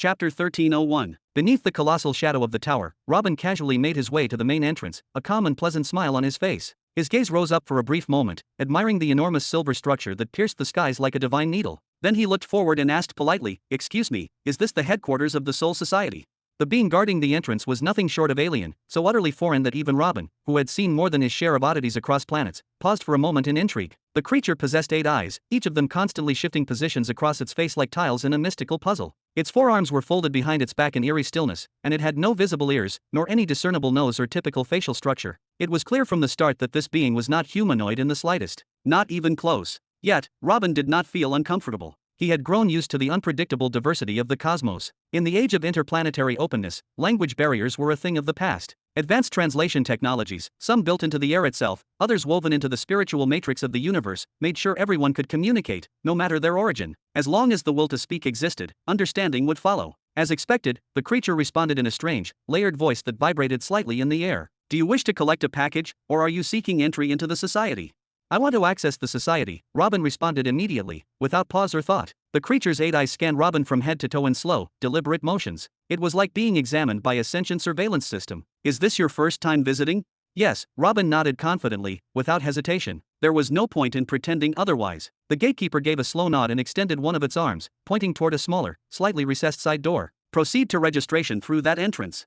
Chapter 1301. Beneath the colossal shadow of the tower, Robin casually made his way to the main entrance, a calm and pleasant smile on his face. His gaze rose up for a brief moment, admiring the enormous silver structure that pierced the skies like a divine needle. Then he looked forward and asked politely, "Excuse me, is this the headquarters of the Soul Society?" The being guarding the entrance was nothing short of alien, so utterly foreign that even Robin, who had seen more than his share of oddities across planets, paused for a moment in intrigue. The creature possessed 8 eyes, each of them constantly shifting positions across its face like tiles in a mystical puzzle. Its forearms were folded behind its back in eerie stillness, and it had no visible ears, nor any discernible nose or typical facial structure. It was clear from the start that this being was not humanoid in the slightest. Not even close. Yet, Robin did not feel uncomfortable. He had grown used to the unpredictable diversity of the cosmos. In the age of interplanetary openness, language barriers were a thing of the past. Advanced translation technologies, some built into the air itself, others woven into the spiritual matrix of the universe, made sure everyone could communicate, no matter their origin. As long as the will to speak existed, understanding would follow. As expected, the creature responded in a strange, layered voice that vibrated slightly in the air. "Do you wish to collect a package, or are you seeking entry into the society?" "I want to access the society," Robin responded immediately, without pause or thought. The creature's 8 eyes scanned Robin from head to toe in slow, deliberate motions. It was like being examined by a sentient surveillance system. "Is this your first time visiting?" "Yes," Robin nodded confidently, without hesitation. There was no point in pretending otherwise. The gatekeeper gave a slow nod and extended one of its arms, pointing toward a smaller, slightly recessed side door. "Proceed to registration through that entrance."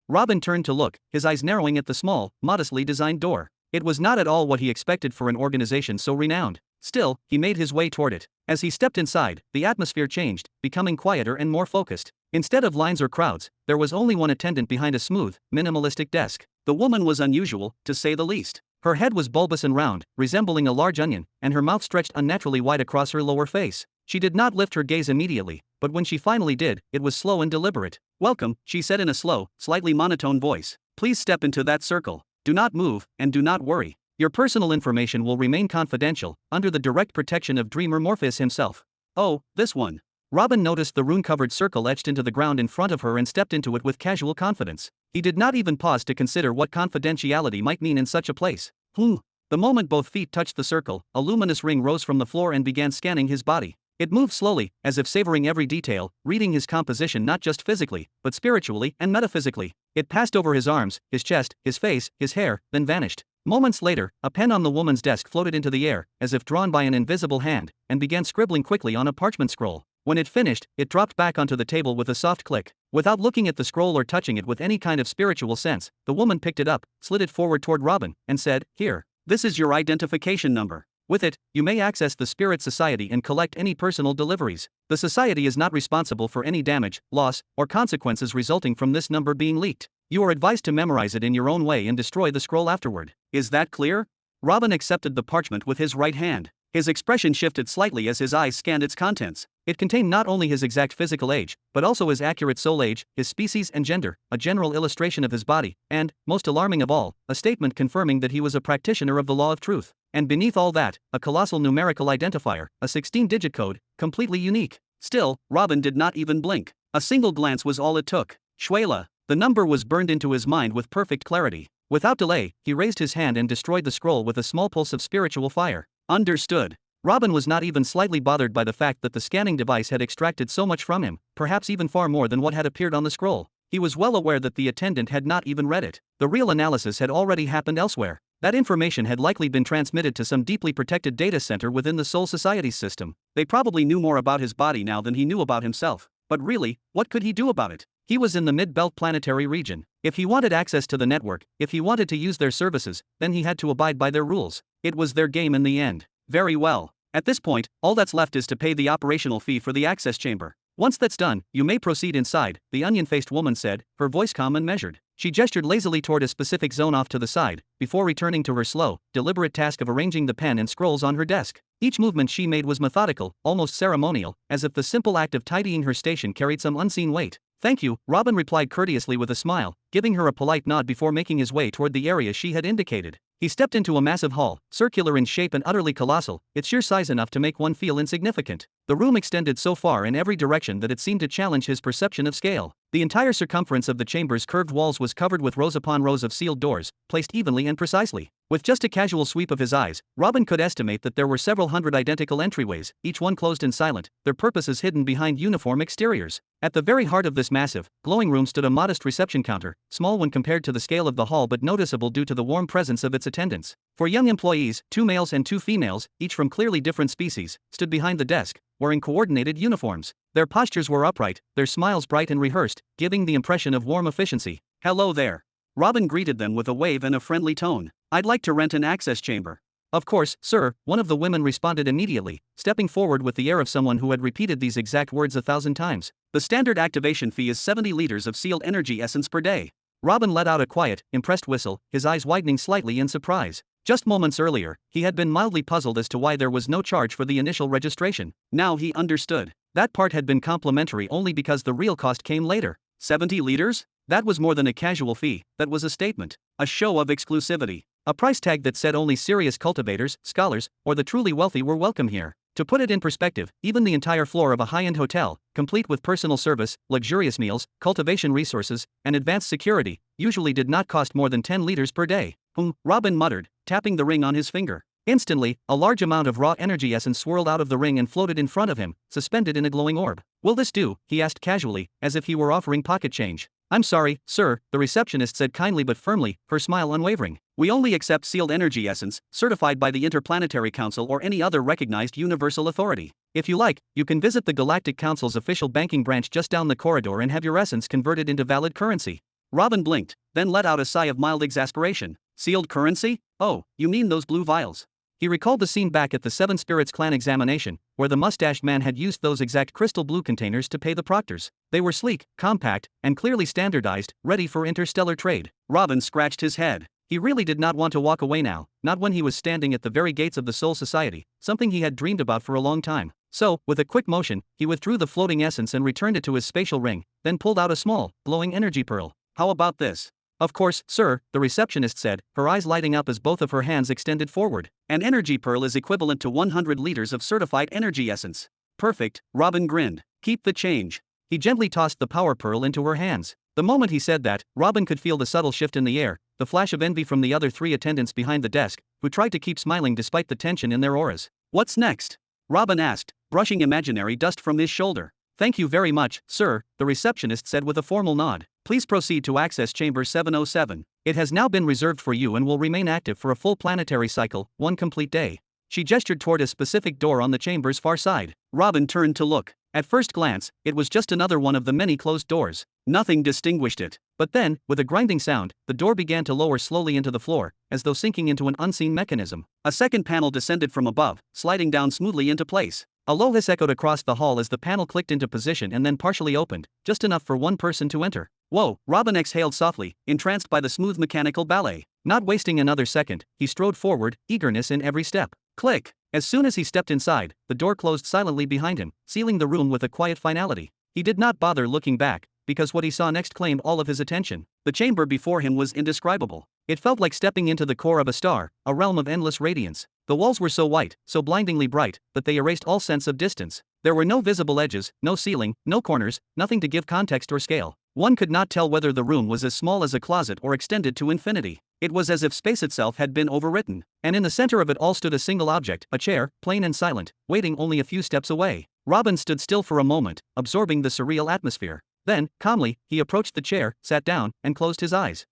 Robin turned to look, his eyes narrowing at the small, modestly designed door. It was not at all what he expected for an organization so renowned. Still, he made his way toward it. As he stepped inside, the atmosphere changed, becoming quieter and more focused. Instead of lines or crowds, there was only one attendant behind a smooth, minimalistic desk. The woman was unusual, to say the least. Her head was bulbous and round, resembling a large onion, and her mouth stretched unnaturally wide across her lower face. She did not lift her gaze immediately, but when she finally did, it was slow and deliberate. "Welcome," she said in a slow, slightly monotone voice. "Please step into that circle. Do not move, and do not worry. Your personal information will remain confidential, under the direct protection of Dreamer Morpheus himself." "Oh, this one." Robin noticed the rune-covered circle etched into the ground in front of her and stepped into it with casual confidence. He did not even pause to consider what confidentiality might mean in such a place. The moment both feet touched the circle, a luminous ring rose from the floor and began scanning his body. It moved slowly, as if savoring every detail, reading his composition not just physically, but spiritually and metaphysically. It passed over his arms, his chest, his face, his hair, then vanished. Moments later, a pen on the woman's desk floated into the air, as if drawn by an invisible hand, and began scribbling quickly on a parchment scroll. When it finished, it dropped back onto the table with a soft click. Without looking at the scroll or touching it with any kind of spiritual sense, the woman picked it up, slid it forward toward Robin, and said, "Here. This is your identification number. With it, you may access the Spirit Society and collect any personal deliveries. The Society is not responsible for any damage, loss, or consequences resulting from this number being leaked. You are advised to memorize it in your own way and destroy the scroll afterward." "Is that clear?" Robin accepted the parchment with his right hand. His expression shifted slightly as his eyes scanned its contents. It contained not only his exact physical age, but also his accurate soul age, his species and gender, a general illustration of his body, and, most alarming of all, a statement confirming that he was a practitioner of the law of truth. And beneath all that, a colossal numerical identifier, a 16-digit code, completely unique. Still, Robin did not even blink. A single glance was all it took. Shuela. The number was burned into his mind with perfect clarity. Without delay, he raised his hand and destroyed the scroll with a small pulse of spiritual fire. Understood. Robin was not even slightly bothered by the fact that the scanning device had extracted so much from him, perhaps even far more than what had appeared on the scroll. He was well aware that the attendant had not even read it. The real analysis had already happened elsewhere. That information had likely been transmitted to some deeply protected data center within the Soul Society's system. They probably knew more about his body now than he knew about himself. But really, what could he do about it? He was in the mid-belt planetary region. If he wanted access to the network, if he wanted to use their services, then he had to abide by their rules. It was their game in the end. Very well. At this point, all that's left is to pay the operational fee for the access chamber. "Once that's done, you may proceed inside," the onion-faced woman said, her voice calm and measured. She gestured lazily toward a specific zone off to the side, before returning to her slow, deliberate task of arranging the pen and scrolls on her desk. Each movement she made was methodical, almost ceremonial, as if the simple act of tidying her station carried some unseen weight. "Thank you," Robin replied courteously with a smile, giving her a polite nod before making his way toward the area she had indicated. He stepped into a massive hall, circular in shape and utterly colossal, its sheer size enough to make one feel insignificant. The room extended so far in every direction that it seemed to challenge his perception of scale. The entire circumference of the chamber's curved walls was covered with rows upon rows of sealed doors, placed evenly and precisely. With just a casual sweep of his eyes, Robin could estimate that there were several hundred identical entryways, each one closed and silent, their purposes hidden behind uniform exteriors. At the very heart of this massive, glowing room stood a modest reception counter, small when compared to the scale of the hall but noticeable due to the warm presence of its attendants. For young employees, 2 males and 2 females, each from clearly different species, stood behind the desk, wearing coordinated uniforms. Their postures were upright, their smiles bright and rehearsed, giving the impression of warm efficiency. "Hello there." Robin greeted them with a wave and a friendly tone. "I'd like to rent an access chamber." "Of course, sir," one of the women responded immediately, stepping forward with the air of someone who had repeated these exact words 1,000 times. "The standard activation fee is 70 liters of sealed energy essence per day." Robin let out a quiet, impressed whistle, his eyes widening slightly in surprise. Just moments earlier, he had been mildly puzzled as to why there was no charge for the initial registration. Now he understood. That part had been complimentary only because the real cost came later. 70 liters? That was more than a casual fee, that was a statement. A show of exclusivity. A price tag that said only serious cultivators, scholars, or the truly wealthy were welcome here. To put it in perspective, even the entire floor of a high-end hotel, complete with personal service, luxurious meals, cultivation resources, and advanced security, usually did not cost more than 10 liters per day. Robin muttered, tapping the ring on his finger. Instantly, a large amount of raw energy essence swirled out of the ring and floated in front of him, suspended in a glowing orb. "Will this do?" he asked casually, as if he were offering pocket change. "I'm sorry, sir," the receptionist said kindly but firmly, her smile unwavering. "We only accept sealed energy essence, certified by the Interplanetary Council or any other recognized universal authority. If you like, you can visit the Galactic Council's official banking branch just down the corridor and have your essence converted into valid currency." Robin blinked, then let out a sigh of mild exasperation. "Sealed currency? Oh, you mean those blue vials?" He recalled the scene back at the Seven Spirits clan examination, where the mustached man had used those exact crystal blue containers to pay the proctors. They were sleek, compact, and clearly standardized, ready for interstellar trade. Robin scratched his head. He really did not want to walk away now, not when he was standing at the very gates of the Soul Society, something he had dreamed about for a long time. So, with a quick motion, he withdrew the floating essence and returned it to his spatial ring, then pulled out a small, glowing energy pearl. "How about this?" "Of course, sir," the receptionist said, her eyes lighting up as both of her hands extended forward. "An energy pearl is equivalent to 100 liters of certified energy essence." "Perfect," Robin grinned. "Keep the change." He gently tossed the power pearl into her hands. The moment he said that, Robin could feel the subtle shift in the air, the flash of envy from the other 3 attendants behind the desk, who tried to keep smiling despite the tension in their auras. "What's next?" Robin asked, brushing imaginary dust from his shoulder. "Thank you very much, sir," the receptionist said with a formal nod. "Please proceed to access chamber 707. It has now been reserved for you and will remain active for a full planetary cycle, 1 complete day." She gestured toward a specific door on the chamber's far side. Robin turned to look. At first glance, it was just another one of the many closed doors. Nothing distinguished it. But then, with a grinding sound, the door began to lower slowly into the floor, as though sinking into an unseen mechanism. A second panel descended from above, sliding down smoothly into place. A low hiss echoed across the hall as the panel clicked into position and then partially opened, just enough for one person to enter. "Whoa," Robin exhaled softly, entranced by the smooth mechanical ballet. Not wasting another second, he strode forward, eagerness in every step. Click! As soon as he stepped inside, the door closed silently behind him, sealing the room with a quiet finality. He did not bother looking back, because what he saw next claimed all of his attention. The chamber before him was indescribable. It felt like stepping into the core of a star, a realm of endless radiance. The walls were so white, so blindingly bright, that they erased all sense of distance. There were no visible edges, no ceiling, no corners, nothing to give context or scale. One could not tell whether the room was as small as a closet or extended to infinity. It was as if space itself had been overwritten. And in the center of it all stood a single object, a chair, plain and silent, waiting only a few steps away. Robin stood still for a moment, absorbing the surreal atmosphere. Then, calmly, he approached the chair, sat down, and closed his eyes.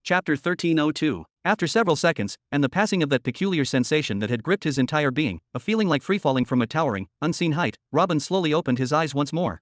Chapter 1302. After several seconds, and the passing of that peculiar sensation that had gripped his entire being, a feeling like freefalling from a towering, unseen height, Robin slowly opened his eyes once more.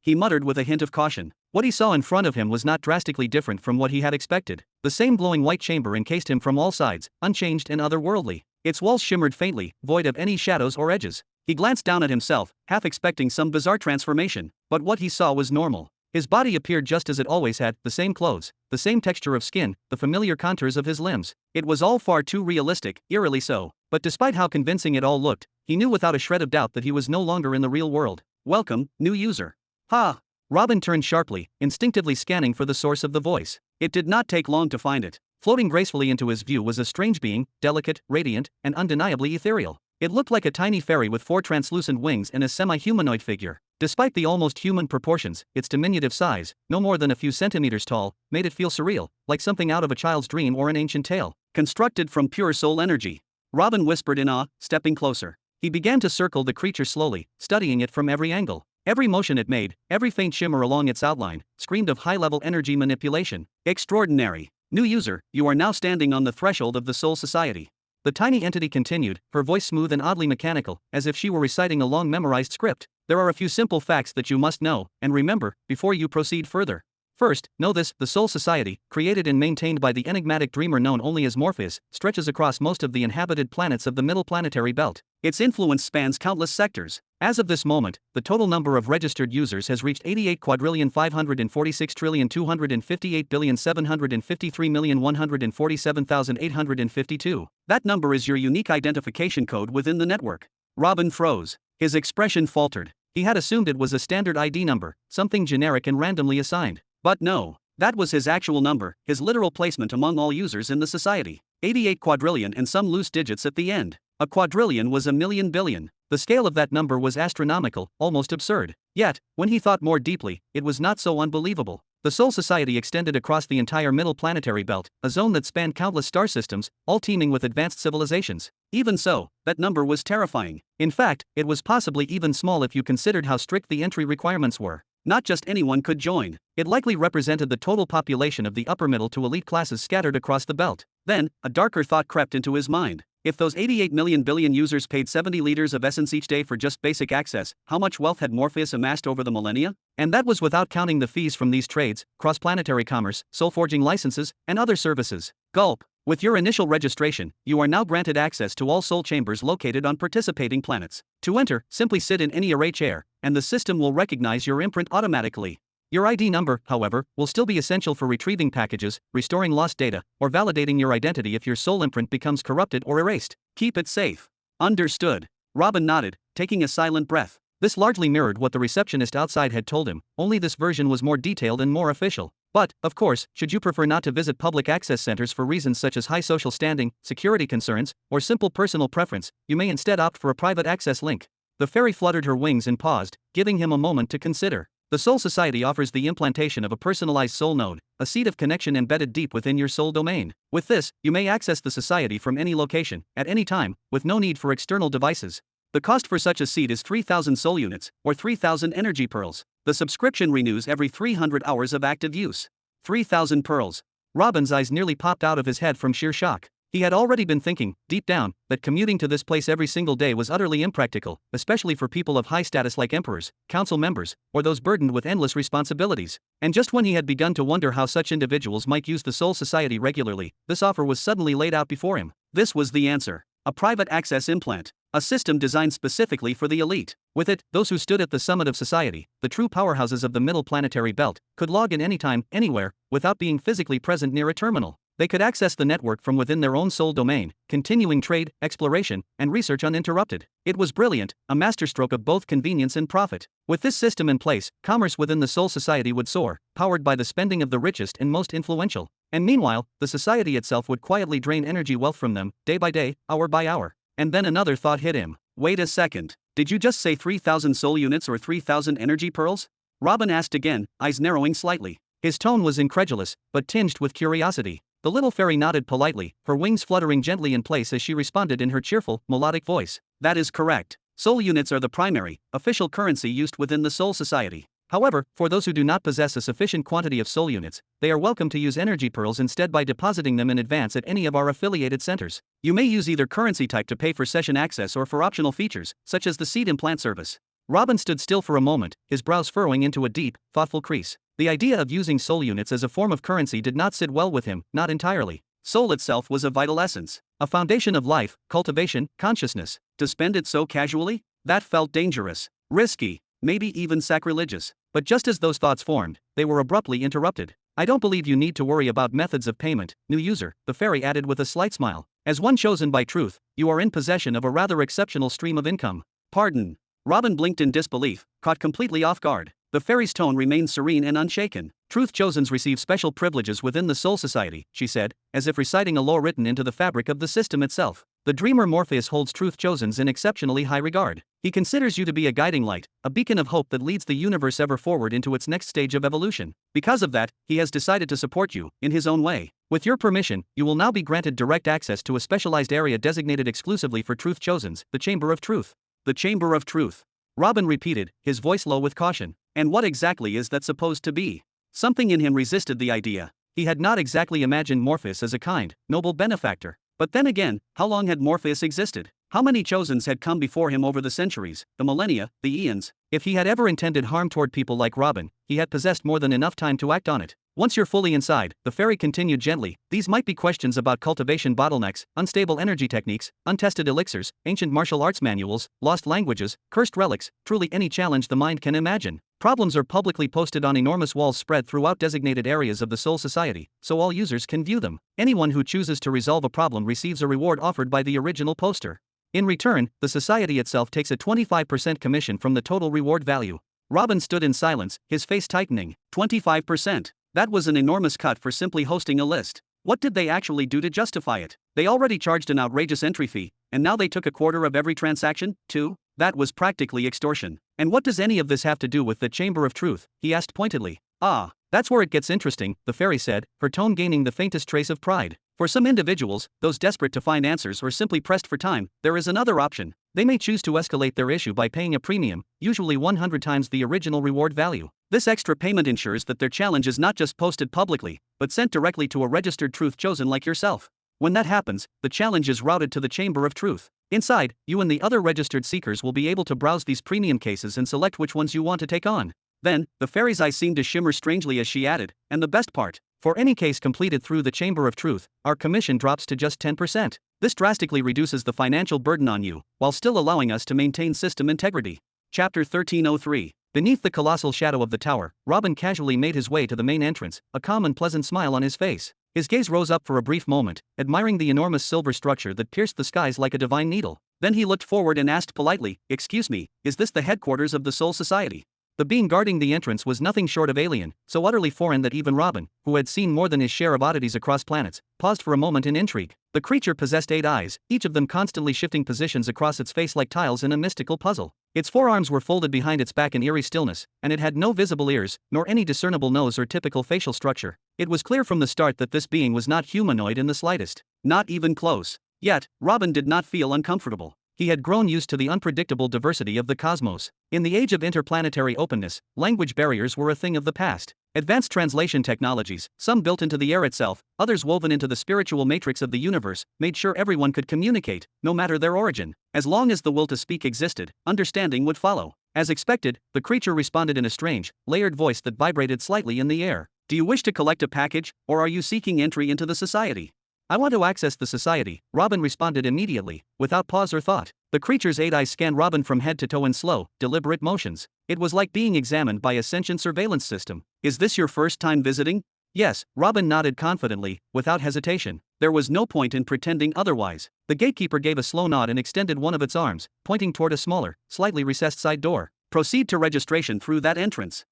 He muttered with a hint of caution. What he saw in front of him was not drastically different from what he had expected. The same glowing white chamber encased him from all sides, unchanged and otherworldly. Its walls shimmered faintly, void of any shadows or edges. He glanced down at himself, half expecting some bizarre transformation, but what he saw was normal. His body appeared just as it always had, the same clothes, the same texture of skin, the familiar contours of his limbs. It was all far too realistic, eerily so. But despite how convincing it all looked, he knew without a shred of doubt that he was no longer in the real world. "Welcome, new user." "Ha!" Robin turned sharply, instinctively scanning for the source of the voice. It did not take long to find it. Floating gracefully into his view was a strange being, delicate, radiant, and undeniably ethereal. It looked like a tiny fairy with 4 translucent wings and a semi-humanoid figure. Despite the almost human proportions, its diminutive size, no more than a few centimeters tall, made it feel surreal, like something out of a child's dream or an ancient tale. Constructed from pure soul energy. Robin whispered in awe, stepping closer. He began to circle the creature slowly, studying it from every angle. Every motion it made, every faint shimmer along its outline, screamed of high-level energy manipulation. Extraordinary. New user, you are now standing on the threshold of the Soul Society. The tiny entity continued, her voice smooth and oddly mechanical, as if she were reciting a long memorized script. There are a few simple facts that you must know, and remember, before you proceed further. First, know this: the Soul Society, created and maintained by the enigmatic dreamer known only as Morpheus, stretches across most of the inhabited planets of the middle planetary belt. Its influence spans countless sectors. As of this moment, the total number of registered users has reached 88,546,258,753,147,852. That number is your unique identification code within the network. Robin froze. His expression faltered. He had assumed it was a standard ID number, something generic and randomly assigned. But no, that was his actual number, his literal placement among all users in the society. 88 quadrillion and some loose digits at the end. A quadrillion was a million billion. The scale of that number was astronomical, almost absurd. Yet, when he thought more deeply, it was not so unbelievable. The Soul Society extended across the entire middle planetary belt, a zone that spanned countless star systems, all teeming with advanced civilizations. Even so, that number was terrifying. In fact, it was possibly even small if you considered how strict the entry requirements were. Not just anyone could join. It likely represented the total population of the upper middle to elite classes scattered across the belt. Then, a darker thought crept into his mind. If those 88 million billion users paid 70 liters of essence each day for just basic access, how much wealth had Morpheus amassed over the millennia? And that was without counting the fees from these trades, cross-planetary commerce, soul-forging licenses, and other services. Gulp. With your initial registration, you are now granted access to all soul chambers located on participating planets. To enter, simply sit in any array chair, and the system will recognize your imprint automatically. Your ID number, however, will still be essential for retrieving packages, restoring lost data, or validating your identity if your soul imprint becomes corrupted or erased. Keep it safe. Understood. Robin nodded, taking a silent breath. This largely mirrored what the receptionist outside had told him, only this version was more detailed and more official. But, of course, should you prefer not to visit public access centers for reasons such as high social standing, security concerns, or simple personal preference, you may instead opt for a private access link. The fairy fluttered her wings and paused, giving him a moment to consider. The Soul Society offers the implantation of a personalized soul node, a seed of connection embedded deep within your soul domain. With this, you may access the society from any location, at any time, with no need for external devices. The cost for such a seed is 3,000 soul units, or 3,000 energy pearls. The subscription renews every 300 hours of active use. 3,000 pearls. Robin's eyes nearly popped out of his head from sheer shock. He had already been thinking, deep down, that commuting to this place every single day was utterly impractical, especially for people of high status like emperors, council members, or those burdened with endless responsibilities. And just when he had begun to wonder how such individuals might use the Soul Society regularly, this offer was suddenly laid out before him. This was the answer. A private access implant. A system designed specifically for the elite. With it, those who stood at the summit of society, the true powerhouses of the middle planetary belt, could log in anytime, anywhere, without being physically present near a terminal. They could access the network from within their own soul domain, continuing trade, exploration, and research uninterrupted. It was brilliant, a masterstroke of both convenience and profit. With this system in place, commerce within the Soul Society would soar, powered by the spending of the richest and most influential. And meanwhile, the society itself would quietly drain energy wealth from them, day by day, hour by hour. And then another thought hit him. Wait a second. Did you just say 3,000 soul units or 3,000 energy pearls? Robin asked again, eyes narrowing slightly. His tone was incredulous, but tinged with curiosity. The little fairy nodded politely, her wings fluttering gently in place as she responded in her cheerful, melodic voice. That is correct. Soul units are the primary, official currency used within the Soul Society. However, for those who do not possess a sufficient quantity of soul units, they are welcome to use energy pearls instead by depositing them in advance at any of our affiliated centers. You may use either currency type to pay for session access or for optional features, such as the seed implant service. Robin stood still for a moment, his brows furrowing into a deep, thoughtful crease. The idea of using soul units as a form of currency did not sit well with him, not entirely. Soul itself was a vital essence, a foundation of life, cultivation, consciousness. To spend it so casually? That felt dangerous, risky, maybe even sacrilegious. But just as those thoughts formed, they were abruptly interrupted. I don't believe you need to worry about methods of payment, new user, the fairy added with a slight smile. As one chosen by truth, you are in possession of a rather exceptional stream of income. Pardon. Robin blinked in disbelief, caught completely off guard. The fairy's tone remained serene and unshaken. Truth chosens receive special privileges within the Soul Society, she said, as if reciting a law written into the fabric of the system itself. The Dreamer Morpheus holds truth chosens in exceptionally high regard. He considers you to be a guiding light, a beacon of hope that leads the universe ever forward into its next stage of evolution. Because of that, he has decided to support you, in his own way. With your permission, you will now be granted direct access to a specialized area designated exclusively for truth chosens, the Chamber of Truth. The Chamber of Truth. Robin repeated, his voice low with caution. And what exactly is that supposed to be? Something in him resisted the idea. He had not exactly imagined Morpheus as a kind, noble benefactor. But then again, how long had Morpheus existed? How many chosens had come before him over the centuries, the millennia, the eons? If he had ever intended harm toward people like Robin, he had possessed more than enough time to act on it. Once you're fully inside, the fairy continued gently, these might be questions about cultivation bottlenecks, unstable energy techniques, untested elixirs, ancient martial arts manuals, lost languages, cursed relics, truly any challenge the mind can imagine. Problems are publicly posted on enormous walls spread throughout designated areas of the Soul Society, so all users can view them. Anyone who chooses to resolve a problem receives a reward offered by the original poster. In return, the society itself takes a 25% commission from the total reward value. Robin stood in silence, his face tightening. 25%. That was an enormous cut for simply hosting a list. What did they actually do to justify it? They already charged an outrageous entry fee, and now they took a quarter of every transaction, too? That was practically extortion. And what does any of this have to do with the Chamber of Truth? He asked pointedly. Ah, that's where it gets interesting, the fairy said, her tone gaining the faintest trace of pride. For some individuals, those desperate to find answers or simply pressed for time, there is another option. They may choose to escalate their issue by paying a premium, usually 100 times the original reward value. This extra payment ensures that their challenge is not just posted publicly, but sent directly to a registered truth chosen like yourself. When that happens, the challenge is routed to the Chamber of Truth. Inside, you and the other registered seekers will be able to browse these premium cases and select which ones you want to take on. Then, the fairy's eyes seemed to shimmer strangely as she added, and the best part, for any case completed through the Chamber of Truth, our commission drops to just 10%. This drastically reduces the financial burden on you, while still allowing us to maintain system integrity. Chapter 1303. Beneath the colossal shadow of the tower, Robin casually made his way to the main entrance, a calm and pleasant smile on his face. His gaze rose up for a brief moment, admiring the enormous silver structure that pierced the skies like a divine needle. Then he looked forward and asked politely, "Excuse me, is this the headquarters of the Soul Society?" The being guarding the entrance was nothing short of alien, so utterly foreign that even Robin, who had seen more than his share of oddities across planets, paused for a moment in intrigue. The creature possessed 8 eyes, each of them constantly shifting positions across its face like tiles in a mystical puzzle. Its forearms were folded behind its back in eerie stillness, and it had no visible ears, nor any discernible nose or typical facial structure. It was clear from the start that this being was not humanoid in the slightest. Not even close. Yet, Robin did not feel uncomfortable. He had grown used to the unpredictable diversity of the cosmos. In the age of interplanetary openness, language barriers were a thing of the past. Advanced translation technologies, some built into the air itself, others woven into the spiritual matrix of the universe, made sure everyone could communicate, no matter their origin. As long as the will to speak existed, understanding would follow. As expected, the creature responded in a strange, layered voice that vibrated slightly in the air. "Do you wish to collect a package, or are you seeking entry into the society?" "I want to access the society," Robin responded immediately, without pause or thought. The creature's 8 eyes scanned Robin from head to toe in slow, deliberate motions. It was like being examined by a sentient surveillance system. "Is this your first time visiting?" "Yes," Robin nodded confidently, without hesitation. There was no point in pretending otherwise. The gatekeeper gave a slow nod and extended one of its arms, pointing toward a smaller, slightly recessed side door. "Proceed to registration through that entrance."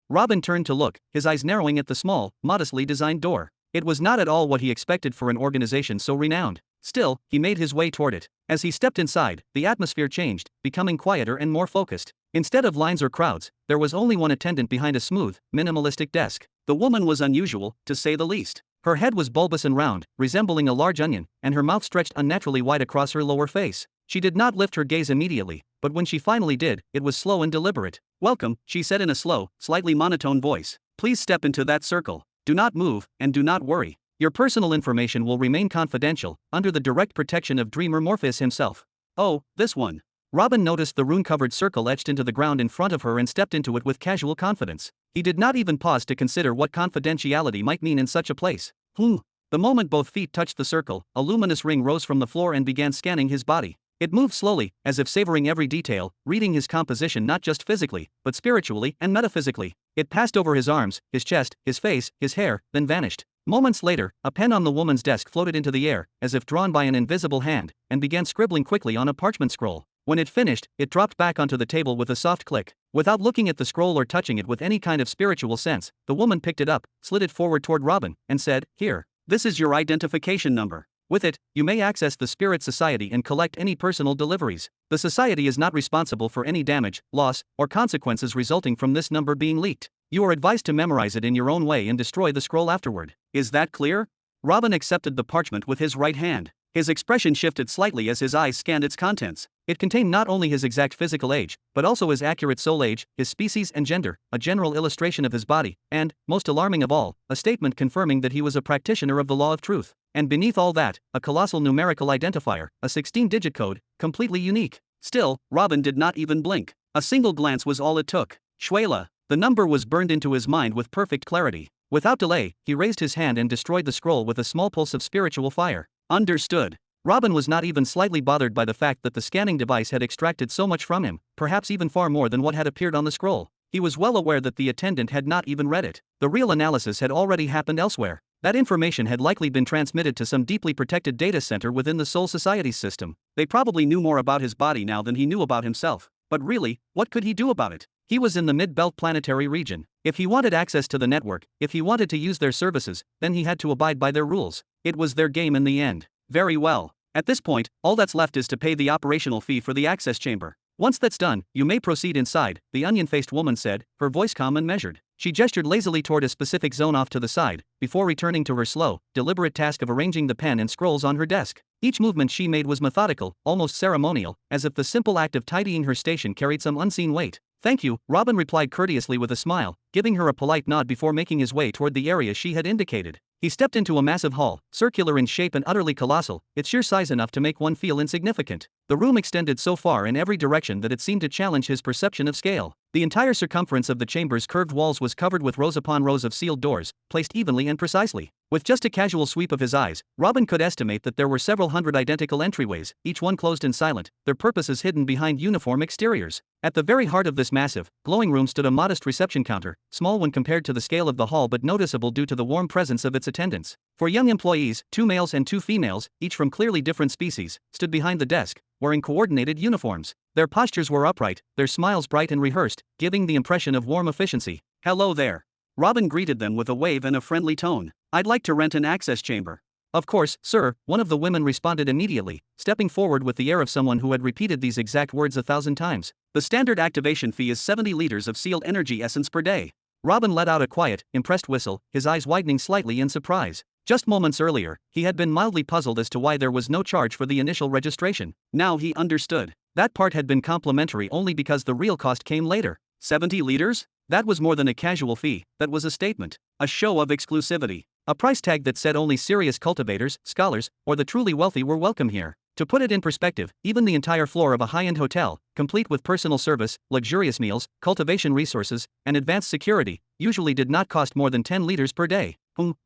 Robin turned to look, his eyes narrowing at the small, modestly designed door. It was not at all what he expected for an organization so renowned. Still, he made his way toward it. As he stepped inside, the atmosphere changed, becoming quieter and more focused. Instead of lines or crowds, there was only one attendant behind a smooth, minimalistic desk. The woman was unusual, to say the least. Her head was bulbous and round, resembling a large onion, and her mouth stretched unnaturally wide across her lower face. She did not lift her gaze immediately, but when she finally did, it was slow and deliberate. "Welcome," she said in a slow, slightly monotone voice. "Please step into that circle. Do not move, and do not worry. Your personal information will remain confidential, under the direct protection of Dreamer Morpheus himself." "Oh, this one." Robin noticed the rune-covered circle etched into the ground in front of her and stepped into it with casual confidence. He did not even pause to consider what confidentiality might mean in such a place. The moment both feet touched the circle, a luminous ring rose from the floor and began scanning his body. It moved slowly, as if savoring every detail, reading his composition not just physically, but spiritually and metaphysically. It passed over his arms, his chest, his face, his hair, then vanished. Moments later, a pen on the woman's desk floated into the air, as if drawn by an invisible hand, and began scribbling quickly on a parchment scroll. When it finished, it dropped back onto the table with a soft click. Without looking at the scroll or touching it with any kind of spiritual sense, the woman picked it up, slid it forward toward Robin, and said, "Here. This is your identification number. With it, you may access the Spirit Society and collect any personal deliveries. The Society is not responsible for any damage, loss, or consequences resulting from this number being leaked. You are advised to memorize it in your own way and destroy the scroll afterward. Is that clear? Robin accepted the parchment with his right hand. His expression shifted slightly as his eyes scanned its contents. It contained not only his exact physical age, but also his accurate soul age, his species and gender, a general illustration of his body, and, most alarming of all, a statement confirming that he was a practitioner of the law of truth. And beneath all that, a colossal numerical identifier, a 16-digit code, completely unique. Still, Robin did not even blink. A single glance was all it took. Shuela. The number was burned into his mind with perfect clarity. Without delay, he raised his hand and destroyed the scroll with a small pulse of spiritual fire. Understood. Robin was not even slightly bothered by the fact that the scanning device had extracted so much from him, perhaps even far more than what had appeared on the scroll. He was well aware that the attendant had not even read it. The real analysis had already happened elsewhere. That information had likely been transmitted to some deeply protected data center within the Soul Society's system. They probably knew more about his body now than he knew about himself. But really, what could he do about it? He was in the mid-belt planetary region. If he wanted access to the network, if he wanted to use their services, then he had to abide by their rules. It was their game in the end. Very well. At this point, all that's left is to pay the operational fee for the access chamber. Once that's done, you may proceed inside, the onion-faced woman said, her voice calm and measured. She gestured lazily toward a specific zone off to the side, before returning to her slow, deliberate task of arranging the pen and scrolls on her desk. Each movement she made was methodical, almost ceremonial, as if the simple act of tidying her station carried some unseen weight. Thank you, Robin replied courteously with a smile, giving her a polite nod before making his way toward the area she had indicated. He stepped into a massive hall, circular in shape and utterly colossal, its sheer size enough to make one feel insignificant. The room extended so far in every direction that it seemed to challenge his perception of scale. The entire circumference of the chamber's curved walls was covered with rows upon rows of sealed doors, placed evenly and precisely. With just a casual sweep of his eyes, Robin could estimate that there were several hundred identical entryways, each one closed and silent, their purposes hidden behind uniform exteriors. At the very heart of this massive, glowing room stood a modest reception counter, small when compared to the scale of the hall but noticeable due to the warm presence of its attendants. For young employees, 2 males and 2 females, each from clearly different species, stood behind the desk, wearing coordinated uniforms. Their postures were upright, their smiles bright and rehearsed, giving the impression of warm efficiency. Hello there. Robin greeted them with a wave and a friendly tone. I'd like to rent an access chamber. Of course, sir, one of the women responded immediately, stepping forward with the air of someone who had repeated these exact words 1,000 times. The standard activation fee is 70 liters of sealed energy essence per day. Robin let out a quiet, impressed whistle, his eyes widening slightly in surprise. Just moments earlier, he had been mildly puzzled as to why there was no charge for the initial registration. Now he understood. That part had been complimentary only because the real cost came later. 70 liters? That was more than a casual fee, that was a statement. A show of exclusivity. A price tag that said only serious cultivators, scholars, or the truly wealthy were welcome here. To put it in perspective, even the entire floor of a high-end hotel, complete with personal service, luxurious meals, cultivation resources, and advanced security, usually did not cost more than 10 liters per day.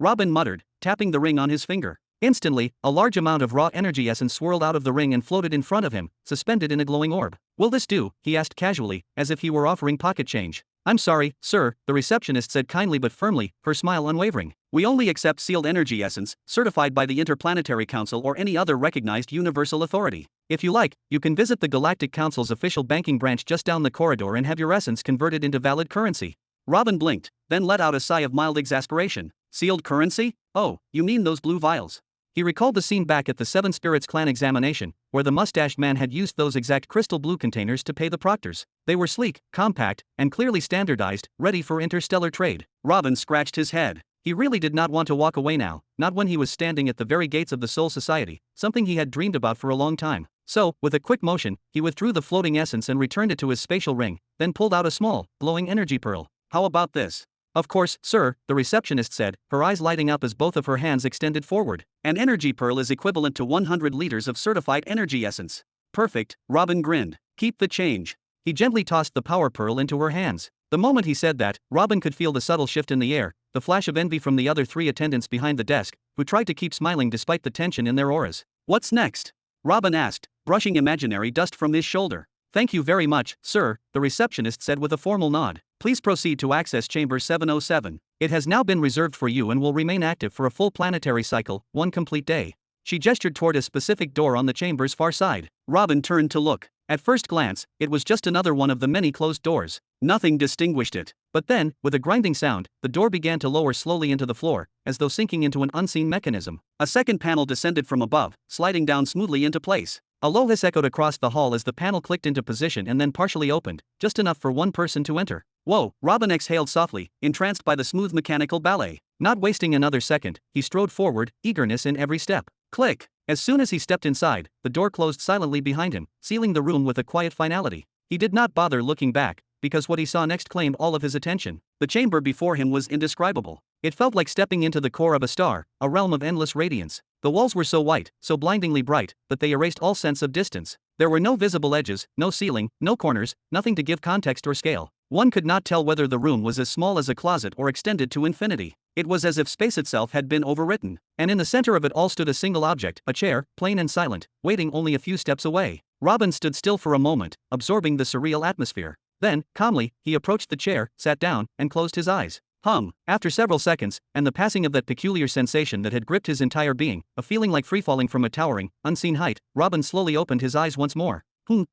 Robin muttered, tapping the ring on his finger. Instantly, a large amount of raw energy essence swirled out of the ring and floated in front of him, suspended in a glowing orb. Will this do? He asked casually, as if he were offering pocket change. I'm sorry, sir, the receptionist said kindly but firmly, her smile unwavering. We only accept sealed energy essence, certified by the Interplanetary Council or any other recognized universal authority. If you like, you can visit the Galactic Council's official banking branch just down the corridor and have your essence converted into valid currency. Robin blinked, then let out a sigh of mild exasperation. Sealed currency? Oh, you mean those blue vials. He recalled the scene back at the Seven Spirits clan examination, where the mustached man had used those exact crystal blue containers to pay the proctors. They were sleek, compact, and clearly standardized, ready for interstellar trade. Robin scratched his head. He really did not want to walk away now, not when he was standing at the very gates of the Soul Society, something he had dreamed about for a long time. So, with a quick motion, he withdrew the floating essence and returned it to his spatial ring, then pulled out a small, glowing energy pearl. How about this? Of course, sir, the receptionist said, her eyes lighting up as both of her hands extended forward. An energy pearl is equivalent to 100 liters of certified energy essence. Perfect, Robin grinned. Keep the change. He gently tossed the power pearl into her hands. The moment he said that, Robin could feel the subtle shift in the air, the flash of envy from the other 3 attendants behind the desk, who tried to keep smiling despite the tension in their auras. What's next? Robin asked, brushing imaginary dust from his shoulder. Thank you very much, sir, the receptionist said with a formal nod. Please proceed to access chamber 707. It has now been reserved for you and will remain active for a full planetary cycle, 1 complete day. She gestured toward a specific door on the chamber's far side. Robin turned to look. At first glance, it was just another one of the many closed doors. Nothing distinguished it. But then, with a grinding sound, the door began to lower slowly into the floor, as though sinking into an unseen mechanism. A second panel descended from above, sliding down smoothly into place. A low hiss echoed across the hall as the panel clicked into position and then partially opened, just enough for one person to enter. Whoa, Robin exhaled softly, entranced by the smooth mechanical ballet. Not wasting another second, he strode forward, eagerness in every step. Click! As soon as he stepped inside, the door closed silently behind him, sealing the room with a quiet finality. He did not bother looking back, because what he saw next claimed all of his attention. The chamber before him was indescribable. It felt like stepping into the core of a star, a realm of endless radiance. The walls were so white, so blindingly bright, that they erased all sense of distance. There were no visible edges, no ceiling, no corners, nothing to give context or scale. One could not tell whether the room was as small as a closet or extended to infinity. It was as if space itself had been overwritten. And in the center of it all stood a single object, a chair, plain and silent, waiting only a few steps away. Robin stood still for a moment, absorbing the surreal atmosphere. Then, calmly, he approached the chair, sat down, and closed his eyes. After several seconds, and the passing of that peculiar sensation that had gripped his entire being, a feeling like freefalling from a towering, unseen height, Robin slowly opened his eyes once more.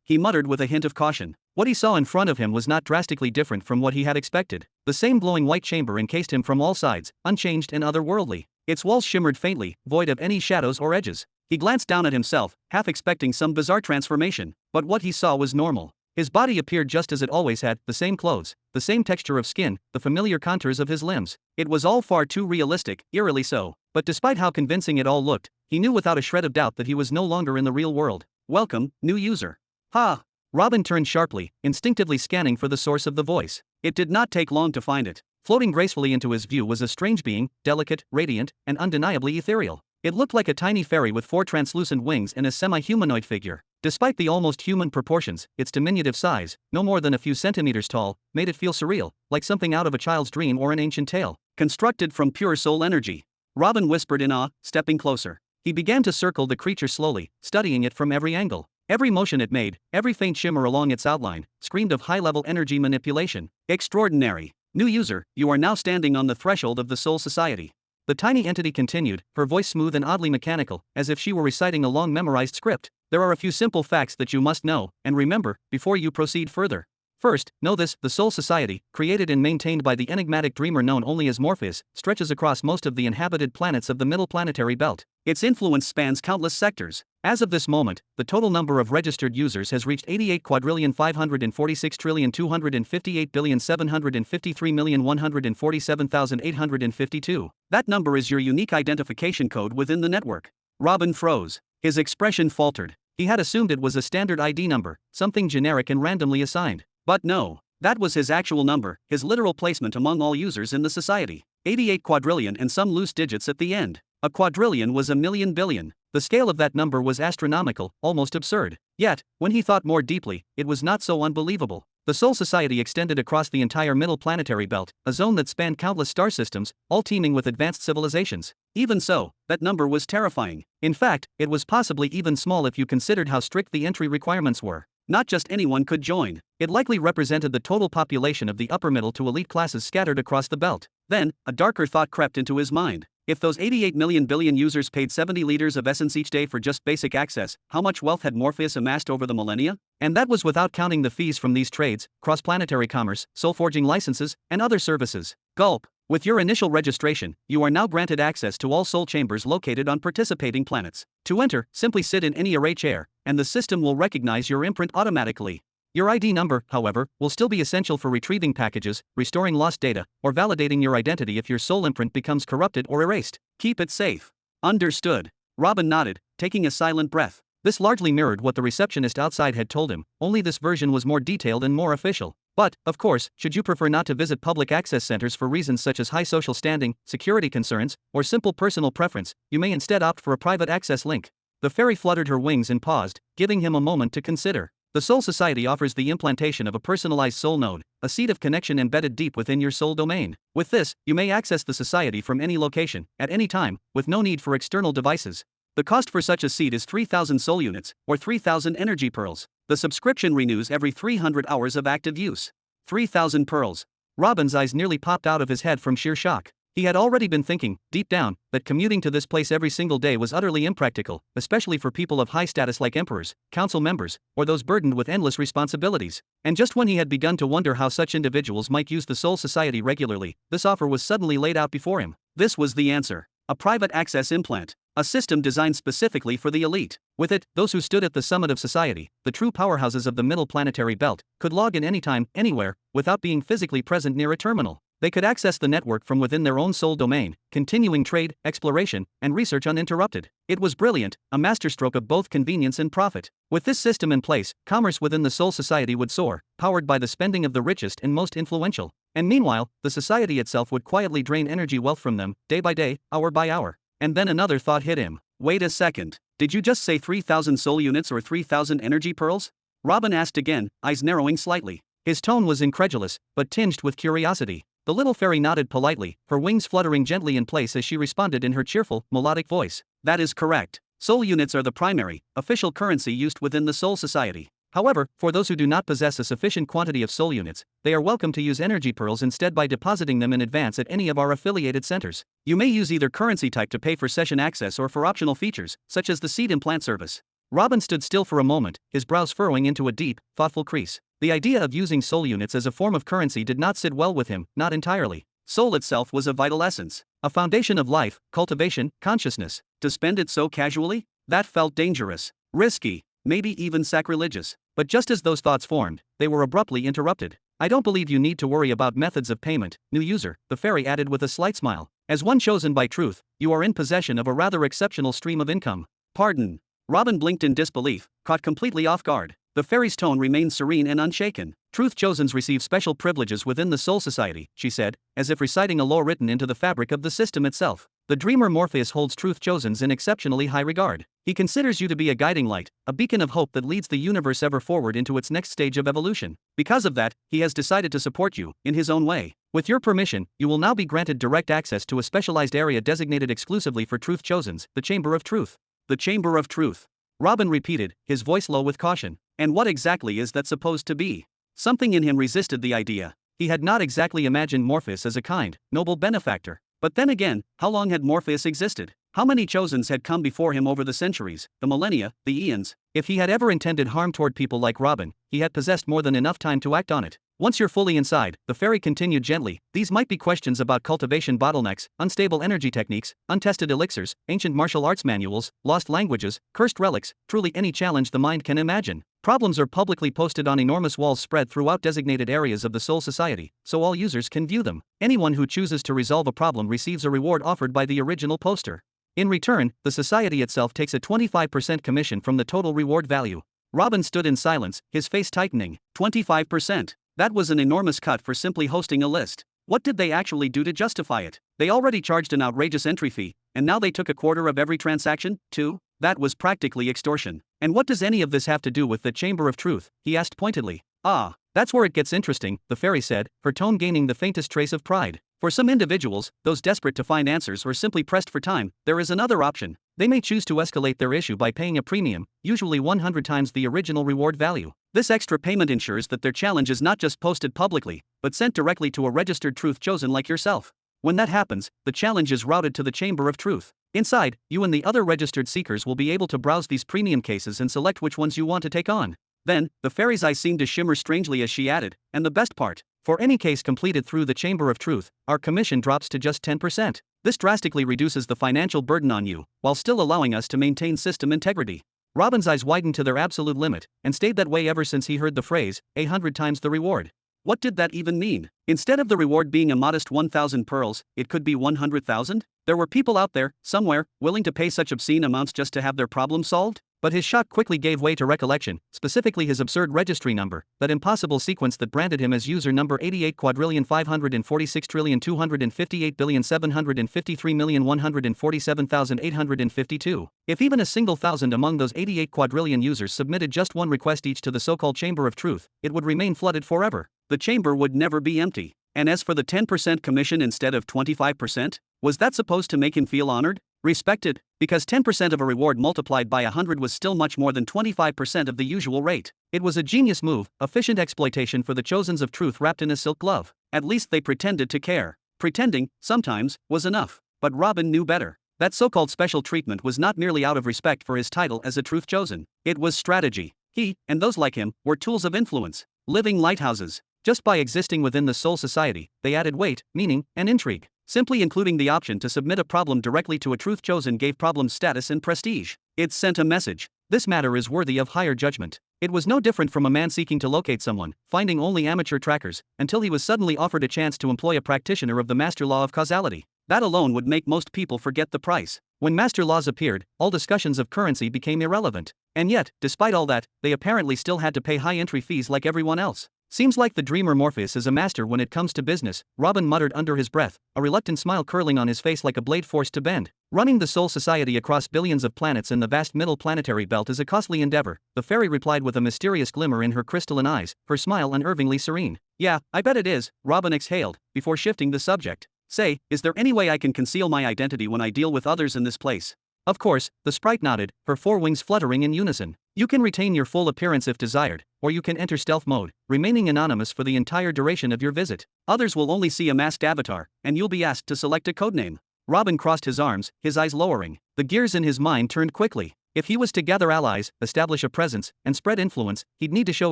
He muttered with a hint of caution. What he saw in front of him was not drastically different from what he had expected. The same glowing white chamber encased him from all sides, unchanged and otherworldly. Its walls shimmered faintly, void of any shadows or edges. He glanced down at himself, half expecting some bizarre transformation, but what he saw was normal. His body appeared just as it always had, the same clothes, the same texture of skin, the familiar contours of his limbs. It was all far too realistic, eerily so. But despite how convincing it all looked, he knew without a shred of doubt that he was no longer in the real world. Welcome, new user. Ha! Robin turned sharply, instinctively scanning for the source of the voice. It did not take long to find it. Floating gracefully into his view was a strange being, delicate, radiant, and undeniably ethereal. It looked like a tiny fairy with 4 translucent wings and a semi-humanoid figure. Despite the almost human proportions, its diminutive size, no more than a few centimeters tall, made it feel surreal, like something out of a child's dream or an ancient tale. Constructed from pure soul energy. Robin whispered in awe, stepping closer. He began to circle the creature slowly, studying it from every angle. Every motion it made, every faint shimmer along its outline, screamed of high-level energy manipulation. Extraordinary. New user, you are now standing on the threshold of the Soul Society. The tiny entity continued, her voice smooth and oddly mechanical, as if she were reciting a long memorized script. There are a few simple facts that you must know, and remember, before you proceed further. First, know this, the Soul Society, created and maintained by the enigmatic dreamer known only as Morpheus, stretches across most of the inhabited planets of the middle planetary belt. Its influence spans countless sectors. As of this moment, the total number of registered users has reached 88,546,258,753,147,852. That number is your unique identification code within the network. Robin froze. His expression faltered. He had assumed it was a standard ID number, something generic and randomly assigned. But no, that was his actual number, his literal placement among all users in the society. 88 quadrillion and some loose digits at the end. A quadrillion was a million billion. The scale of that number was astronomical, almost absurd. Yet, when he thought more deeply, it was not so unbelievable. The Soul Society extended across the entire middle planetary belt, a zone that spanned countless star systems, all teeming with advanced civilizations. Even so, that number was terrifying. In fact, it was possibly even small if you considered how strict the entry requirements were. Not just anyone could join. It likely represented the total population of the upper middle to elite classes scattered across the belt. Then, a darker thought crept into his mind. If those 88 million billion users paid 70 liters of essence each day for just basic access, how much wealth had Morpheus amassed over the millennia? And that was without counting the fees from these trades, cross-planetary commerce, soul-forging licenses, and other services. Gulp. With your initial registration, you are now granted access to all soul chambers located on participating planets. To enter, simply sit in any array chair, and the system will recognize your imprint automatically. Your ID number, however, will still be essential for retrieving packages, restoring lost data, or validating your identity if your soul imprint becomes corrupted or erased. Keep it safe. Understood. Robin nodded, taking a silent breath. This largely mirrored what the receptionist outside had told him, only this version was more detailed and more official. But, of course, should you prefer not to visit public access centers for reasons such as high social standing, security concerns, or simple personal preference, you may instead opt for a private access link. The fairy fluttered her wings and paused, giving him a moment to consider. The Soul Society offers the implantation of a personalized soul node, a seed of connection embedded deep within your soul domain. With this, you may access the society from any location, at any time, with no need for external devices. The cost for such a seed is 3,000 soul units, or 3,000 energy pearls. The subscription renews every 300 hours of active use. 3,000 pearls. Robin's eyes nearly popped out of his head from sheer shock. He had already been thinking, deep down, that commuting to this place every single day was utterly impractical, especially for people of high status like emperors, council members, or those burdened with endless responsibilities. And just when he had begun to wonder how such individuals might use the Soul Society regularly, this offer was suddenly laid out before him. This was the answer. A private access implant. A system designed specifically for the elite. With it, those who stood at the summit of society, the true powerhouses of the middle planetary belt, could log in anytime, anywhere, without being physically present near a terminal. They could access the network from within their own soul domain, continuing trade, exploration, and research uninterrupted. It was brilliant, a masterstroke of both convenience and profit. With this system in place, commerce within the Soul Society would soar, powered by the spending of the richest and most influential. And meanwhile, the society itself would quietly drain energy wealth from them, day by day, hour by hour. And then another thought hit him. Wait a second. Did you just say 3,000 soul units or 3,000 energy pearls? Robin asked again, eyes narrowing slightly. His tone was incredulous, but tinged with curiosity. The little fairy nodded politely, her wings fluttering gently in place as she responded in her cheerful, melodic voice. That is correct. Soul units are the primary, official currency used within the Soul Society. However, for those who do not possess a sufficient quantity of soul units, they are welcome to use energy pearls instead by depositing them in advance at any of our affiliated centers. You may use either currency type to pay for session access or for optional features, such as the seed implant service. Robin stood still for a moment, his brows furrowing into a deep, thoughtful crease. The idea of using soul units as a form of currency did not sit well with him, not entirely. Soul itself was a vital essence, a foundation of life, cultivation, consciousness. To spend it so casually? That felt dangerous, risky, maybe even sacrilegious. But just as those thoughts formed, they were abruptly interrupted. I don't believe you need to worry about methods of payment, new user, the fairy added with a slight smile. As one chosen by truth, you are in possession of a rather exceptional stream of income. Pardon. Robin blinked in disbelief, caught completely off guard. The fairy's tone remained serene and unshaken. Truth chosens receive special privileges within the Soul Society, she said, as if reciting a law written into the fabric of the system itself. The Dreamer Morpheus holds truth chosens in exceptionally high regard. He considers you to be a guiding light, a beacon of hope that leads the universe ever forward into its next stage of evolution. Because of that, he has decided to support you, in his own way. With your permission, you will now be granted direct access to a specialized area designated exclusively for truth chosens, the Chamber of Truth. The Chamber of Truth. Robin repeated, his voice low with caution. And what exactly is that supposed to be? Something in him resisted the idea. He had not exactly imagined Morpheus as a kind, noble benefactor. But then again, how long had Morpheus existed? How many chosens had come before him over the centuries, the millennia, the eons? If he had ever intended harm toward people like Robin, he had possessed more than enough time to act on it. Once you're fully inside, the fairy continued gently, these might be questions about cultivation bottlenecks, unstable energy techniques, untested elixirs, ancient martial arts manuals, lost languages, cursed relics, truly any challenge the mind can imagine. Problems are publicly posted on enormous walls spread throughout designated areas of the Soul Society, so all users can view them. Anyone who chooses to resolve a problem receives a reward offered by the original poster. In return, the society itself takes a 25% commission from the total reward value. Robin stood in silence, his face tightening. 25%. That was an enormous cut for simply hosting a list. What did they actually do to justify it? They already charged an outrageous entry fee, and now they took a quarter of every transaction, too? That was practically extortion. And what does any of this have to do with the Chamber of Truth? He asked pointedly. Ah, that's where it gets interesting, the fairy said, her tone gaining the faintest trace of pride. For some individuals, those desperate to find answers or simply pressed for time, there is another option. They may choose to escalate their issue by paying a premium, usually 100 times the original reward value. This extra payment ensures that their challenge is not just posted publicly, but sent directly to a registered truth chosen like yourself. When that happens, the challenge is routed to the Chamber of Truth. Inside, you and the other registered seekers will be able to browse these premium cases and select which ones you want to take on. Then, the fairy's eyes seemed to shimmer strangely as she added, and the best part, for any case completed through the Chamber of Truth, our commission drops to just 10%. This drastically reduces the financial burden on you, while still allowing us to maintain system integrity. Robin's eyes widened to their absolute limit, and stayed that way ever since he heard the phrase, 100 times the reward. What did that even mean? Instead of the reward being a modest 1,000 pearls, it could be 100,000? There were people out there, somewhere, willing to pay such obscene amounts just to have their problem solved? But his shock quickly gave way to recollection, specifically his absurd registry number, that impossible sequence that branded him as user number 88,546,258,753,147,852. If even a single thousand among those 88 quadrillion users submitted just one request each to the so-called Chamber of Truth, it would remain flooded forever. The chamber would never be empty. And as for the 10% commission instead of 25%, was that supposed to make him feel honored? Respected? Because 10% of a reward multiplied by 100 was still much more than 25% of the usual rate. It was a genius move, efficient exploitation for the chosens of truth wrapped in a silk glove. At least they pretended to care. Pretending, sometimes, was enough. But Robin knew better. That so-called special treatment was not merely out of respect for his title as a truth chosen. It was strategy. He, and those like him, were tools of influence. Living lighthouses. Just by existing within the Soul Society, they added weight, meaning, and intrigue. Simply including the option to submit a problem directly to a truth chosen gave problems status and prestige. It sent a message. This matter is worthy of higher judgment. It was no different from a man seeking to locate someone, finding only amateur trackers, until he was suddenly offered a chance to employ a practitioner of the master law of causality. That alone would make most people forget the price. When master laws appeared, all discussions of currency became irrelevant. And yet, despite all that, they apparently still had to pay high entry fees like everyone else. Seems like the Dreamer Morpheus is a master when it comes to business, Robin muttered under his breath, a reluctant smile curling on his face like a blade forced to bend. Running the Soul Society across billions of planets in the vast middle planetary belt is a costly endeavor, the fairy replied with a mysterious glimmer in her crystalline eyes, her smile unervingly serene. Yeah, I bet it is, Robin exhaled, before shifting the subject. Say, is there any way I can conceal my identity when I deal with others in this place? Of course, the sprite nodded, her four wings fluttering in unison. You can retain your full appearance if desired, or you can enter stealth mode, remaining anonymous for the entire duration of your visit. Others will only see a masked avatar, and you'll be asked to select a codename. Robin crossed his arms, his eyes lowering. The gears in his mind turned quickly. If he was to gather allies, establish a presence, and spread influence, he'd need to show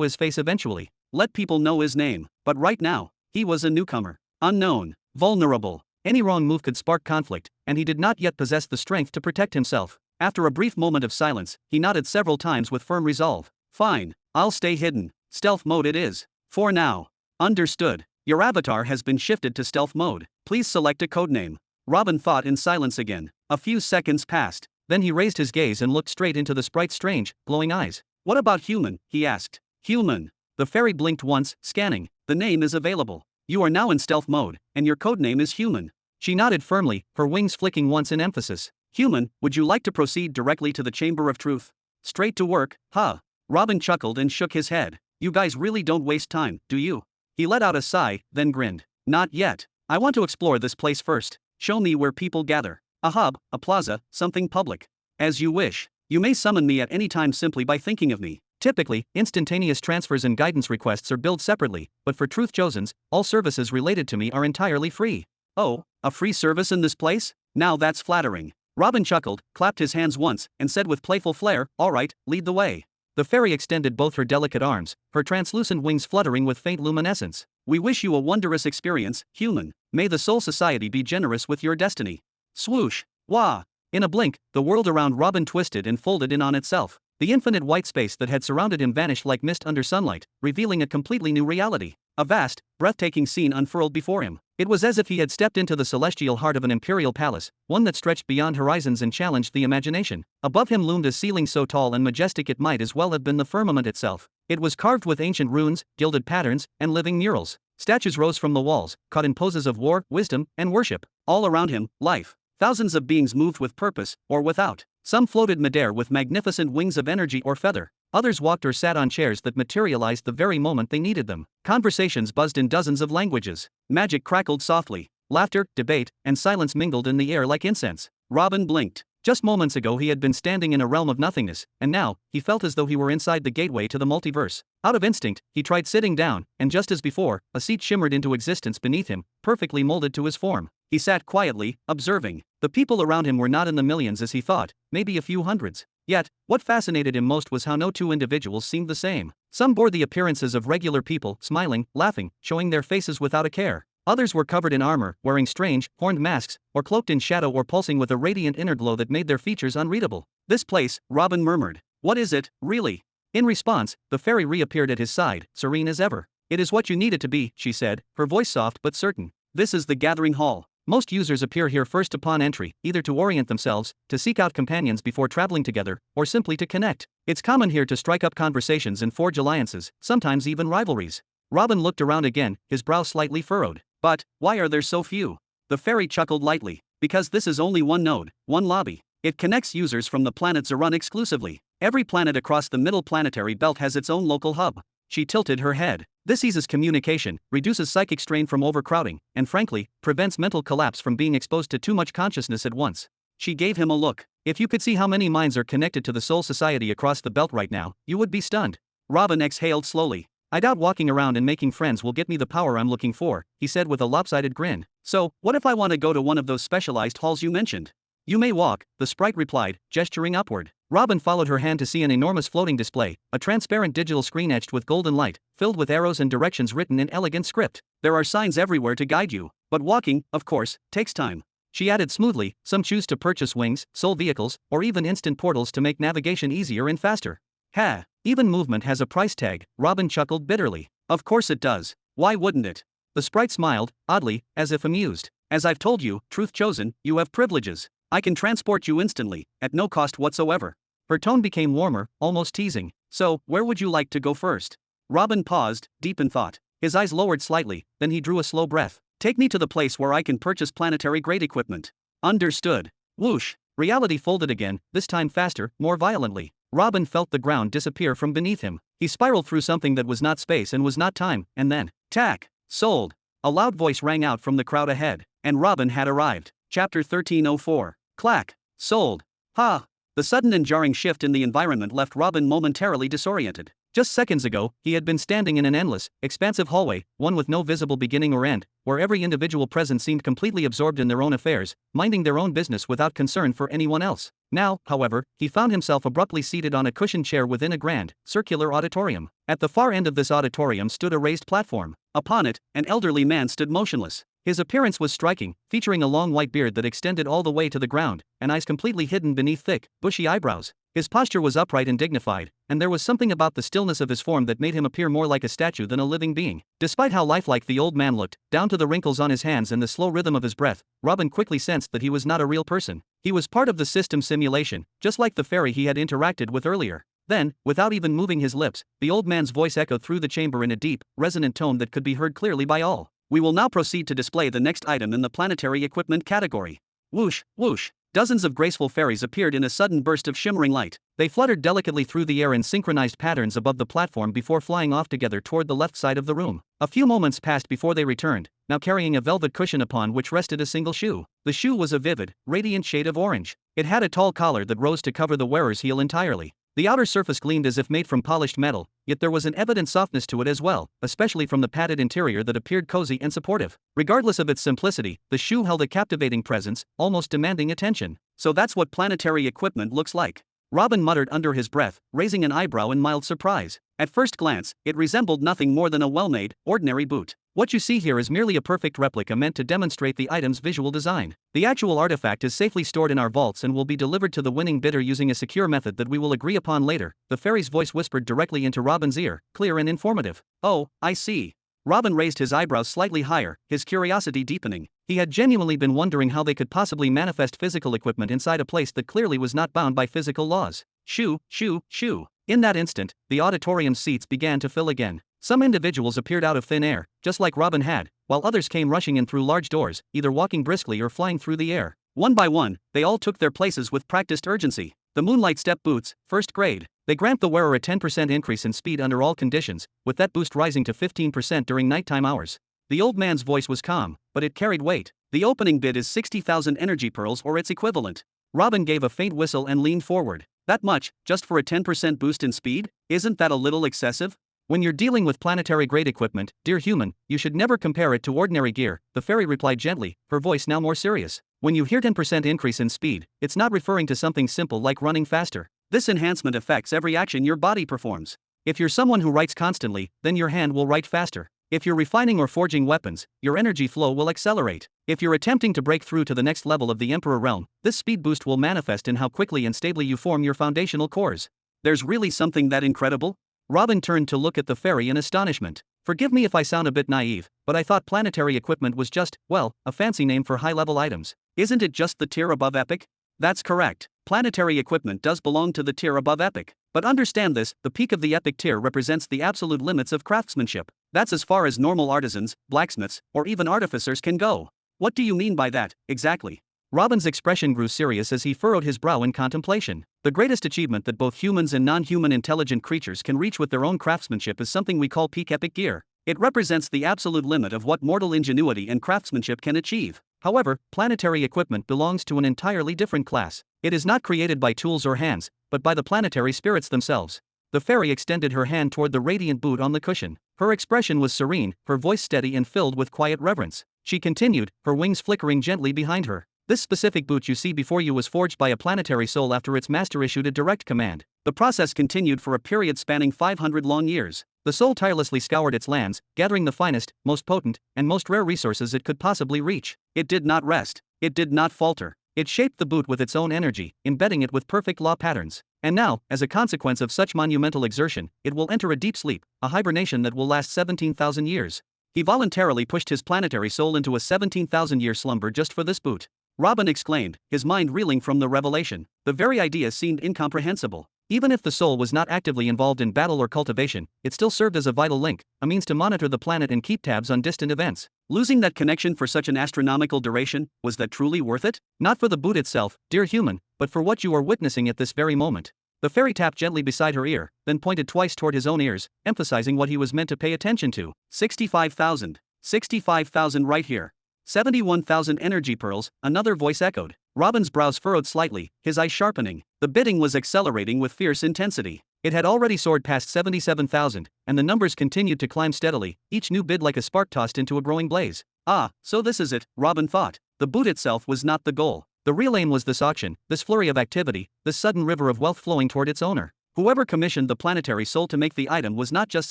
his face eventually. Let people know his name. But right now, he was a newcomer. Unknown. Vulnerable. Any wrong move could spark conflict, and he did not yet possess the strength to protect himself. After a brief moment of silence, he nodded several times with firm resolve. Fine, I'll stay hidden. Stealth mode it is. For now. Understood. Your avatar has been shifted to stealth mode. Please select a codename. Robin thought in silence again. A few seconds passed. Then he raised his gaze and looked straight into the sprite's strange, glowing eyes. What about human? He asked. Human. The fairy blinked once, scanning. The name is available. You are now in stealth mode, and your codename is Human. She nodded firmly, her wings flicking once in emphasis. Human, would you like to proceed directly to the Chamber of Truth? Straight to work, huh? Robin chuckled and shook his head. You guys really don't waste time, do you? He let out a sigh, then grinned. Not yet. I want to explore this place first. Show me where people gather. A hub, a plaza, something public. As you wish. You may summon me at any time simply by thinking of me. Typically, instantaneous transfers and guidance requests are billed separately, but for truth chosens, all services related to me are entirely free. Oh, a free service in this place? Now that's flattering. Robin chuckled, clapped his hands once, and said with playful flair, all right, lead the way. The fairy extended both her delicate arms, her translucent wings fluttering with faint luminescence. We wish you a wondrous experience, Human. May the Soul Society be generous with your destiny. Swoosh. Wah. In a blink, the world around Robin twisted and folded in on itself. The infinite white space that had surrounded him vanished like mist under sunlight, revealing a completely new reality. A vast, breathtaking scene unfurled before him. It was as if he had stepped into the celestial heart of an imperial palace, one that stretched beyond horizons and challenged the imagination. Above him loomed a ceiling so tall and majestic it might as well have been the firmament itself. It was carved with ancient runes, gilded patterns, and living murals. Statues rose from the walls, caught in poses of war, wisdom, and worship. All around him, life. Thousands of beings moved with purpose, or without. Some floated midair with magnificent wings of energy or feather. Others walked or sat on chairs that materialized the very moment they needed them. Conversations buzzed in dozens of languages. Magic crackled softly. Laughter, debate, and silence mingled in the air like incense. Robin blinked. Just moments ago he had been standing in a realm of nothingness, and now, he felt as though he were inside the gateway to the multiverse. Out of instinct, he tried sitting down, and just as before, a seat shimmered into existence beneath him, perfectly molded to his form. He sat quietly, observing. The people around him were not in the millions as he thought, maybe a few hundreds. Yet, what fascinated him most was how no two individuals seemed the same. Some bore the appearances of regular people, smiling, laughing, showing their faces without a care. Others were covered in armor, wearing strange, horned masks, or cloaked in shadow or pulsing with a radiant inner glow that made their features unreadable. This place, Robin murmured. What is it, really? In response, the fairy reappeared at his side, serene as ever. It is what you need it to be, she said, her voice soft but certain. This is the gathering hall. Most users appear here first upon entry, either to orient themselves, to seek out companions before traveling together, or simply to connect. It's common here to strike up conversations and forge alliances, sometimes even rivalries. Robin looked around again, his brow slightly furrowed. But, why are there so few? The fairy chuckled lightly. Because this is only one node, one lobby. It connects users from the planet Zerun exclusively. Every planet across the middle planetary belt has its own local hub. She tilted her head. This eases communication, reduces psychic strain from overcrowding, and frankly, prevents mental collapse from being exposed to too much consciousness at once. She gave him a look. If you could see how many minds are connected to the Soul Society across the belt right now, you would be stunned. Robin exhaled slowly. I doubt walking around and making friends will get me the power I'm looking for, he said with a lopsided grin. So, what if I want to go to one of those specialized halls you mentioned? You may walk, the sprite replied, gesturing upward. Robin followed her hand to see an enormous floating display, a transparent digital screen etched with golden light, filled with arrows and directions written in elegant script. There are signs everywhere to guide you, but walking, of course, takes time. She added smoothly, some choose to purchase wings, soul vehicles, or even instant portals to make navigation easier and faster. Ha, even movement has a price tag, Robin chuckled bitterly. Of course it does. Why wouldn't it? The sprite smiled, oddly, as if amused. As I've told you, truth chosen, you have privileges. I can transport you instantly, at no cost whatsoever. Her tone became warmer, almost teasing. So, where would you like to go first? Robin paused, deep in thought. His eyes lowered slightly, then he drew a slow breath. Take me to the place where I can purchase planetary grade equipment. Understood. Whoosh. Reality folded again, this time faster, more violently. Robin felt the ground disappear from beneath him. He spiraled through something that was not space and was not time, and then, tack! Sold. A loud voice rang out from the crowd ahead, and Robin had arrived. Chapter 1304. Clack. Sold. Ha! The sudden and jarring shift in the environment left Robin momentarily disoriented. Just seconds ago, he had been standing in an endless, expansive hallway, one with no visible beginning or end, where every individual present seemed completely absorbed in their own affairs, minding their own business without concern for anyone else. Now, however, he found himself abruptly seated on a cushioned chair within a grand, circular auditorium. At the far end of this auditorium stood a raised platform. Upon it, an elderly man stood motionless. His appearance was striking, featuring a long white beard that extended all the way to the ground, and eyes completely hidden beneath thick, bushy eyebrows. His posture was upright and dignified, and there was something about the stillness of his form that made him appear more like a statue than a living being. Despite how lifelike the old man looked, down to the wrinkles on his hands and the slow rhythm of his breath, Robin quickly sensed that he was not a real person. He was part of the system simulation, just like the fairy he had interacted with earlier. Then, without even moving his lips, the old man's voice echoed through the chamber in a deep, resonant tone that could be heard clearly by all. We will now proceed to display the next item in the planetary equipment category. Whoosh, whoosh. Dozens of graceful fairies appeared in a sudden burst of shimmering light. They fluttered delicately through the air in synchronized patterns above the platform before flying off together toward the left side of the room. A few moments passed before they returned, now carrying a velvet cushion upon which rested a single shoe. The shoe was a vivid, radiant shade of orange. It had a tall collar that rose to cover the wearer's heel entirely. The outer surface gleamed as if made from polished metal, yet there was an evident softness to it as well, especially from the padded interior that appeared cozy and supportive. Regardless of its simplicity, the shoe held a captivating presence, almost demanding attention. So that's what planetary equipment looks like. Robin muttered under his breath, raising an eyebrow in mild surprise. At first glance, it resembled nothing more than a well-made, ordinary boot. What you see here is merely a perfect replica meant to demonstrate the item's visual design. The actual artifact is safely stored in our vaults and will be delivered to the winning bidder using a secure method that we will agree upon later, the fairy's voice whispered directly into Robin's ear, clear and informative. Oh, I see. Robin raised his eyebrows slightly higher, his curiosity deepening. He had genuinely been wondering how they could possibly manifest physical equipment inside a place that clearly was not bound by physical laws. Shoo, shoo, shoo. In that instant, the auditorium's seats began to fill again. Some individuals appeared out of thin air, just like Robin had, while others came rushing in through large doors, either walking briskly or flying through the air. One by one, they all took their places with practiced urgency. The Moonlight Step Boots, first grade. They grant the wearer a 10% increase in speed under all conditions, with that boost rising to 15% during nighttime hours. The old man's voice was calm, but it carried weight. The opening bid is 60,000 energy pearls or its equivalent. Robin gave a faint whistle and leaned forward. That much, just for a 10% boost in speed? Isn't that a little excessive? When you're dealing with planetary-grade equipment, dear human, you should never compare it to ordinary gear, the fairy replied gently, her voice now more serious. When you hear 10% increase in speed, it's not referring to something simple like running faster. This enhancement affects every action your body performs. If you're someone who writes constantly, then your hand will write faster. If you're refining or forging weapons, your energy flow will accelerate. If you're attempting to break through to the next level of the Emperor realm, this speed boost will manifest in how quickly and stably you form your foundational cores. There's really something that incredible? Robin turned to look at the fairy in astonishment. Forgive me if I sound a bit naive, but I thought planetary equipment was just, well, a fancy name for high-level items. Isn't it just the tier above epic? That's correct. Planetary equipment does belong to the tier above epic. But understand this, the peak of the epic tier represents the absolute limits of craftsmanship. That's as far as normal artisans, blacksmiths, or even artificers can go. What do you mean by that, exactly? Robin's expression grew serious as he furrowed his brow in contemplation. The greatest achievement that both humans and non-human intelligent creatures can reach with their own craftsmanship is something we call peak epic gear. It represents the absolute limit of what mortal ingenuity and craftsmanship can achieve. However, planetary equipment belongs to an entirely different class. It is not created by tools or hands, but by the planetary spirits themselves. The fairy extended her hand toward the radiant boot on the cushion. Her expression was serene, her voice steady and filled with quiet reverence. she continued, her wings flickering gently behind her. This specific boot you see before you was forged by a planetary soul after its master issued a direct command. The process continued for a period spanning 500 long years. The soul tirelessly scoured its lands, gathering the finest, most potent, and most rare resources it could possibly reach. It did not rest. It did not falter. It shaped the boot with its own energy, embedding it with perfect law patterns. And now, as a consequence of such monumental exertion, it will enter a deep sleep, a hibernation that will last 17,000 years. He voluntarily pushed his planetary soul into a 17,000-year slumber just for this boot. Robin exclaimed, his mind reeling from the revelation. The very idea seemed incomprehensible. Even if the soul was not actively involved in battle or cultivation, it still served as a vital link, a means to monitor the planet and keep tabs on distant events. Losing that connection for such an astronomical duration, was that truly worth it? Not for the boot itself, dear human, but for what you are witnessing at this very moment. The fairy tapped gently beside her ear, then pointed twice toward his own ears, emphasizing what he was meant to pay attention to. 65,000. 65,000 right here. 71,000 energy pearls, another voice echoed. Robin's brows furrowed slightly, his eyes sharpening. The bidding was accelerating with fierce intensity. It had already soared past 77,000, and the numbers continued to climb steadily, each new bid like a spark tossed into a growing blaze. Ah, so this is it, Robin thought. The boot itself was not the goal. The real aim was this auction, this flurry of activity, this sudden river of wealth flowing toward its owner. Whoever commissioned the planetary soul to make the item was not just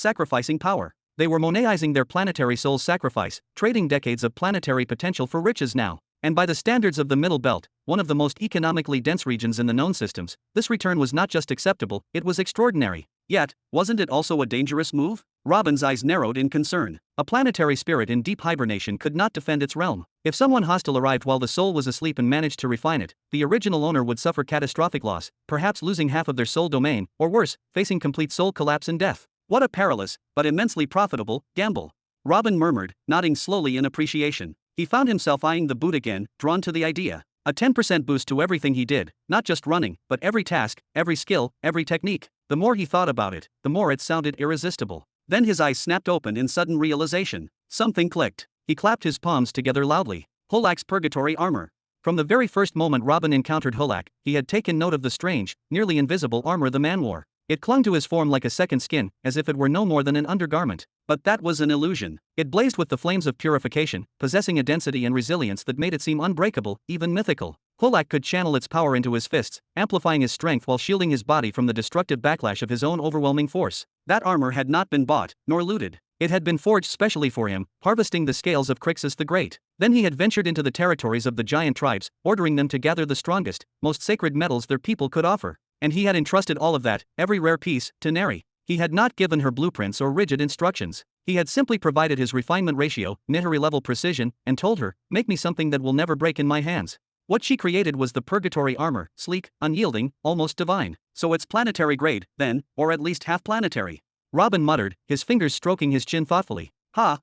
sacrificing power. They were monetizing their planetary soul's sacrifice, trading decades of planetary potential for riches now. And by the standards of the Middle Belt, one of the most economically dense regions in the known systems, this return was not just acceptable, it was extraordinary. Yet, wasn't it also a dangerous move? Robin's eyes narrowed in concern. A planetary spirit in deep hibernation could not defend its realm. If someone hostile arrived while the soul was asleep and managed to refine it, the original owner would suffer catastrophic loss, perhaps losing half of their soul domain, or worse, facing complete soul collapse and death. What a perilous, but immensely profitable, gamble. Robin murmured, nodding slowly in appreciation. He found himself eyeing the boot again, drawn to the idea. A 10% boost to everything he did, not just running, but every task, every skill, every technique. The more he thought about it, the more it sounded irresistible. Then his eyes snapped open in sudden realization. Something clicked. He clapped his palms together loudly. Hulak's purgatory armor. From the very first moment Robin encountered Hulak, he had taken note of the strange, nearly invisible armor the man wore. It clung to his form like a second skin, as if it were no more than an undergarment. But that was an illusion. It blazed with the flames of purification, possessing a density and resilience that made it seem unbreakable, even mythical. Hulak could channel its power into his fists, amplifying his strength while shielding his body from the destructive backlash of his own overwhelming force. That armor had not been bought, nor looted. It had been forged specially for him, harvesting the scales of Crixus the Great. Then he had ventured into the territories of the giant tribes, ordering them to gather the strongest, most sacred metals their people could offer. And he had entrusted all of that, every rare piece, to Neri. He had not given her blueprints or rigid instructions. He had simply provided his refinement ratio, Nihari-level precision, and told her, make me something that will never break in my hands. What she created was the purgatory armor, sleek, unyielding, almost divine. So it's planetary grade, then, or at least half planetary. Robin muttered, his fingers stroking his chin thoughtfully.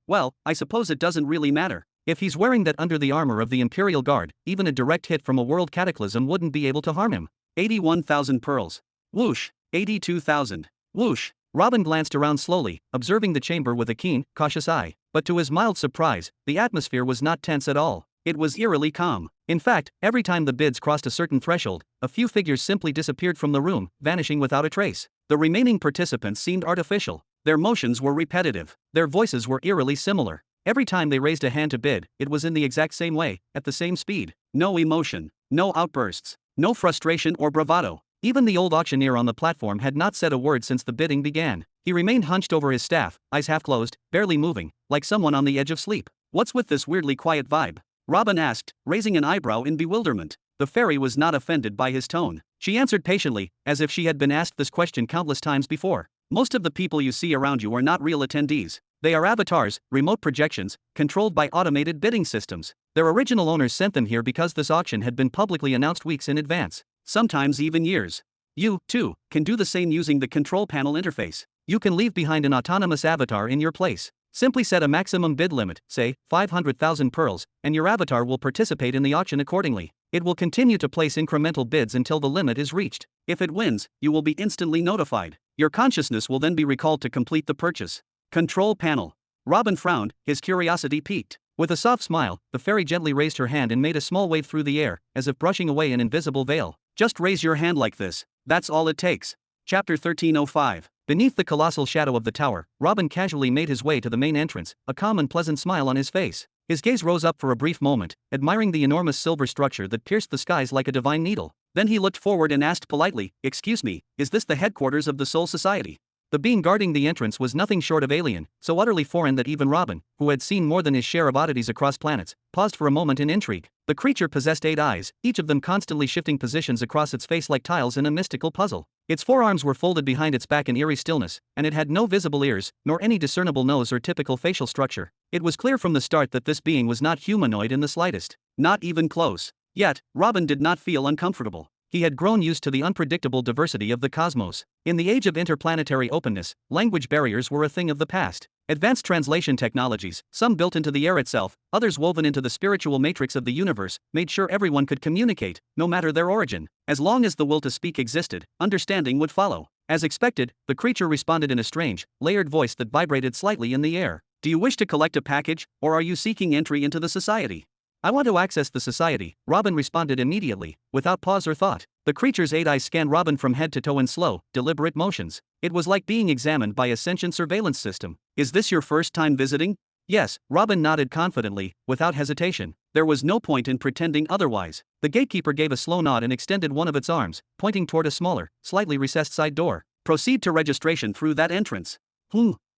Well, I suppose it doesn't really matter. If he's wearing that under the armor of the Imperial Guard, even a direct hit from a world cataclysm wouldn't be able to harm him. 81,000 pearls. Whoosh. 82,000. Whoosh. Robin glanced around slowly, observing the chamber with a keen, cautious eye. But to his mild surprise, the atmosphere was not tense at all. It was eerily calm. In fact, every time the bids crossed a certain threshold, a few figures simply disappeared from the room, vanishing without a trace. The remaining participants seemed artificial. Their motions were repetitive. Their voices were eerily similar. Every time they raised a hand to bid, it was in the exact same way, at the same speed. No emotion. No outbursts. No frustration or bravado. Even the old auctioneer on the platform had not said a word since the bidding began. He remained hunched over his staff, eyes half closed, barely moving, like someone on the edge of sleep. What's with this weirdly quiet vibe? Robin asked, raising an eyebrow in bewilderment. The fairy was not offended by his tone. She answered patiently, as if she had been asked this question countless times before. Most of the people you see around you are not real attendees. They are avatars, remote projections, controlled by automated bidding systems. Their original owners sent them here because this auction had been publicly announced weeks in advance, sometimes even years. You, too, can do the same using the control panel interface. You can leave behind an autonomous avatar in your place. Simply set a maximum bid limit, say, 500,000 pearls, and your avatar will participate in the auction accordingly. It will continue to place incremental bids until the limit is reached. If it wins, you will be instantly notified. Your consciousness will then be recalled to complete the purchase. Control panel. Robin frowned, his curiosity piqued. With a soft smile, the fairy gently raised her hand and made a small wave through the air, as if brushing away an invisible veil. Just raise your hand like this. That's all it takes. Chapter 1305. Beneath the colossal shadow of the tower, Robin casually made his way to the main entrance, a calm and pleasant smile on his face. His gaze rose up for a brief moment, admiring the enormous silver structure that pierced the skies like a divine needle. Then he looked forward and asked politely, "Excuse me, is this the headquarters of the Soul Society?" The being guarding the entrance was nothing short of alien, so utterly foreign that even Robin, who had seen more than his share of oddities across planets, paused for a moment in intrigue. The creature possessed 8 eyes, each of them constantly shifting positions across its face like tiles in a mystical puzzle. Its forearms were folded behind its back in eerie stillness, and it had no visible ears, nor any discernible nose or typical facial structure. It was clear from the start that this being was not humanoid in the slightest. Not even close. Yet, Robin did not feel uncomfortable. He had grown used to the unpredictable diversity of the cosmos. In the age of interplanetary openness, language barriers were a thing of the past. Advanced translation technologies, some built into the air itself, others woven into the spiritual matrix of the universe, made sure everyone could communicate, no matter their origin. As long as the will to speak existed, understanding would follow. As expected, the creature responded in a strange, layered voice that vibrated slightly in the air. "Do you wish to collect a package, or are you seeking entry into the society?" "I want to access the society," Robin responded immediately, without pause or thought. The creature's 8 eyes scanned Robin from head to toe in slow, deliberate motions. It was like being examined by a sentient surveillance system. "Is this your first time visiting?" "Yes," Robin nodded confidently, without hesitation. There was no point in pretending otherwise. The gatekeeper gave a slow nod and extended one of its arms, pointing toward a smaller, slightly recessed side door. "Proceed to registration through that entrance."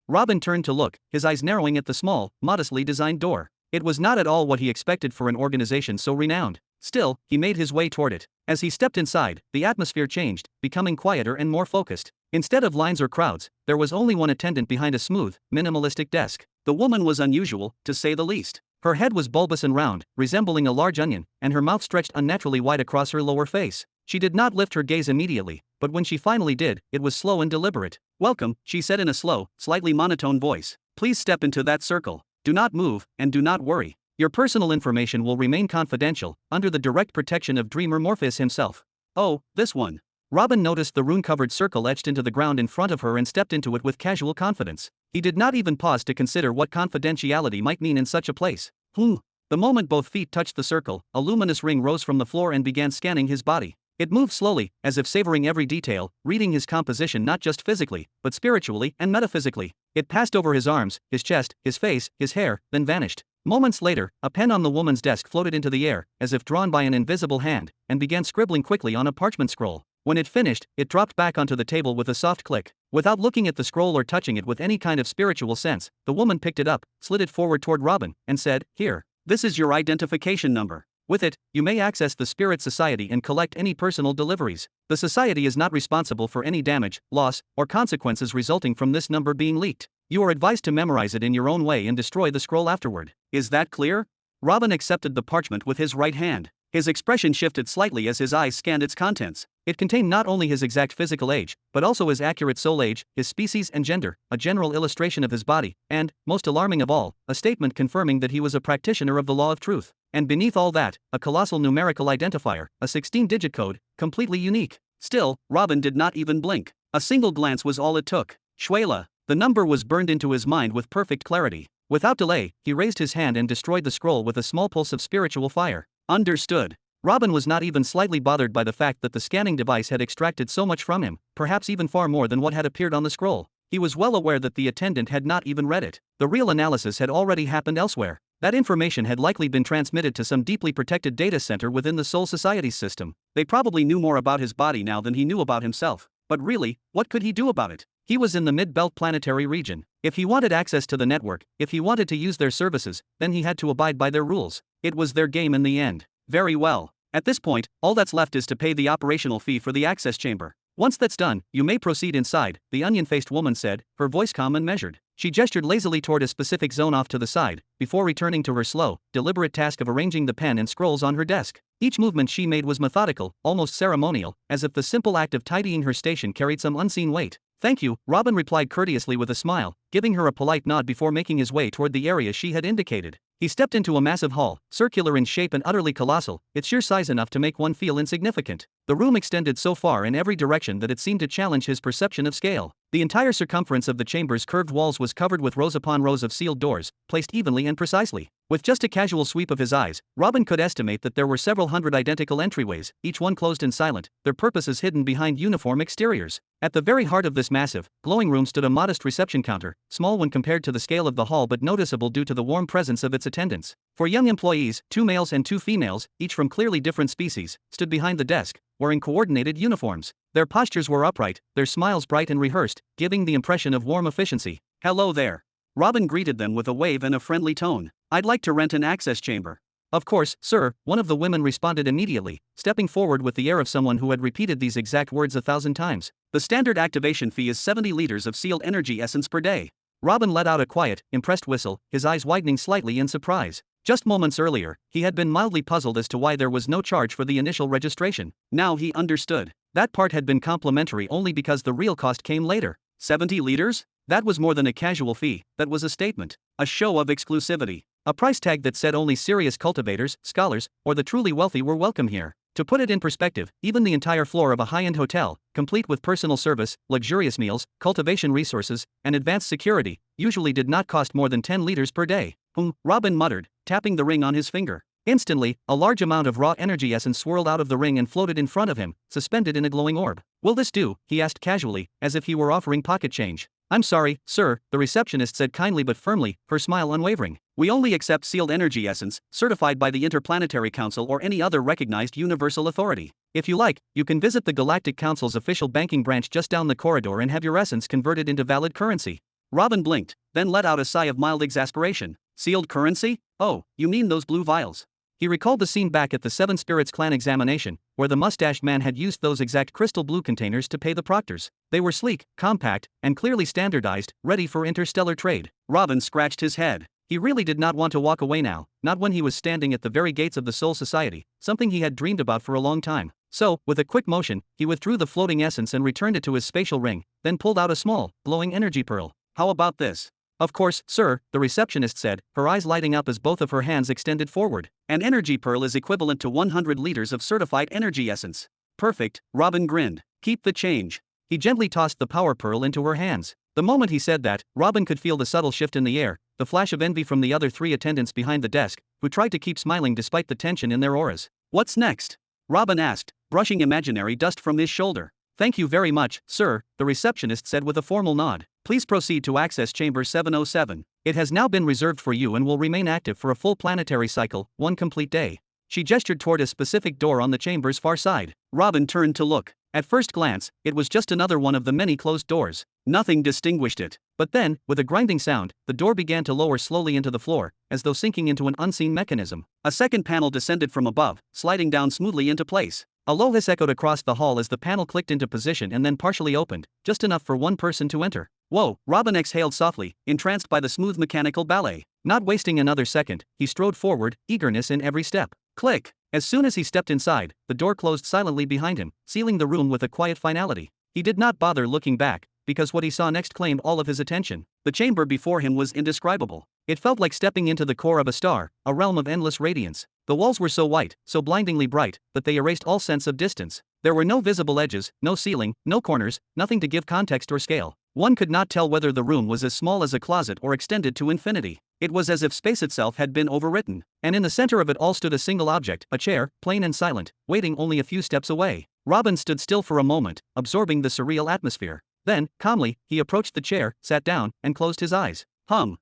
Robin turned to look, his eyes narrowing at the small, modestly designed door. It was not at all what he expected for an organization so renowned. Still, he made his way toward it. As he stepped inside, the atmosphere changed, becoming quieter and more focused. Instead of lines or crowds, there was only one attendant behind a smooth, minimalistic desk. The woman was unusual, to say the least. Her head was bulbous and round, resembling a large onion, and her mouth stretched unnaturally wide across her lower face. She did not lift her gaze immediately, but when she finally did, it was slow and deliberate. "Welcome," she said in a slow, slightly monotone voice. "Please step into that circle. Do not move, and do not worry. Your personal information will remain confidential, under the direct protection of Dreamer Morpheus himself." "Oh, this one." Robin noticed the rune-covered circle etched into the ground in front of her and stepped into it with casual confidence. He did not even pause to consider what confidentiality might mean in such a place. The moment both feet touched the circle, a luminous ring rose from the floor and began scanning his body. It moved slowly, as if savoring every detail, reading his composition not just physically, but spiritually and metaphysically. It passed over his arms, his chest, his face, his hair, then vanished. Moments later, a pen on the woman's desk floated into the air, as if drawn by an invisible hand, and began scribbling quickly on a parchment scroll. When it finished, it dropped back onto the table with a soft click. Without looking at the scroll or touching it with any kind of spiritual sense, the woman picked it up, slid it forward toward Robin, and said, "Here. This is your identification number. With it, you may access the Spirit Society and collect any personal deliveries. The Society is not responsible for any damage, loss, or consequences resulting from this number being leaked. You are advised to memorize it in your own way and destroy the scroll afterward." "Is that clear?" Robin accepted the parchment with his right hand. His expression shifted slightly as his eyes scanned its contents. It contained not only his exact physical age, but also his accurate soul age, his species and gender, a general illustration of his body, and, most alarming of all, a statement confirming that he was a practitioner of the law of truth. And beneath all that, a colossal numerical identifier, a 16-digit code, completely unique. Still, Robin did not even blink. A single glance was all it took. Shuela. The number was burned into his mind with perfect clarity. Without delay, he raised his hand and destroyed the scroll with a small pulse of spiritual fire. Understood. Robin was not even slightly bothered by the fact that the scanning device had extracted so much from him, perhaps even far more than what had appeared on the scroll. He was well aware that the attendant had not even read it. The real analysis had already happened elsewhere. That information had likely been transmitted to some deeply protected data center within the Soul Society's system. They probably knew more about his body now than he knew about himself. But really, what could he do about it? He was in the mid-belt planetary region. If he wanted access to the network, if he wanted to use their services, then he had to abide by their rules. It was their game in the end. Very well. At this point, all that's left is to pay the operational fee for the access chamber. Once that's done, you may proceed inside, the onion-faced woman said, her voice calm and measured. She gestured lazily toward a specific zone off to the side, before returning to her slow, deliberate task of arranging the pen and scrolls on her desk. Each movement she made was methodical, almost ceremonial, as if the simple act of tidying her station carried some unseen weight. "Thank you," Robin replied courteously with a smile, giving her a polite nod before making his way toward the area she had indicated. He stepped into a massive hall, circular in shape and utterly colossal, its sheer size enough to make one feel insignificant. The room extended so far in every direction that it seemed to challenge his perception of scale. The entire circumference of the chamber's curved walls was covered with rows upon rows of sealed doors, placed evenly and precisely. With just a casual sweep of his eyes, Robin could estimate that there were several hundred identical entryways, each one closed and silent, their purposes hidden behind uniform exteriors. At the very heart of this massive, glowing room stood a modest reception counter, small when compared to the scale of the hall but noticeable due to the warm presence of its attendants. For young employees, 2 males and 2 females, each from clearly different species, stood behind the desk, wearing coordinated uniforms. Their postures were upright, their smiles bright and rehearsed, giving the impression of warm efficiency. "Hello there." Robin greeted them with a wave and a friendly tone. "I'd like to rent an access chamber." "Of course, sir," one of the women responded immediately, stepping forward with the air of someone who had repeated these exact words 1,000 times. "The standard activation fee is 70 liters of sealed energy essence per day." Robin let out a quiet, impressed whistle, his eyes widening slightly in surprise. Just moments earlier, he had been mildly puzzled as to why there was no charge for the initial registration. Now he understood. That part had been complimentary only because the real cost came later. 70 liters? That was more than a casual fee, that was a statement. A show of exclusivity. A price tag that said only serious cultivators, scholars, or the truly wealthy were welcome here. To put it in perspective, even the entire floor of a high-end hotel, complete with personal service, luxurious meals, cultivation resources, and advanced security, usually did not cost more than 10 liters per day. Robin muttered, tapping the ring on his finger. Instantly, a large amount of raw energy essence swirled out of the ring and floated in front of him, suspended in a glowing orb. "Will this do?" he asked casually, as if he were offering pocket change. "I'm sorry, sir," the receptionist said kindly but firmly, her smile unwavering. "We only accept sealed energy essence, certified by the Interplanetary Council or any other recognized universal authority. If you like, you can visit the Galactic Council's official banking branch just down the corridor and have your essence converted into valid currency." Robin blinked, then let out a sigh of mild exasperation. "Sealed currency? Oh, you mean those blue vials?" He recalled the scene back at the Seven Spirits clan examination, where the mustached man had used those exact crystal blue containers to pay the proctors. They were sleek, compact, and clearly standardized, ready for interstellar trade. Robin scratched his head. He really did not want to walk away now, not when he was standing at the very gates of the Soul Society, something he had dreamed about for a long time. So, with a quick motion, he withdrew the floating essence and returned it to his spatial ring, then pulled out a small, glowing energy pearl. "How about this?" "Of course, sir," the receptionist said, her eyes lighting up as both of her hands extended forward. "An energy pearl is equivalent to 100 liters of certified energy essence." "Perfect," Robin grinned. "Keep the change." He gently tossed the power pearl into her hands. The moment he said that, Robin could feel the subtle shift in the air, the flash of envy from the other 3 attendants behind the desk, who tried to keep smiling despite the tension in their auras. "What's next?" Robin asked, brushing imaginary dust from his shoulder. "Thank you very much, sir," the receptionist said with a formal nod. "Please proceed to access chamber 707. It has now been reserved for you and will remain active for a full planetary cycle, 1 complete day." She gestured toward a specific door on the chamber's far side. Robin turned to look. At first glance, it was just another one of the many closed doors. Nothing distinguished it. But then, with a grinding sound, the door began to lower slowly into the floor, as though sinking into an unseen mechanism. A second panel descended from above, sliding down smoothly into place. A low hiss echoed across the hall as the panel clicked into position and then partially opened, just enough for one person to enter. "Whoa," Robin exhaled softly, entranced by the smooth mechanical ballet. Not wasting another second, he strode forward, eagerness in every step. Click! As soon as he stepped inside, the door closed silently behind him, sealing the room with a quiet finality. He did not bother looking back, because what he saw next claimed all of his attention. The chamber before him was indescribable. It felt like stepping into the core of a star, a realm of endless radiance. The walls were so white, so blindingly bright, that they erased all sense of distance. There were no visible edges, no ceiling, no corners, nothing to give context or scale. One could not tell whether the room was as small as a closet or extended to infinity. It was as if space itself had been overwritten. And in the center of it all stood a single object, a chair, plain and silent, waiting only a few steps away. Robin stood still for a moment, absorbing the surreal atmosphere. Then, calmly, he approached the chair, sat down, and closed his eyes.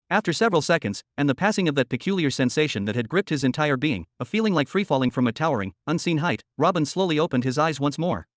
After several seconds, and the passing of that peculiar sensation that had gripped his entire being, a feeling like freefalling from a towering, unseen height, Robin slowly opened his eyes once more.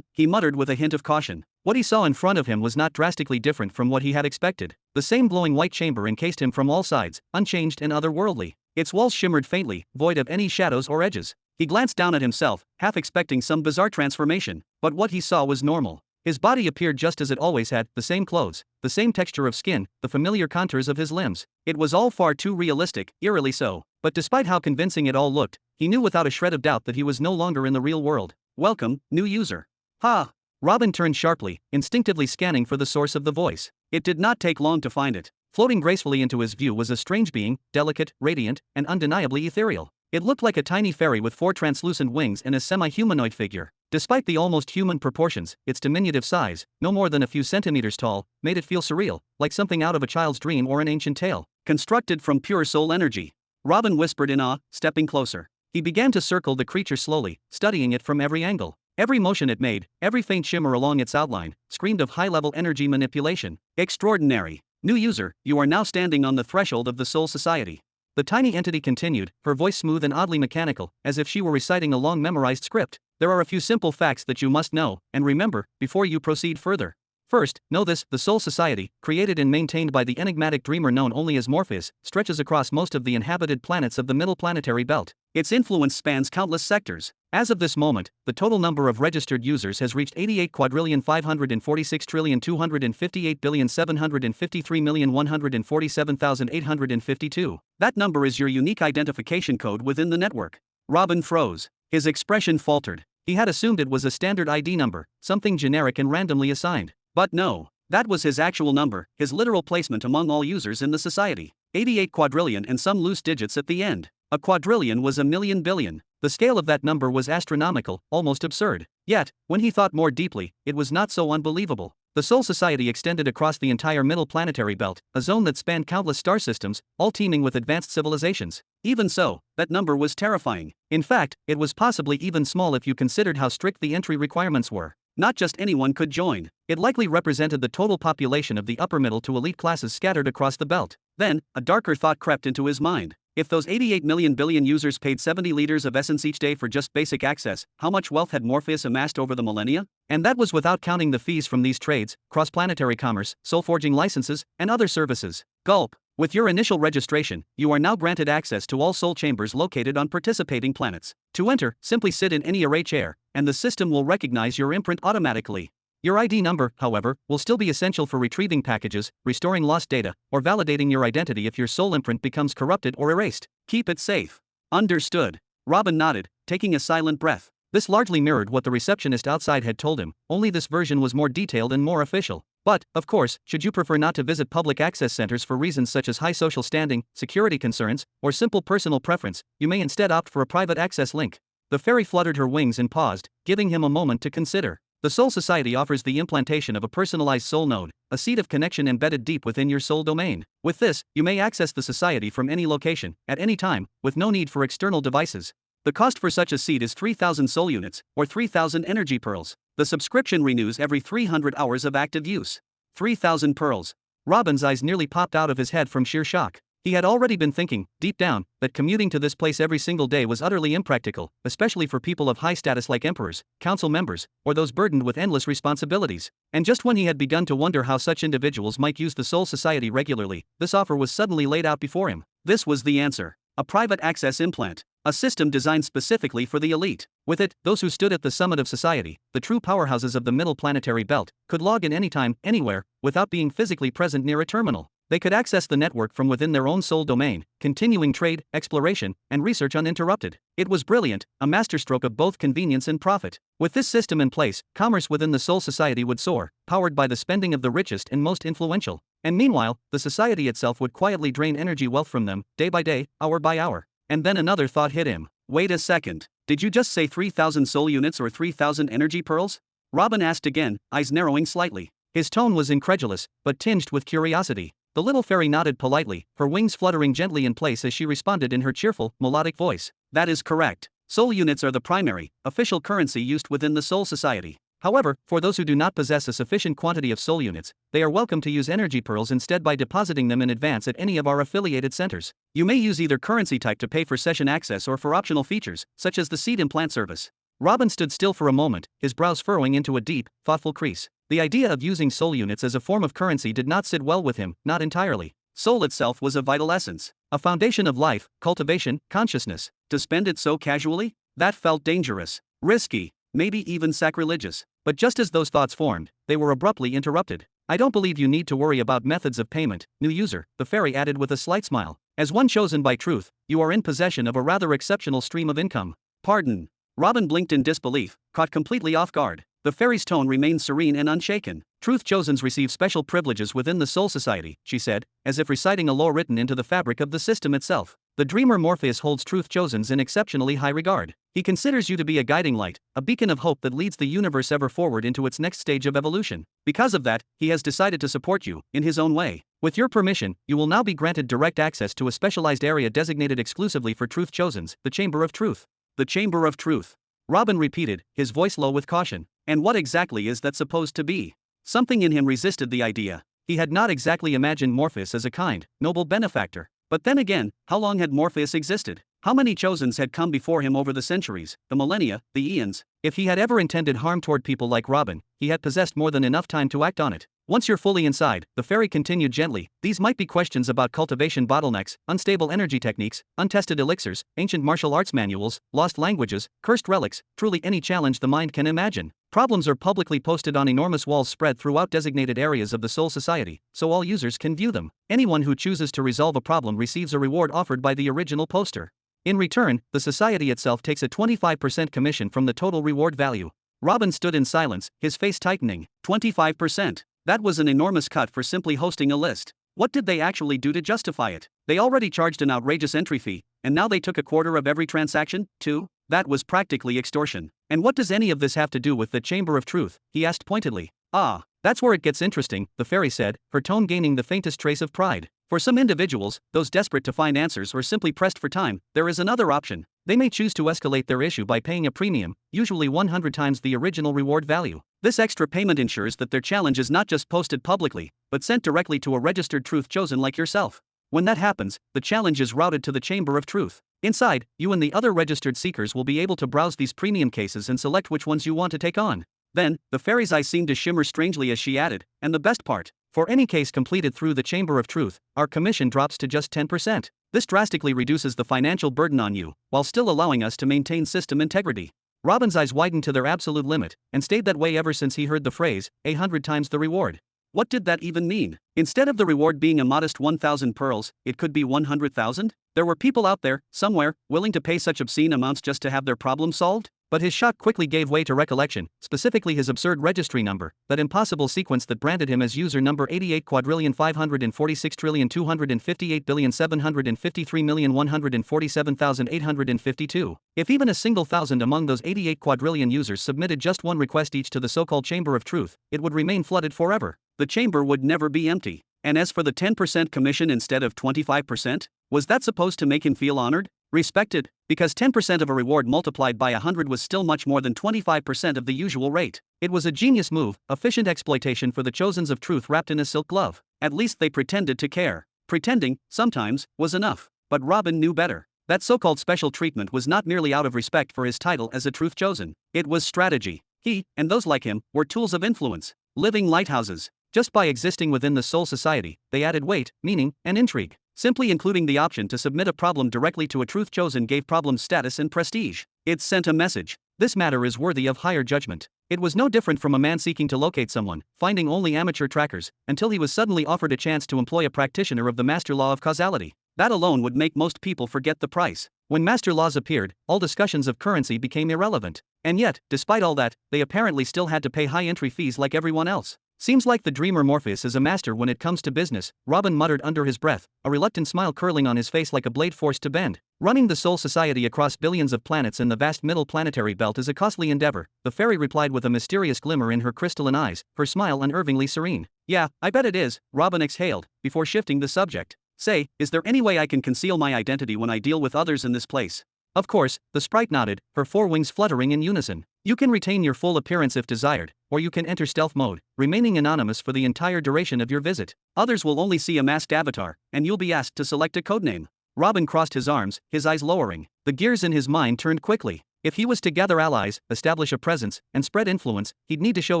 He muttered with a hint of caution. What he saw in front of him was not drastically different from what he had expected. The same glowing white chamber encased him from all sides, unchanged and otherworldly. Its walls shimmered faintly, void of any shadows or edges. He glanced down at himself, half expecting some bizarre transformation, but what he saw was normal. His body appeared just as it always had, the same clothes, the same texture of skin, the familiar contours of his limbs. It was all far too realistic, eerily so. But despite how convincing it all looked, he knew without a shred of doubt that he was no longer in the real world. "Welcome, new user." "Ha!" Robin turned sharply, instinctively scanning for the source of the voice. It did not take long to find it. Floating gracefully into his view was a strange being, delicate, radiant, and undeniably ethereal. It looked like a tiny fairy with 4 translucent wings and a semi-humanoid figure. Despite the almost human proportions, its diminutive size, no more than a few centimeters tall, made it feel surreal, like something out of a child's dream or an ancient tale. Constructed from pure soul energy. Robin whispered in awe, stepping closer. He began to circle the creature slowly, studying it from every angle. Every motion it made, every faint shimmer along its outline, screamed of high-level energy manipulation. Extraordinary. New user, you are now standing on the threshold of the Soul Society. The tiny entity continued, her voice smooth and oddly mechanical, as if she were reciting a long-memorized script. There are a few simple facts that you must know, and remember, before you proceed further. First, know this: the Soul Society, created and maintained by the enigmatic dreamer known only as Morpheus, stretches across most of the inhabited planets of the middle planetary belt. Its influence spans countless sectors. As of this moment, the total number of registered users has reached 88,546,258,753,147,852. That number is your unique identification code within the network. Robin froze. His expression faltered. He had assumed it was a standard ID number, something generic and randomly assigned. But no, that was his actual number, his literal placement among all users in the society. 88 quadrillion and some loose digits at the end. A quadrillion was a million billion. The scale of that number was astronomical, almost absurd. Yet, when he thought more deeply, it was not so unbelievable. The Soul Society extended across the entire middle planetary belt, a zone that spanned countless star systems, all teeming with advanced civilizations. Even so, that number was terrifying. In fact, it was possibly even small if you considered how strict the entry requirements were. Not just anyone could join. It likely represented the total population of the upper middle to elite classes scattered across the belt. Then, a darker thought crept into his mind. If those 88 million billion users paid 70 liters of essence each day for just basic access, how much wealth had Morpheus amassed over the millennia? And that was without counting the fees from these trades, cross-planetary commerce, soul-forging licenses, and other services. Gulp. With your initial registration, you are now granted access to all soul chambers located on participating planets. To enter, simply sit in any array chair, and the system will recognize your imprint automatically. Your ID number, however, will still be essential for retrieving packages, restoring lost data, or validating your identity if your soul imprint becomes corrupted or erased. Keep it safe. Understood. Robin nodded, taking a silent breath. This largely mirrored what the receptionist outside had told him, only this version was more detailed and more official. But, of course, should you prefer not to visit public access centers for reasons such as high social standing, security concerns, or simple personal preference, you may instead opt for a private access link. The fairy fluttered her wings and paused, giving him a moment to consider. The Soul Society offers the implantation of a personalized soul node, a seed of connection embedded deep within your soul domain. With this, you may access the society from any location, at any time, with no need for external devices. The cost for such a seed is 3,000 soul units, or 3,000 energy pearls. The subscription renews every 300 hours of active use. 3,000 pearls. Robin's eyes nearly popped out of his head from sheer shock. He had already been thinking, deep down, that commuting to this place every single day was utterly impractical, especially for people of high status like emperors, council members, or those burdened with endless responsibilities. And just when he had begun to wonder how such individuals might use the Soul Society regularly, this offer was suddenly laid out before him. This was the answer. A private access implant. A system designed specifically for the elite. With it, those who stood at the summit of society, the true powerhouses of the middle planetary belt, could log in anytime, anywhere, without being physically present near a terminal. They could access the network from within their own soul domain, continuing trade, exploration, and research uninterrupted. It was brilliant, a masterstroke of both convenience and profit. With this system in place, commerce within the Soul Society would soar, powered by the spending of the richest and most influential. And meanwhile, the society itself would quietly drain energy wealth from them, day by day, hour by hour. And then another thought hit him. Wait a second. Did you just say 3,000 soul units or 3,000 energy pearls? Robin asked again, eyes narrowing slightly. His tone was incredulous, but tinged with curiosity. The little fairy nodded politely, her wings fluttering gently in place as she responded in her cheerful, melodic voice. That is correct. Soul units are the primary, official currency used within the Soul Society. However, for those who do not possess a sufficient quantity of soul units, they are welcome to use energy pearls instead by depositing them in advance at any of our affiliated centers. You may use either currency type to pay for session access or for optional features, such as the seed implant service. Robin stood still for a moment, his brows furrowing into a deep, thoughtful crease. The idea of using soul units as a form of currency did not sit well with him, not entirely. Soul itself was a vital essence, a foundation of life, cultivation, consciousness. To spend it so casually? That felt dangerous, risky, maybe even sacrilegious. But just as those thoughts formed, they were abruptly interrupted. I don't believe you need to worry about methods of payment, new user, the fairy added with a slight smile. As one chosen by truth, you are in possession of a rather exceptional stream of income. Pardon. Robin blinked in disbelief, caught completely off guard. The fairy's tone remained serene and unshaken. Truth chosens receive special privileges within the Soul Society, she said, as if reciting a law written into the fabric of the system itself. The Dreamer Morpheus holds Truth chosens in exceptionally high regard. He considers you to be a guiding light, a beacon of hope that leads the universe ever forward into its next stage of evolution. Because of that, he has decided to support you, in his own way. With your permission, you will now be granted direct access to a specialized area designated exclusively for Truth Chosens, the Chamber of Truth. The Chamber of Truth. Robin repeated, his voice low with caution. And what exactly is that supposed to be? Something in him resisted the idea. He had not exactly imagined Morpheus as a kind, noble benefactor. But then again, how long had Morpheus existed? How many Chosens had come before him over the centuries, the millennia, the eons? If he had ever intended harm toward people like Robin, he had possessed more than enough time to act on it. Once you're fully inside, the fairy continued gently, these might be questions about cultivation bottlenecks, unstable energy techniques, untested elixirs, ancient martial arts manuals, lost languages, cursed relics, truly any challenge the mind can imagine. Problems are publicly posted on enormous walls spread throughout designated areas of the Soul Society, so all users can view them. Anyone who chooses to resolve a problem receives a reward offered by the original poster. In return, the society itself takes a 25% commission from the total reward value. Robin stood in silence, his face tightening. 25%. That was an enormous cut for simply hosting a list. What did they actually do to justify it? They already charged an outrageous entry fee, and now they took a quarter of every transaction, too? That was practically extortion. And what does any of this have to do with the Chamber of Truth? He asked pointedly. Ah, that's where it gets interesting, the fairy said, her tone gaining the faintest trace of pride. For some individuals, those desperate to find answers or simply pressed for time, there is another option. They may choose to escalate their issue by paying a premium, usually 100 times the original reward value. This extra payment ensures that their challenge is not just posted publicly, but sent directly to a registered Truth Chosen like yourself. When that happens, the challenge is routed to the Chamber of Truth. Inside, you and the other registered seekers will be able to browse these premium cases and select which ones you want to take on. Then, the fairy's eyes seemed to shimmer strangely as she added, and the best part, for any case completed through the Chamber of Truth, our commission drops to just 10%. This drastically reduces the financial burden on you, while still allowing us to maintain system integrity. Robin's eyes widened to their absolute limit, and stayed that way ever since he heard the phrase, 100 times the reward. What did that even mean? Instead of the reward being a modest 1,000 pearls, it could be 100,000? There were people out there, somewhere, willing to pay such obscene amounts just to have their problem solved? But his shock quickly gave way to recollection, specifically his absurd registry number, that impossible sequence that branded him as user number 88,546,258,753,147,852. If even a single thousand among those 88 quadrillion users submitted just one request each to the so-called Chamber of Truth, it would remain flooded forever. The chamber would never be empty. And as for the 10% commission instead of 25%, was that supposed to make him feel honored? Respected? Because 10% of a reward multiplied by 100 was still much more than 25% of the usual rate. It was a genius move, efficient exploitation for the Chosens of Truth wrapped in a silk glove. At least they pretended to care. Pretending, sometimes, was enough. But Robin knew better. That so-called special treatment was not merely out of respect for his title as a Truth Chosen. It was strategy. He, and those like him, were tools of influence. Living lighthouses. Just by existing within the Soul Society, they added weight, meaning, and intrigue. Simply including the option to submit a problem directly to a Truth Chosen gave problems status and prestige. It sent a message. This matter is worthy of higher judgment. It was no different from a man seeking to locate someone, finding only amateur trackers, until he was suddenly offered a chance to employ a practitioner of the master law of causality. That alone would make most people forget the price. When master laws appeared, all discussions of currency became irrelevant. And yet, despite all that, they apparently still had to pay high entry fees like everyone else. Seems like the Dreamer Morpheus is a master when it comes to business, Robin muttered under his breath, a reluctant smile curling on his face like a blade forced to bend. Running the Soul Society across billions of planets in the vast middle planetary belt is a costly endeavor, the fairy replied with a mysterious glimmer in her crystalline eyes, her smile unervingly serene. Yeah, I bet it is, Robin exhaled, before shifting the subject. Say, is there any way I can conceal my identity when I deal with others in this place? Of course, the sprite nodded, her four wings fluttering in unison. You can retain your full appearance if desired, or you can enter stealth mode, remaining anonymous for the entire duration of your visit. Others will only see a masked avatar, and you'll be asked to select a codename. Robin crossed his arms, his eyes lowering. The gears in his mind turned quickly. If he was to gather allies, establish a presence, and spread influence, he'd need to show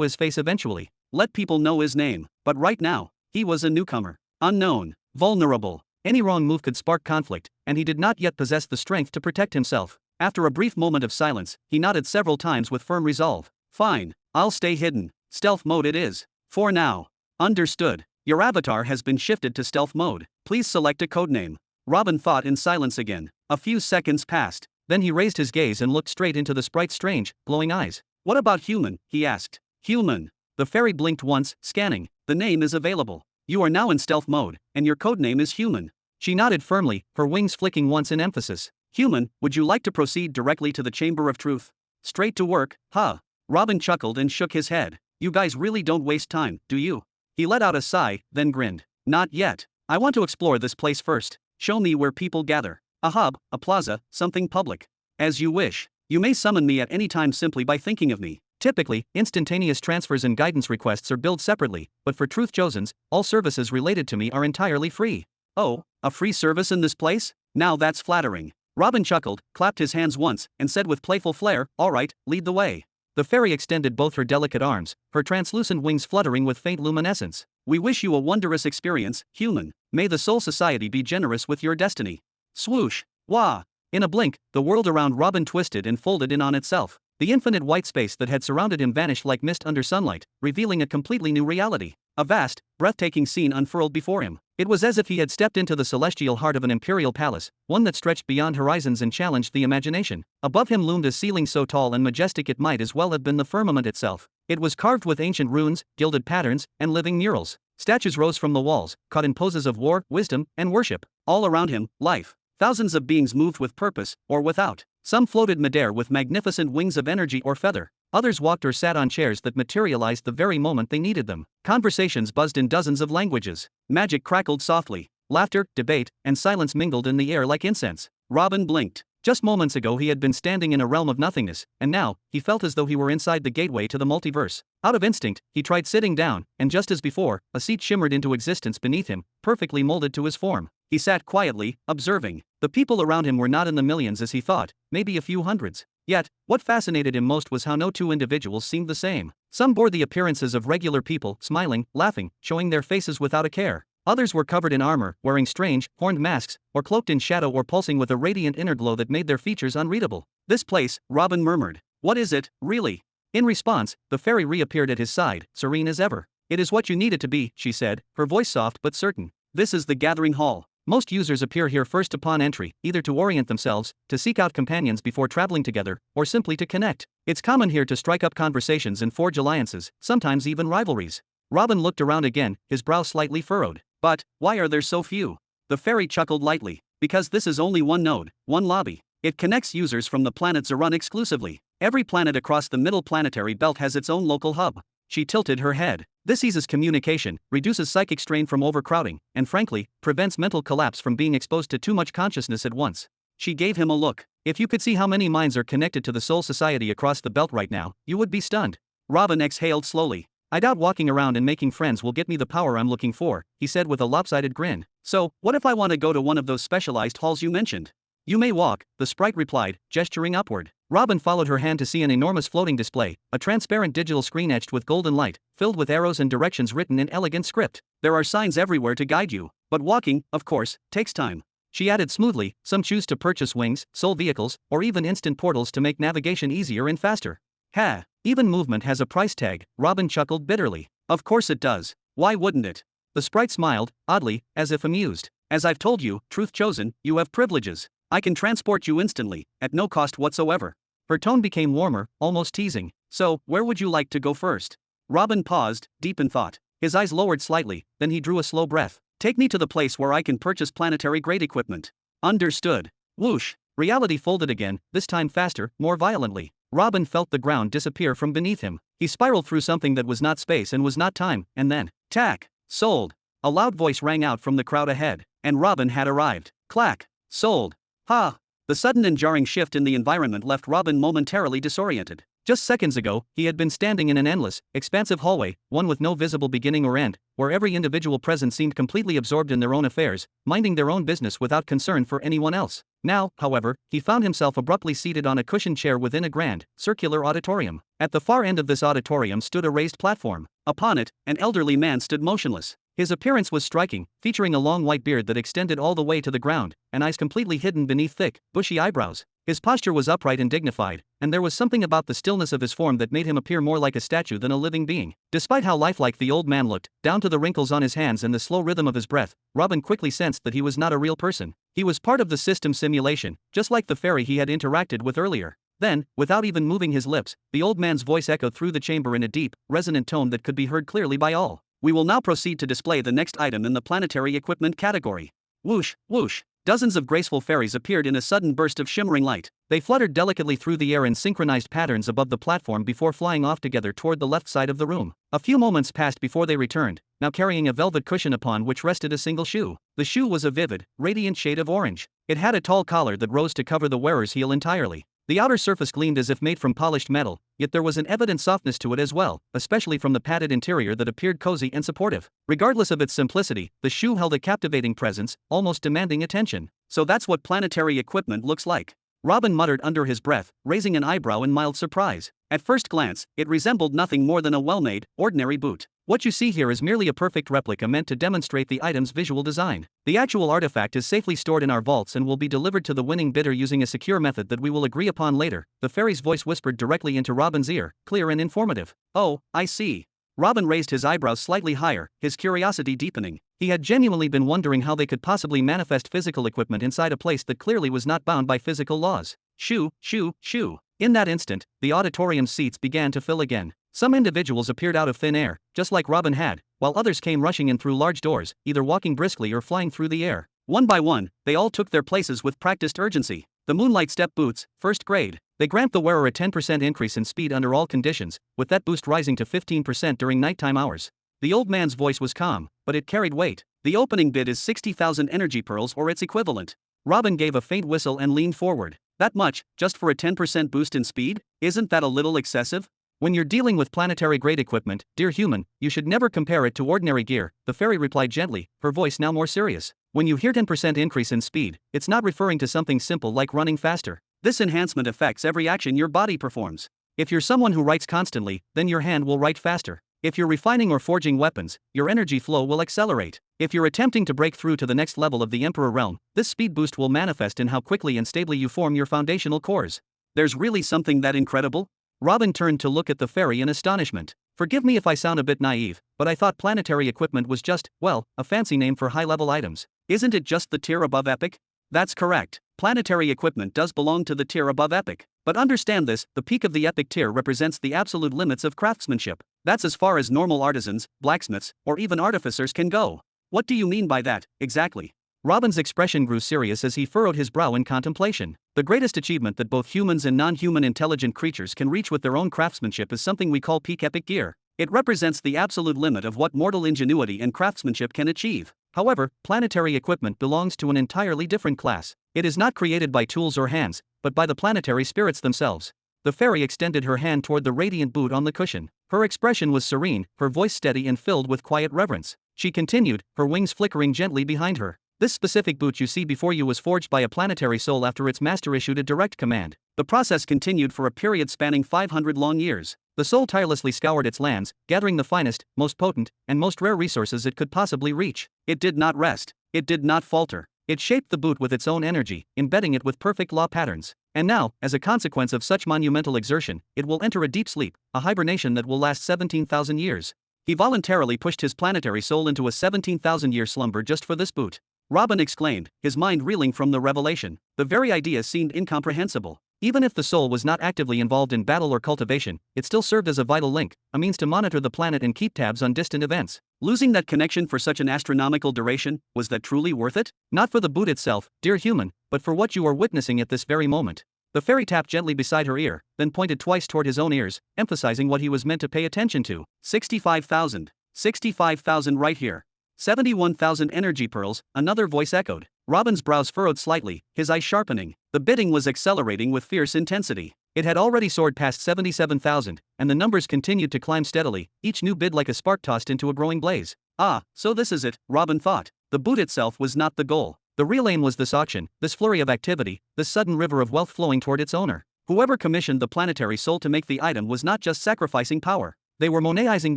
his face eventually. Let people know his name. But right now, he was a newcomer. Unknown. Vulnerable. Any wrong move could spark conflict, and he did not yet possess the strength to protect himself. After a brief moment of silence, he nodded several times with firm resolve. Fine, I'll stay hidden. Stealth mode it is. For now. Understood. Your avatar has been shifted to stealth mode. Please select a codename. Robin thought in silence again. A few seconds passed. Then he raised his gaze and looked straight into the sprite's strange, glowing eyes. What about human? He asked. Human. The fairy blinked once, scanning. The name is available. You are now in stealth mode, and your codename is human. She nodded firmly, her wings flicking once in emphasis. Human, would you like to proceed directly to the Chamber of Truth? Straight to work, huh? Robin chuckled and shook his head. You guys really don't waste time, do you? He let out a sigh, then grinned. Not yet. I want to explore this place first. Show me where people gather. A hub, a plaza, something public. As you wish. You may summon me at any time simply by thinking of me. Typically, instantaneous transfers and guidance requests are billed separately, but for Truth Chosens, all services related to me are entirely free. Oh, a free service in this place? Now that's flattering. Robin chuckled, clapped his hands once, and said with playful flair, "All right, lead the way." The fairy extended both her delicate arms, her translucent wings fluttering with faint luminescence. "We wish you a wondrous experience, human. May the Soul Society be generous with your destiny." Swoosh! Wah! In a blink, the world around Robin twisted and folded in on itself. The infinite white space that had surrounded him vanished like mist under sunlight, revealing a completely new reality. A vast, breathtaking scene unfurled before him. It was as if he had stepped into the celestial heart of an imperial palace, one that stretched beyond horizons and challenged the imagination. Above him loomed a ceiling so tall and majestic it might as well have been the firmament itself. It was carved with ancient runes, gilded patterns, and living murals. Statues rose from the walls, caught in poses of war, wisdom, and worship. All around him, life. Thousands of beings moved with purpose, or without. Some floated midair with magnificent wings of energy or feather. Others walked or sat on chairs that materialized the very moment they needed them. Conversations buzzed in dozens of languages. Magic crackled softly. Laughter, debate, and silence mingled in the air like incense. Robin blinked. Just moments ago he had been standing in a realm of nothingness, and now, he felt as though he were inside the gateway to the multiverse. Out of instinct, he tried sitting down, and just as before, a seat shimmered into existence beneath him, perfectly molded to his form. He sat quietly, observing. The people around him were not in the millions as he thought, maybe a few hundreds. Yet, what fascinated him most was how no two individuals seemed the same. Some bore the appearances of regular people, smiling, laughing, showing their faces without a care. Others were covered in armor, wearing strange, horned masks, or cloaked in shadow or pulsing with a radiant inner glow that made their features unreadable. "This place," Robin murmured. "What is it, really?" In response, the fairy reappeared at his side, serene as ever. "It is what you need it to be," she said, her voice soft but certain. "This is the Gathering Hall. Most users appear here first upon entry, either to orient themselves, to seek out companions before traveling together, or simply to connect. It's common here to strike up conversations and forge alliances, sometimes even rivalries." Robin looked around again, his brow slightly furrowed. "But, why are there so few?" The fairy chuckled lightly. "Because this is only one node, one lobby. It connects users from the planet Zerun exclusively. Every planet across the middle planetary belt has its own local hub." She tilted her head. "This eases communication, reduces psychic strain from overcrowding, and frankly, prevents mental collapse from being exposed to too much consciousness at once." She gave him a look. "If you could see how many minds are connected to the Soul Society across the belt right now, you would be stunned." Robin exhaled slowly. "I doubt walking around and making friends will get me the power I'm looking for," he said with a lopsided grin. "So, what if I want to go to one of those specialized halls you mentioned?" "You may walk," the sprite replied, gesturing upward. Robin followed her hand to see an enormous floating display, a transparent digital screen etched with golden light, filled with arrows and directions written in elegant script. "There are signs everywhere to guide you, but walking, of course, takes time." She added smoothly, "Some choose to purchase wings, soul vehicles, or even instant portals to make navigation easier and faster." "Ha! Even movement has a price tag," Robin chuckled bitterly. "Of course it does. Why wouldn't it?" The sprite smiled, oddly, as if amused. "As I've told you, Truth Chosen, you have privileges. I can transport you instantly, at no cost whatsoever." Her tone became warmer, almost teasing. "So, where would you like to go first?" Robin paused, deep in thought. His eyes lowered slightly, then he drew a slow breath. "Take me to the place where I can purchase planetary grade equipment." "Understood." Whoosh! Reality folded again, this time faster, more violently. Robin felt the ground disappear from beneath him. He spiraled through something that was not space and was not time, and then, tack! Sold! A loud voice rang out from the crowd ahead, and Robin had arrived. Clack! Sold! Ha! The sudden and jarring shift in the environment left Robin momentarily disoriented. Just seconds ago, he had been standing in an endless, expansive hallway, one with no visible beginning or end, where every individual present seemed completely absorbed in their own affairs, minding their own business without concern for anyone else. Now, however, he found himself abruptly seated on a cushioned chair within a grand, circular auditorium. At the far end of this auditorium stood a raised platform. Upon it, an elderly man stood motionless. His appearance was striking, featuring a long white beard that extended all the way to the ground, and eyes completely hidden beneath thick, bushy eyebrows. His posture was upright and dignified, and there was something about the stillness of his form that made him appear more like a statue than a living being. Despite how lifelike the old man looked, down to the wrinkles on his hands and the slow rhythm of his breath, Robin quickly sensed that he was not a real person. He was part of the system simulation, just like the fairy he had interacted with earlier. Then, without even moving his lips, the old man's voice echoed through the chamber in a deep, resonant tone that could be heard clearly by all. "We will now proceed to display the next item in the planetary equipment category." Whoosh, whoosh. Dozens of graceful fairies appeared in a sudden burst of shimmering light. They fluttered delicately through the air in synchronized patterns above the platform before flying off together toward the left side of the room. A few moments passed before they returned, now carrying a velvet cushion upon which rested a single shoe. The shoe was a vivid, radiant shade of orange. It had a tall collar that rose to cover the wearer's heel entirely. The outer surface gleamed as if made from polished metal, yet there was an evident softness to it as well, especially from the padded interior that appeared cozy and supportive. Regardless of its simplicity, the shoe held a captivating presence, almost demanding attention. So that's what planetary equipment looks like. Robin muttered under his breath, raising an eyebrow in mild surprise. At first glance, it resembled nothing more than a well-made, ordinary boot. What you see here is merely a perfect replica meant to demonstrate the item's visual design. The actual artifact is safely stored in our vaults and will be delivered to the winning bidder using a secure method that we will agree upon later, the fairy's voice whispered directly into Robin's ear, clear and informative. Oh, I see. Robin raised his eyebrows slightly higher, his curiosity deepening. He had genuinely been wondering how they could possibly manifest physical equipment inside a place that clearly was not bound by physical laws. Shoo, shoo, shoo. In that instant, the auditorium's seats began to fill again. Some individuals appeared out of thin air, just like Robin had, while others came rushing in through large doors, either walking briskly or flying through the air. One by one, they all took their places with practiced urgency. The Moonlight Step boots, first grade. They grant the wearer a 10% increase in speed under all conditions, with that boost rising to 15% during nighttime hours. The old man's voice was calm, but it carried weight. The opening bid is 60,000 energy pearls or its equivalent. Robin gave a faint whistle and leaned forward. That much, just for a 10% boost in speed? Isn't that a little excessive? When you're dealing with planetary-grade equipment, dear human, you should never compare it to ordinary gear, the fairy replied gently, her voice now more serious. When you hear 10% increase in speed, it's not referring to something simple like running faster. This enhancement affects every action your body performs. If you're someone who writes constantly, then your hand will write faster. If you're refining or forging weapons, your energy flow will accelerate. If you're attempting to break through to the next level of the Emperor realm, this speed boost will manifest in how quickly and stably you form your foundational cores. There's really something that incredible? Robin turned to look at the fairy in astonishment. Forgive me if I sound a bit naive, but I thought planetary equipment was just, well, a fancy name for high-level items. Isn't it just the tier above epic? That's correct. Planetary equipment does belong to the tier above epic. But understand this, the peak of the epic tier represents the absolute limits of craftsmanship. That's as far as normal artisans, blacksmiths, or even artificers can go. What do you mean by that, exactly? Robin's expression grew serious as he furrowed his brow in contemplation. The greatest achievement that both humans and non-human intelligent creatures can reach with their own craftsmanship is something we call peak epic gear. It represents the absolute limit of what mortal ingenuity and craftsmanship can achieve. However, planetary equipment belongs to an entirely different class. It is not created by tools or hands, but by the planetary spirits themselves. The fairy extended her hand toward the radiant boot on the cushion. Her expression was serene, her voice steady and filled with quiet reverence. She continued, her wings flickering gently behind her. This specific boot you see before you was forged by a planetary soul after its master issued a direct command. The process continued for a period spanning 500 long years. The soul tirelessly scoured its lands, gathering the finest, most potent, and most rare resources it could possibly reach. It did not rest. It did not falter. It shaped the boot with its own energy, embedding it with perfect law patterns. And now, as a consequence of such monumental exertion, it will enter a deep sleep, a hibernation that will last 17,000 years. He voluntarily pushed his planetary soul into a 17,000-year slumber just for this boot. Robin exclaimed, his mind reeling from the revelation. The very idea seemed incomprehensible. Even if the soul was not actively involved in battle or cultivation, it still served as a vital link, a means to monitor the planet and keep tabs on distant events. Losing that connection for such an astronomical duration, was that truly worth it? Not for the boot itself, dear human, but for what you are witnessing at this very moment. The fairy tapped gently beside her ear, then pointed twice toward his own ears, emphasizing what he was meant to pay attention to. 65,000. 65,000 right here. 71,000 energy pearls, another voice echoed. Robin's brows furrowed slightly, his eyes sharpening. The bidding was accelerating with fierce intensity. It had already soared past 77,000, and the numbers continued to climb steadily, each new bid like a spark tossed into a growing blaze. Ah, so this is it, Robin thought. The boot itself was not the goal. The real aim was this auction, this flurry of activity, this sudden river of wealth flowing toward its owner. Whoever commissioned the planetary soul to make the item was not just sacrificing power. They were monetizing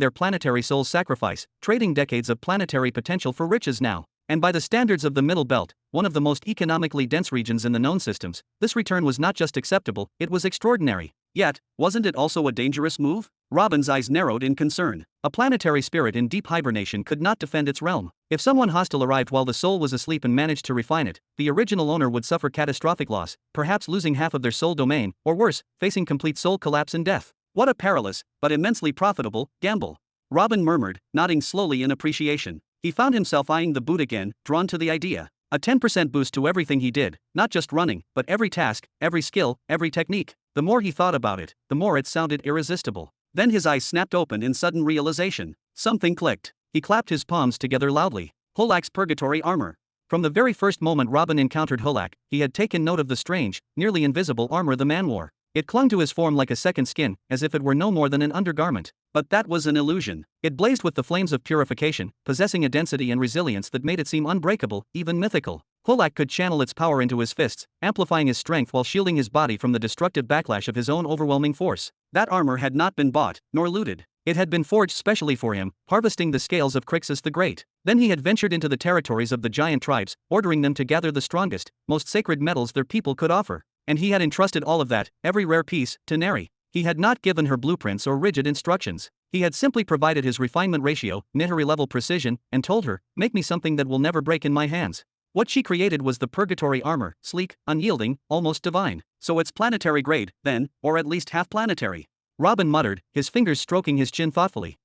their planetary soul's sacrifice, trading decades of planetary potential for riches now. And by the standards of the Middle Belt, one of the most economically dense regions in the known systems, this return was not just acceptable, it was extraordinary. Yet, wasn't it also a dangerous move? Robin's eyes narrowed in concern. A planetary spirit in deep hibernation could not defend its realm. If someone hostile arrived while the soul was asleep and managed to refine it, the original owner would suffer catastrophic loss, perhaps losing half of their soul domain, or worse, facing complete soul collapse and death. What a perilous, but immensely profitable, gamble. Robin murmured, nodding slowly in appreciation. He found himself eyeing the boot again, drawn to the idea. A 10% boost to everything he did, not just running, but every task, every skill, every technique. The more he thought about it, the more it sounded irresistible. Then his eyes snapped open in sudden realization. Something clicked. He clapped his palms together loudly. Hulak's purgatory armor. From the very first moment Robin encountered Hulak, he had taken note of the strange, nearly invisible armor the man wore. It clung to his form like a second skin, as if it were no more than an undergarment. But that was an illusion. It blazed with the flames of purification, possessing a density and resilience that made it seem unbreakable, even mythical. Hulak could channel its power into his fists, amplifying his strength while shielding his body from the destructive backlash of his own overwhelming force. That armor had not been bought, nor looted. It had been forged specially for him, harvesting the scales of Crixus the Great. Then he had ventured into the territories of the giant tribes, ordering them to gather the strongest, most sacred metals their people could offer. And he had entrusted all of that, every rare piece, to Neri. He had not given her blueprints or rigid instructions. He had simply provided his refinement ratio, Nihari level precision, and told her, make me something that will never break in my hands. What she created was the purgatory armor, sleek, unyielding, almost divine. So it's planetary grade, then, or at least half planetary. Robin muttered, his fingers stroking his chin thoughtfully.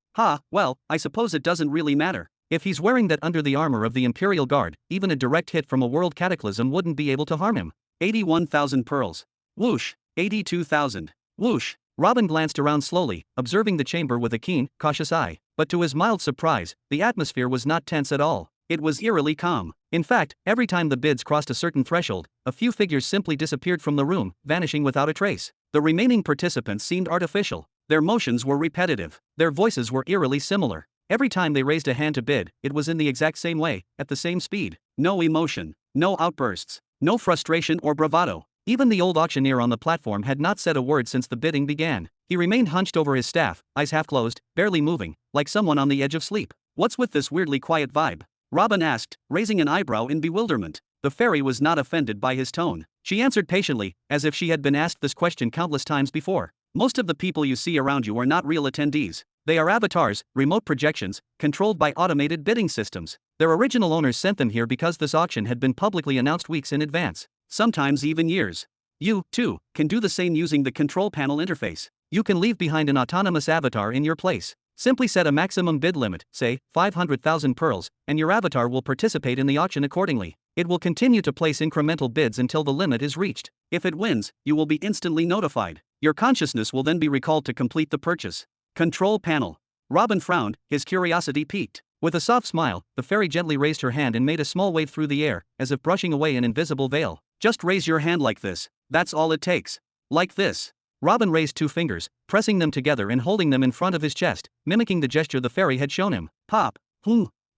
Well, I suppose it doesn't really matter. If he's wearing that under the armor of the Imperial Guard, even a direct hit from a world cataclysm wouldn't be able to harm him. 81,000 pearls. Whoosh. 82,000. Whoosh. Robin glanced around slowly, observing the chamber with a keen, cautious eye. But to his mild surprise, the atmosphere was not tense at all. It was eerily calm. In fact, every time the bids crossed a certain threshold, a few figures simply disappeared from the room, vanishing without a trace. The remaining participants seemed artificial. Their motions were repetitive. Their voices were eerily similar. Every time they raised a hand to bid, it was in the exact same way, at the same speed. No emotion. No outbursts. No frustration or bravado. Even the old auctioneer on the platform had not said a word since the bidding began. He remained hunched over his staff, eyes half closed, barely moving, like someone on the edge of sleep. What's with this weirdly quiet vibe? Robin asked, raising an eyebrow in bewilderment. The fairy was not offended by his tone. She answered patiently, as if she had been asked this question countless times before. Most of the people you see around you are not real attendees. They are avatars, remote projections, controlled by automated bidding systems. Their original owners sent them here because this auction had been publicly announced weeks in advance, sometimes even years. You, too, can do the same using the control panel interface. You can leave behind an autonomous avatar in your place. Simply set a maximum bid limit, say, 500,000 pearls, and your avatar will participate in the auction accordingly. It will continue to place incremental bids until the limit is reached. If it wins, you will be instantly notified. Your consciousness will then be recalled to complete the purchase. Control panel. Robin frowned, his curiosity piqued. With a soft smile, the fairy gently raised her hand and made a small wave through the air, as if brushing away an invisible veil. Just raise your hand like this. That's all it takes. Like this. Robin raised two fingers, pressing them together and holding them in front of his chest, mimicking the gesture the fairy had shown him. Pop.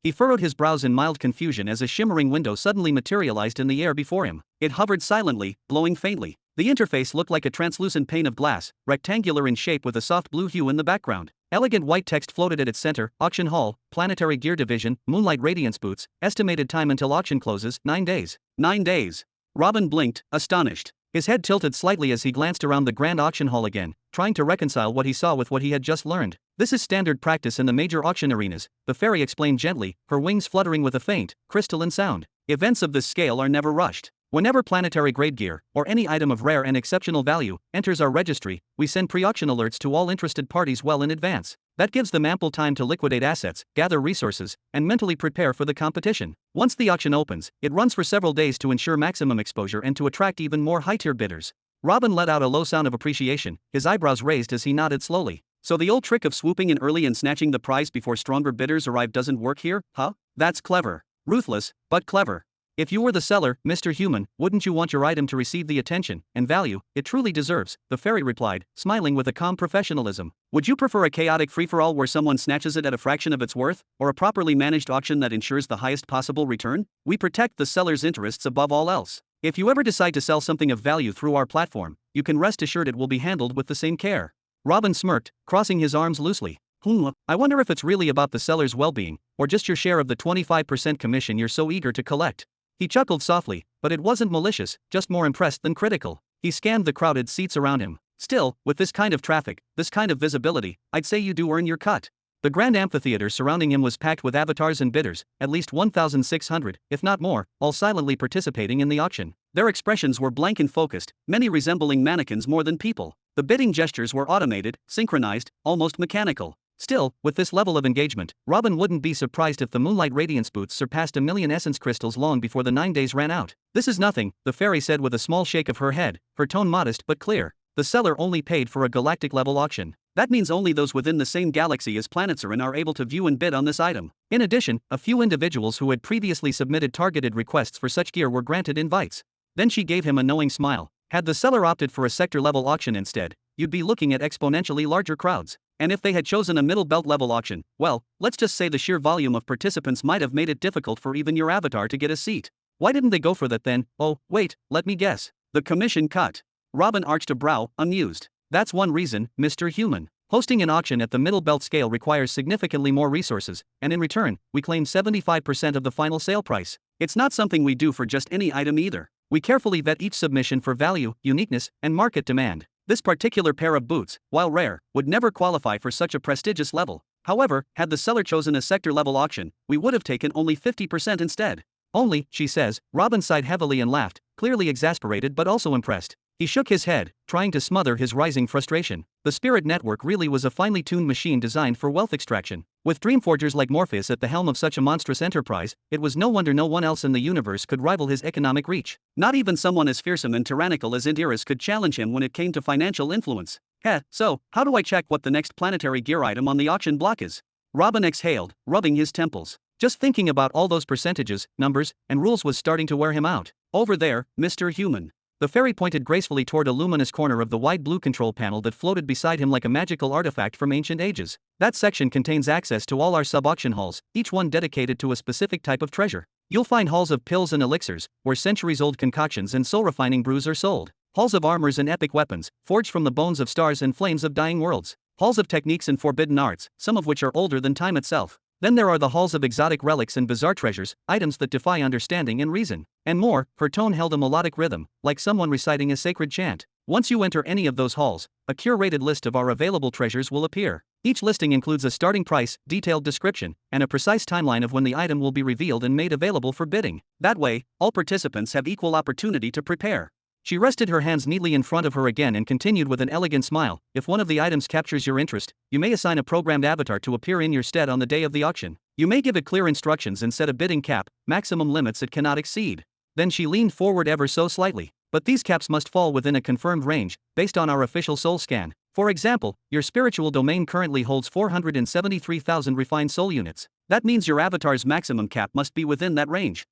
He furrowed his brows in mild confusion as a shimmering window suddenly materialized in the air before him. It hovered silently, blowing faintly. The interface looked like a translucent pane of glass, rectangular in shape with a soft blue hue in the background. Elegant white text floated at its center: Auction Hall, Planetary Gear Division, Moonlight Radiance Boots, estimated time until auction closes, 9 days. 9 days. Robin blinked, astonished. His head tilted slightly as he glanced around the grand auction hall again, trying to reconcile what he saw with what he had just learned. This is standard practice in the major auction arenas, the fairy explained gently, her wings fluttering with a faint, crystalline sound. Events of this scale are never rushed. Whenever planetary grade gear, or any item of rare and exceptional value, enters our registry, we send pre-auction alerts to all interested parties well in advance. That gives them ample time to liquidate assets, gather resources, and mentally prepare for the competition. Once the auction opens, it runs for several days to ensure maximum exposure and to attract even more high-tier bidders. Robin let out a low sound of appreciation, his eyebrows raised as he nodded slowly. So the old trick of swooping in early and snatching the prize before stronger bidders arrive doesn't work here, huh? That's clever. Ruthless, but clever. If you were the seller, Mr. Human, wouldn't you want your item to receive the attention and value it truly deserves? The fairy replied, smiling with a calm professionalism. Would you prefer a chaotic free-for-all where someone snatches it at a fraction of its worth, or a properly managed auction that ensures the highest possible return? We protect the seller's interests above all else. If you ever decide to sell something of value through our platform, you can rest assured it will be handled with the same care. Robin smirked, crossing his arms loosely. I wonder if it's really about the seller's well-being, or just your share of the 25% commission you're so eager to collect. He chuckled softly, but it wasn't malicious, just more impressed than critical. He scanned the crowded seats around him. Still, with this kind of traffic, this kind of visibility, I'd say you do earn your cut. The grand amphitheater surrounding him was packed with avatars and bidders, at least 1,600, if not more, all silently participating in the auction. Their expressions were blank and focused, many resembling mannequins more than people. The bidding gestures were automated, synchronized, almost mechanical. Still, with this level of engagement, Robin wouldn't be surprised if the Moonlight Radiance boots surpassed 1,000,000 essence crystals long before the 9 days ran out. This is nothing, the fairy said with a small shake of her head, her tone modest but clear. The seller only paid for a galactic level auction. That means only those within the same galaxy as Planetzarin are able to view and bid on this item. In addition, a few individuals who had previously submitted targeted requests for such gear were granted invites. Then she gave him a knowing smile. Had the seller opted for a sector-level auction instead, you'd be looking at exponentially larger crowds. And if they had chosen a middle belt level auction, well, let's just say the sheer volume of participants might have made it difficult for even your avatar to get a seat. Why didn't they go for that then? Oh, wait, let me guess. The commission cut. Robin arched a brow, amused. That's one reason, Mr. Human. Hosting an auction at the middle belt scale requires significantly more resources, and in return, we claim 75% of the final sale price. It's not something we do for just any item either. We carefully vet each submission for value, uniqueness, and market demand. This particular pair of boots, while rare, would never qualify for such a prestigious level. However, had the seller chosen a sector-level auction, we would have taken only 50% instead. Only, she says. Robin sighed heavily and laughed, clearly exasperated but also impressed. He shook his head, trying to smother his rising frustration. The Spirit Network really was a finely tuned machine designed for wealth extraction. With dreamforgers like Morpheus at the helm of such a monstrous enterprise, it was no wonder no one else in the universe could rival his economic reach. Not even someone as fearsome and tyrannical as Indiris could challenge him when it came to financial influence. So, how do I check what the next planetary gear item on the auction block is? Robin exhaled, rubbing his temples. Just thinking about all those percentages, numbers, and rules was starting to wear him out. Over there, Mr. Human. The fairy pointed gracefully toward a luminous corner of the wide blue control panel that floated beside him like a magical artifact from ancient ages. That section contains access to all our sub-auction halls, each one dedicated to a specific type of treasure. You'll find halls of pills and elixirs, where centuries-old concoctions and soul-refining brews are sold. Halls of armors and epic weapons, forged from the bones of stars and flames of dying worlds. Halls of techniques and forbidden arts, some of which are older than time itself. Then there are the halls of exotic relics and bizarre treasures, items that defy understanding and reason. And more. Her tone held a melodic rhythm, like someone reciting a sacred chant. Once you enter any of those halls, a curated list of our available treasures will appear. Each listing includes a starting price, detailed description, and a precise timeline of when the item will be revealed and made available for bidding. That way, all participants have equal opportunity to prepare. She rested her hands neatly in front of her again and continued with an elegant smile. If one of the items captures your interest, you may assign a programmed avatar to appear in your stead on the day of the auction. You may give it clear instructions and set a bidding cap, maximum limits it cannot exceed. Then she leaned forward ever so slightly. But these caps must fall within a confirmed range, based on our official soul scan. For example, your spiritual domain currently holds 473,000 refined soul units. That means your avatar's maximum cap must be within that range.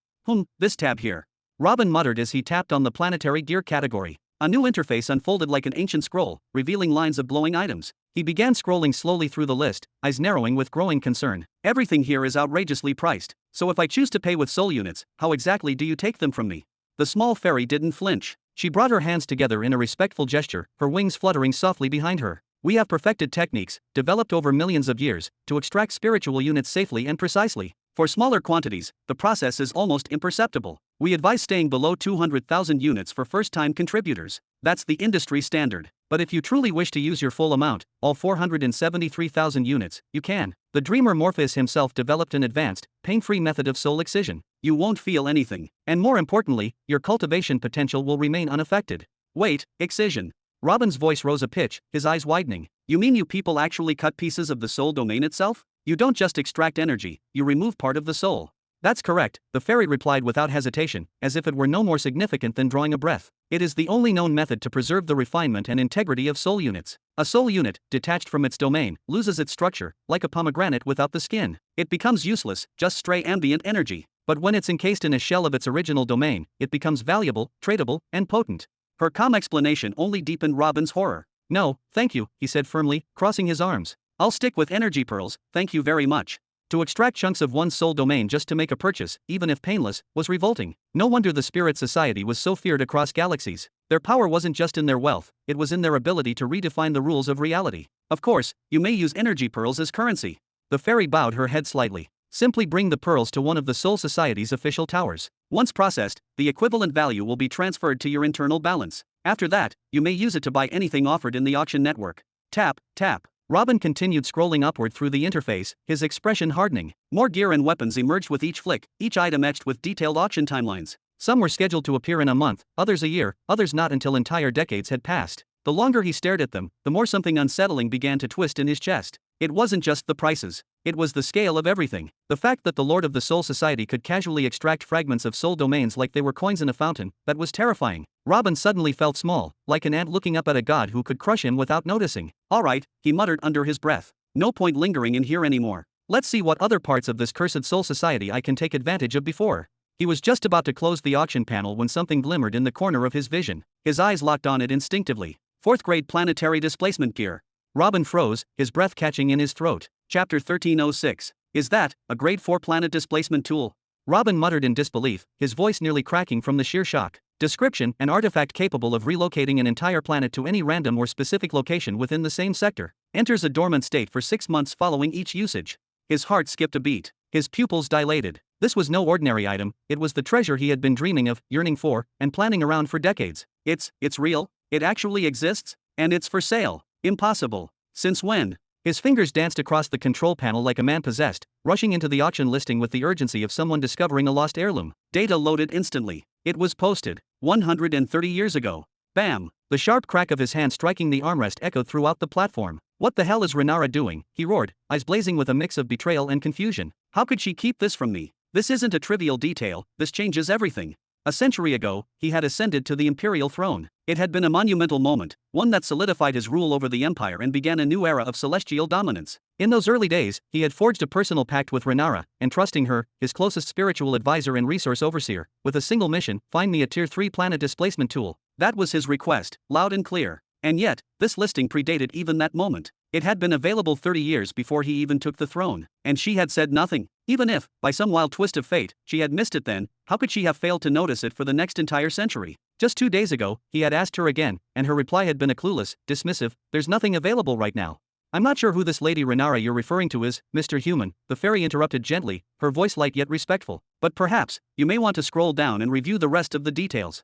This tab here. Robin muttered as he tapped on the planetary gear category. A new interface unfolded like an ancient scroll, revealing lines of glowing items. He began scrolling slowly through the list, eyes narrowing with growing concern. Everything here is outrageously priced. So if I choose to pay with soul units, how exactly do you take them from me? The small fairy didn't flinch. She brought her hands together in a respectful gesture, her wings fluttering softly behind her. We have perfected techniques, developed over millions of years, to extract spiritual units safely and precisely. For smaller quantities, the process is almost imperceptible. We advise staying below 200,000 units for first-time contributors. That's the industry standard. But if you truly wish to use your full amount, all 473,000 units, you can. The Dreamer Morpheus himself developed an advanced, pain-free method of soul excision. You won't feel anything. And more importantly, your cultivation potential will remain unaffected. Wait, excision. Robin's voice rose a pitch, his eyes widening. You mean you people actually cut pieces of the soul domain itself? You don't just extract energy, you remove part of the soul. That's correct, the fairy replied without hesitation, as if it were no more significant than drawing a breath. It is the only known method to preserve the refinement and integrity of soul units. A soul unit, detached from its domain, loses its structure, like a pomegranate without the skin. It becomes useless, just stray ambient energy. But when it's encased in a shell of its original domain, it becomes valuable, tradable, and potent. Her calm explanation only deepened Robin's horror. No, thank you, he said firmly, crossing his arms. I'll stick with energy pearls, thank you very much. To extract chunks of one's soul domain just to make a purchase, even if painless, was revolting. No wonder the Spirit Society was so feared across galaxies. Their power wasn't just in their wealth, it was in their ability to redefine the rules of reality. Of course, you may use energy pearls as currency. The fairy bowed her head slightly. Simply bring the pearls to one of the Soul Society's official towers. Once processed, the equivalent value will be transferred to your internal balance. After that, you may use it to buy anything offered in the auction network. Tap, tap. Robin continued scrolling upward through the interface, his expression hardening. More gear and weapons emerged with each flick, each item etched with detailed auction timelines. Some were scheduled to appear in a month, others a year, others not until entire decades had passed. The longer he stared at them, the more something unsettling began to twist in his chest. It wasn't just the prices. It was the scale of everything. The fact that the Lord of the Soul Society could casually extract fragments of soul domains like they were coins in a fountain, that was terrifying. Robin suddenly felt small, like an ant looking up at a god who could crush him without noticing. Alright, he muttered under his breath. No point lingering in here anymore. Let's see what other parts of this cursed soul society I can take advantage of before. He was just about to close the auction panel when something glimmered in the corner of his vision. His eyes locked on it instinctively. 4th grade planetary displacement gear. Robin froze, his breath catching in his throat. Chapter 1306. Is that a grade 4 planet displacement tool? Robin muttered in disbelief, his voice nearly cracking from the sheer shock. Description: an artifact capable of relocating an entire planet to any random or specific location within the same sector. Enters a dormant state for 6 months following each usage. His heart skipped a beat. His pupils dilated. This was no ordinary item, it was the treasure he had been dreaming of, yearning for, and planning around for decades. It's real? It actually exists? And it's for sale? Impossible. Since when? His fingers danced across the control panel like a man possessed, rushing into the auction listing with the urgency of someone discovering a lost heirloom. Data loaded instantly. It was posted 130 years ago. Bam! The sharp crack of his hand striking the armrest echoed throughout the platform. What the hell is Renara doing? He roared, eyes blazing with a mix of betrayal and confusion. How could she keep this from me? This isn't a trivial detail, this changes everything. A century ago, he had ascended to the imperial throne. It had been a monumental moment, one that solidified his rule over the empire and began a new era of celestial dominance. In those early days, he had forged a personal pact with Renara, entrusting her, his closest spiritual advisor and resource overseer, with a single mission: find me a Tier 3 planet displacement tool. That was his request, loud and clear. And yet, this listing predated even that moment. It had been available 30 years before he even took the throne, and she had said nothing. Even if, by some wild twist of fate, she had missed it then, how could she have failed to notice it for the next entire century? Just 2 days ago, he had asked her again, and her reply had been a clueless, dismissive, "There's nothing available right now." "I'm not sure who this Lady Renara you're referring to is, Mr. Human," the fairy interrupted gently, her voice light yet respectful. "But perhaps, you may want to scroll down and review the rest of the details."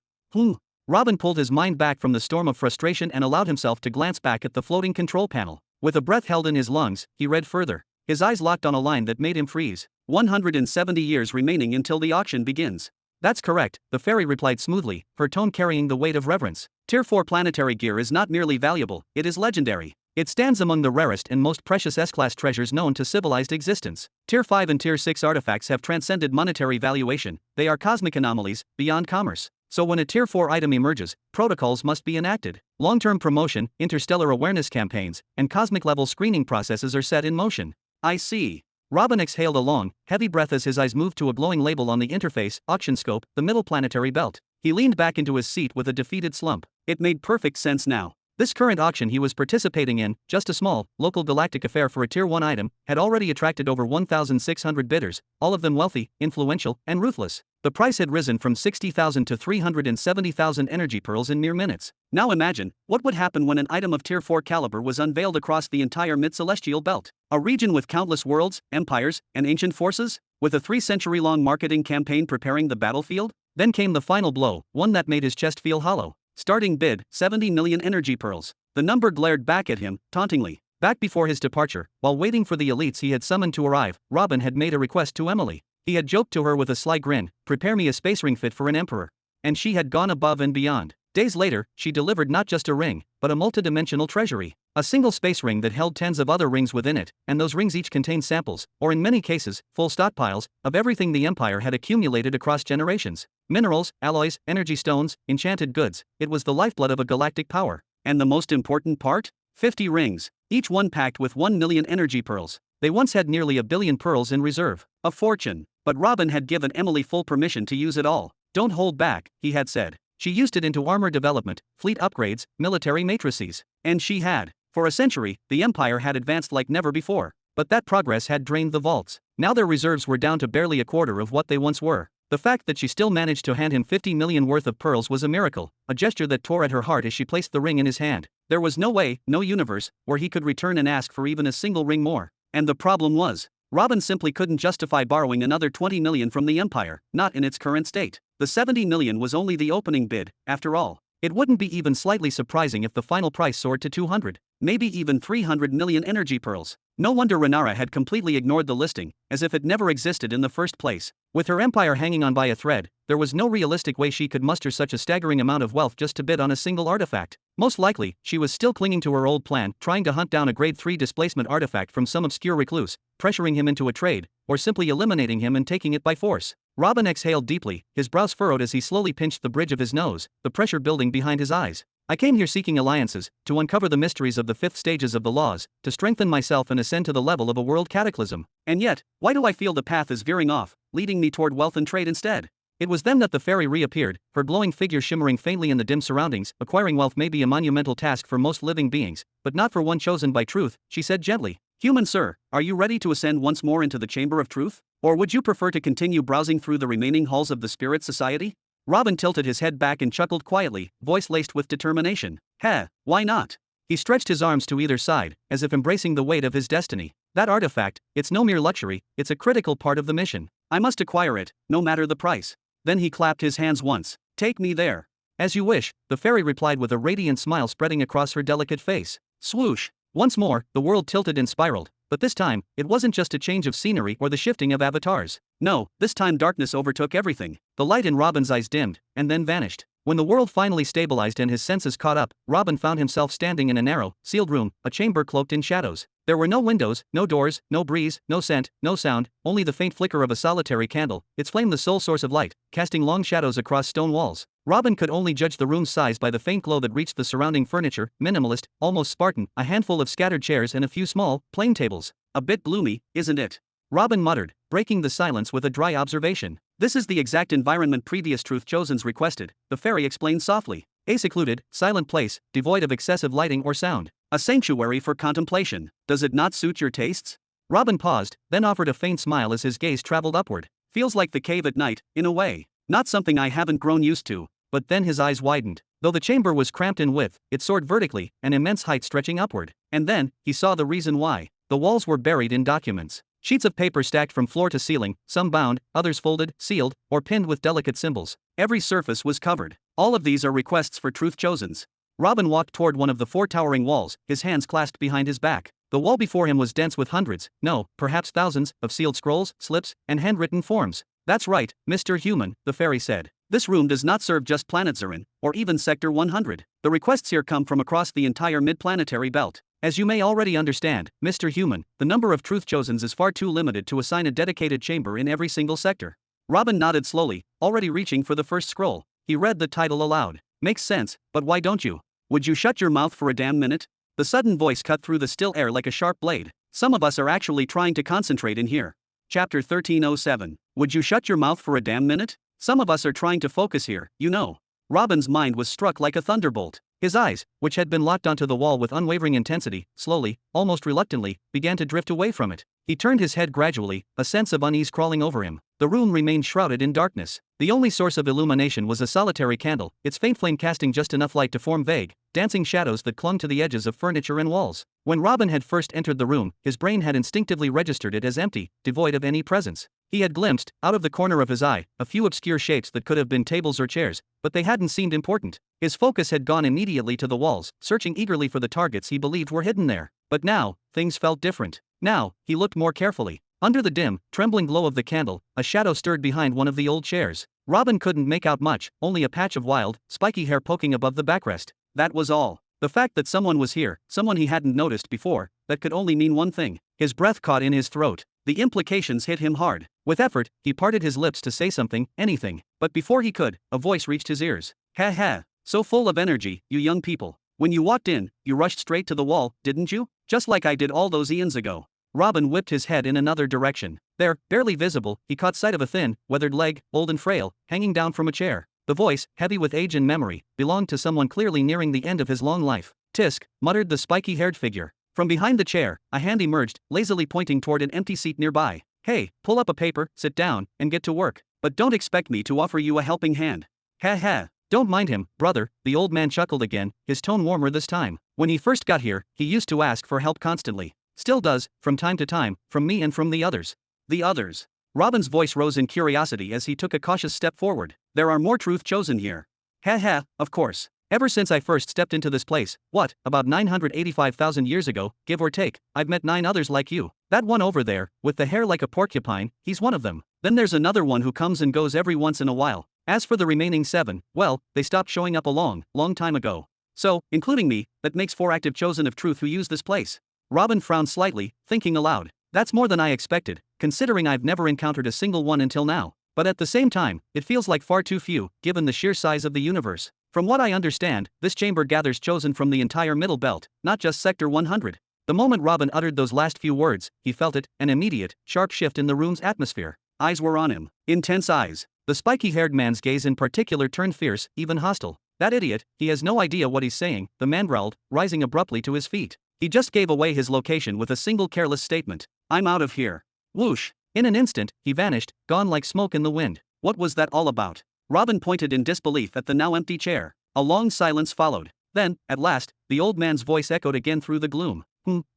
Robin pulled his mind back from the storm of frustration and allowed himself to glance back at the floating control panel. With a breath held in his lungs, he read further. His eyes locked on a line that made him freeze. 170 years remaining until the auction begins. "That's correct," the fairy replied smoothly, her tone carrying the weight of reverence. "Tier 4 planetary gear is not merely valuable, it is legendary. It stands among the rarest and most precious S-class treasures known to civilized existence. Tier 5 and Tier 6 artifacts have transcended monetary valuation, they are cosmic anomalies, beyond commerce. So when a Tier 4 item emerges, protocols must be enacted. Long-term promotion, interstellar awareness campaigns, and cosmic-level screening processes are set in motion." "I see." Robin exhaled a long, heavy breath as his eyes moved to a glowing label on the interface: auction scope, the middle planetary belt. He leaned back into his seat with a defeated slump. It made perfect sense now. This current auction he was participating in, just a small, local galactic affair for a Tier 1 item, had already attracted over 1,600 bidders, all of them wealthy, influential, and ruthless. The price had risen from 60,000 to 370,000 energy pearls in mere minutes. Now imagine, what would happen when an item of Tier 4 caliber was unveiled across the entire mid-celestial belt? A region with countless worlds, empires, and ancient forces? With a 3-century-long marketing campaign preparing the battlefield? Then came the final blow, one that made his chest feel hollow. Starting bid, 70 million energy pearls. The number glared back at him, tauntingly. Back before his departure, while waiting for the elites he had summoned to arrive, Robin had made a request to Emily. He had joked to her with a sly grin, "Prepare me a space ring fit for an emperor." And she had gone above and beyond. Days later, she delivered not just a ring, but a multidimensional treasury. A single space ring that held tens of other rings within it, and those rings each contained samples, or in many cases, full stockpiles, of everything the Empire had accumulated across generations. Minerals, alloys, energy stones, enchanted goods. It was the lifeblood of a galactic power. And the most important part? 50 rings, each one packed with 1 million energy pearls. They once had nearly 1 billion pearls in reserve. A fortune. But Robin had given Emily full permission to use it all. "Don't hold back," he had said. She used it into armor development, fleet upgrades, military matrices. And she had. For a century, the Empire had advanced like never before. But that progress had drained the vaults. Now their reserves were down to barely a quarter of what they once were. The fact that she still managed to hand him 50 million worth of pearls was a miracle, a gesture that tore at her heart as she placed the ring in his hand. There was no way, no universe, where he could return and ask for even a single ring more. And the problem was, Robin simply couldn't justify borrowing another 20 million from the Empire, not in its current state. The 70 million was only the opening bid, after all. It wouldn't be even slightly surprising if the final price soared to 200, maybe even 300 million energy pearls. No wonder Renara had completely ignored the listing, as if it never existed in the first place. With her empire hanging on by a thread, there was no realistic way she could muster such a staggering amount of wealth just to bid on a single artifact. Most likely, she was still clinging to her old plan, trying to hunt down a grade 3 displacement artifact from some obscure recluse, pressuring him into a trade, or simply eliminating him and taking it by force. Robin exhaled deeply, his brows furrowed as he slowly pinched the bridge of his nose, the pressure building behind his eyes. I came here seeking alliances, to uncover the mysteries of the 5th stages of the laws, to strengthen myself and ascend to the level of a world cataclysm. And yet, why do I feel the path is veering off, leading me toward wealth and trade instead? It was then that the fairy reappeared, her glowing figure shimmering faintly in the dim surroundings. Acquiring wealth may be a monumental task for most living beings, but not for one chosen by truth, she said gently. Human sir, are you ready to ascend once more into the chamber of truth? Or would you prefer to continue browsing through the remaining halls of the Spirit Society? Robin tilted his head back and chuckled quietly, voice laced with determination. Heh, why not? He stretched his arms to either side, as if embracing the weight of his destiny. That artifact, it's no mere luxury, it's a critical part of the mission. I must acquire it, no matter the price. Then he clapped his hands once. Take me there. As you wish, the fairy replied with a radiant smile spreading across her delicate face. Swoosh. Once more, the world tilted and spiraled, but this time, it wasn't just a change of scenery or the shifting of avatars. No, this time darkness overtook everything. The light in Robin's eyes dimmed, and then vanished. When the world finally stabilized and his senses caught up, Robin found himself standing in a narrow, sealed room, a chamber cloaked in shadows. There were no windows, no doors, no breeze, no scent, no sound, only the faint flicker of a solitary candle, its flame the sole source of light, casting long shadows across stone walls. Robin could only judge the room's size by the faint glow that reached the surrounding furniture, minimalist, almost Spartan, a handful of scattered chairs and a few small, plain tables. A bit gloomy, isn't it? Robin muttered, breaking the silence with a dry observation. This is the exact environment previous Truth Chosens requested, the fairy explained softly. A secluded, silent place, devoid of excessive lighting or sound. A sanctuary for contemplation. Does it not suit your tastes? Robin paused, then offered a faint smile as his gaze traveled upward. Feels like the cave at night, in a way. Not something I haven't grown used to. But then his eyes widened. Though the chamber was cramped in width, it soared vertically, an immense height stretching upward. And then, he saw the reason why. The walls were buried in documents. Sheets of paper stacked from floor to ceiling, some bound, others folded, sealed, or pinned with delicate symbols. Every surface was covered. All of these are requests for Truth Chosens. Robin walked toward one of the 4 towering walls, his hands clasped behind his back. The wall before him was dense with hundreds, no, perhaps thousands, of sealed scrolls, slips, and handwritten forms. That's right, Mr. Human, the fairy said. This room does not serve just Planet Zarin, or even Sector 100. The requests here come from across the entire mid-planetary belt. As you may already understand, Mr. Human, the number of Truth Chosens is far too limited to assign a dedicated chamber in every single sector. Robin nodded slowly, already reaching for the first scroll. He read the title aloud. Makes sense, but why don't you? Would you shut your mouth for a damn minute? The sudden voice cut through the still air like a sharp blade. Some of us are actually trying to concentrate in here. Chapter 1307. Would you shut your mouth for a damn minute? Some of us are trying to focus here, you know. Robin's mind was struck like a thunderbolt. His eyes, which had been locked onto the wall with unwavering intensity, slowly, almost reluctantly, began to drift away from it. He turned his head gradually, a sense of unease crawling over him. The room remained shrouded in darkness. The only source of illumination was a solitary candle, its faint flame casting just enough light to form vague, dancing shadows that clung to the edges of furniture and walls. When Robin had first entered the room, his brain had instinctively registered it as empty, devoid of any presence. He had glimpsed, out of the corner of his eye, a few obscure shapes that could have been tables or chairs, but they hadn't seemed important. His focus had gone immediately to the walls, searching eagerly for the targets he believed were hidden there. But now, things felt different. Now, he looked more carefully. Under the dim, trembling glow of the candle, a shadow stirred behind one of the old chairs. Robin couldn't make out much, only a patch of wild, spiky hair poking above the backrest. That was all. The fact that someone was here, someone he hadn't noticed before, that could only mean one thing. His breath caught in his throat. The implications hit him hard. With effort, he parted his lips to say something, anything. But before he could, a voice reached his ears. Ha ha. So full of energy, you young people. When you walked in, you rushed straight to the wall, didn't you? Just like I did all those eons ago. Robin whipped his head in another direction. There, barely visible, he caught sight of a thin, weathered leg, old and frail, hanging down from a chair. The voice, heavy with age and memory, belonged to someone clearly nearing the end of his long life. Tisk, muttered the spiky-haired figure. From behind the chair, a hand emerged, lazily pointing toward an empty seat nearby. Hey, pull up a paper, sit down, and get to work. But don't expect me to offer you a helping hand. Ha ha. Don't mind him, brother, the old man chuckled again, his tone warmer this time. When he first got here, he used to ask for help constantly. Still does, from time to time, from me and from the others. The others. Robin's voice rose in curiosity as he took a cautious step forward. There are more Truth Chosen here. Ha ha, of course. Ever since I first stepped into this place, about 985,000 years ago, give or take, I've met 9 others like you. That one over there, with the hair like a porcupine, he's one of them. Then there's another one who comes and goes every once in a while. As for the remaining 7, well, they stopped showing up a long time ago. So, including me, that makes 4 active chosen of truth who use this place. Robin frowned slightly, thinking aloud. That's more than I expected, considering I've never encountered a single one until now. But at the same time, it feels like far too few, given the sheer size of the universe. From what I understand, this chamber gathers chosen from the entire Middle Belt, not just Sector 100. The moment Robin uttered those last few words, he felt it, an immediate, sharp shift in the room's atmosphere. Eyes were on him. Intense eyes. The spiky-haired man's gaze in particular turned fierce, even hostile. That idiot, he has no idea what he's saying, the man growled, rising abruptly to his feet. He just gave away his location with a single careless statement. I'm out of here. Whoosh. In an instant, he vanished, gone like smoke in the wind. What was that all about? Robin pointed in disbelief at the now empty chair. A long silence followed. Then, at last, the old man's voice echoed again through the gloom.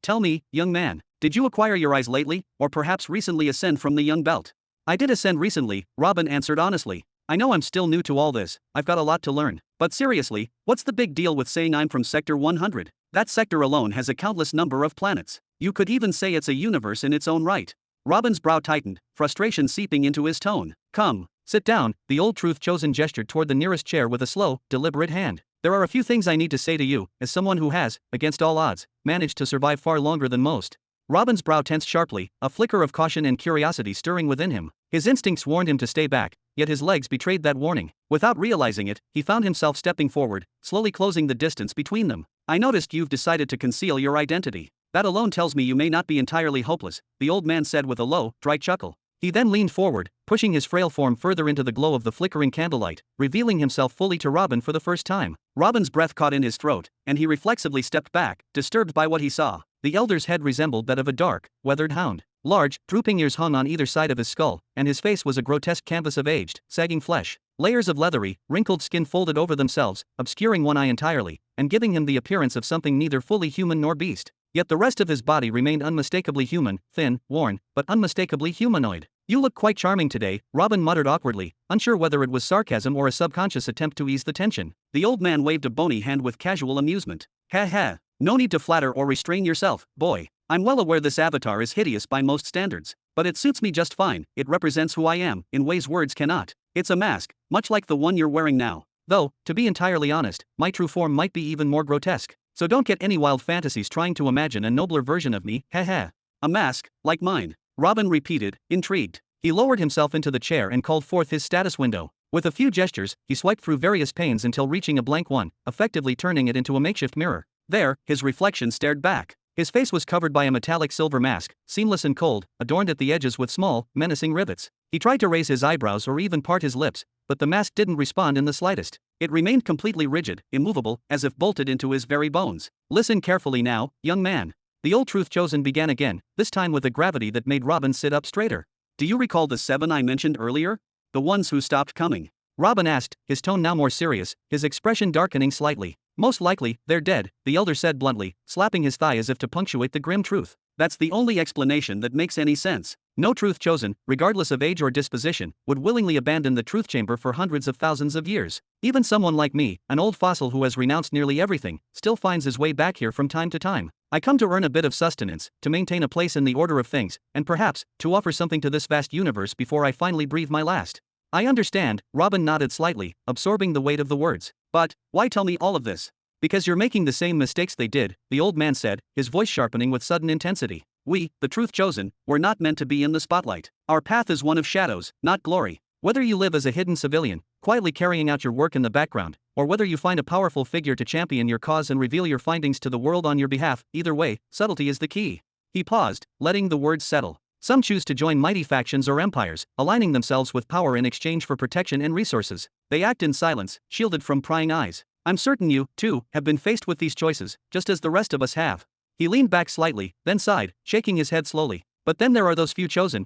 Tell me, young man, did you acquire your eyes lately, or perhaps recently ascend from the young belt? I did ascend recently, Robin answered honestly. I know I'm still new to all this, I've got a lot to learn. But seriously, what's the big deal with saying I'm from Sector 100? That sector alone has a countless number of planets. You could even say it's a universe in its own right. Robin's brow tightened, frustration seeping into his tone. Come, sit down, the old truth chosen gestured toward the nearest chair with a slow, deliberate hand. There are a few things I need to say to you, as someone who has, against all odds, managed to survive far longer than most. Robin's brow tensed sharply, a flicker of caution and curiosity stirring within him. His instincts warned him to stay back, yet his legs betrayed that warning. Without realizing it, he found himself stepping forward, slowly closing the distance between them. I noticed you've decided to conceal your identity. That alone tells me you may not be entirely hopeless, the old man said with a low, dry chuckle. He then leaned forward, pushing his frail form further into the glow of the flickering candlelight, revealing himself fully to Robin for the first time. Robin's breath caught in his throat, and he reflexively stepped back, disturbed by what he saw. The elder's head resembled that of a dark, weathered hound. Large, drooping ears hung on either side of his skull, and his face was a grotesque canvas of aged, sagging flesh. Layers of leathery, wrinkled skin folded over themselves, obscuring one eye entirely, and giving him the appearance of something neither fully human nor beast. Yet the rest of his body remained unmistakably human, thin, worn, but unmistakably humanoid. You look quite charming today, Robin muttered awkwardly, unsure whether it was sarcasm or a subconscious attempt to ease the tension. The old man waved a bony hand with casual amusement. Ha ha. No need to flatter or restrain yourself, boy. I'm well aware this avatar is hideous by most standards, but it suits me just fine. It represents who I am, in ways words cannot. It's a mask, much like the one you're wearing now. Though, to be entirely honest, my true form might be even more grotesque. So don't get any wild fantasies trying to imagine a nobler version of me, ha. A mask, like mine? Robin repeated, intrigued. He lowered himself into the chair and called forth his status window. With a few gestures, he swiped through various panes until reaching a blank one, effectively turning it into a makeshift mirror. There, his reflection stared back. His face was covered by a metallic silver mask, seamless and cold, adorned at the edges with small, menacing rivets. He tried to raise his eyebrows or even part his lips, but the mask didn't respond in the slightest. It remained completely rigid, immovable, as if bolted into his very bones. Listen carefully now, young man. The old truth chosen began again, this time with a gravity that made Robin sit up straighter. Do you recall the 7 I mentioned earlier? The ones who stopped coming? Robin asked, his tone now more serious, his expression darkening slightly. Most likely, they're dead, the elder said bluntly, slapping his thigh as if to punctuate the grim truth. That's the only explanation that makes any sense. No truth chosen, regardless of age or disposition, would willingly abandon the truth chamber for hundreds of thousands of years. Even someone like me, an old fossil who has renounced nearly everything, still finds his way back here from time to time. I come to earn a bit of sustenance, to maintain a place in the order of things, and perhaps, to offer something to this vast universe before I finally breathe my last. I understand, Robin nodded slightly, absorbing the weight of the words. But, why tell me all of this? Because you're making the same mistakes they did, the old man said, his voice sharpening with sudden intensity. We, the truth chosen, were not meant to be in the spotlight. Our path is one of shadows, not glory. Whether you live as a hidden civilian, quietly carrying out your work in the background, or whether you find a powerful figure to champion your cause and reveal your findings to the world on your behalf, either way, subtlety is the key. He paused, letting the words settle. Some choose to join mighty factions or empires, aligning themselves with power in exchange for protection and resources. They act in silence, shielded from prying eyes. I'm certain you, too, have been faced with these choices, just as the rest of us have. He leaned back slightly, then sighed, shaking his head slowly. But then there are those few chosen,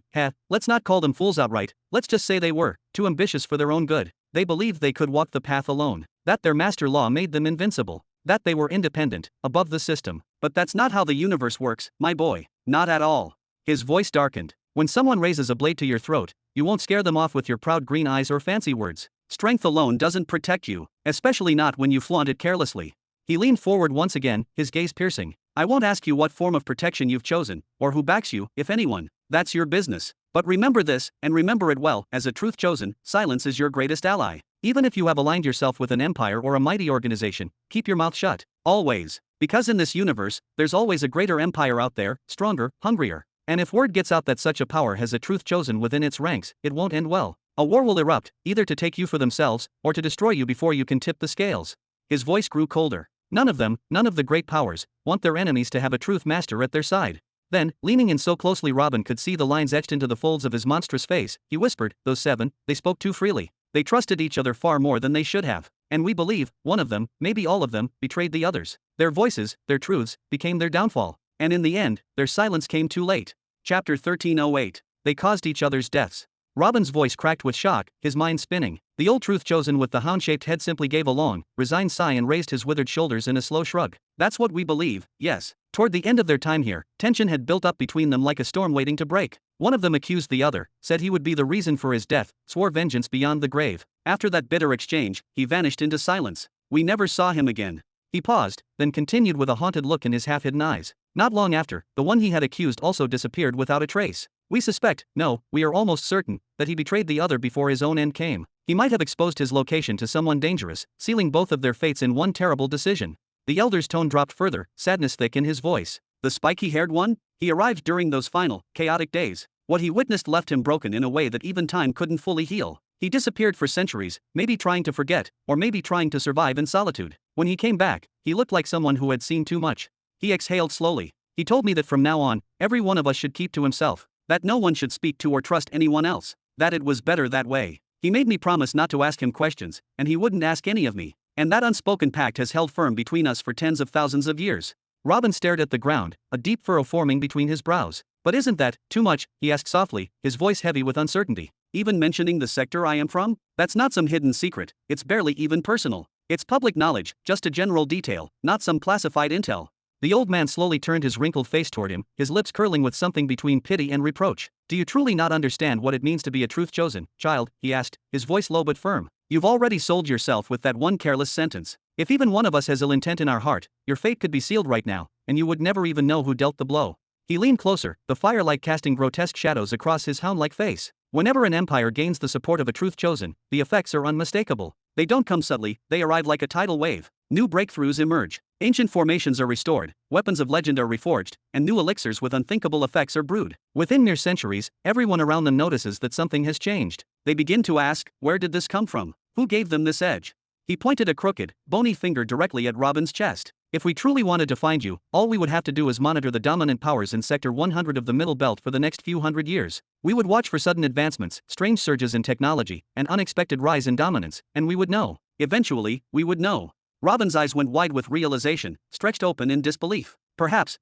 let's not call them fools outright, let's just say they were, too ambitious for their own good. They believed they could walk the path alone, that their master law made them invincible, that they were independent, above the system. But that's not how the universe works, my boy, not at all. His voice darkened. When someone raises a blade to your throat, you won't scare them off with your proud green eyes or fancy words. Strength alone doesn't protect you, especially not when you flaunt it carelessly. He leaned forward once again, his gaze piercing. I won't ask you what form of protection you've chosen, or who backs you, if anyone. That's your business. But remember this, and remember it well, as a truth chosen, silence is your greatest ally. Even if you have aligned yourself with an empire or a mighty organization, keep your mouth shut. Always. Because in this universe, there's always a greater empire out there, stronger, hungrier. And if word gets out that such a power has a truth chosen within its ranks, it won't end well. A war will erupt, either to take you for themselves, or to destroy you before you can tip the scales. His voice grew colder. None of them, none of the great powers, want their enemies to have a truth master at their side. Then, leaning in so closely Robin could see the lines etched into the folds of his monstrous face, he whispered, those seven, they spoke too freely. They trusted each other far more than they should have. And we believe, one of them, maybe all of them, betrayed the others. Their voices, their truths, became their downfall. And in the end, their silence came too late. Chapter 1308. They caused each other's deaths. Robin's voice cracked with shock, his mind spinning. The old truth chosen with the hound-shaped head simply gave a long, resigned sigh and raised his withered shoulders in a slow shrug. That's what we believe, yes. Toward the end of their time here, tension had built up between them like a storm waiting to break. One of them accused the other, said he would be the reason for his death, swore vengeance beyond the grave. After that bitter exchange, he vanished into silence. We never saw him again. He paused, then continued with a haunted look in his half-hidden eyes. Not long after, the one he had accused also disappeared without a trace. We suspect, no, we are almost certain, that he betrayed the other before his own end came. He might have exposed his location to someone dangerous, sealing both of their fates in one terrible decision. The elder's tone dropped further, sadness thick in his voice. The spiky-haired one? He arrived during those final, chaotic days. What he witnessed left him broken in a way that even time couldn't fully heal. He disappeared for centuries, maybe trying to forget, or maybe trying to survive in solitude. When he came back, he looked like someone who had seen too much. He exhaled slowly. He told me that from now on, every one of us should keep to himself. That no one should speak to or trust anyone else. That it was better that way. He made me promise not to ask him questions, and he wouldn't ask any of me. And that unspoken pact has held firm between us for tens of thousands of years. Robin stared at the ground, a deep furrow forming between his brows. But isn't that too much? He asked softly, his voice heavy with uncertainty. Even mentioning the sector I am from? That's not some hidden secret, it's barely even personal. It's public knowledge, just a general detail, not some classified intel. The old man slowly turned his wrinkled face toward him, his lips curling with something between pity and reproach. Do you truly not understand what it means to be a truth chosen, child? He asked, his voice low but firm. You've already sold yourself with that one careless sentence. If even one of us has ill intent in our heart, your fate could be sealed right now, and you would never even know who dealt the blow. He leaned closer, the firelight casting grotesque shadows across his hound-like face. Whenever an empire gains the support of a truth chosen, the effects are unmistakable. They don't come subtly, they arrive like a tidal wave. New breakthroughs emerge. Ancient formations are restored, weapons of legend are reforged, and new elixirs with unthinkable effects are brewed. Within mere centuries, everyone around them notices that something has changed. They begin to ask, where did this come from? Who gave them this edge? He pointed a crooked, bony finger directly at Robin's chest. If we truly wanted to find you, all we would have to do is monitor the dominant powers in Sector 100 of the Middle Belt for the next few hundred years. We would watch for sudden advancements, strange surges in technology, and unexpected rise in dominance, and we would know. Eventually, we would know. Robin's eyes went wide with realization, stretched open in disbelief. Perhaps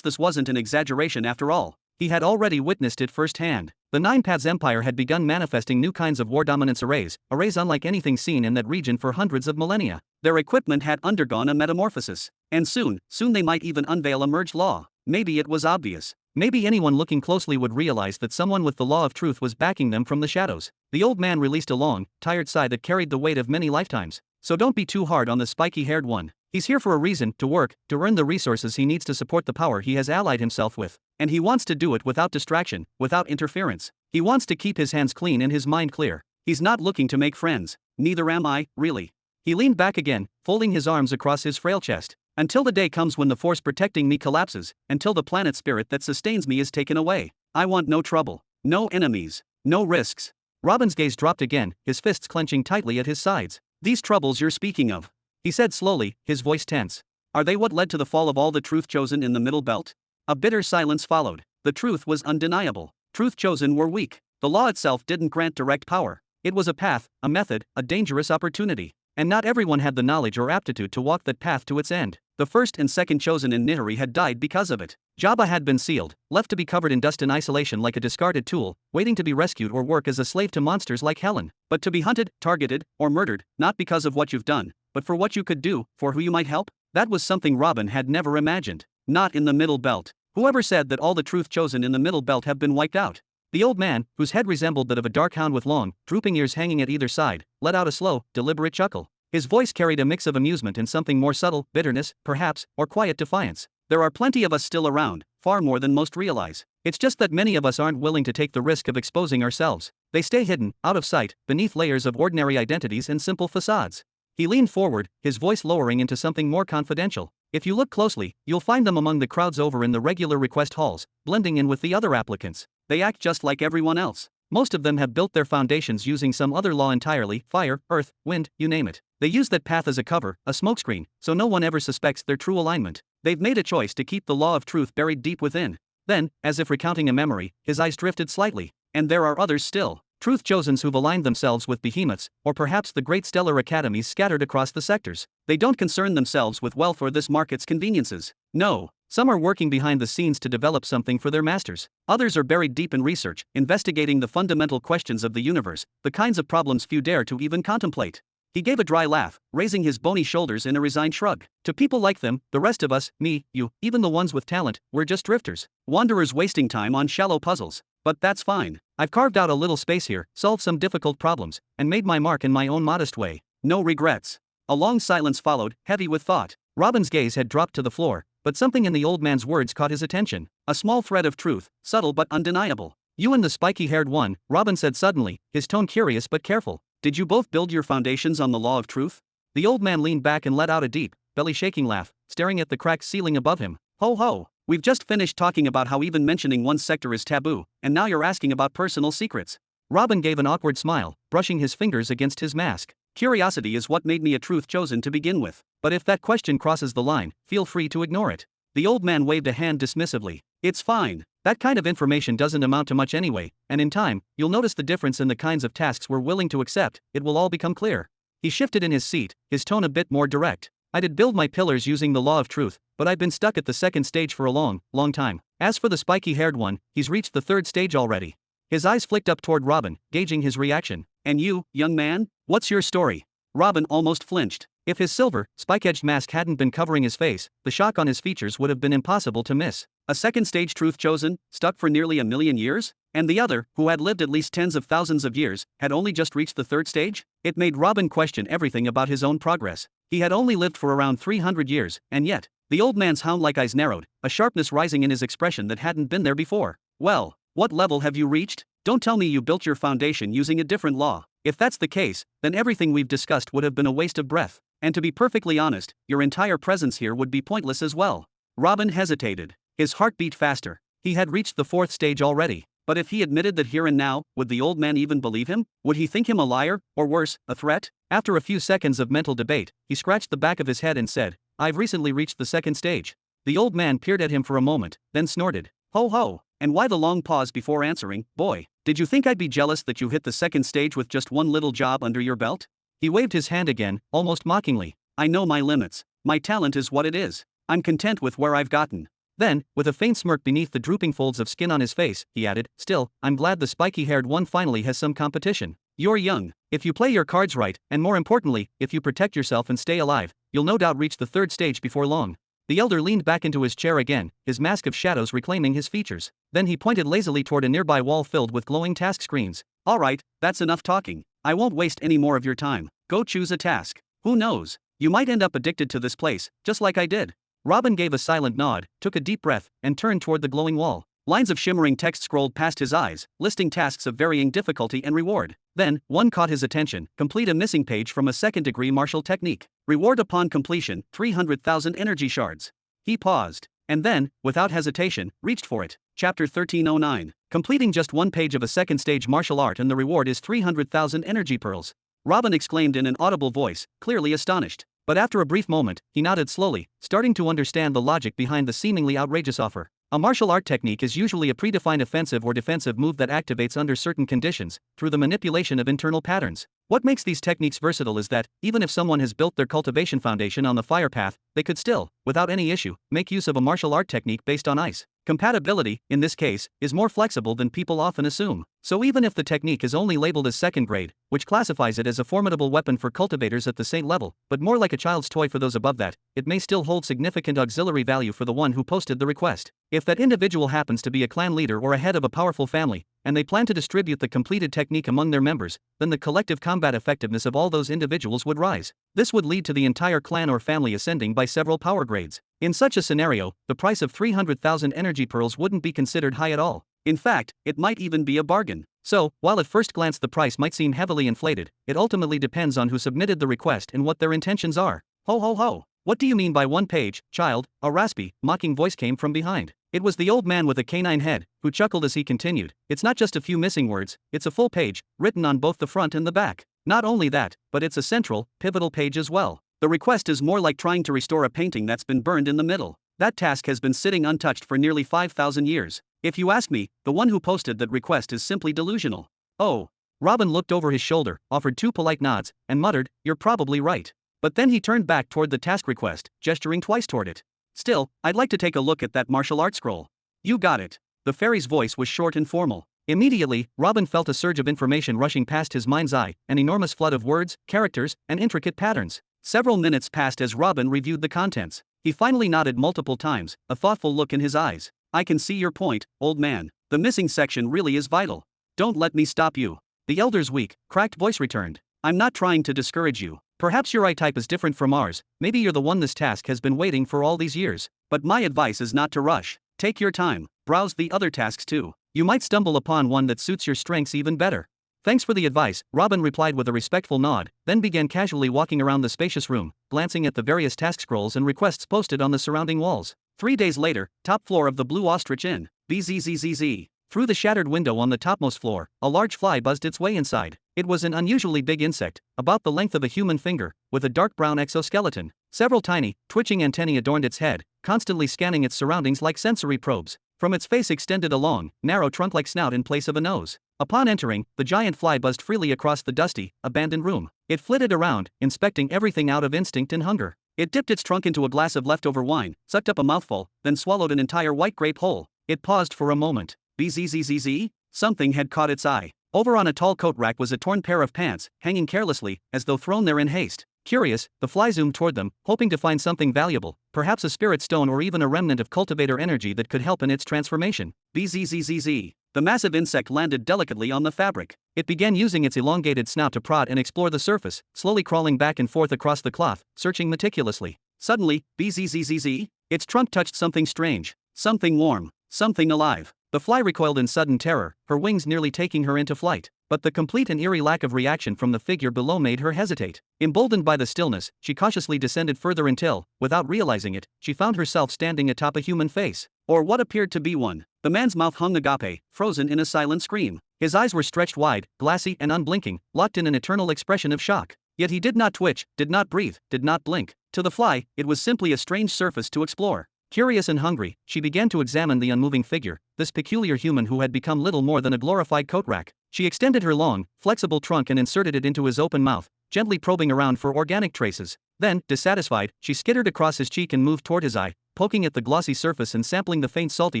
this wasn't an exaggeration after all. He had already witnessed it firsthand. The Nine Paths Empire had begun manifesting new kinds of war dominance arrays unlike anything seen in that region for hundreds of millennia. Their equipment had undergone a metamorphosis. And soon they might even unveil a merged law. Maybe it was obvious. Maybe anyone looking closely would realize that someone with the law of truth was backing them from the shadows. The old man released a long, tired sigh that carried the weight of many lifetimes. So don't be too hard on the spiky-haired one. He's here for a reason, to work, to earn the resources he needs to support the power he has allied himself with. And he wants to do it without distraction, without interference. He wants to keep his hands clean and his mind clear. He's not looking to make friends. Neither am I, really. He leaned back again, folding his arms across his frail chest. Until the day comes when the force protecting me collapses, until the planet spirit that sustains me is taken away. I want no trouble, no enemies, no risks. Robin's gaze dropped again, his fists clenching tightly at his sides. These troubles you're speaking of, he said slowly, his voice tense. Are they what led to the fall of all the truth chosen in the Middle Belt? A bitter silence followed. The truth was undeniable. Truth chosen were weak. The law itself didn't grant direct power. It was a path, a method, a dangerous opportunity. And not everyone had the knowledge or aptitude to walk that path to its end. The first and second chosen in Nihari had died because of it. Jabba had been sealed, left to be covered in dust and isolation like a discarded tool, waiting to be rescued or work as a slave to monsters like Helen. But to be hunted, targeted, or murdered, not because of what you've done, but for what you could do, for who you might help? That was something Robin had never imagined. Not in the Middle Belt. Whoever said that all the truth chosen in the Middle Belt have been wiped out? The old man, whose head resembled that of a dark hound with long, drooping ears hanging at either side, let out a slow, deliberate chuckle. His voice carried a mix of amusement and something more subtle, bitterness, perhaps, or quiet defiance. There are plenty of us still around, far more than most realize. It's just that many of us aren't willing to take the risk of exposing ourselves. They stay hidden, out of sight, beneath layers of ordinary identities and simple facades. He leaned forward, his voice lowering into something more confidential. If you look closely, you'll find them among the crowds over in the regular request halls, blending in with the other applicants. They act just like everyone else. Most of them have built their foundations using some other law entirely, fire, earth, wind, you name it. They use that path as a cover, a smokescreen, so no one ever suspects their true alignment. They've made a choice to keep the law of truth buried deep within. Then, as if recounting a memory, his eyes drifted slightly. And there are others still. Truth chosens who've aligned themselves with behemoths, or perhaps the great stellar academies scattered across the sectors. They don't concern themselves with wealth or this market's conveniences. No. Some are working behind the scenes to develop something for their masters. Others are buried deep in research, investigating the fundamental questions of the universe, the kinds of problems few dare to even contemplate. He gave a dry laugh, raising his bony shoulders in a resigned shrug. To people like them, the rest of us, me, you, even the ones with talent, we're just drifters. Wanderers wasting time on shallow puzzles. But that's fine. I've carved out a little space here, solved some difficult problems, and made my mark in my own modest way. No regrets. A long silence followed, heavy with thought. Robin's gaze had dropped to the floor, but something in the old man's words caught his attention. A small thread of truth, subtle but undeniable. You and the spiky-haired one, Robin said suddenly, his tone curious but careful. Did you both build your foundations on the law of truth? The old man leaned back and let out a deep, belly-shaking laugh, staring at the cracked ceiling above him. Ho ho! We've just finished talking about how even mentioning one's sector is taboo, and now you're asking about personal secrets. Robin gave an awkward smile, brushing his fingers against his mask. Curiosity is what made me a truth chosen to begin with. But if that question crosses the line, feel free to ignore it. The old man waved a hand dismissively. It's fine. That kind of information doesn't amount to much anyway, and in time, you'll notice the difference in the kinds of tasks we're willing to accept. It will all become clear. He shifted in his seat, his tone a bit more direct. I did build my pillars using the law of truth, but I've been stuck at the second stage for a long, long time. As for the spiky-haired one, he's reached the third stage already. His eyes flicked up toward Robin, gauging his reaction. And you, young man? What's your story? Robin almost flinched. If his silver, spike-edged mask hadn't been covering his face, the shock on his features would have been impossible to miss. A second-stage truth chosen, stuck for nearly 1,000,000 years? And the other, who had lived at least tens of thousands of years, had only just reached the third stage? It made Robin question everything about his own progress. He had only lived for around 300 years, and yet, the old man's hound-like eyes narrowed, a sharpness rising in his expression that hadn't been there before. Well, what level have you reached? Don't tell me you built your foundation using a different law. If that's the case, then everything we've discussed would have been a waste of breath. And to be perfectly honest, your entire presence here would be pointless as well. Robin hesitated. His heart beat faster. He had reached the fourth stage already. But if he admitted that here and now, would the old man even believe him? Would he think him a liar, or worse, a threat? After a few seconds of mental debate, he scratched the back of his head and said, I've recently reached the second stage. The old man peered at him for a moment, then snorted. Ho ho! And why the long pause before answering? Boy, did you think I'd be jealous that you hit the second stage with just one little job under your belt? He waved his hand again, almost mockingly. I know my limits. My talent is what it is. I'm content with where I've gotten. Then, with a faint smirk beneath the drooping folds of skin on his face, he added, still, I'm glad the spiky-haired one finally has some competition. You're young. If you play your cards right, and more importantly, if you protect yourself and stay alive, you'll no doubt reach the third stage before long. The elder leaned back into his chair again, his mask of shadows reclaiming his features. Then he pointed lazily toward a nearby wall filled with glowing task screens. All right, that's enough talking. I won't waste any more of your time. Go choose a task. Who knows? You might end up addicted to this place, just like I did. Robin gave a silent nod, took a deep breath, and turned toward the glowing wall. Lines of shimmering text scrolled past his eyes, listing tasks of varying difficulty and reward. Then, one caught his attention, complete a missing page from a second-degree martial technique. Reward upon completion, 300,000 energy shards. He paused, and then, without hesitation, reached for it. Chapter 1309. Completing just one page of a second-stage martial art and the reward is 300,000 energy pearls. Robin exclaimed in an audible voice, clearly astonished. But after a brief moment, he nodded slowly, starting to understand the logic behind the seemingly outrageous offer. A martial art technique is usually a predefined offensive or defensive move that activates under certain conditions, through the manipulation of internal patterns. What makes these techniques versatile is that, even if someone has built their cultivation foundation on the fire path, they could still, without any issue, make use of a martial art technique based on ice. Compatibility, in this case, is more flexible than people often assume. So even if the technique is only labeled as second grade, which classifies it as a formidable weapon for cultivators at the saint level, but more like a child's toy for those above that, it may still hold significant auxiliary value for the one who posted the request. If that individual happens to be a clan leader or a head of a powerful family, and they plan to distribute the completed technique among their members, then the collective combat effectiveness of all those individuals would rise. This would lead to the entire clan or family ascending by several power grades. In such a scenario, the price of 300,000 energy pearls wouldn't be considered high at all. In fact, it might even be a bargain. So, while at first glance the price might seem heavily inflated, it ultimately depends on who submitted the request and what their intentions are. Ho ho ho! What do you mean by one page, child? A raspy, mocking voice came from behind. It was the old man with a canine head, who chuckled as he continued. It's not just a few missing words, it's a full page, written on both the front and the back. Not only that, but it's a central, pivotal page as well. The request is more like trying to restore a painting that's been burned in the middle. That task has been sitting untouched for nearly 5,000 years. If you ask me, the one who posted that request is simply delusional. Oh. Robin looked over his shoulder, offered 2 polite nods, and muttered, "You're probably right." But then he turned back toward the task request, gesturing twice toward it. "Still, I'd like to take a look at that martial art scroll." "You got it." The fairy's voice was short and formal. Immediately, Robin felt a surge of information rushing past his mind's eye, an enormous flood of words, characters, and intricate patterns. Several minutes passed as Robin reviewed the contents. He finally nodded multiple times, a thoughtful look in his eyes. "I can see your point, old man. The missing section really is vital. Don't let me stop you." The elder's weak, cracked voice returned. "I'm not trying to discourage you. Perhaps your eye type is different from ours, maybe you're the one this task has been waiting for all these years. But my advice is not to rush. Take your time, browse the other tasks too. You might stumble upon one that suits your strengths even better." "Thanks for the advice," Robin replied with a respectful nod, then began casually walking around the spacious room, glancing at the various task scrolls and requests posted on the surrounding walls. 3 days later, top floor of the Blue Ostrich Inn. Bzzzzz. Through the shattered window on the topmost floor, a large fly buzzed its way inside. It was an unusually big insect, about the length of a human finger, with a dark brown exoskeleton. Several tiny, twitching antennae adorned its head, constantly scanning its surroundings like sensory probes. From its face extended a long, narrow trunk-like snout in place of a nose. Upon entering, the giant fly buzzed freely across the dusty, abandoned room. It flitted around, inspecting everything out of instinct and hunger. It dipped its trunk into a glass of leftover wine, sucked up a mouthful, then swallowed an entire white grape whole. It paused for a moment. Bzzzzz? Something had caught its eye. Over on a tall coat rack was a torn pair of pants, hanging carelessly, as though thrown there in haste. Curious, the fly zoomed toward them, hoping to find something valuable, perhaps a spirit stone or even a remnant of cultivator energy that could help in its transformation. Bzzzzz. The massive insect landed delicately on the fabric. It began using its elongated snout to prod and explore the surface, slowly crawling back and forth across the cloth, searching meticulously. Suddenly, bzzzzz, its trunk touched something strange, something warm, something alive. The fly recoiled in sudden terror, her wings nearly taking her into flight. But the complete and eerie lack of reaction from the figure below made her hesitate. Emboldened by the stillness, she cautiously descended further until, without realizing it, she found herself standing atop a human face. Or what appeared to be one. The man's mouth hung agape, frozen in a silent scream. His eyes were stretched wide, glassy and unblinking, locked in an eternal expression of shock. Yet he did not twitch, did not breathe, did not blink. To the fly, it was simply a strange surface to explore. Curious and hungry, she began to examine the unmoving figure, this peculiar human who had become little more than a glorified coat rack. She extended her long, flexible trunk and inserted it into his open mouth, gently probing around for organic traces. Then, dissatisfied, she skittered across his cheek and moved toward his eye, poking at the glossy surface and sampling the faint salty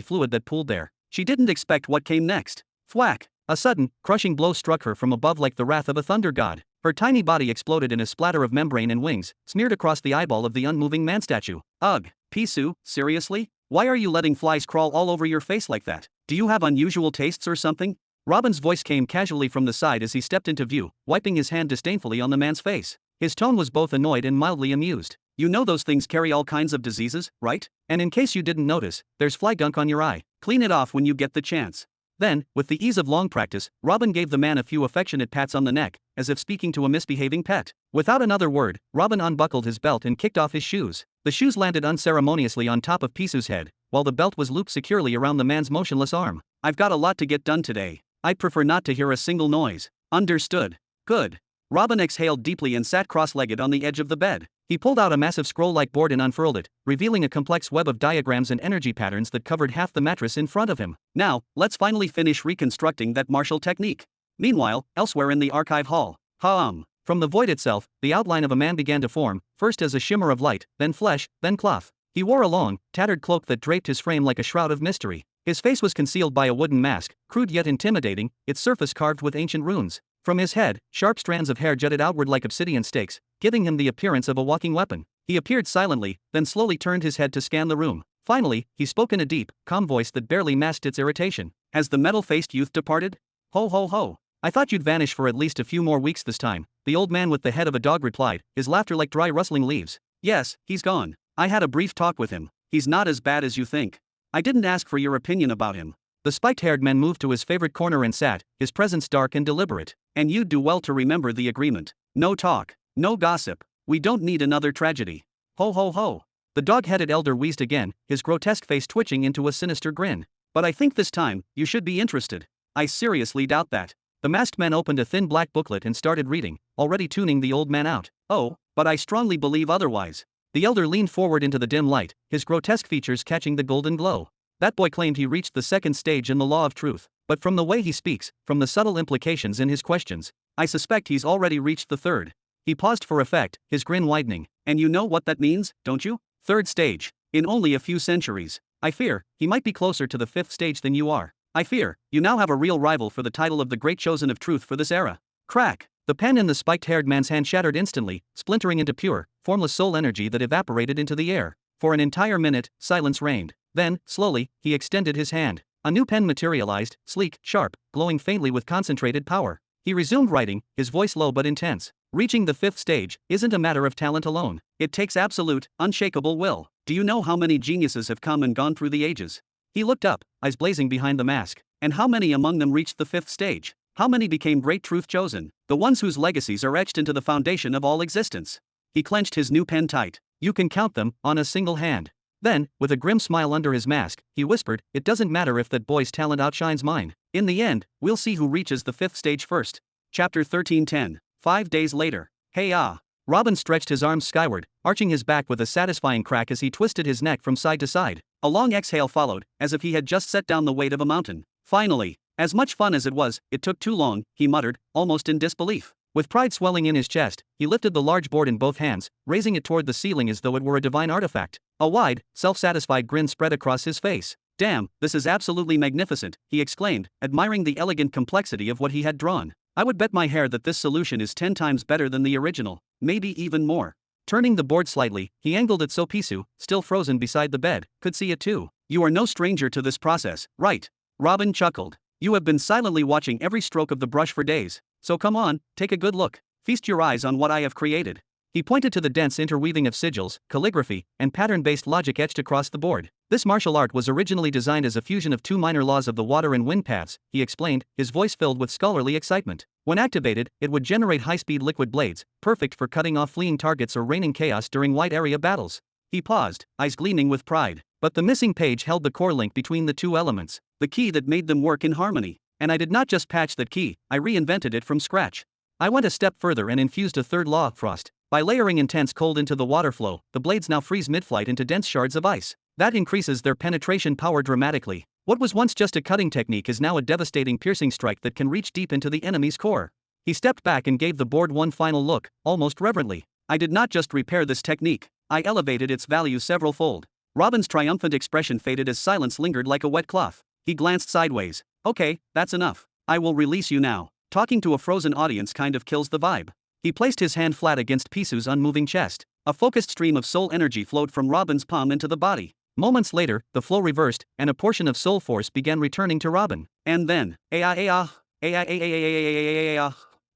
fluid that pooled there. She didn't expect what came next. Thwack! A sudden, crushing blow struck her from above like the wrath of a thunder god. Her tiny body exploded in a splatter of membrane and wings, smeared across the eyeball of the unmoving man statue. Ugh! Pisu, seriously? Why are you letting flies crawl all over your face like that? Do you have unusual tastes or something? Robin's voice came casually from the side as he stepped into view, wiping his hand disdainfully on the man's face. His tone was both annoyed and mildly amused. You know those things carry all kinds of diseases, right? And in case you didn't notice, there's fly gunk on your eye. Clean it off when you get the chance. Then, with the ease of long practice, Robin gave the man a few affectionate pats on the neck, as if speaking to a misbehaving pet. Without another word, Robin unbuckled his belt and kicked off his shoes. The shoes landed unceremoniously on top of Pisu's head, while the belt was looped securely around the man's motionless arm. I've got a lot to get done today. I'd prefer not to hear a single noise. Understood. Good. Robin exhaled deeply and sat cross-legged on the edge of the bed. He pulled out a massive scroll-like board and unfurled it, revealing a complex web of diagrams and energy patterns that covered half the mattress in front of him. Now, let's finally finish reconstructing that martial technique. Meanwhile, elsewhere in the archive hall. From the void itself, the outline of a man began to form, first as a shimmer of light, then flesh, then cloth. He wore a long, tattered cloak that draped his frame like a shroud of mystery. His face was concealed by a wooden mask, crude yet intimidating, its surface carved with ancient runes. From his head, sharp strands of hair jutted outward like obsidian stakes, giving him the appearance of a walking weapon. He appeared silently, then slowly turned his head to scan the room. Finally, he spoke in a deep, calm voice that barely masked its irritation. Has the metal-faced youth departed? Ho ho ho. I thought you'd vanish for at least a few more weeks this time, the old man with the head of a dog replied, his laughter like dry rustling leaves. Yes, he's gone. I had a brief talk with him. He's not as bad as you think. I didn't ask for your opinion about him. The spiked-haired man moved to his favorite corner and sat, his presence dark and deliberate. And you'd do well to remember the agreement. No talk. No gossip. We don't need another tragedy. Ho ho ho. The dog-headed elder wheezed again, his grotesque face twitching into a sinister grin. But I think this time, you should be interested. I seriously doubt that. The masked man opened a thin black booklet and started reading, already tuning the old man out. Oh, but I strongly believe otherwise. The elder leaned forward into the dim light, his grotesque features catching the golden glow. That boy claimed he reached the second stage in the law of truth, but from the way he speaks, from the subtle implications in his questions, I suspect he's already reached the third. He paused for effect, his grin widening. And you know what that means, don't you? Third stage. In only a few centuries. I fear, he might be closer to the fifth stage than you are. I fear, you now have a real rival for the title of the great chosen of truth for this era. Crack! The pen in the spiked-haired man's hand shattered instantly, splintering into pure, formless soul energy that evaporated into the air. For an entire minute, silence reigned. Then, slowly, he extended his hand. A new pen materialized, sleek, sharp, glowing faintly with concentrated power. He resumed writing, his voice low but intense. Reaching the fifth stage isn't a matter of talent alone. It takes absolute, unshakable will. Do you know how many geniuses have come and gone through the ages? He looked up, eyes blazing behind the mask. And how many among them reached the fifth stage? How many became great truth chosen? The ones whose legacies are etched into the foundation of all existence. He clenched his new pen tight. You can count them on a single hand. Then, with a grim smile under his mask, he whispered, it doesn't matter if that boy's talent outshines mine. In the end, we'll see who reaches the fifth stage first. Chapter 1310. 5 days later. Hey ah. Robin stretched his arms skyward, arching his back with a satisfying crack as he twisted his neck from side to side. A long exhale followed, as if he had just set down the weight of a mountain. Finally. As much fun as it was, it took too long, he muttered, almost in disbelief. With pride swelling in his chest, he lifted the large board in both hands, raising it toward the ceiling as though it were a divine artifact. A wide, self-satisfied grin spread across his face. Damn, this is absolutely magnificent, he exclaimed, admiring the elegant complexity of what he had drawn. I would bet my hair that this solution is 10 times better than the original, maybe even more. Turning the board slightly, he angled it so Pisu, still frozen beside the bed, could see it too. You are no stranger to this process, right? Robin chuckled. You have been silently watching every stroke of the brush for days, so come on, take a good look. Feast your eyes on what I have created. He pointed to the dense interweaving of sigils, calligraphy, and pattern-based logic etched across the board. This martial art was originally designed as a fusion of two minor laws of the water and wind paths, he explained, his voice filled with scholarly excitement. When activated, it would generate high-speed liquid blades, perfect for cutting off fleeing targets or raining chaos during wide-area battles. He paused, eyes gleaming with pride. But the missing page held the core link between the two elements, the key that made them work in harmony. And I did not just patch that key, I reinvented it from scratch. I went a step further and infused a third law of frost. By layering intense cold into the water flow, the blades now freeze mid-flight into dense shards of ice. That increases their penetration power dramatically. What was once just a cutting technique is now a devastating piercing strike that can reach deep into the enemy's core. He stepped back and gave the board one final look, almost reverently. I did not just repair this technique, I elevated its value several-fold. Robin's triumphant expression faded as silence lingered like a wet cloth. He glanced sideways. Okay, that's enough. I will release you now. Talking to a frozen audience kind of kills the vibe. He placed his hand flat against Pisu's unmoving chest. A focused stream of soul energy flowed from Robin's palm into the body. Moments later, the flow reversed, and a portion of soul force began returning to Robin. And then, the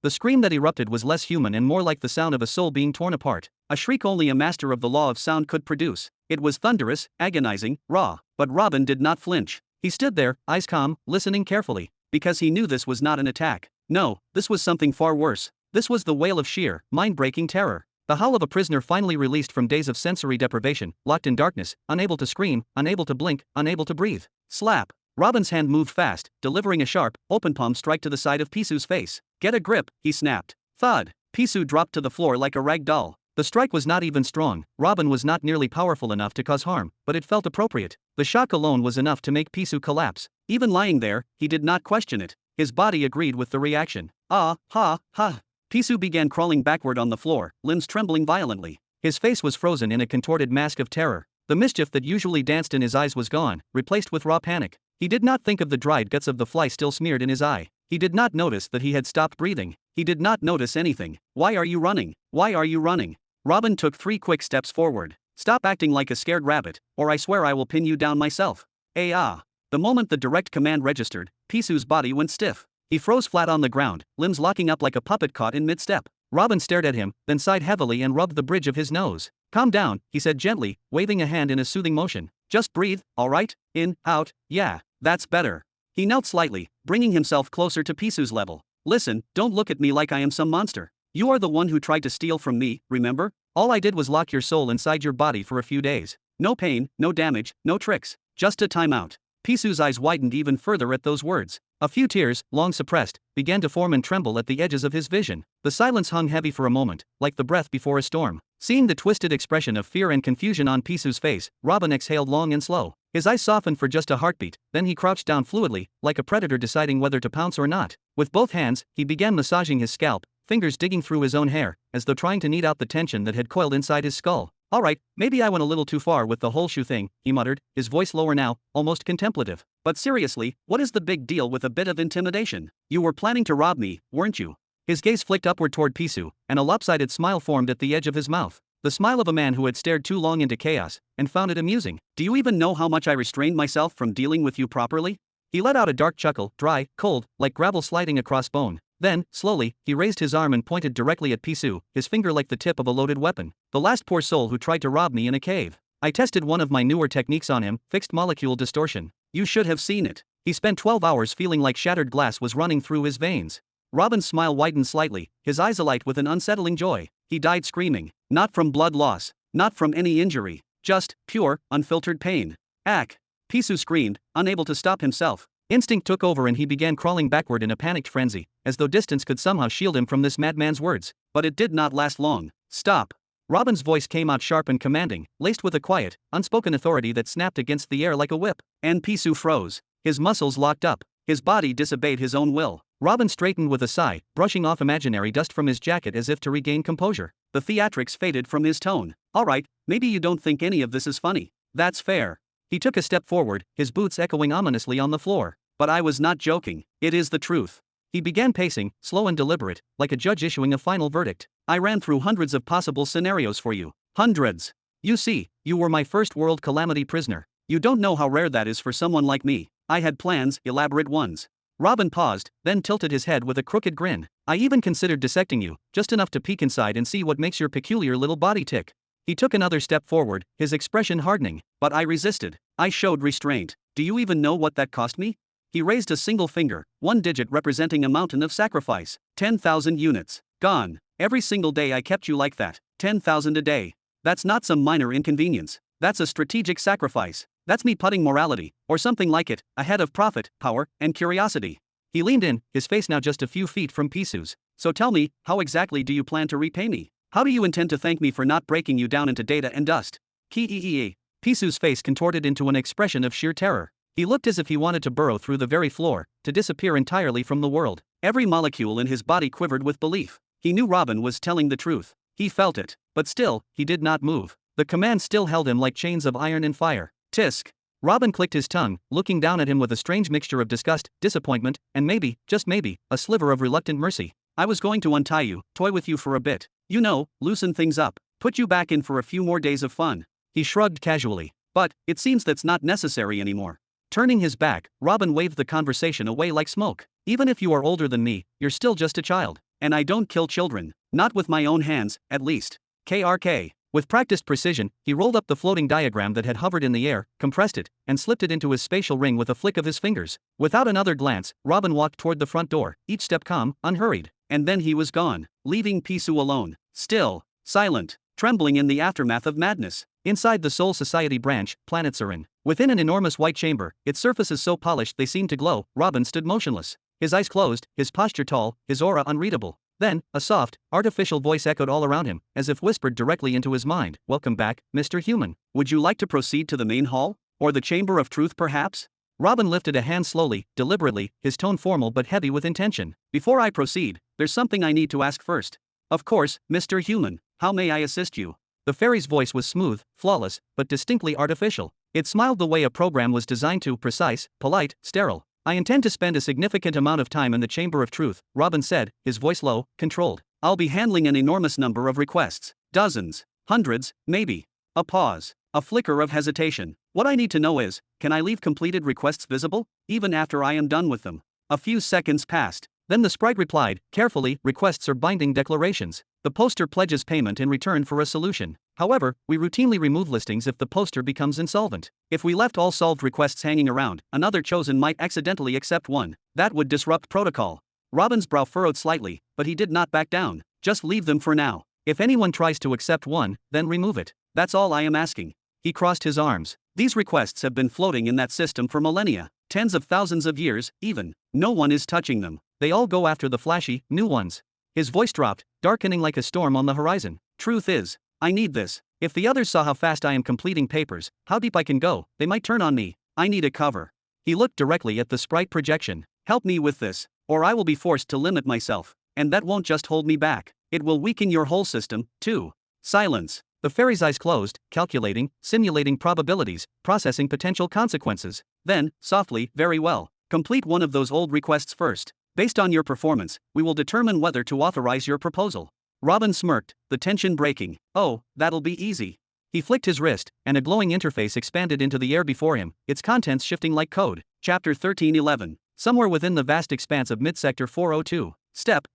scream that erupted was less human and more like the sound of a soul being torn apart. A shriek only a master of the law of sound could produce. It was thunderous, agonizing, raw. But Robin did not flinch. He stood there, eyes calm, listening carefully. Because he knew this was not an attack. No, this was something far worse. This was the wail of sheer, mind-breaking terror. The howl of a prisoner finally released from days of sensory deprivation, locked in darkness, unable to scream, unable to blink, unable to breathe. Slap. Robin's hand moved fast, delivering a sharp, open palm strike to the side of Pisu's face. Get a grip, he snapped. Thud. Pisu dropped to the floor like a rag doll. The strike was not even strong. Robin was not nearly powerful enough to cause harm, but it felt appropriate. The shock alone was enough to make Pisu collapse. Even lying there, he did not question it. His body agreed with the reaction. Ah, ha, ha. Pisu began crawling backward on the floor, limbs trembling violently. His face was frozen in a contorted mask of terror. The mischief that usually danced in his eyes was gone, replaced with raw panic. He did not think of the dried guts of the fly still smeared in his eye. He did not notice that he had stopped breathing. He did not notice anything. Why are you running? Why are you running? Robin took 3 quick steps forward. Stop acting like a scared rabbit, or I swear I will pin you down myself. The moment the direct command registered, Pisu's body went stiff. He froze flat on the ground, limbs locking up like a puppet caught in mid-step. Robin stared at him, then sighed heavily and rubbed the bridge of his nose. Calm down, he said gently, waving a hand in a soothing motion. Just breathe, alright? In, out, yeah, that's better. He knelt slightly, bringing himself closer to Pisu's level. Listen, don't look at me like I am some monster. You are the one who tried to steal from me, remember? All I did was lock your soul inside your body for a few days. No pain, no damage, no tricks. Just a timeout. Pisu's eyes widened even further at those words. A few tears, long suppressed, began to form and tremble at the edges of his vision. The silence hung heavy for a moment, like the breath before a storm. Seeing the twisted expression of fear and confusion on Pisu's face, Robin exhaled long and slow. His eyes softened for just a heartbeat, then he crouched down fluidly, like a predator deciding whether to pounce or not. With both hands, he began massaging his scalp, fingers digging through his own hair, as though trying to knead out the tension that had coiled inside his skull. Alright, maybe I went a little too far with the whole shoe thing, he muttered, his voice lower now, almost contemplative. But seriously, what is the big deal with a bit of intimidation? You were planning to rob me, weren't you? His gaze flicked upward toward Pisu, and a lopsided smile formed at the edge of his mouth. The smile of a man who had stared too long into chaos, and found it amusing. Do you even know how much I restrained myself from dealing with you properly? He let out a dark chuckle, dry, cold, like gravel sliding across bone. Then, slowly, he raised his arm and pointed directly at Pisu, his finger like the tip of a loaded weapon. The last poor soul who tried to rob me in a cave. I tested one of my newer techniques on him, fixed molecule distortion. You should have seen it. He spent 12 hours feeling like shattered glass was running through his veins. Robin's smile widened slightly, his eyes alight with an unsettling joy. He died screaming. Not from blood loss. Not from any injury. Just, pure, unfiltered pain. Ack! Pisu screamed, unable to stop himself. Instinct took over and he began crawling backward in a panicked frenzy, as though distance could somehow shield him from this madman's words. But it did not last long. Stop! Robin's voice came out sharp and commanding, laced with a quiet, unspoken authority that snapped against the air like a whip. And Pisu froze. His muscles locked up. His body disobeyed his own will. Robin straightened with a sigh, brushing off imaginary dust from his jacket as if to regain composure. The theatrics faded from his tone. Alright, maybe you don't think any of this is funny. That's fair. He took a step forward, his boots echoing ominously on the floor. But I was not joking. It is the truth. He began pacing, slow and deliberate, like a judge issuing a final verdict. I ran through hundreds of possible scenarios for you. Hundreds. You see, you were my first world calamity prisoner. You don't know how rare that is for someone like me. I had plans, elaborate ones. Robin paused, then tilted his head with a crooked grin. I even considered dissecting you, just enough to peek inside and see what makes your peculiar little body tick. He took another step forward, his expression hardening. But I resisted. I showed restraint. Do you even know what that cost me? He raised a single finger, one digit representing a mountain of sacrifice. 10,000 units. Gone. Every single day I kept you like that. 10,000 a day. That's not some minor inconvenience. That's a strategic sacrifice. That's me putting morality, or something like it, ahead of profit, power, and curiosity. He leaned in, his face now just a few feet from Pisu's. So tell me, how exactly do you plan to repay me? How do you intend to thank me for not breaking you down into data and dust? Ki. Pisu's face contorted into an expression of sheer terror. He looked as if he wanted to burrow through the very floor, to disappear entirely from the world. Every molecule in his body quivered with belief. He knew Robin was telling the truth. He felt it. But still, he did not move. The command still held him like chains of iron and fire. Tisk. Robin clicked his tongue, looking down at him with a strange mixture of disgust, disappointment, and maybe, just maybe, a sliver of reluctant mercy. I was going to untie you, toy with you for a bit. You know, loosen things up. Put you back in for a few more days of fun. He shrugged casually. But, it seems that's not necessary anymore. Turning his back, Robin waved the conversation away like smoke. Even if you are older than me, you're still just a child. And I don't kill children. Not with my own hands, at least. KRK. With practiced precision, he rolled up the floating diagram that had hovered in the air, compressed it, and slipped it into his spatial ring with a flick of his fingers. Without another glance, Robin walked toward the front door, each step calm, unhurried. And then he was gone, leaving Pisu alone. Still, silent, trembling in the aftermath of madness. Inside the Soul Society branch, Planet Sarin. Within an enormous white chamber, its surfaces so polished they seemed to glow, Robin stood motionless. His eyes closed, his posture tall, his aura unreadable. Then, a soft, artificial voice echoed all around him, as if whispered directly into his mind. Welcome back, Mr. Human. Would you like to proceed to the main hall? Or the Chamber of Truth perhaps? Robin lifted a hand slowly, deliberately, his tone formal but heavy with intention. Before I proceed, there's something I need to ask first. Of course, Mr. Human, how may I assist you? The fairy's voice was smooth, flawless, but distinctly artificial. It smiled the way a program was designed to, precise, polite, sterile. I intend to spend a significant amount of time in the Chamber of Truth, Robin said, his voice low, controlled. I'll be handling an enormous number of requests. Dozens. Hundreds, maybe. A pause. A flicker of hesitation. What I need to know is, can I leave completed requests visible, even after I am done with them? A few seconds passed. Then the sprite replied, carefully, requests are binding declarations. The poster pledges payment in return for a solution. However, we routinely remove listings if the poster becomes insolvent. If we left all solved requests hanging around, another chosen might accidentally accept one. That would disrupt protocol. Robin's brow furrowed slightly, but he did not back down. Just leave them for now. If anyone tries to accept one, then remove it. That's all I am asking. He crossed his arms. These requests have been floating in that system for millennia, tens of thousands of years, even. No one is touching them. They all go after the flashy, new ones. His voice dropped, darkening like a storm on the horizon. Truth is, I need this. If the others saw how fast I am completing papers, how deep I can go, they might turn on me. I need a cover. He looked directly at the sprite projection. Help me with this, or I will be forced to limit myself. And that won't just hold me back. It will weaken your whole system, too. Silence. The fairy's eyes closed, calculating, simulating probabilities, processing potential consequences. Then, softly, very well. Complete one of those old requests first. Based on your performance, we will determine whether to authorize your proposal. Robin smirked, the tension breaking. Oh, that'll be easy. He flicked his wrist, and a glowing interface expanded into the air before him, its contents shifting like code. Chapter 1311. Somewhere within the vast expanse of Midsector 402. Step.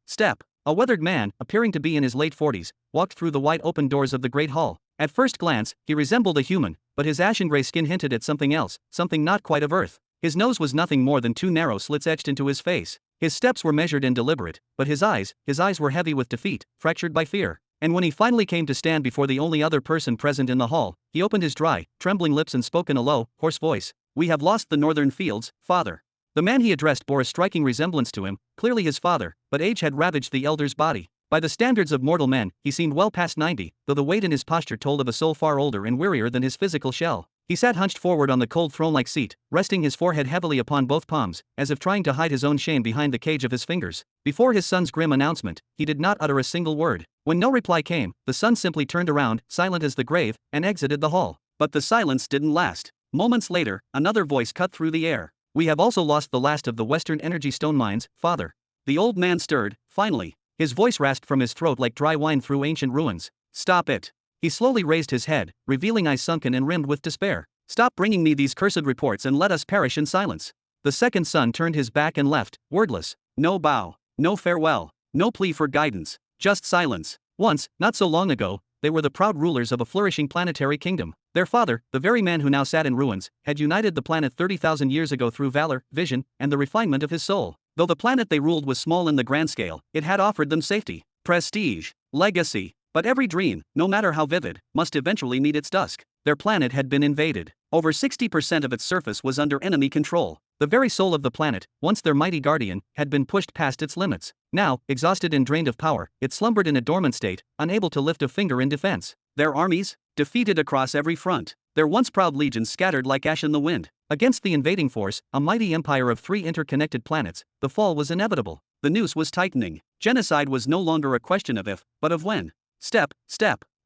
A weathered man, appearing to be in his late 40s, walked through the wide open doors of the great hall. At first glance, he resembled a human, but his ashen-gray skin hinted at something else, something not quite of Earth. His nose was nothing more than two narrow slits etched into his face. His steps were measured and deliberate, but his eyes were heavy with defeat, fractured by fear. And when he finally came to stand before the only other person present in the hall, he opened his dry, trembling lips and spoke in a low, hoarse voice. We have lost the northern fields, father. The man he addressed bore a striking resemblance to him, clearly his father, but age had ravaged the elder's body. By the standards of mortal men, he seemed well past 90, though the weight in his posture told of a soul far older and wearier than his physical shell. He sat hunched forward on the cold throne-like seat, resting his forehead heavily upon both palms, as if trying to hide his own shame behind the cage of his fingers. Before his son's grim announcement, he did not utter a single word. When no reply came, the son simply turned around, silent as the grave, and exited the hall. But the silence didn't last. Moments later, another voice cut through the air. We have also lost the last of the Western Energy Stone mines, father. The old man stirred, finally. His voice rasped from his throat like dry wine through ancient ruins. Stop it. He slowly raised his head, revealing eyes sunken and rimmed with despair. Stop bringing me these cursed reports and let us perish in silence. The second son turned his back and left, wordless. No bow, no farewell, no plea for guidance, just silence. Once, not so long ago, they were the proud rulers of a flourishing planetary kingdom. Their father, the very man who now sat in ruins, had united the planet 30,000 years ago through valor, vision, and the refinement of his soul. Though the planet they ruled was small in the grand scale, it had offered them safety, prestige, legacy. But every dream, no matter how vivid, must eventually meet its dusk. Their planet had been invaded. Over 60% of its surface was under enemy control. The very soul of the planet, once their mighty guardian, had been pushed past its limits. Now, exhausted and drained of power, it slumbered in a dormant state, unable to lift a finger in defense. Their armies, defeated across every front. Their once proud legions scattered like ash in the wind. Against the invading force, a mighty empire of 3 interconnected planets, the fall was inevitable. The noose was tightening. Genocide was no longer a question of if, but of when. Step.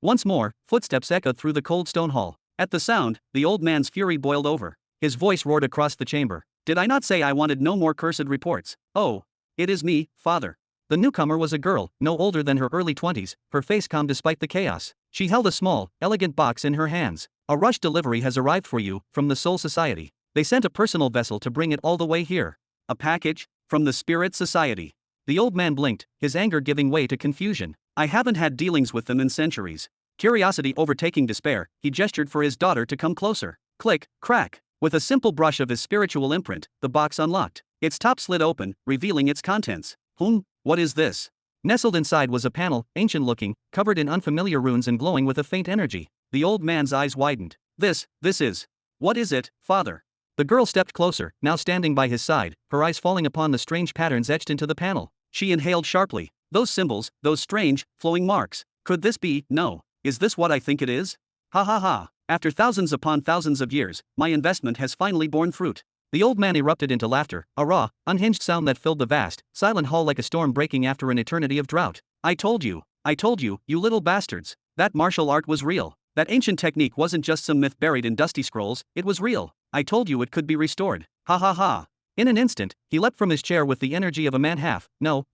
Once more, footsteps echoed through the cold stone hall. At the sound, the old man's fury boiled over. His voice roared across the chamber. Did I not say I wanted no more cursed reports? Oh, it is me, father. The newcomer was a girl, no older than her early 20s, her face calm despite the chaos. She held a small, elegant box in her hands. A rush delivery has arrived for you, from the Soul Society. They sent a personal vessel to bring it all the way here. A package? From the Spirit Society. The old man blinked, his anger giving way to confusion. I haven't had dealings with them in centuries. Curiosity overtaking despair, he gestured for his daughter to come closer. Click, crack. With a simple brush of his spiritual imprint, the box unlocked. Its top slid open, revealing its contents. What is this? Nestled inside was a panel, ancient-looking, covered in unfamiliar runes and glowing with a faint energy. The old man's eyes widened. This is. What is it, father? The girl stepped closer, now standing by his side, her eyes falling upon the strange patterns etched into the panel. She inhaled sharply. Those symbols, those strange, flowing marks. Could this be? No. Is this what I think it is? Ha ha ha. After thousands upon thousands of years, my investment has finally borne fruit. The old man erupted into laughter, a raw, unhinged sound that filled the vast, silent hall like a storm breaking after an eternity of drought. I told you, you little bastards. That martial art was real. That ancient technique wasn't just some myth buried in dusty scrolls, it was real. I told you it could be restored. Ha ha ha. In an instant, he leapt from his chair with the energy of a man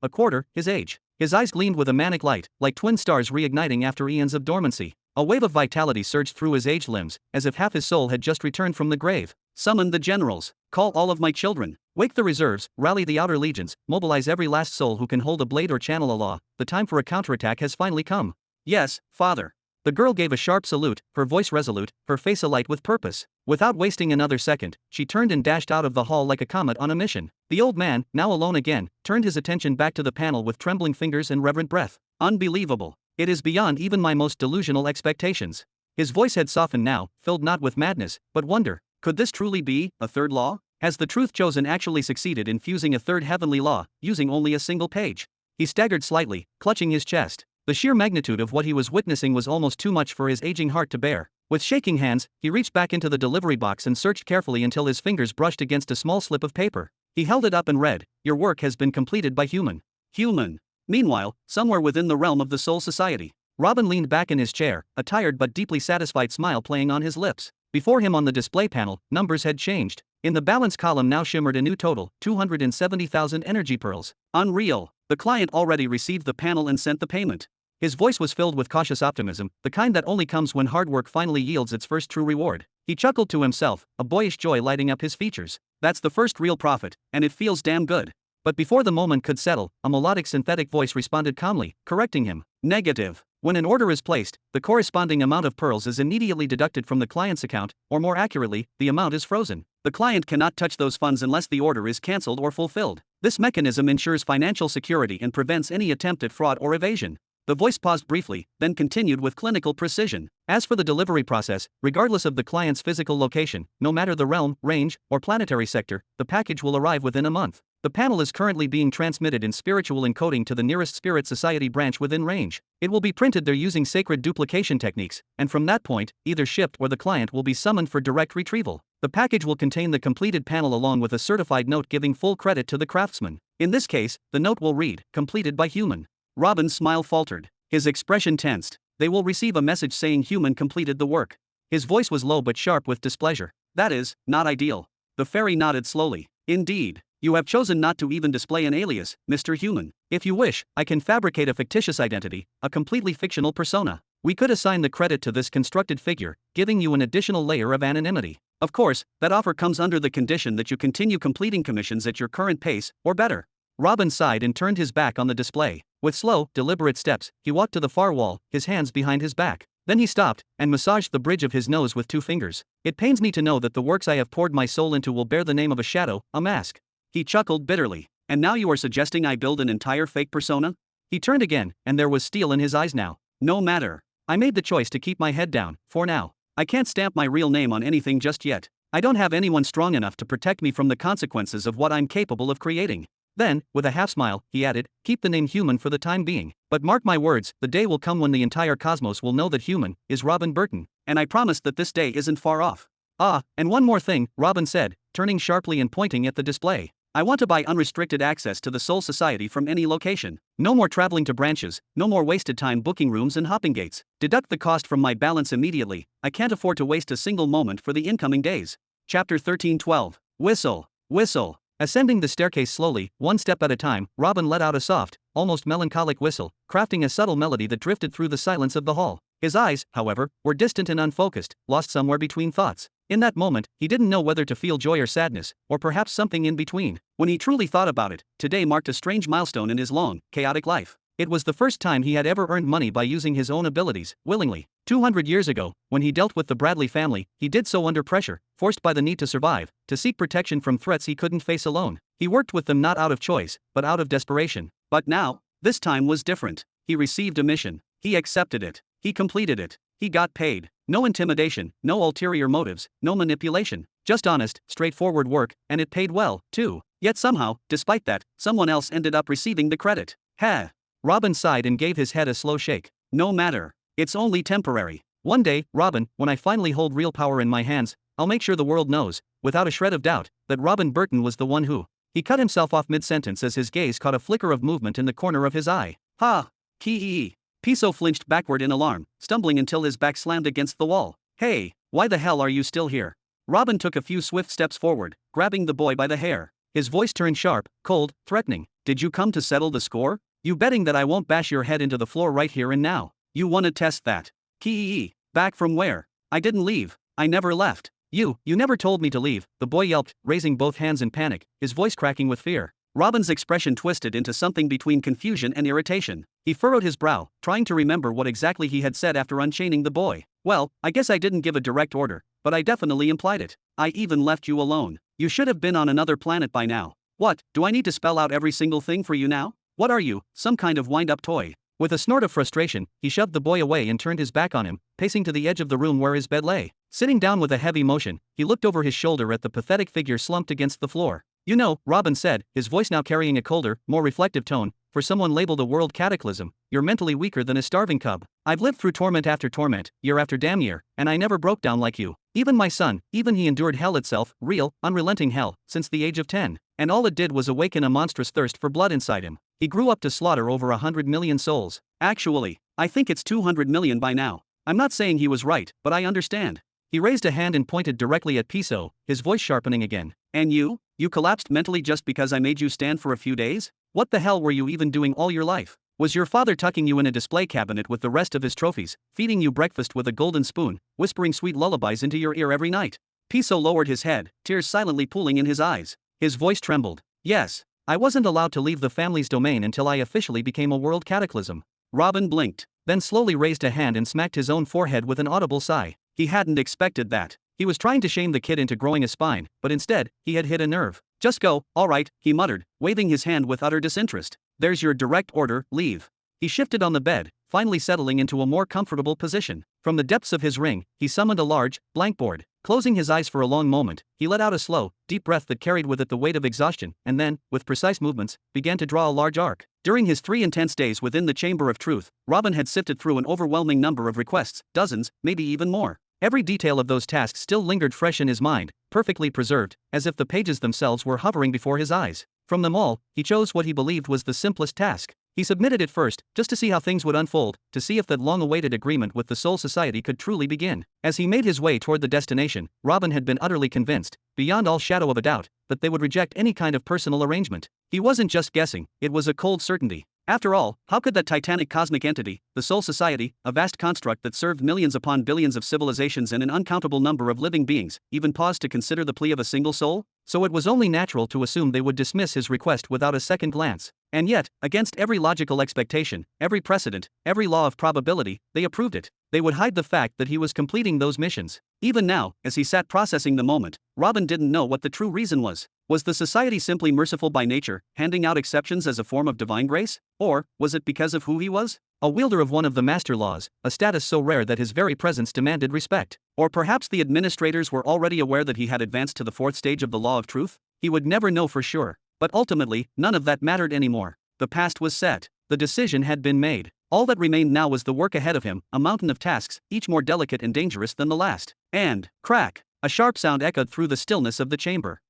a quarter, his age. His eyes gleamed with a manic light, like twin stars reigniting after eons of dormancy. A wave of vitality surged through his aged limbs, as if half his soul had just returned from the grave. Summon the generals. Call all of my children. Wake the reserves, rally the outer legions, mobilize every last soul who can hold a blade or channel a law. The time for a counterattack has finally come. Yes, father. The girl gave a sharp salute, her voice resolute, her face alight with purpose. Without wasting another second, she turned and dashed out of the hall like a comet on a mission. The old man, now alone again, turned his attention back to the panel with trembling fingers and reverent breath. Unbelievable. It is beyond even my most delusional expectations. His voice had softened now, filled not with madness, but wonder. Could this truly be a third law? Has the truth chosen actually succeeded in fusing a third heavenly law, using only a single page? He staggered slightly, clutching his chest. The sheer magnitude of what he was witnessing was almost too much for his aging heart to bear. With shaking hands, he reached back into the delivery box and searched carefully until his fingers brushed against a small slip of paper. He held it up and read, "Your work has been completed by human." Human. Meanwhile, somewhere within the realm of the Soul Society, Robin leaned back in his chair, a tired but deeply satisfied smile playing on his lips. Before him on the display panel, numbers had changed. In the balance column now shimmered a new total, 270,000 energy pearls. Unreal. The client already received the panel and sent the payment. His voice was filled with cautious optimism, the kind that only comes when hard work finally yields its first true reward. He chuckled to himself, a boyish joy lighting up his features. That's the first real profit, and it feels damn good. But before the moment could settle, a melodic synthetic voice responded calmly, correcting him. Negative. When an order is placed, the corresponding amount of pearls is immediately deducted from the client's account, or more accurately, the amount is frozen. The client cannot touch those funds unless the order is cancelled or fulfilled. This mechanism ensures financial security and prevents any attempt at fraud or evasion. The voice paused briefly, then continued with clinical precision. As for the delivery process, regardless of the client's physical location, no matter the realm, range, or planetary sector, the package will arrive within a month. The panel is currently being transmitted in spiritual encoding to the nearest Spirit Society branch within range. It will be printed there using sacred duplication techniques, and from that point, either shipped or the client will be summoned for direct retrieval. The package will contain the completed panel along with a certified note giving full credit to the craftsman. In this case, the note will read, "Completed by human." Robin's smile faltered. His expression tensed. They will receive a message saying human completed the work. His voice was low but sharp with displeasure. That is, not ideal. The fairy nodded slowly. Indeed. You have chosen not to even display an alias, Mr. Human. If you wish, I can fabricate a fictitious identity, a completely fictional persona. We could assign the credit to this constructed figure, giving you an additional layer of anonymity. Of course, that offer comes under the condition that you continue completing commissions at your current pace, or better. Robin sighed and turned his back on the display. With slow, deliberate steps, he walked to the far wall, his hands behind his back. Then he stopped, and massaged the bridge of his nose with two fingers. It pains me to know that the works I have poured my soul into will bear the name of a shadow, a mask. He chuckled bitterly. And now you are suggesting I build an entire fake persona? He turned again, and there was steel in his eyes now. No matter. I made the choice to keep my head down, for now. I can't stamp my real name on anything just yet. I don't have anyone strong enough to protect me from the consequences of what I'm capable of creating. Then, with a half smile, he added, keep the name Human for the time being. But mark my words, the day will come when the entire cosmos will know that Human is Robin Burton. And I promise that this day isn't far off. Ah, and one more thing, Robin said, turning sharply and pointing at the display. I want to buy unrestricted access to the Soul Society from any location. No more traveling to branches, no more wasted time booking rooms and hopping gates. Deduct the cost from my balance immediately. I can't afford to waste a single moment for the incoming days. Chapter 13:12. Whistle. Whistle. Ascending the staircase slowly, one step at a time, Robin let out a soft, almost melancholic whistle, crafting a subtle melody that drifted through the silence of the hall. His eyes, however, were distant and unfocused, lost somewhere between thoughts. In that moment, he didn't know whether to feel joy or sadness, or perhaps something in between. When he truly thought about it, today marked a strange milestone in his long, chaotic life. It was the first time he had ever earned money by using his own abilities, willingly. 200 years ago, when he dealt with the Bradley family, he did so under pressure, forced by the need to survive, to seek protection from threats he couldn't face alone. He worked with them not out of choice, but out of desperation. But now, this time was different. He received a mission. He accepted it. He completed it. He got paid. No intimidation, no ulterior motives, no manipulation. Just honest, straightforward work, and it paid well, too. Yet somehow, despite that, someone else ended up receiving the credit. Ha! Robin sighed and gave his head a slow shake. No matter. It's only temporary. One day, Robin, when I finally hold real power in my hands, I'll make sure the world knows, without a shred of doubt, that Robin Burton was the one who. He cut himself off mid-sentence as his gaze caught a flicker of movement in the corner of his eye. Ha! Kee-ee. Piso flinched backward in alarm, stumbling until his back slammed against the wall. Hey, why the hell are you still here? Robin took a few swift steps forward, grabbing the boy by the hair. His voice turned sharp, cold, threatening. Did you come to settle the score? You betting that I won't bash your head into the floor right here and now? You wanna test that? Kee. Back from where? I didn't leave. I never left. You never told me to leave, the boy yelped, raising both hands in panic, his voice cracking with fear. Robin's expression twisted into something between confusion and irritation. He furrowed his brow, trying to remember what exactly he had said after unchaining the boy. Well, I guess I didn't give a direct order, but I definitely implied it. I even left you alone. You should have been on another planet by now. What, do I need to spell out every single thing for you now? What are you, some kind of wind-up toy? With a snort of frustration, he shoved the boy away and turned his back on him, pacing to the edge of the room where his bed lay. Sitting down with a heavy motion, he looked over his shoulder at the pathetic figure slumped against the floor. You know, Robin said, his voice now carrying a colder, more reflective tone, for someone labeled a world cataclysm, you're mentally weaker than a starving cub. I've lived through torment after torment, year after damn year, and I never broke down like you. Even my son, even he endured hell itself, real, unrelenting hell, since the age of 10. And all it did was awaken a monstrous thirst for blood inside him. He grew up to slaughter over 100 million souls. Actually, I think it's 200 million by now. I'm not saying he was right, but I understand. He raised a hand and pointed directly at Piso, his voice sharpening again. And you? You collapsed mentally just because I made you stand for a few days? What the hell were you even doing all your life? Was your father tucking you in a display cabinet with the rest of his trophies, feeding you breakfast with a golden spoon, whispering sweet lullabies into your ear every night? Piso lowered his head, tears silently pooling in his eyes. His voice trembled. Yes, I wasn't allowed to leave the family's domain until I officially became a world cataclysm. Robin blinked, then slowly raised a hand and smacked his own forehead with an audible sigh. He hadn't expected that. He was trying to shame the kid into growing a spine, but instead, he had hit a nerve. Just go, alright, he muttered, waving his hand with utter disinterest. There's your direct order, leave. He shifted on the bed, finally settling into a more comfortable position. From the depths of his ring, he summoned a large, blank board. Closing his eyes for a long moment, he let out a slow, deep breath that carried with it the weight of exhaustion, and then, with precise movements, began to draw a large arc. During his 3 intense days within the Chamber of Truth, Robin had sifted through an overwhelming number of requests, dozens, maybe even more. Every detail of those tasks still lingered fresh in his mind, perfectly preserved, as if the pages themselves were hovering before his eyes. From them all, he chose what he believed was the simplest task. He submitted it first, just to see how things would unfold, to see if that long-awaited agreement with the Soul Society could truly begin. As he made his way toward the destination, Robin had been utterly convinced, beyond all shadow of a doubt, that they would reject any kind of personal arrangement. He wasn't just guessing, it was a cold certainty. After all, how could that titanic cosmic entity, the Soul Society, a vast construct that served millions upon billions of civilizations and an uncountable number of living beings, even pause to consider the plea of a single soul? So it was only natural to assume they would dismiss his request without a second glance. And yet, against every logical expectation, every precedent, every law of probability, they approved it. They would hide the fact that he was completing those missions. Even now, as he sat processing the moment, Robin didn't know what the true reason was. Was the society simply merciful by nature, handing out exceptions as a form of divine grace? Or, was it because of who he was? A wielder of one of the master laws, a status so rare that his very presence demanded respect. Or perhaps the administrators were already aware that he had advanced to the 4th stage of the law of truth? He would never know for sure. But ultimately, none of that mattered anymore. The past was set. The decision had been made. All that remained now was the work ahead of him, a mountain of tasks, each more delicate and dangerous than the last. And, crack! A sharp sound echoed through the stillness of the chamber.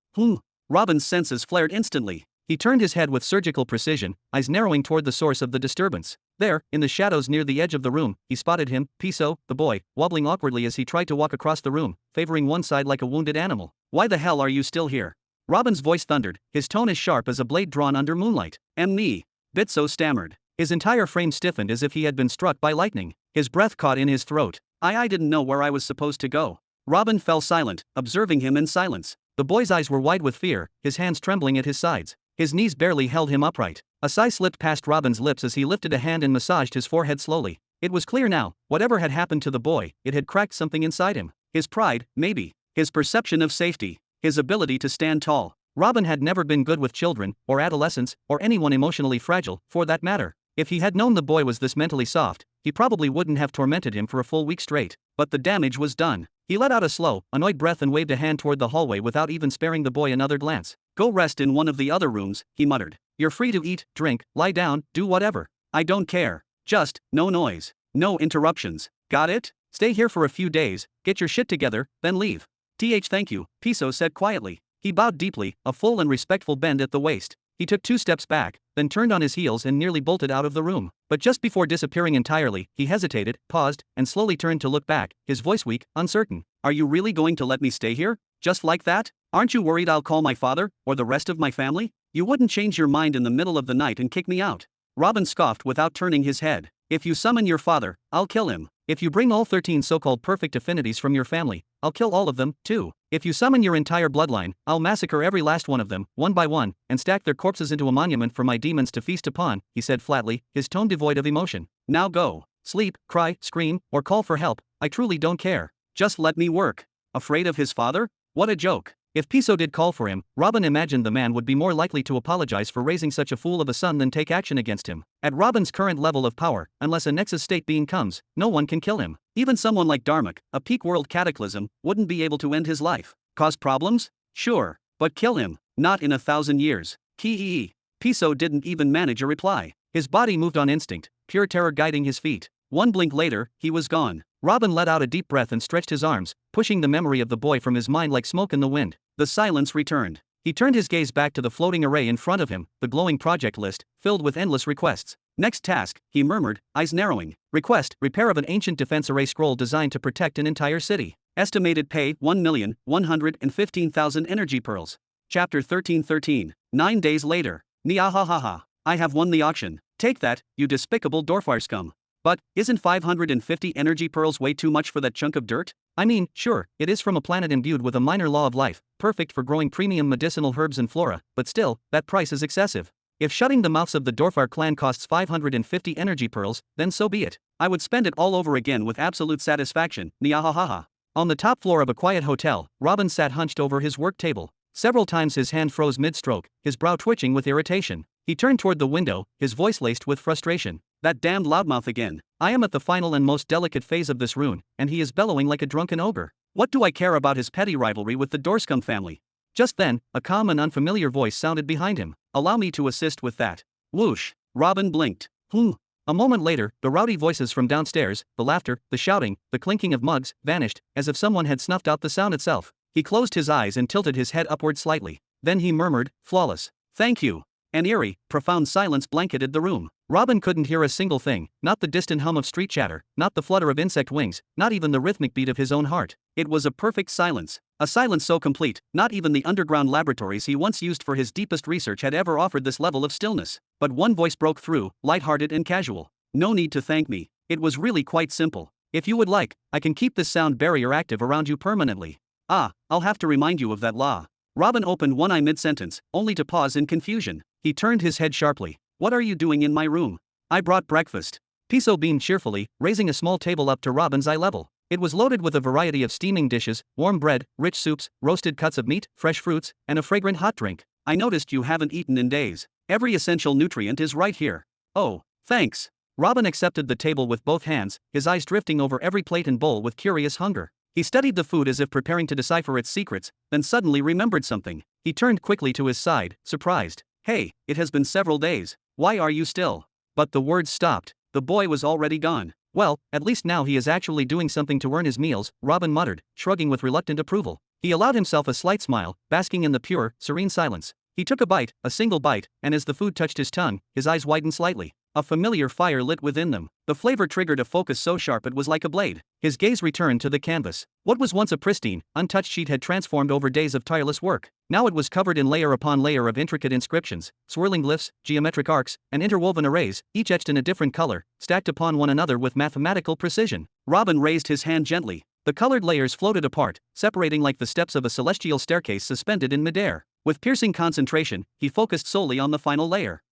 Robin's senses flared instantly. He turned his head with surgical precision, eyes narrowing toward the source of the disturbance. There, in the shadows near the edge of the room, he spotted him, Piso, the boy, wobbling awkwardly as he tried to walk across the room, favoring one side like a wounded animal. Why the hell are you still here? Robin's voice thundered, his tone as sharp as a blade drawn under moonlight. Me. Bitso stammered. His entire frame stiffened as if he had been struck by lightning. His breath caught in his throat. I didn't know where I was supposed to go. Robin fell silent, observing him in silence. The boy's eyes were wide with fear, his hands trembling at his sides. His knees barely held him upright. A sigh slipped past Robin's lips as he lifted a hand and massaged his forehead slowly. It was clear now, whatever had happened to the boy, it had cracked something inside him. His pride, maybe. His perception of safety. His ability to stand tall. Robin had never been good with children, or adolescents, or anyone emotionally fragile, for that matter. If he had known the boy was this mentally soft, he probably wouldn't have tormented him for a full week straight. But the damage was done. He let out a slow, annoyed breath and waved a hand toward the hallway without even sparing the boy another glance. Go rest in one of the other rooms, he muttered. You're free to eat, drink, lie down, do whatever. I don't care. Just, no noise. No interruptions. Got it? Stay here for a few days, get your shit together, then leave. Thank you, Piso said quietly. He bowed deeply, a full and respectful bend at the waist. He took 2 steps back, then turned on his heels and nearly bolted out of the room. But just before disappearing entirely, he hesitated, paused, and slowly turned to look back, his voice weak, uncertain. Are you really going to let me stay here? Just like that? Aren't you worried I'll call my father, or the rest of my family? You wouldn't change your mind in the middle of the night and kick me out. Robin scoffed without turning his head. If you summon your father, I'll kill him. If you bring all 13 so-called perfect affinities from your family, I'll kill all of them, too. If you summon your entire bloodline, I'll massacre every last one of them, one by one, and stack their corpses into a monument for my demons to feast upon, he said flatly, his tone devoid of emotion. Now go. Sleep, cry, scream, or call for help, I truly don't care. Just let me work. Afraid of his father? What a joke. If Piso did call for him, Robin imagined the man would be more likely to apologize for raising such a fool of a son than take action against him. At Robin's current level of power, unless a Nexus state being comes, no one can kill him. Even someone like Darmok, a peak world cataclysm, wouldn't be able to end his life. Cause problems? Sure. But kill him? Not in 1,000 years. Hee. Piso didn't even manage a reply. His body moved on instinct, pure terror guiding his feet. One blink later, he was gone. Robin let out a deep breath and stretched his arms, pushing the memory of the boy from his mind like smoke in the wind. The silence returned. He turned his gaze back to the floating array in front of him, the glowing project list, filled with endless requests. Next task, he murmured, eyes narrowing. Request, repair of an ancient defense array scroll designed to protect an entire city. Estimated pay, 1,115,000 energy pearls. Chapter 1313. 9 days later. Niahahaha. I have won the auction. Take that, you despicable Dorfar scum. But, isn't 550 energy pearls way too much for that chunk of dirt? I mean, sure, it is from a planet imbued with a minor law of life, perfect for growing premium medicinal herbs and flora, but still, that price is excessive. If shutting the mouths of the Dorfar clan costs 550 energy pearls, then so be it. I would spend it all over again with absolute satisfaction, niahahaha. On the top floor of a quiet hotel, Robin sat hunched over his work table. Several times his hand froze mid-stroke, his brow twitching with irritation. He turned toward the window, his voice laced with frustration. That damned loudmouth again. I am at the final and most delicate phase of this rune, and he is bellowing like a drunken ogre. What do I care about his petty rivalry with the Dorscum family? Just then, a calm and unfamiliar voice sounded behind him. Allow me to assist with that. Whoosh. Robin blinked. A moment later, the rowdy voices from downstairs, the laughter, the shouting, the clinking of mugs, vanished, as if someone had snuffed out the sound itself. He closed his eyes and tilted his head upward slightly. Then he murmured, flawless. Thank you. An eerie, profound silence blanketed the room. Robin couldn't hear a single thing, not the distant hum of street chatter, not the flutter of insect wings, not even the rhythmic beat of his own heart. It was a perfect silence. A silence so complete, not even the underground laboratories he once used for his deepest research had ever offered this level of stillness. But one voice broke through, light-hearted and casual. No need to thank me. It was really quite simple. If you would like, I can keep this sound barrier active around you permanently. I'll have to remind you of that law. Robin opened one eye mid-sentence, only to pause in confusion. He turned his head sharply. What are you doing in my room? I brought breakfast. Piso beamed cheerfully, raising a small table up to Robin's eye level. It was loaded with a variety of steaming dishes, warm bread, rich soups, roasted cuts of meat, fresh fruits, and a fragrant hot drink. I noticed you haven't eaten in days. Every essential nutrient is right here. Oh, thanks. Robin accepted the table with both hands, his eyes drifting over every plate and bowl with curious hunger. He studied the food as if preparing to decipher its secrets, then suddenly remembered something. He turned quickly to his side, surprised. Hey, it has been several days. Why are you still? But the words stopped. The boy was already gone. Well, at least now he is actually doing something to earn his meals, Robin muttered, shrugging with reluctant approval. He allowed himself a slight smile, basking in the pure, serene silence. He took a bite, a single bite, and as the food touched his tongue, his eyes widened slightly. A familiar fire lit within them. The flavor triggered a focus so sharp it was like a blade. His gaze returned to the canvas. What was once a pristine, untouched sheet had transformed over days of tireless work. Now it was covered in layer upon layer of intricate inscriptions, swirling glyphs, geometric arcs, and interwoven arrays, each etched in a different color, stacked upon one another with mathematical precision. Robin raised his hand gently. The colored layers floated apart, separating like the steps of a celestial staircase suspended in midair. With piercing concentration, he focused solely on the final layer.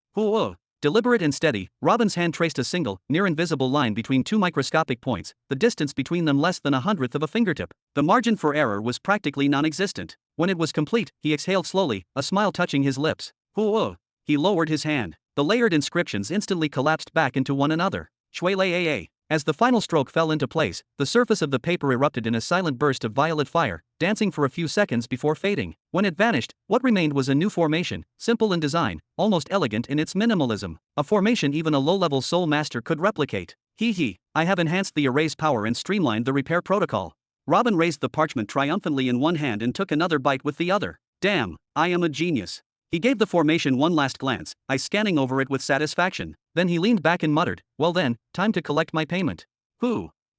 Deliberate and steady, Robin's hand traced a single, near-invisible line between two microscopic points, the distance between them less than 1/100th of a fingertip. The margin for error was practically non-existent. When it was complete, he exhaled slowly, a smile touching his lips. He lowered his hand. The layered inscriptions instantly collapsed back into one another. Shway-lay-ay-ay. As the final stroke fell into place, the surface of the paper erupted in a silent burst of violet fire, dancing for a few seconds before fading. When it vanished, what remained was a new formation, simple in design, almost elegant in its minimalism. A formation even a low-level soul master could replicate. I have enhanced the array's power and streamlined the repair protocol. Robin raised the parchment triumphantly in one hand and took another bite with the other. Damn, I am a genius. He gave the formation one last glance, eyes scanning over it with satisfaction. Then he leaned back and muttered, well then, time to collect my payment.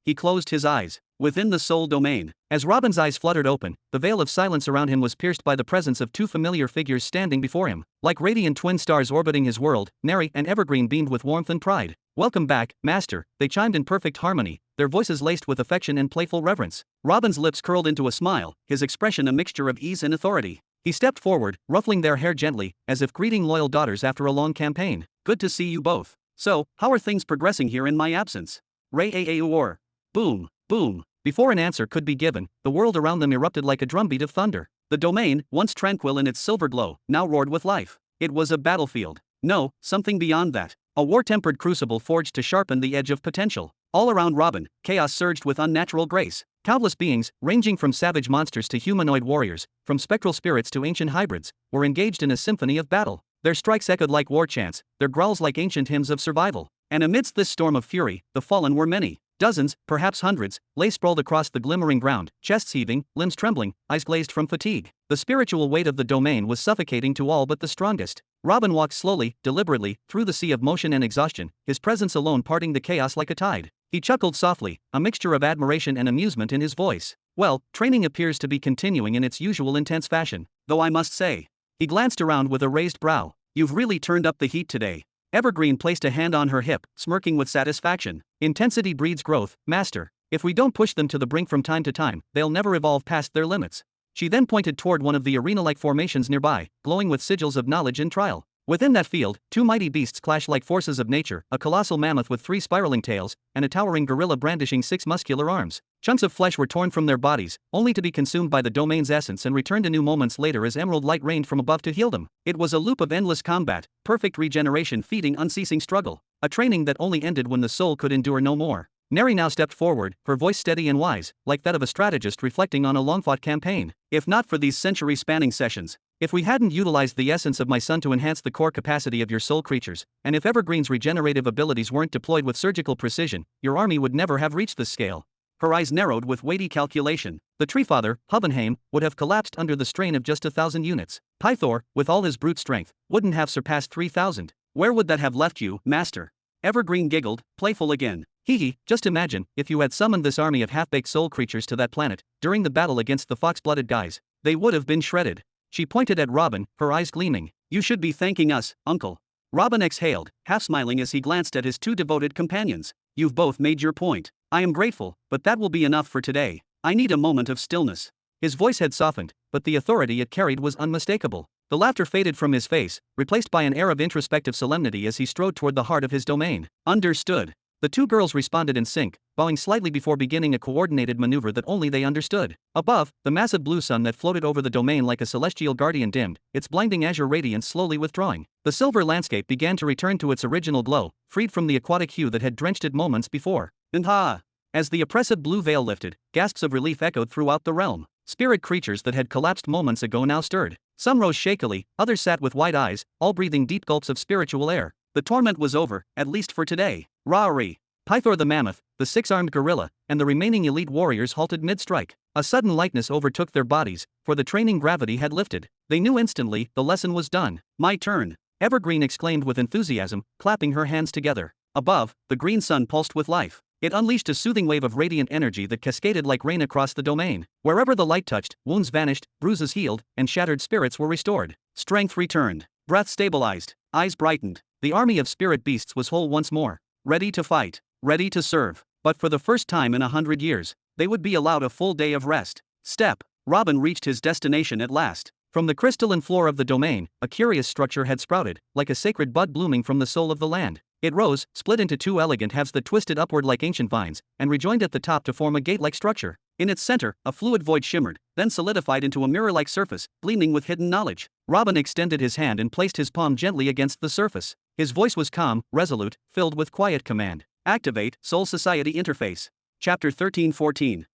He closed his eyes. Within the soul domain. As Robin's eyes fluttered open, the veil of silence around him was pierced by the presence of two familiar figures standing before him. Like radiant twin stars orbiting his world, Neri and Evergreen beamed with warmth and pride. Welcome back, Master, they chimed in perfect harmony, their voices laced with affection and playful reverence. Robin's lips curled into a smile, his expression a mixture of ease and authority. He stepped forward, ruffling their hair gently, as if greeting loyal daughters after a long campaign. Good to see you both. So, how are things progressing here in my absence? Ray Aur. Boom, boom. Before an answer could be given, the world around them erupted like a drumbeat of thunder. The domain, once tranquil in its silver glow, now roared with life. It was a battlefield. No, something beyond that. A war-tempered crucible forged to sharpen the edge of potential. All around Robin, chaos surged with unnatural grace. Countless beings, ranging from savage monsters to humanoid warriors, from spectral spirits to ancient hybrids, were engaged in a symphony of battle. Their strikes echoed like war chants, their growls like ancient hymns of survival. And amidst this storm of fury, the fallen were many. Dozens, perhaps hundreds, lay sprawled across the glimmering ground, chests heaving, limbs trembling, eyes glazed from fatigue. The spiritual weight of the domain was suffocating to all but the strongest. Robin walked slowly, deliberately, through the sea of motion and exhaustion, his presence alone parting the chaos like a tide. He chuckled softly, a mixture of admiration and amusement in his voice. Well, training appears to be continuing in its usual intense fashion, though I must say. He glanced around with a raised brow. You've really turned up the heat today. Evergreen placed a hand on her hip, smirking with satisfaction. Intensity breeds growth, Master. If we don't push them to the brink from time to time, they'll never evolve past their limits. She then pointed toward one of the arena-like formations nearby, glowing with sigils of knowledge and trial. Within that field, two mighty beasts clashed like forces of nature, a colossal mammoth with 3 spiraling tails, and a towering gorilla brandishing 6 muscular arms. Chunks of flesh were torn from their bodies, only to be consumed by the domain's essence and returned anew moments later as emerald light rained from above to heal them. It was a loop of endless combat, perfect regeneration feeding unceasing struggle, a training that only ended when the soul could endure no more. Neri now stepped forward, her voice steady and wise, like that of a strategist reflecting on a long-fought campaign. If not for these century-spanning sessions, if we hadn't utilized the essence of my son to enhance the core capacity of your soul creatures, and if Evergreen's regenerative abilities weren't deployed with surgical precision, your army would never have reached this scale. Her eyes narrowed with weighty calculation. The Treefather, Hovenheim, would have collapsed under the strain of just 1,000 units. Pythor, with all his brute strength, wouldn't have surpassed 3,000. Where would that have left you, Master? Evergreen giggled, playful again. Hee, just imagine, if you had summoned this army of half-baked soul creatures to that planet, during the battle against the fox-blooded guys, they would have been shredded. She pointed at Robin, her eyes gleaming. You should be thanking us, Uncle. Robin exhaled, half smiling as he glanced at his two devoted companions. You've both made your point. I am grateful, but that will be enough for today. I need a moment of stillness. His voice had softened, but the authority it carried was unmistakable. The laughter faded from his face, replaced by an air of introspective solemnity as he strode toward the heart of his domain. Understood. The two girls responded in sync, bowing slightly before beginning a coordinated maneuver that only they understood. Above, the massive blue sun that floated over the domain like a celestial guardian dimmed, its blinding azure radiance slowly withdrawing. The silver landscape began to return to its original glow, freed from the aquatic hue that had drenched it moments before. And ha! As the oppressive blue veil lifted, gasps of relief echoed throughout the realm. Spirit creatures that had collapsed moments ago now stirred. Some rose shakily, others sat with wide eyes, all breathing deep gulps of spiritual air. The torment was over, at least for today. Ra'ari. Pythor the mammoth, the 6-armed gorilla, and the remaining elite warriors halted mid-strike. A sudden lightness overtook their bodies, for the training gravity had lifted. They knew instantly the lesson was done. My turn. Evergreen exclaimed with enthusiasm, clapping her hands together. Above, the green sun pulsed with life. It unleashed a soothing wave of radiant energy that cascaded like rain across the domain. Wherever the light touched, wounds vanished, bruises healed, and shattered spirits were restored. Strength returned. Breath stabilized. Eyes brightened. The army of spirit beasts was whole once more. Ready to fight. Ready to serve. But for the first time in 100 years, they would be allowed a full day of rest. Step. Robin reached his destination at last. From the crystalline floor of the domain, a curious structure had sprouted, like a sacred bud blooming from the soul of the land. It rose, split into two elegant halves that twisted upward like ancient vines, and rejoined at the top to form a gate-like structure. In its center, a fluid void shimmered, then solidified into a mirror-like surface, gleaming with hidden knowledge. Robin extended his hand and placed his palm gently against the surface. His voice was calm, resolute, filled with quiet command. Activate Soul Society Interface. Chapter 13-14.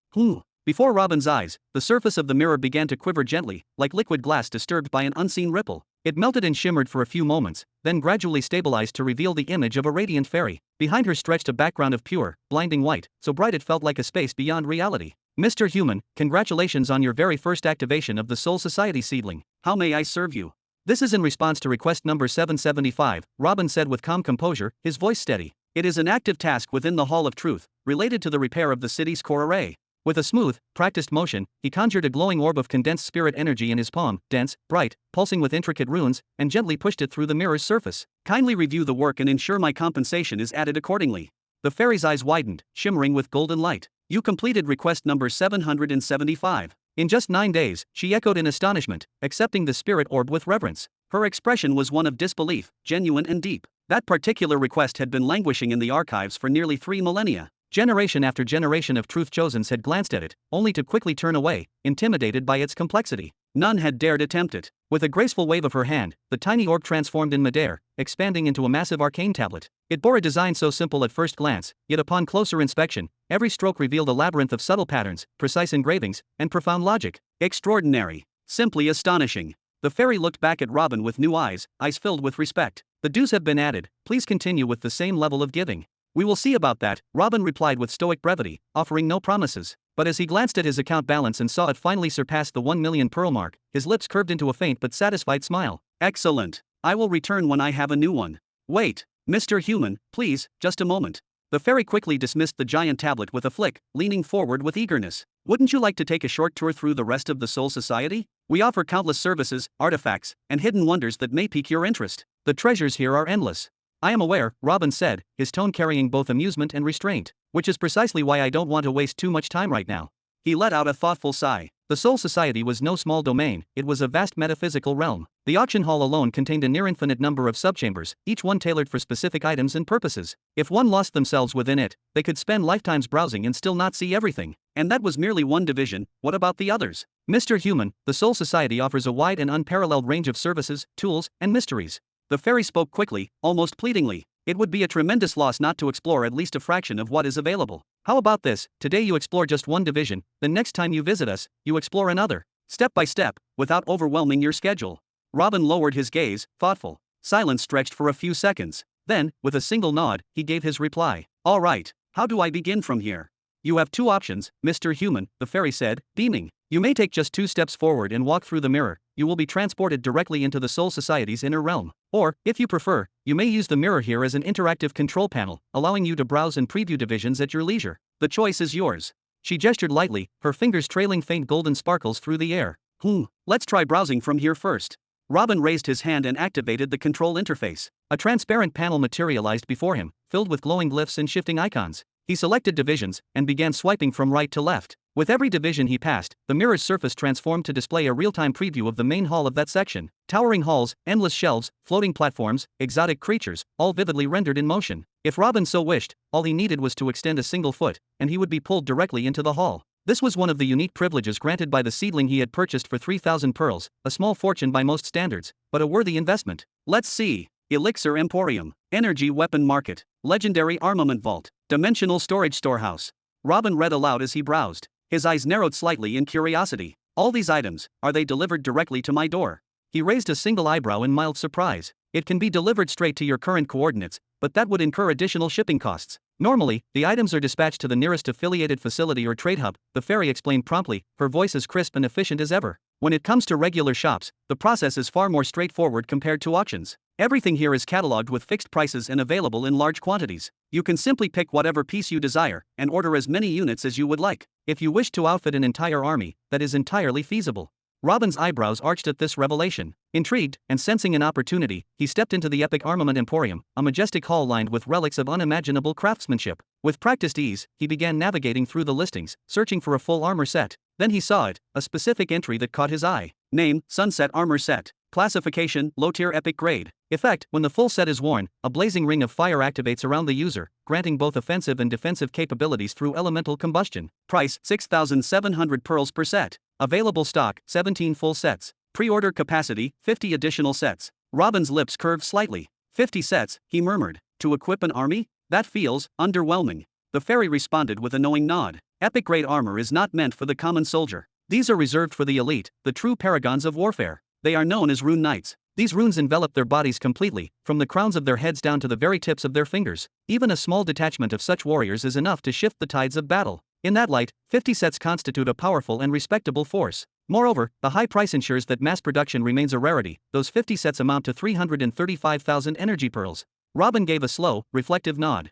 Before Robin's eyes, the surface of the mirror began to quiver gently, like liquid glass disturbed by an unseen ripple. It melted and shimmered for a few moments, then gradually stabilized to reveal the image of a radiant fairy. Behind her stretched a background of pure, blinding white, so bright it felt like a space beyond reality. Mr. Human, congratulations on your very first activation of the Soul Society seedling. How may I serve you? This is in response to request number 775, Robin said with calm composure, his voice steady. It is an active task within the Hall of Truth, related to the repair of the city's core array. With a smooth, practiced motion, he conjured a glowing orb of condensed spirit energy in his palm, dense, bright, pulsing with intricate runes, and gently pushed it through the mirror's surface. Kindly review the work and ensure my compensation is added accordingly. The fairy's eyes widened, shimmering with golden light. You completed request number 775. In just 9 days, she echoed in astonishment, accepting the spirit orb with reverence. Her expression was one of disbelief, genuine and deep. That particular request had been languishing in the archives for nearly 3 millennia. Generation after generation of truth-chosens had glanced at it, only to quickly turn away, intimidated by its complexity. None had dared attempt it. With a graceful wave of her hand, the tiny orb transformed in midair, expanding into a massive arcane tablet. It bore a design so simple at first glance, yet upon closer inspection, every stroke revealed a labyrinth of subtle patterns, precise engravings, and profound logic. Extraordinary. Simply astonishing. The fairy looked back at Robin with new eyes filled with respect. The dues have been added, please continue with the same level of giving. We will see about that, Robin replied with stoic brevity, offering no promises. But as he glanced at his account balance and saw it finally surpass the 1 million pearl mark, his lips curved into a faint but satisfied smile. Excellent. I will return when I have a new one. Wait, Mr. Human, please, just a moment. The fairy quickly dismissed the giant tablet with a flick, leaning forward with eagerness. Wouldn't you like to take a short tour through the rest of the Soul Society? We offer countless services, artifacts, and hidden wonders that may pique your interest. The treasures here are endless. I am aware, Robin said, his tone carrying both amusement and restraint, which is precisely why I don't want to waste too much time right now. He let out a thoughtful sigh. The Soul Society was no small domain, it was a vast metaphysical realm. The auction hall alone contained a near-infinite number of subchambers, each one tailored for specific items and purposes. If one lost themselves within it, they could spend lifetimes browsing and still not see everything. And that was merely one division. What about the others? Mr. Human, the Soul Society offers a wide and unparalleled range of services, tools, and mysteries. The fairy spoke quickly, almost pleadingly. It would be a tremendous loss not to explore at least a fraction of what is available. How about this? Today you explore just one division, then next time you visit us, you explore another. Step by step, without overwhelming your schedule. Robin lowered his gaze, thoughtful. Silence stretched for a few seconds. Then, with a single nod, he gave his reply. All right, how do I begin from here? You have 2 options, Mr. Human, the fairy said, beaming. You may take just 2 steps forward and walk through the mirror. You will be transported directly into the Soul Society's inner realm. Or, if you prefer, you may use the mirror here as an interactive control panel, allowing you to browse and preview divisions at your leisure. The choice is yours. She gestured lightly, her fingers trailing faint golden sparkles through the air. Let's try browsing from here first. Robin raised his hand and activated the control interface. A transparent panel materialized before him, filled with glowing glyphs and shifting icons. He selected divisions, and began swiping from right to left. With every division he passed, the mirror's surface transformed to display a real-time preview of the main hall of that section. Towering halls, endless shelves, floating platforms, exotic creatures, all vividly rendered in motion. If Robin so wished, all he needed was to extend a single foot, and he would be pulled directly into the hall. This was one of the unique privileges granted by the seedling he had purchased for 3,000 pearls, a small fortune by most standards, but a worthy investment. Let's see. Elixir Emporium, Energy Weapon Market, Legendary Armament Vault, Dimensional Storage Storehouse. Robin read aloud as he browsed. His eyes narrowed slightly in curiosity. All these items, are they delivered directly to my door? He raised a single eyebrow in mild surprise. It can be delivered straight to your current coordinates, but that would incur additional shipping costs. Normally, the items are dispatched to the nearest affiliated facility or trade hub, the fairy explained promptly, her voice as crisp and efficient as ever. When it comes to regular shops, the process is far more straightforward compared to auctions. Everything here is cataloged with fixed prices and available in large quantities. You can simply pick whatever piece you desire, and order as many units as you would like. If you wish to outfit an entire army, that is entirely feasible. Robin's eyebrows arched at this revelation. Intrigued, and sensing an opportunity, he stepped into the Epic Armament Emporium, a majestic hall lined with relics of unimaginable craftsmanship. With practiced ease, he began navigating through the listings, searching for a full armor set. Then he saw it, a specific entry that caught his eye. Name, Sunset Armor Set. Classification, low-tier epic grade. Effect, when the full set is worn, a blazing ring of fire activates around the user, granting both offensive and defensive capabilities through elemental combustion. Price, 6,700 pearls per set. Available stock, 17 full sets. Pre-order capacity, 50 additional sets. Robin's lips curved slightly. 50 sets, he murmured. To equip an army? That feels underwhelming. The fairy responded with a knowing nod. Epic-grade armor is not meant for the common soldier. These are reserved for the elite, the true paragons of warfare. They are known as rune knights. These runes envelop their bodies completely, from the crowns of their heads down to the very tips of their fingers. Even a small detachment of such warriors is enough to shift the tides of battle. In that light, 50 sets constitute a powerful and respectable force. Moreover, the high price ensures that mass production remains a rarity. Those 50 sets amount to 335,000 energy pearls. Robin gave a slow, reflective nod.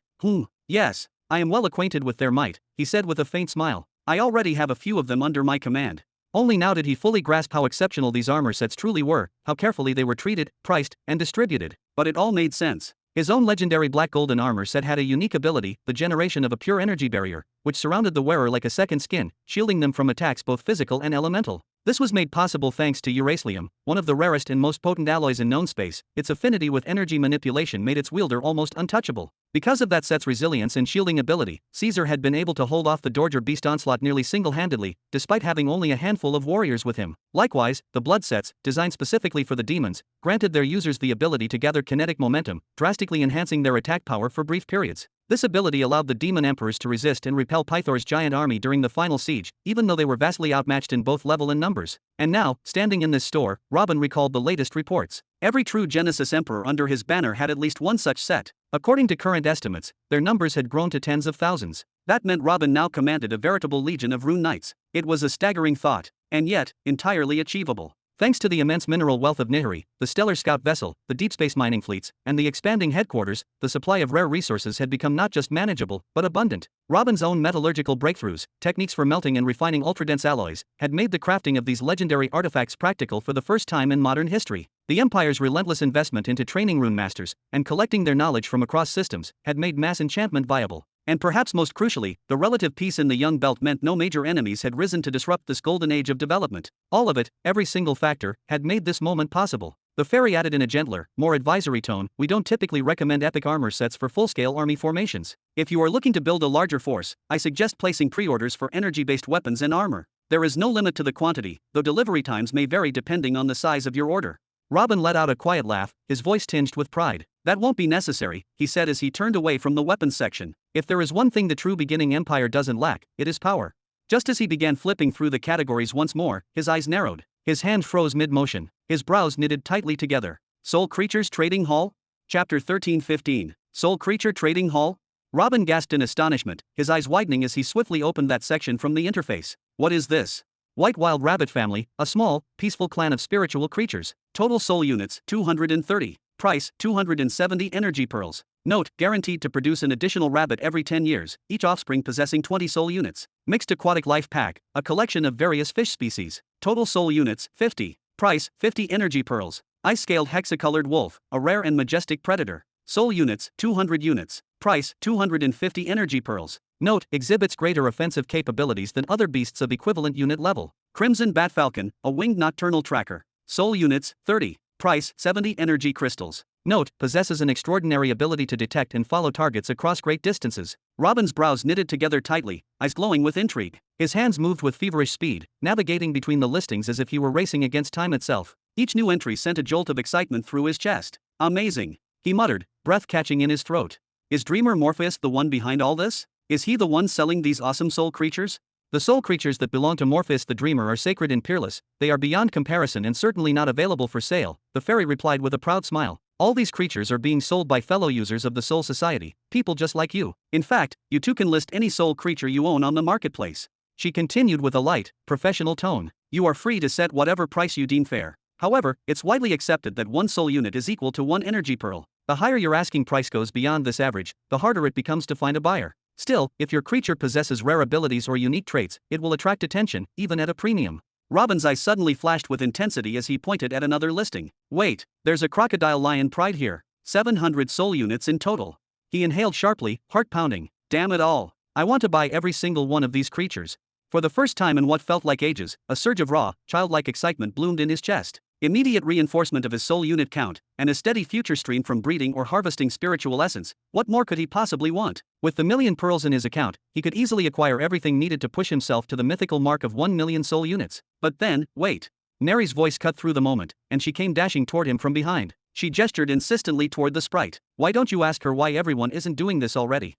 Yes, I am well acquainted with their might, he said with a faint smile. I already have a few of them under my command. Only now did he fully grasp how exceptional these armor sets truly were, how carefully they were treated, priced, and distributed. But it all made sense. His own legendary black golden armor set had a unique ability, the generation of a pure energy barrier, which surrounded the wearer like a second skin, shielding them from attacks both physical and elemental. This was made possible thanks to uracilium, one of the rarest and most potent alloys in known space. Its affinity with energy manipulation made its wielder almost untouchable. Because of that set's resilience and shielding ability, Caesar had been able to hold off the Dorger beast onslaught nearly single-handedly, despite having only a handful of warriors with him. Likewise, the blood sets, designed specifically for the demons, granted their users the ability to gather kinetic momentum, drastically enhancing their attack power for brief periods. This ability allowed the demon emperors to resist and repel Pythor's giant army during the final siege, even though they were vastly outmatched in both level and numbers. And now, standing in this store, Robin recalled the latest reports. Every true Genesis emperor under his banner had at least one such set. According to current estimates, their numbers had grown to tens of thousands. That meant Robin now commanded a veritable legion of rune knights. It was a staggering thought, and yet, entirely achievable. Thanks to the immense mineral wealth of Nihiri, the stellar scout vessel, the deep space mining fleets, and the expanding headquarters, the supply of rare resources had become not just manageable, but abundant. Robin's own metallurgical breakthroughs, techniques for melting and refining ultradense alloys, had made the crafting of these legendary artifacts practical for the first time in modern history. The Empire's relentless investment into training rune masters and collecting their knowledge from across systems had made mass enchantment viable. And perhaps most crucially, the relative peace in the Young Belt meant no major enemies had risen to disrupt this golden age of development. All of it, every single factor, had made this moment possible. The fairy added in a gentler, more advisory tone, "We don't typically recommend epic armor sets for full-scale army formations. If you are looking to build a larger force, I suggest placing pre-orders for energy-based weapons and armor. There is no limit to the quantity, though delivery times may vary depending on the size of your order." Robin let out a quiet laugh, his voice tinged with pride. "That won't be necessary," he said as he turned away from the weapons section. "If there is one thing the true beginning empire doesn't lack, it is power." Just as he began flipping through the categories once more, his eyes narrowed. His hand froze mid-motion. His brows knitted tightly together. Soul Creatures Trading Hall? Chapter 13-15. Soul Creature Trading Hall? Robin gasped in astonishment, his eyes widening as he swiftly opened that section from the interface. What is this? White Wild Rabbit Family, a small, peaceful clan of spiritual creatures. Total soul units, 230. Price, 270 energy pearls. Note, guaranteed to produce an additional rabbit every 10 years, each offspring possessing 20 soul units. Mixed aquatic life pack, a collection of various fish species. Total soul units, 50. Price, 50 energy pearls. Ice-scaled hexacolored wolf, a rare and majestic predator. Soul units, 200 units. Price, 250 energy pearls. Note, exhibits greater offensive capabilities than other beasts of equivalent unit level. Crimson Bat Falcon, a winged nocturnal tracker. Soul units, 30. Price, 70 energy crystals. Note, possesses an extraordinary ability to detect and follow targets across great distances. Robin's brows knitted together tightly, eyes glowing with intrigue. His hands moved with feverish speed, navigating between the listings as if he were racing against time itself. Each new entry sent a jolt of excitement through his chest. Amazing, he muttered, breath catching in his throat. Is Dreamer Morpheus the one behind all this? Is he the one selling these awesome soul creatures? The soul creatures that belong to Morpheus the Dreamer are sacred and peerless, they are beyond comparison and certainly not available for sale, the fairy replied with a proud smile. All these creatures are being sold by fellow users of the Soul Society, people just like you. In fact, you too can list any soul creature you own on the marketplace. She continued with a light, professional tone. You are free to set whatever price you deem fair. However, it's widely accepted that one soul unit is equal to one energy pearl. The higher your asking price goes beyond this average, the harder it becomes to find a buyer. Still, if your creature possesses rare abilities or unique traits, it will attract attention, even at a premium. Robin's eyes suddenly flashed with intensity as he pointed at another listing. Wait, there's a crocodile lion pride here. 700 soul units in total. He inhaled sharply, heart pounding. Damn it all. I want to buy every single one of these creatures. For the first time in what felt like ages, a surge of raw, childlike excitement bloomed in his chest. Immediate reinforcement of his soul unit count, and a steady future stream from breeding or harvesting spiritual essence. What more could he possibly want? With the million pearls in his account, he could easily acquire everything needed to push himself to the mythical mark of 1 million soul units. But then, wait. Neri's voice cut through the moment, and she came dashing toward him from behind. She gestured insistently toward the sprite. Why don't you ask her why everyone isn't doing this already?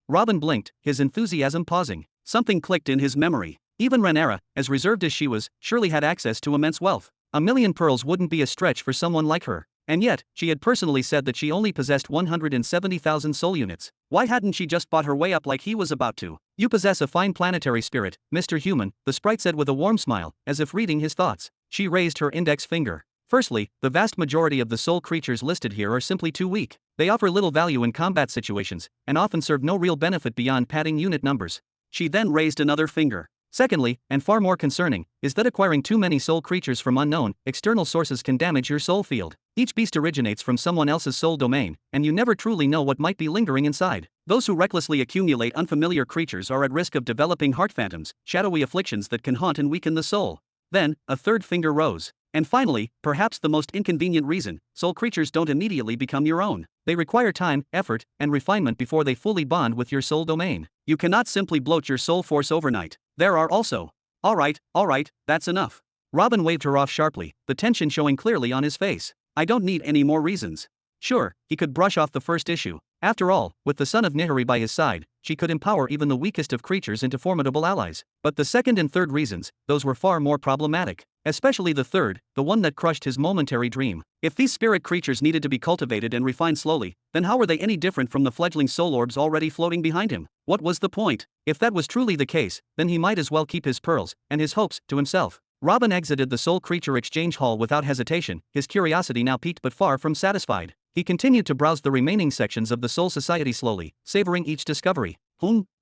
Robin blinked, his enthusiasm pausing. Something clicked in his memory. Even Rhaenyra, as reserved as she was, surely had access to immense wealth. 1 million pearls wouldn't be a stretch for someone like her. And yet, she had personally said that she only possessed 170,000 soul units. Why hadn't she just bought her way up like he was about to? You possess a fine planetary spirit, Mr. Human, the sprite said with a warm smile, as if reading his thoughts. She raised her index finger. Firstly, the vast majority of the soul creatures listed here are simply too weak. They offer little value in combat situations, and often serve no real benefit beyond padding unit numbers. She then raised another finger. Secondly, and far more concerning, is that acquiring too many soul creatures from unknown, external sources can damage your soul field. Each beast originates from someone else's soul domain, and you never truly know what might be lingering inside. Those who recklessly accumulate unfamiliar creatures are at risk of developing heart phantoms, shadowy afflictions that can haunt and weaken the soul. Then, a third finger rose. And finally, perhaps the most inconvenient reason, soul creatures don't immediately become your own. They require time, effort, and refinement before they fully bond with your soul domain. You cannot simply bloat your soul force overnight. There are also. Alright, that's enough. Robin waved her off sharply, the tension showing clearly on his face. I don't need any more reasons. Sure, he could brush off the first issue. After all, with the son of Nihari by his side, she could empower even the weakest of creatures into formidable allies. But the second and third reasons, those were far more problematic. Especially the third, the one that crushed his momentary dream. If these spirit creatures needed to be cultivated and refined slowly, then how were they any different from the fledgling soul orbs already floating behind him? What was the point? If that was truly the case, then he might as well keep his pearls, and his hopes, to himself. Robin exited the soul creature exchange hall without hesitation, his curiosity now piqued but far from satisfied. He continued to browse the remaining sections of the Soul Society slowly, savoring each discovery.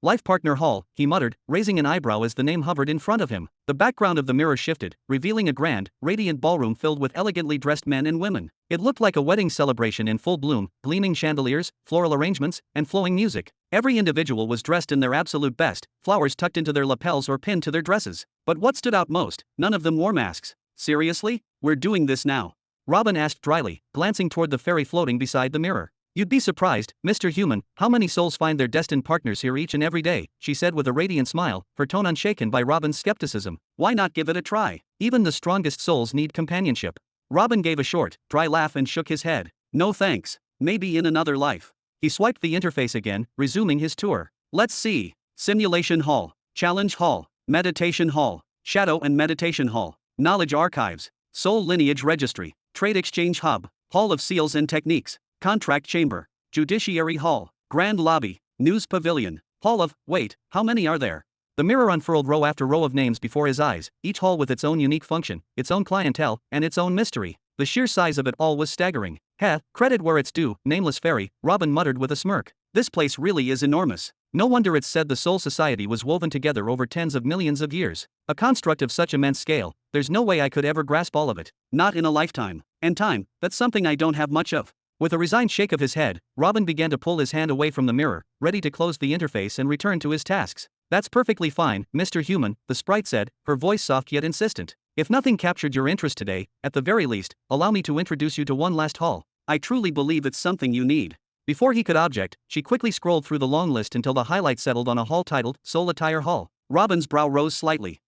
Life Partner Hall, he muttered, raising an eyebrow as the name hovered in front of him. The background of the mirror shifted, revealing a grand, radiant ballroom filled with elegantly dressed men and women. It looked like a wedding celebration in full bloom, gleaming chandeliers, floral arrangements, and flowing music. Every individual was dressed in their absolute best, flowers tucked into their lapels or pinned to their dresses. But what stood out most, none of them wore masks. Seriously? We're doing this now? Robin asked dryly, glancing toward the fairy floating beside the mirror. You'd be surprised, Mr. Human, how many souls find their destined partners here each and every day, she said with a radiant smile, her tone unshaken by Robin's skepticism. Why not give it a try? Even the strongest souls need companionship. Robin gave a short, dry laugh and shook his head. No thanks. Maybe in another life. He swiped the interface again, resuming his tour. Let's see. Simulation Hall, Challenge Hall, Meditation Hall, Shadow and Meditation Hall, Knowledge Archives, Soul Lineage Registry, Trade Exchange Hub, Hall of Seals and Techniques, Contract Chamber, Judiciary Hall, Grand Lobby, News Pavilion, Hall of, wait, how many are there? The mirror unfurled row after row of names before his eyes, each hall with its own unique function, its own clientele, and its own mystery. The sheer size of it all was staggering. Heh, credit where it's due, nameless fairy, Robin muttered with a smirk. This place really is enormous. No wonder it's said the Soul Society was woven together over tens of millions of years. A construct of such immense scale, there's no way I could ever grasp all of it. Not in a lifetime. And time, that's something I don't have much of. With a resigned shake of his head, Robin began to pull his hand away from the mirror, ready to close the interface and return to his tasks. That's perfectly fine, Mr. Human, the sprite said, her voice soft yet insistent. If nothing captured your interest today, at the very least, allow me to introduce you to one last hall. I truly believe it's something you need. Before he could object, she quickly scrolled through the long list until the highlight settled on a hall titled Soul Attire Hall. Robin's brow rose slightly.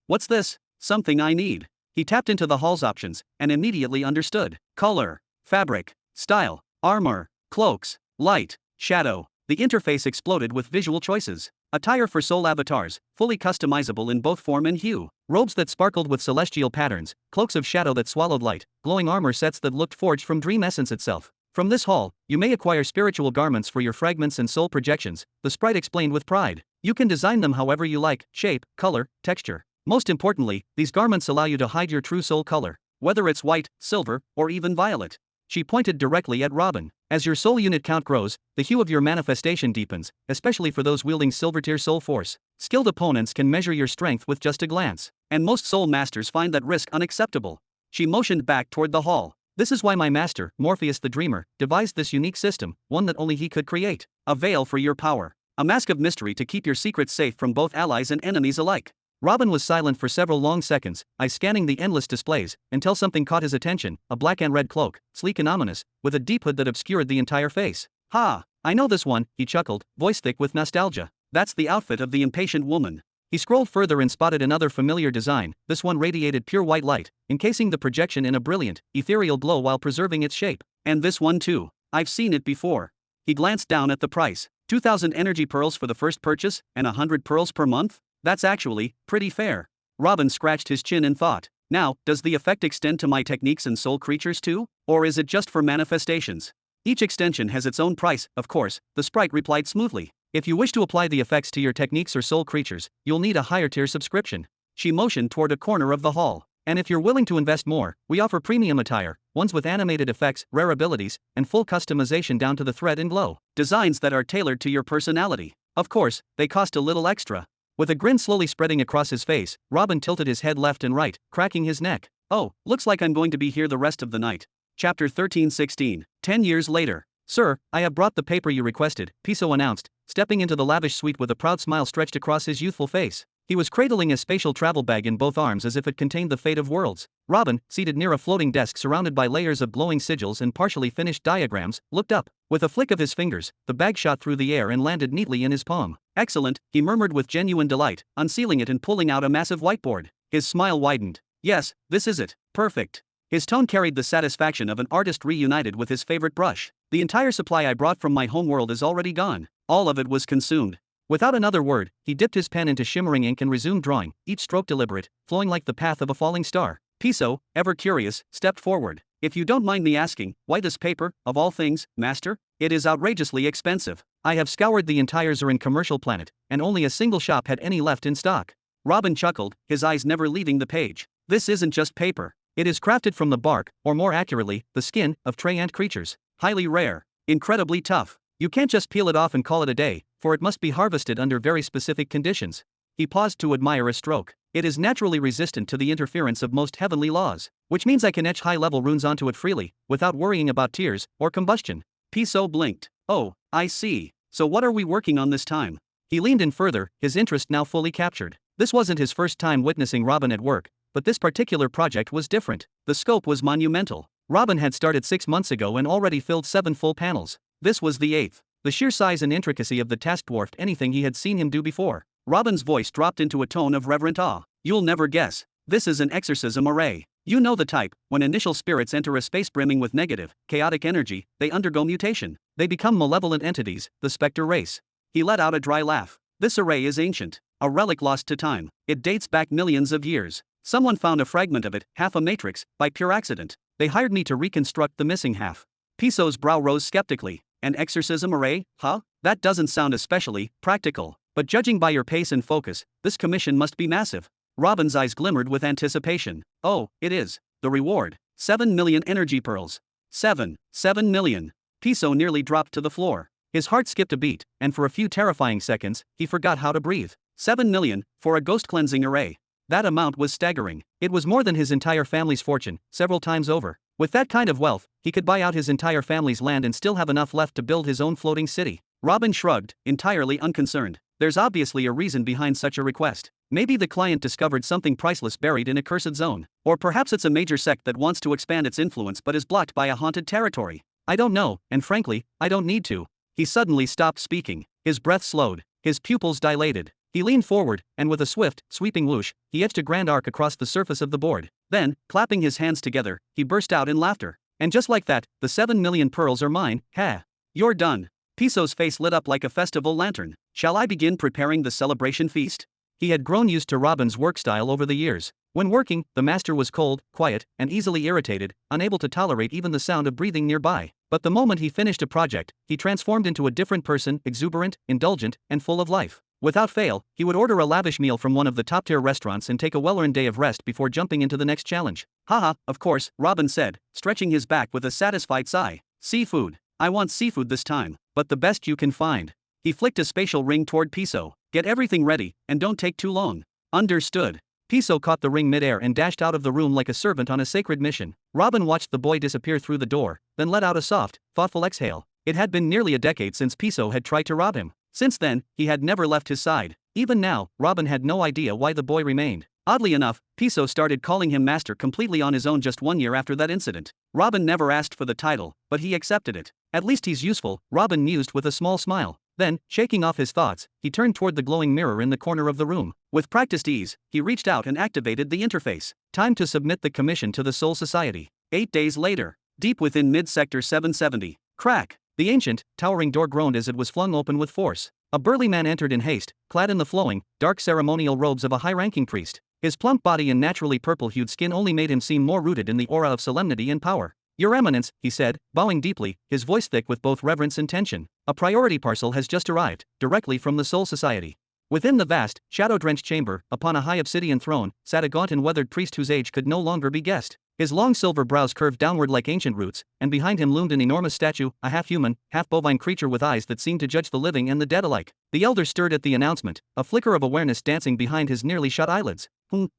What's this? Something I need. He tapped into the hall's options, and immediately understood. Color, fabric, style, armor, cloaks, light, shadow. The interface exploded with visual choices. Attire for soul avatars, fully customizable in both form and hue. Robes that sparkled with celestial patterns, cloaks of shadow that swallowed light, glowing armor sets that looked forged from dream essence itself. From this hall, you may acquire spiritual garments for your fragments and soul projections, the sprite explained with pride. You can design them however you like, shape, color, texture. Most importantly, these garments allow you to hide your true soul color, whether it's white, silver, or even violet. She pointed directly at Robin. As your soul unit count grows, the hue of your manifestation deepens, especially for those wielding silver-tier soul force. Skilled opponents can measure your strength with just a glance, and most soul masters find that risk unacceptable. She motioned back toward the hall. This is why my master, Morpheus the Dreamer, devised this unique system, one that only he could create. A veil for your power. A mask of mystery to keep your secrets safe from both allies and enemies alike. Robin was silent for several long seconds, eyes scanning the endless displays, until something caught his attention, a black and red cloak, sleek and ominous, with a deep hood that obscured the entire face. Ha! I know this one, he chuckled, voice thick with nostalgia. That's the outfit of the impatient woman. He scrolled further and spotted another familiar design. This one radiated pure white light, encasing the projection in a brilliant, ethereal glow while preserving its shape. And this one too. I've seen it before. He glanced down at the price. 2,000 energy pearls for the first purchase, and 100 pearls per month? That's actually pretty fair. Robin scratched his chin in thought. Now, does the effect extend to my techniques and soul creatures too? Or is it just for manifestations? Each extension has its own price, of course, the sprite replied smoothly. If you wish to apply the effects to your techniques or soul creatures, you'll need a higher tier subscription. She motioned toward a corner of the hall. And if you're willing to invest more, we offer premium attire, ones with animated effects, rare abilities, and full customization down to the thread and glow. Designs that are tailored to your personality. Of course, they cost a little extra. With a grin slowly spreading across his face, Robin tilted his head left and right, cracking his neck. Oh, looks like I'm going to be here the rest of the night. Chapter 13:16. 10 years later. Sir, I have brought the paper you requested, Piso announced, stepping into the lavish suite with a proud smile stretched across his youthful face. He was cradling a spatial travel bag in both arms as if it contained the fate of worlds. Robin, seated near a floating desk surrounded by layers of glowing sigils and partially finished diagrams, looked up. With a flick of his fingers, the bag shot through the air and landed neatly in his palm. Excellent, he murmured with genuine delight, unsealing it and pulling out a massive whiteboard. His smile widened. Yes, this is it. Perfect. His tone carried the satisfaction of an artist reunited with his favorite brush. The entire supply I brought from my homeworld is already gone. All of it was consumed. Without another word, he dipped his pen into shimmering ink and resumed drawing, each stroke deliberate, flowing like the path of a falling star. Piso, ever curious, stepped forward. If you don't mind me asking, why this paper, of all things, master? It is outrageously expensive. I have scoured the entire Xeran commercial planet, and only a single shop had any left in stock. Robin chuckled, his eyes never leaving the page. This isn't just paper. It is crafted from the bark, or more accurately, the skin, of treant creatures. Highly rare. Incredibly tough. You can't just peel it off and call it a day, for it must be harvested under very specific conditions. He paused to admire a stroke. It is naturally resistant to the interference of most heavenly laws, which means I can etch high-level runes onto it freely, without worrying about tears or combustion. Piso blinked. Oh, I see. So what are we working on this time? He leaned in further, his interest now fully captured. This wasn't his first time witnessing Robin at work, but this particular project was different. The scope was monumental. Robin had started 6 months ago and already filled 7 full panels. This was the 8th. The sheer size and intricacy of the task dwarfed anything he had seen him do before. Robin's voice dropped into a tone of reverent awe. You'll never guess. This is an exorcism array. You know the type. When initial spirits enter a space brimming with negative, chaotic energy, they undergo mutation. They become malevolent entities, the specter race. He let out a dry laugh. This array is ancient. A relic lost to time. It dates back millions of years. Someone found a fragment of it, half a matrix, by pure accident. They hired me to reconstruct the missing half. Piso's brow rose skeptically. An exorcism array, huh? That doesn't sound especially practical. But judging by your pace and focus, this commission must be massive. Robin's eyes glimmered with anticipation. Oh, it is. The reward. 7 million energy pearls. 7 million. Piso nearly dropped to the floor. His heart skipped a beat, and for a few terrifying seconds, he forgot how to breathe. 7 million, for a ghost cleansing array. That amount was staggering. It was more than his entire family's fortune, several times over. With that kind of wealth, he could buy out his entire family's land and still have enough left to build his own floating city. Robin shrugged, entirely unconcerned. There's obviously a reason behind such a request. Maybe the client discovered something priceless buried in a cursed zone. Or perhaps it's a major sect that wants to expand its influence but is blocked by a haunted territory. I don't know, and frankly, I don't need to. He suddenly stopped speaking. His breath slowed. His pupils dilated. He leaned forward, and with a swift, sweeping whoosh, he etched a grand arc across the surface of the board. Then, clapping his hands together, he burst out in laughter. And just like that, the 7 million pearls are mine, ha! You're done. Piso's face lit up like a festival lantern. Shall I begin preparing the celebration feast? He had grown used to Robin's work style over the years. When working, the master was cold, quiet, and easily irritated, unable to tolerate even the sound of breathing nearby. But the moment he finished a project, he transformed into a different person, exuberant, indulgent, and full of life. Without fail, he would order a lavish meal from one of the top-tier restaurants and take a well-earned day of rest before jumping into the next challenge. Haha, of course, Robin said, stretching his back with a satisfied sigh. Seafood. I want seafood this time, but the best you can find. He flicked a spatial ring toward Piso. Get everything ready, and don't take too long. Understood. Piso caught the ring midair and dashed out of the room like a servant on a sacred mission. Robin watched the boy disappear through the door, then let out a soft, thoughtful exhale. It had been nearly a decade since Piso had tried to rob him. Since then, he had never left his side. Even now, Robin had no idea why the boy remained. Oddly enough, Piso started calling him master completely on his own just 1 year after that incident. Robin never asked for the title, but he accepted it. At least he's useful, Robin mused with a small smile. Then, shaking off his thoughts, he turned toward the glowing mirror in the corner of the room. With practiced ease, he reached out and activated the interface. Time to submit the commission to the Soul Society. 8 days later, deep within mid-sector 770. Crack! The ancient, towering door groaned as it was flung open with force. A burly man entered in haste, clad in the flowing, dark ceremonial robes of a high-ranking priest. His plump body and naturally purple-hued skin only made him seem more rooted in the aura of solemnity and power. Your Eminence, he said, bowing deeply, his voice thick with both reverence and tension. A priority parcel has just arrived, directly from the Soul Society. Within the vast, shadow-drenched chamber, upon a high obsidian throne, sat a gaunt and weathered priest whose age could no longer be guessed. His long silver brows curved downward like ancient roots, and behind him loomed an enormous statue, a half-human, half-bovine creature with eyes that seemed to judge the living and the dead alike. The elder stirred at the announcement, a flicker of awareness dancing behind his nearly shut eyelids.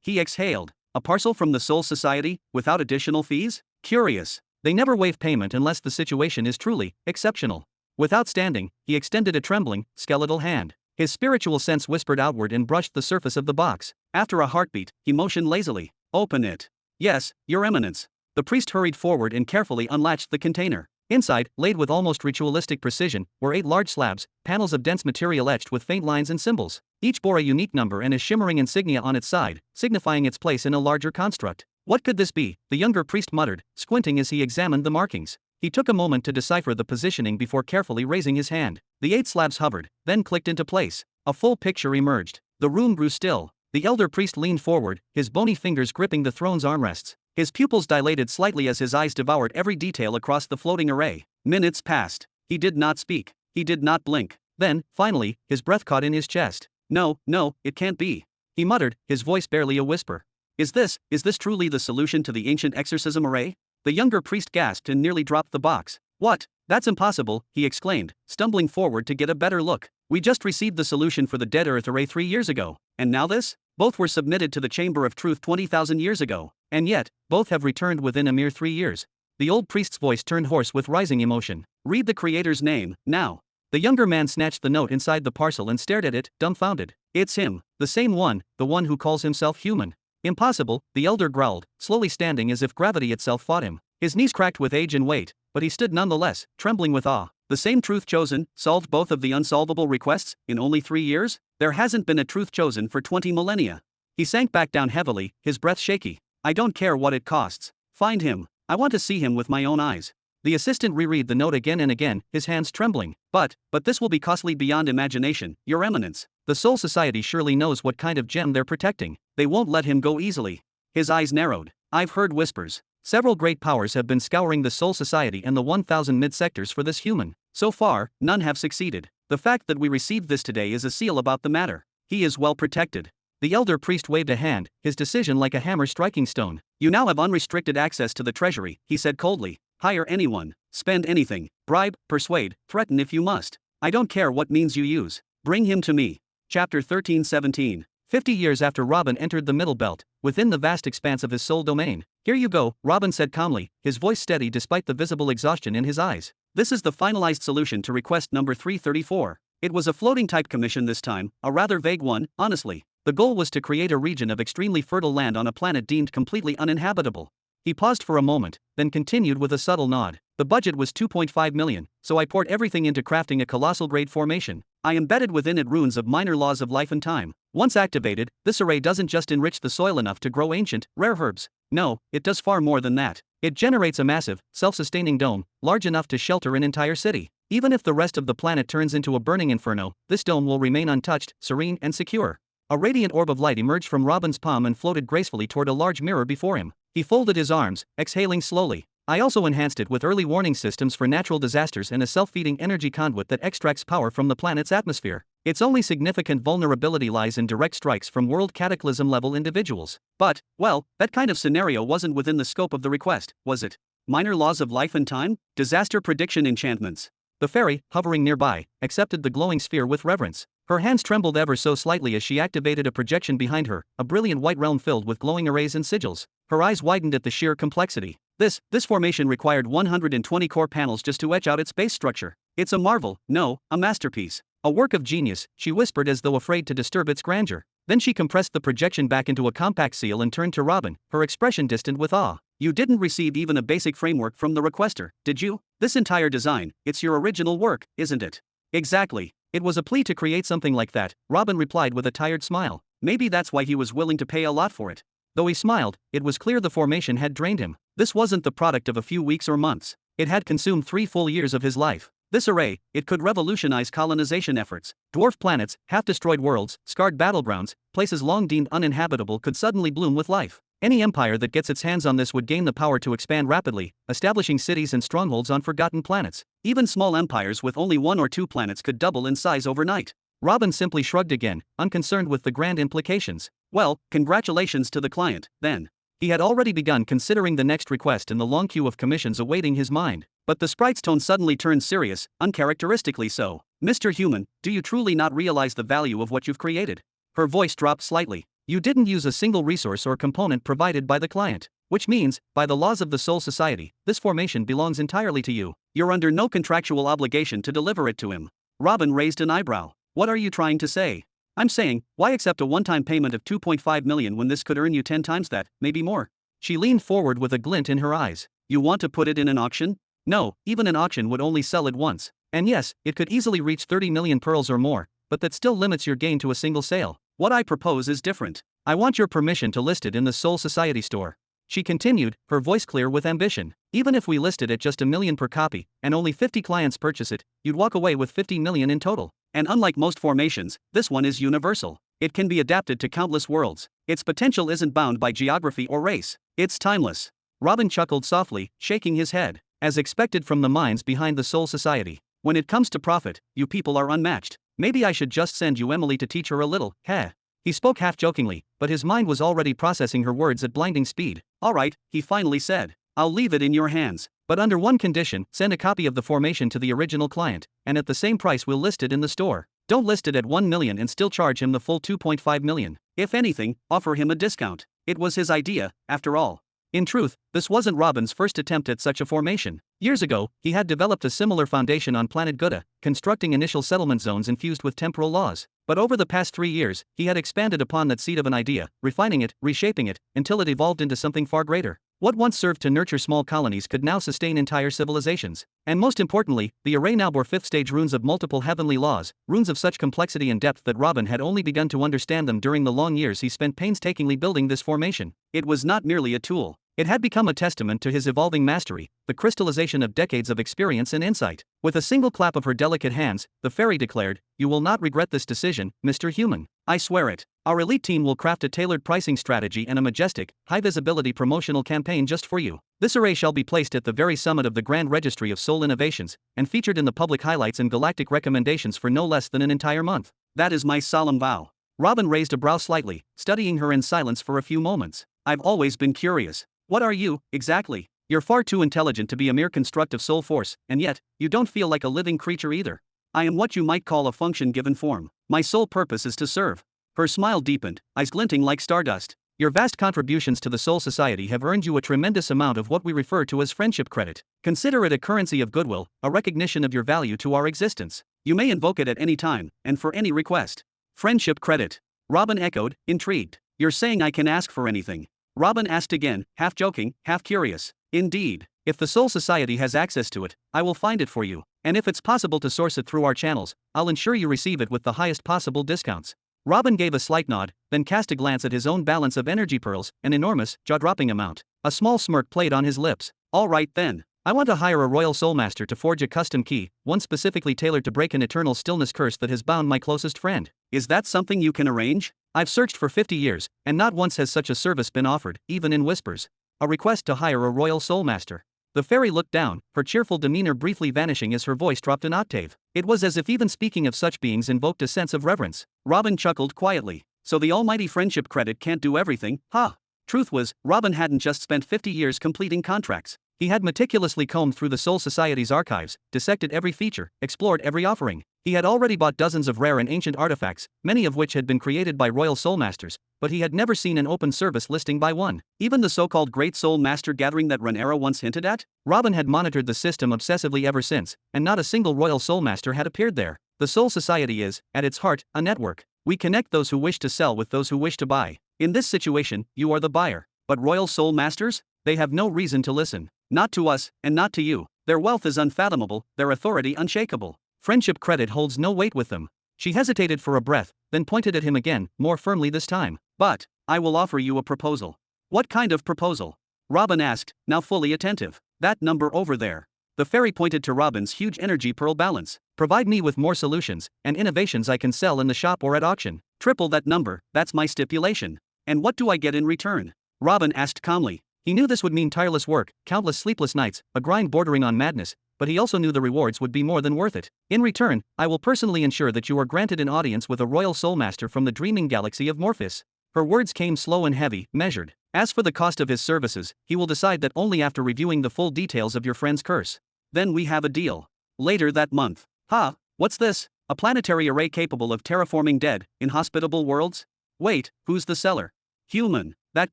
He exhaled. A parcel from the Soul Society, without additional fees? Curious. They never waive payment unless the situation is truly exceptional. Without standing, he extended a trembling, skeletal hand. His spiritual sense whispered outward and brushed the surface of the box. After a heartbeat, he motioned lazily. Open it. Yes, Your Eminence. The priest hurried forward and carefully unlatched the container. Inside, laid with almost ritualistic precision, were 8 large slabs, panels of dense material etched with faint lines and symbols. Each bore a unique number and a shimmering insignia on its side, signifying its place in a larger construct. What could this be? The younger priest muttered, squinting as he examined the markings. He took a moment to decipher the positioning before carefully raising his hand. The 8 slabs hovered, then clicked into place. A full picture emerged. The room grew still. The elder priest leaned forward, his bony fingers gripping the throne's armrests. His pupils dilated slightly as his eyes devoured every detail across the floating array. Minutes passed. He did not speak. He did not blink. Then, finally, his breath caught in his chest. No, it can't be. He muttered, his voice barely a whisper. Is this truly the solution to the ancient exorcism array? The younger priest gasped and nearly dropped the box. What? That's impossible, he exclaimed, stumbling forward to get a better look. We just received the solution for the Dead Earth array 3 years ago. And now this? Both were submitted to the Chamber of Truth 20,000 years ago. And yet, both have returned within a mere 3 years. The old priest's voice turned hoarse with rising emotion. Read the Creator's name, now. The younger man snatched the note inside the parcel and stared at it, dumbfounded. It's him, the same one, the one who calls himself human. Impossible, the elder growled, slowly standing as if gravity itself fought him. His knees cracked with age and weight, but he stood nonetheless, trembling with awe. The same truth chosen, solved both of the unsolvable requests, in only 3 years? There hasn't been a truth chosen for 20 millennia. He sank back down heavily, his breath shaky. I don't care what it costs. Find him. I want to see him with my own eyes. The assistant reread the note again and again, his hands trembling. But this will be costly beyond imagination, Your Eminence. The Soul Society surely knows what kind of gem they're protecting. They won't let him go easily. His eyes narrowed. I've heard whispers. Several great powers have been scouring the Soul Society and the 1,000 mid-sectors for this human. So far, none have succeeded. The fact that we received this today is a seal about the matter. He is well protected. The elder priest waved a hand, his decision like a hammer striking stone. You now have unrestricted access to the treasury, he said coldly. Hire anyone, spend anything, bribe, persuade, threaten if you must. I don't care what means you use. Bring him to me. Chapter 13:17. 50 years after Robin entered the Middle Belt, within the vast expanse of his soul domain. Here you go, Robin said calmly, his voice steady despite the visible exhaustion in his eyes. This is the finalized solution to request number 334. It was a floating type commission this time, a rather vague one, honestly. The goal was to create a region of extremely fertile land on a planet deemed completely uninhabitable. He paused for a moment, then continued with a subtle nod. The budget was 2.5 million, so I poured everything into crafting a colossal grade formation. I embedded within it runes of minor laws of life and time. Once activated, this array doesn't just enrich the soil enough to grow ancient, rare herbs. No, it does far more than that. It generates a massive, self-sustaining dome, large enough to shelter an entire city. Even if the rest of the planet turns into a burning inferno, this dome will remain untouched, serene, and secure. A radiant orb of light emerged from Robin's palm and floated gracefully toward a large mirror before him. He folded his arms, exhaling slowly. I also enhanced it with early warning systems for natural disasters and a self-feeding energy conduit that extracts power from the planet's atmosphere. Its only significant vulnerability lies in direct strikes from world cataclysm-level individuals. But, well, that kind of scenario wasn't within the scope of the request, was it? Minor laws of life and time? Disaster prediction enchantments. The fairy, hovering nearby, accepted the glowing sphere with reverence. Her hands trembled ever so slightly as she activated a projection behind her, a brilliant white realm filled with glowing arrays and sigils. Her eyes widened at the sheer complexity. This formation required 120 core panels just to etch out its base structure. It's a marvel, no, a masterpiece. A work of genius, she whispered as though afraid to disturb its grandeur. Then she compressed the projection back into a compact seal and turned to Robin, her expression distant with awe. You didn't receive even a basic framework from the requester, did you? This entire design, it's your original work, isn't it? Exactly. It was a plea to create something like that, Robin replied with a tired smile. Maybe that's why he was willing to pay a lot for it. Though he smiled, it was clear the formation had drained him. This wasn't the product of a few weeks or months. It had consumed 3 full years of his life. This array, it could revolutionize colonization efforts. Dwarf planets, half-destroyed worlds, scarred battlegrounds, places long deemed uninhabitable could suddenly bloom with life. Any empire that gets its hands on this would gain the power to expand rapidly, establishing cities and strongholds on forgotten planets. Even small empires with only 1 or 2 planets could double in size overnight. Robin simply shrugged again, unconcerned with the grand implications. Well, congratulations to the client, then. He had already begun considering the next request in the long queue of commissions awaiting his mind. But the sprite's tone suddenly turned serious, uncharacteristically so. Mr. Human, do you truly not realize the value of what you've created? Her voice dropped slightly. You didn't use a single resource or component provided by the client. Which means, by the laws of the Soul Society, this formation belongs entirely to you. You're under no contractual obligation to deliver it to him. Robin raised an eyebrow. What are you trying to say? I'm saying, why accept a one-time payment of 2.5 million when this could earn you 10 times that, maybe more? She leaned forward with a glint in her eyes. You want to put it in an auction? No, even an auction would only sell it once. And yes, it could easily reach 30 million pearls or more, but that still limits your gain to a single sale. What I propose is different. I want your permission to list it in the Soul Society store. She continued, her voice clear with ambition. Even if we listed it just $1 million per copy, and only 50 clients purchase it, you'd walk away with 50 million in total. And unlike most formations, this one is universal. It can be adapted to countless worlds. Its potential isn't bound by geography or race. It's timeless. Robin chuckled softly, shaking his head. As expected from the minds behind the Soul Society. When it comes to profit, you people are unmatched. Maybe I should just send you Emily to teach her a little, heh? He spoke half-jokingly, but his mind was already processing her words at blinding speed. All right, he finally said. I'll leave it in your hands. But under one condition, send a copy of the formation to the original client, and at the same price we'll list it in the store. Don't list it at 1 million and still charge him the full 2.5 million. If anything, offer him a discount. It was his idea, after all. In truth, this wasn't Robin's first attempt at such a formation. Years ago, he had developed a similar foundation on planet Gutta, constructing initial settlement zones infused with temporal laws. But over the past 3 years, he had expanded upon that seed of an idea, refining it, reshaping it, until it evolved into something far greater. What once served to nurture small colonies could now sustain entire civilizations. And most importantly, the array now bore fifth-stage runes of multiple heavenly laws, runes of such complexity and depth that Robin had only begun to understand them during the long years he spent painstakingly building this formation. It was not merely a tool. It had become a testament to his evolving mastery, the crystallization of decades of experience and insight. With a single clap of her delicate hands, the fairy declared, "You will not regret this decision, Mr. Human. I swear it. Our elite team will craft a tailored pricing strategy and a majestic, high-visibility promotional campaign just for you. This array shall be placed at the very summit of the Grand Registry of Soul Innovations, and featured in the public highlights and galactic recommendations for no less than an entire month. That is my solemn vow." Robin raised a brow slightly, studying her in silence for a few moments. "I've always been curious. What are you, exactly? You're far too intelligent to be a mere constructive soul force, and yet, you don't feel like a living creature either. I am what you might call a function given form. My sole purpose is to serve." Her smile deepened, eyes glinting like stardust. "Your vast contributions to the Soul Society have earned you a tremendous amount of what we refer to as friendship credit. Consider it a currency of goodwill, a recognition of your value to our existence. You may invoke it at any time, and for any request." "Friendship credit?" Robin echoed, intrigued. "You're saying I can ask for anything?" Robin asked again, half joking, half curious. "Indeed. If the Soul Society has access to it, I will find it for you. And if it's possible to source it through our channels, I'll ensure you receive it with the highest possible discounts." Robin gave a slight nod, then cast a glance at his own balance of energy pearls, an enormous, jaw-dropping amount. A small smirk played on his lips. "All right then. I want to hire a royal soulmaster to forge a custom key, one specifically tailored to break an eternal stillness curse that has bound my closest friend. Is that something you can arrange? I've searched for 50 years, and not once has such a service been offered, even in whispers." A request to hire a royal soulmaster. The fairy looked down, her cheerful demeanor briefly vanishing as her voice dropped an octave. It was as if even speaking of such beings invoked a sense of reverence. Robin chuckled quietly. "So the almighty friendship credit can't do everything, huh?" Truth was, Robin hadn't just spent 50 years completing contracts. He had meticulously combed through the Soul Society's archives, dissected every feature, explored every offering. He had already bought dozens of rare and ancient artifacts, many of which had been created by royal soulmasters, but he had never seen an open service listing by one. Even the so-called Great Soul Master Gathering that Rhaenyra once hinted at? Robin had monitored the system obsessively ever since, and not a single royal soulmaster had appeared there. The Soul Society is, at its heart, a network. We connect those who wish to sell with those who wish to buy. In this situation, you are the buyer. But royal soul masters? They have no reason to listen. Not to us, and not to you. Their wealth is unfathomable, their authority unshakable. Friendship credit holds no weight with them. She hesitated for a breath, then pointed at him again, more firmly this time. "But, I will offer you a proposal." "What kind of proposal?" Robin asked, now fully attentive. "That number over there." The fairy pointed to Robin's huge energy pearl balance. "Provide me with more solutions, and innovations I can sell in the shop or at auction. Triple that number, that's my stipulation. And what do I get in return?" Robin asked calmly. He knew this would mean tireless work, countless sleepless nights, a grind bordering on madness, but he also knew the rewards would be more than worth it. "In return, I will personally ensure that you are granted an audience with a royal soulmaster from the dreaming galaxy of Morpheus." Her words came slow and heavy, measured. As for the cost of his services, he will decide that only after reviewing the full details of your friend's curse. Then we have a deal. Later that month. Ha, what's this? A planetary array capable of terraforming dead, inhospitable worlds? Wait, who's the seller? Human. That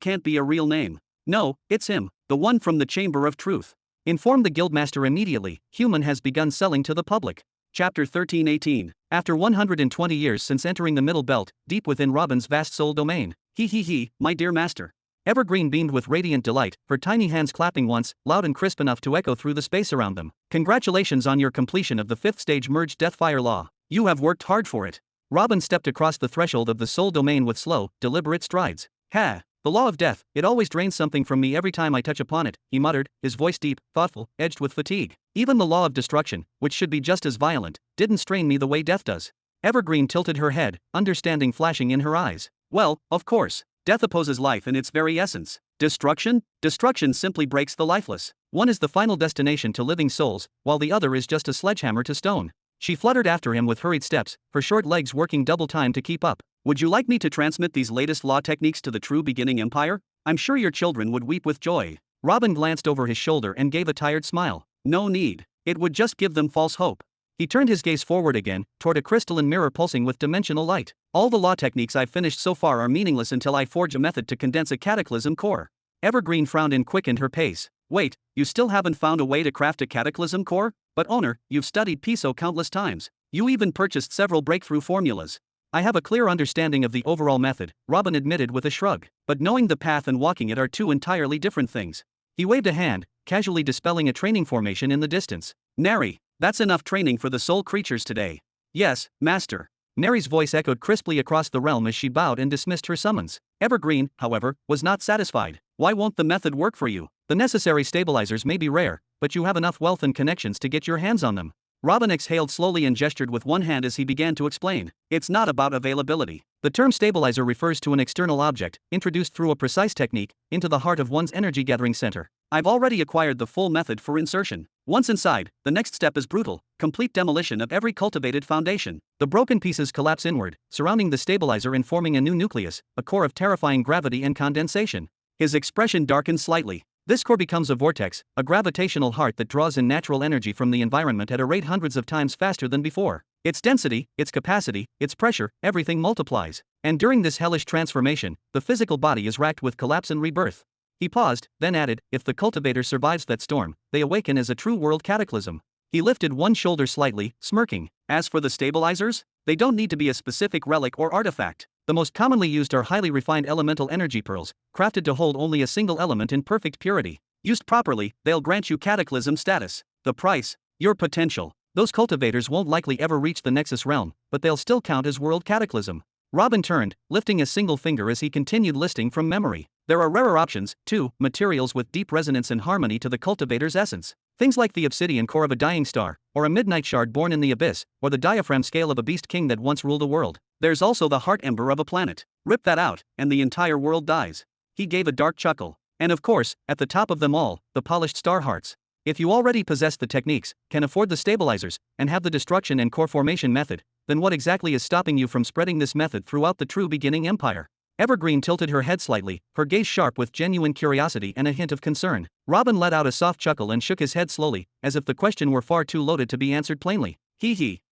can't be a real name. No, it's him, the one from the Chamber of Truth. Inform the guildmaster immediately. Human has begun selling to the public. Chapter 13:18. After 120 years since entering the Middle Belt, deep within Robin's vast soul domain. He, my dear master. Evergreen beamed with radiant delight, her tiny hands clapping once, loud and crisp enough to echo through the space around them. Congratulations on your completion of the 5th stage merged Deathfire Law. You have worked hard for it. Robin stepped across the threshold of the soul domain with slow, deliberate strides. Ha! The law of death, it always drains something from me every time I touch upon it, he muttered, his voice deep, thoughtful, edged with fatigue. Even the law of destruction, which should be just as violent, didn't strain me the way death does. Evergreen tilted her head, understanding flashing in her eyes. Well, of course. Death opposes life in its very essence. Destruction? Destruction simply breaks the lifeless. One is the final destination to living souls, while the other is just a sledgehammer to stone. She fluttered after him with hurried steps, her short legs working double time to keep up. Would you like me to transmit these latest law techniques to the true beginning empire? I'm sure your children would weep with joy. Robin glanced over his shoulder and gave a tired smile. No need. It would just give them false hope. He turned his gaze forward again, toward a crystalline mirror pulsing with dimensional light. All the law techniques I've finished so far are meaningless until I forge a method to condense a cataclysm core. Evergreen frowned and quickened her pace. Wait, you still haven't found a way to craft a cataclysm core? But owner, you've studied Piso countless times. You even purchased several breakthrough formulas. I have a clear understanding of the overall method, Robin admitted with a shrug. But knowing the path and walking it are two entirely different things. He waved a hand, casually dispelling a training formation in the distance. Nary, that's enough training for the soul creatures today. Yes, master. Nary's voice echoed crisply across the realm as she bowed and dismissed her summons. Evergreen, however, was not satisfied. Why won't the method work for you? The necessary stabilizers may be rare, but you have enough wealth and connections to get your hands on them. Robin exhaled slowly and gestured with one hand as he began to explain. It's not about availability. The term stabilizer refers to an external object, introduced through a precise technique, into the heart of one's energy gathering center. I've already acquired the full method for insertion. Once inside, the next step is brutal, complete demolition of every cultivated foundation. The broken pieces collapse inward, surrounding the stabilizer and forming a new nucleus, a core of terrifying gravity and condensation. His expression darkened slightly. This core becomes a vortex, a gravitational heart that draws in natural energy from the environment at a rate hundreds of times faster than before. Its density, its capacity, its pressure, everything multiplies. And during this hellish transformation, the physical body is racked with collapse and rebirth. He paused, then added, if the cultivator survives that storm, they awaken as a true world cataclysm. He lifted one shoulder slightly, smirking. As for the stabilizers, they don't need to be a specific relic or artifact. The most commonly used are highly refined elemental energy pearls, crafted to hold only a single element in perfect purity. Used properly, they'll grant you cataclysm status. The price? Your potential. Those cultivators won't likely ever reach the Nexus realm, but they'll still count as world cataclysm. Robin turned, lifting a single finger as he continued listing from memory. There are rarer options, too, materials with deep resonance and harmony to the cultivator's essence. Things like the obsidian core of a dying star, or a midnight shard born in the abyss, or the diaphragm scale of a beast king that once ruled a world. There's also the heart ember of a planet. Rip that out, and the entire world dies. He gave a dark chuckle. And of course, at the top of them all, the polished star hearts. If you already possess the techniques, can afford the stabilizers, and have the destruction and core formation method, then what exactly is stopping you from spreading this method throughout the true beginning empire? Evergreen tilted her head slightly, her gaze sharp with genuine curiosity and a hint of concern. Robin let out a soft chuckle and shook his head slowly, as if the question were far too loaded to be answered plainly.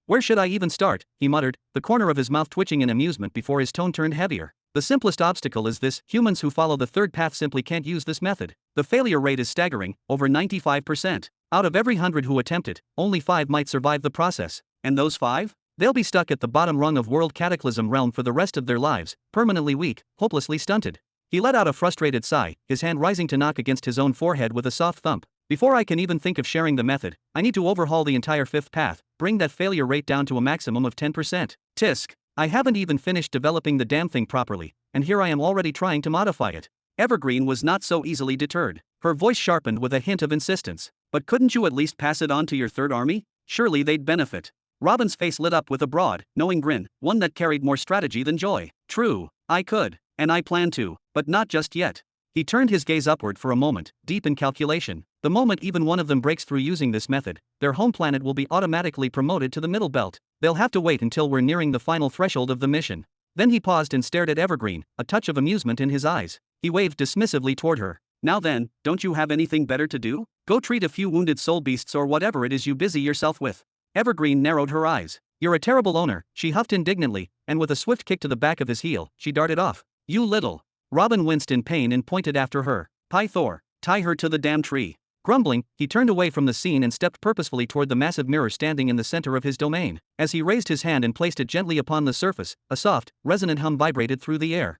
Where should I even start? He muttered, the corner of his mouth twitching in amusement before his tone turned heavier. The simplest obstacle is this: humans who follow the third path simply can't use this method. The failure rate is staggering, over 95%. Out of every 100 who attempt it, only 5 might survive the process. And those 5? They'll be stuck at the bottom rung of World Cataclysm realm for the rest of their lives, permanently weak, hopelessly stunted. He let out a frustrated sigh, his hand rising to knock against his own forehead with a soft thump. Before I can even think of sharing the method, I need to overhaul the entire 5th path, bring that failure rate down to a maximum of 10%. Tisk. I haven't even finished developing the damn thing properly, and here I am already trying to modify it. Evergreen was not so easily deterred. Her voice sharpened with a hint of insistence. But couldn't you at least pass it on to your third army? Surely they'd benefit. Robin's face lit up with a broad, knowing grin, one that carried more strategy than joy. True, I could, and I plan to, but not just yet. He turned his gaze upward for a moment, deep in calculation. The moment even one of them breaks through using this method, their home planet will be automatically promoted to the Middle Belt. They'll have to wait until we're nearing the final threshold of the mission. Then he paused and stared at Evergreen, a touch of amusement in his eyes. He waved dismissively toward her. Now then, don't you have anything better to do? Go treat a few wounded soul beasts or whatever it is you busy yourself with. Evergreen narrowed her eyes. You're a terrible owner, she huffed indignantly, and with a swift kick to the back of his heel, she darted off. You little. Robin winced in pain and pointed after her. Pythor, tie her to the damn tree. Grumbling, he turned away from the scene and stepped purposefully toward the massive mirror standing in the center of his domain. As he raised his hand and placed it gently upon the surface, a soft, resonant hum vibrated through the air.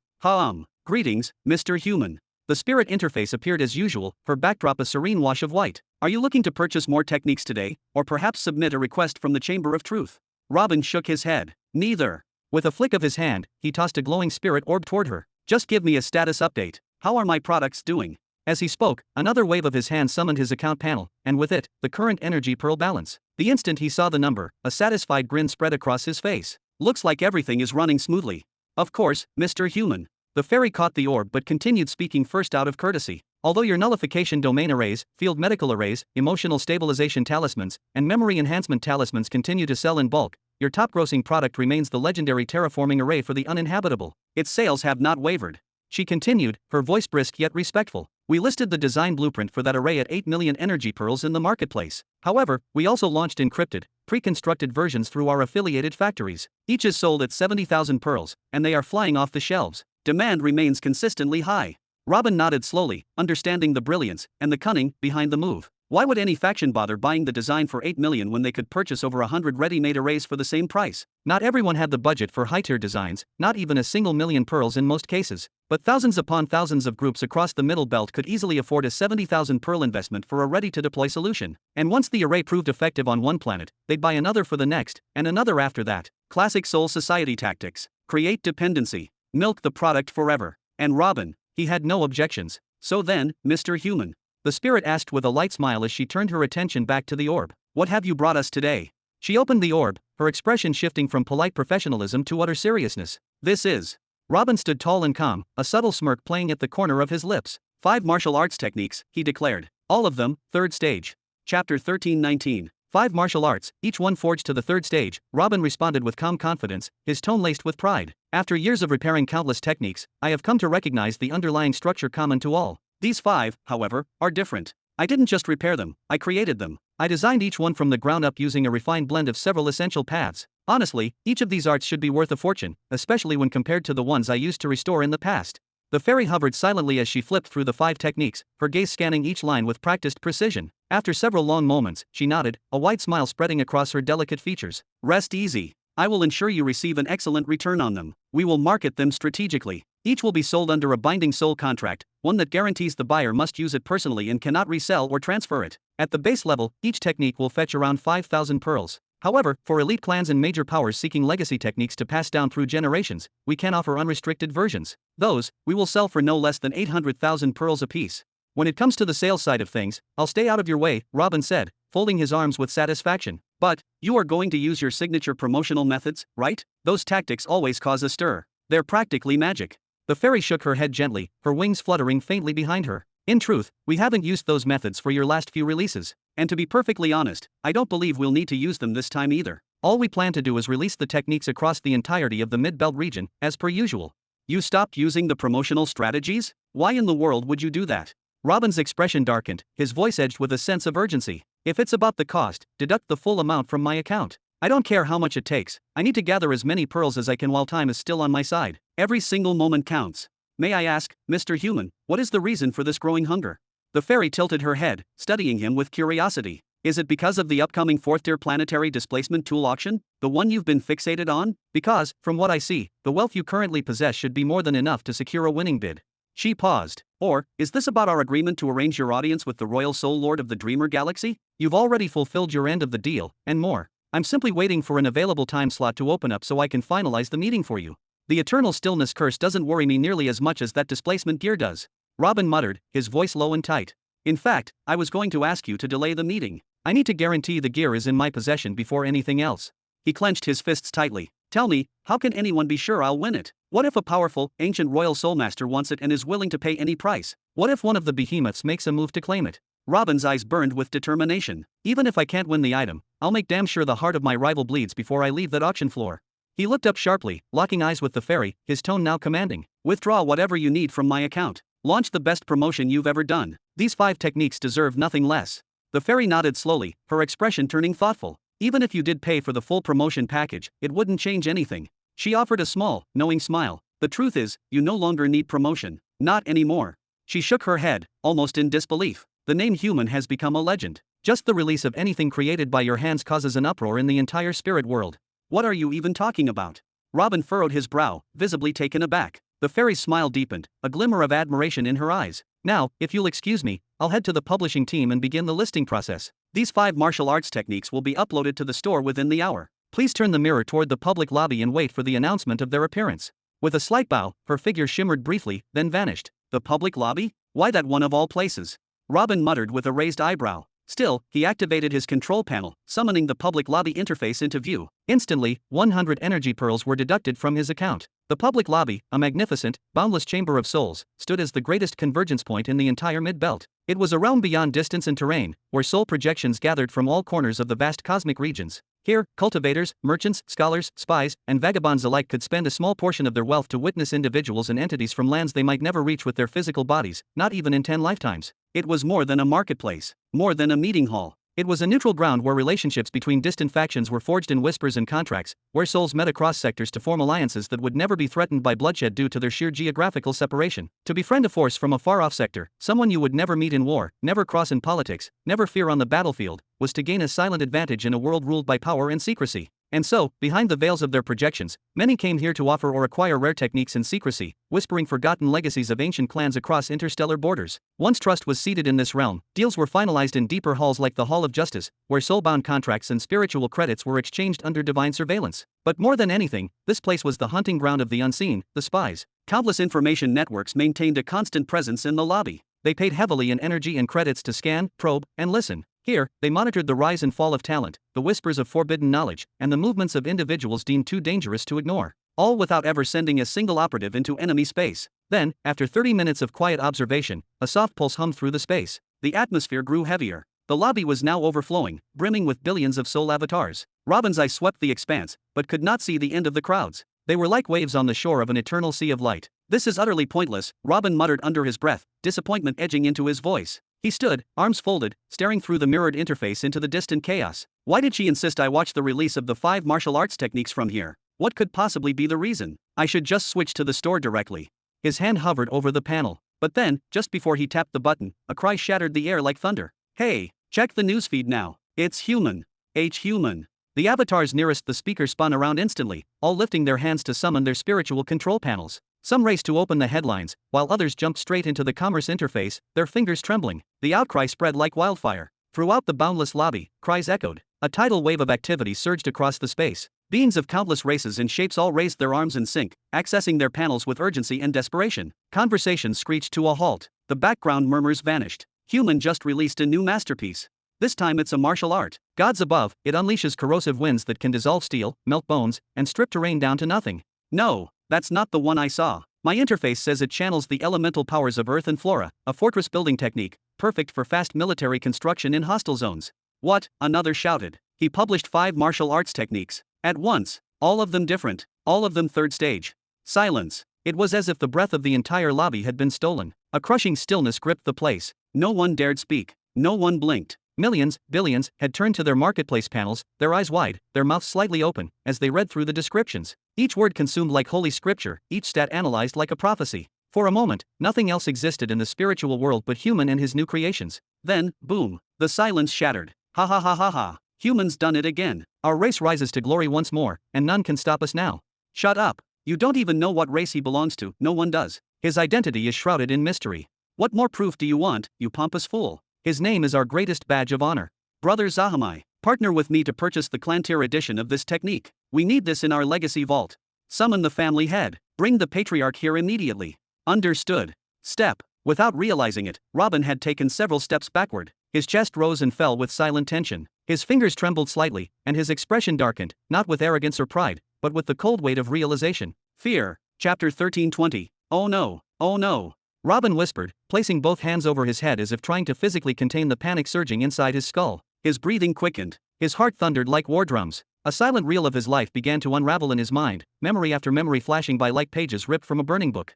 Greetings, Mr. Human. The spirit interface appeared as usual, her backdrop a serene wash of white. Are you looking to purchase more techniques today, or perhaps submit a request from the Chamber of Truth? Robin shook his head. Neither. With a flick of his hand, he tossed a glowing spirit orb toward her. Just give me a status update. How are my products doing? As he spoke, another wave of his hand summoned his account panel, and with it, the current energy pearl balance. The instant he saw the number, a satisfied grin spread across his face. Looks like everything is running smoothly. Of course, Mr. Human. The fairy caught the orb but continued speaking first out of courtesy. Although your nullification domain arrays, field medical arrays, emotional stabilization talismans, and memory enhancement talismans continue to sell in bulk, your top-grossing product remains the legendary terraforming array for the uninhabitable. Its sales have not wavered. She continued, her voice brisk yet respectful. We listed the design blueprint for that array at 8 million energy pearls in the marketplace. However, we also launched encrypted, pre-constructed versions through our affiliated factories. Each is sold at 70,000 pearls, and they are flying off the shelves. Demand remains consistently high. Robin nodded slowly, understanding the brilliance and the cunning behind the move. Why would any faction bother buying the design for 8 million when they could purchase over 100 ready-made arrays for the same price? Not everyone had the budget for high-tier designs, not even a single million pearls in most cases. But thousands upon thousands of groups across the Middle Belt could easily afford a 70,000 pearl investment for a ready-to-deploy solution. And once the array proved effective on one planet, they'd buy another for the next, and another after that. Classic Soul Society tactics. Create dependency. Milk the product forever. And Robin, he had no objections. So then, Mr. Human. The spirit asked with a light smile as she turned her attention back to the orb. What have you brought us today? She opened the orb, her expression shifting from polite professionalism to utter seriousness. This is. Robin stood tall and calm, a subtle smirk playing at the corner of his lips. 5 martial arts techniques, he declared. All of them, 3rd stage. Chapter 1319. 5 martial arts, each one forged to the 3rd stage, Robin responded with calm confidence, his tone laced with pride. After years of repairing countless techniques, I have come to recognize the underlying structure common to all. These 5, however, are different. I didn't just repair them, I created them. I designed each one from the ground up using a refined blend of several essential paths. Honestly, each of these arts should be worth a fortune, especially when compared to the ones I used to restore in the past. The fairy hovered silently as she flipped through the 5 techniques, her gaze scanning each line with practiced precision. After several long moments, she nodded, a wide smile spreading across her delicate features. Rest easy. I will ensure you receive an excellent return on them. We will market them strategically. Each will be sold under a binding soul contract, one that guarantees the buyer must use it personally and cannot resell or transfer it. At the base level, each technique will fetch around 5,000 pearls. However, for elite clans and major powers seeking legacy techniques to pass down through generations, we can offer unrestricted versions. Those, we will sell for no less than 800,000 pearls apiece. When it comes to the sales side of things, I'll stay out of your way, Robin said, folding his arms with satisfaction. But, you are going to use your signature promotional methods, right? Those tactics always cause a stir. They're practically magic. The fairy shook her head gently, her wings fluttering faintly behind her. In truth, we haven't used those methods for your last few releases. And to be perfectly honest, I don't believe we'll need to use them this time either. All we plan to do is release the techniques across the entirety of the Mid-Belt region, as per usual. You stopped using the promotional strategies? Why in the world would you do that? Robin's expression darkened, his voice edged with a sense of urgency. If it's about the cost, deduct the full amount from my account. I don't care how much it takes, I need to gather as many pearls as I can while time is still on my side. Every single moment counts. May I ask, Mr. Human, what is the reason for this growing hunger? The fairy tilted her head, studying him with curiosity. Is it because of the upcoming 4th-tier planetary displacement tool auction, the one you've been fixated on? Because, from what I see, the wealth you currently possess should be more than enough to secure a winning bid. She paused. Or, is this about our agreement to arrange your audience with the Royal Soul Lord of the Dreamer Galaxy? You've already fulfilled your end of the deal, and more. I'm simply waiting for an available time slot to open up so I can finalize the meeting for you. The eternal stillness curse doesn't worry me nearly as much as that displacement gear does. Robin muttered, his voice low and tight. In fact, I was going to ask you to delay the meeting. I need to guarantee the gear is in my possession before anything else. He clenched his fists tightly. Tell me, how can anyone be sure I'll win it? What if a powerful, ancient royal soulmaster wants it and is willing to pay any price? What if one of the behemoths makes a move to claim it? Robin's eyes burned with determination. Even if I can't win the item, I'll make damn sure the heart of my rival bleeds before I leave that auction floor. He looked up sharply, locking eyes with the fairy, his tone now commanding. Withdraw whatever you need from my account. Launch the best promotion you've ever done. These 5 techniques deserve nothing less. The fairy nodded slowly, her expression turning thoughtful. Even if you did pay for the full promotion package, it wouldn't change anything. She offered a small, knowing smile. The truth is, you no longer need promotion. Not anymore. She shook her head, almost in disbelief. The name human has become a legend. Just the release of anything created by your hands causes an uproar in the entire spirit world. What are you even talking about? Robin furrowed his brow, visibly taken aback. The fairy's smile deepened, a glimmer of admiration in her eyes. Now, if you'll excuse me, I'll head to the publishing team and begin the listing process. These 5 martial arts techniques will be uploaded to the store within the hour. Please turn the mirror toward the public lobby and wait for the announcement of their appearance. With a slight bow, her figure shimmered briefly, then vanished. The public lobby? Why that one of all places? Robin muttered with a raised eyebrow. Still, he activated his control panel, summoning the public lobby interface into view. Instantly, 100 energy pearls were deducted from his account. The public lobby, a magnificent, boundless chamber of souls, stood as the greatest convergence point in the entire mid-belt. It was a realm beyond distance and terrain, where soul projections gathered from all corners of the vast cosmic regions. Here, cultivators, merchants, scholars, spies, and vagabonds alike could spend a small portion of their wealth to witness individuals and entities from lands they might never reach with their physical bodies, not even in 10 lifetimes. It was more than a marketplace, more than a meeting hall. It was a neutral ground where relationships between distant factions were forged in whispers and contracts, where souls met across sectors to form alliances that would never be threatened by bloodshed due to their sheer geographical separation. To befriend a force from a far-off sector, someone you would never meet in war, never cross in politics, never fear on the battlefield, was to gain a silent advantage in a world ruled by power and secrecy. And so, behind the veils of their projections, many came here to offer or acquire rare techniques in secrecy, whispering forgotten legacies of ancient clans across interstellar borders. Once trust was seated in this realm, deals were finalized in deeper halls like the Hall of Justice, where soul-bound contracts and spiritual credits were exchanged under divine surveillance. But more than anything, this place was the hunting ground of the unseen, the spies. Countless information networks maintained a constant presence in the lobby. They paid heavily in energy and credits to scan, probe, and listen. Here, they monitored the rise and fall of talent, the whispers of forbidden knowledge, and the movements of individuals deemed too dangerous to ignore, all without ever sending a single operative into enemy space. Then, after 30 minutes of quiet observation, a soft pulse hummed through the space. The atmosphere grew heavier. The lobby was now overflowing, brimming with billions of soul avatars. Robin's eye swept the expanse, but could not see the end of the crowds. They were like waves on the shore of an eternal sea of light. This is utterly pointless, Robin muttered under his breath, disappointment edging into his voice. He stood, arms folded, staring through the mirrored interface into the distant chaos. Why did she insist I watch the release of the 5 martial arts techniques from here? What could possibly be the reason? I should just switch to the store directly. His hand hovered over the panel. But then, just before he tapped the button, a cry shattered the air like thunder. Hey, check the newsfeed now. It's human. Human. The avatars nearest the speaker spun around instantly, all lifting their hands to summon their spiritual control panels. Some raced to open the headlines, while others jumped straight into the commerce interface, their fingers trembling. The outcry spread like wildfire. Throughout the boundless lobby, cries echoed. A tidal wave of activity surged across the space. Beings of countless races and shapes all raised their arms in sync, accessing their panels with urgency and desperation. Conversations screeched to a halt. The background murmurs vanished. Human just released a new masterpiece. This time it's a martial art. Gods above, it unleashes corrosive winds that can dissolve steel, melt bones, and strip terrain down to nothing. No, that's not the one I saw. My interface says it channels the elemental powers of earth and flora, a fortress building technique, perfect for fast military construction in hostile zones. What? Another shouted. He published 5 martial arts techniques. At once. All of them different. All of them third stage. Silence. It was as if the breath of the entire lobby had been stolen. A crushing stillness gripped the place. No one dared speak. No one blinked. Millions, billions, had turned to their marketplace panels, their eyes wide, their mouths slightly open, as they read through the descriptions. Each word consumed like holy scripture, each stat analyzed like a prophecy. For a moment, nothing else existed in the spiritual world but human and his new creations. Then, boom, the silence shattered. Ha ha ha ha ha. Humans done it again. Our race rises to glory once more, and none can stop us now. Shut up. You don't even know what race he belongs to, no one does. His identity is shrouded in mystery. What more proof do you want, you pompous fool? His name is our greatest badge of honor. Brother Zahamai, partner with me to purchase the Clantier edition of this technique. We need this in our legacy vault. Summon the family head. Bring the patriarch here immediately. Understood. Step. Without realizing it, Robin had taken several steps backward. His chest rose and fell with silent tension. His fingers trembled slightly, and his expression darkened, not with arrogance or pride, but with the cold weight of realization. Fear. Chapter 1320. Oh no. Oh no. Robin whispered, placing both hands over his head as if trying to physically contain the panic surging inside his skull. His breathing quickened. His heart thundered like war drums. A silent reel of his life began to unravel in his mind, memory after memory flashing by like pages ripped from a burning book.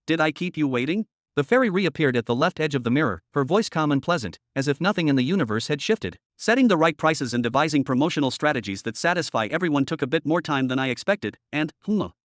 Did I keep you waiting? The fairy reappeared at the left edge of the mirror, her voice calm and pleasant, as if nothing in the universe had shifted. Setting the right prices and devising promotional strategies that satisfy everyone took a bit more time than I expected, and,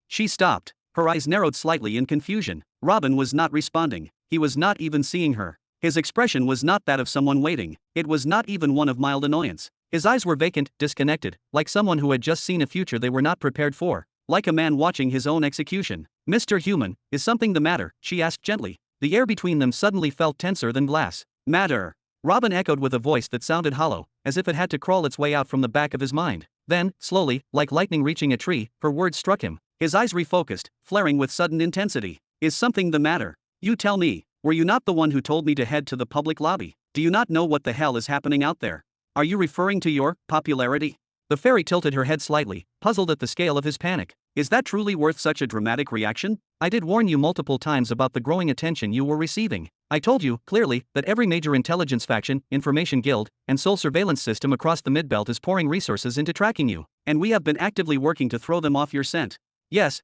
She stopped. Her eyes narrowed slightly in confusion. Robin was not responding. He was not even seeing her. His expression was not that of someone waiting. It was not even one of mild annoyance. His eyes were vacant, disconnected, like someone who had just seen a future they were not prepared for. Like a man watching his own execution. Mr. Human, is something the matter? She asked gently. The air between them suddenly felt tenser than glass. Matter? Robin echoed with a voice that sounded hollow, as if it had to crawl its way out from the back of his mind. Then, slowly, like lightning reaching a tree, her words struck him. His eyes refocused, flaring with sudden intensity. Is something the matter? You tell me. Were you not the one who told me to head to the public lobby? Do you not know what the hell is happening out there? Are you referring to your popularity? The fairy tilted her head slightly, puzzled at the scale of his panic. Is that truly worth such a dramatic reaction? I did warn you multiple times about the growing attention you were receiving. I told you, clearly, that every major intelligence faction, information guild, and sole surveillance system across the Midbelt is pouring resources into tracking you, and we have been actively working to throw them off your scent. Yes,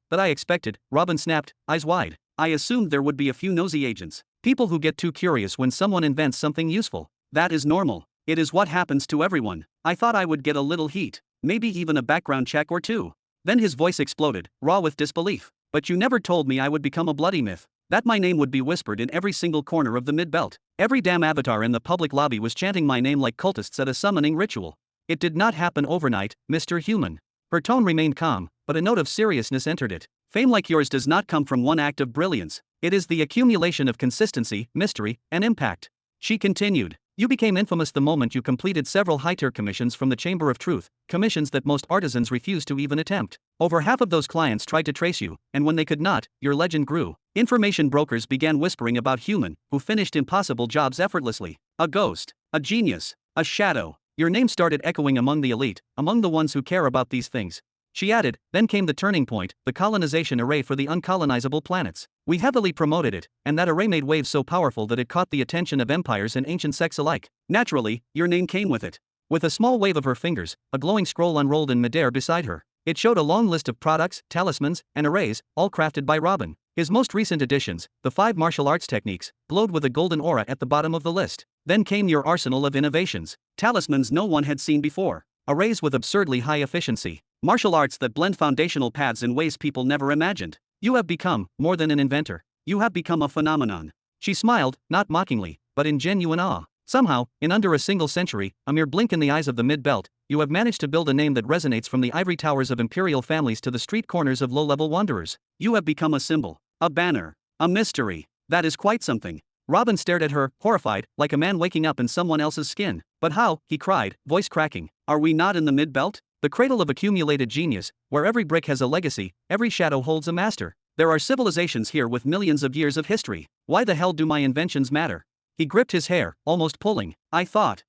but I expected, Robin snapped, eyes wide. I assumed there would be a few nosy agents. People who get too curious when someone invents something useful. That is normal. It is what happens to everyone. I thought I would get a little heat, maybe even a background check or two. Then his voice exploded, raw with disbelief. But you never told me I would become a bloody myth. That my name would be whispered in every single corner of the Midbelt. Every damn avatar in the public lobby was chanting my name like cultists at a summoning ritual. It did not happen overnight, Mr. Human. Her tone remained calm, but a note of seriousness entered it. Fame like yours does not come from one act of brilliance. It is the accumulation of consistency, mystery, and impact. She continued. You became infamous the moment you completed several high-tier commissions from the Chamber of Truth, commissions that most artisans refused to even attempt. Over half of those clients tried to trace you, and when they could not, your legend grew. Information brokers began whispering about Human, who finished impossible jobs effortlessly. A ghost, a genius, a shadow. Your name started echoing among the elite, among the ones who care about these things. She added, then came the turning point, the colonization array for the uncolonizable planets. We heavily promoted it, and that array made waves so powerful that it caught the attention of empires and ancient sects alike. Naturally, your name came with it. With a small wave of her fingers, a glowing scroll unrolled in midair beside her. It showed a long list of products, talismans, and arrays, all crafted by Robin. His most recent additions, the 5 martial arts techniques, glowed with a golden aura at the bottom of the list. Then came your arsenal of innovations. Talismans no one had seen before. Arrays with absurdly high efficiency. Martial arts that blend foundational paths in ways people never imagined. You have become, more than an inventor. You have become a phenomenon. She smiled, not mockingly, but in genuine awe. Somehow, in under a single century, a mere blink in the eyes of the Mid-Belt, you have managed to build a name that resonates from the ivory towers of imperial families to the street corners of low-level wanderers. You have become a symbol, a banner, a mystery. That is quite something. Robin stared at her, horrified, like a man waking up in someone else's skin. But how, he cried, voice cracking. Are we not in the Mid-Belt? The cradle of accumulated genius, where every brick has a legacy, every shadow holds a master. There are civilizations here with millions of years of history. Why the hell do my inventions matter? He gripped his hair, almost pulling. I thought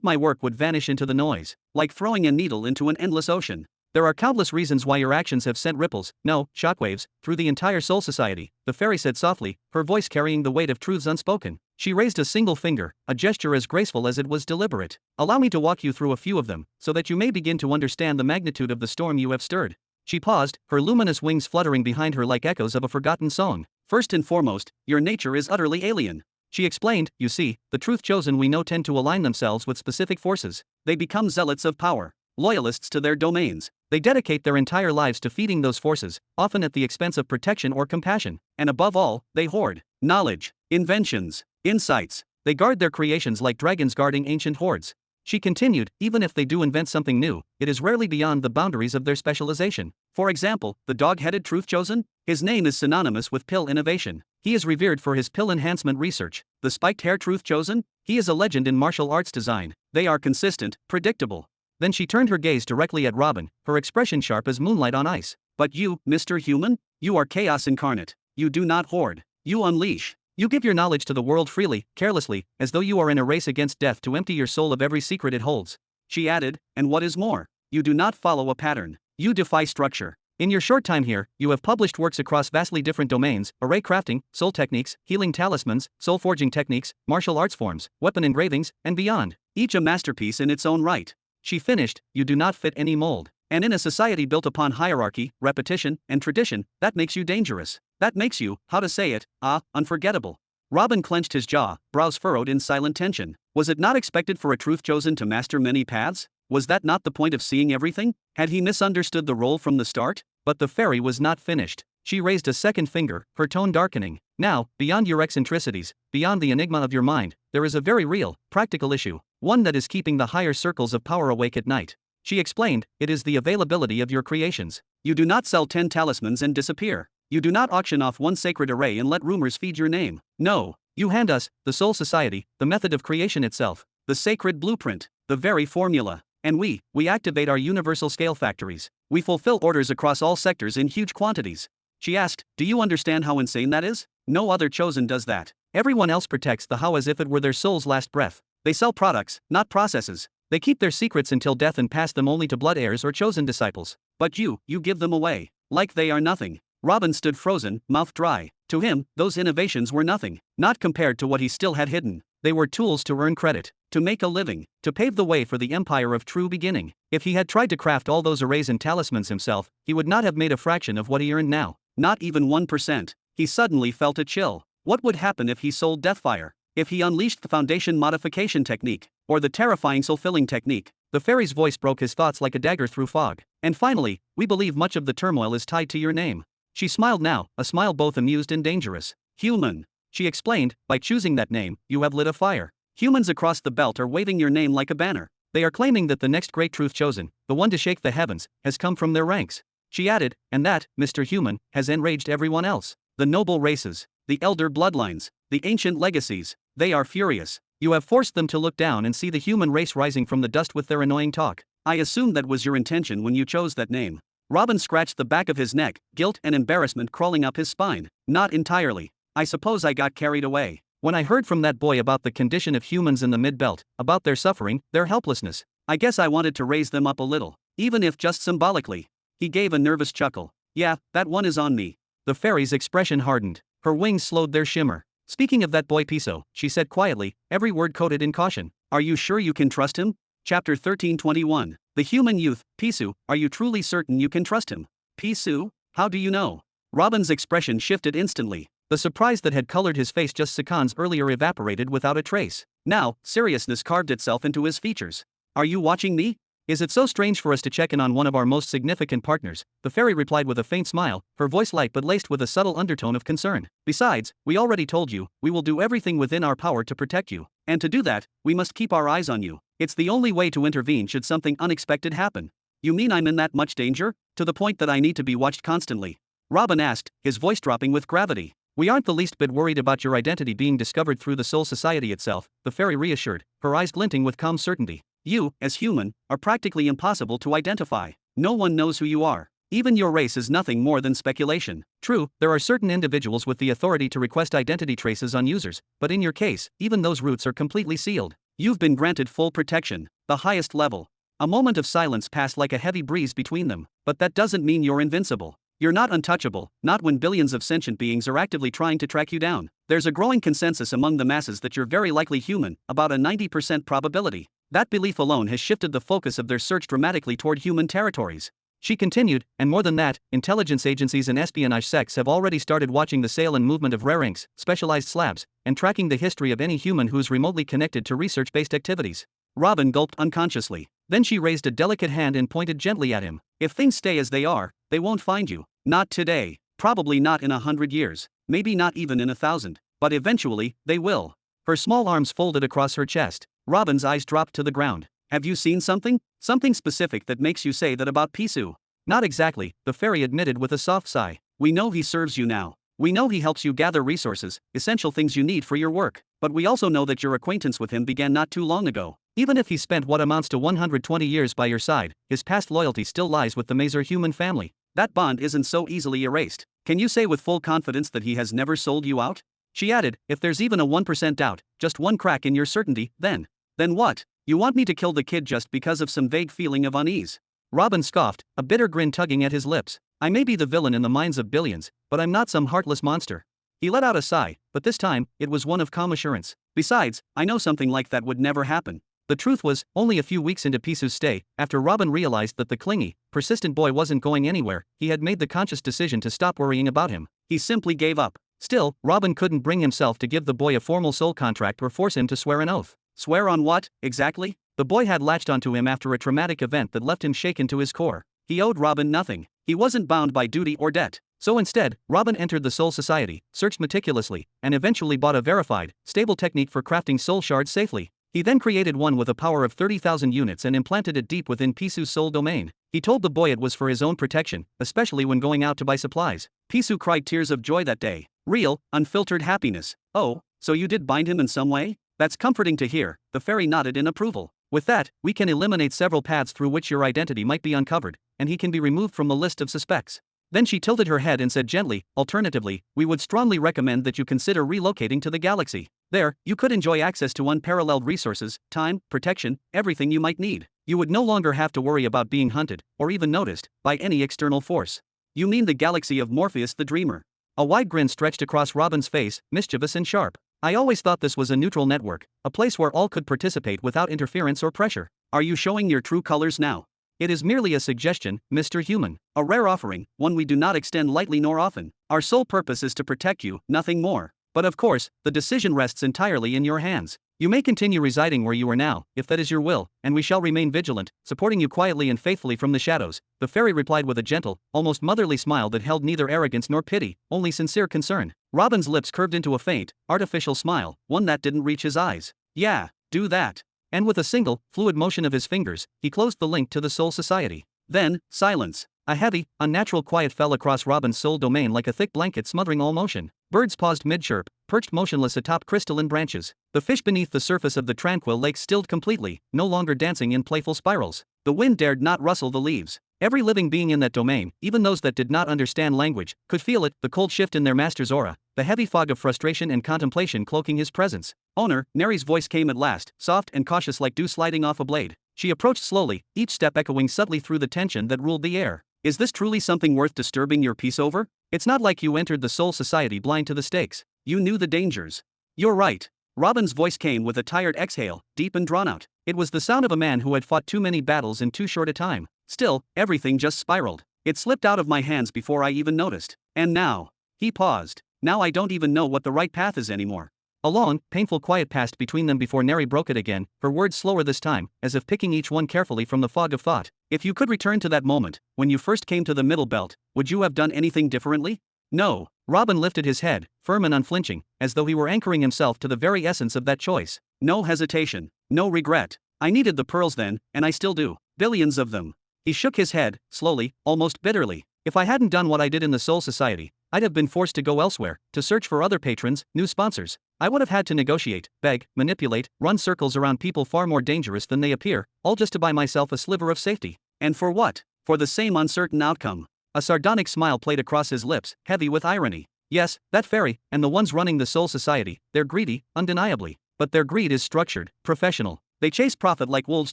my work would vanish into the noise, like throwing a needle into an endless ocean. There are countless reasons why your actions have sent ripples, no, shockwaves, through the entire soul society, the fairy said softly, her voice carrying the weight of truths unspoken. She raised a single finger, a gesture as graceful as it was deliberate. Allow me to walk you through a few of them, so that you may begin to understand the magnitude of the storm you have stirred. She paused, her luminous wings fluttering behind her like echoes of a forgotten song. First and foremost, your nature is utterly alien. She explained, you see, the truth chosen we know tend to align themselves with specific forces. They become zealots of power, loyalists to their domains. They dedicate their entire lives to feeding those forces, often at the expense of protection or compassion. And above all, they hoard knowledge, inventions, insights. They guard their creations like dragons guarding ancient hoards. She continued, even if they do invent something new, it is rarely beyond the boundaries of their specialization. For example, the dog-headed truth chosen? His name is synonymous with pill innovation. He is revered for his pill enhancement research. The spiked hair truth chosen? He is a legend in martial arts design. They are consistent, predictable. Then she turned her gaze directly at Robin, her expression sharp as moonlight on ice. But you, Mr. Human? You are chaos incarnate. You do not hoard. You unleash. You give your knowledge to the world freely, carelessly, as though you are in a race against death to empty your soul of every secret it holds. She added, and what is more, you do not follow a pattern. You defy structure. In your short time here, you have published works across vastly different domains, array crafting, soul techniques, healing talismans, soul forging techniques, martial arts forms, weapon engravings, and beyond. Each a masterpiece in its own right. she finished, you do not fit any mold. And in a society built upon hierarchy, repetition, and tradition, that makes you dangerous. That makes you, how to say it, unforgettable. Robin clenched his jaw, brows furrowed in silent tension. Was it not expected for a truth chosen to master many paths? Was that not the point of seeing everything? Had he misunderstood the role from the start? But the fairy was not finished. She raised a second finger, her tone darkening. Now, beyond your eccentricities, beyond the enigma of your mind, there is a very real, practical issue, one that is keeping the higher circles of power awake at night. She explained, it is the availability of your creations. You do not sell 10 talismans and disappear. You do not auction off one sacred array and let rumors feed your name. No, you hand us, the Soul Society, the method of creation itself, the sacred blueprint, the very formula. And we activate our universal scale factories. We fulfill orders across all sectors in huge quantities. She asked, do you understand how insane that is? No other chosen does that. Everyone else protects the how as if it were their soul's last breath. They sell products, not processes. They keep their secrets until death and pass them only to blood heirs or chosen disciples. But you give them away. Like they are nothing. Robin stood frozen, mouth dry. To him, those innovations were nothing. Not compared to what he still had hidden. They were tools to earn credit, to make a living, to pave the way for the empire of true beginning. If he had tried to craft all those arrays and talismans himself, he would not have made a fraction of what he earned now. Not even 1%. He suddenly felt a chill. What would happen if he sold Deathfire? If he unleashed the foundation modification technique? Or the terrifying soul-filling technique? The fairy's voice broke his thoughts like a dagger through fog. And finally, we believe much of the turmoil is tied to your name. She smiled now, a smile both amused and dangerous. Human. She explained, by choosing that name, you have lit a fire. Humans across the belt are waving your name like a banner. They are claiming that the next great truth chosen, the one to shake the heavens, has come from their ranks. She added, and that, Mr. Human, has enraged everyone else. The noble races, the elder bloodlines, the ancient legacies, they are furious. You have forced them to look down and see the human race rising from the dust with their annoying talk. I assume that was your intention when you chose that name. Robin scratched the back of his neck, guilt and embarrassment crawling up his spine. Not entirely. I suppose I got carried away. When I heard from that boy about the condition of humans in the mid-belt, about their suffering, their helplessness, I guess I wanted to raise them up a little, even if just symbolically. He gave a nervous chuckle. Yeah, that one is on me. The fairy's expression hardened. Her wings slowed their shimmer. Speaking of that boy Piso, she said quietly, every word coated in caution. Are you sure you can trust him? Chapter 1321. The human youth, Pisu, are you truly certain you can trust him? Pisu? How do you know? Robin's expression shifted instantly. The surprise that had colored his face just seconds earlier evaporated without a trace. Now, seriousness carved itself into his features. Are you watching me? Is it so strange for us to check in on one of our most significant partners? The fairy replied with a faint smile, her voice light but laced with a subtle undertone of concern. Besides, we already told you, we will do everything within our power to protect you. And to do that, we must keep our eyes on you. It's the only way to intervene should something unexpected happen. You mean I'm in that much danger? To the point that I need to be watched constantly? Robin asked, his voice dropping with gravity. We aren't the least bit worried about your identity being discovered through the Soul Society itself, the fairy reassured, her eyes glinting with calm certainty. You, as human, are practically impossible to identify. No one knows who you are. Even your race is nothing more than speculation. True, there are certain individuals with the authority to request identity traces on users, but in your case, even those routes are completely sealed. You've been granted full protection, the highest level. A moment of silence passed like a heavy breeze between them, but that doesn't mean you're invincible. You're not untouchable, not when billions of sentient beings are actively trying to track you down. There's a growing consensus among the masses that you're very likely human, about a 90% probability. That belief alone has shifted the focus of their search dramatically toward human territories. She continued, and more than that, intelligence agencies and espionage sects have already started watching the sale and movement of rare inks, specialized slabs, and tracking the history of any human who's remotely connected to research-based activities. Robin gulped unconsciously. Then she raised a delicate hand and pointed gently at him. If things stay as they are, they won't find you. Not today. Probably not in 100 years. Maybe not even in 1,000. But eventually, they will. Her small arms folded across her chest. Robin's eyes dropped to the ground. Have you seen something? Something specific that makes you say that about Pisu? Not exactly, the fairy admitted with a soft sigh. We know he serves you now. We know he helps you gather resources, essential things you need for your work. But we also know that your acquaintance with him began not too long ago. Even if he spent what amounts to 120 years by your side, his past loyalty still lies with the Mazer human family. That bond isn't so easily erased. Can you say with full confidence that he has never sold you out? She added, if there's even a 1% doubt, just one crack in your certainty, then what? You want me to kill the kid just because of some vague feeling of unease? Robin scoffed, a bitter grin tugging at his lips. I may be the villain in the minds of billions, but I'm not some heartless monster. He let out a sigh, but this time, it was one of calm assurance. Besides, I know something like that would never happen. The truth was, only a few weeks into Pisu's stay, after Robin realized that the clingy, persistent boy wasn't going anywhere, he had made the conscious decision to stop worrying about him. He simply gave up. Still, Robin couldn't bring himself to give the boy a formal soul contract or force him to swear an oath. Swear on what, exactly? The boy had latched onto him after a traumatic event that left him shaken to his core. He owed Robin nothing. He wasn't bound by duty or debt. So instead, Robin entered the Soul Society, searched meticulously, and eventually bought a verified, stable technique for crafting soul shards safely. He then created one with a power of 30,000 units and implanted it deep within Pisu's soul domain. He told the boy it was for his own protection, especially when going out to buy supplies. Pisu cried tears of joy that day. Real, unfiltered happiness. Oh, so you did bind him in some way? That's comforting to hear, the fairy nodded in approval. With that, we can eliminate several paths through which your identity might be uncovered, and he can be removed from the list of suspects. Then she tilted her head and said gently, alternatively, we would strongly recommend that you consider relocating to the galaxy. There, you could enjoy access to unparalleled resources, time, protection, everything you might need. You would no longer have to worry about being hunted, or even noticed, by any external force. You mean the galaxy of Morpheus the Dreamer? A wide grin stretched across Robin's face, mischievous and sharp. I always thought this was a neutral network, a place where all could participate without interference or pressure. Are you showing your true colors now? It is merely a suggestion, Mr. Human. A rare offering, one we do not extend lightly nor often. Our sole purpose is to protect you, nothing more. But of course, the decision rests entirely in your hands. You may continue residing where you are now, if that is your will, and we shall remain vigilant, supporting you quietly and faithfully from the shadows. The fairy replied with a gentle, almost motherly smile that held neither arrogance nor pity, only sincere concern. Robin's lips curved into a faint, artificial smile, one that didn't reach his eyes. Yeah, do that. And with a single, fluid motion of his fingers, he closed the link to the Soul Society. Then, silence. A heavy, unnatural quiet fell across Robin's soul domain like a thick blanket smothering all motion. Birds paused mid-chirp, perched motionless atop crystalline branches. The fish beneath the surface of the tranquil lake stilled completely, no longer dancing in playful spirals. The wind dared not rustle the leaves. Every living being in that domain, even those that did not understand language, could feel it, the cold shift in their master's aura, the heavy fog of frustration and contemplation cloaking his presence. Owner, Neri's voice came at last, soft and cautious like dew sliding off a blade. She approached slowly, each step echoing subtly through the tension that ruled the air. Is this truly something worth disturbing your peace over? It's not like you entered the Soul Society blind to the stakes. You knew the dangers. You're right. Robin's voice came with a tired exhale, deep and drawn out. It was the sound of a man who had fought too many battles in too short a time. Still, everything just spiraled. It slipped out of my hands before I even noticed. And now. He paused. Now I don't even know what the right path is anymore. A long, painful quiet passed between them before Neri broke it again, her words slower this time, as if picking each one carefully from the fog of thought. If you could return to that moment, when you first came to the Middle Belt, would you have done anything differently? No. Robin lifted his head, firm and unflinching, as though he were anchoring himself to the very essence of that choice. No hesitation. No regret. I needed the pearls then, and I still do. Billions of them. He shook his head, slowly, almost bitterly. If I hadn't done what I did in the Soul Society, I'd have been forced to go elsewhere, to search for other patrons, new sponsors. I would have had to negotiate, beg, manipulate, run circles around people far more dangerous than they appear, all just to buy myself a sliver of safety. And for what? For the same uncertain outcome. A sardonic smile played across his lips, heavy with irony. Yes, that fairy, and the ones running the Soul Society, they're greedy, undeniably. But their greed is structured, professional. They chase profit like wolves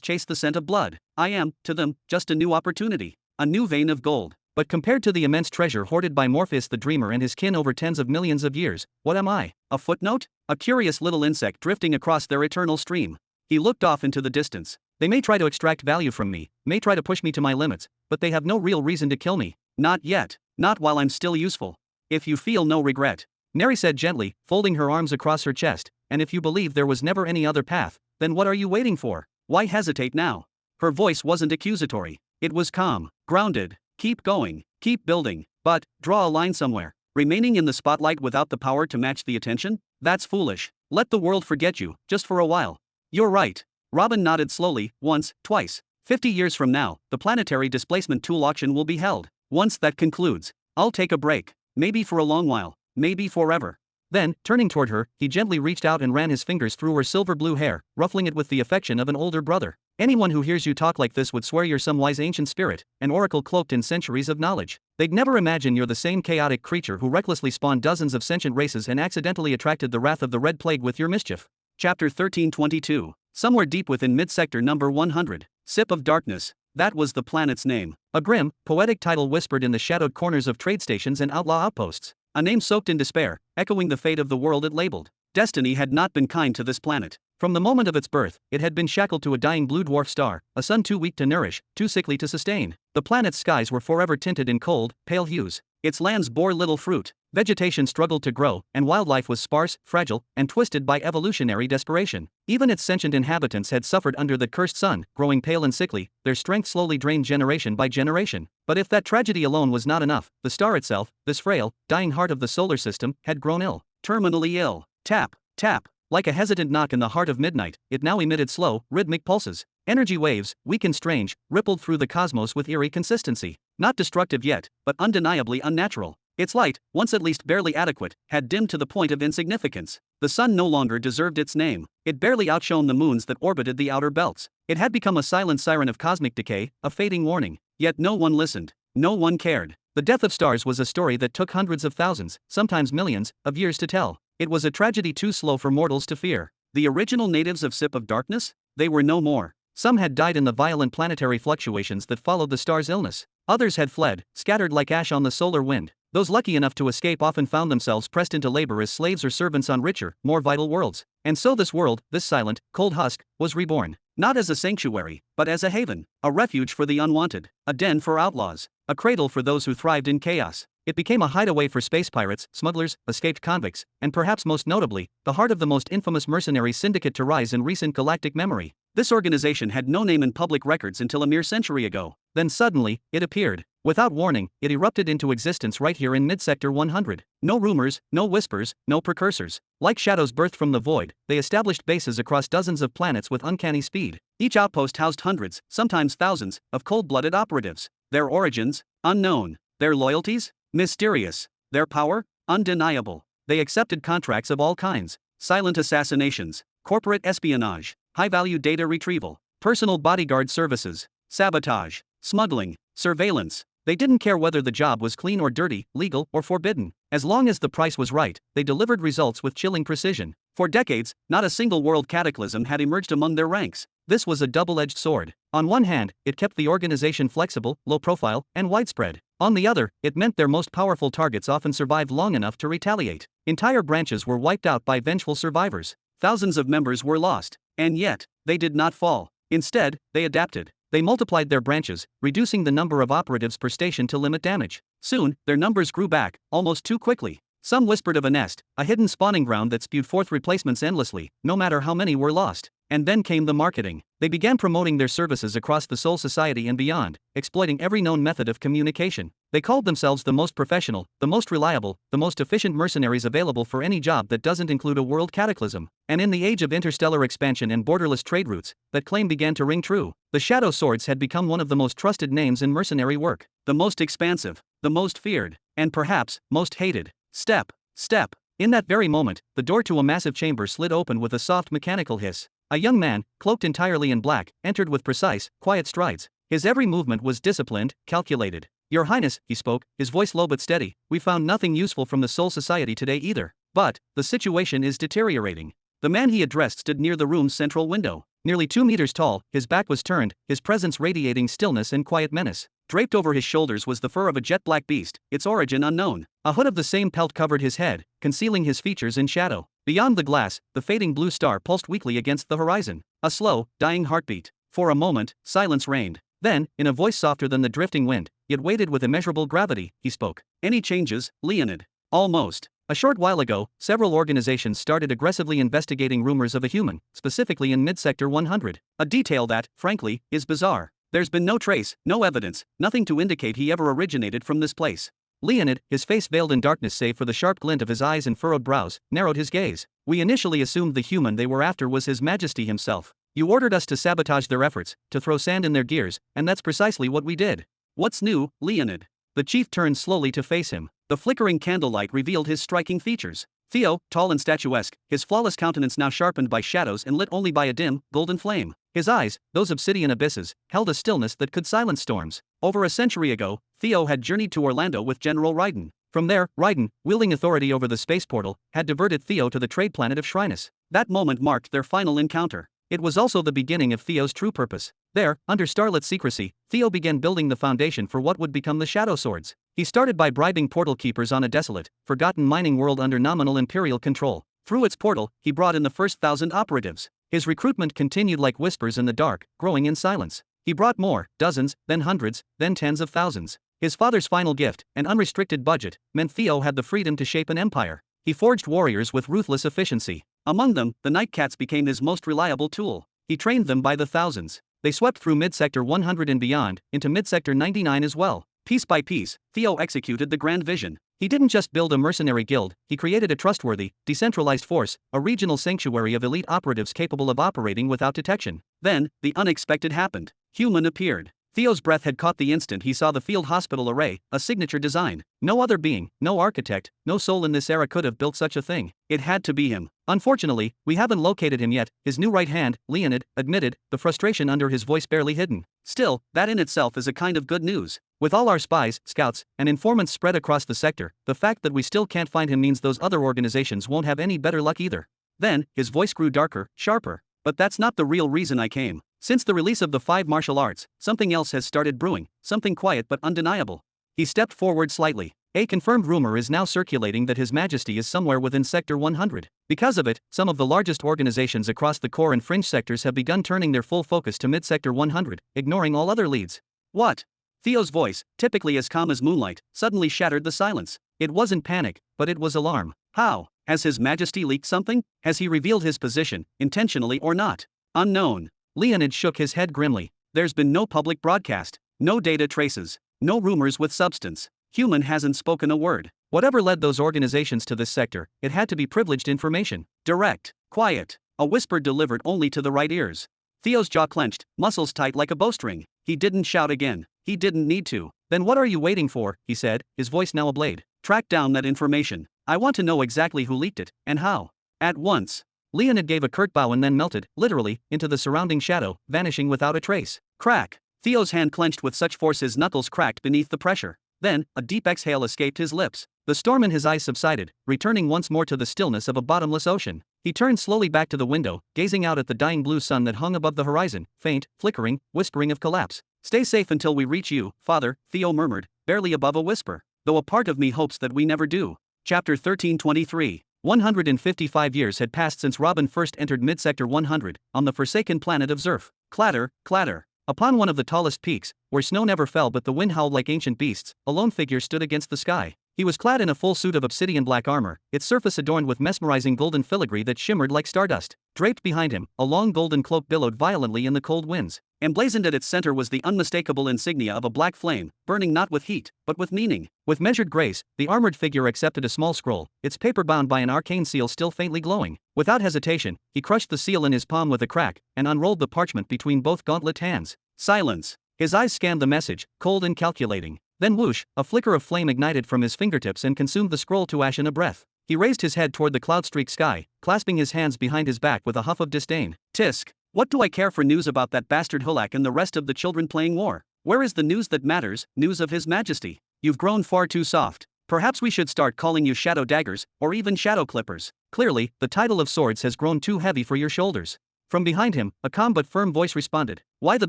chase the scent of blood. I am, to them, just a new opportunity. A new vein of gold. But compared to the immense treasure hoarded by Morpheus the Dreamer and his kin over tens of millions of years, what am I? A footnote? A curious little insect drifting across their eternal stream. He looked off into the distance. They may try to extract value from me, may try to push me to my limits, but they have no real reason to kill me. Not yet. Not while I'm still useful. If you feel no regret, Neri said gently, folding her arms across her chest, and if you believe there was never any other path, then what are you waiting for? Why hesitate now? Her voice wasn't accusatory. It was calm, grounded. Keep going, keep building, but, draw a line somewhere. Remaining in the spotlight without the power to match the attention? That's foolish. Let the world forget you, just for a while. You're right. Robin nodded slowly, once, twice. 50 years from now, the planetary displacement tool auction will be held. Once that concludes, I'll take a break. Maybe for a long while, maybe forever. Then, turning toward her, he gently reached out and ran his fingers through her silver blue hair, ruffling it with the affection of an older brother. Anyone who hears you talk like this would swear you're some wise ancient spirit, an oracle cloaked in centuries of knowledge. They'd never imagine you're the same chaotic creature who recklessly spawned dozens of sentient races and accidentally attracted the wrath of the Red Plague with your mischief. Chapter 1322. Somewhere deep within mid-sector number 100. Sip of Darkness. That was the planet's name. A grim, poetic title whispered in the shadowed corners of trade stations and outlaw outposts. A name soaked in despair, echoing the fate of the world it labeled. Destiny had not been kind to this planet. From the moment of its birth, it had been shackled to a dying blue dwarf star, a sun too weak to nourish, too sickly to sustain. The planet's skies were forever tinted in cold, pale hues. Its lands bore little fruit. Vegetation struggled to grow, and wildlife was sparse, fragile, and twisted by evolutionary desperation. Even its sentient inhabitants had suffered under the cursed sun, growing pale and sickly, their strength slowly drained generation by generation. But if that tragedy alone was not enough, the star itself, this frail, dying heart of the solar system, had grown ill. Terminally ill. Tap, tap. Like a hesitant knock in the heart of midnight, it now emitted slow, rhythmic pulses. Energy waves, weak and strange, rippled through the cosmos with eerie consistency. Not destructive yet, but undeniably unnatural. Its light, once at least barely adequate, had dimmed to the point of insignificance. The sun no longer deserved its name. It barely outshone the moons that orbited the outer belts. It had become a silent siren of cosmic decay, a fading warning. Yet no one listened. No one cared. The death of stars was a story that took hundreds of thousands, sometimes millions, of years to tell. It was a tragedy too slow for mortals to fear. The original natives of Sip of Darkness? They were no more. Some had died in the violent planetary fluctuations that followed the star's illness. Others had fled, scattered like ash on the solar wind. Those lucky enough to escape often found themselves pressed into labor as slaves or servants on richer, more vital worlds. And so this world, this silent, cold husk, was reborn. Not as a sanctuary, but as a haven. A refuge for the unwanted. A den for outlaws. A cradle for those who thrived in chaos. It became a hideaway for space pirates, smugglers, escaped convicts, and perhaps most notably, the heart of the most infamous mercenary syndicate to rise in recent galactic memory. This organization had no name in public records until a mere century ago. Then suddenly, it appeared. Without warning, it erupted into existence right here in Mid-Sector 100. No rumors, no whispers, no precursors. Like shadows birthed from the void, they established bases across dozens of planets with uncanny speed. Each outpost housed hundreds, sometimes thousands, of cold-blooded operatives. Their origins? Unknown. Their loyalties? Mysterious. Their power? Undeniable. They accepted contracts of all kinds. Silent assassinations, corporate espionage, high-value data retrieval, personal bodyguard services, sabotage, smuggling, surveillance. They didn't care whether the job was clean or dirty, legal or forbidden. As long as the price was right, they delivered results with chilling precision. For decades, not a single world cataclysm had emerged among their ranks. This was a double-edged sword. On one hand, it kept the organization flexible, low-profile, and widespread. On the other, it meant their most powerful targets often survived long enough to retaliate. Entire branches were wiped out by vengeful survivors. Thousands of members were lost. And yet, they did not fall. Instead, they adapted. They multiplied their branches, reducing the number of operatives per station to limit damage. Soon, their numbers grew back, almost too quickly. Some whispered of a nest, a hidden spawning ground that spewed forth replacements endlessly, no matter how many were lost. And then came the marketing. They began promoting their services across the Soul Society and beyond, exploiting every known method of communication. They called themselves the most professional, the most reliable, the most efficient mercenaries available for any job that doesn't include a world cataclysm. And in the age of interstellar expansion and borderless trade routes, that claim began to ring true. The Shadow Swords had become one of the most trusted names in mercenary work. The most expansive, the most feared, and perhaps, most hated. Step, step. In that very moment, the door to a massive chamber slid open with a soft mechanical hiss. A young man, cloaked entirely in black, entered with precise, quiet strides. His every movement was disciplined, calculated. "Your Highness," he spoke, his voice low but steady, "we found nothing useful from the Soul Society today either. But, the situation is deteriorating." The man he addressed stood near the room's central window. Nearly 2 meters tall, his back was turned, his presence radiating stillness and quiet menace. Draped over his shoulders was the fur of a jet-black beast, its origin unknown. A hood of the same pelt covered his head, concealing his features in shadow. Beyond the glass, the fading blue star pulsed weakly against the horizon. A slow, dying heartbeat. For a moment, silence reigned. Then, in a voice softer than the drifting wind, yet weighted with immeasurable gravity, he spoke. "Any changes, Leonid?" "Almost. A short while ago, several organizations started aggressively investigating rumors of a human, specifically in Mid-Sector 100. A detail that, frankly, is bizarre. There's been no trace, no evidence, nothing to indicate he ever originated from this place." Leonid, his face veiled in darkness save for the sharp glint of his eyes and furrowed brows, narrowed his gaze. "We initially assumed the human they were after was His Majesty himself. You ordered us to sabotage their efforts, to throw sand in their gears, and that's precisely what we did." "What's new, Leonid?" The chief turned slowly to face him. The flickering candlelight revealed his striking features. Theo, tall and statuesque, his flawless countenance now sharpened by shadows and lit only by a dim, golden flame. His eyes, those obsidian abysses, held a stillness that could silence storms. Over a century ago, Theo had journeyed to Orlando with General Raiden. From there, Raiden, wielding authority over the space portal, had diverted Theo to the trade planet of Shrinus. That moment marked their final encounter. It was also the beginning of Theo's true purpose. There, under starlit secrecy, Theo began building the foundation for what would become the Shadow Swords. He started by bribing portal keepers on a desolate, forgotten mining world under nominal imperial control. Through its portal, he brought in the first 1,000 operatives. His recruitment continued like whispers in the dark, growing in silence. He brought more, dozens, then hundreds, then tens of thousands. His father's final gift, an unrestricted budget, meant Theo had the freedom to shape an empire. He forged warriors with ruthless efficiency. Among them, the Nightcats became his most reliable tool. He trained them by the thousands. They swept through Mid-Sector 100 and beyond, into Mid-Sector 99 as well. Piece by piece, Theo executed the grand vision. He didn't just build a mercenary guild, he created a trustworthy, decentralized force, a regional sanctuary of elite operatives capable of operating without detection. Then, the unexpected happened. Human appeared. Theo's breath had caught the instant he saw the field hospital array, a signature design. No other being, no architect, no soul in this era could have built such a thing. It had to be him. Unfortunately, we haven't located him yet, his new right hand, Leonid, admitted, the frustration under his voice barely hidden. Still, that in itself is a kind of good news. With all our spies, scouts, and informants spread across the sector, the fact that we still can't find him means those other organizations won't have any better luck either. Then, his voice grew darker, sharper. But that's not the real reason I came. Since the release of the 5 martial arts, something else has started brewing, something quiet but undeniable. He stepped forward slightly. A confirmed rumor is now circulating that His Majesty is somewhere within Sector 100. Because of it, some of the largest organizations across the core and fringe sectors have begun turning their full focus to Mid-Sector 100, ignoring all other leads. What? Theo's voice, typically as calm as moonlight, suddenly shattered the silence. It wasn't panic, but it was alarm. How? Has His Majesty leaked something? Has he revealed his position, intentionally or not? Unknown. Leonid shook his head grimly. There's been no public broadcast, no data traces, no rumors with substance. Human hasn't spoken a word. Whatever led those organizations to this sector, it had to be privileged information. Direct, quiet, a whisper delivered only to the right ears. Theo's jaw clenched, muscles tight like a bowstring. He didn't shout again. He didn't need to. Then what are you waiting for? He said, his voice now ablade. Track down that information. I want to know exactly who leaked it, and how. At once. Leonid gave a curt bow and then melted, literally, into the surrounding shadow, vanishing without a trace. Crack. Theo's hand clenched with such force his knuckles cracked beneath the pressure. Then, a deep exhale escaped his lips. The storm in his eyes subsided, returning once more to the stillness of a bottomless ocean. He turned slowly back to the window, gazing out at the dying blue sun that hung above the horizon, faint, flickering, whispering of collapse. Stay safe until we reach you, Father, Theo murmured, barely above a whisper. Though a part of me hopes that we never do. Chapter 1323. 155 years had passed since Robin first entered Mid-Sector 100, on the forsaken planet of Zerf. Clatter, clatter. Upon one of the tallest peaks, where snow never fell but the wind howled like ancient beasts, a lone figure stood against the sky. He was clad in a full suit of obsidian black armor, its surface adorned with mesmerizing golden filigree that shimmered like stardust. Draped behind him, a long golden cloak billowed violently in the cold winds. Emblazoned at its center was the unmistakable insignia of a black flame, burning not with heat, but with meaning. With measured grace, the armored figure accepted a small scroll, its paper bound by an arcane seal still faintly glowing. Without hesitation, he crushed the seal in his palm with a crack, and unrolled the parchment between both gauntlet hands. Silence. His eyes scanned the message, cold and calculating. Then whoosh, a flicker of flame ignited from his fingertips and consumed the scroll to ash in a breath. He raised his head toward the cloud-streaked sky, clasping his hands behind his back with a huff of disdain. Tisk. What do I care for news about that bastard Hulak and the rest of the children playing war? Where is the news that matters, news of His Majesty? You've grown far too soft. Perhaps we should start calling you Shadow Daggers, or even Shadow Clippers. Clearly, the title of Swords has grown too heavy for your shoulders. From behind him, a calm but firm voice responded. Why the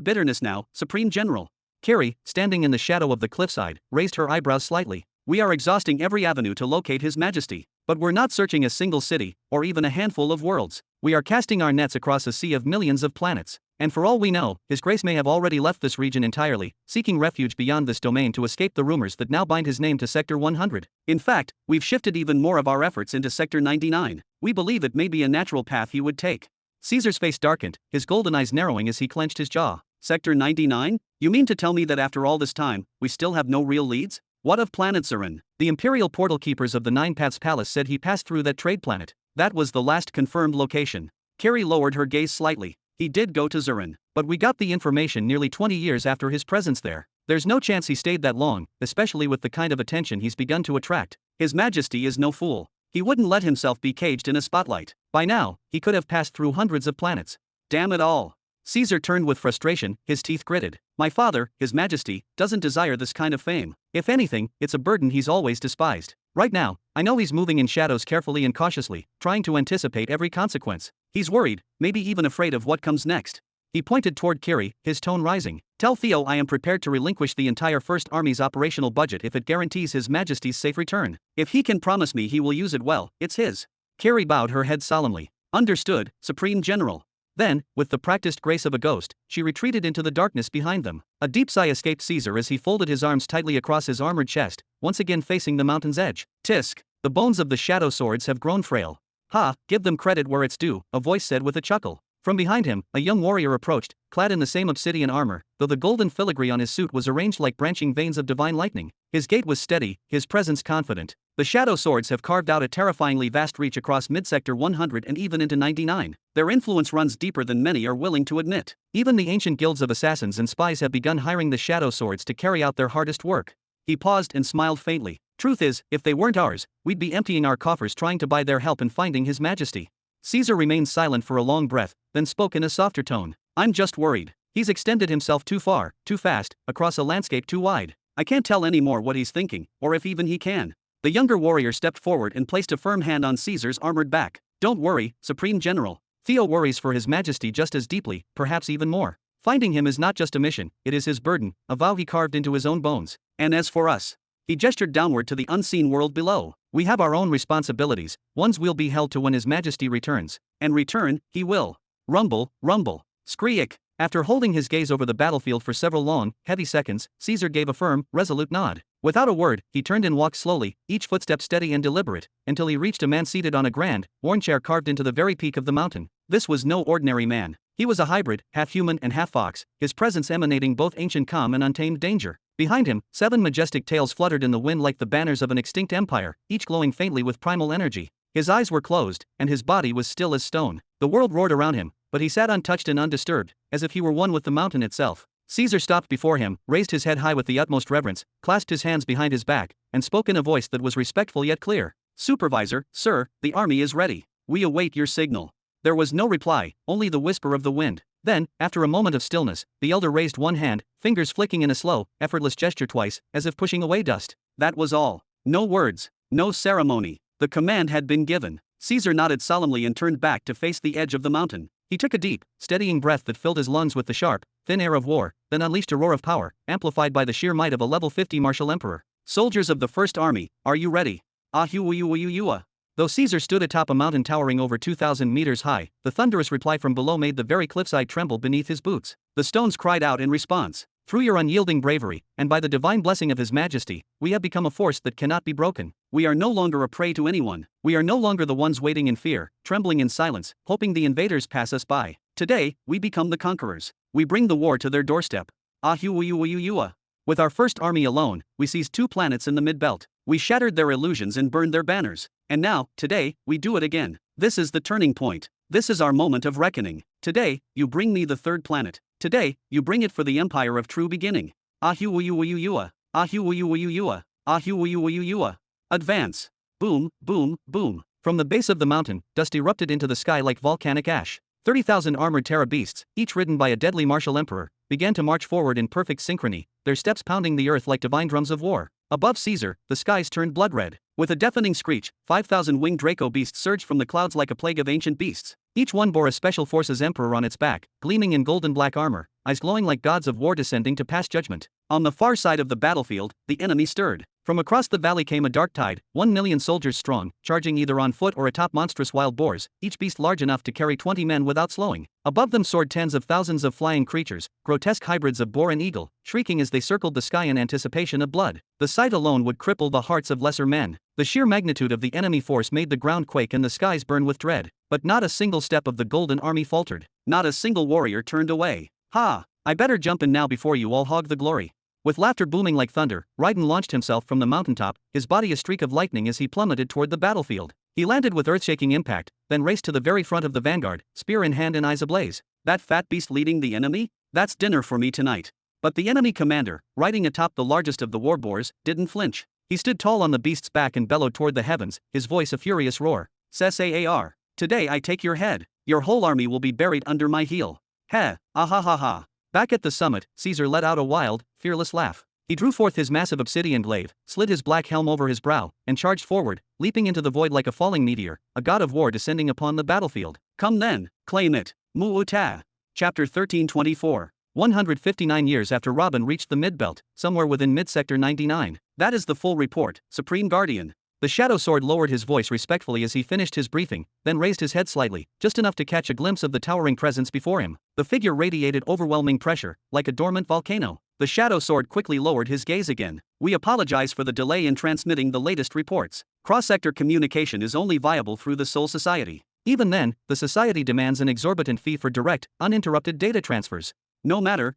bitterness now, Supreme General? Carrie, standing in the shadow of the cliffside, raised her eyebrows slightly. We are exhausting every avenue to locate His Majesty. But we're not searching a single city, or even a handful of worlds. We are casting our nets across a sea of millions of planets. And for all we know, His Grace may have already left this region entirely, seeking refuge beyond this domain to escape the rumors that now bind his name to Sector 100. In fact, we've shifted even more of our efforts into Sector 99. We believe it may be a natural path he would take. Caesar's face darkened, his golden eyes narrowing as he clenched his jaw. Sector 99? You mean to tell me that after all this time, we still have no real leads? What of planet Zurin? The Imperial Portal Keepers of the Nine Paths Palace said he passed through that trade planet. That was the last confirmed location. Carrie lowered her gaze slightly. He did go to Zurin, but we got the information nearly 20 years after his presence there. There's no chance he stayed that long, especially with the kind of attention he's begun to attract. His Majesty is no fool. He wouldn't let himself be caged in a spotlight. By now, he could have passed through hundreds of planets. Damn it all. Caesar turned with frustration, his teeth gritted. My father, His Majesty, doesn't desire this kind of fame. If anything, it's a burden he's always despised. Right now, I know he's moving in shadows carefully and cautiously, trying to anticipate every consequence. He's worried, maybe even afraid of what comes next. He pointed toward Kiri, his tone rising. Tell Theo I am prepared to relinquish the entire First Army's operational budget if it guarantees His Majesty's safe return. If he can promise me he will use it well, it's his. Carrie bowed her head solemnly. Understood, Supreme General. Then, with the practiced grace of a ghost, she retreated into the darkness behind them. A deep sigh escaped Caesar as he folded his arms tightly across his armored chest, once again facing the mountain's edge. Tisk. The bones of the shadow swords have grown frail. Ha, give them credit where it's due, a voice said with a chuckle. From behind him, a young warrior approached, clad in the same obsidian armor, though the golden filigree on his suit was arranged like branching veins of divine lightning. His gait was steady, his presence confident. The shadow swords have carved out a terrifyingly vast reach across midsector 100 and even into 99. Their influence runs deeper than many are willing to admit. Even the ancient guilds of assassins and spies have begun hiring the shadow swords to carry out their hardest work. He paused and smiled faintly. Truth is, if they weren't ours, we'd be emptying our coffers trying to buy their help in finding His Majesty. Caesar remained silent for a long breath, then spoke in a softer tone. I'm just worried. He's extended himself too far, too fast, across a landscape too wide. I can't tell anymore what he's thinking, or if even he can. The younger warrior stepped forward and placed a firm hand on Caesar's armored back. Don't worry, Supreme General. Theo worries for His Majesty just as deeply, perhaps even more. Finding him is not just a mission, it is his burden, a vow he carved into his own bones. And as for us, he gestured downward to the unseen world below. We have our own responsibilities, ones we'll be held to when His Majesty returns. And return, he will. Rumble, rumble. Skreek. After holding his gaze over the battlefield for several long, heavy seconds, Caesar gave a firm, resolute nod. Without a word, he turned and walked slowly, each footstep steady and deliberate, until he reached a man seated on a grand, worn chair carved into the very peak of the mountain. This was no ordinary man. He was a hybrid, half human and half fox, his presence emanating both ancient calm and untamed danger. Behind him, 7 majestic tails fluttered in the wind like the banners of an extinct empire, each glowing faintly with primal energy. His eyes were closed, and his body was still as stone. The world roared around him, but he sat untouched and undisturbed, as if he were one with the mountain itself. Caesar stopped before him, raised his head high with the utmost reverence, clasped his hands behind his back, and spoke in a voice that was respectful yet clear. Supervisor, sir, the army is ready. We await your signal. There was no reply, only the whisper of the wind. Then, after a moment of stillness, the elder raised one hand, fingers flicking in a slow, effortless gesture twice, as if pushing away dust. That was all. No words, no ceremony. The command had been given. Caesar nodded solemnly and turned back to face the edge of the mountain. He took a deep, steadying breath that filled his lungs with the sharp, thin air of war, then unleashed a roar of power, amplified by the sheer might of a level 50 martial emperor. Soldiers of the First Army, are you ready? Ahuuyuyuyuyua. Though Caesar stood atop a mountain towering over 2,000 meters high, the thunderous reply from below made the very cliffside tremble beneath his boots. The stones cried out in response. Through your unyielding bravery, and by the divine blessing of His Majesty, we have become a force that cannot be broken. We are no longer a prey to anyone. We are no longer the ones waiting in fear, trembling in silence, hoping the invaders pass us by. Today, we become the conquerors. We bring the war to their doorstep. Ahuuyuyuyuyua. With our first army alone, we seized 2 planets in the mid-belt. We shattered their illusions and burned their banners. And now, today, we do it again. This is the turning point. This is our moment of reckoning. Today, you bring me the 3rd planet. Today, you bring it for the empire of true beginning. Ahuuyuyuyuyua. Ahuuyuyuyuyua. Ahuuyuyuyuyua. Advance. Boom, boom, boom. From the base of the mountain, dust erupted into the sky like volcanic ash. 30,000 armored terra beasts, each ridden by a deadly martial emperor, began to march forward in perfect synchrony, their steps pounding the earth like divine drums of war. Above Caesar, the skies turned blood red. With a deafening screech, 5,000 winged Draco beasts surged from the clouds like a plague of ancient beasts. Each one bore a special forces emperor on its back, gleaming in golden black armor, eyes glowing like gods of war descending to pass judgment. On the far side of the battlefield, the enemy stirred. From across the valley came a dark tide, 1 million soldiers strong, charging either on foot or atop monstrous wild boars, each beast large enough to carry 20 men without slowing. Above them soared tens of thousands of flying creatures, grotesque hybrids of boar and eagle, shrieking as they circled the sky in anticipation of blood. The sight alone would cripple the hearts of lesser men. The sheer magnitude of the enemy force made the ground quake and the skies burn with dread. But not a single step of the golden army faltered. Not a single warrior turned away. Ha! I better jump in now before you all hog the glory. With laughter booming like thunder, Raiden launched himself from the mountaintop, his body a streak of lightning as he plummeted toward the battlefield. He landed with earth-shaking impact, then raced to the very front of the vanguard, spear in hand and eyes ablaze. That fat beast leading the enemy? That's dinner for me tonight. But the enemy commander, riding atop the largest of the war boars, didn't flinch. He stood tall on the beast's back and bellowed toward the heavens, his voice a furious roar. Saar. Today I take your head. Your whole army will be buried under my heel. Heh, ahahaha. Back at the summit, Caesar let out a wild, fearless laugh. He drew forth his massive obsidian glaive, slid his black helm over his brow, and charged forward, leaping into the void like a falling meteor, a god of war descending upon the battlefield. Come then, claim it. Mu'uta. Chapter 1324. 159 years after Robin reached the mid-belt, somewhere within mid-sector 99. That is the full report, Supreme Guardian. The Shadow Sword lowered his voice respectfully as he finished his briefing, then raised his head slightly, just enough to catch a glimpse of the towering presence before him. The figure radiated overwhelming pressure, like a dormant volcano. The Shadow Sword quickly lowered his gaze again. We apologize for the delay in transmitting the latest reports. Cross-sector communication is only viable through the Soul Society. Even then, the Society demands an exorbitant fee for direct, uninterrupted data transfers. No matter.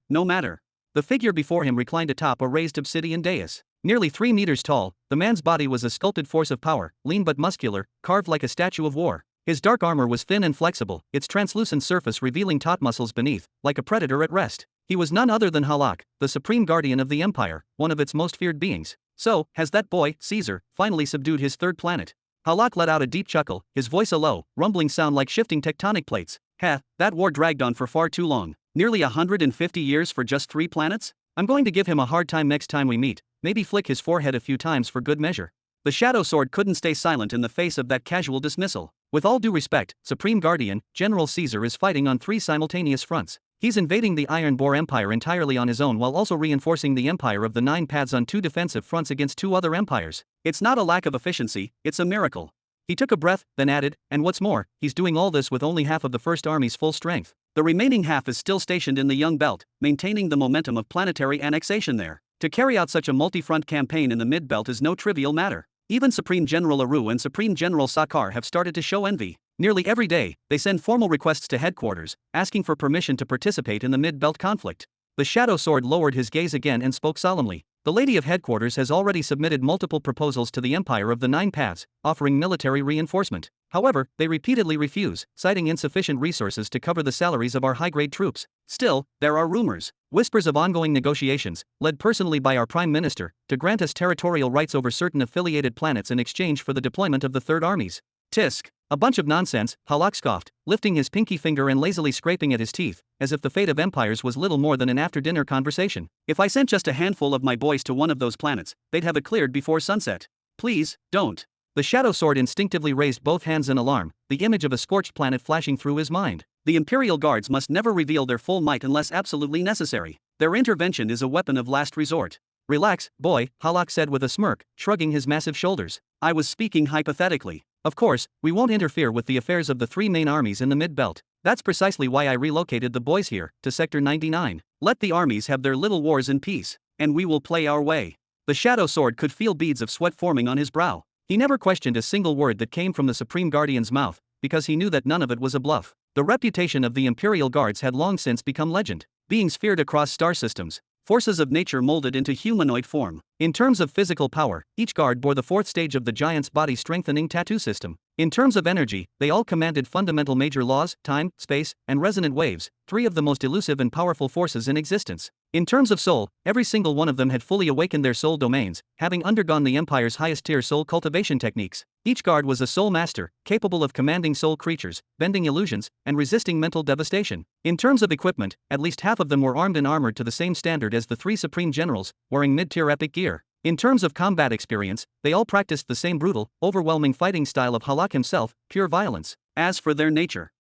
The figure before him reclined atop a raised obsidian dais. Nearly 3 meters tall, the man's body was a sculpted force of power, lean but muscular, carved like a statue of war. His dark armor was thin and flexible, its translucent surface revealing taut muscles beneath, like a predator at rest. He was none other than Halak, the supreme guardian of the Empire, one of its most feared beings. So, has that boy, Caesar, finally subdued his third planet? Halak let out a deep chuckle, his voice a low, rumbling sound like shifting tectonic plates. That war dragged on for far too long. Nearly 150 years for just 3 planets? I'm going to give him a hard time next time we meet, maybe flick his forehead a few times for good measure. The Shadow Sword couldn't stay silent in the face of that casual dismissal. With all due respect, Supreme Guardian, General Caesar is fighting on 3 simultaneous fronts. He's invading the Iron Boar Empire entirely on his own while also reinforcing the Empire of the 9 Paths on 2 defensive fronts against 2 other empires. It's not a lack of efficiency, it's a miracle. He took a breath, then added, and what's more, he's doing all this with only half of the First Army's full strength. The remaining half is still stationed in the Young Belt, maintaining the momentum of planetary annexation there. To carry out such a multi-front campaign in the Mid-Belt is no trivial matter. Even Supreme General Aru and Supreme General Sakar have started to show envy. Nearly every day, they send formal requests to headquarters, asking for permission to participate in the Mid-Belt conflict. The Shadow Sword lowered his gaze again and spoke solemnly. The Lady of Headquarters has already submitted multiple proposals to the Empire of the 9 Paths, offering military reinforcement. However, they repeatedly refuse, citing insufficient resources to cover the salaries of our high-grade troops. Still, there are rumors, whispers of ongoing negotiations, led personally by our Prime Minister, to grant us territorial rights over certain affiliated planets in exchange for the deployment of the Third Armies. Tisk. A bunch of nonsense, Halak scoffed, lifting his pinky finger and lazily scraping at his teeth, as if the fate of empires was little more than an after-dinner conversation. If I sent just a handful of my boys to one of those planets, they'd have it cleared before sunset. Please, don't. The Shadow Sword instinctively raised both hands in alarm, the image of a scorched planet flashing through his mind. The Imperial Guards must never reveal their full might unless absolutely necessary. Their intervention is a weapon of last resort. Relax, boy, Halak said with a smirk, shrugging his massive shoulders. I was speaking hypothetically. Of course, we won't interfere with the affairs of the 3 main armies in the Mid-Belt. That's precisely why I relocated the boys here, to Sector 99. Let the armies have their little wars in peace, and we will play our way. The Shadow Sword could feel beads of sweat forming on his brow. He never questioned a single word that came from the Supreme Guardian's mouth, because he knew that none of it was a bluff. The reputation of the Imperial Guards had long since become legend. Beings feared across star systems, forces of nature molded into humanoid form. In terms of physical power, each guard bore the 4th stage of the giant's body strengthening tattoo system. In terms of energy, they all commanded fundamental major laws, time, space, and resonant waves, 3 of the most elusive and powerful forces in existence. In terms of soul, every single one of them had fully awakened their soul domains, having undergone the Empire's highest-tier soul cultivation techniques. Each guard was a soul master, capable of commanding soul creatures, bending illusions, and resisting mental devastation. In terms of equipment, at least half of them were armed and armored to the same standard as the 3 Supreme Generals, wearing mid-tier epic gear. In terms of combat experience, they all practiced the same brutal, overwhelming fighting style of Halak himself, pure violence. As for their nature.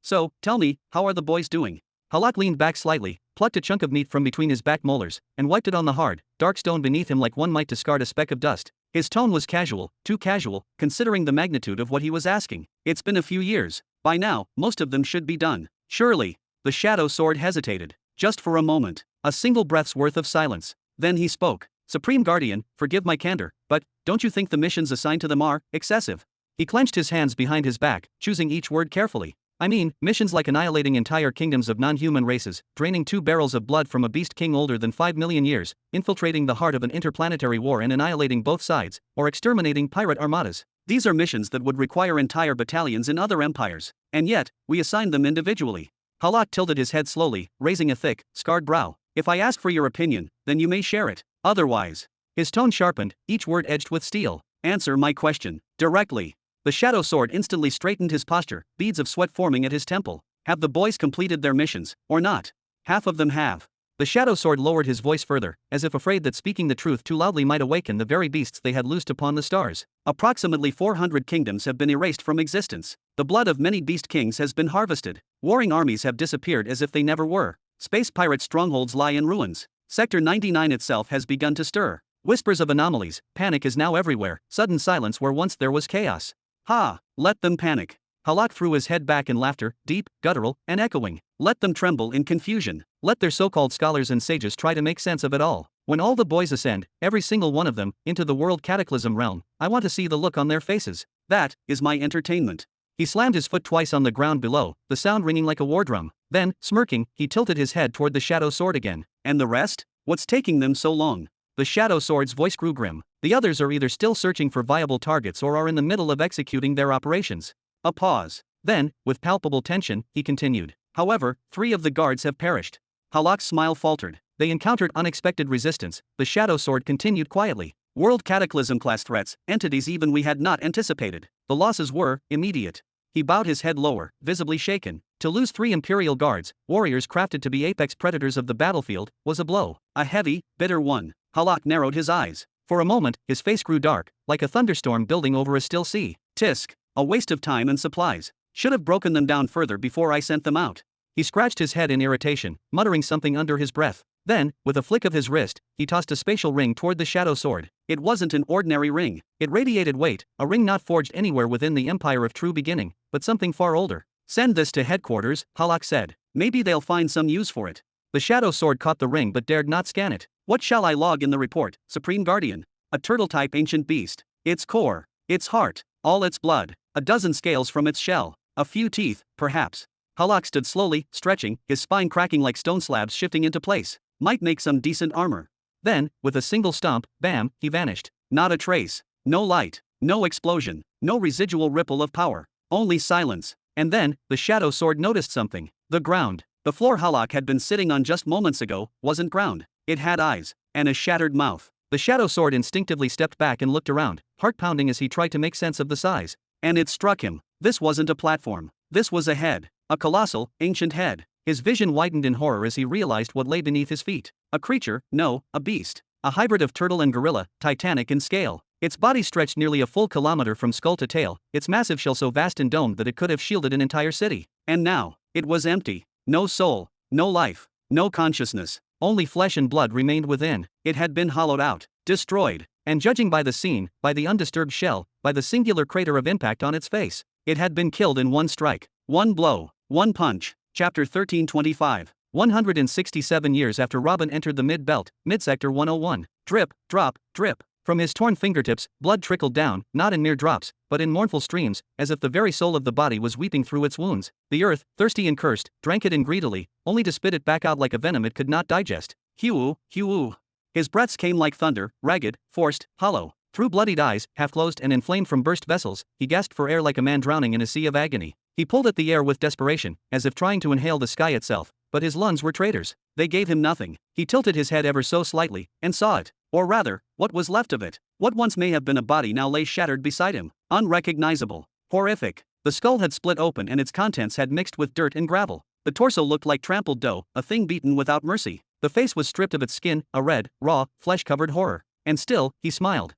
So, tell me, how are the boys doing? Halak leaned back slightly, plucked a chunk of meat from between his back molars, and wiped it on the hard, dark stone beneath him like one might discard a speck of dust. His tone was casual, too casual, considering the magnitude of what he was asking. It's been a few years. By now, most of them should be done. Surely. The Shadow Sword hesitated. Just for a moment. A single breath's worth of silence. Then he spoke. Supreme Guardian, forgive my candor, but don't you think the missions assigned to them are excessive? He clenched his hands behind his back, choosing each word carefully. I mean, missions like annihilating entire kingdoms of non-human races, draining 2 barrels of blood from a beast king older than 5 million years, infiltrating the heart of an interplanetary war and annihilating both sides, or exterminating pirate armadas. These are missions that would require entire battalions in other empires. And yet, we assigned them individually. Halak tilted his head slowly, raising a thick, scarred brow. If I ask for your opinion, then you may share it. Otherwise. His tone sharpened, each word edged with steel. Answer my question. Directly. The Shadow Sword instantly straightened his posture, beads of sweat forming at his temple. Have the boys completed their missions, or not? Half of them have. The Shadow Sword lowered his voice further, as if afraid that speaking the truth too loudly might awaken the very beasts they had loosed upon the stars. Approximately 400 kingdoms have been erased from existence. The blood of many beast kings has been harvested. Warring armies have disappeared as if they never were. Space pirate strongholds lie in ruins. Sector 99 itself has begun to stir. Whispers of anomalies, panic is now everywhere, sudden silence where once there was chaos. Ha! Let them panic. Halak threw his head back in laughter, deep, guttural, and echoing. Let them tremble in confusion. Let their so-called scholars and sages try to make sense of it all. When all the boys ascend, every single one of them, into the world cataclysm realm, I want to see the look on their faces. That is my entertainment. He slammed his foot twice on the ground below, the sound ringing like a war drum. Then, smirking, he tilted his head toward the shadow sword again. And the rest? What's taking them so long? The shadow sword's voice grew grim. The others are either still searching for viable targets or are in the middle of executing their operations. A pause. Then, with palpable tension, he continued. However, 3 of the guards have perished. Halak's smile faltered. They encountered unexpected resistance. The shadow sword continued quietly. World cataclysm class threats, entities even we had not anticipated. The losses were immediate. He bowed his head lower, visibly shaken. To lose 3 Imperial guards, warriors crafted to be apex predators of the battlefield, was a blow. A heavy, bitter one. Halak narrowed his eyes. For a moment, his face grew dark, like a thunderstorm building over a still sea. Tisk. A waste of time and supplies. Should have broken them down further before I sent them out. He scratched his head in irritation, muttering something under his breath. Then, with a flick of his wrist, he tossed a spatial ring toward the shadow sword. It wasn't an ordinary ring. It radiated weight, a ring not forged anywhere within the Empire of True Beginning, but something far older. Send this to headquarters, Halak said. Maybe they'll find some use for it. The shadow sword caught the ring but dared not scan it. What shall I log in the report, Supreme Guardian? A turtle-type ancient beast. Its core. Its heart. All its blood. A dozen scales from its shell. A few teeth, perhaps. Halak stood slowly, stretching, his spine cracking like stone slabs shifting into place. Might make some decent armor. Then, with a single stomp, bam, he vanished. Not a trace. No light. No explosion. No residual ripple of power. Only silence. And then, the shadow sword noticed something. The ground. The floor Halak had been sitting on just moments ago, wasn't ground. It had eyes. And a shattered mouth. The shadow sword instinctively stepped back and looked around, heart pounding as he tried to make sense of the size. And it struck him. This wasn't a platform. This was a head. A colossal, ancient head. His vision widened in horror as he realized what lay beneath his feet. A creature, no, a beast. A hybrid of turtle and gorilla, titanic in scale. Its body stretched nearly a full kilometer from skull to tail, its massive shell so vast and domed that it could have shielded an entire city. And now, it was empty. No soul, no life, no consciousness. Only flesh and blood remained within. It had been hollowed out, destroyed. And judging by the scene, by the undisturbed shell, by the singular crater of impact on its face, it had been killed in one strike. One blow. One punch. Chapter 1325. 167 years after Robin entered the mid-belt, mid-sector 101. Drip, drop, drip. From his torn fingertips, blood trickled down, not in mere drops, but in mournful streams, as if the very soul of the body was weeping through its wounds. The earth, thirsty and cursed, drank it in greedily, only to spit it back out like a venom it could not digest. Huu, huu. His breaths came like thunder, ragged, forced, hollow. Through bloodied eyes, half-closed and inflamed from burst vessels, he gasped for air like a man drowning in a sea of agony. He pulled at the air with desperation, as if trying to inhale the sky itself, but his lungs were traitors. They gave him nothing. He tilted his head ever so slightly, and saw it. Or rather, what was left of it. What once may have been a body now lay shattered beside him. Unrecognizable. Horrific. The skull had split open and its contents had mixed with dirt and gravel. The torso looked like trampled dough, a thing beaten without mercy. The face was stripped of its skin, a red, raw, flesh-covered horror. And still, he smiled.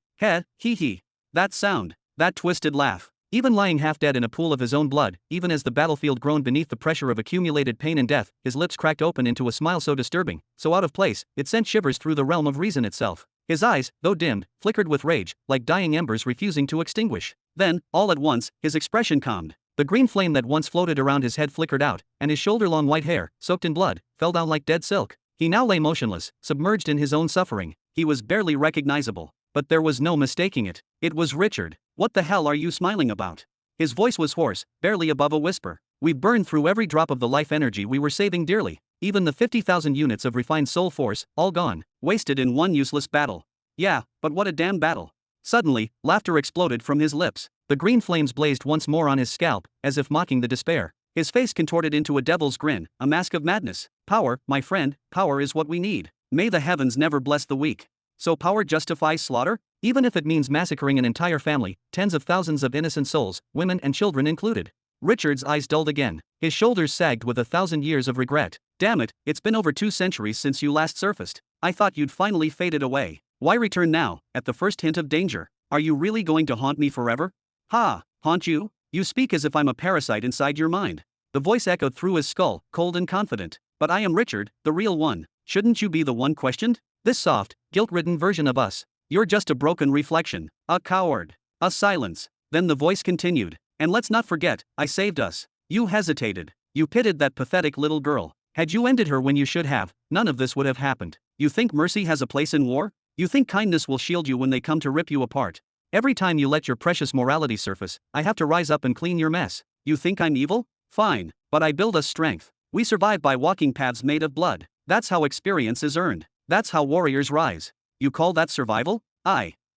Hee. That sound. That twisted laugh. Even lying half-dead in a pool of his own blood, even as the battlefield groaned beneath the pressure of accumulated pain and death, his lips cracked open into a smile so disturbing, so out of place, it sent shivers through the realm of reason itself. His eyes, though dimmed, flickered with rage, like dying embers refusing to extinguish. Then, all at once, his expression calmed. The green flame that once floated around his head flickered out, and his shoulder-long white hair, soaked in blood, fell down like dead silk. He now lay motionless, submerged in his own suffering. He was barely recognizable. But there was no mistaking it. It was Richard. What the hell are you smiling about? His voice was hoarse, barely above a whisper. We burned through every drop of the life energy we were saving dearly. Even the 50,000 units of refined soul force, all gone, wasted in one useless battle. Yeah, but what a damn battle. Suddenly, laughter exploded from his lips. The green flames blazed once more on his scalp, as if mocking the despair. His face contorted into a devil's grin, a mask of madness. Power, my friend, power is what we need. May the heavens never bless the weak. So power justifies slaughter? Even if it means massacring an entire family, tens of thousands of innocent souls, women and children included. Richard's eyes dulled again. His shoulders sagged with 1,000 years of regret. Damn it, it's been over 2 centuries since you last surfaced. I thought you'd finally faded away. Why return now, at the first hint of danger? Are you really going to haunt me forever? Ha, haunt you? You speak as if I'm a parasite inside your mind. The voice echoed through his skull, cold and confident. But I am Richard, the real one. Shouldn't you be the one questioned? This soft, guilt-ridden version of us. You're just a broken reflection. A coward. A silence. Then the voice continued. And let's not forget, I saved us. You hesitated. You pitied that pathetic little girl. Had you ended her when you should have, none of this would have happened. You think mercy has a place in war? You think kindness will shield you when they come to rip you apart? Every time you let your precious morality surface, I have to rise up and clean your mess. You think I'm evil? Fine, but I build us strength. We survive by walking paths made of blood. That's how experience is earned. That's how warriors rise. You call that survival?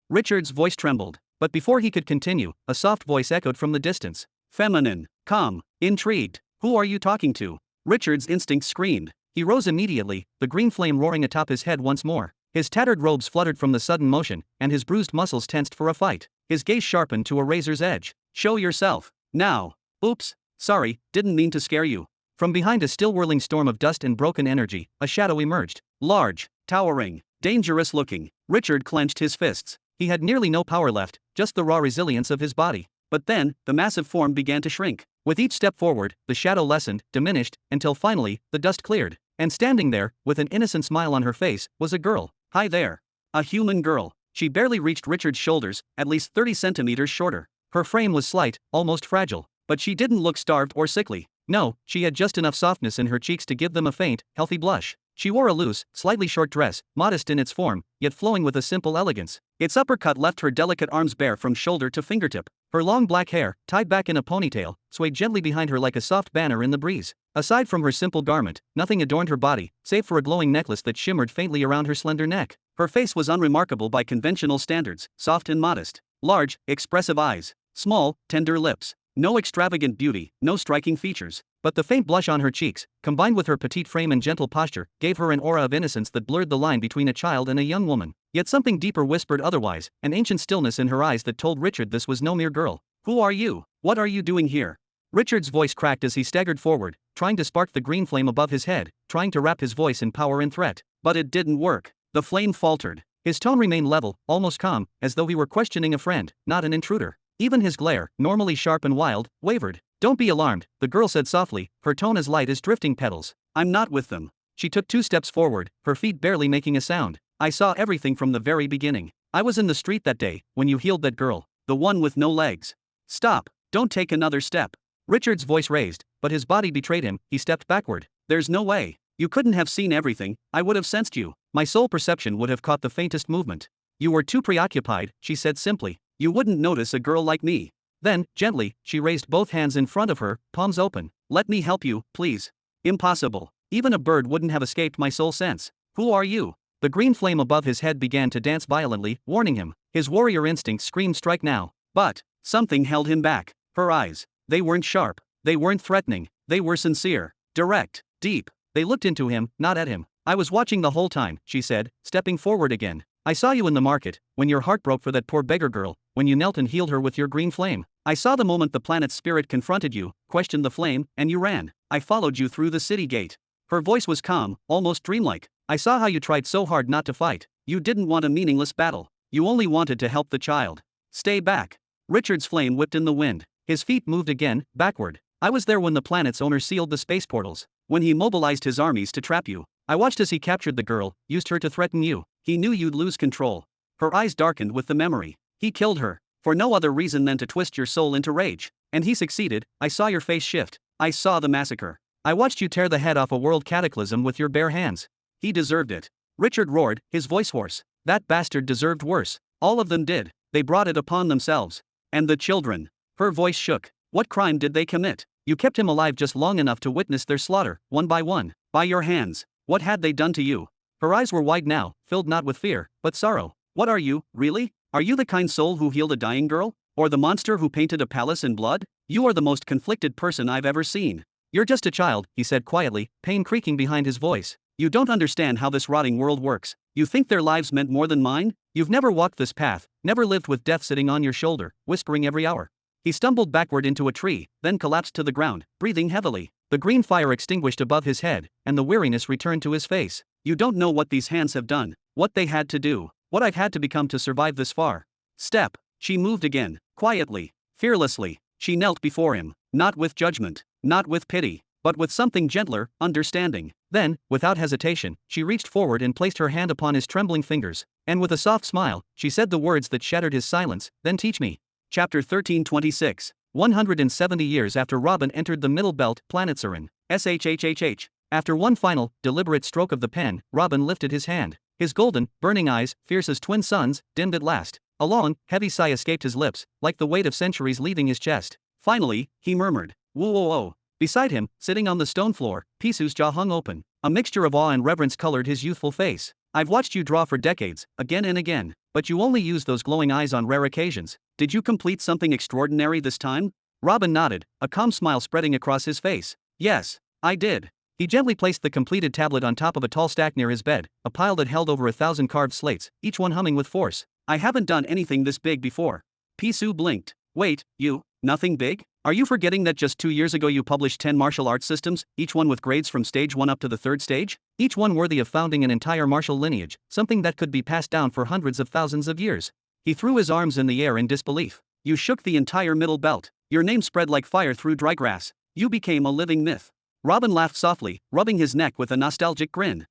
Richard's voice trembled, but before he could continue, a soft voice echoed from the distance. Feminine, calm, intrigued. Who are you talking to? Richard's instinct screamed. He rose immediately, the green flame roaring atop his head once more. His tattered robes fluttered from the sudden motion, and his bruised muscles tensed for a fight. His gaze sharpened to a razor's edge. Show yourself. Now. Oops. Sorry, didn't mean to scare you. From behind a still whirling storm of dust and broken energy, a shadow emerged. Large, towering, dangerous looking. Richard clenched his fists. He had nearly no power left, just the raw resilience of his body. But then, the massive form began to shrink. With each step forward, the shadow lessened, diminished, until finally, the dust cleared. And standing there, with an innocent smile on her face, was a girl. Hi there. A human girl. She barely reached Richard's shoulders, at least 30 centimeters shorter. Her frame was slight, almost fragile. But she didn't look starved or sickly. No, she had just enough softness in her cheeks to give them a faint, healthy blush. She wore a loose, slightly short dress, modest in its form, yet flowing with a simple elegance. Its uppercut left her delicate arms bare from shoulder to fingertip. Her long black hair, tied back in a ponytail, swayed gently behind her like a soft banner in the breeze. Aside from her simple garment, nothing adorned her body, save for a glowing necklace that shimmered faintly around her slender neck. Her face was unremarkable by conventional standards, soft and modest. Large, expressive eyes. Small, tender lips. No extravagant beauty, no striking features. But the faint blush on her cheeks, combined with her petite frame and gentle posture, gave her an aura of innocence that blurred the line between a child and a young woman. Yet something deeper whispered otherwise, an ancient stillness in her eyes that told Richard this was no mere girl. Who are you? What are you doing here? Richard's voice cracked as he staggered forward, trying to spark the green flame above his head, trying to wrap his voice in power and threat. But it didn't work. The flame faltered. His tone remained level, almost calm, as though he were questioning a friend, not an intruder. Even his glare, normally sharp and wild, wavered. Don't be alarmed, the girl said softly, her tone as light as drifting petals. I'm not with them. She took 2 steps forward, her feet barely making a sound. I saw everything from the very beginning. I was in the street that day, when you healed that girl, the one with no legs. Stop, don't take another step. Richard's voice raised, but his body betrayed him, he stepped backward. There's no way. You couldn't have seen everything, I would have sensed you. My sole perception would have caught the faintest movement. You were too preoccupied, she said simply. You wouldn't notice a girl like me. Then, gently, she raised both hands in front of her, palms open. Let me help you, please. Impossible. Even a bird wouldn't have escaped my sole sense. Who are you? The green flame above his head began to dance violently, warning him. His warrior instinct screamed strike now. But something held him back. Her eyes. They weren't sharp. They weren't threatening. They were sincere. Direct. Deep. They looked into him, not at him. I was watching the whole time, she said, stepping forward again. I saw you in the market, when your heart broke for that poor beggar girl, when you knelt and healed her with your green flame. I saw the moment the planet's spirit confronted you, questioned the flame, and you ran. I followed you through the city gate. Her voice was calm, almost dreamlike. I saw how you tried so hard not to fight. You didn't want a meaningless battle. You only wanted to help the child. Stay back. Richard's flame whipped in the wind. His feet moved again, backward. I was there when the planet's owner sealed the space portals. When he mobilized his armies to trap you. I watched as he captured the girl, used her to threaten you. He knew you'd lose control. Her eyes darkened with the memory. He killed her. For no other reason than to twist your soul into rage. And he succeeded. I saw your face shift. I saw the massacre. I watched you tear the head off a world cataclysm with your bare hands. He deserved it. Richard roared, his voice hoarse. That bastard deserved worse. All of them did. They brought it upon themselves. And the children. Her voice shook. What crime did they commit? You kept him alive just long enough to witness their slaughter, one by one. By your hands. What had they done to you? Her eyes were wide now, filled not with fear, but sorrow. What are you, really? Are you the kind soul who healed a dying girl? Or the monster who painted a palace in blood? You are the most conflicted person I've ever seen. You're just a child, he said quietly, pain creaking behind his voice. You don't understand how this rotting world works. You think their lives meant more than mine? You've never walked this path, never lived with death sitting on your shoulder, whispering every hour. He stumbled backward into a tree, then collapsed to the ground, breathing heavily. The green fire extinguished above his head, and the weariness returned to his face. You don't know what these hands have done, what they had to do, what I've had to become to survive this far. Step. She moved again, quietly, fearlessly. She knelt before him, not with judgment, not with pity, but with something gentler, understanding. Then, without hesitation, she reached forward and placed her hand upon his trembling fingers, and with a soft smile, she said the words that shattered his silence, "Then teach me." Chapter 1326. 170 years after Robin entered the Middle Belt, planet Surin. SHHHH. After one final, deliberate stroke of the pen, Robin lifted his hand. His golden, burning eyes, fierce as twin suns, dimmed at last. A long, heavy sigh escaped his lips, like the weight of centuries leaving his chest. Finally, he murmured, "Whoa." Beside him, sitting on the stone floor, Pisu's jaw hung open. A mixture of awe and reverence colored his youthful face. "I've watched you draw for decades, again and again, but you only use those glowing eyes on rare occasions. Did you complete something extraordinary this time?" Robin nodded, a calm smile spreading across his face. "Yes, I did." He gently placed the completed tablet on top of a tall stack near his bed, a pile that held over 1,000 carved slates, each one humming with force. "I haven't done anything this big before." Pisu blinked. "Wait, nothing big? Are you forgetting that just 2 years ago you published 10 martial arts systems, each one with grades from stage 1 up to the 3rd stage? Each one worthy of founding an entire martial lineage, something that could be passed down for hundreds of thousands of years." He threw his arms in the air in disbelief. "You shook the entire Middle Belt. Your name spread like fire through dry grass. You became a living myth." Robin laughed softly, rubbing his neck with a nostalgic grin.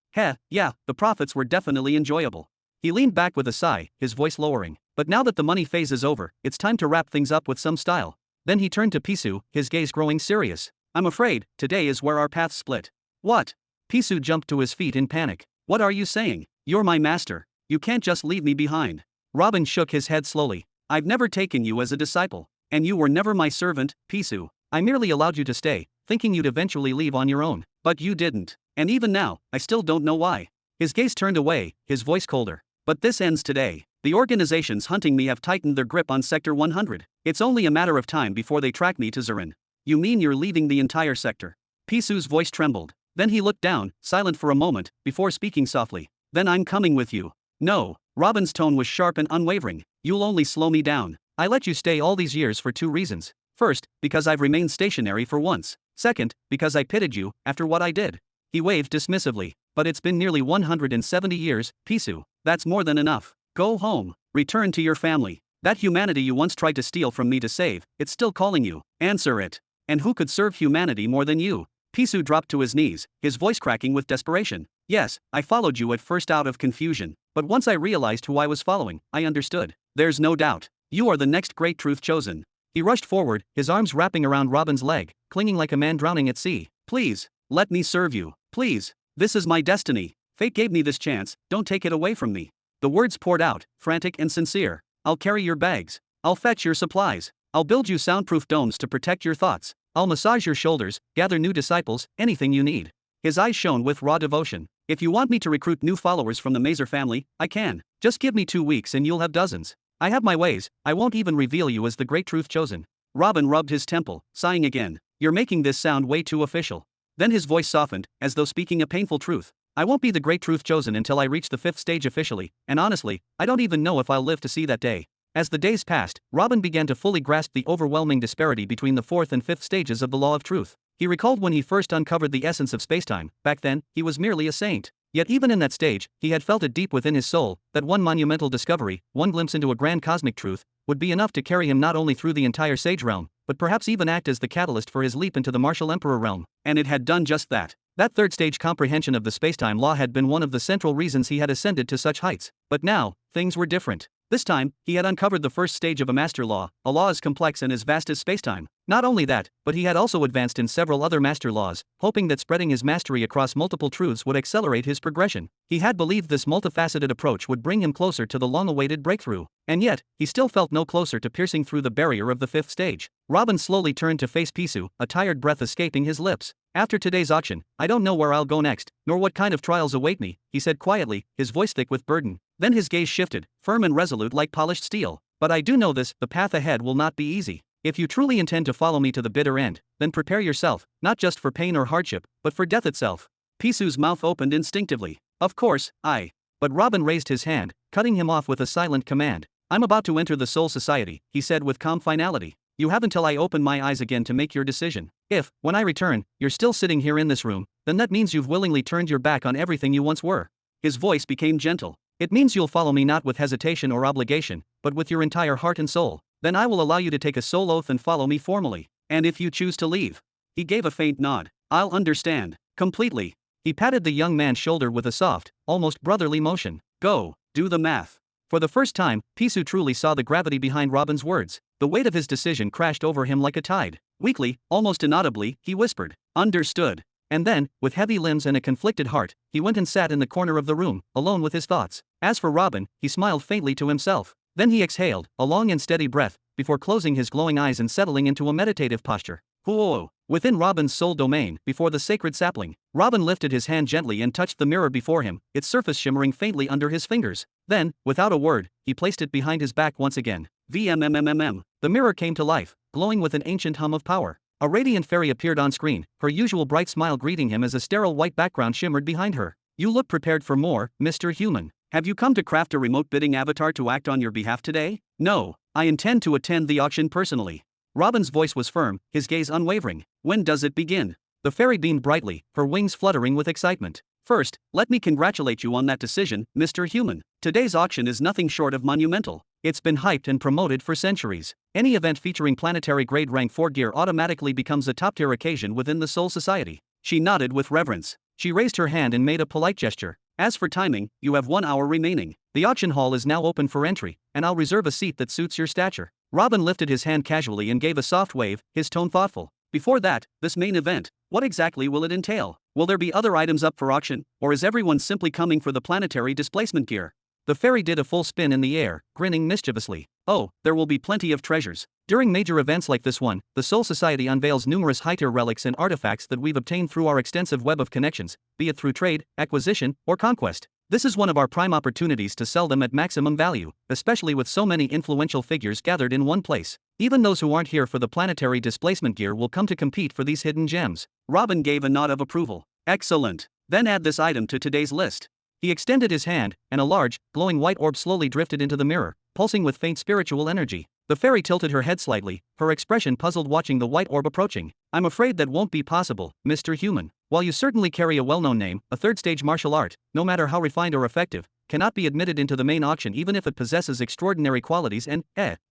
Yeah, the profits were definitely enjoyable." He leaned back with a sigh, his voice lowering. "But now that the money phase is over, it's time to wrap things up with some style." Then he turned to Pisu, his gaze growing serious. "I'm afraid, today is where our paths split." "What?" Pisu jumped to his feet in panic. "What are you saying? You're my master. You can't just leave me behind." Robin shook his head slowly. "I've never taken you as a disciple. And you were never my servant, Pisu. I merely allowed you to stay, thinking you'd eventually leave on your own. But you didn't. And even now, I still don't know why." His gaze turned away, his voice colder. "But this ends today. The organizations hunting me have tightened their grip on Sector 100. It's only a matter of time before they track me to Zurin." "You mean you're leaving the entire sector?" Pisu's voice trembled. Then he looked down, silent for a moment, before speaking softly. "Then I'm coming with you." "No." Robin's tone was sharp and unwavering. "You'll only slow me down. I let you stay all these years for 2 reasons. First, because I've remained stationary for once. Second, because I pitied you, after what I did." He waved dismissively. "But it's been nearly 170 years, Pisu. That's more than enough. Go home. Return to your family. That humanity you once tried to steal from me to save, it's still calling you. Answer it. And who could serve humanity more than you?" Pisu dropped to his knees, his voice cracking with desperation. "Yes, I followed you at first out of confusion. But once I realized who I was following, I understood. There's no doubt. You are the next great truth chosen." He rushed forward, his arms wrapping around Robin's leg, clinging like a man drowning at sea. "Please, let me serve you. Please. This is my destiny. Fate gave me this chance, don't take it away from me." The words poured out, frantic and sincere. "I'll carry your bags. I'll fetch your supplies. I'll build you soundproof domes to protect your thoughts. I'll massage your shoulders, gather new disciples, anything you need." His eyes shone with raw devotion. "If you want me to recruit new followers from the Mazer family, I can. Just give me 2 weeks and you'll have dozens. I have my ways, I won't even reveal you as the great truth chosen." Robin rubbed his temple, sighing again. "You're making this sound way too official." Then his voice softened, as though speaking a painful truth. "I won't be the great truth chosen until I reach the 5th stage officially, and honestly, I don't even know if I'll live to see that day." As the days passed, Robin began to fully grasp the overwhelming disparity between the 4th and 5th stages of the law of truth. He recalled when he first uncovered the essence of spacetime. Back then, he was merely a saint. Yet even in that stage, he had felt it deep within his soul, that one monumental discovery, one glimpse into a grand cosmic truth, would be enough to carry him not only through the entire sage realm, but perhaps even act as the catalyst for his leap into the martial emperor realm. And it had done just that. That 3rd stage comprehension of the spacetime law had been one of the central reasons he had ascended to such heights. But now, things were different. This time, he had uncovered the 1st stage of a master law, a law as complex and as vast as spacetime. Not only that, but he had also advanced in several other master laws, hoping that spreading his mastery across multiple truths would accelerate his progression. He had believed this multifaceted approach would bring him closer to the long-awaited breakthrough. And yet, he still felt no closer to piercing through the barrier of the 5th stage. Robin slowly turned to face Pisu, a tired breath escaping his lips. "After today's auction, I don't know where I'll go next, nor what kind of trials await me," he said quietly, his voice thick with burden. Then his gaze shifted, firm and resolute like polished steel. "But I do know this, the path ahead will not be easy. If you truly intend to follow me to the bitter end, then prepare yourself, not just for pain or hardship, but for death itself." Pisu's mouth opened instinctively. "Of course, But Robin raised his hand, cutting him off with a silent command. "I'm about to enter the Soul Society," he said with calm finality. "You have until I open my eyes again to make your decision. If, when I return, you're still sitting here in this room, then that means you've willingly turned your back on everything you once were." His voice became gentle. "It means you'll follow me not with hesitation or obligation, but with your entire heart and soul. Then I will allow you to take a soul oath and follow me formally. And if you choose to leave," he gave a faint nod, "I'll understand. Completely." He patted the young man's shoulder with a soft, almost brotherly motion. Go, do the math. For the first time, Pisu truly saw the gravity behind Robin's words. The weight of his decision crashed over him like a tide. Weakly, almost inaudibly, he whispered, "Understood." And then, with heavy limbs and a conflicted heart, he went and sat in the corner of the room, alone with his thoughts. As for Robin, he smiled faintly to himself. Then he exhaled, a long and steady breath, before closing his glowing eyes and settling into a meditative posture. Whoa! Within Robin's soul domain, before the sacred sapling, Robin lifted his hand gently and touched the mirror before him, its surface shimmering faintly under his fingers. Then, without a word, he placed it behind his back once again. VMMMMM. The mirror came to life, glowing with an ancient hum of power. A radiant fairy appeared on screen, her usual bright smile greeting him as a sterile white background shimmered behind her. You look prepared for more, Mr. Human. Have you come to craft a remote bidding avatar to act on your behalf today? No, I intend to attend the auction personally. Robin's voice was firm, his gaze unwavering. When does it begin? The fairy beamed brightly, her wings fluttering with excitement. First, let me congratulate you on that decision, Mr. Human. Today's auction is nothing short of monumental. It's been hyped and promoted for centuries. Any event featuring planetary grade rank 4 gear automatically becomes a top-tier occasion within the Soul Society. She nodded with reverence. She raised her hand and made a polite gesture. As for timing, you have 1 hour remaining. The auction hall is now open for entry, and I'll reserve a seat that suits your stature. Robin lifted his hand casually and gave a soft wave, his tone thoughtful. Before that, this main event, what exactly will it entail? Will there be other items up for auction, or is everyone simply coming for the planetary displacement gear? The fairy did a full spin in the air, grinning mischievously. Oh, there will be plenty of treasures. During major events like this one, the Soul Society unveils numerous high-tier relics and artifacts that we've obtained through our extensive web of connections, be it through trade, acquisition, or conquest. This is one of our prime opportunities to sell them at maximum value, especially with so many influential figures gathered in one place. Even those who aren't here for the planetary displacement gear will come to compete for these hidden gems. Robin gave a nod of approval. Excellent. Then add this item to today's list. He extended his hand, and a large, glowing white orb slowly drifted into the mirror, pulsing with faint spiritual energy. The fairy tilted her head slightly, her expression puzzled watching the white orb approaching. I'm afraid that won't be possible, Mr. Human. While you certainly carry a well-known name, a third-stage martial art, no matter how refined or effective, cannot be admitted into the main auction even if it possesses extraordinary qualities and,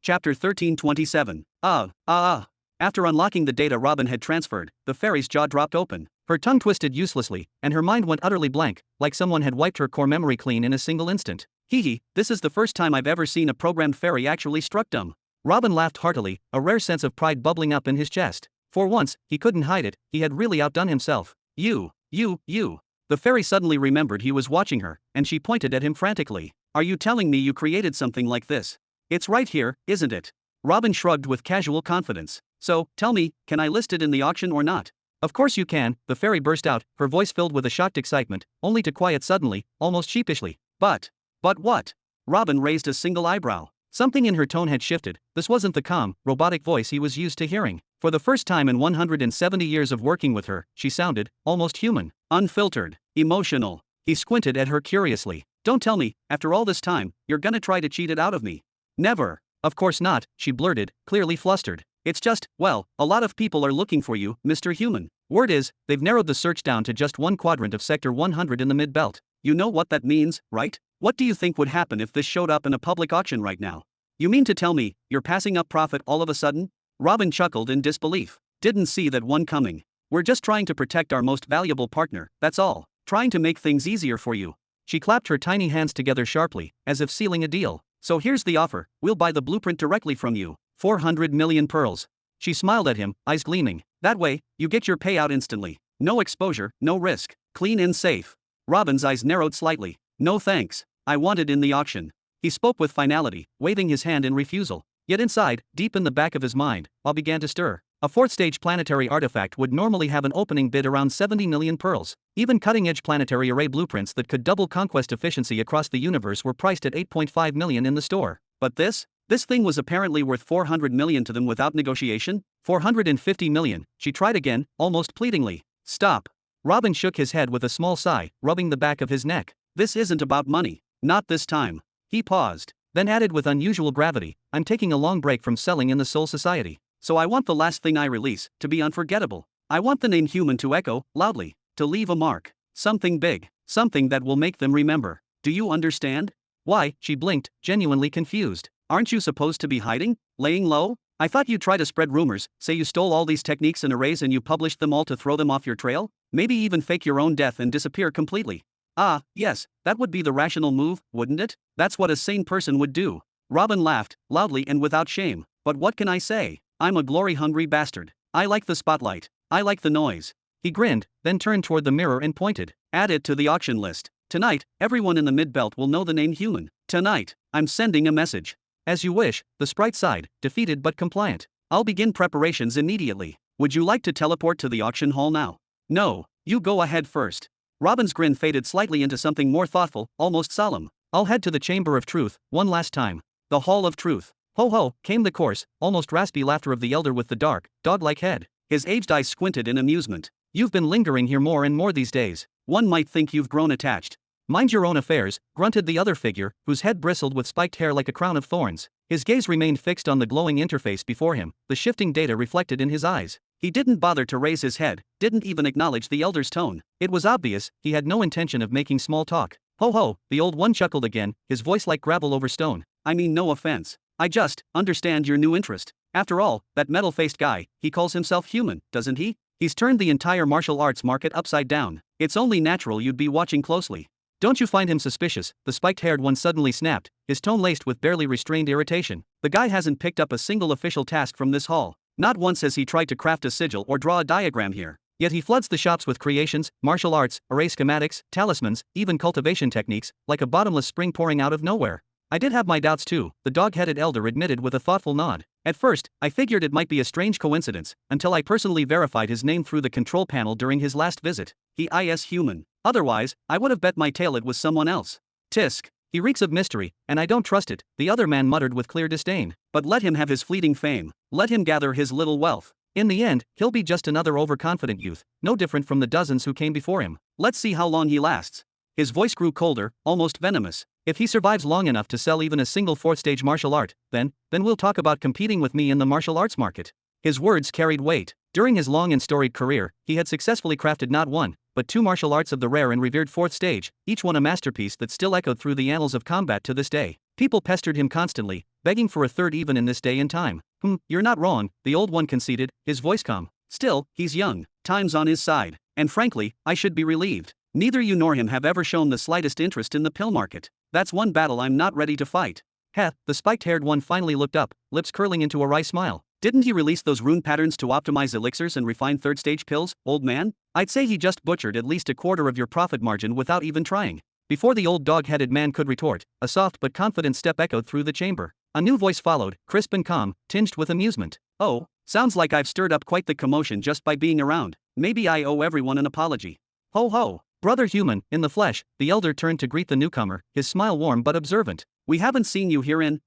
Chapter 1327. After unlocking the data Robin had transferred, the fairy's jaw dropped open. Her tongue twisted uselessly, and her mind went utterly blank, like someone had wiped her core memory clean in a single instant. This is the first time I've ever seen a programmed fairy actually struck dumb. Robin laughed heartily, a rare sense of pride bubbling up in his chest. For once, he couldn't hide it, he had really outdone himself. You. The fairy suddenly remembered he was watching her, and she pointed at him frantically. Are you telling me you created something like this? It's right here, isn't it? Robin shrugged with casual confidence. So, tell me, can I list it in the auction or not? Of course you can, the fairy burst out, her voice filled with a shocked excitement, only to quiet suddenly, almost sheepishly. But what? Robin raised a single eyebrow. Something in her tone had shifted. This wasn't the calm, robotic voice he was used to hearing. For the first time in 170 years of working with her, she sounded almost human, unfiltered, emotional. He squinted at her curiously. Don't tell me, after all this time, you're gonna try to cheat it out of me. Never. Of course not, she blurted, clearly flustered. It's just, well, a lot of people are looking for you, Mr. Human. Word is, they've narrowed the search down to just one quadrant of Sector 100 in the mid-belt. You know what that means, right? What do you think would happen if this showed up in a public auction right now? You mean to tell me, you're passing up profit all of a sudden? Robin chuckled in disbelief. Didn't see that one coming. We're just trying to protect our most valuable partner, that's all. Trying to make things easier for you. She clapped her tiny hands together sharply, as if sealing a deal. So here's the offer, we'll buy the blueprint directly from you. 400 million pearls. She smiled at him, eyes gleaming. That way, you get your payout instantly. No exposure, no risk. Clean and safe. Robin's eyes narrowed slightly. No thanks. I want it in the auction. He spoke with finality, waving his hand in refusal. Yet inside, deep in the back of his mind, all began to stir. A fourth-stage planetary artifact would normally have an opening bid around 70 million pearls. Even cutting-edge planetary array blueprints that could double conquest efficiency across the universe were priced at 8.5 million in the store. But this thing was apparently worth 400 million to them without negotiation? 450 million, she tried again, almost pleadingly. Stop. Robin shook his head with a small sigh, rubbing the back of his neck. This isn't about money. Not this time. He paused, then added with unusual gravity, I'm taking a long break from selling in the Soul Society. So I want the last thing I release to be unforgettable. I want the name Human to echo, loudly, to leave a mark. Something big, something that will make them remember. Do you understand? Why, she blinked, genuinely confused. Aren't you supposed to be hiding? Laying low? I thought you'd try to spread rumors, say you stole all these techniques and arrays and you published them all to throw them off your trail? Maybe even fake your own death and disappear completely. Ah, yes, that would be the rational move, wouldn't it? That's what a sane person would do. Robin laughed, loudly and without shame. But what can I say? I'm a glory-hungry bastard. I like the spotlight. I like the noise. He grinned, then turned toward the mirror and pointed. Add it to the auction list. Tonight, everyone in the mid-belt will know the name human. Tonight, I'm sending a message. As you wish, the sprite sighed, defeated but compliant. I'll begin preparations immediately. Would you like to teleport to the auction hall now? No, you go ahead first. Robin's grin faded slightly into something more thoughtful, almost solemn. I'll head to the Chamber of Truth, one last time. The Hall of Truth. Ho ho, came the coarse, almost raspy laughter of the elder with the dark, dog-like head. His aged eyes squinted in amusement. You've been lingering here more and more these days. One might think you've grown attached. Mind your own affairs, grunted the other figure, whose head bristled with spiked hair like a crown of thorns. His gaze remained fixed on the glowing interface before him, the shifting data reflected in his eyes. He didn't bother to raise his head, didn't even acknowledge the elder's tone. It was obvious, he had no intention of making small talk. Ho ho, the old one chuckled again, his voice like gravel over stone. I mean no offense. I just understand your new interest. After all, that metal-faced guy, he calls himself human, doesn't he? He's turned the entire martial arts market upside down. It's only natural you'd be watching closely. Don't you find him suspicious? The spiked-haired one suddenly snapped, his tone laced with barely restrained irritation. The guy hasn't picked up a single official task from this hall. Not once has he tried to craft a sigil or draw a diagram here. Yet he floods the shops with creations, martial arts, array schematics, talismans, even cultivation techniques, like a bottomless spring pouring out of nowhere. I did have my doubts too, the dog-headed elder admitted with a thoughtful nod. At first, I figured it might be a strange coincidence, until I personally verified his name through the control panel during his last visit. He is human. Otherwise, I would have bet my tail it was someone else. Tisk. He reeks of mystery, and I don't trust it, the other man muttered with clear disdain. But let him have his fleeting fame. Let him gather his little wealth. In the end, he'll be just another overconfident youth, no different from the dozens who came before him. Let's see how long he lasts. His voice grew colder, almost venomous. If he survives long enough to sell even a single fourth-stage martial art, then we'll talk about competing with me in the martial arts market. His words carried weight. During his long and storied career, he had successfully crafted not one, but two martial arts of the rare and revered fourth stage, each one a masterpiece that still echoed through the annals of combat to this day. People pestered him constantly, begging for a third even in this day and time. You're not wrong, the old one conceded, his voice calm. Still, he's young, time's on his side, and frankly, I should be relieved. Neither you nor him have ever shown the slightest interest in the pill market. That's one battle I'm not ready to fight. Heh, the spiked-haired one finally looked up, lips curling into a wry smile. Didn't he release those rune patterns to optimize elixirs and refine third-stage pills, old man? I'd say he just butchered at least a quarter of your profit margin without even trying. Before the old dog-headed man could retort, a soft but confident step echoed through the chamber. A new voice followed, crisp and calm, tinged with amusement. Oh, sounds like I've stirred up quite the commotion just by being around. Maybe I owe everyone an apology. Ho ho. Brother human, in the flesh, the elder turned to greet the newcomer, his smile warm but observant. We haven't seen you here in,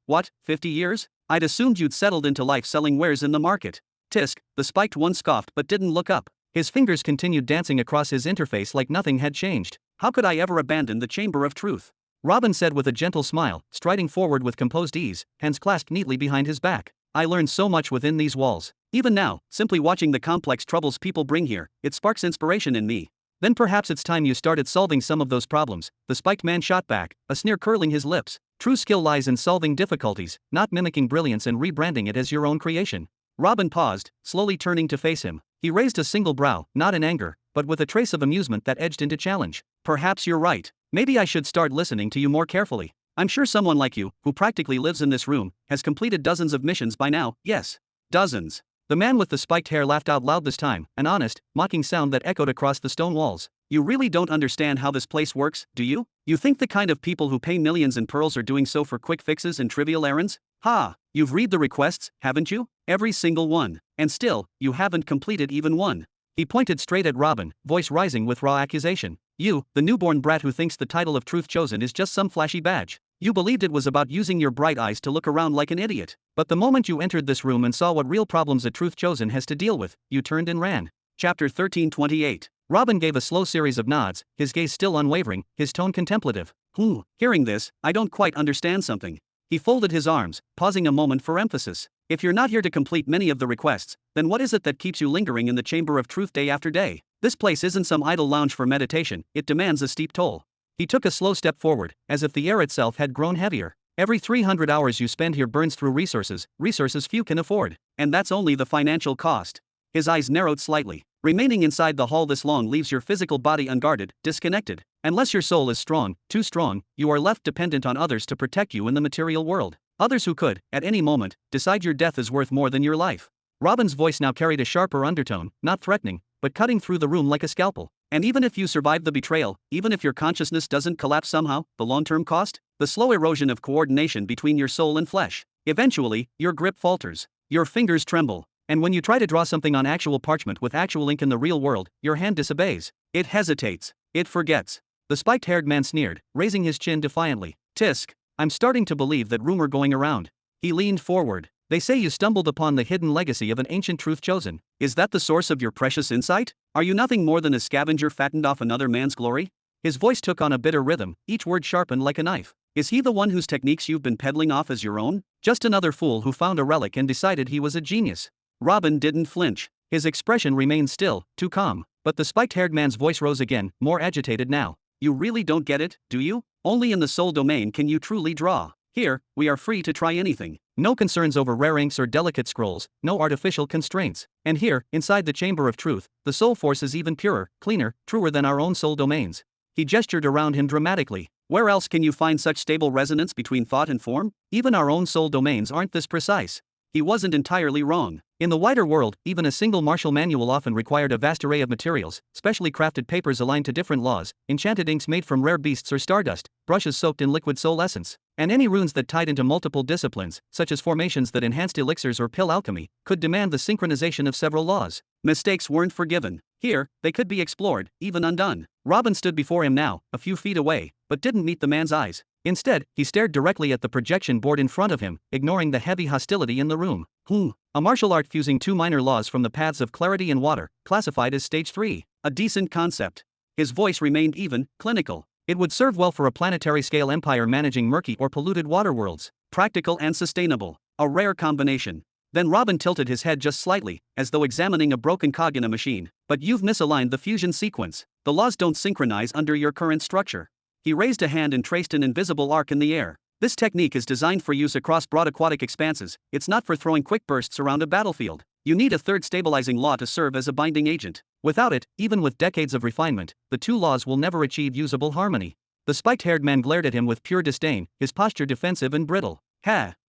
50 years? I'd assumed you'd settled into life selling wares in the market. Tisk, the spiked one scoffed but didn't look up. His fingers continued dancing across his interface like nothing had changed. How could I ever abandon the Chamber of Truth? Robin said with a gentle smile, striding forward with composed ease, hands clasped neatly behind his back. I learned so much within these walls. Even now, simply watching the complex troubles people bring here, it sparks inspiration in me. Then perhaps it's time you started solving some of those problems, the spiked man shot back, a sneer curling his lips. True skill lies in solving difficulties, not mimicking brilliance and rebranding it as your own creation. Robin paused, slowly turning to face him. He raised a single brow, not in anger, but with a trace of amusement that edged into challenge. Perhaps you're right. Maybe I should start listening to you more carefully. I'm sure someone like you, who practically lives in this room, has completed dozens of missions by now. Yes. Dozens. The man with the spiked hair laughed out loud this time, an honest, mocking sound that echoed across the stone walls. You really don't understand how this place works, do you? You think the kind of people who pay millions in pearls are doing so for quick fixes and trivial errands? Ha! You've read the requests, haven't you? Every single one. And still, you haven't completed even one. He pointed straight at Robin, voice rising with raw accusation. You, the newborn brat who thinks the title of Truth Chosen is just some flashy badge. You believed it was about using your bright eyes to look around like an idiot. But the moment you entered this room and saw what real problems a Truth Chosen has to deal with, you turned and ran. Chapter 1328. Robin gave a slow series of nods, his gaze still unwavering, his tone contemplative. Hearing this, I don't quite understand something. He folded his arms, pausing a moment for emphasis. If you're not here to complete many of the requests, then what is it that keeps you lingering in the Chamber of Truth day after day? This place isn't some idle lounge for meditation, it demands a steep toll. He took a slow step forward, as if the air itself had grown heavier. Every 300 hours you spend here burns through resources few can afford. And that's only the financial cost. His eyes narrowed slightly. Remaining inside the hall this long leaves your physical body unguarded, disconnected. Unless your soul is strong, too strong, you are left dependent on others to protect you in the material world. Others who could, at any moment, decide your death is worth more than your life. Robin's voice now carried a sharper undertone, not threatening, but cutting through the room like a scalpel. And even if you survive the betrayal, even if your consciousness doesn't collapse somehow, the long-term cost? The slow erosion of coordination between your soul and flesh. Eventually, your grip falters. Your fingers tremble. And when you try to draw something on actual parchment with actual ink in the real world, your hand disobeys. It hesitates. It forgets. The spiked-haired man sneered, raising his chin defiantly. Tisk. I'm starting to believe that rumor going around. He leaned forward. They say you stumbled upon the hidden legacy of an ancient truth chosen. Is that the source of your precious insight? Are you nothing more than a scavenger fattened off another man's glory? His voice took on a bitter rhythm, each word sharpened like a knife. Is he the one whose techniques you've been peddling off as your own? Just another fool who found a relic and decided he was a genius. Robin didn't flinch. His expression remained still, too calm. But the spiked-haired man's voice rose again, more agitated now. You really don't get it, do you? Only in the soul domain can you truly draw. Here, we are free to try anything. No concerns over rare inks or delicate scrolls, no artificial constraints. And here, inside the chamber of truth, the soul force is even purer, cleaner, truer than our own soul domains. He gestured around him dramatically. Where else can you find such stable resonance between thought and form? Even our own soul domains aren't this precise. He wasn't entirely wrong. In the wider world, even a single martial manual often required a vast array of materials, specially crafted papers aligned to different laws, enchanted inks made from rare beasts or stardust, brushes soaked in liquid soul essence, and any runes that tied into multiple disciplines, such as formations that enhanced elixirs or pill alchemy, could demand the synchronization of several laws. Mistakes weren't forgiven. Here, they could be explored, even undone. Robin stood before him now, a few feet away, but didn't meet the man's eyes. Instead, he stared directly at the projection board in front of him, ignoring the heavy hostility in the room. A martial art fusing two minor laws from the paths of clarity and water, classified as Stage 3. A decent concept. His voice remained even, clinical. It would serve well for a planetary-scale empire managing murky or polluted water worlds. Practical and sustainable. A rare combination. Then Robin tilted his head just slightly, as though examining a broken cog in a machine. But you've misaligned the fusion sequence. The laws don't synchronize under your current structure. He raised a hand and traced an invisible arc in the air. This technique is designed for use across broad aquatic expanses. It's not for throwing quick bursts around a battlefield. You need a third stabilizing law to serve as a binding agent. Without it, even with decades of refinement, the two laws will never achieve usable harmony. The spiked-haired man glared at him with pure disdain, his posture defensive and brittle.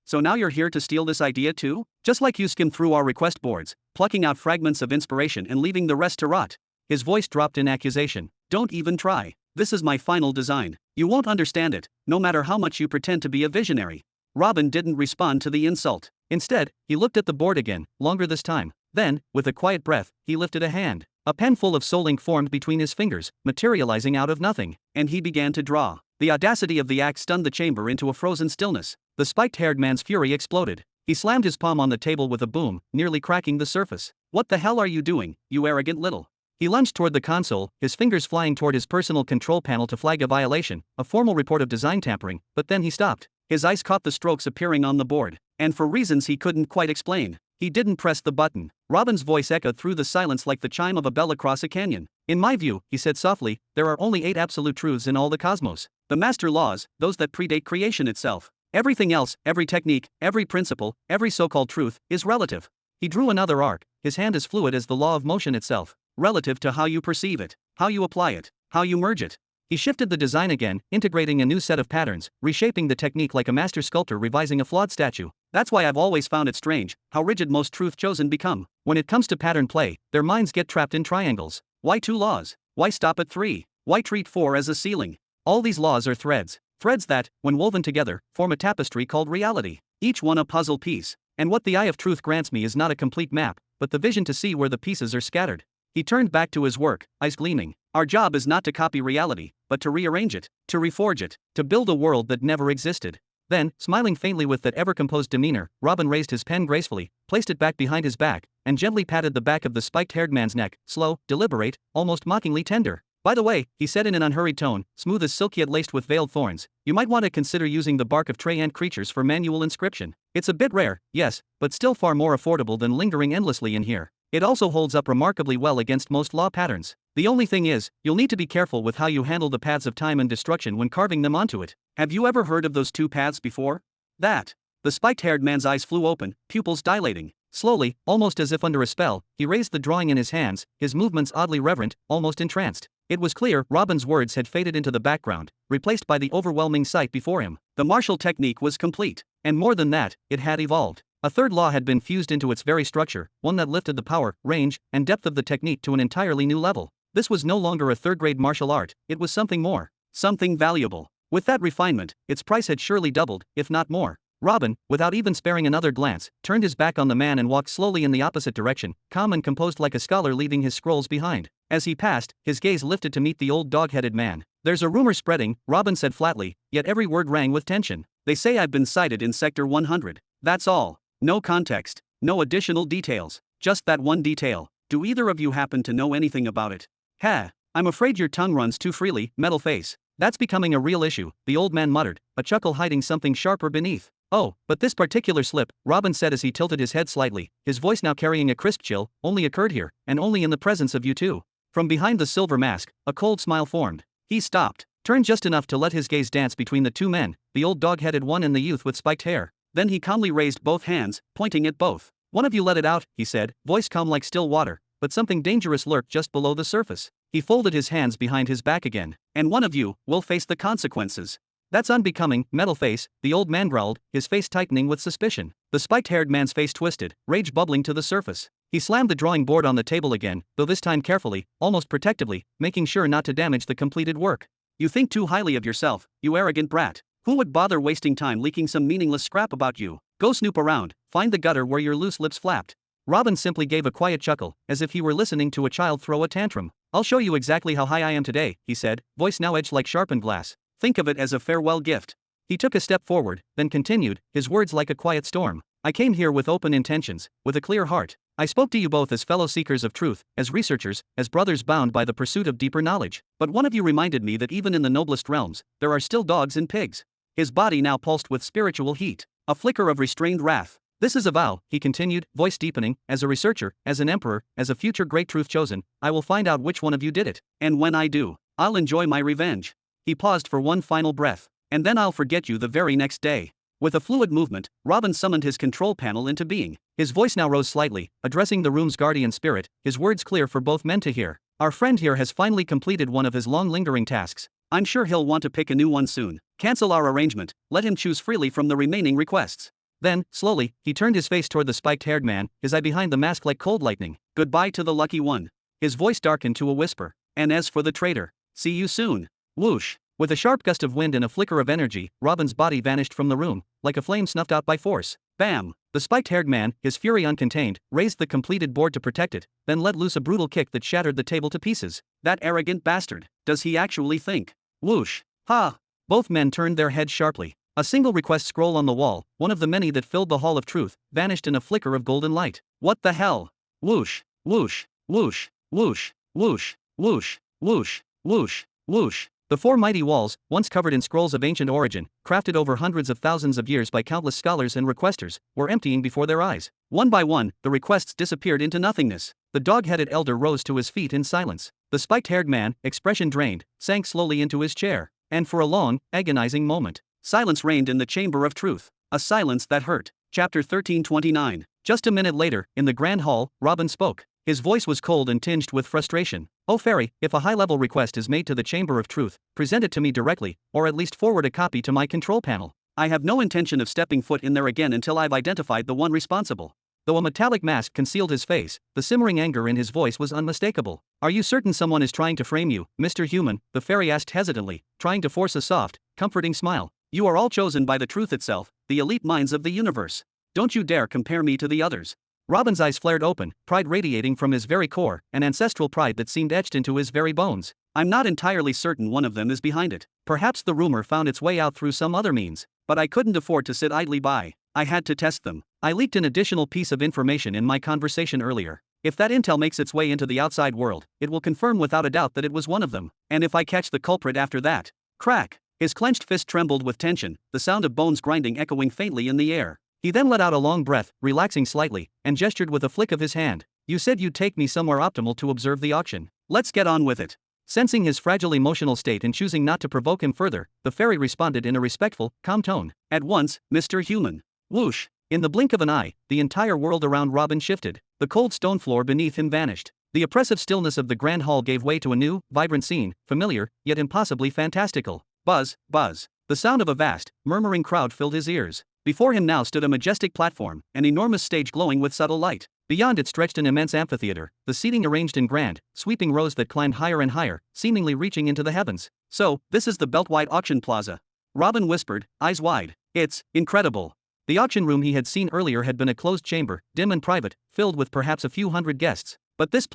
So now you're here to steal this idea too? Just like you skimmed through our request boards, plucking out fragments of inspiration and leaving the rest to rot. His voice dropped in accusation. Don't even try. This is my final design. You won't understand it, no matter how much you pretend to be a visionary. Robin didn't respond to the insult. Instead, he looked at the board again, longer this time. Then, with a quiet breath, he lifted a hand. A pen full of soul ink formed between his fingers, materializing out of nothing, and he began to draw. The audacity of the act stunned the chamber into a frozen stillness. The spiked-haired man's fury exploded. He slammed his palm on the table with a boom, nearly cracking the surface. What the hell are you doing, you arrogant little? He lunged toward the console, his fingers flying toward his personal control panel to flag a violation, a formal report of design tampering, but then he stopped. His eyes caught the strokes appearing on the board, and for reasons he couldn't quite explain, he didn't press the button. Robin's voice echoed through the silence like the chime of a bell across a canyon. In my view, he said softly, there are only 8 absolute truths in all the cosmos. The master laws, those that predate creation itself. Everything else, every technique, every principle, every so-called truth, is relative. He drew another arc, his hand as fluid as the law of motion itself. Relative to how you perceive it, how you apply it, how you merge it. He shifted the design again, integrating a new set of patterns, reshaping the technique like a master sculptor revising a flawed statue. That's why I've always found it strange, how rigid most truth-chosen become. When it comes to pattern play, their minds get trapped in triangles. Why 2 laws? Why stop at 3? Why treat 4 as a ceiling? All these laws are threads. Threads that, when woven together, form a tapestry called reality. Each one a puzzle piece. And what the eye of truth grants me is not a complete map, but the vision to see where the pieces are scattered. He turned back to his work, eyes gleaming. Our job is not to copy reality, but to rearrange it, to reforge it, to build a world that never existed. Then, smiling faintly with that ever-composed demeanor, Robin raised his pen gracefully, placed it back behind his back, and gently patted the back of the spiked-haired man's neck, slow, deliberate, almost mockingly tender. By the way, he said in an unhurried tone, smooth as silk yet laced with veiled thorns, you might want to consider using the bark of tree ant creatures for manual inscription. It's a bit rare, yes, but still far more affordable than lingering endlessly in here. It also holds up remarkably well against most law patterns. The only thing is, you'll need to be careful with how you handle the paths of time and destruction when carving them onto it. Have you ever heard of those 2 paths before? The spiked-haired man's eyes flew open, pupils dilating. Slowly, almost as if under a spell, he raised the drawing in his hands, his movements oddly reverent, almost entranced. It was clear Robin's words had faded into the background, replaced by the overwhelming sight before him. The martial technique was complete, and more than that, it had evolved. A third law had been fused into its very structure, one that lifted the power, range, and depth of the technique to an entirely new level. This was no longer a third-grade martial art, it was something more. Something valuable. With that refinement, its price had surely doubled, if not more. Robin, without even sparing another glance, turned his back on the man and walked slowly in the opposite direction, calm and composed like a scholar leaving his scrolls behind. As he passed, his gaze lifted to meet the old dog-headed man. "There's a rumor spreading," Robin said flatly, yet every word rang with tension. "They say I've been sighted in Sector 100. That's all. No context, no additional details, just that one detail. Do either of you happen to know anything about it?" "Ha, I'm afraid your tongue runs too freely, metal face. That's becoming a real issue," the old man muttered, a chuckle hiding something sharper beneath. "Oh, but this particular slip," Robin said as he tilted his head slightly, his voice now carrying a crisp chill, "only occurred here, and only in the presence of you two." From behind the silver mask, a cold smile formed. He stopped, turned just enough to let his gaze dance between the two men, the old dog-headed one and the youth with spiked hair. Then he calmly raised both hands, pointing at both. "One of you let it out," he said, voice calm like still water, but something dangerous lurked just below the surface. He folded his hands behind his back again. "And one of you will face the consequences." "That's unbecoming, metal face," the old man growled, his face tightening with suspicion. The spiked-haired man's face twisted, rage bubbling to the surface. He slammed the drawing board on the table again, though this time carefully, almost protectively, making sure not to damage the completed work. "You think too highly of yourself, you arrogant brat. Who would bother wasting time leaking some meaningless scrap about you? Go snoop around, find the gutter where your loose lips flapped." Robin simply gave a quiet chuckle, as if he were listening to a child throw a tantrum. "I'll show you exactly how high I am today," he said, voice now edged like sharpened glass. "Think of it as a farewell gift." He took a step forward, then continued, his words like a quiet storm. "I came here with open intentions, with a clear heart. I spoke to you both as fellow seekers of truth, as researchers, as brothers bound by the pursuit of deeper knowledge. But one of you reminded me that even in the noblest realms, there are still dogs and pigs." His body now pulsed with spiritual heat, a flicker of restrained wrath. "This is a vow," he continued, voice deepening, "as a researcher, as an emperor, as a future great truth chosen, I will find out which one of you did it. And when I do, I'll enjoy my revenge." He paused for one final breath. "And then I'll forget you the very next day." With a fluid movement, Robin summoned his control panel into being. His voice now rose slightly, addressing the room's guardian spirit, his words clear for both men to hear. "Our friend here has finally completed one of his long-lingering tasks. I'm sure he'll want to pick a new one soon. Cancel our arrangement, let him choose freely from the remaining requests." Then, slowly, he turned his face toward the spiked-haired man, his eye behind the mask like cold lightning. "Goodbye to the lucky one." His voice darkened to a whisper. "And as for the traitor, see you soon." Whoosh! With a sharp gust of wind and a flicker of energy, Robin's body vanished from the room, like a flame snuffed out by force. Bam! The spiked-haired man, his fury uncontained, raised the completed board to protect it, then let loose a brutal kick that shattered the table to pieces. "That arrogant bastard, does he actually think?" Whoosh! Ha! Both men turned their heads sharply. A single request scroll on the wall, one of the many that filled the Hall of Truth, vanished in a flicker of golden light. "What the hell?" Whoosh! Whoosh! Whoosh! Whoosh! Whoosh! Whoosh! Whoosh! Whoosh! Whoosh! The four mighty walls, once covered in scrolls of ancient origin, crafted over hundreds of thousands of years by countless scholars and requesters, were emptying before their eyes. One by one, the requests disappeared into nothingness. The dog-headed elder rose to his feet in silence. The spiked-haired man, expression drained, sank slowly into his chair. And for a long, agonizing moment, silence reigned in the chamber of truth. A silence that hurt. Chapter 1329. Just a minute later, in the grand hall, Robin spoke. His voice was cold and tinged with frustration. "Oh fairy, if a high-level request is made to the Chamber of Truth, present it to me directly, or at least forward a copy to my control panel. I have no intention of stepping foot in there again until I've identified the one responsible." Though a metallic mask concealed his face, the simmering anger in his voice was unmistakable. "Are you certain someone is trying to frame you, Mr. Human?" the fairy asked hesitantly, trying to force a soft, comforting smile. "You are all chosen by the truth itself, the elite minds of the universe. Don't you dare compare me to the others." Robin's eyes flared open, pride radiating from his very core, an ancestral pride that seemed etched into his very bones. "I'm not entirely certain one of them is behind it. Perhaps the rumor found its way out through some other means. But I couldn't afford to sit idly by. I had to test them. I leaked an additional piece of information in my conversation earlier. If that intel makes its way into the outside world, it will confirm without a doubt that it was one of them. And if I catch the culprit after that..." Crack! His clenched fist trembled with tension, the sound of bones grinding echoing faintly in the air. He then let out a long breath, relaxing slightly, and gestured with a flick of his hand. "You said you'd take me somewhere optimal to observe the auction. Let's get on with it." Sensing his fragile emotional state and choosing not to provoke him further, the fairy responded in a respectful, calm tone. "At once, Mr. Human." Whoosh! In the blink of an eye, the entire world around Robin shifted. The cold stone floor beneath him vanished. The oppressive stillness of the grand hall gave way to a new, vibrant scene, familiar, yet impossibly fantastical. Buzz, buzz. The sound of a vast, murmuring crowd filled his ears. Before him now stood a majestic platform, an enormous stage glowing with subtle light. Beyond it stretched an immense amphitheater, the seating arranged in grand, sweeping rows that climbed higher and higher, seemingly reaching into the heavens. So, this is the Beltwide Auction Plaza. Robin whispered, eyes wide. It's incredible. The auction room he had seen earlier had been a closed chamber, dim and private, filled with perhaps a few hundred guests. But this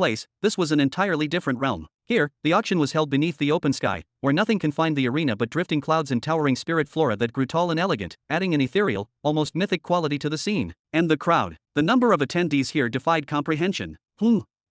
was an entirely different realm. Here, the auction was held beneath the open sky, where nothing confined the arena but drifting clouds and towering spirit flora that grew tall and elegant, adding an ethereal, almost mythic quality to the scene. And the crowd. The number of attendees here defied comprehension.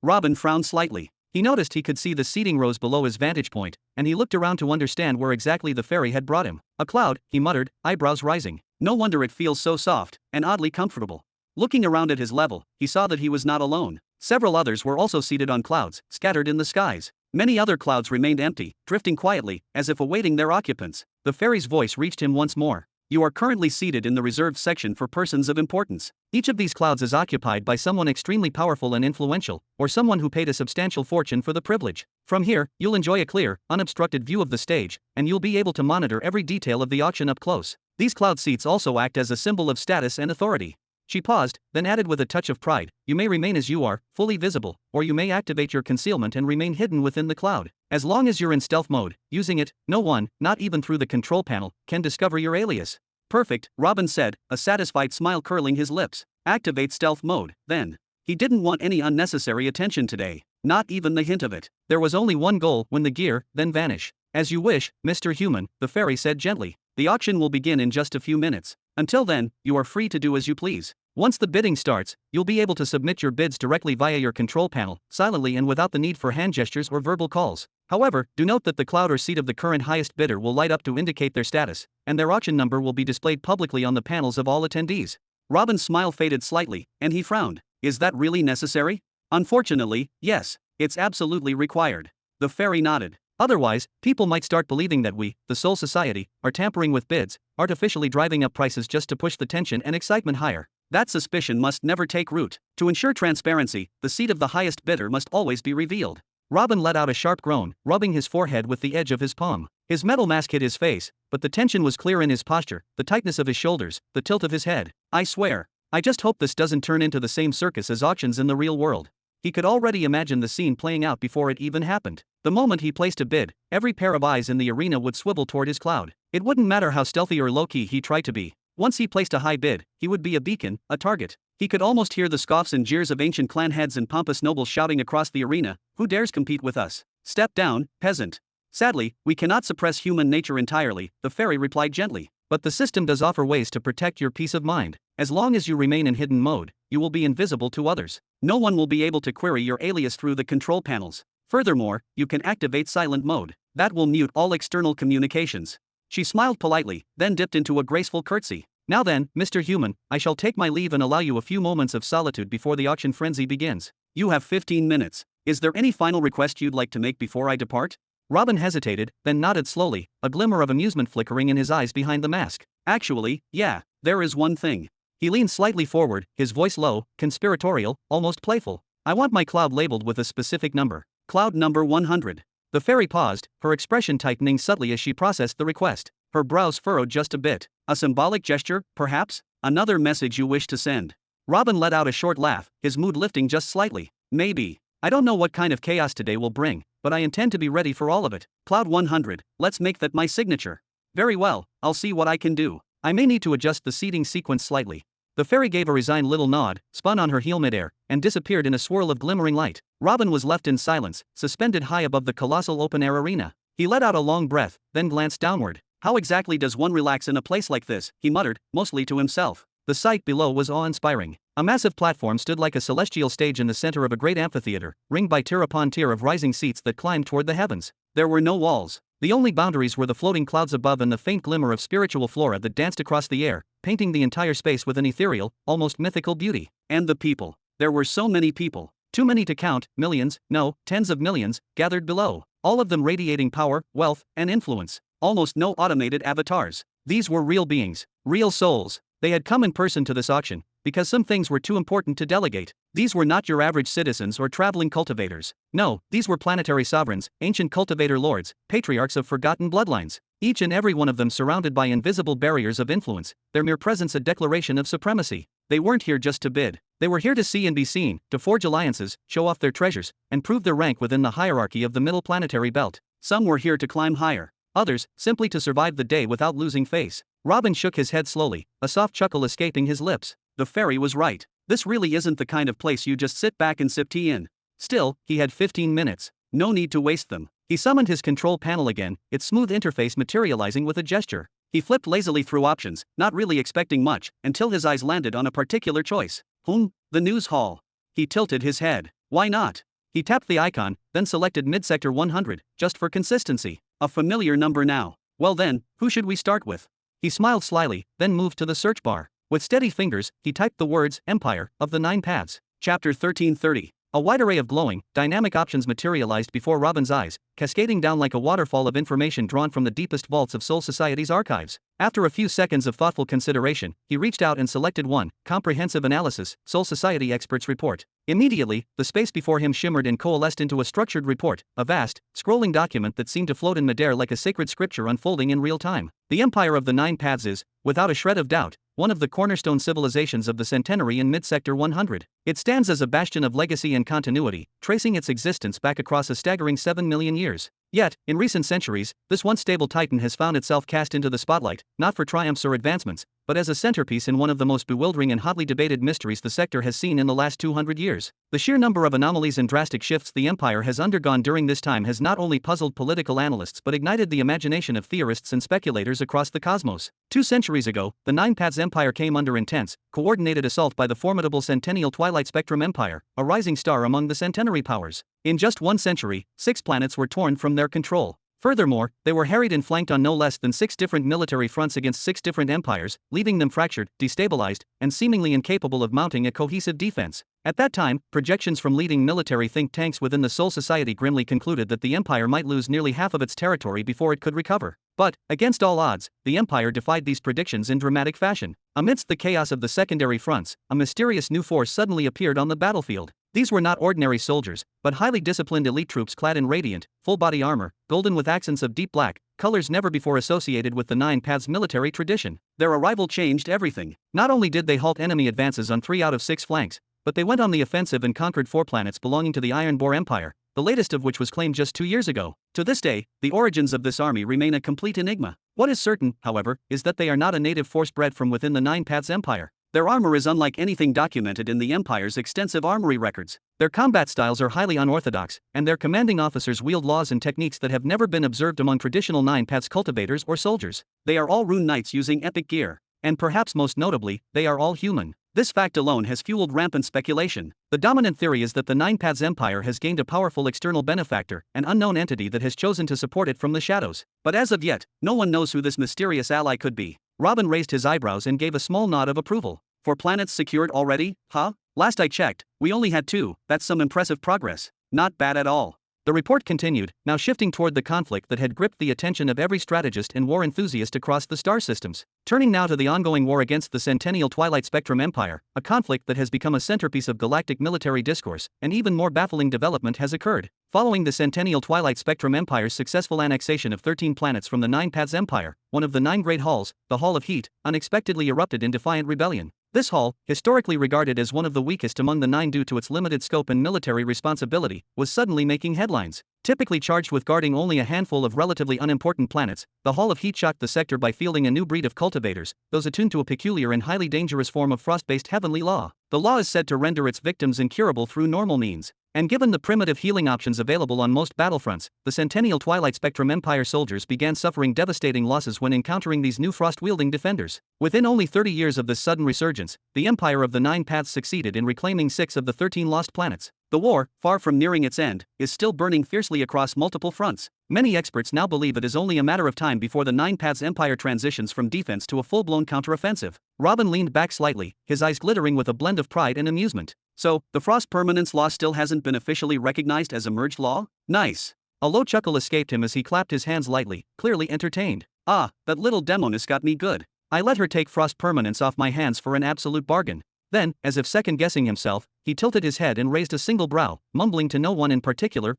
Robin frowned slightly. He noticed he could see the seating rows below his vantage point, and he looked around to understand where exactly the fairy had brought him. A cloud, he muttered, eyebrows rising. No wonder it feels so soft, and oddly comfortable. Looking around at his level, he saw that he was not alone. Several others were also seated on clouds, scattered in the skies. Many other clouds remained empty, drifting quietly, as if awaiting their occupants. The fairy's voice reached him once more. You are currently seated in the reserved section for persons of importance. Each of these clouds is occupied by someone extremely powerful and influential, or someone who paid a substantial fortune for the privilege. From here, you'll enjoy a clear, unobstructed view of the stage, and you'll be able to monitor every detail of the auction up close. These cloud seats also act as a symbol of status and authority. She paused, then added with a touch of pride, you may remain as you are, fully visible, or you may activate your concealment and remain hidden within the cloud. As long as you're in stealth mode, using it, no one, not even through the control panel, can discover your alias. Perfect, Robin said, a satisfied smile curling his lips. Activate stealth mode, then. He didn't want any unnecessary attention today. Not even the hint of it. There was only one goal, win the gear, then vanish. As you wish, Mr. Human, the fairy said gently. The auction will begin in just a few minutes. Until then, you are free to do as you please. Once the bidding starts, you'll be able to submit your bids directly via your control panel, silently and without the need for hand gestures or verbal calls. However, do note that the cloud or seat of the current highest bidder will light up to indicate their status, and their auction number will be displayed publicly on the panels of all attendees. Robin's smile faded slightly, and he frowned. Is that really necessary? Unfortunately, yes. It's absolutely required. The fairy nodded. Otherwise, people might start believing that we, the Soul Society, are tampering with bids, artificially driving up prices just to push the tension and excitement higher. That suspicion must never take root. To ensure transparency, the seat of the highest bidder must always be revealed. Robin let out a sharp groan, rubbing his forehead with the edge of his palm. His metal mask hid his face, but the tension was clear in his posture, the tightness of his shoulders, the tilt of his head. I swear. I just hope this doesn't turn into the same circus as auctions in the real world. He could already imagine the scene playing out before it even happened. The moment he placed a bid, every pair of eyes in the arena would swivel toward his cloud. It wouldn't matter how stealthy or low-key he tried to be. Once he placed a high bid, he would be a beacon, a target. He could almost hear the scoffs and jeers of ancient clan heads and pompous nobles shouting across the arena, who dares compete with us? Step down, peasant. Sadly, we cannot suppress human nature entirely, the fairy replied gently. But the system does offer ways to protect your peace of mind. As long as you remain in hidden mode, you will be invisible to others. No one will be able to query your alias through the control panels. Furthermore, you can activate silent mode. That will mute all external communications. She smiled politely, then dipped into a graceful curtsy. Now then, Mr. Human, I shall take my leave and allow you a few moments of solitude before the auction frenzy begins. You have 15 minutes. Is there any final request you'd like to make before I depart? Robin hesitated, then nodded slowly, a glimmer of amusement flickering in his eyes behind the mask. Actually, yeah, there is one thing. He leaned slightly forward, his voice low, conspiratorial, almost playful. I want my cloud labeled with a specific number. Cloud number 100. The fairy paused, her expression tightening subtly as she processed the request. Her brows furrowed just a bit. A symbolic gesture, perhaps? Another message you wish to send? Robin let out a short laugh, his mood lifting just slightly. Maybe. I don't know what kind of chaos today will bring, but I intend to be ready for all of it. Cloud 100, let's make that my signature. Very well, I'll see what I can do. I may need to adjust the seating sequence slightly. The fairy gave a resigned little nod, spun on her heel midair, and disappeared in a swirl of glimmering light. Robin was left in silence, suspended high above the colossal open-air arena. He let out a long breath, then glanced downward. How exactly does one relax in a place like this? He muttered, mostly to himself. The sight below was awe-inspiring. A massive platform stood like a celestial stage in the center of a great amphitheater, ringed by tier upon tier of rising seats that climbed toward the heavens. There were no walls. The only boundaries were the floating clouds above and the faint glimmer of spiritual flora that danced across the air, painting the entire space with an ethereal, almost mythical beauty. And the people. There were so many people. Too many to count, millions, no, tens of millions, gathered below. All of them radiating power, wealth, and influence. Almost no automated avatars. These were real beings, real souls. They had come in person to this auction, because some things were too important to delegate. These were not your average citizens or traveling cultivators. No, these were planetary sovereigns, ancient cultivator lords, patriarchs of forgotten bloodlines. Each and every one of them surrounded by invisible barriers of influence, their mere presence a declaration of supremacy. They weren't here just to bid. They were here to see and be seen, to forge alliances, show off their treasures, and prove their rank within the hierarchy of the middle planetary belt. Some were here to climb higher. Others, simply to survive the day without losing face. Robin shook his head slowly, a soft chuckle escaping his lips. The fairy was right. This really isn't the kind of place you just sit back and sip tea in. Still, he had 15 minutes. No need to waste them. He summoned his control panel again, its smooth interface materializing with a gesture. He flipped lazily through options, not really expecting much, until his eyes landed on a particular choice. The news hall. He tilted his head. Why not? He tapped the icon, then selected Midsector 100, just for consistency. A familiar number now. Well then, who should we start with? He smiled slyly, then moved to the search bar. With steady fingers, he typed the words, Empire, of the Nine Paths. Chapter 1330. A wide array of glowing, dynamic options materialized before Robin's eyes, cascading down like a waterfall of information drawn from the deepest vaults of Soul Society's archives. After a few seconds of thoughtful consideration, he reached out and selected one, Comprehensive Analysis, Soul Society Experts Report. Immediately, the space before him shimmered and coalesced into a structured report, a vast, scrolling document that seemed to float in midair like a sacred scripture unfolding in real time. The Empire of the Nine Paths is, without a shred of doubt, one of the cornerstone civilizations of the centenary in Midsector 100. It stands as a bastion of legacy and continuity, tracing its existence back across a staggering 7 million years. Yet, in recent centuries, this once stable titan has found itself cast into the spotlight, not for triumphs or advancements, but as a centerpiece in one of the most bewildering and hotly debated mysteries the sector has seen in the last 200 years. The sheer number of anomalies and drastic shifts the Empire has undergone during this time has not only puzzled political analysts but ignited the imagination of theorists and speculators across the cosmos. 2 centuries ago, the Nine Paths Empire came under intense, coordinated assault by the formidable Centennial Twilight Spectrum Empire, a rising star among the centenary powers. In just 1 century, 6 planets were torn from their control. Furthermore, they were harried and flanked on no less than 6 different military fronts against 6 different empires, leaving them fractured, destabilized, and seemingly incapable of mounting a cohesive defense. At that time, projections from leading military think tanks within the Soul Society grimly concluded that the Empire might lose nearly half of its territory before it could recover. But, against all odds, the Empire defied these predictions in dramatic fashion. Amidst the chaos of the secondary fronts, a mysterious new force suddenly appeared on the battlefield. These were not ordinary soldiers, but highly disciplined elite troops clad in radiant, full-body armor, golden with accents of deep black, colors never before associated with the Nine Paths military tradition. Their arrival changed everything. Not only did they halt enemy advances on 3 out of 6 flanks, but they went on the offensive and conquered 4 planets belonging to the Ironbore Empire, the latest of which was claimed just 2 years ago. To this day, the origins of this army remain a complete enigma. What is certain, however, is that they are not a native force bred from within the Nine Paths Empire. Their armor is unlike anything documented in the Empire's extensive armory records. Their combat styles are highly unorthodox, and their commanding officers wield laws and techniques that have never been observed among traditional Nine Paths cultivators or soldiers. They are all rune knights using epic gear. And perhaps most notably, they are all human. This fact alone has fueled rampant speculation. The dominant theory is that the Nine Paths Empire has gained a powerful external benefactor, an unknown entity that has chosen to support it from the shadows. But as of yet, no one knows who this mysterious ally could be. Robin raised his eyebrows and gave a small nod of approval. 4 planets secured already, huh? Last I checked, we only had 2, that's some impressive progress. Not bad at all. The report continued, now shifting toward the conflict that had gripped the attention of every strategist and war enthusiast across the star systems. Turning now to the ongoing war against the Centennial Twilight Spectrum Empire, a conflict that has become a centerpiece of galactic military discourse, an even more baffling development has occurred. Following the Centennial Twilight Spectrum Empire's successful annexation of 13 planets from the Nine Paths Empire, one of the 9 Great Halls, the Hall of Heat, unexpectedly erupted in defiant rebellion. This hall, historically regarded as one of the weakest among the 9 due to its limited scope and military responsibility, was suddenly making headlines. Typically charged with guarding only a handful of relatively unimportant planets, the Hall of Heat shocked the sector by fielding a new breed of cultivators, those attuned to a peculiar and highly dangerous form of frost-based heavenly law. The law is said to render its victims incurable through normal means. And given the primitive healing options available on most battlefronts, the Centennial Twilight Spectrum Empire soldiers began suffering devastating losses when encountering these new frost-wielding defenders. Within only 30 years of this sudden resurgence, the Empire of the Nine Paths succeeded in reclaiming 6 of the 13 lost planets. The war, far from nearing its end, is still burning fiercely across multiple fronts. Many experts now believe it is only a matter of time before the Nine Paths Empire transitions from defense to a full-blown counteroffensive. Robin leaned back slightly, his eyes glittering with a blend of pride and amusement. So, the Frost Permanence Law still hasn't been officially recognized as a merged law? Nice. A low chuckle escaped him as he clapped his hands lightly, clearly entertained. Ah, that little demoness got me good. I let her take frost permanence off my hands for an absolute bargain. Then, as if second-guessing himself, he tilted his head and raised a single brow, mumbling to no one in particular,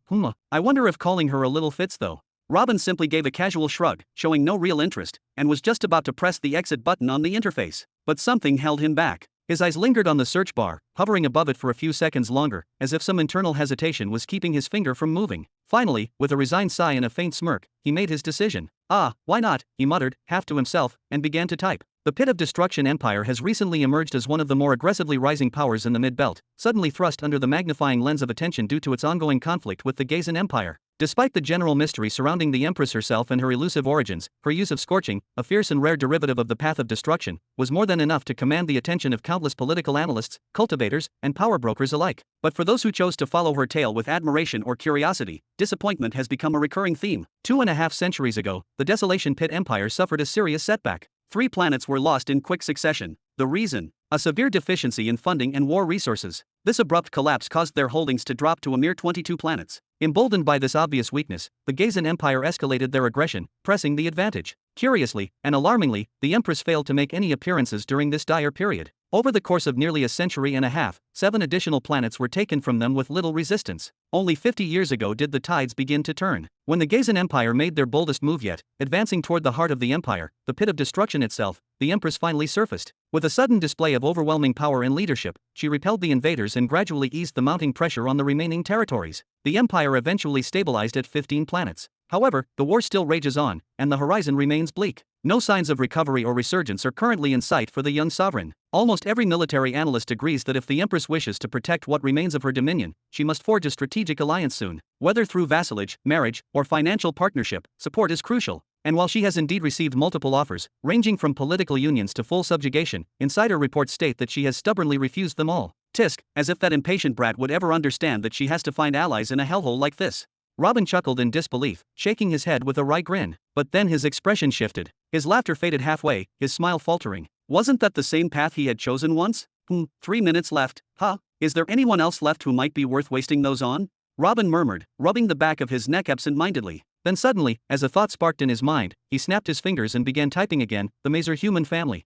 I wonder if calling her a little fits though. Robin simply gave a casual shrug, showing no real interest, and was just about to press the exit button on the interface. But something held him back. His eyes lingered on the search bar, hovering above it for a few seconds longer, as if some internal hesitation was keeping his finger from moving. Finally, with a resigned sigh and a faint smirk, he made his decision. Why not, he muttered, half to himself, and began to type. The Pit of Destruction Empire has recently emerged as one of the more aggressively rising powers in the Mid-Belt, suddenly thrust under the magnifying lens of attention due to its ongoing conflict with the Gazan Empire. Despite the general mystery surrounding the Empress herself and her elusive origins, her use of scorching, a fierce and rare derivative of the path of destruction, was more than enough to command the attention of countless political analysts, cultivators, and power brokers alike. But for those who chose to follow her tale with admiration or curiosity, disappointment has become a recurring theme. 2.5 centuries ago, the Desolation Pit Empire suffered a serious setback. 3 planets were lost in quick succession. The reason? A severe deficiency in funding and war resources. This abrupt collapse caused their holdings to drop to a mere 22 planets. Emboldened by this obvious weakness, the Gazan Empire escalated their aggression, pressing the advantage. Curiously, and alarmingly, the Empress failed to make any appearances during this dire period. Over the course of nearly a century and a half, 7 additional planets were taken from them with little resistance. Only 50 years ago did the tides begin to turn. When the Gazan Empire made their boldest move yet, advancing toward the heart of the empire, the pit of destruction itself, the Empress finally surfaced. With a sudden display of overwhelming power and leadership, she repelled the invaders and gradually eased the mounting pressure on the remaining territories. The empire eventually stabilized at 15 planets. However, the war still rages on, and the horizon remains bleak. No signs of recovery or resurgence are currently in sight for the young sovereign. Almost every military analyst agrees that if the Empress wishes to protect what remains of her dominion, she must forge a strategic alliance soon. Whether through vassalage, marriage, or financial partnership, support is crucial. And while she has indeed received multiple offers, ranging from political unions to full subjugation, insider reports state that she has stubbornly refused them all. Tisk, as if that impatient brat would ever understand that she has to find allies in a hellhole like this. Robin chuckled in disbelief, shaking his head with a wry grin. But then his expression shifted. His laughter faded halfway, his smile faltering. Wasn't that the same path he had chosen once? 3 minutes left, huh? Is there anyone else left who might be worth wasting those on? Robin murmured, rubbing the back of his neck absent-mindedly. Then suddenly, as a thought sparked in his mind, he snapped his fingers and began typing again, the Mazer human family.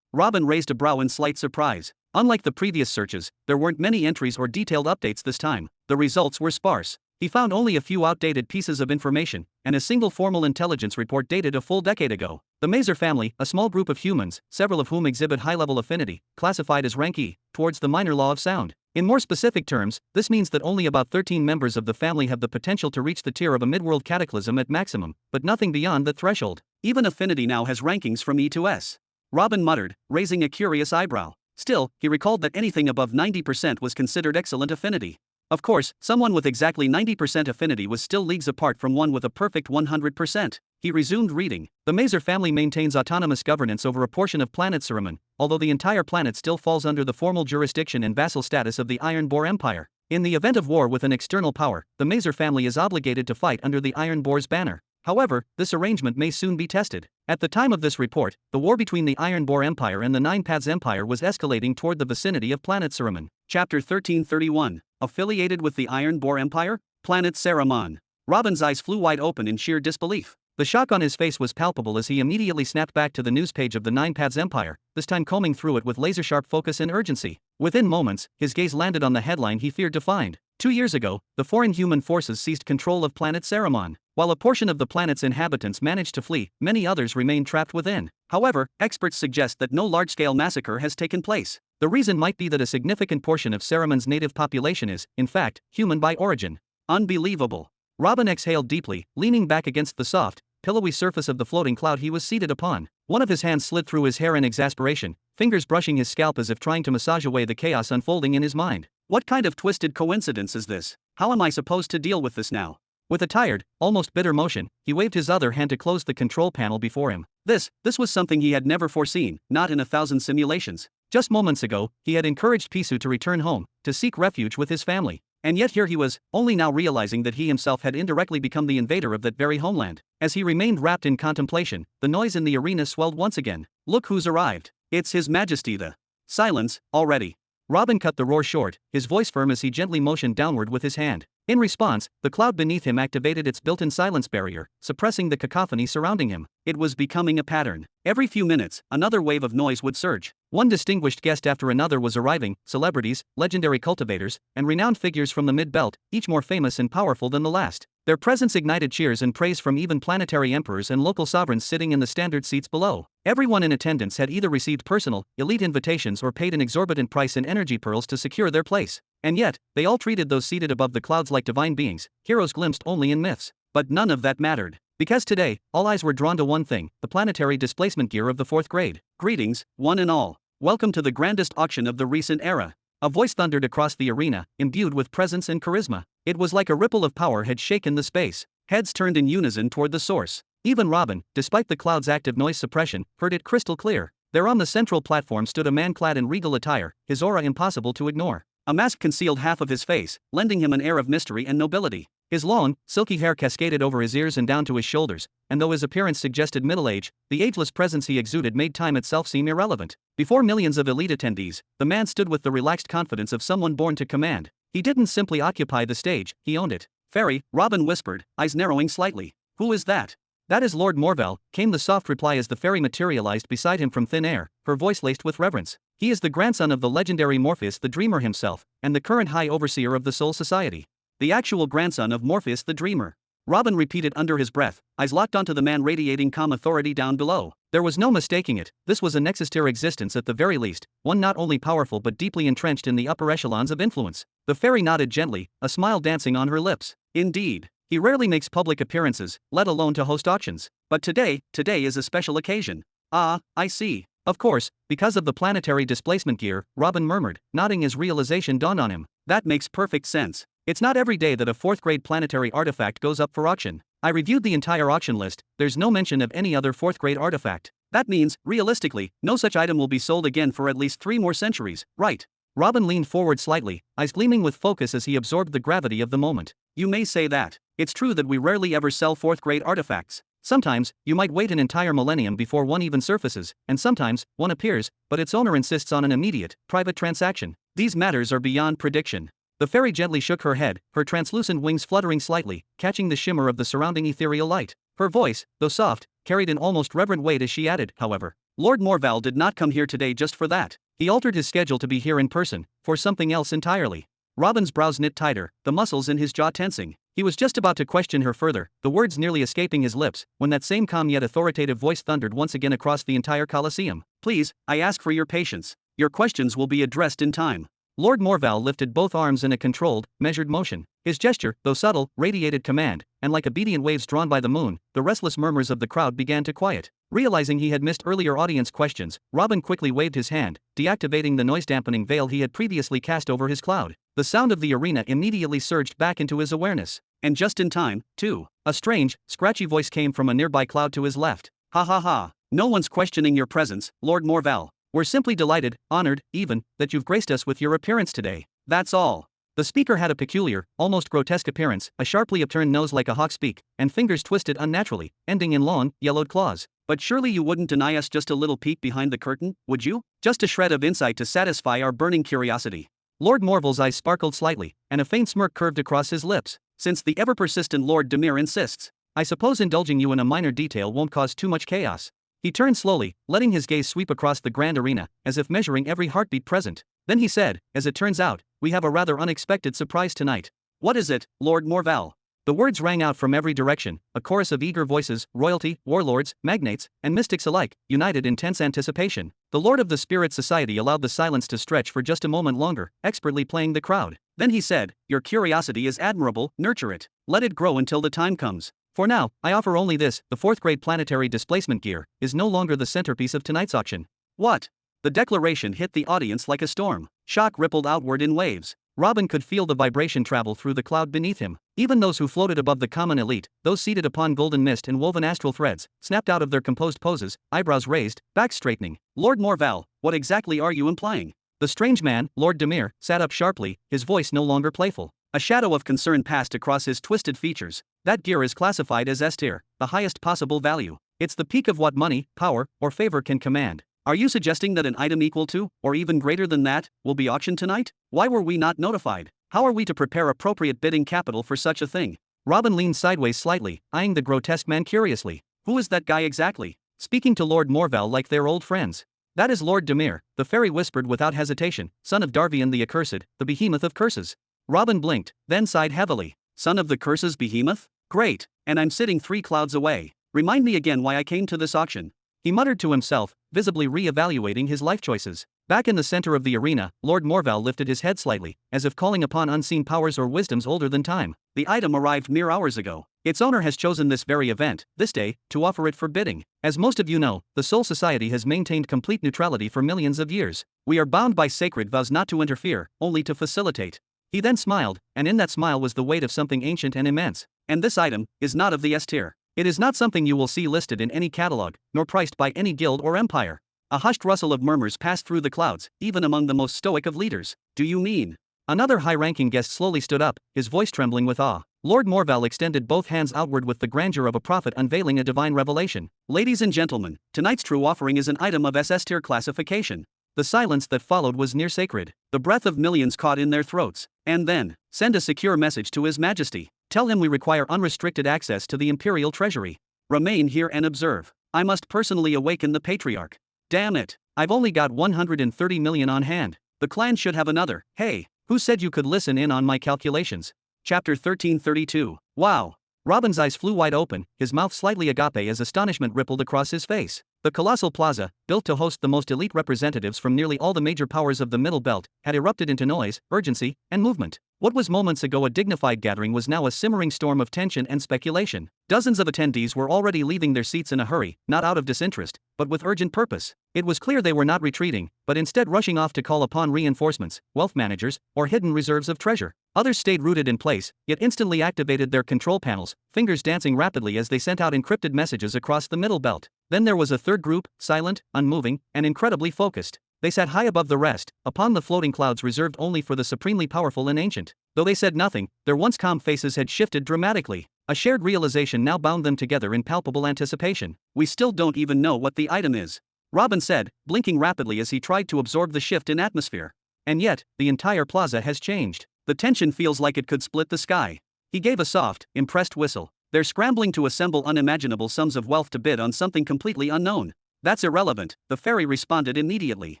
Robin raised a brow in slight surprise. Unlike the previous searches, there weren't many entries or detailed updates this time. The results were sparse. He found only a few outdated pieces of information, and a single formal intelligence report dated a full decade ago. The Mazer family, a small group of humans, several of whom exhibit high-level affinity, classified as rank E, towards the minor law of sound. In more specific terms, this means that only about 13 members of the family have the potential to reach the tier of a midworld cataclysm at maximum, but nothing beyond that threshold. Even affinity now has rankings from E to S. Robin muttered, raising a curious eyebrow. Still, he recalled that anything above 90% was considered excellent affinity. Of course, someone with exactly 90% affinity was still leagues apart from one with a perfect 100%. He resumed reading. The Mazer family maintains autonomous governance over a portion of planet Suraman, although the entire planet still falls under the formal jurisdiction and vassal status of the Iron Boar Empire. In the event of war with an external power, the Mazer family is obligated to fight under the Iron Boar's banner. However, this arrangement may soon be tested. At the time of this report, the war between the Iron Boar Empire and the Nine Paths Empire was escalating toward the vicinity of planet Suraman. Chapter 1331. Affiliated with the Iron Boar Empire? Planet Saramon. Robin's eyes flew wide open in sheer disbelief. The shock on his face was palpable as he immediately snapped back to the news page of the Nine Paths Empire, this time combing through it with laser-sharp focus and urgency. Within moments, his gaze landed on the headline he feared to find. 2 years ago, the foreign human forces seized control of planet Saramon. While a portion of the planet's inhabitants managed to flee, many others remained trapped within. However, experts suggest that no large-scale massacre has taken place. The reason might be that a significant portion of Saramon's native population is, in fact, human by origin. Unbelievable. Robin exhaled deeply, leaning back against the soft, pillowy surface of the floating cloud he was seated upon. One of his hands slid through his hair in exasperation, fingers brushing his scalp as if trying to massage away the chaos unfolding in his mind. What kind of twisted coincidence is this? How am I supposed to deal with this now? With a tired, almost bitter motion, he waved his other hand to close the control panel before him. This was something he had never foreseen, not in 1,000 simulations. Just moments ago, he had encouraged Pisu to return home, to seek refuge with his family. And yet here he was, only now realizing that he himself had indirectly become the invader of that very homeland. As he remained wrapped in contemplation, the noise in the arena swelled once again. Look who's arrived. It's His Majesty the... Silence, already. Robin cut the roar short, his voice firm as he gently motioned downward with his hand. In response, the cloud beneath him activated its built-in silence barrier, suppressing the cacophony surrounding him. It was becoming a pattern. Every few minutes, another wave of noise would surge. One distinguished guest after another was arriving, celebrities, legendary cultivators, and renowned figures from the mid-belt, each more famous and powerful than the last. Their presence ignited cheers and praise from even planetary emperors and local sovereigns sitting in the standard seats below. Everyone in attendance had either received personal, elite invitations or paid an exorbitant price in energy pearls to secure their place. And yet, they all treated those seated above the clouds like divine beings, heroes glimpsed only in myths. But none of that mattered. Because today, all eyes were drawn to one thing, the planetary displacement gear of the 4th grade. Greetings, one and all. Welcome to the grandest auction of the recent era. A voice thundered across the arena, imbued with presence and charisma. It was like a ripple of power had shaken the space. Heads turned in unison toward the source. Even Robin, despite the cloud's active noise suppression, heard it crystal clear. There on the central platform stood a man clad in regal attire, his aura impossible to ignore. A mask concealed half of his face, lending him an air of mystery and nobility. His long, silky hair cascaded over his ears and down to his shoulders, and though his appearance suggested middle age, the ageless presence he exuded made time itself seem irrelevant. Before millions of elite attendees, the man stood with the relaxed confidence of someone born to command. He didn't simply occupy the stage, he owned it. Fairy, Robin whispered, eyes narrowing slightly. Who is that? That is Lord Morvel, came the soft reply as the fairy materialized beside him from thin air, her voice laced with reverence. He is the grandson of the legendary Morpheus the Dreamer himself, and the current high overseer of the Soul Society. The actual grandson of Morpheus the Dreamer. Robin repeated under his breath, eyes locked onto the man radiating calm authority down below. There was no mistaking it, this was a nexus tier existence at the very least, one not only powerful but deeply entrenched in the upper echelons of influence. The fairy nodded gently, a smile dancing on her lips. Indeed. He rarely makes public appearances, let alone to host auctions. But today is a special occasion. Ah, I see. Of course, because of the planetary displacement gear, Robin murmured, nodding as realization dawned on him. That makes perfect sense. It's not every day that a 4th grade planetary artifact goes up for auction. I reviewed the entire auction list, there's no mention of any other 4th grade artifact. That means, realistically, no such item will be sold again for at least 3 more centuries, right? Robin leaned forward slightly, eyes gleaming with focus as he absorbed the gravity of the moment. You may say that. It's true that we rarely ever sell 4th grade artifacts. Sometimes, you might wait an entire millennium before one even surfaces, and sometimes, one appears, but its owner insists on an immediate, private transaction. These matters are beyond prediction. The fairy gently shook her head, her translucent wings fluttering slightly, catching the shimmer of the surrounding ethereal light. Her voice, though soft, carried an almost reverent weight as she added, however, Lord Morvel did not come here today just for that. He altered his schedule to be here in person, for something else entirely. Robin's brows knit tighter, the muscles in his jaw tensing. He was just about to question her further, the words nearly escaping his lips, when that same calm yet authoritative voice thundered once again across the entire Colosseum. Please, I ask for your patience. Your questions will be addressed in time. Lord Morvel lifted both arms in a controlled, measured motion. His gesture, though subtle, radiated command, and like obedient waves drawn by the moon, the restless murmurs of the crowd began to quiet. Realizing he had missed earlier audience questions, Robin quickly waved his hand, deactivating the noise-dampening veil he had previously cast over his cloud. The sound of the arena immediately surged back into his awareness. And just in time, too. A strange, scratchy voice came from a nearby cloud to his left. Ha ha ha. No one's questioning your presence, Lord Morvel. We're simply delighted, honored, even, that you've graced us with your appearance today. That's all. The speaker had a peculiar, almost grotesque appearance, a sharply upturned nose like a hawk's beak, and fingers twisted unnaturally, ending in long, yellowed claws. But surely you wouldn't deny us just a little peek behind the curtain, would you? Just a shred of insight to satisfy our burning curiosity. Lord Morvel's eyes sparkled slightly, and a faint smirk curved across his lips. Since the ever-persistent Lord Demir insists, I suppose indulging you in a minor detail won't cause too much chaos. He turned slowly, letting his gaze sweep across the grand arena, as if measuring every heartbeat present. Then he said, as it turns out, we have a rather unexpected surprise tonight. What is it, Lord Morvel? The words rang out from every direction, a chorus of eager voices, royalty, warlords, magnates, and mystics alike, united in tense anticipation. The Lord of the Spirit Society allowed the silence to stretch for just a moment longer, expertly playing the crowd. Then he said, your curiosity is admirable, nurture it. Let it grow until the time comes. For now, I offer only this, the 4th grade planetary displacement gear is no longer the centerpiece of tonight's auction. What? The declaration hit the audience like a storm. Shock rippled outward in waves. Robin could feel the vibration travel through the cloud beneath him. Even those who floated above the common elite, those seated upon golden mist and woven astral threads, snapped out of their composed poses, eyebrows raised, backs straightening. Lord Morvel, what exactly are you implying? The strange man, Lord Demir, sat up sharply, his voice no longer playful. A shadow of concern passed across his twisted features. That gear is classified as S tier, the highest possible value. It's the peak of what money, power, or favor can command. Are you suggesting that an item equal to, or even greater than that, will be auctioned tonight? Why were we not notified? How are we to prepare appropriate bidding capital for such a thing? Robin leaned sideways slightly, eyeing the grotesque man curiously. Who is that guy exactly? Speaking to Lord Morval like they're old friends. That is Lord Demir, the fairy whispered without hesitation, son of Darvian the Accursed, the behemoth of curses. Robin blinked, then sighed heavily. Son of the curses behemoth? Great, and I'm sitting 3 clouds away. Remind me again why I came to this auction. He muttered to himself, visibly re-evaluating his life choices. Back in the center of the arena, Lord Morval lifted his head slightly, as if calling upon unseen powers or wisdoms older than time. The item arrived mere hours ago. Its owner has chosen this very event, this day, to offer it for bidding. As most of you know, the Soul Society has maintained complete neutrality for millions of years. We are bound by sacred vows not to interfere, only to facilitate. He then smiled, and in that smile was the weight of something ancient and immense. And this item is not of the S tier. It is not something you will see listed in any catalog, nor priced by any guild or empire. A hushed rustle of murmurs passed through the clouds, even among the most stoic of leaders. Do you mean? Another high-ranking guest slowly stood up, his voice trembling with awe. Lord Morval extended both hands outward with the grandeur of a prophet unveiling a divine revelation. Ladies and gentlemen, tonight's true offering is an item of SS tier classification. The silence that followed was near sacred. The breath of millions caught in their throats. And then, send a secure message to His Majesty. Tell him we require unrestricted access to the Imperial Treasury. Remain here and observe. I must personally awaken the Patriarch. Damn it, I've only got 130 million on hand. The clan should have another. Hey, who said you could listen in on my calculations? Chapter 1332. Wow. Robin's eyes flew wide open, his mouth slightly agape as astonishment rippled across his face. The colossal plaza, built to host the most elite representatives from nearly all the major powers of the Middle Belt, had erupted into noise, urgency, and movement. What was moments ago a dignified gathering was now a simmering storm of tension and speculation. Dozens of attendees were already leaving their seats in a hurry, not out of disinterest, but with urgent purpose. It was clear they were not retreating, but instead rushing off to call upon reinforcements, wealth managers, or hidden reserves of treasure. Others stayed rooted in place, yet instantly activated their control panels, fingers dancing rapidly as they sent out encrypted messages across the Middle Belt. Then there was a third group, silent, unmoving, and incredibly focused. They sat high above the rest, upon the floating clouds reserved only for the supremely powerful and ancient. Though they said nothing, their once calm faces had shifted dramatically. A shared realization now bound them together in palpable anticipation. We still don't even know what the item is, Robin said, blinking rapidly as he tried to absorb the shift in atmosphere. And yet, the entire plaza has changed. The tension feels like it could split the sky. He gave a soft, impressed whistle. They're scrambling to assemble unimaginable sums of wealth to bid on something completely unknown. That's irrelevant, the fairy responded immediately.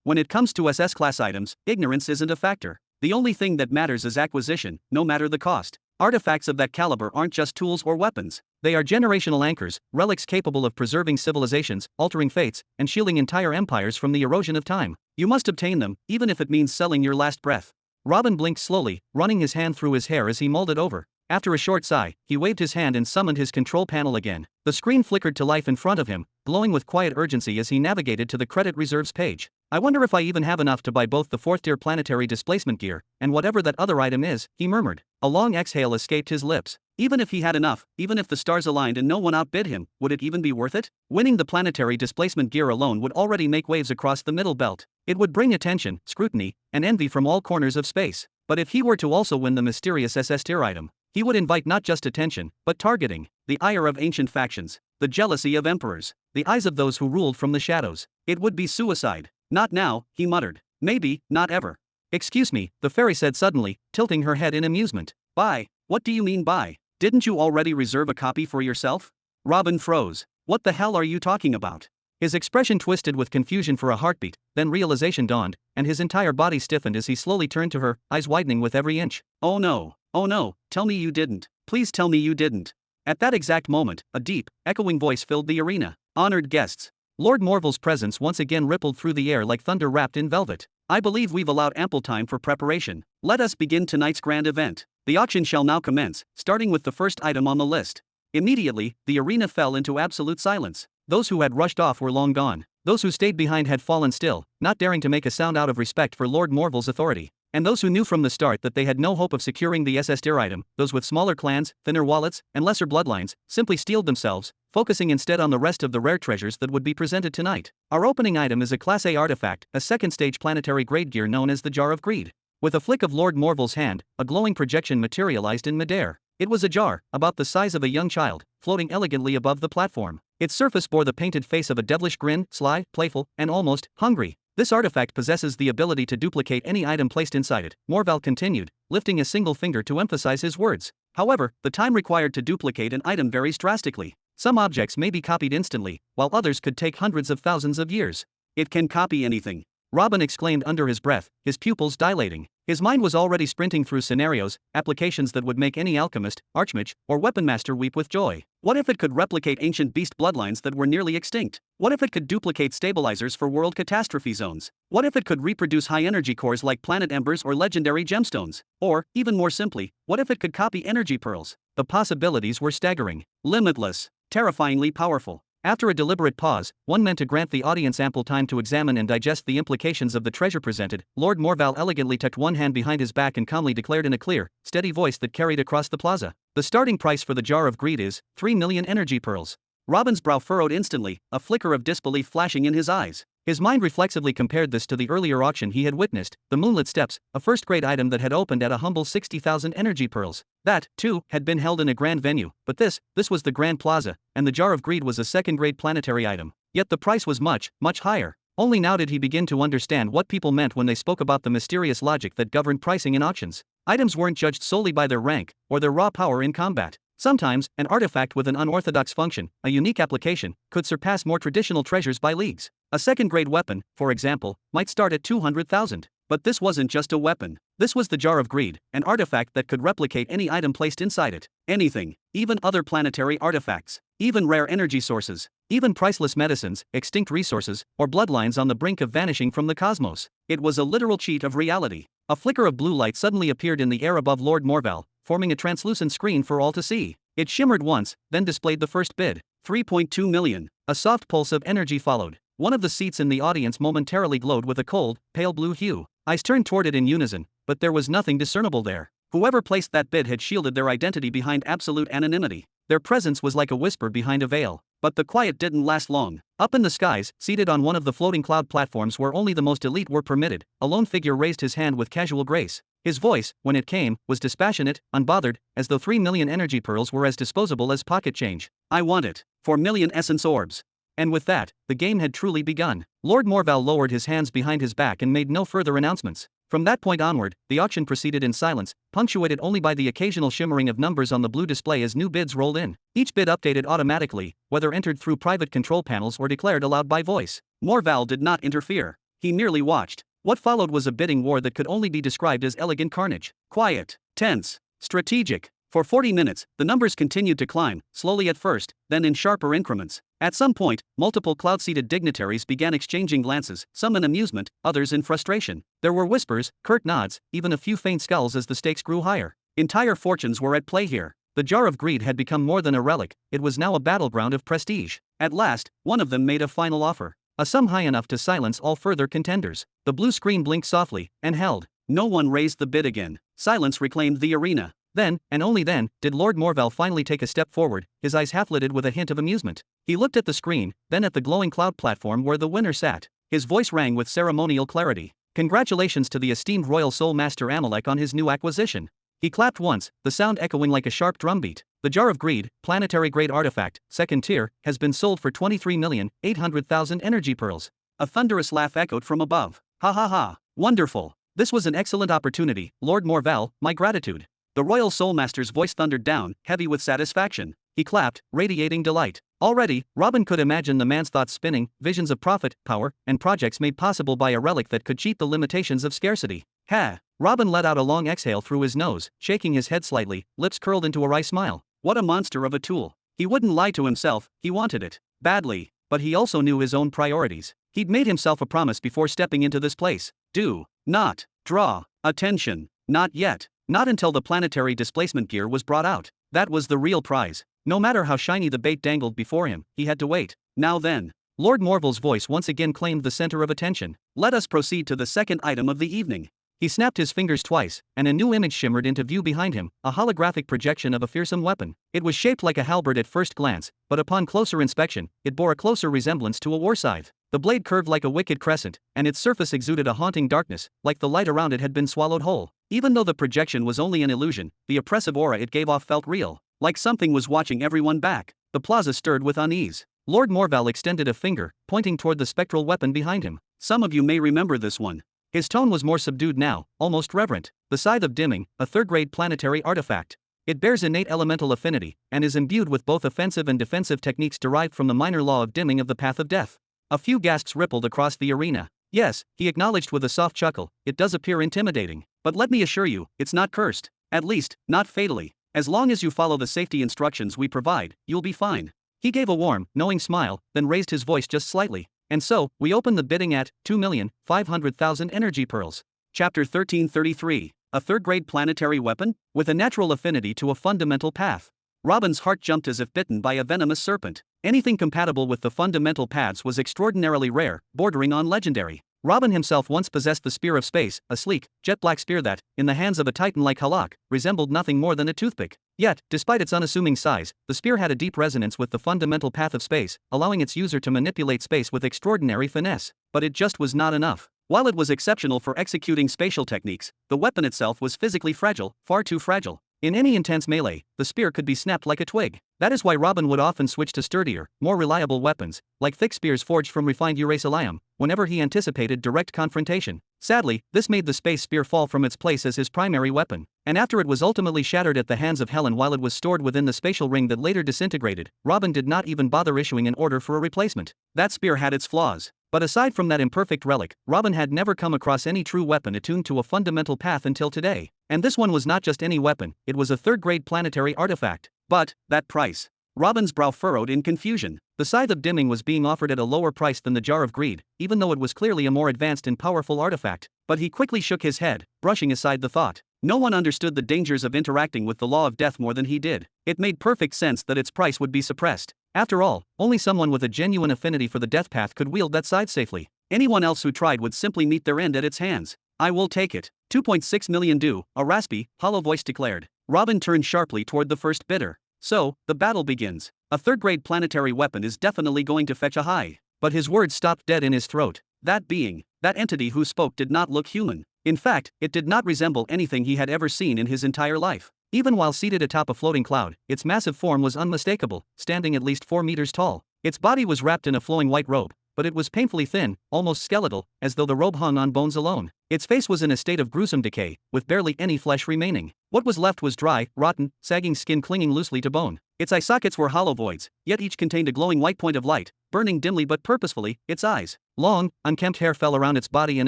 When it comes to SS-class items, ignorance isn't a factor. The only thing that matters is acquisition, no matter the cost. Artifacts of that caliber aren't just tools or weapons. They are generational anchors, relics capable of preserving civilizations, altering fates, and shielding entire empires from the erosion of time. You must obtain them, even if it means selling your last breath. Robin blinked slowly, running his hand through his hair as he mulled it over. After a short sigh, he waved his hand and summoned his control panel again. The screen flickered to life in front of him, glowing with quiet urgency as he navigated to the credit reserves page. I wonder if I even have enough to buy both the 4th-tier planetary displacement gear, and whatever that other item is, he murmured. A long exhale escaped his lips. Even if he had enough, even if the stars aligned and no one outbid him, would it even be worth it? Winning the planetary displacement gear alone would already make waves across the Middle Belt. It would bring attention, scrutiny, and envy from all corners of space. But if he were to also win the mysterious SS-tier item, he would invite not just attention, but targeting, the ire of ancient factions, the jealousy of emperors, the eyes of those who ruled from the shadows. It would be suicide. Not now, he muttered. Maybe, not ever. Excuse me, the fairy said suddenly, tilting her head in amusement. Buy? What do you mean buy? Didn't you already reserve a copy for yourself? Robin froze. What the hell are you talking about? His expression twisted with confusion for a heartbeat, then realization dawned, and his entire body stiffened as he slowly turned to her, eyes widening with every inch. Oh no, tell me you didn't. Please tell me you didn't. At that exact moment, a deep, echoing voice filled the arena. Honored guests. Lord Morval's presence once again rippled through the air like thunder wrapped in velvet. I believe we've allowed ample time for preparation. Let us begin tonight's grand event. The auction shall now commence, starting with the first item on the list. Immediately, the arena fell into absolute silence. Those who had rushed off were long gone. Those who stayed behind had fallen still, not daring to make a sound out of respect for Lord Morval's authority. And those who knew from the start that they had no hope of securing the SS-tier item, those with smaller clans, thinner wallets, and lesser bloodlines, simply steeled themselves, focusing instead on the rest of the rare treasures that would be presented tonight. Our opening item is a Class A artifact, a second-stage planetary grade gear known as the Jar of Greed. With a flick of Lord Morval's hand, a glowing projection materialized in midair. It was a jar, about the size of a young child, floating elegantly above the platform. Its surface bore the painted face of a devilish grin, sly, playful, and almost hungry. This artifact possesses the ability to duplicate any item placed inside it, Morval continued, lifting a single finger to emphasize his words. However, the time required to duplicate an item varies drastically. Some objects may be copied instantly, while others could take hundreds of thousands of years. It can copy anything, Robin exclaimed under his breath, his pupils dilating. His mind was already sprinting through scenarios, applications that would make any alchemist, archmage, or weaponmaster weep with joy. What if it could replicate ancient beast bloodlines that were nearly extinct? What if it could duplicate stabilizers for world catastrophe zones? What if it could reproduce high-energy cores like planet embers or legendary gemstones? Or, even more simply, what if it could copy energy pearls? The possibilities were staggering, limitless, terrifyingly powerful. After a deliberate pause, one meant to grant the audience ample time to examine and digest the implications of the treasure presented, Lord Morval elegantly tucked one hand behind his back and calmly declared in a clear, steady voice that carried across the plaza. The starting price for the Jar of Greed is 3 million energy pearls. Robin's brow furrowed instantly, a flicker of disbelief flashing in his eyes. His mind reflexively compared this to the earlier auction he had witnessed, the Moonlit Steps, a first-grade item that had opened at a humble 60,000 energy pearls. That, too, had been held in a grand venue, but this was the Grand Plaza, and the Jar of Greed was a second-grade planetary item. Yet the price was much, much higher. Only now did he begin to understand what people meant when they spoke about the mysterious logic that governed pricing in auctions. Items weren't judged solely by their rank, or their raw power in combat. Sometimes, an artifact with an unorthodox function, a unique application, could surpass more traditional treasures by leagues. A second-grade weapon, for example, might start at 200,000. But this wasn't just a weapon. This was the Jar of Greed, an artifact that could replicate any item placed inside it. Anything, even other planetary artifacts, even rare energy sources, even priceless medicines, extinct resources, or bloodlines on the brink of vanishing from the cosmos. It was a literal cheat of reality. A flicker of blue light suddenly appeared in the air above Lord Morval, forming a translucent screen for all to see. It shimmered once, then displayed the first bid. 3.2 million. A soft pulse of energy followed. One of the seats in the audience momentarily glowed with a cold, pale blue hue. Eyes turned toward it in unison, but there was nothing discernible there. Whoever placed that bid had shielded their identity behind absolute anonymity. Their presence was like a whisper behind a veil. But the quiet didn't last long. Up in the skies, seated on one of the floating cloud platforms where only the most elite were permitted, a lone figure raised his hand with casual grace. His voice, when it came, was dispassionate, unbothered, as though 3 million energy pearls were as disposable as pocket change. I want it. 4 million essence orbs. And with that, the game had truly begun. Lord Morval lowered his hands behind his back and made no further announcements. From that point onward, the auction proceeded in silence, punctuated only by the occasional shimmering of numbers on the blue display as new bids rolled in. Each bid updated automatically, whether entered through private control panels or declared aloud by voice. Morval did not interfere. He merely watched. What followed was a bidding war that could only be described as elegant carnage. Quiet, tense, strategic. For 40 minutes, the numbers continued to climb, slowly at first, then in sharper increments. At some point, multiple cloud-seated dignitaries began exchanging glances, some in amusement, others in frustration. There were whispers, curt nods, even a few faint skulls as the stakes grew higher. Entire fortunes were at play here. The Jar of Greed had become more than a relic, it was now a battleground of prestige. At last, one of them made a final offer. A sum high enough to silence all further contenders. The blue screen blinked softly, and held. No one raised the bid again. Silence reclaimed the arena. Then, and only then, did Lord Morval finally take a step forward, his eyes half-lidded with a hint of amusement. He looked at the screen, then at the glowing cloud platform where the winner sat. His voice rang with ceremonial clarity. Congratulations to the esteemed Royal Soul Master Amalek on his new acquisition. He clapped once, the sound echoing like a sharp drumbeat. The Jar of Greed, planetary-grade artifact, second tier, has been sold for 23,800,000 energy pearls. A thunderous laugh echoed from above. Ha ha ha. Wonderful. This was an excellent opportunity, Lord Morval, my gratitude. The Royal Soulmaster's voice thundered down, heavy with satisfaction. He clapped, radiating delight. Already, Robin could imagine the man's thoughts spinning, visions of profit, power, and projects made possible by a relic that could cheat the limitations of scarcity. Ha! Robin let out a long exhale through his nose, shaking his head slightly, lips curled into a wry smile. What a monster of a tool. He wouldn't lie to himself, he wanted it. Badly. But he also knew his own priorities. He'd made himself a promise before stepping into this place. Do not draw attention. Not yet. Not until the planetary displacement gear was brought out. That was the real prize. No matter how shiny the bait dangled before him, he had to wait. Now then. Lord Morval's voice once again claimed the center of attention. Let us proceed to the second item of the evening. He snapped his fingers twice, and a new image shimmered into view behind him, a holographic projection of a fearsome weapon. It was shaped like a halberd at first glance, but upon closer inspection, it bore a closer resemblance to a war scythe. The blade curved like a wicked crescent, and its surface exuded a haunting darkness, like the light around it had been swallowed whole. Even though the projection was only an illusion, the oppressive aura it gave off felt real, like something was watching everyone back. The plaza stirred with unease. Lord Morval extended a finger, pointing toward the spectral weapon behind him. Some of you may remember this one. His tone was more subdued now, almost reverent. The Scythe of Dimming, a third-grade planetary artifact. It bears innate elemental affinity, and is imbued with both offensive and defensive techniques derived from the minor law of dimming of the path of death. A few gasps rippled across the arena. Yes, he acknowledged with a soft chuckle, it does appear intimidating. But let me assure you, it's not cursed. At least, not fatally. As long as you follow the safety instructions we provide, you'll be fine. He gave a warm, knowing smile, then raised his voice just slightly. And so, we open the bidding at 2,500,000 energy pearls. Chapter 1333. A third-grade planetary weapon? With a natural affinity to a fundamental path. Robin's heart jumped as if bitten by a venomous serpent. Anything compatible with the fundamental paths was extraordinarily rare, bordering on legendary. Robin himself once possessed the Spear of Space, a sleek, jet-black spear that, in the hands of a titan like Halak, resembled nothing more than a toothpick. Yet, despite its unassuming size, the spear had a deep resonance with the fundamental path of space, allowing its user to manipulate space with extraordinary finesse. But it just was not enough. While it was exceptional for executing spatial techniques, the weapon itself was physically fragile, far too fragile. In any intense melee, the spear could be snapped like a twig. That is why Robin would often switch to sturdier, more reliable weapons, like thick spears forged from refined uracilium, whenever he anticipated direct confrontation. Sadly, this made the space spear fall from its place as his primary weapon, and after it was ultimately shattered at the hands of Helen while it was stored within the spatial ring that later disintegrated, Robin did not even bother issuing an order for a replacement. That spear had its flaws. But aside from that imperfect relic, Robin had never come across any true weapon attuned to a fundamental path until today. And this one was not just any weapon, it was a third-grade planetary artifact. But, that price. Robin's brow furrowed in confusion. The Scythe of Dimming was being offered at a lower price than the Jar of Greed, even though it was clearly a more advanced and powerful artifact. But he quickly shook his head, brushing aside the thought. No one understood the dangers of interacting with the law of death more than he did. It made perfect sense that its price would be suppressed. After all, only someone with a genuine affinity for the death path could wield that scythe safely. Anyone else who tried would simply meet their end at its hands. I will take it. 2.6 million do, a raspy, hollow voice declared. Robin turned sharply toward the first bidder. So, the battle begins. A third-grade planetary weapon is definitely going to fetch a high. But his words stopped dead in his throat. That being, that entity who spoke did not look human. In fact, it did not resemble anything he had ever seen in his entire life. Even while seated atop a floating cloud, its massive form was unmistakable, standing at least 4 meters tall. Its body was wrapped in a flowing white robe, but it was painfully thin, almost skeletal, as though the robe hung on bones alone. Its face was in a state of gruesome decay, with barely any flesh remaining. What was left was dry, rotten, sagging skin clinging loosely to bone. Its eye sockets were hollow voids, yet each contained a glowing white point of light, burning dimly but purposefully. Its eyes. Long, unkempt hair fell around its body and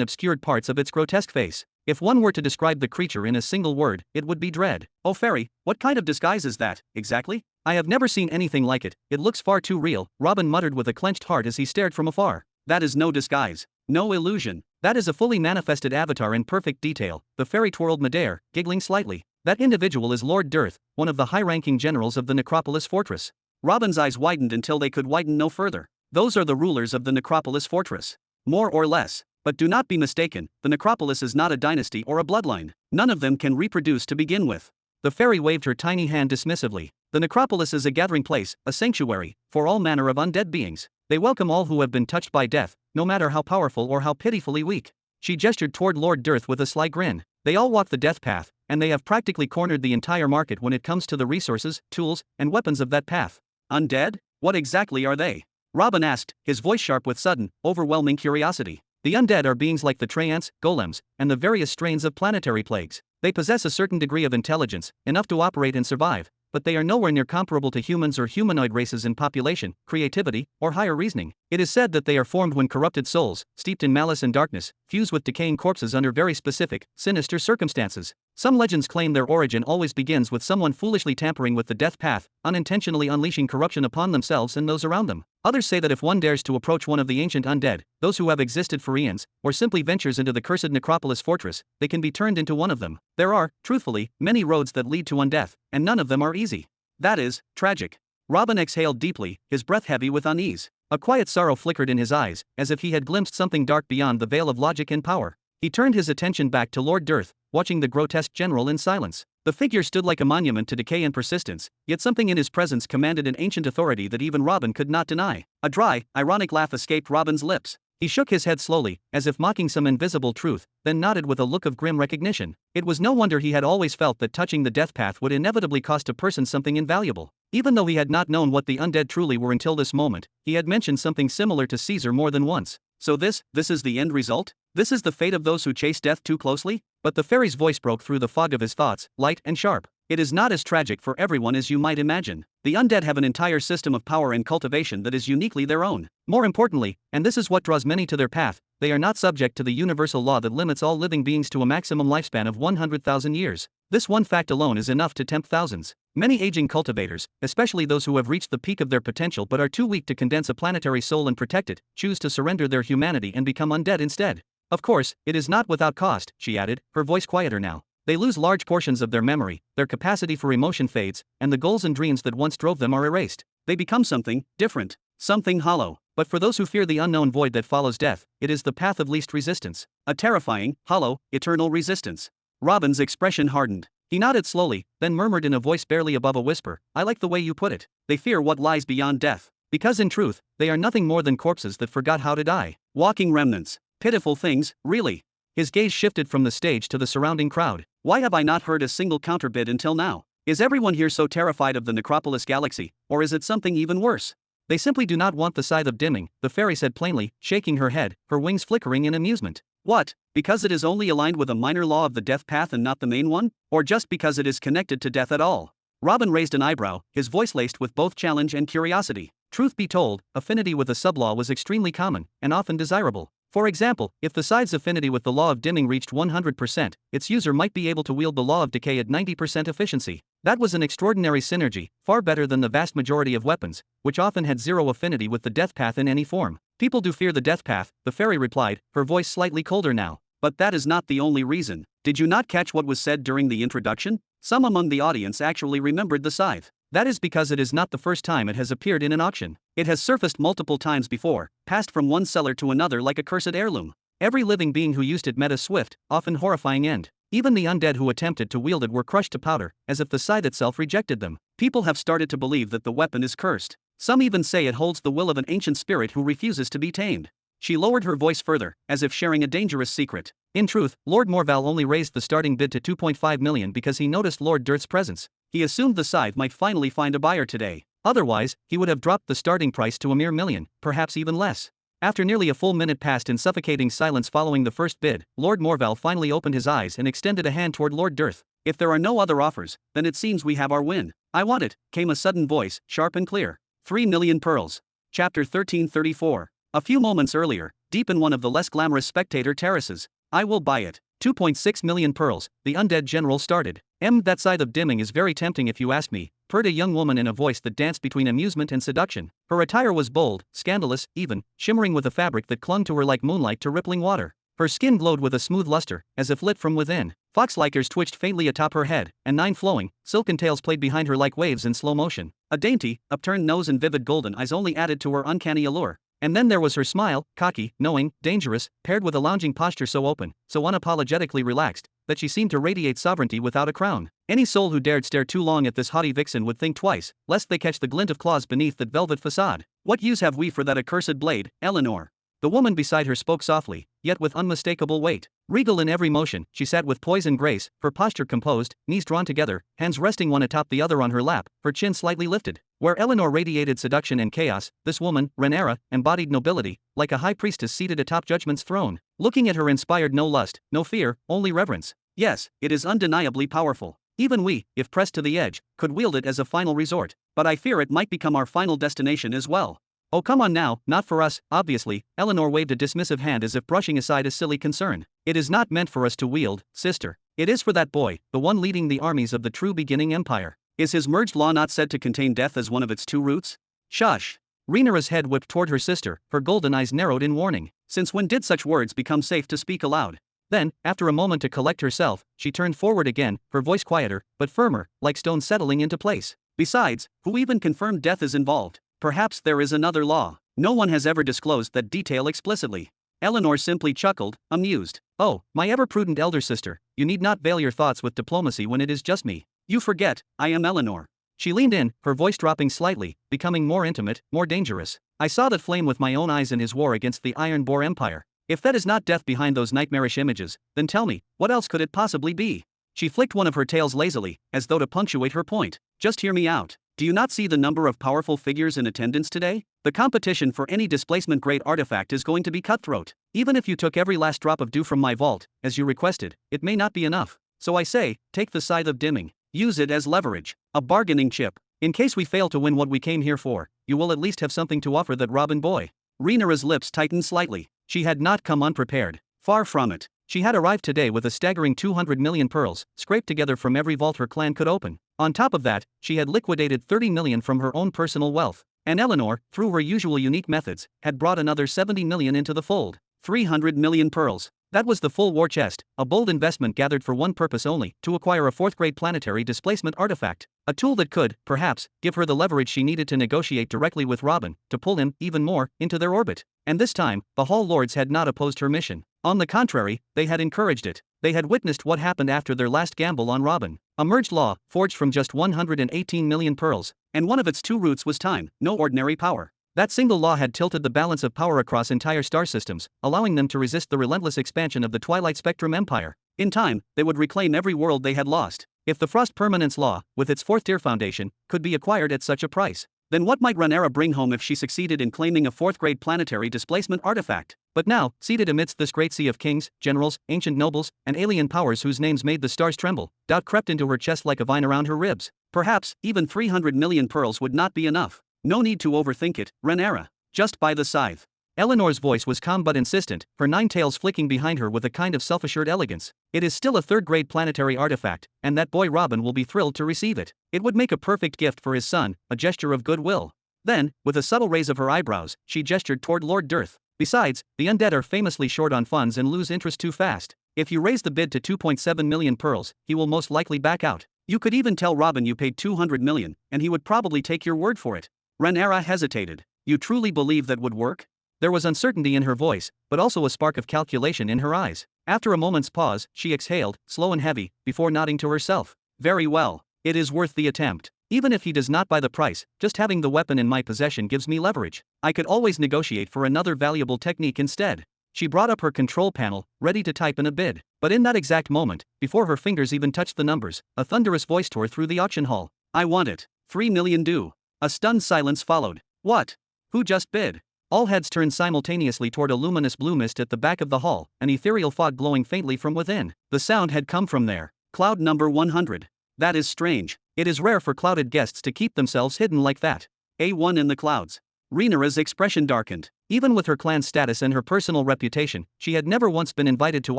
obscured parts of its grotesque face. If one were to describe the creature in a single word, it would be dread. Oh fairy, what kind of disguise is that, exactly? I have never seen anything like it, it looks far too real, Robin muttered with a clenched heart as he stared from afar. That is no disguise. No illusion. That is a fully manifested avatar in perfect detail, the fairy twirled midair, giggling slightly. That individual is Lord Dearth, one of the high-ranking generals of the Necropolis Fortress. Robin's eyes widened until they could widen no further. Those are the rulers of the Necropolis Fortress. More or less. But do not be mistaken, the Necropolis is not a dynasty or a bloodline. None of them can reproduce to begin with. The fairy waved her tiny hand dismissively. The Necropolis is a gathering place, a sanctuary, for all manner of undead beings. They welcome all who have been touched by death, no matter how powerful or how pitifully weak. She gestured toward Lord Dearth with a sly grin. They all walk the death path, and they have practically cornered the entire market when it comes to the resources, tools, and weapons of that path. Undead? What exactly are they? Robin asked, his voice sharp with sudden, overwhelming curiosity. The undead are beings like the Treants, golems, and the various strains of planetary plagues. They possess a certain degree of intelligence, enough to operate and survive, but they are nowhere near comparable to humans or humanoid races in population, creativity, or higher reasoning. It is said that they are formed when corrupted souls, steeped in malice and darkness, fuse with decaying corpses under very specific, sinister circumstances. Some legends claim their origin always begins with someone foolishly tampering with the death path, unintentionally unleashing corruption upon themselves and those around them. Others say that if one dares to approach one of the ancient undead, those who have existed for eons, or simply ventures into the cursed Necropolis Fortress, they can be turned into one of them. There are, truthfully, many roads that lead to undeath, and none of them are easy. That is, tragic. Robin exhaled deeply, his breath heavy with unease. A quiet sorrow flickered in his eyes, as if he had glimpsed something dark beyond the veil of logic and power. He turned his attention back to Lord Dearth, watching the grotesque general in silence. The figure stood like a monument to decay and persistence, yet something in his presence commanded an ancient authority that even Robin could not deny. A dry, ironic laugh escaped Robin's lips. He shook his head slowly, as if mocking some invisible truth, then nodded with a look of grim recognition. It was no wonder he had always felt that touching the death path would inevitably cost a person something invaluable. Even though he had not known what the undead truly were until this moment, he had mentioned something similar to Caesar more than once. So this is the end result? This is the fate of those who chase death too closely? But the fairy's voice broke through the fog of his thoughts, light and sharp. It is not as tragic for everyone as you might imagine. The undead have an entire system of power and cultivation that is uniquely their own. More importantly, and this is what draws many to their path, they are not subject to the universal law that limits all living beings to a maximum lifespan of 100,000 years. This one fact alone is enough to tempt thousands. Many aging cultivators, especially those who have reached the peak of their potential but are too weak to condense a planetary soul and protect it, choose to surrender their humanity and become undead instead. Of course, it is not without cost, she added, her voice quieter now. They lose large portions of their memory, their capacity for emotion fades, and the goals and dreams that once drove them are erased. They become something different, something hollow. But for those who fear the unknown void that follows death, it is the path of least resistance. A terrifying, hollow, eternal resistance. Robin's expression hardened. He nodded slowly, then murmured in a voice barely above a whisper, I like the way you put it. They fear what lies beyond death. Because in truth, they are nothing more than corpses that forgot how to die. Walking remnants. Pitiful things, really. His gaze shifted from the stage to the surrounding crowd. Why have I not heard a single counterbid until now? Is everyone here so terrified of the Necropolis galaxy, or is it something even worse? They simply do not want the scythe of dimming, the fairy said plainly, shaking her head, her wings flickering in amusement. What? Because it is only aligned with a minor law of the death path and not the main one? Or just because it is connected to death at all? Robin raised an eyebrow, his voice laced with both challenge and curiosity. Truth be told, affinity with a sublaw was extremely common, and often desirable. For example, if the scythe's affinity with the law of dimming reached 100%, its user might be able to wield the law of decay at 90% efficiency. That was an extraordinary synergy, far better than the vast majority of weapons, which often had zero affinity with the death path in any form. People do fear the death path, the fairy replied, her voice slightly colder now. But that is not the only reason. Did you not catch what was said during the introduction? Some among the audience actually remembered the scythe. That is because it is not the first time it has appeared in an auction. It has surfaced multiple times before, passed from one seller to another like a cursed heirloom. Every living being who used it met a swift, often horrifying end. Even the undead who attempted to wield it were crushed to powder, as if the scythe itself rejected them. People have started to believe that the weapon is cursed. Some even say it holds the will of an ancient spirit who refuses to be tamed. She lowered her voice further, as if sharing a dangerous secret. In truth, Lord Morval only raised the starting bid to 2.5 million because he noticed Lord Dirt's presence. He assumed the scythe might finally find a buyer today. Otherwise, he would have dropped the starting price to a mere million, perhaps even less. After nearly a full minute passed in suffocating silence following the first bid, Lord Morval finally opened his eyes and extended a hand toward Lord Dirth. If there are no other offers, then it seems we have our win. I want it, came a sudden voice, sharp and clear. 3 million pearls. Chapter 1334. A few moments earlier, deep in one of the less glamorous spectator terraces. I will buy it. 2.6 million pearls, the undead general started. That scythe of dimming is very tempting if you ask me, purred a young woman in a voice that danced between amusement and seduction. Her attire was bold, scandalous, even, shimmering with a fabric that clung to her like moonlight to rippling water. Her skin glowed with a smooth luster, as if lit from within. Fox-likers twitched faintly atop her head, and 9 flowing, silken tails played behind her like waves in slow motion. A dainty, upturned nose and vivid golden eyes only added to her uncanny allure. And then there was her smile, cocky, knowing, dangerous, paired with a lounging posture so open, so unapologetically relaxed, that she seemed to radiate sovereignty without a crown. Any soul who dared stare too long at this haughty vixen would think twice, lest they catch the glint of claws beneath that velvet facade. What use have we for that accursed blade, Eleanor? The woman beside her spoke softly, yet with unmistakable weight. Regal in every motion, she sat with poise and grace, her posture composed, knees drawn together, hands resting one atop the other on her lap, her chin slightly lifted. Where Eleanor radiated seduction and chaos, this woman, Renera, embodied nobility, like a high priestess seated atop judgment's throne. Looking at her inspired no lust, no fear, only reverence. Yes, it is undeniably powerful. Even we, if pressed to the edge, could wield it as a final resort. But I fear it might become our final destination as well. Oh come on now, not for us, obviously, Eleanor waved a dismissive hand as if brushing aside a silly concern. It is not meant for us to wield, sister. It is for that boy, the one leading the armies of the true beginning empire. Is his merged law not said to contain death as one of its 2 roots? Shush. Rhaenyra's head whipped toward her sister, her golden eyes narrowed in warning. Since when did such words become safe to speak aloud? Then, after a moment to collect herself, she turned forward again, her voice quieter, but firmer, like stone settling into place. Besides, who even confirmed death is involved? Perhaps there is another law. No one has ever disclosed that detail explicitly. Eleanor simply chuckled, amused. Oh, my ever-prudent elder sister, you need not veil your thoughts with diplomacy when it is just me. You forget, I am Eleanor. She leaned in, her voice dropping slightly, becoming more intimate, more dangerous. I saw that flame with my own eyes in his war against the Iron Boar Empire. If that is not death behind those nightmarish images, then tell me, what else could it possibly be? She flicked one of her tails lazily, as though to punctuate her point. Just hear me out. Do you not see the number of powerful figures in attendance today? The competition for any displacement-grade artifact is going to be cutthroat. Even if you took every last drop of dew from my vault, as you requested, it may not be enough. So I say, take the scythe of dimming. Use it as leverage, a bargaining chip. In case we fail to win what we came here for, you will at least have something to offer that Robin boy. Rhaenyra's lips tightened slightly. She had not come unprepared. Far from it. She had arrived today with a staggering 200 million pearls, scraped together from every vault her clan could open. On top of that, she had liquidated 30 million from her own personal wealth. And Eleanor, through her usual unique methods, had brought another 70 million into the fold. 300 million pearls. That was the full war chest, a bold investment gathered for one purpose only, to acquire a fourth-grade planetary displacement artifact. A tool that could, perhaps, give her the leverage she needed to negotiate directly with Robin, to pull him, even more, into their orbit. And this time, the Hall Lords had not opposed her mission. On the contrary, they had encouraged it. They had witnessed what happened after their last gamble on Robin. A merged law, forged from just 118 million pearls, and one of its two roots was time, no ordinary power. That single law had tilted the balance of power across entire star systems, allowing them to resist the relentless expansion of the Twilight Spectrum Empire. In time, they would reclaim every world they had lost. If the Frost Permanence Law, with its fourth-tier foundation, could be acquired at such a price, then what might Rhaenyra bring home if she succeeded in claiming a fourth-grade planetary displacement artifact? But now, seated amidst this great sea of kings, generals, ancient nobles, and alien powers whose names made the stars tremble, doubt crept into her chest like a vine around her ribs. Perhaps, even 300 million pearls would not be enough. No need to overthink it, Rhaenyra. Just buy the scythe. Eleanor's voice was calm but insistent, her nine tails flicking behind her with a kind of self-assured elegance. It is still a third-grade planetary artifact, and that boy Robin will be thrilled to receive it. It would make a perfect gift for his son, a gesture of goodwill. Then, with a subtle raise of her eyebrows, she gestured toward Lord Dirth. Besides, the undead are famously short on funds and lose interest too fast. If you raise the bid to 2.7 million pearls, he will most likely back out. You could even tell Robin you paid 200 million, and he would probably take your word for it. Rhaenyra hesitated. You truly believe that would work? There was uncertainty in her voice, but also a spark of calculation in her eyes. After a moment's pause, she exhaled, slow and heavy, before nodding to herself. Very well. It is worth the attempt. Even if he does not buy the price, just having the weapon in my possession gives me leverage. I could always negotiate for another valuable technique instead. She brought up her control panel, ready to type in a bid. But in that exact moment, before her fingers even touched the numbers, a thunderous voice tore through the auction hall. I want it. 3 million due. A stunned silence followed. What? Who just bid? All heads turned simultaneously toward a luminous blue mist at the back of the hall, an ethereal fog glowing faintly from within. The sound had come from there. Cloud number 100. That is strange. It is rare for clouded guests to keep themselves hidden like that. A1 in the clouds. Rhaenyra's expression darkened. Even with her clan status and her personal reputation, she had never once been invited to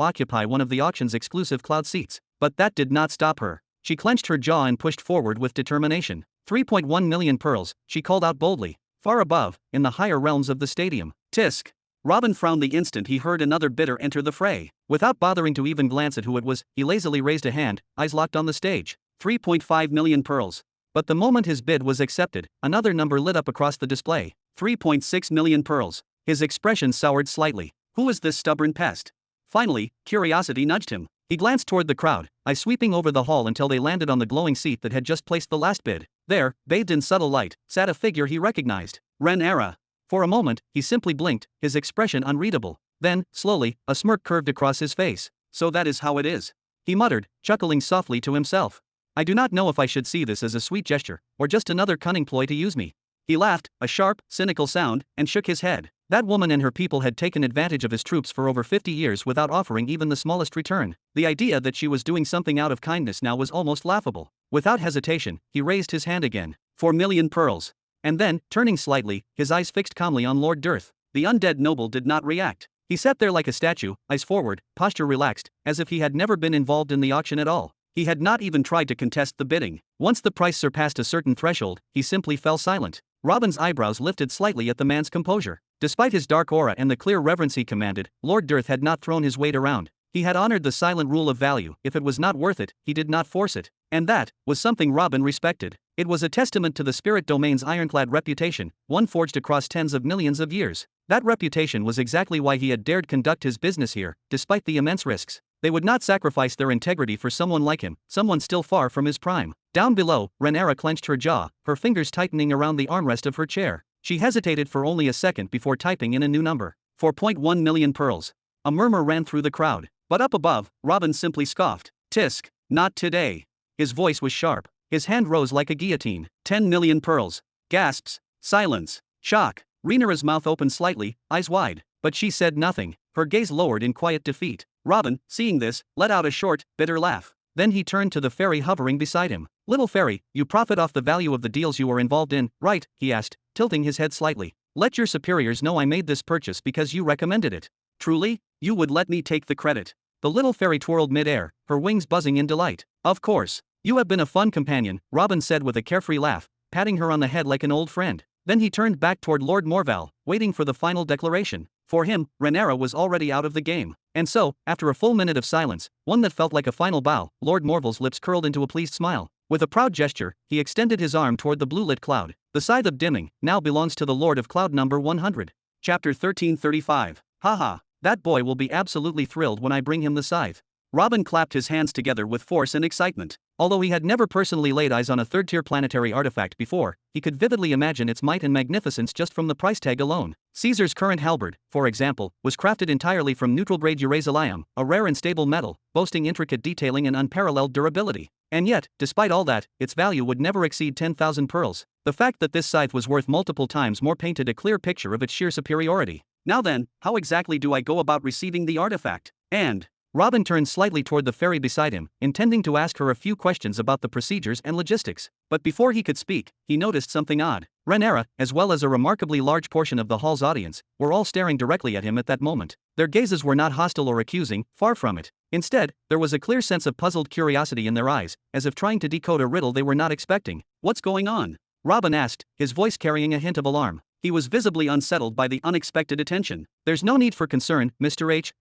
occupy one of the auction's exclusive cloud seats. But that did not stop her. She clenched her jaw and pushed forward with determination. 3.1 million pearls, she called out boldly. Far above, in the higher realms of the stadium. Tisk. Robin frowned the instant he heard another bidder enter the fray. Without bothering to even glance at who it was, he lazily raised a hand, eyes locked on the stage. 3.5 million pearls. But the moment his bid was accepted, another number lit up across the display. 3.6 million pearls. His expression soured slightly. Who is this stubborn pest? Finally, curiosity nudged him. He glanced toward the crowd, eyes sweeping over the hall until they landed on the glowing seat that had just placed the last bid. There, bathed in subtle light, sat a figure he recognized. Rhaenyra. For a moment, he simply blinked, his expression unreadable. Then, slowly, a smirk curved across his face. So that is how it is. He muttered, chuckling softly to himself. I do not know if I should see this as a sweet gesture, or just another cunning ploy to use me. He laughed, a sharp, cynical sound, and shook his head. That woman and her people had taken advantage of his troops for over 50 years without offering even the smallest return. The idea that she was doing something out of kindness now was almost laughable. Without hesitation, he raised his hand again. 4 million pearls. And then, turning slightly, his eyes fixed calmly on Lord Dirth. The undead noble did not react. He sat there like a statue, eyes forward, posture relaxed, as if he had never been involved in the auction at all. He had not even tried to contest the bidding. Once the price surpassed a certain threshold, he simply fell silent. Robin's eyebrows lifted slightly at the man's composure. Despite his dark aura and the clear reverence he commanded, Lord Dirth had not thrown his weight around. He had honored the silent rule of value. If it was not worth it, he did not force it. And that was something Robin respected. It was a testament to the spirit domain's ironclad reputation, one forged across tens of millions of years. That reputation was exactly why he had dared conduct his business here, despite the immense risks. They would not sacrifice their integrity for someone like him, someone still far from his prime. Down below, Rhaenyra clenched her jaw, her fingers tightening around the armrest of her chair. She hesitated for only a second before typing in a new number. 4.1 million pearls. A murmur ran through the crowd. But up above, Robin simply scoffed. Tisk. Not today. His voice was sharp. His hand rose like a guillotine. 10 million pearls. Gasps. Silence. Shock. Rhaenyra's mouth opened slightly, eyes wide, but she said nothing, her gaze lowered in quiet defeat. Robin, seeing this, let out a short, bitter laugh. Then he turned to the fairy hovering beside him. Little fairy, you profit off the value of the deals you are involved in, right? He asked, tilting his head slightly. Let your superiors know I made this purchase because you recommended it. Truly? You would let me take the credit? The little fairy twirled mid-air, her wings buzzing in delight. Of course. You have been a fun companion, Robin said with a carefree laugh, patting her on the head like an old friend. Then he turned back toward Lord Morval, waiting for the final declaration. For him, Rhaenyra was already out of the game. And so, after a full minute of silence, one that felt like a final bow, Lord Morval's lips curled into a pleased smile. With a proud gesture, he extended his arm toward the blue-lit cloud. The scythe of dimming now belongs to the Lord of Cloud number 100. Chapter 1335. Haha, that boy will be absolutely thrilled when I bring him the scythe. Robin clapped his hands together with force and excitement. Although he had never personally laid eyes on a third-tier planetary artifact before, he could vividly imagine its might and magnificence just from the price tag alone. Caesar's current halberd, for example, was crafted entirely from neutral-grade urazilium, a rare and stable metal, boasting intricate detailing and unparalleled durability. And yet, despite all that, its value would never exceed 10,000 pearls. The fact that this scythe was worth multiple times more painted a clear picture of its sheer superiority. Now then, how exactly do I go about receiving the artifact? And Robin turned slightly toward the fairy beside him, intending to ask her a few questions about the procedures and logistics. But before he could speak, he noticed something odd. Rhaenyra, as well as a remarkably large portion of the hall's audience, were all staring directly at him at that moment. Their gazes were not hostile or accusing, far from it. Instead, there was a clear sense of puzzled curiosity in their eyes, as if trying to decode a riddle they were not expecting. What's going on? Robin asked, his voice carrying a hint of alarm. He was visibly unsettled by the unexpected attention. There's no need for concern, Mr. H.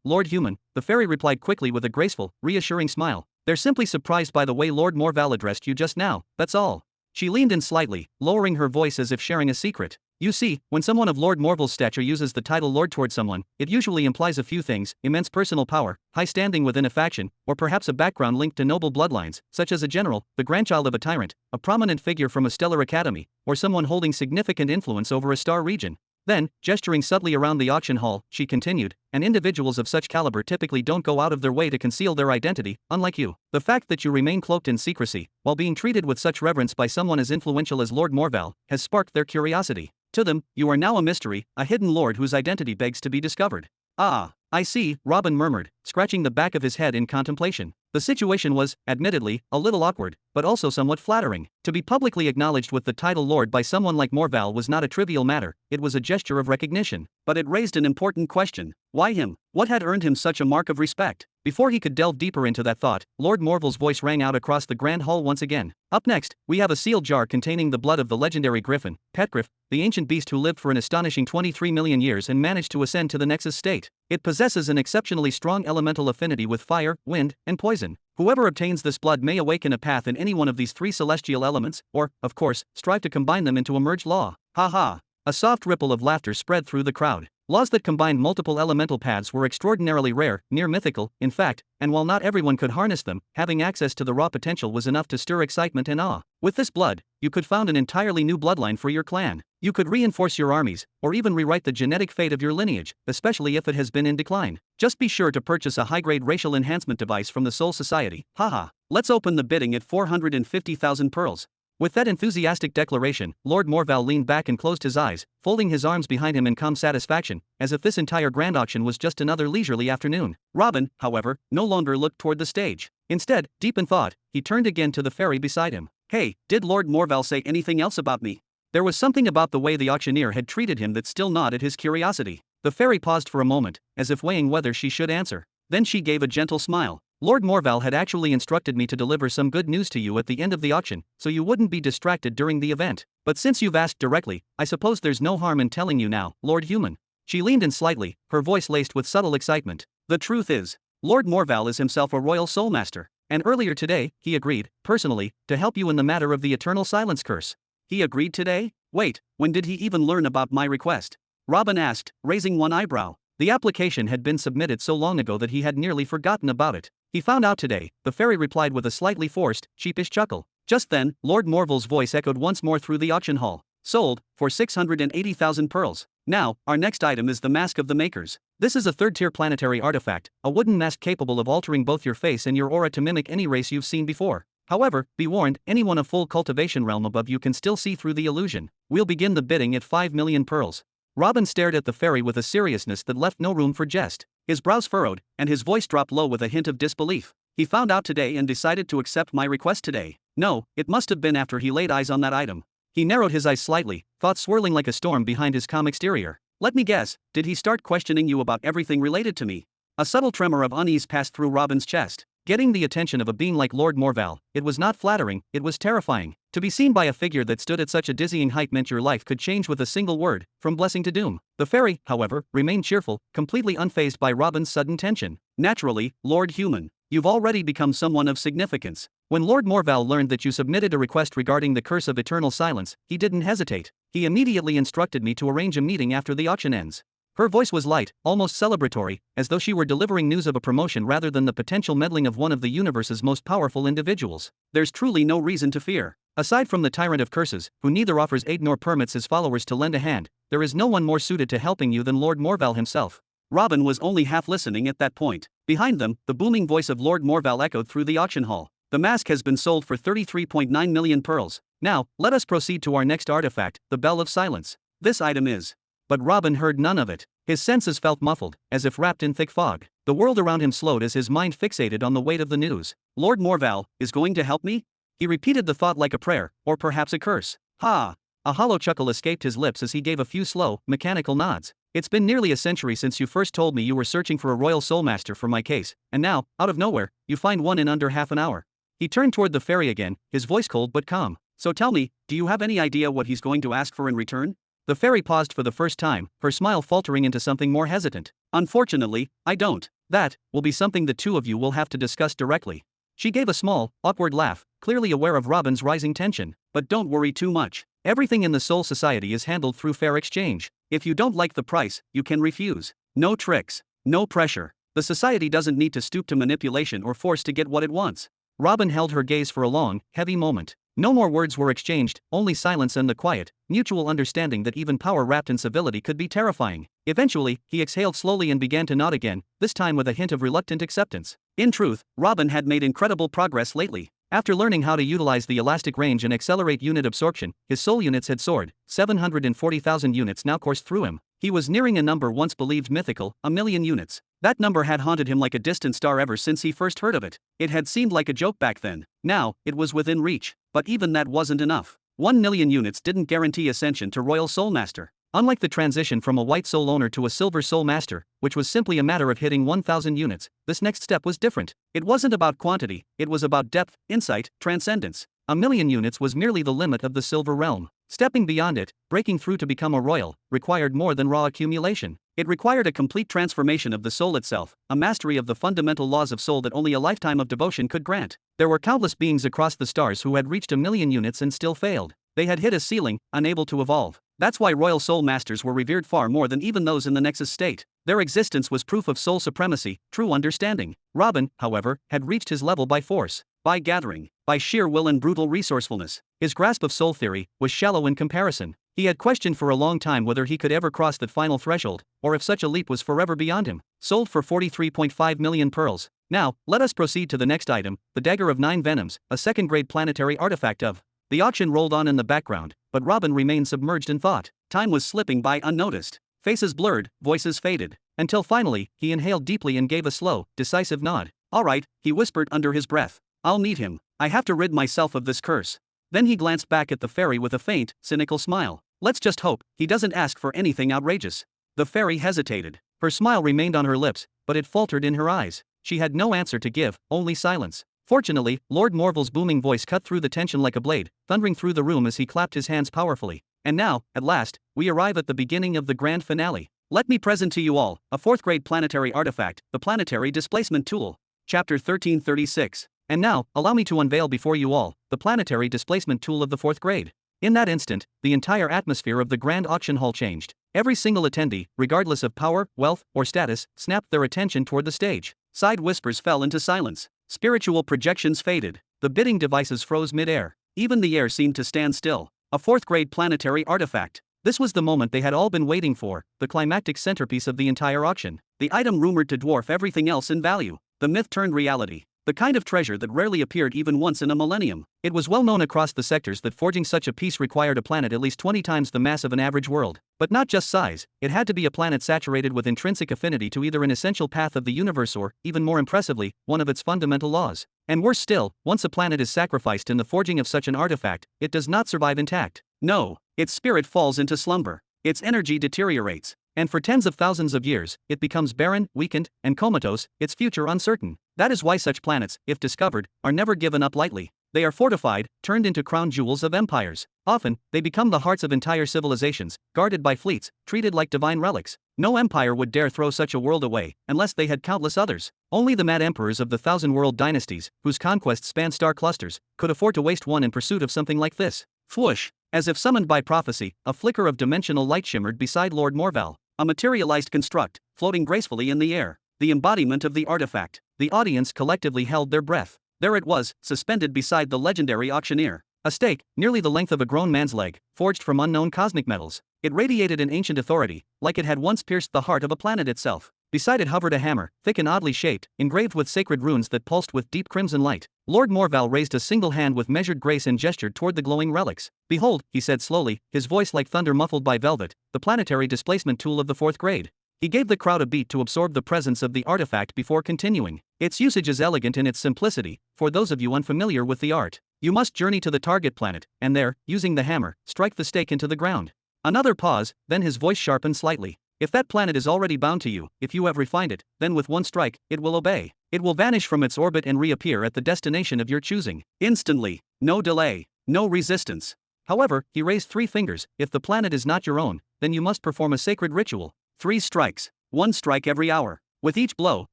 Lord Human, the fairy replied quickly with a graceful, reassuring smile. They're simply surprised by the way Lord Morval addressed you just now, that's all. She leaned in slightly, lowering her voice as if sharing a secret. You see, when someone of Lord Morval's stature uses the title Lord toward someone, it usually implies a few things: immense personal power, high standing within a faction, or perhaps a background linked to noble bloodlines, such as a general, the grandchild of a tyrant, a prominent figure from a stellar academy, or someone holding significant influence over a star region. Then, gesturing subtly around the auction hall, she continued, and individuals of such caliber typically don't go out of their way to conceal their identity, unlike you. The fact that you remain cloaked in secrecy, while being treated with such reverence by someone as influential as Lord Morval, has sparked their curiosity. To them, you are now a mystery, a hidden lord whose identity begs to be discovered. Ah, I see, Robin murmured, scratching the back of his head in contemplation. The situation was, admittedly, a little awkward, but also somewhat flattering. To be publicly acknowledged with the title Lord by someone like Morval was not a trivial matter, it was a gesture of recognition. But it raised an important question. Why him? What had earned him such a mark of respect? Before he could delve deeper into that thought, Lord Morval's voice rang out across the grand hall once again. Up next, we have a sealed jar containing the blood of the legendary griffin, Petgriff, the ancient beast who lived for an astonishing 23 million years and managed to ascend to the Nexus state. It possesses an exceptionally strong elemental affinity with fire, wind, and poison. Whoever obtains this blood may awaken a path in any one of these three celestial elements, or, of course, strive to combine them into a merged law. Ha ha! A soft ripple of laughter spread through the crowd. Laws that combined multiple elemental paths were extraordinarily rare, near mythical, in fact, and while not everyone could harness them, having access to the raw potential was enough to stir excitement and awe. With this blood, you could found an entirely new bloodline for your clan. You could reinforce your armies, or even rewrite the genetic fate of your lineage, especially if it has been in decline. Just be sure to purchase a high-grade racial enhancement device from the Soul Society. Haha. Let's open the bidding at 450,000 pearls. With that enthusiastic declaration, Lord Morval leaned back and closed his eyes, folding his arms behind him in calm satisfaction, as if this entire grand auction was just another leisurely afternoon. Robin, however, no longer looked toward the stage. Instead, deep in thought, he turned again to the fairy beside him. Hey, did Lord Morval say anything else about me? There was something about the way the auctioneer had treated him that still gnawed at his curiosity. The fairy paused for a moment, as if weighing whether she should answer. Then she gave a gentle smile. Lord Morval had actually instructed me to deliver some good news to you at the end of the auction, so you wouldn't be distracted during the event. But since you've asked directly, I suppose there's no harm in telling you now, Lord Human. She leaned in slightly, her voice laced with subtle excitement. The truth is, Lord Morval is himself a royal soulmaster, and earlier today, he agreed, personally, to help you in the matter of the Eternal Silence Curse. He agreed today? Wait, when did he even learn about my request? Robin asked, raising one eyebrow. The application had been submitted so long ago that he had nearly forgotten about it. He found out today, the fairy replied with a slightly forced, sheepish chuckle. Just then, Lord Morval's voice echoed once more through the auction hall. Sold, for 680,000 pearls. Now, our next item is the Mask of the Makers. This is a third-tier planetary artifact, a wooden mask capable of altering both your face and your aura to mimic any race you've seen before. However, be warned, anyone of full cultivation realm above you can still see through the illusion. We'll begin the bidding at 5 million pearls. Robin stared at the fairy with a seriousness that left no room for jest. His brows furrowed, and his voice dropped low with a hint of disbelief. He found out today and decided to accept my request today. No, it must have been after he laid eyes on that item. He narrowed his eyes slightly, thoughts swirling like a storm behind his calm exterior. Let me guess, did he start questioning you about everything related to me? A subtle tremor of unease passed through Robin's chest. Getting the attention of a being like Lord Morval, it was not flattering, it was terrifying. To be seen by a figure that stood at such a dizzying height meant your life could change with a single word, from blessing to doom. The fairy, however, remained cheerful, completely unfazed by Robin's sudden tension. Naturally, Lord Human, you've already become someone of significance. When Lord Morval learned that you submitted a request regarding the curse of eternal silence, he didn't hesitate. He immediately instructed me to arrange a meeting after the auction ends. Her voice was light, almost celebratory, as though she were delivering news of a promotion rather than the potential meddling of one of the universe's most powerful individuals. There's truly no reason to fear. Aside from the tyrant of curses, who neither offers aid nor permits his followers to lend a hand, there is no one more suited to helping you than Lord Morval himself. Robin was only half listening at that point. Behind them, the booming voice of Lord Morval echoed through the auction hall. The mask has been sold for 33.9 million pearls. Now, let us proceed to our next artifact, the Bell of Silence. This item is. But Robin heard none of it. His senses felt muffled, as if wrapped in thick fog. The world around him slowed as his mind fixated on the weight of the news. Lord Morval is going to help me? He repeated the thought like a prayer, or perhaps a curse. Ha! A hollow chuckle escaped his lips as he gave a few slow, mechanical nods. It's been nearly a century since you first told me you were searching for a royal soulmaster for my case, and now, out of nowhere, you find one in under half an hour. He turned toward the fairy again, his voice cold but calm. So tell me, do you have any idea what he's going to ask for in return? The fairy paused for the first time, her smile faltering into something more hesitant. Unfortunately, I don't. That will be something the two of you will have to discuss directly. She gave a small, awkward laugh, clearly aware of Robin's rising tension. But don't worry too much. Everything in the Soul Society is handled through fair exchange. If you don't like the price, you can refuse. No tricks, no pressure. The society doesn't need to stoop to manipulation or force to get what it wants. Robin held her gaze for a long, heavy moment. No more words were exchanged, only silence and the quiet, mutual understanding that even power wrapped in civility could be terrifying. Eventually, he exhaled slowly and began to nod again, this time with a hint of reluctant acceptance. In truth, Robin had made incredible progress lately. After learning how to utilize the elastic range and accelerate unit absorption, his soul units had soared. 740,000 units now coursed through him. He was nearing a number once believed mythical, 1,000,000 units. That number had haunted him like a distant star ever since he first heard of it. It had seemed like a joke back then. Now, it was within reach. But even that wasn't enough. 1,000,000 units didn't guarantee ascension to Royal Soul Master. Unlike the transition from a white soul owner to a silver soul master, which was simply a matter of hitting 1,000 units, this next step was different. It wasn't about quantity, it was about depth, insight, transcendence. 1,000,000 units was merely the limit of the silver realm. Stepping beyond it, breaking through to become a royal, required more than raw accumulation. It required a complete transformation of the soul itself, a mastery of the fundamental laws of soul that only a lifetime of devotion could grant. There were countless beings across the stars who had reached 1,000,000 units and still failed. They had hit a ceiling, unable to evolve. That's why Royal Soul Masters were revered far more than even those in the Nexus state. Their existence was proof of soul supremacy, true understanding. Robin, however, had reached his level by force, by gathering, by sheer will and brutal resourcefulness. His grasp of soul theory was shallow in comparison. He had questioned for a long time whether he could ever cross that final threshold, or if such a leap was forever beyond him. Sold for 43.5 million pearls. Now, let us proceed to the next item, the Dagger of 9 Venoms, a second-grade planetary artifact of. The auction rolled on in the background, but Robin remained submerged in thought. Time was slipping by unnoticed. Faces blurred, voices faded. Until finally, he inhaled deeply and gave a slow, decisive nod. All right, he whispered under his breath. I'll need him. I have to rid myself of this curse. Then he glanced back at the fairy with a faint, cynical smile. Let's just hope he doesn't ask for anything outrageous. The fairy hesitated. Her smile remained on her lips, but it faltered in her eyes. She had no answer to give, only silence. Fortunately, Lord Morval's booming voice cut through the tension like a blade, thundering through the room as he clapped his hands powerfully. And now, at last, we arrive at the beginning of the grand finale. Let me present to you all, a fourth-grade planetary artifact, the Planetary Displacement Tool. Chapter 1336. And now, allow me to unveil before you all, the Planetary Displacement Tool of the 4th grade. In that instant, the entire atmosphere of the grand auction hall changed. Every single attendee, regardless of power, wealth, or status, snapped their attention toward the stage. Side whispers fell into silence. Spiritual projections faded. The bidding devices froze mid-air. Even the air seemed to stand still. A 4th-grade planetary artifact. This was the moment they had all been waiting for, the climactic centerpiece of the entire auction. The item rumored to dwarf everything else in value. The myth turned reality. the kind of treasure that rarely appeared even once in a millennium. It was well known across the sectors that forging such a piece required a planet at least 20 times the mass of an average world. But not just size, it had to be a planet saturated with intrinsic affinity to either an essential path of the universe or, even more impressively, one of its fundamental laws. And worse still, once a planet is sacrificed in the forging of such an artifact, it does not survive intact. No, its spirit falls into slumber. Its energy deteriorates. And for tens of thousands of years, it becomes barren, weakened, and comatose, its future uncertain. That is why such planets, if discovered, are never given up lightly. They are fortified, turned into crown jewels of empires. Often, they become the hearts of entire civilizations, guarded by fleets, treated like divine relics. No empire would dare throw such a world away, unless they had countless others. Only the mad emperors of the thousand-world dynasties, whose conquests span star clusters, could afford to waste one in pursuit of something like this. Whoosh! As if summoned by prophecy, a flicker of dimensional light shimmered beside Lord Morval. A materialized construct, floating gracefully in the air. The embodiment of the artifact. The audience collectively held their breath. There it was, suspended beside the legendary auctioneer. A stake, nearly the length of a grown man's leg, forged from unknown cosmic metals. It radiated an ancient authority, like it had once pierced the heart of a planet itself. Beside it hovered a hammer, thick and oddly shaped, engraved with sacred runes that pulsed with deep crimson light. Lord Morval raised a single hand with measured grace and gestured toward the glowing relics. "Behold," he said slowly, his voice like thunder muffled by velvet, "the planetary displacement tool of the 4th grade." He gave the crowd a beat to absorb the presence of the artifact before continuing. "Its usage is elegant in its simplicity. For those of you unfamiliar with the art, you must journey to the target planet, and there, using the hammer, strike the stake into the ground." Another pause, then his voice sharpened slightly. "If that planet is already bound to you, if you have refined it, then with one strike, it will obey. It will vanish from its orbit and reappear at the destination of your choosing. Instantly. No delay. No resistance." However, he raised 3 fingers. "If the planet is not your own, then you must perform a sacred ritual. 3 strikes. 1 strike every hour. With each blow,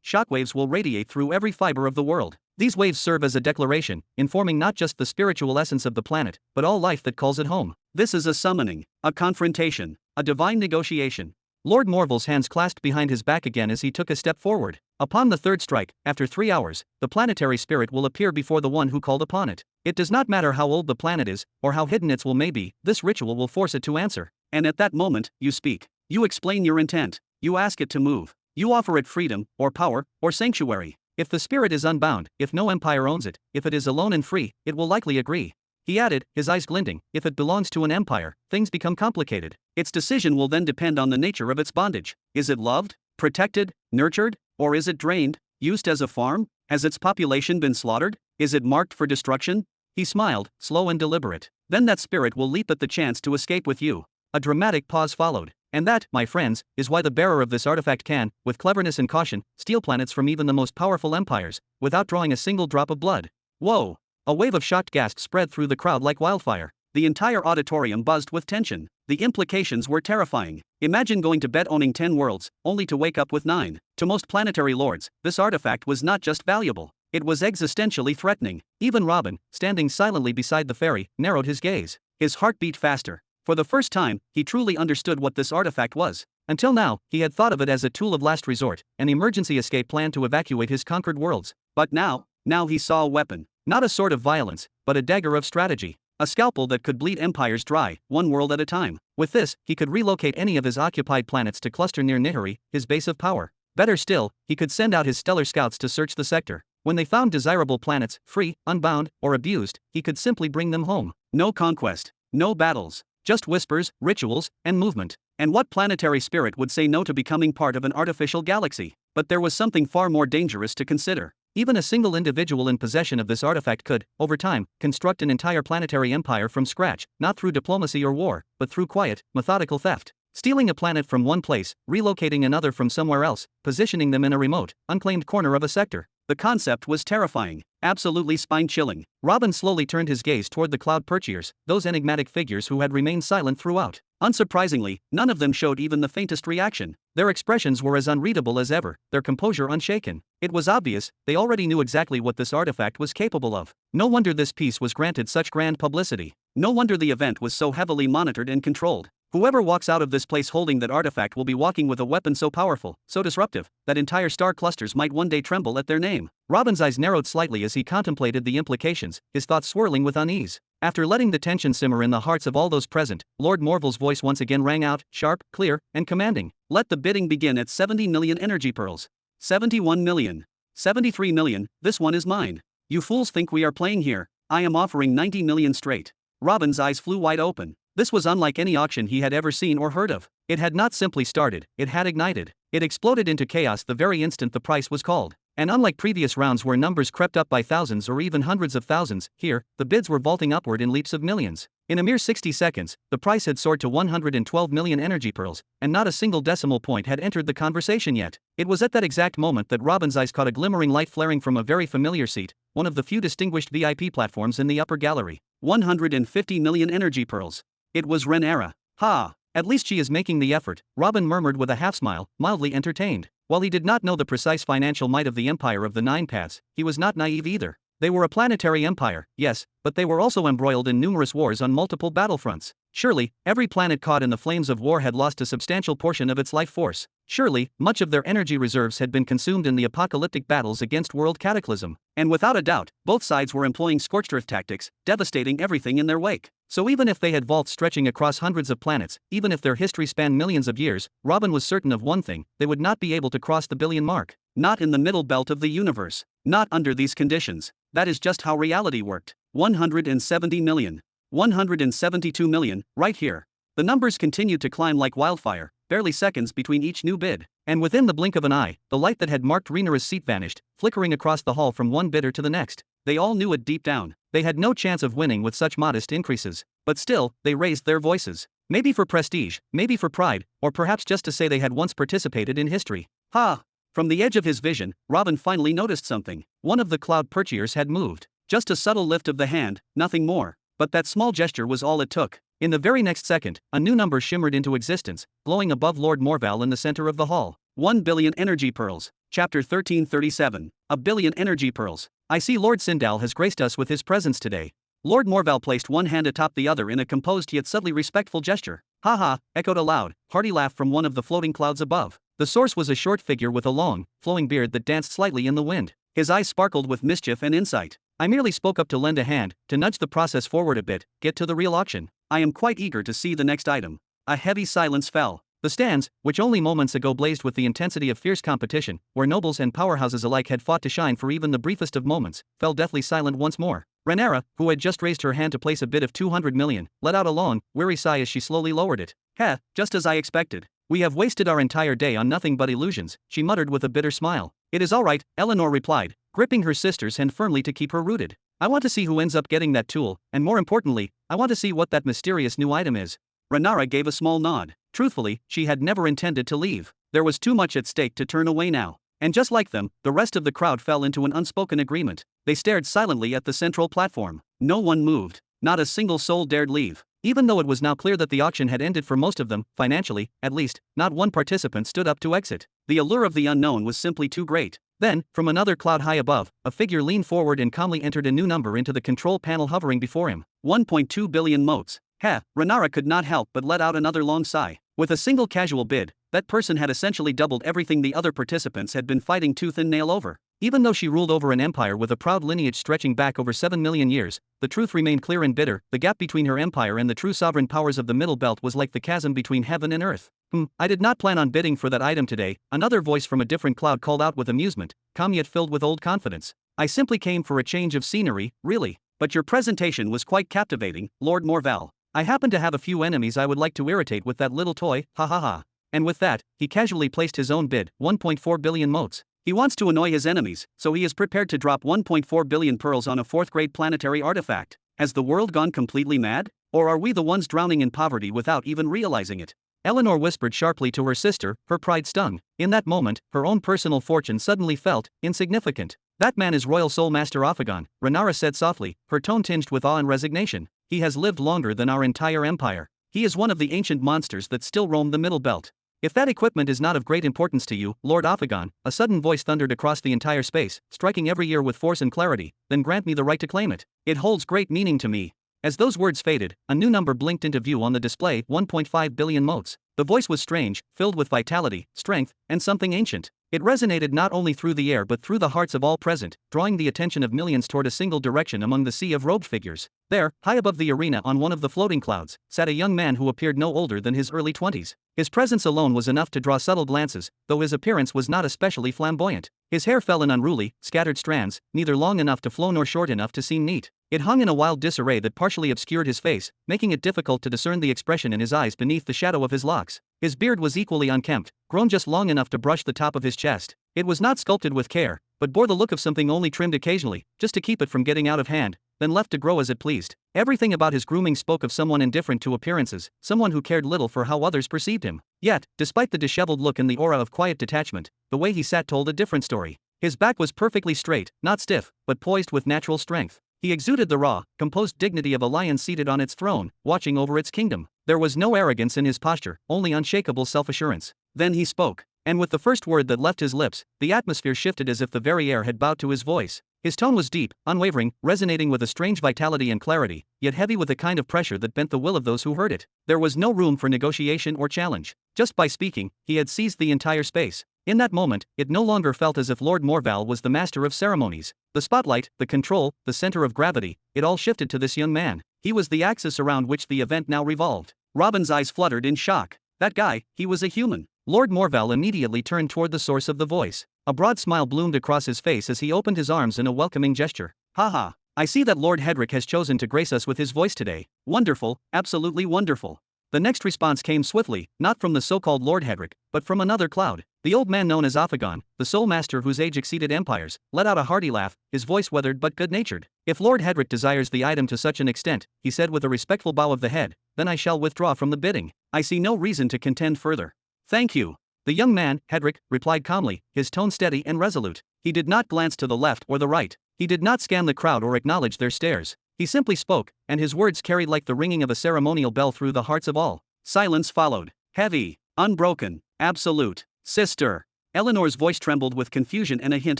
shockwaves will radiate through every fiber of the world. These waves serve as a declaration, informing not just the spiritual essence of the planet, but all life that calls it home. This is a summoning, a confrontation, a divine negotiation." Lord Morval's hands clasped behind his back again as he took a step forward. "Upon the 3rd strike, after 3 hours, the planetary spirit will appear before the one who called upon it. It does not matter how old the planet is, or how hidden its will may be, this ritual will force it to answer. And at that moment, you speak. You explain your intent. You ask it to move. You offer it freedom, or power, or sanctuary. If the spirit is unbound, if no empire owns it, if it is alone and free, it will likely agree." He added, his eyes glinting, "If it belongs to an empire, things become complicated. Its decision will then depend on the nature of its bondage. Is it loved, protected, nurtured, or is it drained, used as a farm? Has its population been slaughtered? Is it marked for destruction?" He smiled, slow and deliberate. "Then that spirit will leap at the chance to escape with you." A dramatic pause followed. "And that, my friends, is why the bearer of this artifact can, with cleverness and caution, steal planets from even the most powerful empires, without drawing a single drop of blood." Whoa! A wave of shocked gasps spread through the crowd like wildfire. The entire auditorium buzzed with tension. The implications were terrifying. Imagine going to bed owning 10 worlds, only to wake up with 9. To most planetary lords, this artifact was not just valuable. It was existentially threatening. Even Robin, standing silently beside the ferry, narrowed his gaze. His heart beat faster. For the first time, he truly understood what this artifact was. Until now, he had thought of it as a tool of last resort, an emergency escape plan to evacuate his conquered worlds. But now he saw a weapon. Not a sword of violence, but a dagger of strategy. A scalpel that could bleed empires dry, one world at a time. With this, he could relocate any of his occupied planets to cluster near Nihiri, his base of power. Better still, he could send out his stellar scouts to search the sector. When they found desirable planets, free, unbound, or abused, he could simply bring them home. No conquest. No battles. Just whispers, rituals, and movement. And what planetary spirit would say no to becoming part of an artificial galaxy? But there was something far more dangerous to consider. Even a single individual in possession of this artifact could, over time, construct an entire planetary empire from scratch, not through diplomacy or war, but through quiet, methodical theft. Stealing a planet from one place, relocating another from somewhere else, positioning them in a remote, unclaimed corner of a sector. The concept was terrifying, absolutely spine-chilling. Robin slowly turned his gaze toward the cloud perchers, those enigmatic figures who had remained silent throughout. Unsurprisingly, none of them showed even the faintest reaction. Their expressions were as unreadable as ever, their composure unshaken. It was obvious, they already knew exactly what this artifact was capable of. No wonder this piece was granted such grand publicity. No wonder the event was so heavily monitored and controlled. Whoever walks out of this place holding that artifact will be walking with a weapon so powerful, so disruptive, that entire star clusters might one day tremble at their name. Robin's eyes narrowed slightly as he contemplated the implications, his thoughts swirling with unease. After letting the tension simmer in the hearts of all those present, Lord Morval's voice once again rang out, sharp, clear, and commanding. "Let the bidding begin at 70 million energy pearls." 71 million. 73 million, this one is mine. You fools think we are playing here. I am offering 90 million straight. Robin's eyes flew wide open. This was unlike any auction he had ever seen or heard of. It had not simply started, it had ignited. It exploded into chaos the very instant the price was called. And unlike previous rounds where numbers crept up by thousands or even hundreds of thousands, here, the bids were vaulting upward in leaps of millions. In a mere 60 seconds, the price had soared to 112 million energy pearls, and not a single decimal point had entered the conversation yet. It was at that exact moment that Robin's eyes caught a glimmering light flaring from a very familiar seat, one of the few distinguished VIP platforms in the upper gallery. 150 million energy pearls. It was Renera. Ha! At least she is making the effort, Robin murmured with a half-smile, mildly entertained. While he did not know the precise financial might of the empire of the Nine Paths, he was not naive either. They were a planetary empire, yes, but they were also embroiled in numerous wars on multiple battlefronts. Surely, every planet caught in the flames of war had lost a substantial portion of its life force. Surely, much of their energy reserves had been consumed in the apocalyptic battles against world cataclysm. And without a doubt, both sides were employing scorched earth tactics, devastating everything in their wake. So even if they had vaults stretching across hundreds of planets, even if their history spanned millions of years, Robin was certain of one thing: they would not be able to cross the billion mark. Not in the middle belt of the universe. Not under these conditions. That is just how reality worked. 170 million. 172 million, right here. The numbers continued to climb like wildfire, barely seconds between each new bid. And within the blink of an eye, the light that had marked Renera's seat vanished, flickering across the hall from one bidder to the next. They all knew it deep down. They had no chance of winning with such modest increases. But still, they raised their voices. Maybe for prestige, maybe for pride, or perhaps just to say they had once participated in history. Ha! From the edge of his vision, Robin finally noticed something. One of the cloud purchasers had moved. Just a subtle lift of the hand, nothing more. But that small gesture was all it took. In the very next second, a new number shimmered into existence, glowing above Lord Morval in the center of the hall. 1 billion energy pearls. Chapter 1337. A billion energy pearls. I see Lord Sindal has graced us with his presence today. Lord Morval placed one hand atop the other in a composed yet subtly respectful gesture. Ha ha, echoed a loud, hearty laugh from one of the floating clouds above. The source was a short figure with a long, flowing beard that danced slightly in the wind. His eyes sparkled with mischief and insight. I merely spoke up to lend a hand, to nudge the process forward a bit, get to the real auction. I am quite eager to see the next item. A heavy silence fell. The stands, which only moments ago blazed with the intensity of fierce competition, where nobles and powerhouses alike had fought to shine for even the briefest of moments, fell deathly silent once more. Renera, who had just raised her hand to place a bid of 200 million, let out a long, weary sigh as she slowly lowered it. Heh, just as I expected. We have wasted our entire day on nothing but illusions, she muttered with a bitter smile. It is all right, Eleanor replied, gripping her sister's hand firmly to keep her rooted. I want to see who ends up getting that tool, and more importantly, I want to see what that mysterious new item is. Renara gave a small nod. Truthfully, she had never intended to leave. There was too much at stake to turn away now. And just like them, the rest of the crowd fell into an unspoken agreement. They stared silently at the central platform. No one moved. Not a single soul dared leave. Even though it was now clear that the auction had ended for most of them, financially, at least, not one participant stood up to exit. The allure of the unknown was simply too great. Then, from another cloud high above, a figure leaned forward and calmly entered a new number into the control panel hovering before him. 1.2 billion motes. Heh, Renara could not help but let out another long sigh. With a single casual bid, that person had essentially doubled everything the other participants had been fighting tooth and nail over. Even though she ruled over an empire with a proud lineage stretching back over 7 million years, the truth remained clear and bitter. The gap between her empire and the true sovereign powers of the Middle Belt was like the chasm between heaven and earth. I did not plan on bidding for that item today, another voice from a different cloud called out with amusement, calm yet filled with old confidence. I simply came for a change of scenery, really. But your presentation was quite captivating, Lord Morval. I happen to have a few enemies I would like to irritate with that little toy, ha ha ha. And with that, he casually placed his own bid, 1.4 billion motes. He wants to annoy his enemies, so he is prepared to drop 1.4 billion pearls on a fourth-grade planetary artifact. Has the world gone completely mad? Or are we the ones drowning in poverty without even realizing it? Eleanor whispered sharply to her sister, her pride stung. In that moment, her own personal fortune suddenly felt insignificant. That man is Royal Soul Master Ophagon, Renara said softly, her tone tinged with awe and resignation. He has lived longer than our entire empire. He is one of the ancient monsters that still roam the Middle Belt. If that equipment is not of great importance to you, Lord Ophagon, a sudden voice thundered across the entire space, striking every ear with force and clarity, then grant me the right to claim it. It holds great meaning to me. As those words faded, a new number blinked into view on the display, 1.5 billion motes. The voice was strange, filled with vitality, strength, and something ancient. It resonated not only through the air but through the hearts of all present, drawing the attention of millions toward a single direction among the sea of robed figures. There, high above the arena on one of the floating clouds, sat a young man who appeared no older than his early 20s. His presence alone was enough to draw subtle glances, though his appearance was not especially flamboyant. His hair fell in unruly, scattered strands, neither long enough to flow nor short enough to seem neat. It hung in a wild disarray that partially obscured his face, making it difficult to discern the expression in his eyes beneath the shadow of his locks. His beard was equally unkempt, grown just long enough to brush the top of his chest. It was not sculpted with care, but bore the look of something only trimmed occasionally, just to keep it from getting out of hand, then left to grow as it pleased. Everything about his grooming spoke of someone indifferent to appearances, someone who cared little for how others perceived him. Yet, despite the disheveled look and the aura of quiet detachment, the way he sat told a different story. His back was perfectly straight, not stiff, but poised with natural strength. He exuded the raw, composed dignity of a lion seated on its throne, watching over its kingdom. There was no arrogance in his posture, only unshakable self-assurance. Then he spoke. And with the first word that left his lips, the atmosphere shifted as if the very air had bowed to his voice. His tone was deep, unwavering, resonating with a strange vitality and clarity, yet heavy with a kind of pressure that bent the will of those who heard it. There was no room for negotiation or challenge. Just by speaking, he had seized the entire space. In that moment, it no longer felt as if Lord Morval was the master of ceremonies. The spotlight, the control, the center of gravity, it all shifted to this young man. He was the axis around which the event now revolved. Robin's eyes fluttered in shock. That guy, he was a human. Lord Morval immediately turned toward the source of the voice. A broad smile bloomed across his face as he opened his arms in a welcoming gesture. Haha, I see that Lord Hedrick has chosen to grace us with his voice today. Wonderful, absolutely wonderful. The next response came swiftly, not from the so-called Lord Hedrick, but from another cloud. The old man known as Ophagon, the sole master whose age exceeded empires, let out a hearty laugh, his voice weathered but good-natured. If Lord Hedrick desires the item to such an extent, he said with a respectful bow of the head, then I shall withdraw from the bidding. I see no reason to contend further. Thank you. The young man, Hedrick, replied calmly, his tone steady and resolute. He did not glance to the left or the right. He did not scan the crowd or acknowledge their stares. He simply spoke, and his words carried like the ringing of a ceremonial bell through the hearts of all. Silence followed. Heavy, unbroken, absolute. Sister. Eleanor's voice trembled with confusion and a hint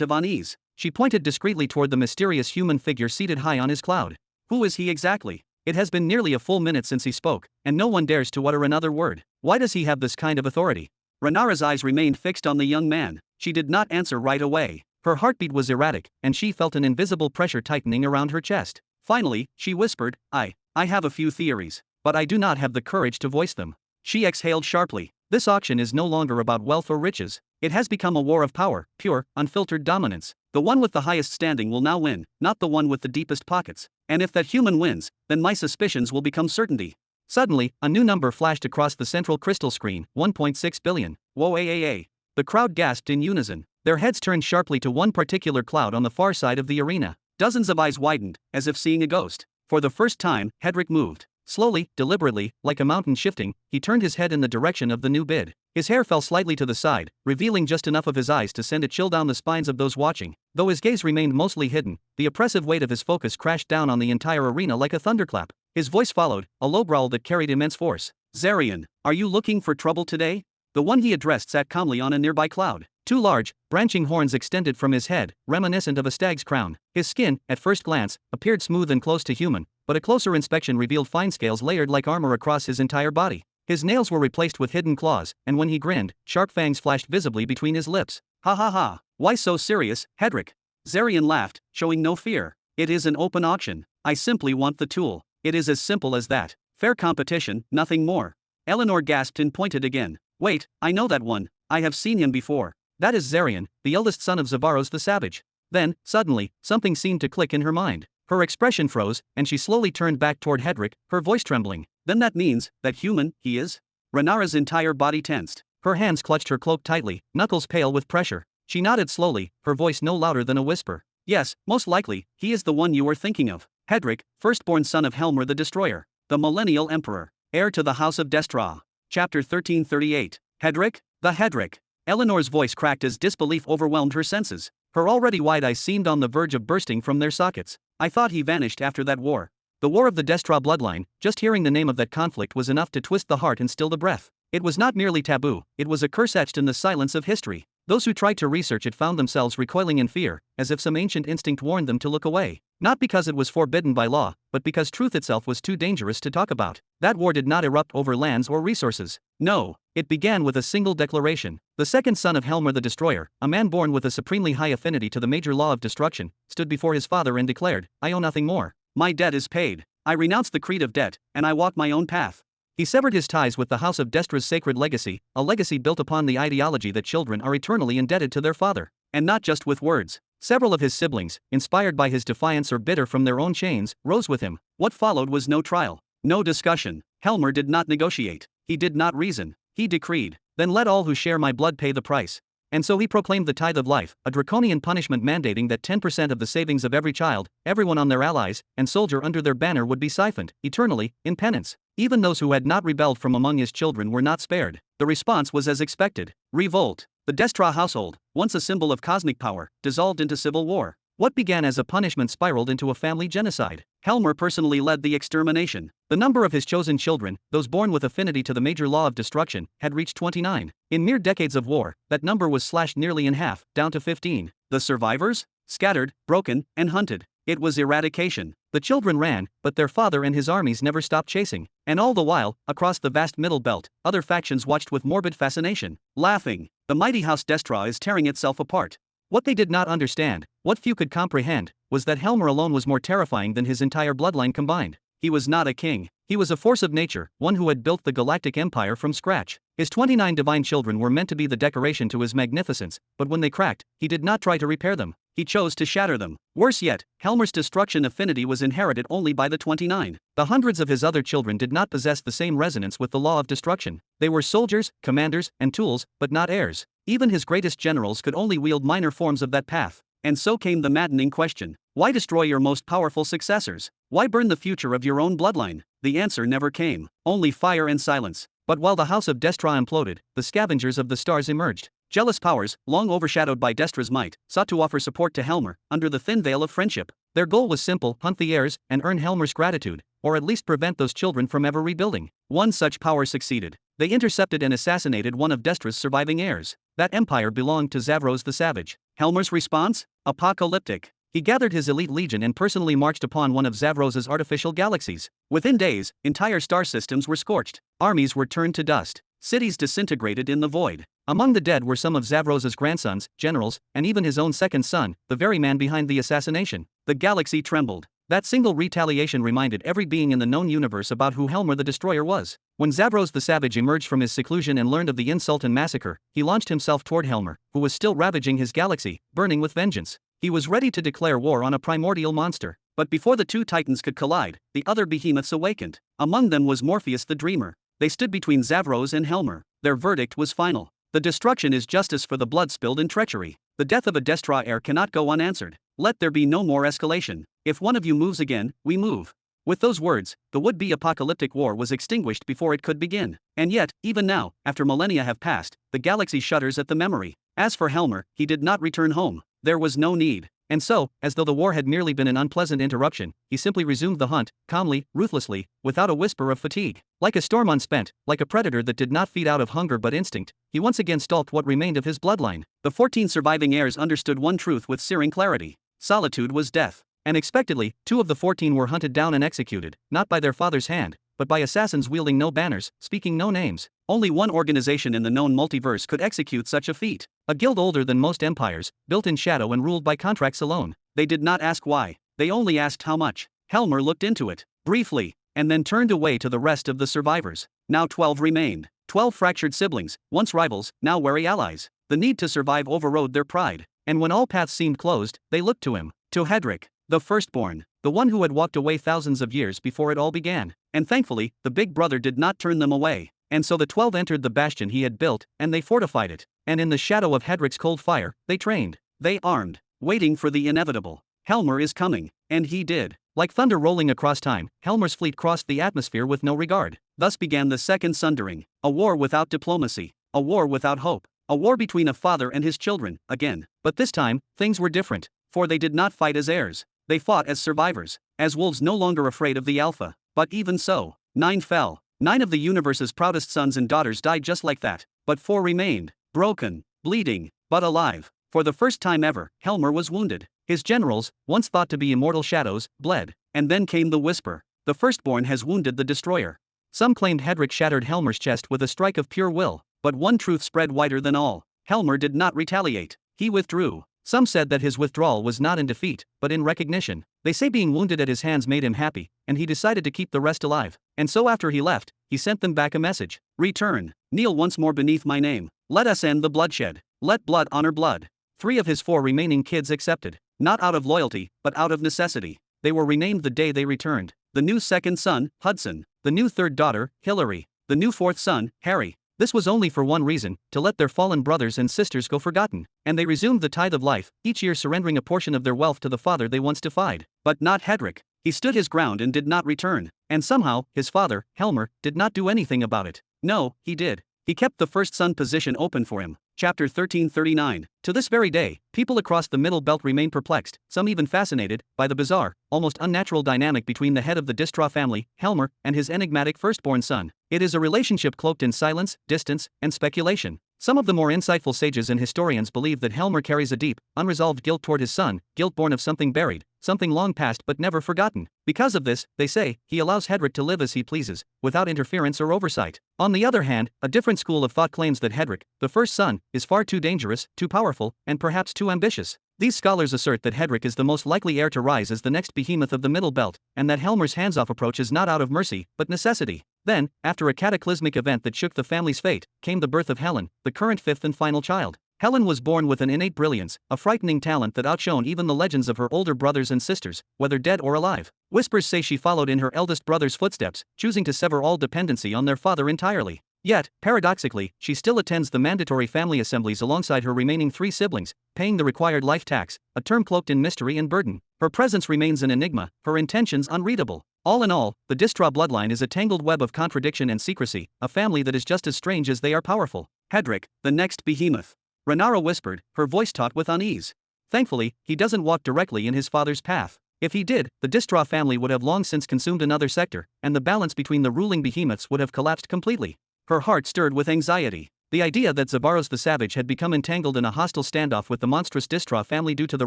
of unease. She pointed discreetly toward the mysterious human figure seated high on his cloud. Who is he exactly? It has been nearly a full minute since he spoke, and no one dares to utter another word. Why does he have this kind of authority? Renara's eyes remained fixed on the young man. She did not answer right away. Her heartbeat was erratic, and she felt an invisible pressure tightening around her chest. Finally, she whispered, I have a few theories, but I do not have the courage to voice them. She exhaled sharply. This auction is no longer about wealth or riches. It has become a war of power, pure, unfiltered dominance. The one with the highest standing will now win, not the one with the deepest pockets. And if that human wins, then my suspicions will become certainty. Suddenly, a new number flashed across the central crystal screen, 1.6 billion. Whoa, ay. The crowd gasped in unison. Their heads turned sharply to one particular cloud on the far side of the arena. Dozens of eyes widened, as if seeing a ghost. For the first time, Hedrick moved. Slowly, deliberately, like a mountain shifting, he turned his head in the direction of the new bid. His hair fell slightly to the side, revealing just enough of his eyes to send a chill down the spines of those watching. Though his gaze remained mostly hidden, the oppressive weight of his focus crashed down on the entire arena like a thunderclap. His voice followed, a low growl that carried immense force. Zarian, are you looking for trouble today? The one he addressed sat calmly on a nearby cloud. Two large, branching horns extended from his head, reminiscent of a stag's crown. His skin, at first glance, appeared smooth and close to human, but a closer inspection revealed fine scales layered like armor across his entire body. His nails were replaced with hidden claws, and when he grinned, sharp fangs flashed visibly between his lips. Ha ha ha, why so serious, Hedrick? Zarian laughed, showing no fear. It is an open auction. I simply want the tool. It is as simple as that. Fair competition, nothing more. Eleanor gasped and pointed again. Wait, I know that one. I have seen him before. That is Zarian, the eldest son of Zavaros the Savage. Then, suddenly, something seemed to click in her mind. Her expression froze, and she slowly turned back toward Hedrick, her voice trembling. Then that means, that human, he is? Renara's entire body tensed. Her hands clutched her cloak tightly, knuckles pale with pressure. She nodded slowly, her voice no louder than a whisper. Yes, most likely, he is the one you were thinking of. Hedrick, firstborn son of Helmr the Destroyer, the Millennial Emperor, heir to the House of Destra. Chapter 1338. Hedrick? The Hedrick. Eleanor's voice cracked as disbelief overwhelmed her senses. Her already wide eyes seemed on the verge of bursting from their sockets. I thought he vanished after that war. The War of the Destra bloodline, just hearing the name of that conflict was enough to twist the heart and still the breath. It was not merely taboo, it was a curse etched in the silence of history. Those who tried to research it found themselves recoiling in fear, as if some ancient instinct warned them to look away. Not because it was forbidden by law, but because truth itself was too dangerous to talk about. That war did not erupt over lands or resources. No, it began with a single declaration. The second son of Helmer the Destroyer, a man born with a supremely high affinity to the major law of destruction, stood before his father and declared, "I owe nothing more. My debt is paid. I renounce the creed of debt, and I walk my own path." He severed his ties with the House of Destra's sacred legacy, a legacy built upon the ideology that children are eternally indebted to their father. And not just with words. Several of his siblings, inspired by his defiance or bitter from their own chains, rose with him. What followed was no trial, no discussion. Helmer did not negotiate. He did not reason. He decreed, "Then let all who share my blood pay the price." And so he proclaimed the tithe of life, a draconian punishment mandating that 10% of the savings of every child, everyone on their allies, and soldier under their banner would be siphoned, eternally, in penance. Even those who had not rebelled from among his children were not spared. The response was as expected: revolt. The Destra household, once a symbol of cosmic power, dissolved into civil war. What began as a punishment spiraled into a family genocide. Helmer personally led the extermination. The number of his chosen children, those born with affinity to the major law of destruction, had reached 29. In mere decades of war, that number was slashed nearly in half, down to 15. The survivors? Scattered, broken, and hunted. It was eradication. The children ran, but their father and his armies never stopped chasing. And all the while, across the vast Middle Belt, other factions watched with morbid fascination, laughing. The mighty House Destra is tearing itself apart. What they did not understand, what few could comprehend, was that Helmer alone was more terrifying than his entire bloodline combined. He was not a king. He was a force of nature, one who had built the galactic empire from scratch. His 29 divine children were meant to be the decoration to his magnificence, but when they cracked, he did not try to repair them. He chose to shatter them. Worse yet, Helmer's destruction affinity was inherited only by the 29. The hundreds of his other children did not possess the same resonance with the law of destruction. They were soldiers, commanders, and tools, but not heirs. Even his greatest generals could only wield minor forms of that path. And so came the maddening question: why destroy your most powerful successors? Why burn the future of your own bloodline? The answer never came. Only fire and silence. But while the House of Destra imploded, the scavengers of the stars emerged. Jealous powers, long overshadowed by Destra's might, sought to offer support to Helmer, under the thin veil of friendship. Their goal was simple: hunt the heirs, and earn Helmer's gratitude, or at least prevent those children from ever rebuilding. One such power succeeded. They intercepted and assassinated one of Destra's surviving heirs. That empire belonged to Zavros the Savage. Helmer's response? Apocalyptic. He gathered his elite legion and personally marched upon one of Zavros's artificial galaxies. Within days, entire star systems were scorched. Armies were turned to dust. Cities disintegrated in the void. Among the dead were some of Zavros's grandsons, generals, and even his own second son, the very man behind the assassination. The galaxy trembled. That single retaliation reminded every being in the known universe about who Helmer the Destroyer was. When Zavros the Savage emerged from his seclusion and learned of the insult and massacre, he launched himself toward Helmer, who was still ravaging his galaxy, burning with vengeance. He was ready to declare war on a primordial monster. But before the two titans could collide, the other behemoths awakened. Among them was Morpheus the Dreamer. They stood between Zavros and Helmer. Their verdict was final. The destruction is justice for the blood spilled in treachery. The death of a Destra heir cannot go unanswered. Let there be no more escalation. If one of you moves again, we move. With those words, the would-be apocalyptic war was extinguished before it could begin. And yet, even now, after millennia have passed, the galaxy shudders at the memory. As for Helmer, he did not return home. There was no need. And so, as though the war had merely been an unpleasant interruption, he simply resumed the hunt, calmly, ruthlessly, without a whisper of fatigue. Like a storm unspent, like a predator that did not feed out of hunger but instinct, he once again stalked what remained of his bloodline. The 14 surviving heirs understood one truth with searing clarity: solitude was death. Unexpectedly, 2 of the 14 were hunted down and executed, not by their father's hand, but by assassins wielding no banners, speaking no names. Only one organization in the known multiverse could execute such a feat. A guild older than most empires, built in shadow and ruled by contracts alone. They did not ask why, they only asked how much. Helmer looked into it, briefly, and then turned away to the rest of the survivors. Now 12 remained. 12 fractured siblings, once rivals, now wary allies. The need to survive overrode their pride, and when all paths seemed closed, they looked to him. To Hedrick, the firstborn, the one who had walked away thousands of years before it all began. And thankfully, the big brother did not turn them away. And so the 12 entered the bastion he had built, and they fortified it. And in the shadow of Hedrick's cold fire, they trained. They armed, waiting for the inevitable. Helmer is coming. And he did. Like thunder rolling across time, Helmer's fleet crossed the atmosphere with no regard. Thus began the Second Sundering. A war without diplomacy. A war without hope. A war between a father and his children, again. But this time, things were different. For they did not fight as heirs. They fought as survivors. As wolves no longer afraid of the Alpha. But even so, 9 fell. 9 of the universe's proudest sons and daughters died just like that. But 4 remained. Broken, bleeding, but alive. For the first time ever, Helmer was wounded. His generals, once thought to be immortal shadows, bled. And then came the whisper. The firstborn has wounded the destroyer. Some claimed Hedrick shattered Helmer's chest with a strike of pure will, but one truth spread wider than all. Helmer did not retaliate. He withdrew. Some said that his withdrawal was not in defeat, but in recognition. They say being wounded at his hands made him happy, and he decided to keep the rest alive. And so after he left, he sent them back a message. Return. Kneel once more beneath my name. Let us end the bloodshed. Let blood honor blood. 3 of his 4 remaining kids accepted. Not out of loyalty, but out of necessity. They were renamed the day they returned. The new second son, Hudson. The new third daughter, Hillary. The new fourth son, Harry. This was only for one reason, to let their fallen brothers and sisters go forgotten. And they resumed the tithe of life, each year surrendering a portion of their wealth to the father they once defied. But not Hedrick. He stood his ground and did not return. And somehow, his father, Helmer, did not do anything about it. No, he did. He kept the first son position open for him. Chapter 1339. To this very day, people across the Middle Belt remain perplexed, some even fascinated, by the bizarre, almost unnatural dynamic between the head of the Distra family, Helmer, and his enigmatic firstborn son. It is a relationship cloaked in silence, distance, and speculation. Some of the more insightful sages and historians believe that Helmer carries a deep, unresolved guilt toward his son, guilt born of something buried, something long past but never forgotten. Because of this, they say, he allows Hedrick to live as he pleases, without interference or oversight. On the other hand, a different school of thought claims that Hedrick, the first son, is far too dangerous, too powerful, and perhaps too ambitious. These scholars assert that Hedrick is the most likely heir to rise as the next behemoth of the Middle Belt, and that Helmer's hands-off approach is not out of mercy, but necessity. Then, after a cataclysmic event that shook the family's fate, came the birth of Helen, the current fifth and final child. Helen was born with an innate brilliance, a frightening talent that outshone even the legends of her older brothers and sisters, whether dead or alive. Whispers say she followed in her eldest brother's footsteps, choosing to sever all dependency on their father entirely. Yet, paradoxically, she still attends the mandatory family assemblies alongside her remaining 3 siblings, paying the required life tax, a term cloaked in mystery and burden. Her presence remains an enigma, her intentions unreadable. All in all, the Distra bloodline is a tangled web of contradiction and secrecy, a family that is just as strange as they are powerful. Hedrick, the next behemoth. Renara whispered, her voice taut with unease. Thankfully, he doesn't walk directly in his father's path. If he did, the Distra family would have long since consumed another sector, and the balance between the ruling behemoths would have collapsed completely. Her heart stirred with anxiety. The idea that Zabaros the Savage had become entangled in a hostile standoff with the monstrous Distra family due to the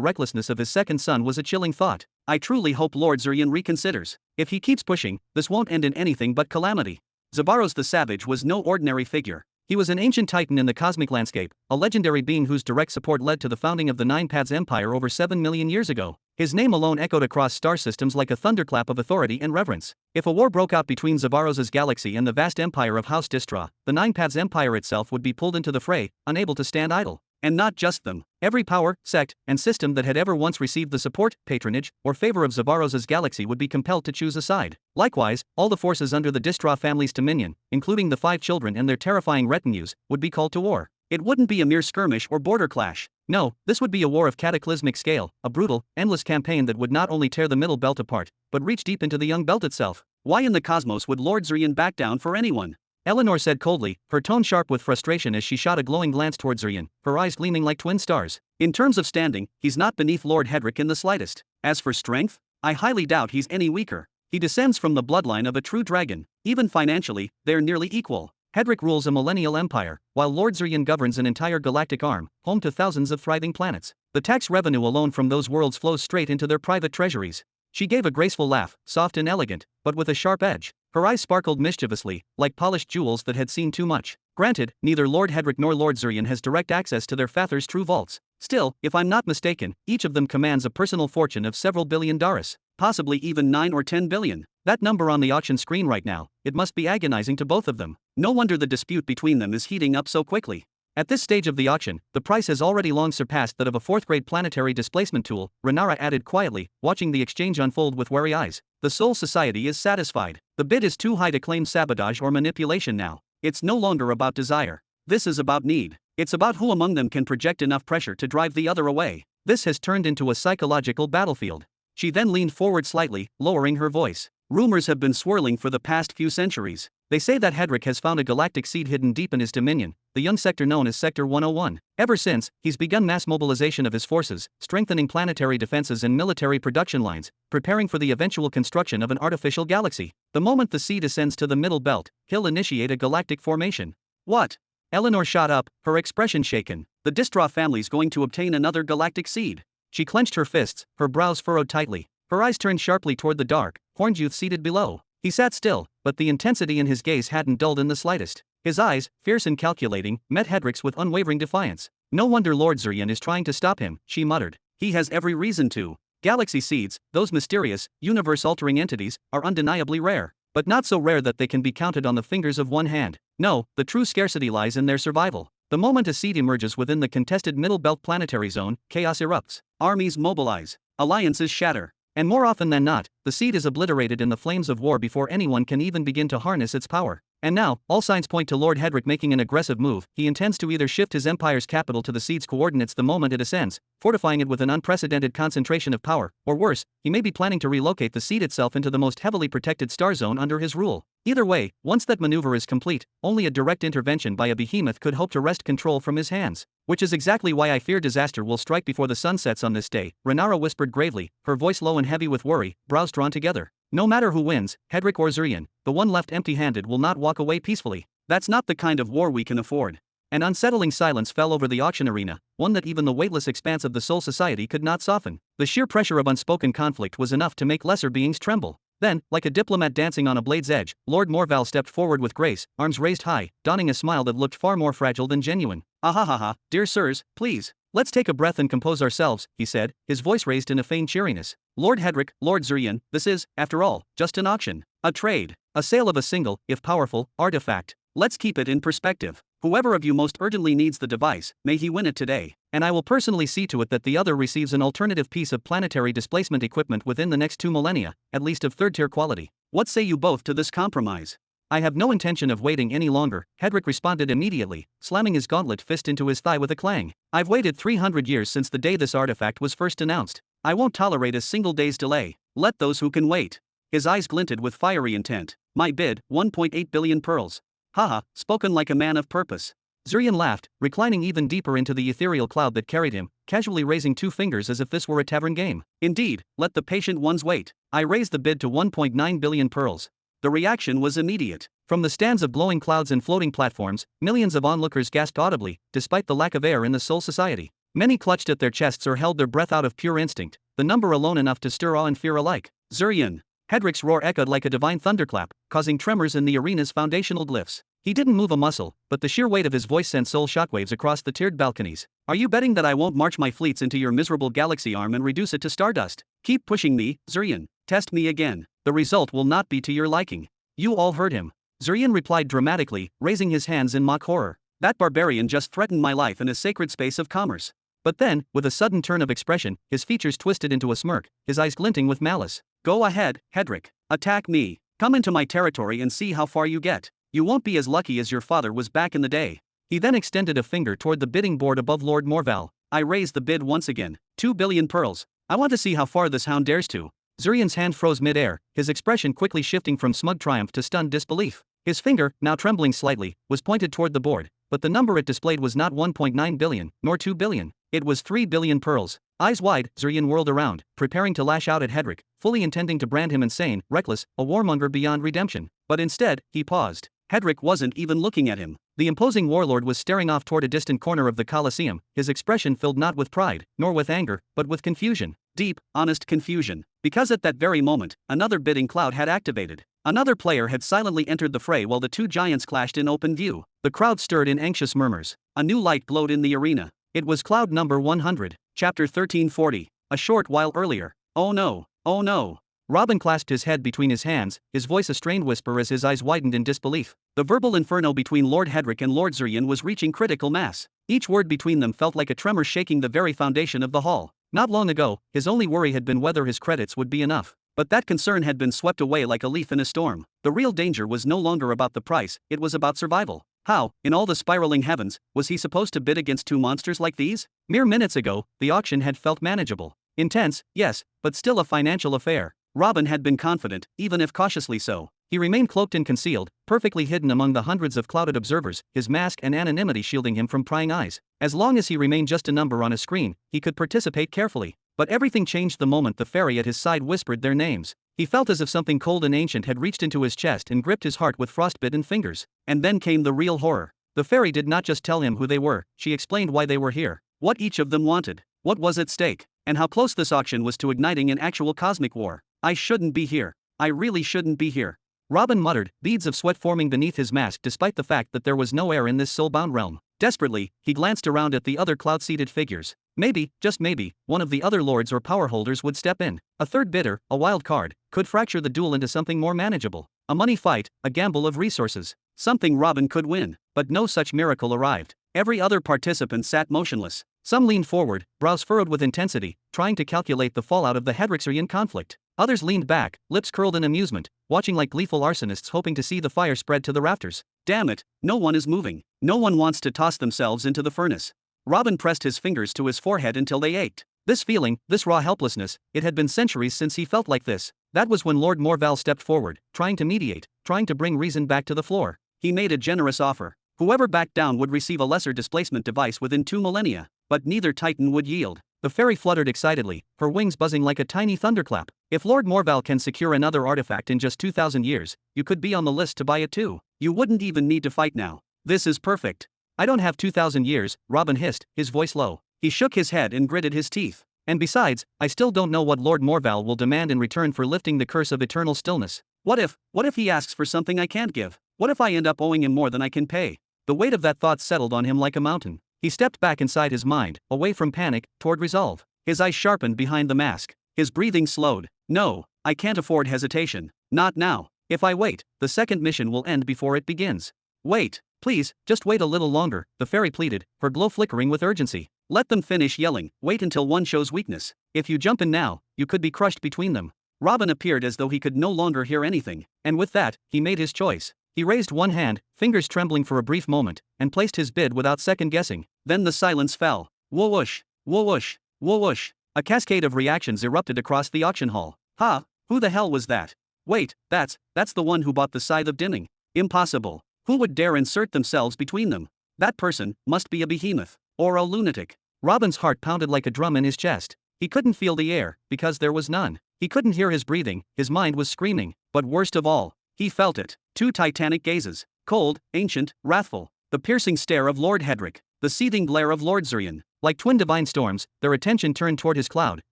recklessness of his second son was a chilling thought. I truly hope Lord Xurian reconsiders. If he keeps pushing, this won't end in anything but calamity. Zabaros the Savage was no ordinary figure. He was an ancient titan in the cosmic landscape, a legendary being whose direct support led to the founding of the Nine Paths Empire over 7 million years ago. His name alone echoed across star systems like a thunderclap of authority and reverence. If a war broke out between Zabaros' galaxy and the vast empire of House Distra, the Nine Paths Empire itself would be pulled into the fray, unable to stand idle. And not just them. Every power, sect, and system that had ever once received the support, patronage, or favor of Zabaros' galaxy would be compelled to choose a side. Likewise, all the forces under the Distra family's dominion, including the 5 children and their terrifying retinues, would be called to war. It wouldn't be a mere skirmish or border clash. No, this would be a war of cataclysmic scale, a brutal, endless campaign that would not only tear the Middle Belt apart, but reach deep into the Young Belt itself. Why in the cosmos would Lord Xurian back down for anyone? Eleanor said coldly, her tone sharp with frustration as she shot a glowing glance towards Xurian, her eyes gleaming like twin stars. In terms of standing, he's not beneath Lord Hedrick in the slightest. As for strength, I highly doubt he's any weaker. He descends from the bloodline of a true dragon. Even financially, they're nearly equal. Hedrick rules a millennial empire, while Lord Xurian governs an entire galactic arm, home to thousands of thriving planets. The tax revenue alone from those worlds flows straight into their private treasuries. She gave a graceful laugh, soft and elegant, but with a sharp edge. Her eyes sparkled mischievously, like polished jewels that had seen too much. Granted, neither Lord Hedrick nor Lord Xurian has direct access to their father's true vaults. Still, if I'm not mistaken, each of them commands a personal fortune of several billion Daris, possibly even 9 or 10 billion. That number on the auction screen right now, it must be agonizing to both of them. No wonder the dispute between them is heating up so quickly. At this stage of the auction, the price has already long surpassed that of a 4th-grade planetary displacement tool, Renara added quietly, watching the exchange unfold with wary eyes. The Soul Society is satisfied. The bid is too high to claim sabotage or manipulation now. It's no longer about desire. This is about need. It's about who among them can project enough pressure to drive the other away. This has turned into a psychological battlefield. She then leaned forward slightly, lowering her voice. Rumors have been swirling for the past few centuries. They say that Hedrick has found a galactic seed hidden deep in his dominion, the young sector known as Sector 101. Ever since, he's begun mass mobilization of his forces, strengthening planetary defenses and military production lines, preparing for the eventual construction of an artificial galaxy. The moment the seed ascends to the Middle Belt, he'll initiate a galactic formation. What? Eleanor shot up, her expression shaken. The Distra family's going to obtain another galactic seed. She clenched her fists, her brows furrowed tightly. Her eyes turned sharply toward the dark, horned youth seated below. He sat still, but the intensity in his gaze hadn't dulled in the slightest. His eyes, fierce and calculating, met Hedrick's with unwavering defiance. "No wonder Lord Xurian is trying to stop him," she muttered. "He has every reason to. Galaxy seeds, those mysterious, universe-altering entities, are undeniably rare, but not so rare that they can be counted on the fingers of one hand. No, the true scarcity lies in their survival. The moment a seed emerges within the contested Middle Belt planetary zone, chaos erupts. Armies mobilize. Alliances shatter. And more often than not, the seed is obliterated in the flames of war before anyone can even begin to harness its power. And now, all signs point to Lord Hedrick making an aggressive move. He intends to either shift his empire's capital to the seed's coordinates the moment it ascends, fortifying it with an unprecedented concentration of power, or worse, he may be planning to relocate the seed itself into the most heavily protected star zone under his rule. Either way, once that maneuver is complete, only a direct intervention by a behemoth could hope to wrest control from his hands. Which is exactly why I fear disaster will strike before the sun sets on this day, Renara whispered gravely, her voice low and heavy with worry, brows drawn together. No matter who wins, Hedrick or Xurian, the one left empty-handed will not walk away peacefully. That's not the kind of war we can afford. An unsettling silence fell over the auction arena, one that even the weightless expanse of the Soul Society could not soften. The sheer pressure of unspoken conflict was enough to make lesser beings tremble. Then, like a diplomat dancing on a blade's edge, Lord Morval stepped forward with grace, arms raised high, donning a smile that looked far more fragile than genuine. "Ahahaha, dear sirs, please. Let's take a breath and compose ourselves," he said, his voice raised in a feigned cheeriness. "Lord Hedrick, Lord Xurian, this is, after all, just an auction. A trade. A sale of a single, if powerful, artifact. Let's keep it in perspective. Whoever of you most urgently needs the device, may he win it today. And I will personally see to it that the other receives an alternative piece of planetary displacement equipment within the next 2 millennia, at least of third-tier quality. What say you both to this compromise?" "I have no intention of waiting any longer," Hedrick responded immediately, slamming his gauntlet fist into his thigh with a clang. "I've waited 300 years since the day this artifact was first announced. I won't tolerate a single day's delay. Let those who can wait." His eyes glinted with fiery intent. "My bid, 1.8 billion pearls. Haha, spoken like a man of purpose." Xurian laughed, reclining even deeper into the ethereal cloud that carried him, casually raising 2 fingers as if this were a tavern game. "Indeed, let the patient ones wait. I raised the bid to 1.9 billion pearls. The reaction was immediate. From the stands of glowing clouds and floating platforms, millions of onlookers gasped audibly, despite the lack of air in the Soul Society. Many clutched at their chests or held their breath out of pure instinct, the number alone enough to stir awe and fear alike. "Xurian!" Hedrick's roar echoed like a divine thunderclap, causing tremors in the arena's foundational glyphs. He didn't move a muscle, but the sheer weight of his voice sent soul shockwaves across the tiered balconies. "Are you betting that I won't march my fleets into your miserable galaxy arm and reduce it to stardust? Keep pushing me, Xurian. Test me again. The result will not be to your liking." "You all heard him." Xurian replied dramatically, raising his hands in mock horror. "That barbarian just threatened my life in a sacred space of commerce." But then, with a sudden turn of expression, his features twisted into a smirk, his eyes glinting with malice. "Go ahead, Hedrick. Attack me. Come into my territory and see how far you get. You won't be as lucky as your father was back in the day." He then extended a finger toward the bidding board above Lord Morval. "I raised the bid once again. 2 billion pearls. I want to see how far this hound dares to." Xurian's hand froze mid-air, his expression quickly shifting from smug triumph to stunned disbelief. His finger, now trembling slightly, was pointed toward the board, but the number it displayed was not 1.9 billion, nor 2 billion. It was 3 billion pearls. Eyes wide, Xurian whirled around, preparing to lash out at Hedrick, fully intending to brand him insane, reckless, a warmonger beyond redemption. But instead, he paused. Hedrick wasn't even looking at him. The imposing warlord was staring off toward a distant corner of the Colosseum, his expression filled not with pride, nor with anger, but with confusion. Deep, honest confusion. Because at that very moment, another bidding cloud had activated. Another player had silently entered the fray while the two giants clashed in open view. The crowd stirred in anxious murmurs. A new light glowed in the arena. It was cloud number 100, chapter 1340. A short while earlier. "Oh no, oh no." Robin clasped his head between his hands, his voice a strained whisper as his eyes widened in disbelief. The verbal inferno between Lord Hedrick and Lord Xurian was reaching critical mass. Each word between them felt like a tremor shaking the very foundation of the hall. Not long ago, his only worry had been whether his credits would be enough. But that concern had been swept away like a leaf in a storm. The real danger was no longer about the price, it was about survival. How, in all the spiraling heavens, was he supposed to bid against two monsters like these? Mere minutes ago, the auction had felt manageable. Intense, yes, but still a financial affair. Robin had been confident, even if cautiously so. He remained cloaked and concealed, perfectly hidden among the hundreds of clouded observers, his mask and anonymity shielding him from prying eyes. As long as he remained just a number on a screen, he could participate carefully. But everything changed the moment the fairy at his side whispered their names. He felt as if something cold and ancient had reached into his chest and gripped his heart with frostbitten fingers. And then came the real horror. The fairy did not just tell him who they were, she explained why they were here. What each of them wanted. what was at stake, and how close this auction was to igniting an actual cosmic war. I shouldn't be here. I really shouldn't be here. Robin muttered, beads of sweat forming beneath his mask despite the fact that there was no air in this soul-bound realm. Desperately, he glanced around at the other cloud-seated figures. Maybe, just maybe, one of the other lords or power holders would step in. A third bidder, a wild card, could fracture the duel into something more manageable. A money fight, a gamble of resources. Something Robin could win. But no such miracle arrived. Every other participant sat motionless. Some leaned forward, brows furrowed with intensity, trying to calculate the fallout of the Hedrixian conflict. Others leaned back, lips curled in amusement, watching like gleeful arsonists hoping to see the fire spread to the rafters. Damn it, no one is moving. No one wants to toss themselves into the furnace. Robin pressed his fingers to his forehead until they ached. This feeling, this raw helplessness, it had been centuries since he felt like this. That was when Lord Morval stepped forward, trying to mediate, trying to bring reason back to the floor. He made a generous offer. Whoever backed down would receive a lesser displacement device within 2 millennia. But neither titan would yield. The fairy fluttered excitedly, her wings buzzing like a tiny thunderclap. If Lord Morval can secure another artifact in just 2,000 years, you could be on the list to buy it too. You wouldn't even need to fight now. This is perfect. I don't have 2,000 years, Robin hissed, his voice low. He shook his head and gritted his teeth. And besides, I still don't know what Lord Morval will demand in return for lifting the curse of eternal stillness. What if he asks for something I can't give? What if I end up owing him more than I can pay? The weight of that thought settled on him like a mountain. He stepped back inside his mind, away from panic, toward resolve. His eyes sharpened behind the mask. His breathing slowed. No, I can't afford hesitation. Not now. If I wait, the second mission will end before it begins. Wait, please, just wait a little longer, the fairy pleaded, her glow flickering with urgency. Let them finish yelling, wait until one shows weakness. If you jump in now, you could be crushed between them. Robin appeared as though he could no longer hear anything, and with that, he made his choice. He raised one hand, fingers trembling for a brief moment, and placed his bid without second guessing. Then the silence fell. Whoosh, whoosh, whoosh. A cascade of reactions erupted across the auction hall. Ha, who the hell was that? Wait, that's the one who bought the Scythe of Dimming. Impossible. Who would dare insert themselves between them? That person must be a behemoth, or a lunatic. Robin's heart pounded like a drum in his chest. He couldn't feel the air, because there was none. He couldn't hear his breathing, his mind was screaming, but worst of all, he felt it. 2 titanic gazes, cold, ancient, wrathful. The piercing stare of Lord Hedrick, the seething glare of Lord Xurian. Like twin divine storms, their attention turned toward his cloud,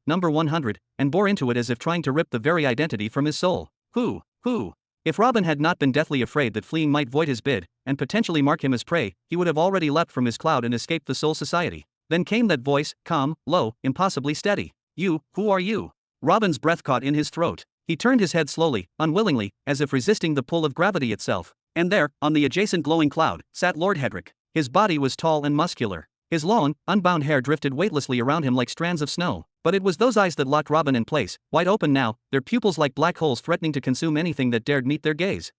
number 100, and bore into it as if trying to rip the very identity from his soul. Who? If Robin had not been deathly afraid that fleeing might void his bid, and potentially mark him as prey, he would have already leapt from his cloud and escaped the Soul Society. Then came that voice, calm, low, impossibly steady. You, who are you? Robin's breath caught in his throat. He turned his head slowly, unwillingly, as if resisting the pull of gravity itself. And there, on the adjacent glowing cloud, sat Lord Hedrick. His body was tall and muscular. His long, unbound hair drifted weightlessly around him like strands of snow. But it was those eyes that locked Robin in place, wide open now, their pupils like black holes threatening to consume anything that dared meet their gaze.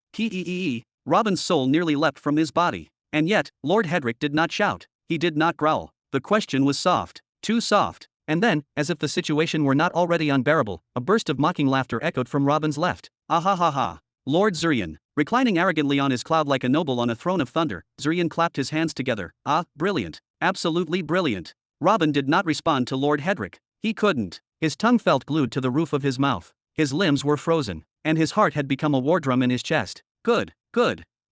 Robin's soul nearly leapt from his body. And yet, Lord Hedrick did not shout. He did not growl. The question was soft. Too soft. And then, as if the situation were not already unbearable, a burst of mocking laughter echoed from Robin's left. Ah ha ha ha. Lord Xurian. Reclining arrogantly on his cloud like a noble on a throne of thunder, Xurian clapped his hands together. Ah, brilliant. Absolutely brilliant. Robin did not respond to Lord Hedrick. He couldn't. His tongue felt glued to the roof of his mouth. His limbs were frozen. And his heart had become a war drum in his chest. Good.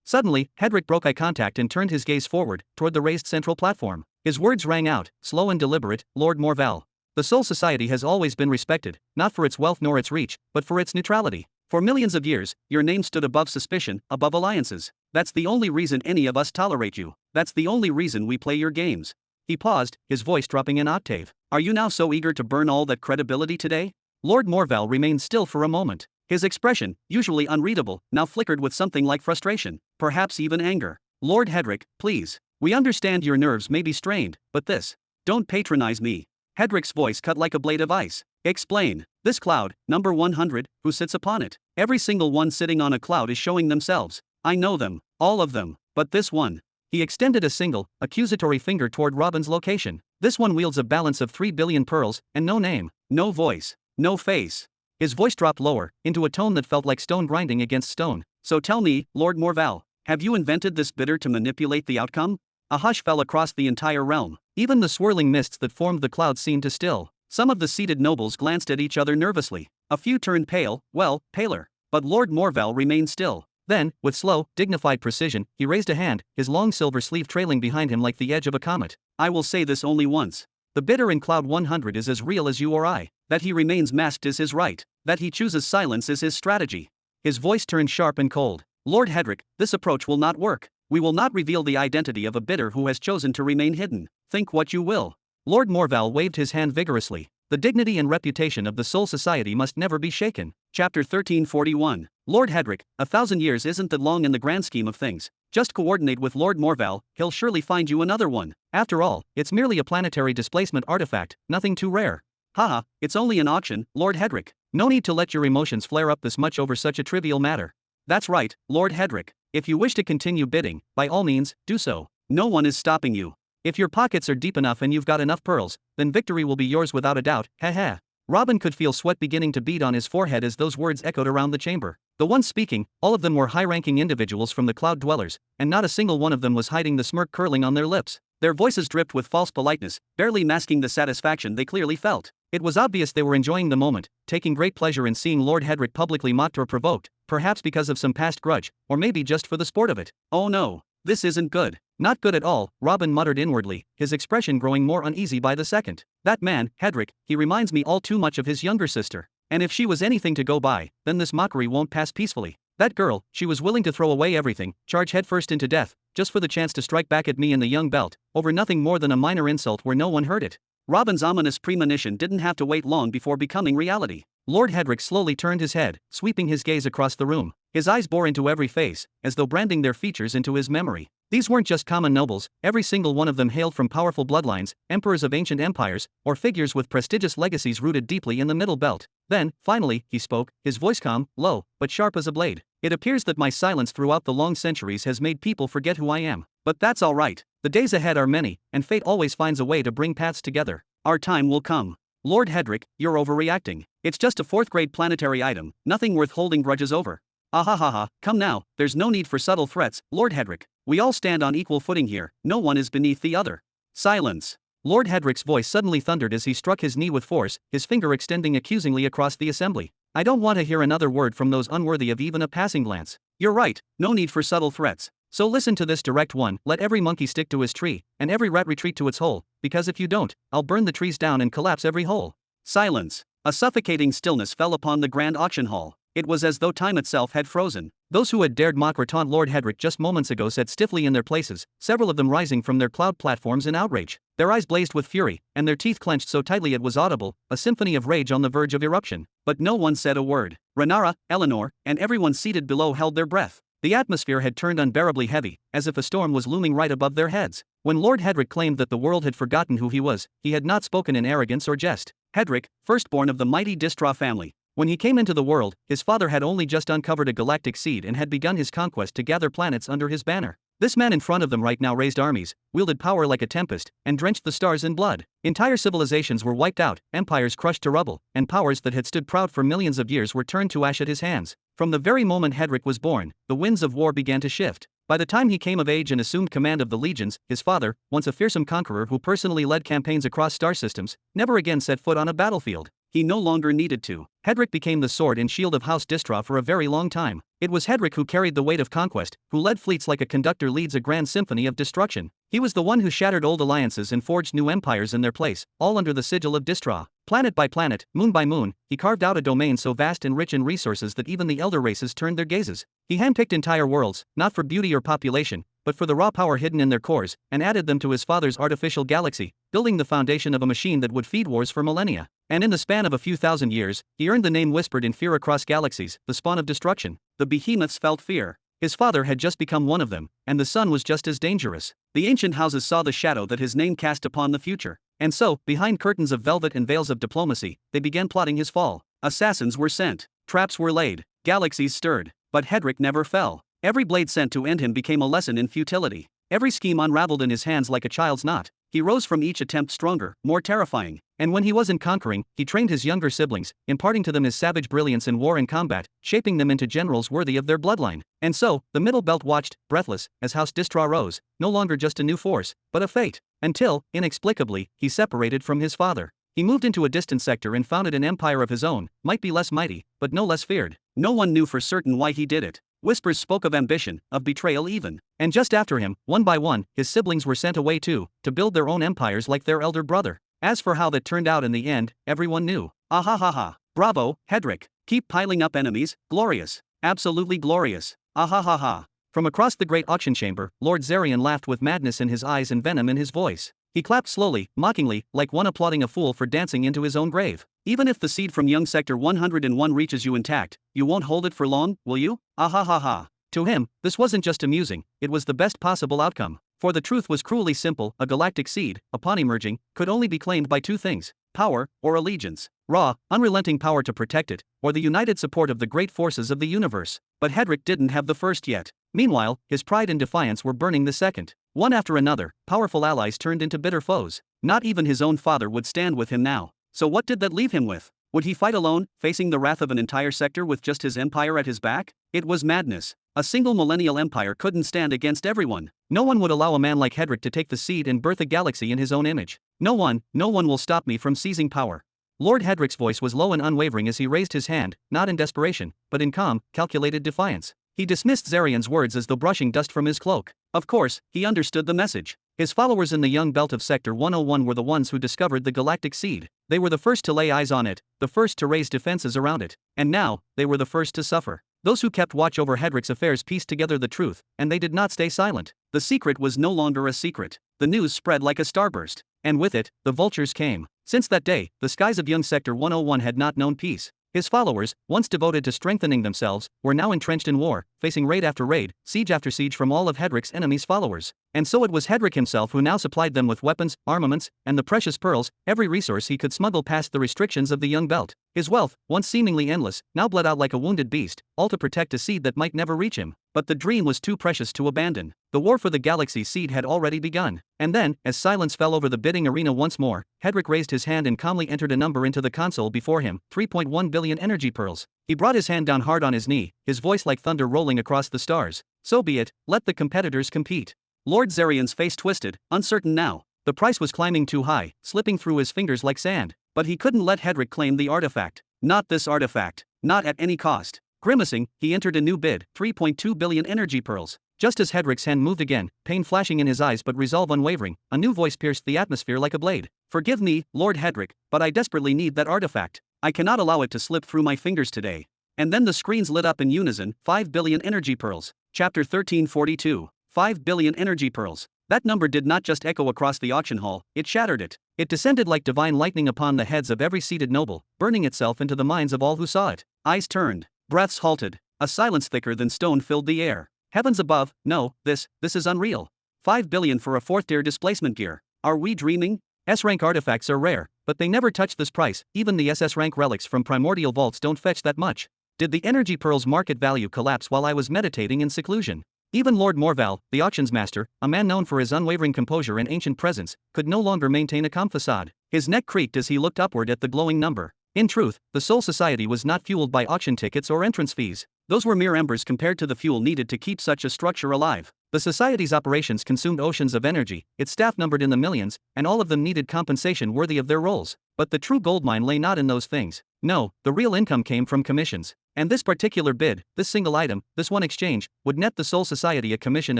Suddenly, Hedrick broke eye contact and turned his gaze forward, toward the raised central platform. His words rang out, slow and deliberate, Lord Morval. The Soul Society has always been respected, not for its wealth nor its reach, but for its neutrality. For millions of years, your name stood above suspicion, above alliances. That's the only reason any of us tolerate you. That's the only reason we play your games. He paused, his voice dropping an octave. Are you now so eager to burn all that credibility today? Lord Morval remained still for a moment. His expression, usually unreadable, now flickered with something like frustration, perhaps even anger. Lord Hedrick, please. We understand your nerves may be strained, but this. Don't patronize me. Hedrick's voice cut like a blade of ice. Explain. This cloud, number 100, who sits upon it? Every single one sitting on a cloud is showing themselves. I know them, all of them, but this one. He extended a single, accusatory finger toward Robin's location. This one wields a balance of 3 billion pearls, and no name, no voice, no face. His voice dropped lower, into a tone that felt like stone grinding against stone. So tell me, Lord Morval, have you invented this bidder to manipulate the outcome? A hush fell across the entire realm. Even the swirling mists that formed the clouds seemed to still. Some of the seated nobles glanced at each other nervously. A few turned pale, well, paler. But Lord Morval remained still. Then, with slow, dignified precision, he raised a hand, his long silver sleeve trailing behind him like the edge of a comet. I will say this only once. The bidder in Cloud 100 is as real as you or I. That he remains masked is his right. That he chooses silence is his strategy. His voice turned sharp and cold. Lord Hedrick, this approach will not work. We will not reveal the identity of a bidder who has chosen to remain hidden. Think what you will. Lord Morval waved his hand vigorously. The dignity and reputation of the Soul Society must never be shaken. Chapter 1341. Lord Hedrick, 1,000 years isn't that long in the grand scheme of things. Just coordinate with Lord Morval, he'll surely find you another one. After all, it's merely a planetary displacement artifact, nothing too rare. Haha, it's only an auction, Lord Hedrick. No need to let your emotions flare up this much over such a trivial matter. That's right, Lord Hedrick. If you wish to continue bidding, by all means, do so. No one is stopping you. If your pockets are deep enough and you've got enough pearls, then victory will be yours without a doubt, ha. Robin could feel sweat beginning to bead on his forehead as those words echoed around the chamber. The ones speaking, all of them were high-ranking individuals from the Cloud Dwellers, and not a single one of them was hiding the smirk curling on their lips. Their voices dripped with false politeness, barely masking the satisfaction they clearly felt. It was obvious they were enjoying the moment, taking great pleasure in seeing Lord Hedrick publicly mocked or provoked, perhaps because of some past grudge, or maybe just for the sport of it. Oh no, this isn't good. Not good at all, Robin muttered inwardly, his expression growing more uneasy by the second. That man, Hedrick, he reminds me all too much of his younger sister. And if she was anything to go by, then this mockery won't pass peacefully. That girl, she was willing to throw away everything, charge headfirst into death, just for the chance to strike back at me in the young belt, over nothing more than a minor insult where no one heard it. Robin's ominous premonition didn't have to wait long before becoming reality. Lord Hedrick slowly turned his head, sweeping his gaze across the room. His eyes bore into every face, as though branding their features into his memory. These weren't just common nobles, every single one of them hailed from powerful bloodlines, emperors of ancient empires, or figures with prestigious legacies rooted deeply in the Middle Belt. Then, finally, he spoke, his voice calm, low, but sharp as a blade. It appears that my silence throughout the long centuries has made people forget who I am. But that's all right. The days ahead are many, and fate always finds a way to bring paths together. Our time will come. Lord Hedrick, you're overreacting. It's just a fourth-grade planetary item, nothing worth holding grudges over. Ahahaha, come now, there's no need for subtle threats, Lord Hedrick. We all stand on equal footing here, no one is beneath the other. Silence. Lord Hedrick's voice suddenly thundered as he struck his knee with force, his finger extending accusingly across the assembly. I don't want to hear another word from those unworthy of even a passing glance. You're right, no need for subtle threats. So listen to this direct one, let every monkey stick to his tree, and every rat retreat to its hole, because if you don't, I'll burn the trees down and collapse every hole. Silence. A suffocating stillness fell upon the grand auction hall. It was as though time itself had frozen. Those who had dared mock or taunt Lord Hedrick just moments ago sat stiffly in their places, several of them rising from their cloud platforms in outrage. Their eyes blazed with fury, and their teeth clenched so tightly it was audible, a symphony of rage on the verge of eruption. But no one said a word. Renara, Eleanor, and everyone seated below held their breath. The atmosphere had turned unbearably heavy, as if a storm was looming right above their heads. When Lord Hedrick claimed that the world had forgotten who he was, he had not spoken in arrogance or jest. Hedrick, firstborn of the mighty Distra family. When he came into the world, his father had only just uncovered a galactic seed and had begun his conquest to gather planets under his banner. This man in front of them right now raised armies, wielded power like a tempest, and drenched the stars in blood. Entire civilizations were wiped out, empires crushed to rubble, and powers that had stood proud for millions of years were turned to ash at his hands. From the very moment Hedrick was born, the winds of war began to shift. By the time he came of age and assumed command of the legions, his father, once a fearsome conqueror who personally led campaigns across star systems, never again set foot on a battlefield. He no longer needed to. Hedrick became the sword and shield of House Distra for a very long time. It was Hedrick who carried the weight of conquest, who led fleets like a conductor leads a grand symphony of destruction. He was the one who shattered old alliances and forged new empires in their place, all under the sigil of Distra. Planet by planet, moon by moon, he carved out a domain so vast and rich in resources that even the elder races turned their gazes. He handpicked entire worlds, not for beauty or population, but for the raw power hidden in their cores, and added them to his father's artificial galaxy, building the foundation of a machine that would feed wars for millennia. And in the span of a few thousand years, he earned the name whispered in fear across galaxies, the spawn of destruction. The behemoths felt fear. His father had just become one of them, and the son was just as dangerous. The ancient houses saw the shadow that his name cast upon the future. And so, behind curtains of velvet and veils of diplomacy, they began plotting his fall. Assassins were sent. Traps were laid. Galaxies stirred. But Hedrick never fell. Every blade sent to end him became a lesson in futility. Every scheme unraveled in his hands like a child's knot. He rose from each attempt stronger, more terrifying. And when he wasn't conquering, he trained his younger siblings, imparting to them his savage brilliance in war and combat, shaping them into generals worthy of their bloodline. And so, the Middle Belt watched, breathless, as House Distra rose, no longer just a new force, but a fate. Until, inexplicably, he separated from his father. He moved into a distant sector and founded an empire of his own, might be less mighty, but no less feared. No one knew for certain why he did it. Whispers spoke of ambition, of betrayal even. And just after him, one by one, his siblings were sent away too, to build their own empires like their elder brother. As for how that turned out in the end, everyone knew. Ah ha ha ha. Bravo, Hedrick. Keep piling up enemies, glorious. Absolutely glorious. Ah ha ha ha. From across the great auction chamber, Lord Zarian laughed with madness in his eyes and venom in his voice. He clapped slowly, mockingly, like one applauding a fool for dancing into his own grave. Even if the seed from young Sector 101 reaches you intact, you won't hold it for long, will you? Ah ha ha ha. To him, this wasn't just amusing, it was the best possible outcome. For the truth was cruelly simple: a galactic seed, upon emerging, could only be claimed by two things: power, or allegiance. Raw, unrelenting power to protect it, or the united support of the great forces of the universe. But Hedrick didn't have the first yet. Meanwhile, his pride and defiance were burning the second. One after another, powerful allies turned into bitter foes. Not even his own father would stand with him now. So what did that leave him with? Would he fight alone, facing the wrath of an entire sector with just his empire at his back? It was madness. A single millennial empire couldn't stand against everyone. No one would allow a man like Hedrick to take the seed and birth a galaxy in his own image. No one will stop me from seizing power. Lord Hedrick's voice was low and unwavering as he raised his hand, not in desperation, but in calm, calculated defiance. He dismissed Zarian's words as though brushing dust from his cloak. Of course, he understood the message. His followers in the young belt of Sector 101 were the ones who discovered the galactic seed. They were the first to lay eyes on it, the first to raise defenses around it. And now, they were the first to suffer. Those who kept watch over Hedrick's affairs pieced together the truth, and they did not stay silent. The secret was no longer a secret. The news spread like a starburst. And with it, the vultures came. Since that day, the skies of young Sector 101 had not known peace. His followers, once devoted to strengthening themselves, were now entrenched in war, facing raid after raid, siege after siege from all of Hedrick's enemies' followers. And so it was Hedrick himself who now supplied them with weapons, armaments, and the precious pearls, every resource he could smuggle past the restrictions of the young belt. His wealth, once seemingly endless, now bled out like a wounded beast, all to protect a seed that might never reach him. But the dream was too precious to abandon. The war for the galaxy seed had already begun. And then, as silence fell over the bidding arena once more, Hedrick raised his hand and calmly entered a number into the console before him: 3.1 billion energy pearls. He brought his hand down hard on his knee, his voice like thunder rolling across the stars. So be it, let the competitors compete. Lord Zarian's face twisted, uncertain now. The price was climbing too high, slipping through his fingers like sand. But he couldn't let Hedrick claim the artifact. Not this artifact. Not at any cost. Grimacing, he entered a new bid: 3.2 billion energy pearls. Just as Hedrick's hand moved again, pain flashing in his eyes but resolve unwavering, a new voice pierced the atmosphere like a blade. Forgive me, Lord Hedrick, but I desperately need that artifact. I cannot allow it to slip through my fingers today. And then the screens lit up in unison: 5 billion energy pearls. Chapter 1342. 5 billion energy pearls. That number did not just echo across the auction hall, it shattered it. It descended like divine lightning upon the heads of every seated noble, burning itself into the minds of all who saw it. Eyes turned, breaths halted, a silence thicker than stone filled the air. Heavens above, no, this is unreal. 5 billion for a 4th tier displacement gear. Are we dreaming? S-rank artifacts are rare, but they never touch this price. Even the SS-rank relics from primordial vaults don't fetch that much. Did the energy pearl's market value collapse while I was meditating in seclusion? Even Lord Morval, the auctions master, a man known for his unwavering composure and ancient presence, could no longer maintain a calm facade. His neck creaked as he looked upward at the glowing number. In truth, the Soul Society was not fueled by auction tickets or entrance fees. Those were mere embers compared to the fuel needed to keep such a structure alive. The Society's operations consumed oceans of energy, its staff numbered in the millions, and all of them needed compensation worthy of their roles. But the true goldmine lay not in those things. No, the real income came from commissions. And this particular bid, this single item, this one exchange, would net the Soul Society a commission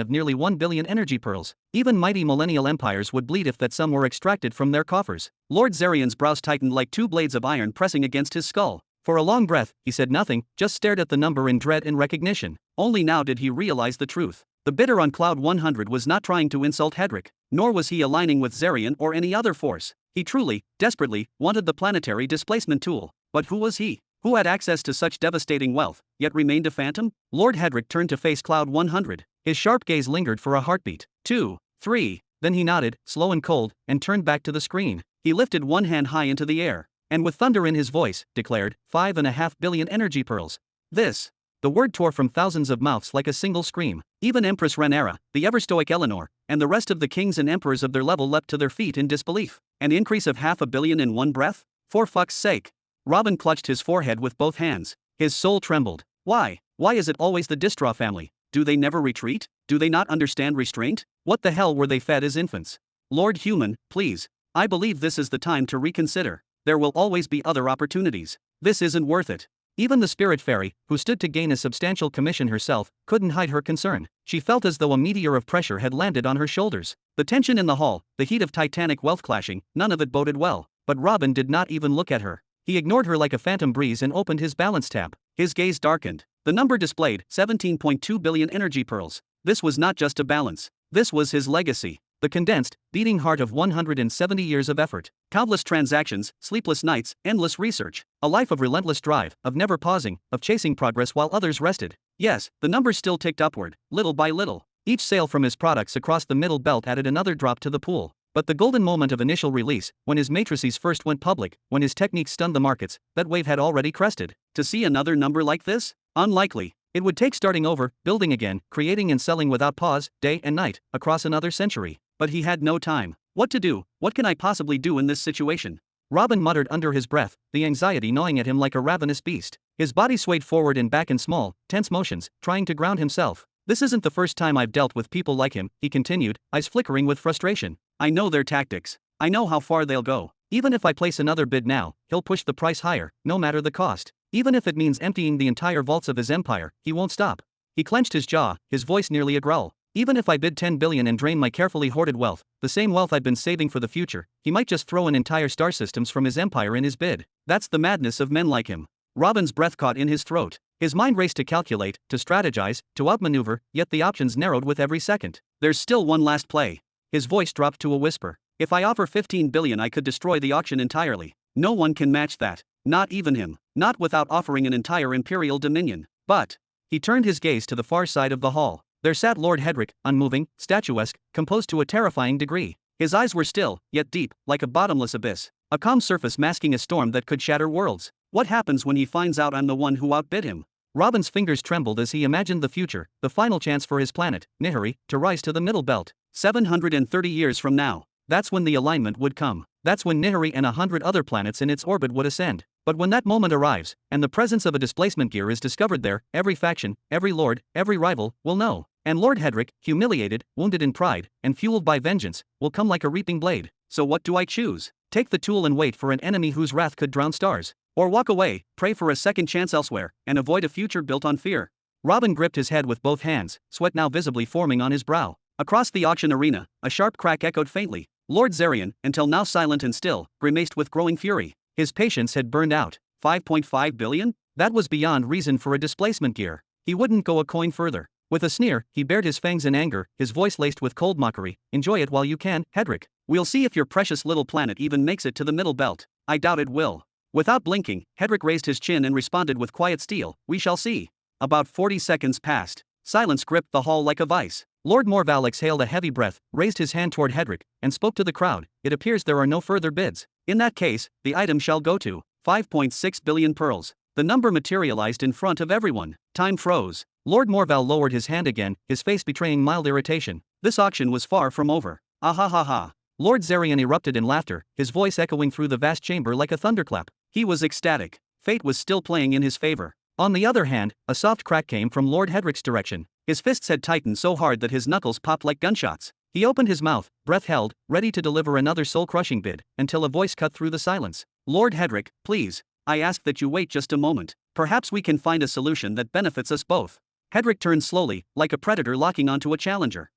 of nearly 1 billion energy pearls. Even mighty millennial empires would bleed if that sum were extracted from their coffers. Lord Zarian's brows tightened like two blades of iron pressing against his skull. For a long breath, he said nothing, just stared at the number in dread and recognition. Only now did he realize the truth. The bidder on Cloud 100 was not trying to insult Hedrick, nor was he aligning with Zarian or any other force. He truly, desperately, wanted the planetary displacement tool. But who was he? Who had access to such devastating wealth, yet remained a phantom? Lord Hedrick turned to face Cloud 100. His sharp gaze lingered for a heartbeat. 2, 3. Then he nodded, slow and cold, and turned back to the screen. He lifted one hand high into the air, and with thunder in his voice, declared, 5.5 billion energy pearls. This. The word tore from thousands of mouths like a single scream. Even Empress Rhaenyra, the ever-stoic Eleanor, and the rest of the kings and emperors of their level leapt to their feet in disbelief. An increase of 500 million in one breath? For fuck's sake. Robin clutched his forehead with both hands. His soul trembled. Why? Why is it always the Distraw family? Do they never retreat? Do they not understand restraint? What the hell were they fed as infants? Lord Human, please. I believe this is the time to reconsider. There will always be other opportunities. This isn't worth it. Even the spirit fairy, who stood to gain a substantial commission herself, couldn't hide her concern. She felt as though a meteor of pressure had landed on her shoulders. The tension in the hall, the heat of titanic wealth clashing, none of it boded well. But Robin did not even look at her. He ignored her like a phantom breeze and opened his balance tab. His gaze darkened. The number displayed, 17.2 billion energy pearls. This was not just a balance. This was his legacy. The condensed, beating heart of 170 years of effort. Countless transactions, sleepless nights, endless research. A life of relentless drive, of never pausing, of chasing progress while others rested. Yes, the numbers still ticked upward, little by little. Each sale from his products across the middle belt added another drop to the pool. But the golden moment of initial release, when his matrices first went public, when his techniques stunned the markets, that wave had already crested. To see another number like this? Unlikely. It would take starting over, building again, creating and selling without pause, day and night, across another century. But he had no time. What to do? What can I possibly do in this situation? Robin muttered under his breath, the anxiety gnawing at him like a ravenous beast. His body swayed forward and back in small, tense motions, trying to ground himself. This isn't the first time I've dealt with people like him, he continued, eyes flickering with frustration. I know their tactics. I know how far they'll go. Even if I place another bid now, he'll push the price higher, no matter the cost. Even if it means emptying the entire vaults of his empire, he won't stop. He clenched his jaw, his voice nearly a growl. Even if I bid 10 billion and drain my carefully hoarded wealth, the same wealth I'd been saving for the future, he might just throw in entire star systems from his empire in his bid. That's the madness of men like him. Robin's breath caught in his throat. His mind raced to calculate, to strategize, to outmaneuver, yet the options narrowed with every second. There's still one last play. His voice dropped to a whisper. If I offer 15 billion, I could destroy the auction entirely. No one can match that. Not even him. Not without offering an entire imperial dominion. But he turned his gaze to the far side of the hall. There sat Lord Hedrick, unmoving, statuesque, composed to a terrifying degree. His eyes were still, yet deep, like a bottomless abyss. A calm surface masking a storm that could shatter worlds. What happens when he finds out I'm the one who outbid him? Robin's fingers trembled as he imagined the future, the final chance for his planet, Nihari, to rise to the middle belt. 730 years from now. That's when the alignment would come. That's when Nihari and 100 other planets in its orbit would ascend. But when that moment arrives, and the presence of a displacement gear is discovered there, every faction, every lord, every rival, will know. And Lord Hedrick, humiliated, wounded in pride, and fueled by vengeance, will come like a reaping blade. So what do I choose? Take the tool and wait for an enemy whose wrath could drown stars? Or walk away, pray for a second chance elsewhere, and avoid a future built on fear? Robin gripped his head with both hands, sweat now visibly forming on his brow. Across the auction arena, a sharp crack echoed faintly. Lord Zarian, until now silent and still, grimaced with growing fury. His patience had burned out. 5.5 billion? That was beyond reason for a displacement gear. He wouldn't go a coin further. With a sneer, he bared his fangs in anger, his voice laced with cold mockery. Enjoy it while you can, Hedrick. We'll see if your precious little planet even makes it to the middle belt. I doubt it will. Without blinking, Hedrick raised his chin and responded with quiet steel. We shall see. About 40 seconds passed. Silence gripped the hall like a vice. Lord Morval exhaled a heavy breath, raised his hand toward Hedrick, and spoke to the crowd. It appears there are no further bids. In that case, the item shall go to 5.6 billion pearls. The number materialized in front of everyone. Time froze. Lord Morval lowered his hand again, his face betraying mild irritation. This auction was far from over. Ah ha ha ha. Lord Zarian erupted in laughter, his voice echoing through the vast chamber like a thunderclap. He was ecstatic. Fate was still playing in his favor. On the other hand, a soft crack came from Lord Hedrick's direction. His fists had tightened so hard that his knuckles popped like gunshots. He opened his mouth, breath held, ready to deliver another soul-crushing bid, until a voice cut through the silence. Lord Hedrick, please. I ask that you wait just a moment. Perhaps we can find a solution that benefits us both. Hedrick turned slowly, like a predator locking onto a challenger.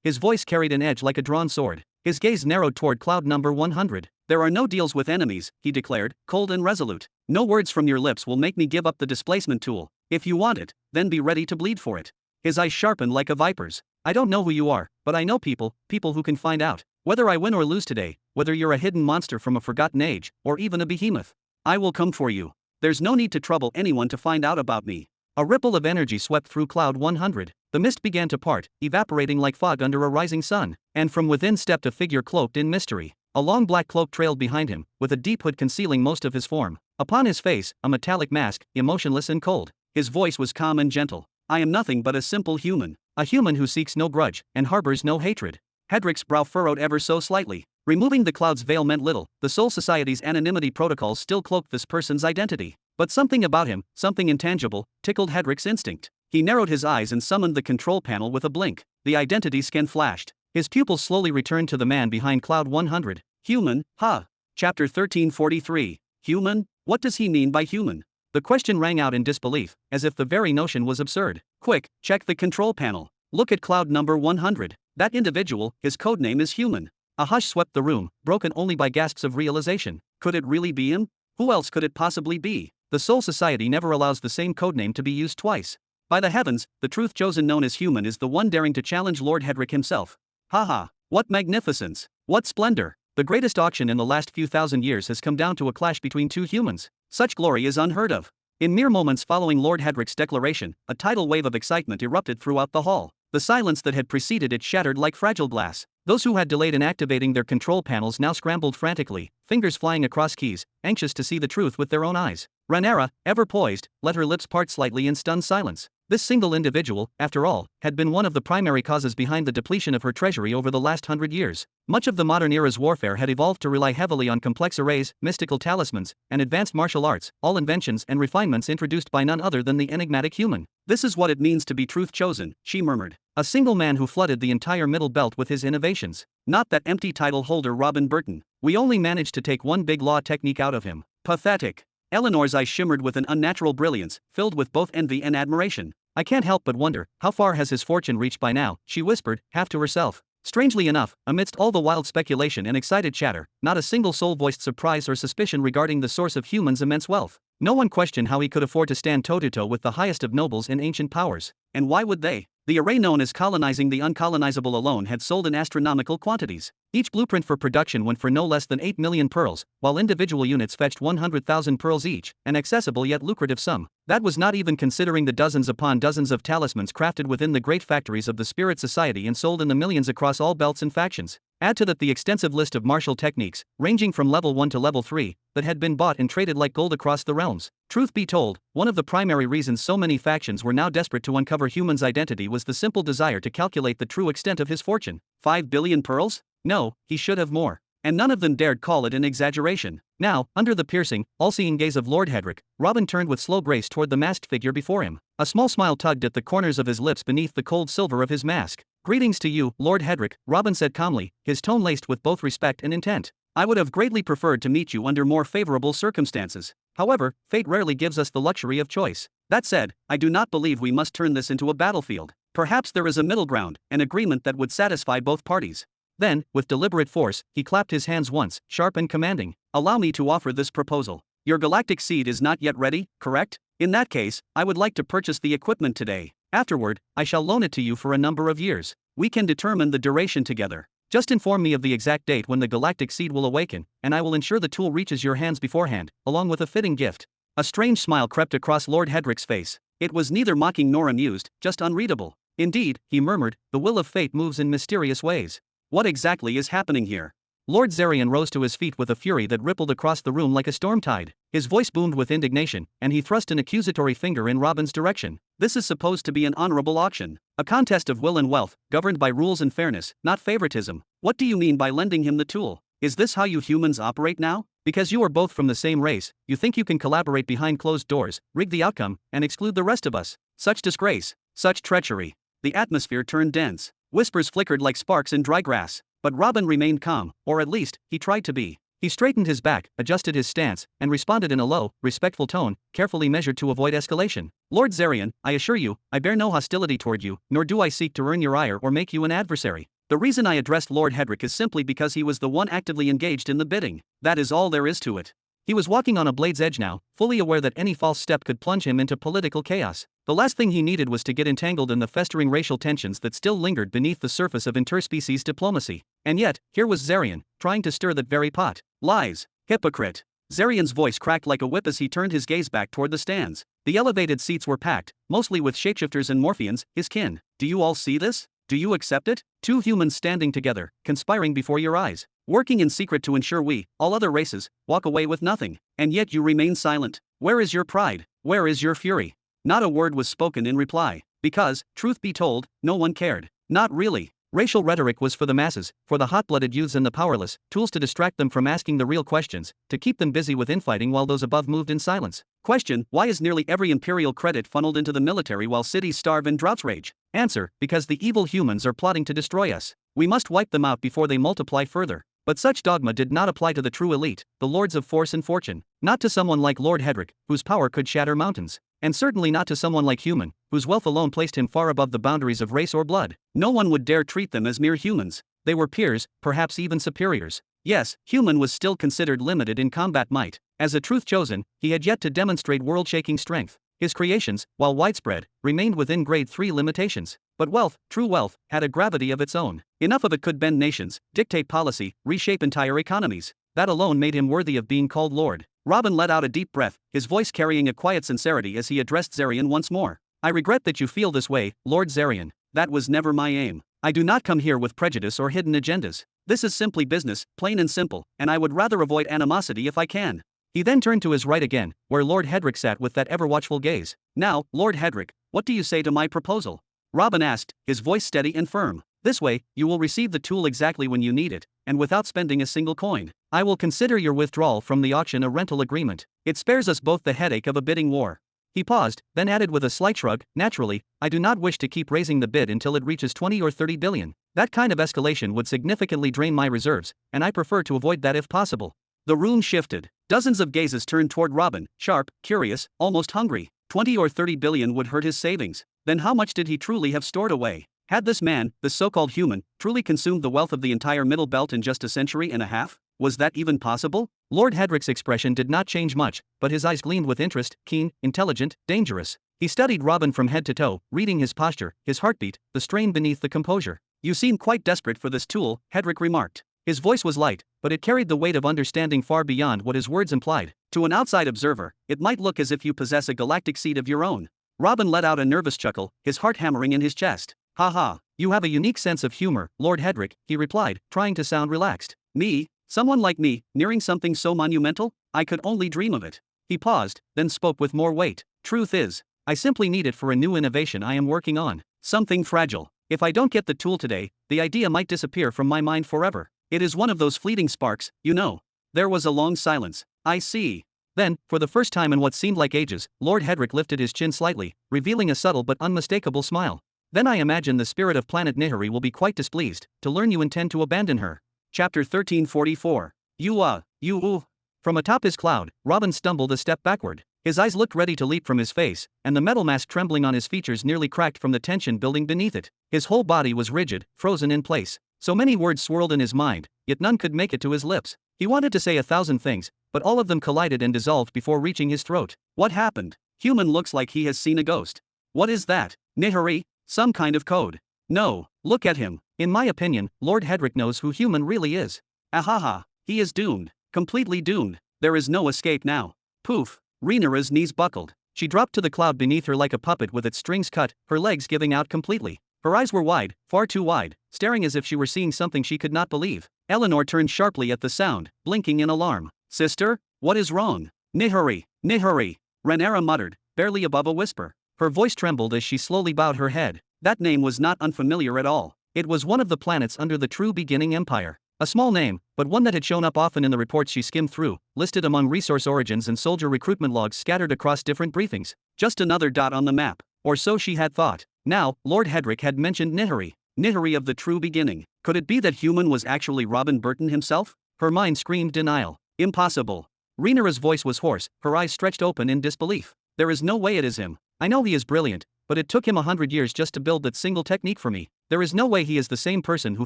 His voice carried an edge like a drawn sword. His gaze narrowed toward cloud number 100. There are no deals with enemies, he declared, cold and resolute. No words from your lips will make me give up the displacement tool. If you want it, then be ready to bleed for it. His eyes sharpened like a viper's. I don't know who you are, but I know people who can find out. Whether I win or lose today, whether you're a hidden monster from a forgotten age, or even a behemoth. I will come for you. There's no need to trouble anyone to find out about me. A ripple of energy swept through cloud 100. The mist began to part, evaporating like fog under a rising sun, and from within stepped a figure cloaked in mystery. A long black cloak trailed behind him, with a deep hood concealing most of his form. Upon his face, a metallic mask, emotionless and cold. His voice was calm and gentle. I am nothing but a simple human. A human who seeks no grudge, and harbors no hatred. Hedrick's brow furrowed ever so slightly. Removing the cloud's veil meant little. The Soul Society's anonymity protocols still cloaked this person's identity. But something about him, something intangible, tickled Hedrick's instinct. He narrowed his eyes and summoned the control panel with a blink. The identity scan flashed. His pupils slowly returned to the man behind cloud 100. Human, huh? Chapter 1343. Human? What does he mean by human? The question rang out in disbelief, as if the very notion was absurd. Quick, check the control panel. Look at cloud number 100. That individual, his codename is human. A hush swept the room, broken only by gasps of realization. Could it really be him? Who else could it possibly be? The Soul Society never allows the same codename to be used twice. By the heavens, the truth chosen known as human is the one daring to challenge Lord Hedrick himself. Haha, what magnificence! What splendor! The greatest auction in the last few thousand years has come down to a clash between two humans. Such glory is unheard of. In mere moments following Lord Hedrick's declaration, a tidal wave of excitement erupted throughout the hall. The silence that had preceded it shattered like fragile glass. Those who had delayed in activating their control panels now scrambled frantically, fingers flying across keys, anxious to see the truth with their own eyes. Rhaenyra, ever poised, let her lips part slightly in stunned silence. This single individual, after all, had been one of the primary causes behind the depletion of her treasury over the last 100 years. Much of the modern era's warfare had evolved to rely heavily on complex arrays, mystical talismans, and advanced martial arts, all inventions and refinements introduced by none other than the enigmatic human. This is what it means to be truth chosen, she murmured. A single man who flooded the entire Middle Belt with his innovations. Not that empty title holder Robin Burton. We only managed to take one big law technique out of him. Pathetic. Eleanor's eyes shimmered with an unnatural brilliance, filled with both envy and admiration. I can't help but wonder, how far has his fortune reached by now, she whispered, half to herself. Strangely enough, amidst all the wild speculation and excited chatter, not a single soul voiced surprise or suspicion regarding the source of humans' immense wealth. No one questioned how he could afford to stand toe-to-toe with the highest of nobles and ancient powers. And why would they? The array known as colonizing the uncolonizable alone had sold in astronomical quantities. Each blueprint for production went for no less than 8 million pearls, while individual units fetched 100,000 pearls each, an accessible yet lucrative sum. That was not even considering the dozens upon dozens of talismans crafted within the great factories of the Spirit Society and sold in the millions across all belts and factions. Add to that the extensive list of martial techniques, ranging from level 1 to level 3, that had been bought and traded like gold across the realms. Truth be told, one of the primary reasons so many factions were now desperate to uncover humans' identity was the simple desire to calculate the true extent of his fortune. 5 billion pearls? No, he should have more. And none of them dared call it an exaggeration. Now, under the piercing, all-seeing gaze of Lord Hedrick, Robin turned with slow grace toward the masked figure before him. A small smile tugged at the corners of his lips beneath the cold silver of his mask. Greetings to you, Lord Hedrick, Robin said calmly, his tone laced with both respect and intent. I would have greatly preferred to meet you under more favorable circumstances. However, fate rarely gives us the luxury of choice. That said, I do not believe we must turn this into a battlefield. Perhaps there is a middle ground, an agreement that would satisfy both parties. Then, with deliberate force, he clapped his hands once, sharp and commanding. Allow me to offer this proposal. Your galactic seed is not yet ready, correct? In that case, I would like to purchase the equipment today. Afterward, I shall loan it to you for a number of years. We can determine the duration together. Just inform me of the exact date when the galactic seed will awaken, and I will ensure the tool reaches your hands beforehand, along with a fitting gift. A strange smile crept across Lord Hedrick's face. It was neither mocking nor amused, just unreadable. Indeed, he murmured, the will of fate moves in mysterious ways. What exactly is happening here? Lord Zarian rose to his feet with a fury that rippled across the room like a storm tide. His voice boomed with indignation, and he thrust an accusatory finger in Robin's direction. This is supposed to be an honorable auction. A contest of will and wealth, governed by rules and fairness, not favoritism. What do you mean by lending him the tool? Is this how you humans operate now? Because you are both from the same race, you think you can collaborate behind closed doors, rig the outcome, and exclude the rest of us. Such disgrace. Such treachery. The atmosphere turned dense. Whispers flickered like sparks in dry grass. But Robin remained calm, or at least, he tried to be. He straightened his back, adjusted his stance, and responded in a low, respectful tone, carefully measured to avoid escalation. Lord Zarian, I assure you, I bear no hostility toward you, nor do I seek to earn your ire or make you an adversary. The reason I addressed Lord Hedrick is simply because he was the one actively engaged in the bidding. That is all there is to it. He was walking on a blade's edge now, fully aware that any false step could plunge him into political chaos. The last thing he needed was to get entangled in the festering racial tensions that still lingered beneath the surface of interspecies diplomacy. And yet, here was Zarian, trying to stir that very pot. Lies. Hypocrite. Zarian's voice cracked like a whip as he turned his gaze back toward the stands. The elevated seats were packed, mostly with shapeshifters and Morpheans, his kin. Do you all see this? Do you accept it? Two humans standing together, conspiring before your eyes. Working in secret to ensure we, all other races, walk away with nothing. And yet you remain silent. Where is your pride? Where is your fury? Not a word was spoken in reply. Because, truth be told, no one cared. Not really. Racial rhetoric was for the masses, for the hot-blooded youths and the powerless, tools to distract them from asking the real questions, to keep them busy with infighting while those above moved in silence. Question: why is nearly every imperial credit funneled into the military while cities starve and droughts rage? Answer: because the evil humans are plotting to destroy us. We must wipe them out before they multiply further. But such dogma did not apply to the true elite, the lords of force and fortune, not to someone like Lord Hedrick, whose power could shatter mountains, and certainly not to someone like Human, whose wealth alone placed him far above the boundaries of race or blood. No one would dare treat them as mere humans. They were peers, perhaps even superiors. Yes, Human was still considered limited in combat might. As a truth chosen, he had yet to demonstrate world-shaking strength. His creations, while widespread, remained within grade 3 limitations. But wealth, true wealth, had a gravity of its own. Enough of it could bend nations, dictate policy, reshape entire economies. That alone made him worthy of being called Lord. Robin let out a deep breath, his voice carrying a quiet sincerity as he addressed Zarian once more. I regret that you feel this way, Lord Zarian. That was never my aim. I do not come here with prejudice or hidden agendas. This is simply business, plain and simple, and I would rather avoid animosity if I can. He then turned to his right again, where Lord Hedrick sat with that ever-watchful gaze. Now, Lord Hedrick, what do you say to my proposal? Robin asked, his voice steady and firm. This way, you will receive the tool exactly when you need it, and without spending a single coin. I will consider your withdrawal from the auction a rental agreement. It spares us both the headache of a bidding war. He paused, then added with a slight shrug, naturally, I do not wish to keep raising the bid until it reaches 20 or 30 billion. That kind of escalation would significantly drain my reserves, and I prefer to avoid that if possible. The room shifted. Dozens of gazes turned toward Robin, sharp, curious, almost hungry. 20 or 30 billion would hurt his savings. Then how much did he truly have stored away? Had this man, the so-called Human, truly consumed the wealth of the entire Middle Belt in just a century and a half? Was that even possible? Lord Hedrick's expression did not change much, but his eyes gleamed with interest, keen, intelligent, dangerous. He studied Robin from head to toe, reading his posture, his heartbeat, the strain beneath the composure. You seem quite desperate for this tool, Hedrick remarked. His voice was light, but it carried the weight of understanding far beyond what his words implied. To an outside observer, it might look as if you possess a galactic seed of your own. Robin let out a nervous chuckle, his heart hammering in his chest. Ha ha, you have a unique sense of humor, Lord Hedrick, he replied, trying to sound relaxed. Me? Someone like me, nearing something so monumental? I could only dream of it. He paused, then spoke with more weight. Truth is, I simply need it for a new innovation I am working on. Something fragile. If I don't get the tool today, the idea might disappear from my mind forever. It is one of those fleeting sparks, you know. There was a long silence. I see. Then, for the first time in what seemed like ages, Lord Hedrick lifted his chin slightly, revealing a subtle but unmistakable smile. Then I imagine the spirit of planet Nihari will be quite displeased, to learn you intend to abandon her. Chapter 1344. You. From atop his cloud, Robin stumbled a step backward. His eyes looked ready to leap from his face, and the metal mask trembling on his features nearly cracked from the tension building beneath it. His whole body was rigid, frozen in place. So many words swirled in his mind, yet none could make it to his lips. He wanted to say 1,000 things, but all of them collided and dissolved before reaching his throat. What happened? Human looks like he has seen a ghost. What is that? Nihari? Some kind of code. No, look at him. In my opinion, Lord Hedrick knows who Human really is. Ahaha, he is doomed. Completely doomed. There is no escape now. Poof. Rhaenyra's knees buckled. She dropped to the cloud beneath her like a puppet with its strings cut, her legs giving out completely. Her eyes were wide, far too wide, staring as if she were seeing something she could not believe. Eleanor turned sharply at the sound, blinking in alarm. Sister? What is wrong? Nihari, Rhaenyra muttered, barely above a whisper. Her voice trembled as she slowly bowed her head. That name was not unfamiliar at all. It was one of the planets under the True Beginning Empire. A small name, but one that had shown up often in the reports she skimmed through, listed among resource origins and soldier recruitment logs scattered across different briefings. Just another dot on the map, or so she had thought. Now, Lord Hedrick had mentioned Nihari of the True Beginning. Could it be that Human was actually Robin Burton himself? Her mind screamed denial. Impossible. Rhaenyra's voice was hoarse, her eyes stretched open in disbelief. There is no way it is him. I know he is brilliant, but it took him 100 years just to build that single technique for me. There is no way he is the same person who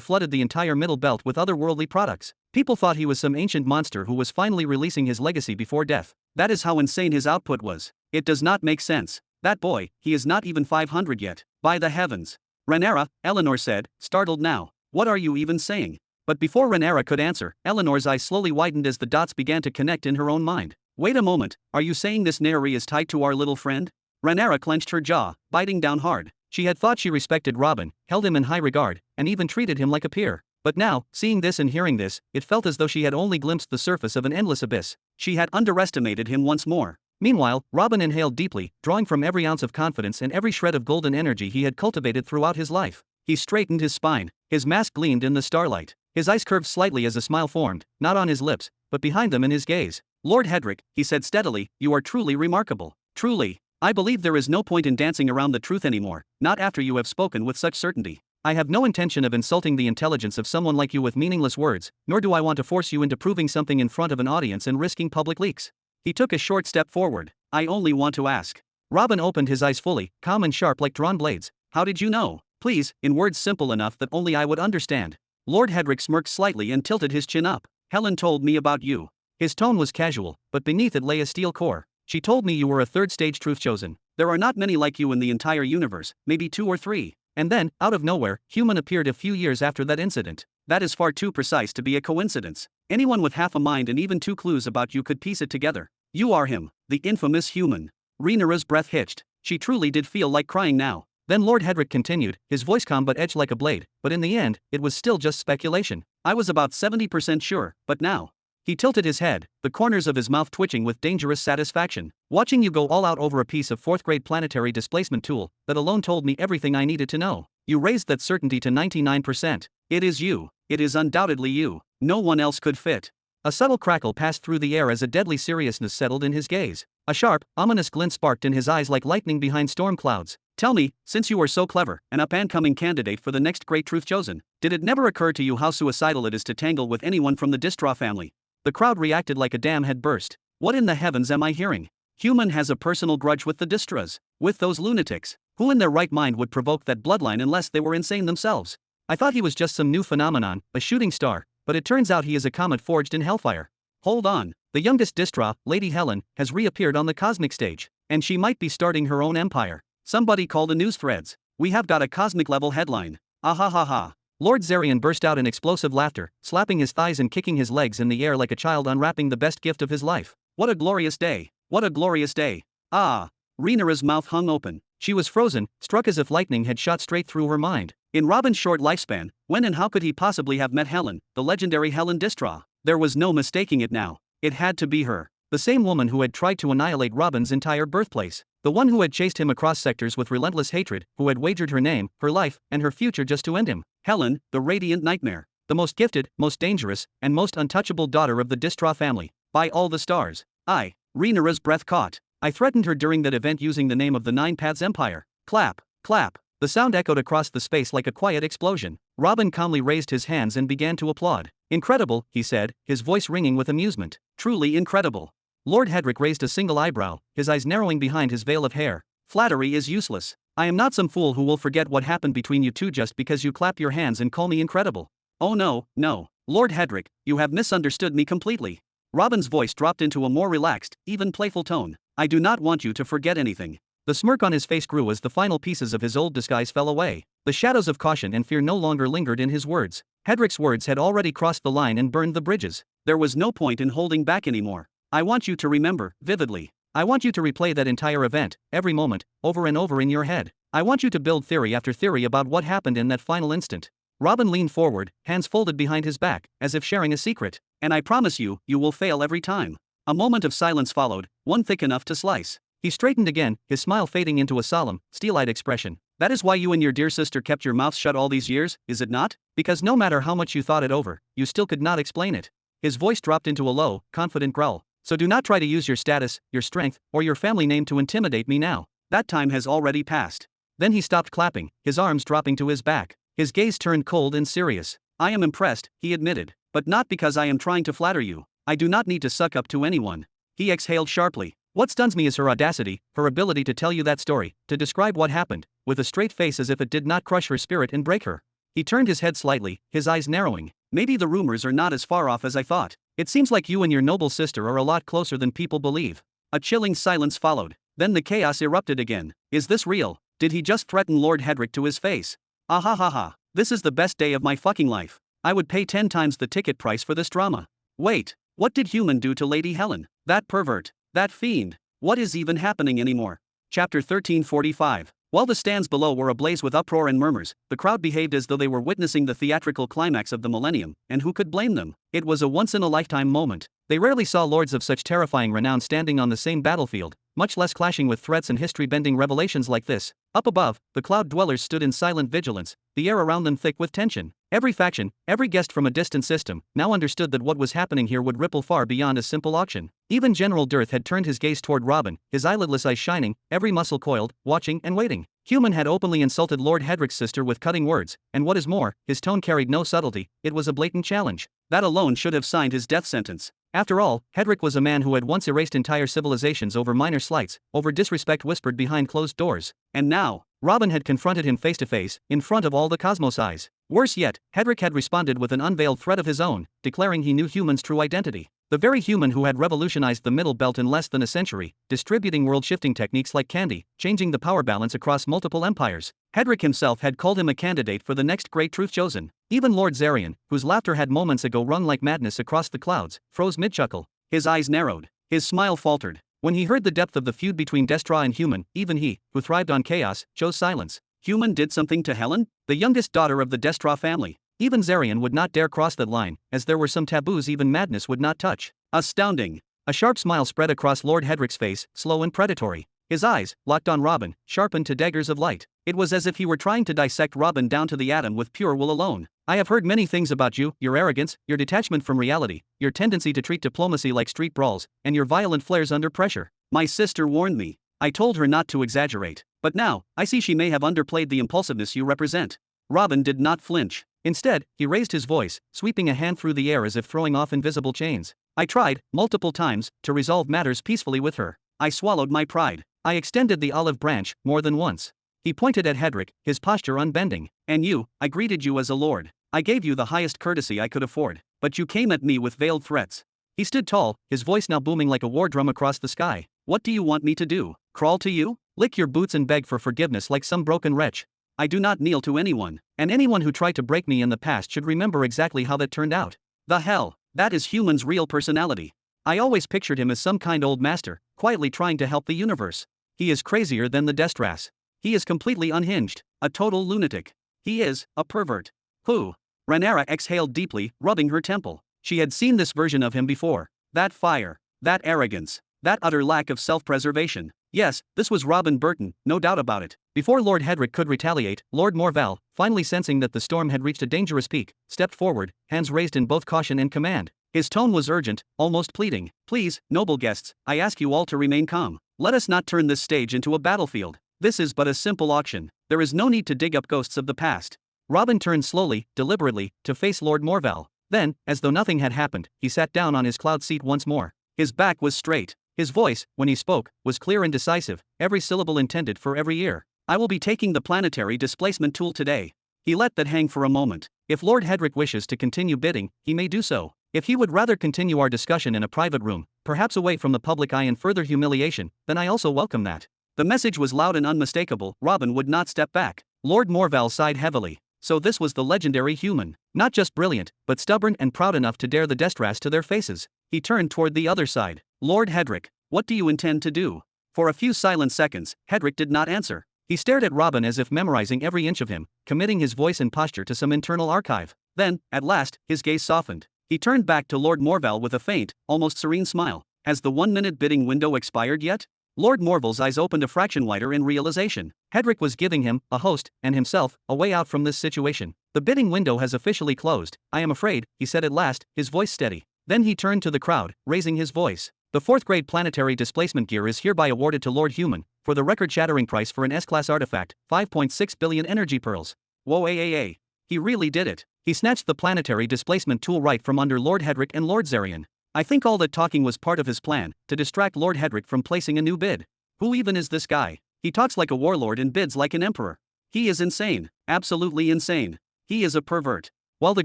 flooded the entire Middle Belt with otherworldly products. People thought he was some ancient monster who was finally releasing his legacy before death. That is how insane his output was. It does not make sense. That boy, he is not even 500 yet. By the heavens. Rhaenyra, Eleanor said, startled now. What are you even saying? But before Rhaenyra could answer, Eleanor's eyes slowly widened as the dots began to connect in her own mind. Wait a moment, are you saying this Nihari is tied to our little friend? Rhaenyra clenched her jaw, biting down hard. She had thought she respected Robin, held him in high regard, and even treated him like a peer. But now, seeing this and hearing this, it felt as though she had only glimpsed the surface of an endless abyss. She had underestimated him once more. Meanwhile, Robin inhaled deeply, drawing from every ounce of confidence and every shred of golden energy he had cultivated throughout his life. He straightened his spine, his mask gleamed in the starlight. His eyes curved slightly as a smile formed, not on his lips, but behind them in his gaze. Lord Hedrick, he said steadily, you are truly remarkable. Truly. I believe there is no point in dancing around the truth anymore, not after you have spoken with such certainty. I have no intention of insulting the intelligence of someone like you with meaningless words, nor do I want to force you into proving something in front of an audience and risking public leaks. He took a short step forward. I only want to ask. Robin opened his eyes fully, calm and sharp like drawn blades. How did you know? Please, in words simple enough that only I would understand. Lord Hedrick smirked slightly and tilted his chin up. Helen told me about you. His tone was casual, but beneath it lay a steel core. She told me you were a third-stage truth chosen. There are not many like you in the entire universe, maybe 2 or 3. And then, out of nowhere, Human appeared a few years after that incident. That is far too precise to be a coincidence. Anyone with half a mind and even 2 clues about you could piece it together. You are him, the infamous Human. Rhaenyra's breath hitched. She truly did feel like crying now. Then Lord Hedrick continued, his voice calm but edged like a blade, but in the end, it was still just speculation. I was about 70% sure, but now. He tilted his head, the corners of his mouth twitching with dangerous satisfaction. Watching you go all out over a piece of 4th-grade planetary displacement tool, that alone told me everything I needed to know. You raised that certainty to 99%. It is you. It is undoubtedly you. No one else could fit. A subtle crackle passed through the air as a deadly seriousness settled in his gaze. A sharp, ominous glint sparked in his eyes like lightning behind storm clouds. Tell me, since you are so clever, an up-and-coming candidate for the next great truth chosen, did it never occur to you how suicidal it is to tangle with anyone from the Distra family? The crowd reacted like a dam had burst. What in the heavens am I hearing? Human has a personal grudge with the Distras, with those lunatics. Who in their right mind would provoke that bloodline unless they were insane themselves? I thought he was just some new phenomenon, a shooting star, but it turns out he is a comet forged in hellfire. Hold on, the youngest Distra, Lady Helen, has reappeared on the cosmic stage, and she might be starting her own empire. Somebody call the news threads. We have got a cosmic-level headline. Ah ha ha ha. Lord Zarian burst out in explosive laughter, slapping his thighs and kicking his legs in the air like a child unwrapping the best gift of his life. What a glorious day! What a glorious day! Ah! Rhaenyra's mouth hung open. She was frozen, struck as if lightning had shot straight through her mind. In Robin's short lifespan, when and how could he possibly have met Helen, the legendary Helen Distra? There was no mistaking it now. It had to be her. The same woman who had tried to annihilate Robin's entire birthplace. The one who had chased him across sectors with relentless hatred, who had wagered her name, her life, and her future just to end him. Helen, the radiant nightmare. The most gifted, most dangerous, and most untouchable daughter of the Distra family. By all the stars. Rhaenyra's breath caught. I threatened her during that event using the name of the Nine Paths Empire. Clap, clap. The sound echoed across the space like a quiet explosion. Robin calmly raised his hands and began to applaud. Incredible, he said, his voice ringing with amusement. Truly incredible. Lord Hedrick raised a single eyebrow, his eyes narrowing behind his veil of hair. Flattery is useless. I am not some fool who will forget what happened between you two just because you clap your hands and call me incredible. Oh no, no. Lord Hedrick, you have misunderstood me completely. Robin's voice dropped into a more relaxed, even playful tone. I do not want you to forget anything. The smirk on his face grew as the final pieces of his old disguise fell away. The shadows of caution and fear no longer lingered in his words. Hedrick's words had already crossed the line and burned the bridges. There was no point in holding back anymore. I want you to remember, vividly. I want you to replay that entire event, every moment, over and over in your head. I want you to build theory after theory about what happened in that final instant. Robin leaned forward, hands folded behind his back, as if sharing a secret. And I promise you, you will fail every time. A moment of silence followed, one thick enough to slice. He straightened again, his smile fading into a solemn, steel-eyed expression. That is why you and your dear sister kept your mouths shut all these years, is it not? Because no matter how much you thought it over, you still could not explain it. His voice dropped into a low, confident growl. So do not try to use your status, your strength, or your family name to intimidate me now. That time has already passed. Then he stopped clapping, his arms dropping to his back. His gaze turned cold and serious. I am impressed, he admitted. But not because I am trying to flatter you. I do not need to suck up to anyone. He exhaled sharply. What stuns me is her audacity, her ability to tell you that story, to describe what happened, with a straight face as if it did not crush her spirit and break her. He turned his head slightly, his eyes narrowing. Maybe the rumors are not as far off as I thought. It seems like you and your noble sister are a lot closer than people believe. A chilling silence followed. Then the chaos erupted again. Is this real? Did he just threaten Lord Hedrick to his face? Ah ha ha ha. This is the best day of my fucking life. I would pay 10 times the ticket price for this drama. Wait, what did Human do to Lady Helen? That pervert. That fiend. What is even happening anymore? Chapter 1345. While the stands below were ablaze with uproar and murmurs, the crowd behaved as though they were witnessing the theatrical climax of the millennium, and who could blame them? It was a once-in-a-lifetime moment. They rarely saw lords of such terrifying renown standing on the same battlefield, much less clashing with threats and history-bending revelations like this. Up above, the cloud dwellers stood in silent vigilance, the air around them thick with tension. Every faction, every guest from a distant system, now understood that what was happening here would ripple far beyond a simple auction. Even General Dearth had turned his gaze toward Robin, his eyelidless eyes shining, every muscle coiled, watching and waiting. Human had openly insulted Lord Hedric's sister with cutting words, and what is more, his tone carried no subtlety, it was a blatant challenge. That alone should have signed his death sentence. After all, Hedric was a man who had once erased entire civilizations over minor slights, over disrespect whispered behind closed doors. And now, Robin had confronted him face to face, in front of all the cosmos' eyes. Worse yet, Hedric had responded with an unveiled threat of his own, declaring he knew humans' true identity. The very human who had revolutionized the Middle Belt in less than a century, distributing world-shifting techniques like candy, changing the power balance across multiple empires. Hedric himself had called him a candidate for the next great truth chosen. Even Lord Zarian, whose laughter had moments ago rung like madness across the clouds, froze mid-chuckle. His eyes narrowed. His smile faltered. When he heard the depth of the feud between Destra and Human, even he, who thrived on chaos, chose silence. Human did something to Helen? The youngest daughter of the Destra family. Even Zarian would not dare cross that line, as there were some taboos even madness would not touch. Astounding. A sharp smile spread across Lord Hedric's face, slow and predatory. His eyes, locked on Robin, sharpened to daggers of light. It was as if he were trying to dissect Robin down to the atom with pure will alone. I have heard many things about you, your arrogance, your detachment from reality, your tendency to treat diplomacy like street brawls, and your violent flares under pressure. My sister warned me. I told her not to exaggerate. But now, I see she may have underplayed the impulsiveness you represent. Robin did not flinch. Instead, he raised his voice, sweeping a hand through the air as if throwing off invisible chains. I tried, multiple times, to resolve matters peacefully with her. I swallowed my pride. I extended the olive branch, more than once. He pointed at Hedric, his posture unbending. And you, I greeted you as a lord. I gave you the highest courtesy I could afford. But you came at me with veiled threats. He stood tall, his voice now booming like a war drum across the sky. What do you want me to do? Crawl to you? Lick your boots and beg for forgiveness like some broken wretch? I do not kneel to anyone, and anyone who tried to break me in the past should remember exactly how that turned out. The hell, that is Human's real personality. I always pictured him as some kind old master, quietly trying to help the universe. He is crazier than the Destras. He is completely unhinged, a total lunatic. He is a pervert. Who? Rhaenyra exhaled deeply, rubbing her temple. She had seen this version of him before. That fire, that arrogance, that utter lack of self-preservation. Yes, this was Robin Burton, no doubt about it. Before Lord Hedric could retaliate, Lord Morval, finally sensing that the storm had reached a dangerous peak, stepped forward, hands raised in both caution and command. His tone was urgent, almost pleading. Please, noble guests, I ask you all to remain calm. Let us not turn this stage into a battlefield. This is but a simple auction. There is no need to dig up ghosts of the past. Robin turned slowly, deliberately, to face Lord Morval. Then, as though nothing had happened, he sat down on his cloud seat once more. His back was straight. His voice, when he spoke, was clear and decisive, every syllable intended for every ear. I will be taking the planetary displacement tool today. He let that hang for a moment. If Lord Hedric wishes to continue bidding, he may do so. If he would rather continue our discussion in a private room, perhaps away from the public eye and further humiliation, then I also welcome that. The message was loud and unmistakable. Robin would not step back. Lord Morval sighed heavily. So this was the legendary Human. Not just brilliant, but stubborn and proud enough to dare the Destras to their faces. He turned toward the other side. Lord Hedric, what do you intend to do? For a few silent seconds, Hedric did not answer. He stared at Robin as if memorizing every inch of him, committing his voice and posture to some internal archive. Then, at last, his gaze softened. He turned back to Lord Morval with a faint, almost serene smile. Has the 1-minute bidding window expired yet? Lord Morval's eyes opened a fraction wider in realization. Hedric was giving him, a host, and himself, a way out from this situation. The bidding window has officially closed, I am afraid, he said at last, his voice steady. Then he turned to the crowd, raising his voice. The 4th grade planetary displacement gear is hereby awarded to Lord Human, for the record-shattering price for an S-class artifact, 5.6 billion energy pearls. Whoa, he really did it. He snatched the planetary displacement tool right from under Lord Hedric and Lord Zarian. I think all that talking was part of his plan, to distract Lord Hedric from placing a new bid. Who even is this guy? He talks like a warlord and bids like an emperor. He is insane, absolutely insane. He is a pervert. While the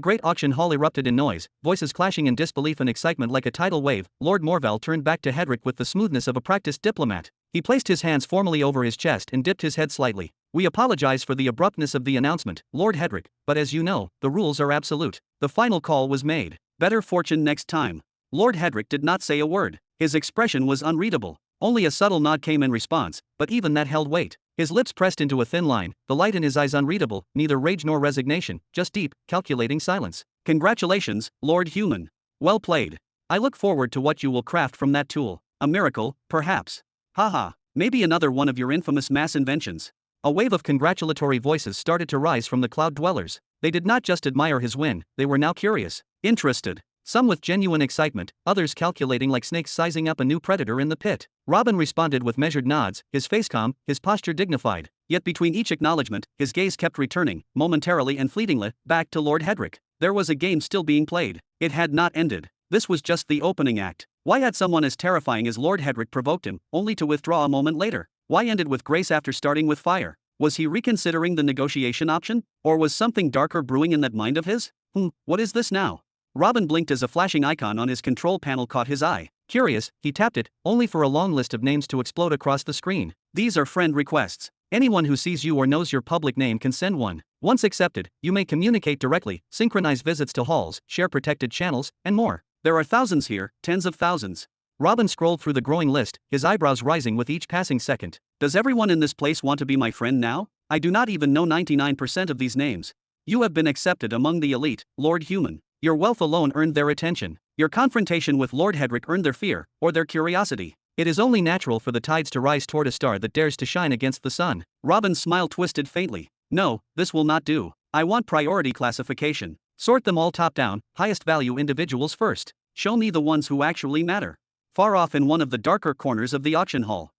great auction hall erupted in noise, voices clashing in disbelief and excitement like a tidal wave, Lord Morval turned back to Hedric with the smoothness of a practiced diplomat. He placed his hands formally over his chest and dipped his head slightly. We apologize for the abruptness of the announcement, Lord Hedric, but as you know, the rules are absolute. The final call was made. Better fortune next time. Lord Hedric did not say a word. His expression was unreadable. Only a subtle nod came in response, but even that held weight. His lips pressed into a thin line, the light in his eyes unreadable, neither rage nor resignation, just deep, calculating silence. Congratulations, Lord Human. Well played. I look forward to what you will craft from that tool. A miracle, perhaps. Haha, maybe another one of your infamous mass inventions. A wave of congratulatory voices started to rise from the cloud dwellers. They did not just admire his win, they were now curious, interested. Some with genuine excitement, others calculating like snakes sizing up a new predator in the pit. Robin responded with measured nods, his face calm, his posture dignified. Yet between each acknowledgement, his gaze kept returning, momentarily and fleetingly, back to Lord Hedrick. There was a game still being played. It had not ended. This was just the opening act. Why had someone as terrifying as Lord Hedrick provoked him, only to withdraw a moment later? Why end it with grace after starting with fire? Was he reconsidering the negotiation option? Or was something darker brewing in that mind of his? What is this now? Robin blinked as a flashing icon on his control panel caught his eye. Curious, he tapped it, only for a long list of names to explode across the screen. These are friend requests. Anyone who sees you or knows your public name can send one. Once accepted, you may communicate directly, synchronize visits to halls, share protected channels, and more. There are thousands here, tens of thousands. Robin scrolled through the growing list, his eyebrows rising with each passing second. Does everyone in this place want to be my friend now? I do not even know 99% of these names. You have been accepted among the elite, Lord Human. Your wealth alone earned their attention. Your confrontation with Lord Hedrick earned their fear, or their curiosity. It is only natural for the tides to rise toward a star that dares to shine against the sun. Robin's smile twisted faintly. No, this will not do. I want priority classification. Sort them all top down, highest value individuals first. Show me the ones who actually matter. Far off in one of the darker corners of the auction hall.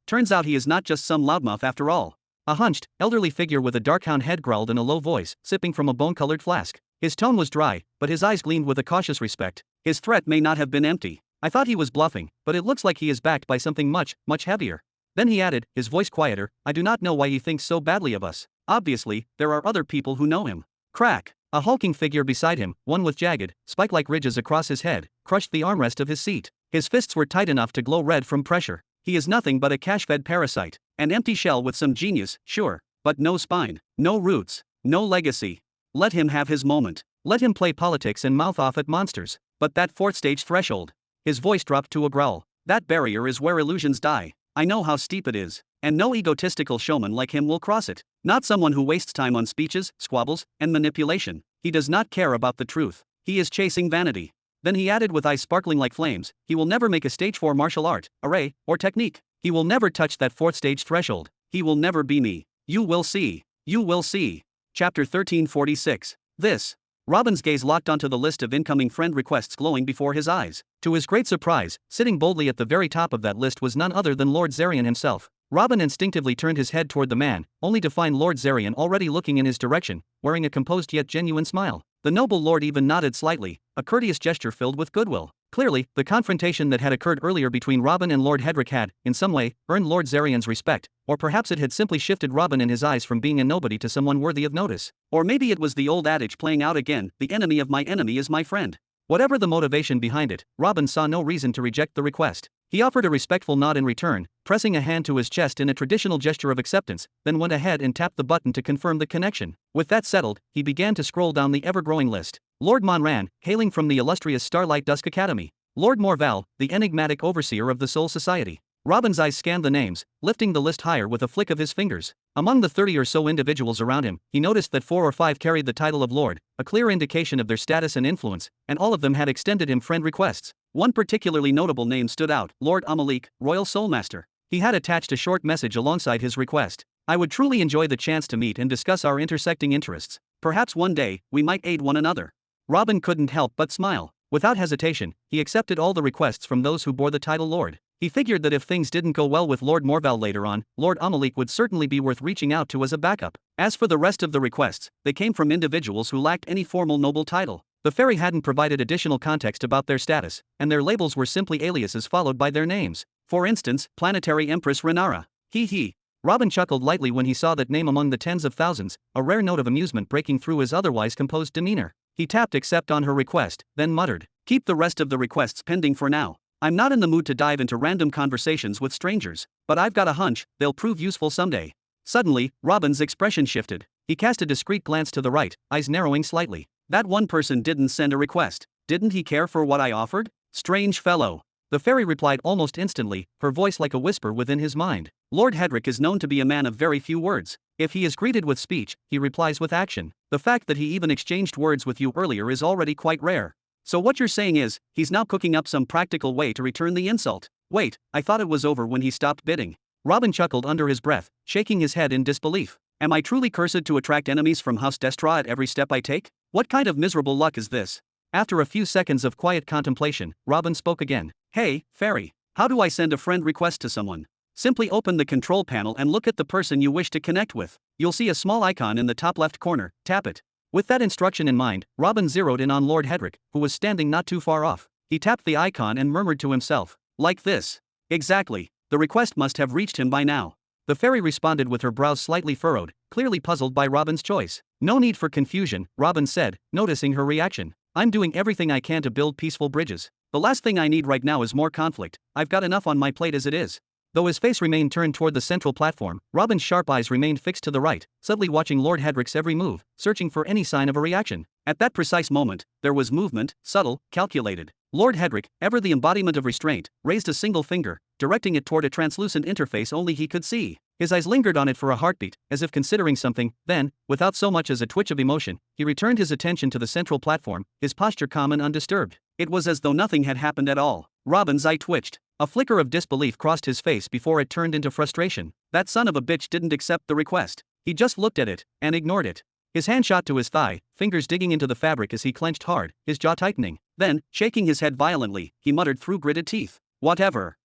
Turns out he is not just some loudmouth after all. A hunched, elderly figure with a dark-hound head growled in a low voice, sipping from a bone-colored flask. His tone was dry, but his eyes gleamed with a cautious respect. His threat may not have been empty. I thought he was bluffing, but it looks like he is backed by something much, much heavier. Then he added, his voice quieter, I do not know why he thinks so badly of us. Obviously, there are other people who know him. Crack! A hulking figure beside him, one with jagged, spike-like ridges across his head, crushed the armrest of his seat. His fists were tight enough to glow red from pressure. He is nothing but a cash-fed parasite. An empty shell with some genius, sure, but no spine, no roots, no legacy. Let him have his moment. Let him play politics and mouth off at monsters. But that fourth stage threshold. His voice dropped to a growl. That barrier is where illusions die. I know how steep it is. And no egotistical showman like him will cross it. Not someone who wastes time on speeches, squabbles, and manipulation. He does not care about the truth. He is chasing vanity. Then he added with eyes sparkling like flames, he will never make a stage 4 martial art, array, or technique. He will never touch that fourth stage threshold. He will never be me. You will see. You will see. Chapter 1346. This. Robin's gaze locked onto the list of incoming friend requests glowing before his eyes. To his great surprise, sitting boldly at the very top of that list was none other than Lord Zarian himself. Robin instinctively turned his head toward the man, only to find Lord Zarian already looking in his direction, wearing a composed yet genuine smile. The noble lord even nodded slightly, a courteous gesture filled with goodwill. Clearly, the confrontation that had occurred earlier between Robin and Lord Hedrick had, in some way, earned Lord Zarian's respect, or perhaps it had simply shifted Robin in his eyes from being a nobody to someone worthy of notice. Or maybe it was the old adage playing out again, the enemy of my enemy is my friend. Whatever the motivation behind it, Robin saw no reason to reject the request. He offered a respectful nod in return, pressing a hand to his chest in a traditional gesture of acceptance, then went ahead and tapped the button to confirm the connection. With that settled, he began to scroll down the ever-growing list. Lord Monran, hailing from the illustrious Starlight Dusk Academy. Lord Morval, the enigmatic overseer of the Soul Society. Robin's eyes scanned the names, lifting the list higher with a flick of his fingers. Among the 30 or so individuals around him, he noticed that 4 or 5 carried the title of Lord, a clear indication of their status and influence, and all of them had extended him friend requests. One particularly notable name stood out, Lord Amalik, Royal Soulmaster. He had attached a short message alongside his request. I would truly enjoy the chance to meet and discuss our intersecting interests. Perhaps one day, we might aid one another. Robin couldn't help but smile. Without hesitation, he accepted all the requests from those who bore the title Lord. He figured that if things didn't go well with Lord Morval later on, Lord Amalik would certainly be worth reaching out to as a backup. As for the rest of the requests, they came from individuals who lacked any formal noble title. The fairy hadn't provided additional context about their status, and their labels were simply aliases followed by their names. For instance, Planetary Empress Renara. He. Robin chuckled lightly when he saw that name among the tens of thousands, a rare note of amusement breaking through his otherwise composed demeanor. He tapped accept on her request, then muttered, keep the rest of the requests pending for now. I'm not in the mood to dive into random conversations with strangers, but I've got a hunch, they'll prove useful someday. Suddenly, Robin's expression shifted. He cast a discreet glance to the right, eyes narrowing slightly. That one person didn't send a request. Didn't he care for what I offered? Strange fellow. The fairy replied almost instantly, her voice like a whisper within his mind. Lord Hedrick is known to be a man of very few words. If he is greeted with speech, he replies with action. The fact that he even exchanged words with you earlier is already quite rare. So what you're saying is, he's now cooking up some practical way to return the insult. Wait, I thought it was over when he stopped bidding. Robin chuckled under his breath, shaking his head in disbelief. Am I truly cursed to attract enemies from House Destra at every step I take? What kind of miserable luck is this? After a few seconds of quiet contemplation, Robin spoke again. Hey, fairy. How do I send a friend request to someone? Simply open the control panel and look at the person you wish to connect with. You'll see a small icon in the top left corner, tap it. With that instruction in mind, Robin zeroed in on Lord Hedrick, who was standing not too far off. He tapped the icon and murmured to himself. Like this. Exactly. The request must have reached him by now. The fairy responded with her brows slightly furrowed, clearly puzzled by Robin's choice. No need for confusion, Robin said, noticing her reaction. I'm doing everything I can to build peaceful bridges. The last thing I need right now is more conflict. I've got enough on my plate as it is. Though his face remained turned toward the central platform, Robin's sharp eyes remained fixed to the right, subtly watching Lord Hedrick's every move, searching for any sign of a reaction. At that precise moment, there was movement, subtle, calculated. Lord Hedrick, ever the embodiment of restraint, raised a single finger, directing it toward a translucent interface only he could see. His eyes lingered on it for a heartbeat, as if considering something, then, without so much as a twitch of emotion, he returned his attention to the central platform, his posture calm and undisturbed. It was as though nothing had happened at all. Robin's eye twitched. A flicker of disbelief crossed his face before it turned into frustration. That son of a bitch didn't accept the request. He just looked at it, and ignored it. His hand shot to his thigh, fingers digging into the fabric as he clenched hard, his jaw tightening. Then, shaking his head violently, he muttered through gritted teeth. Whatever.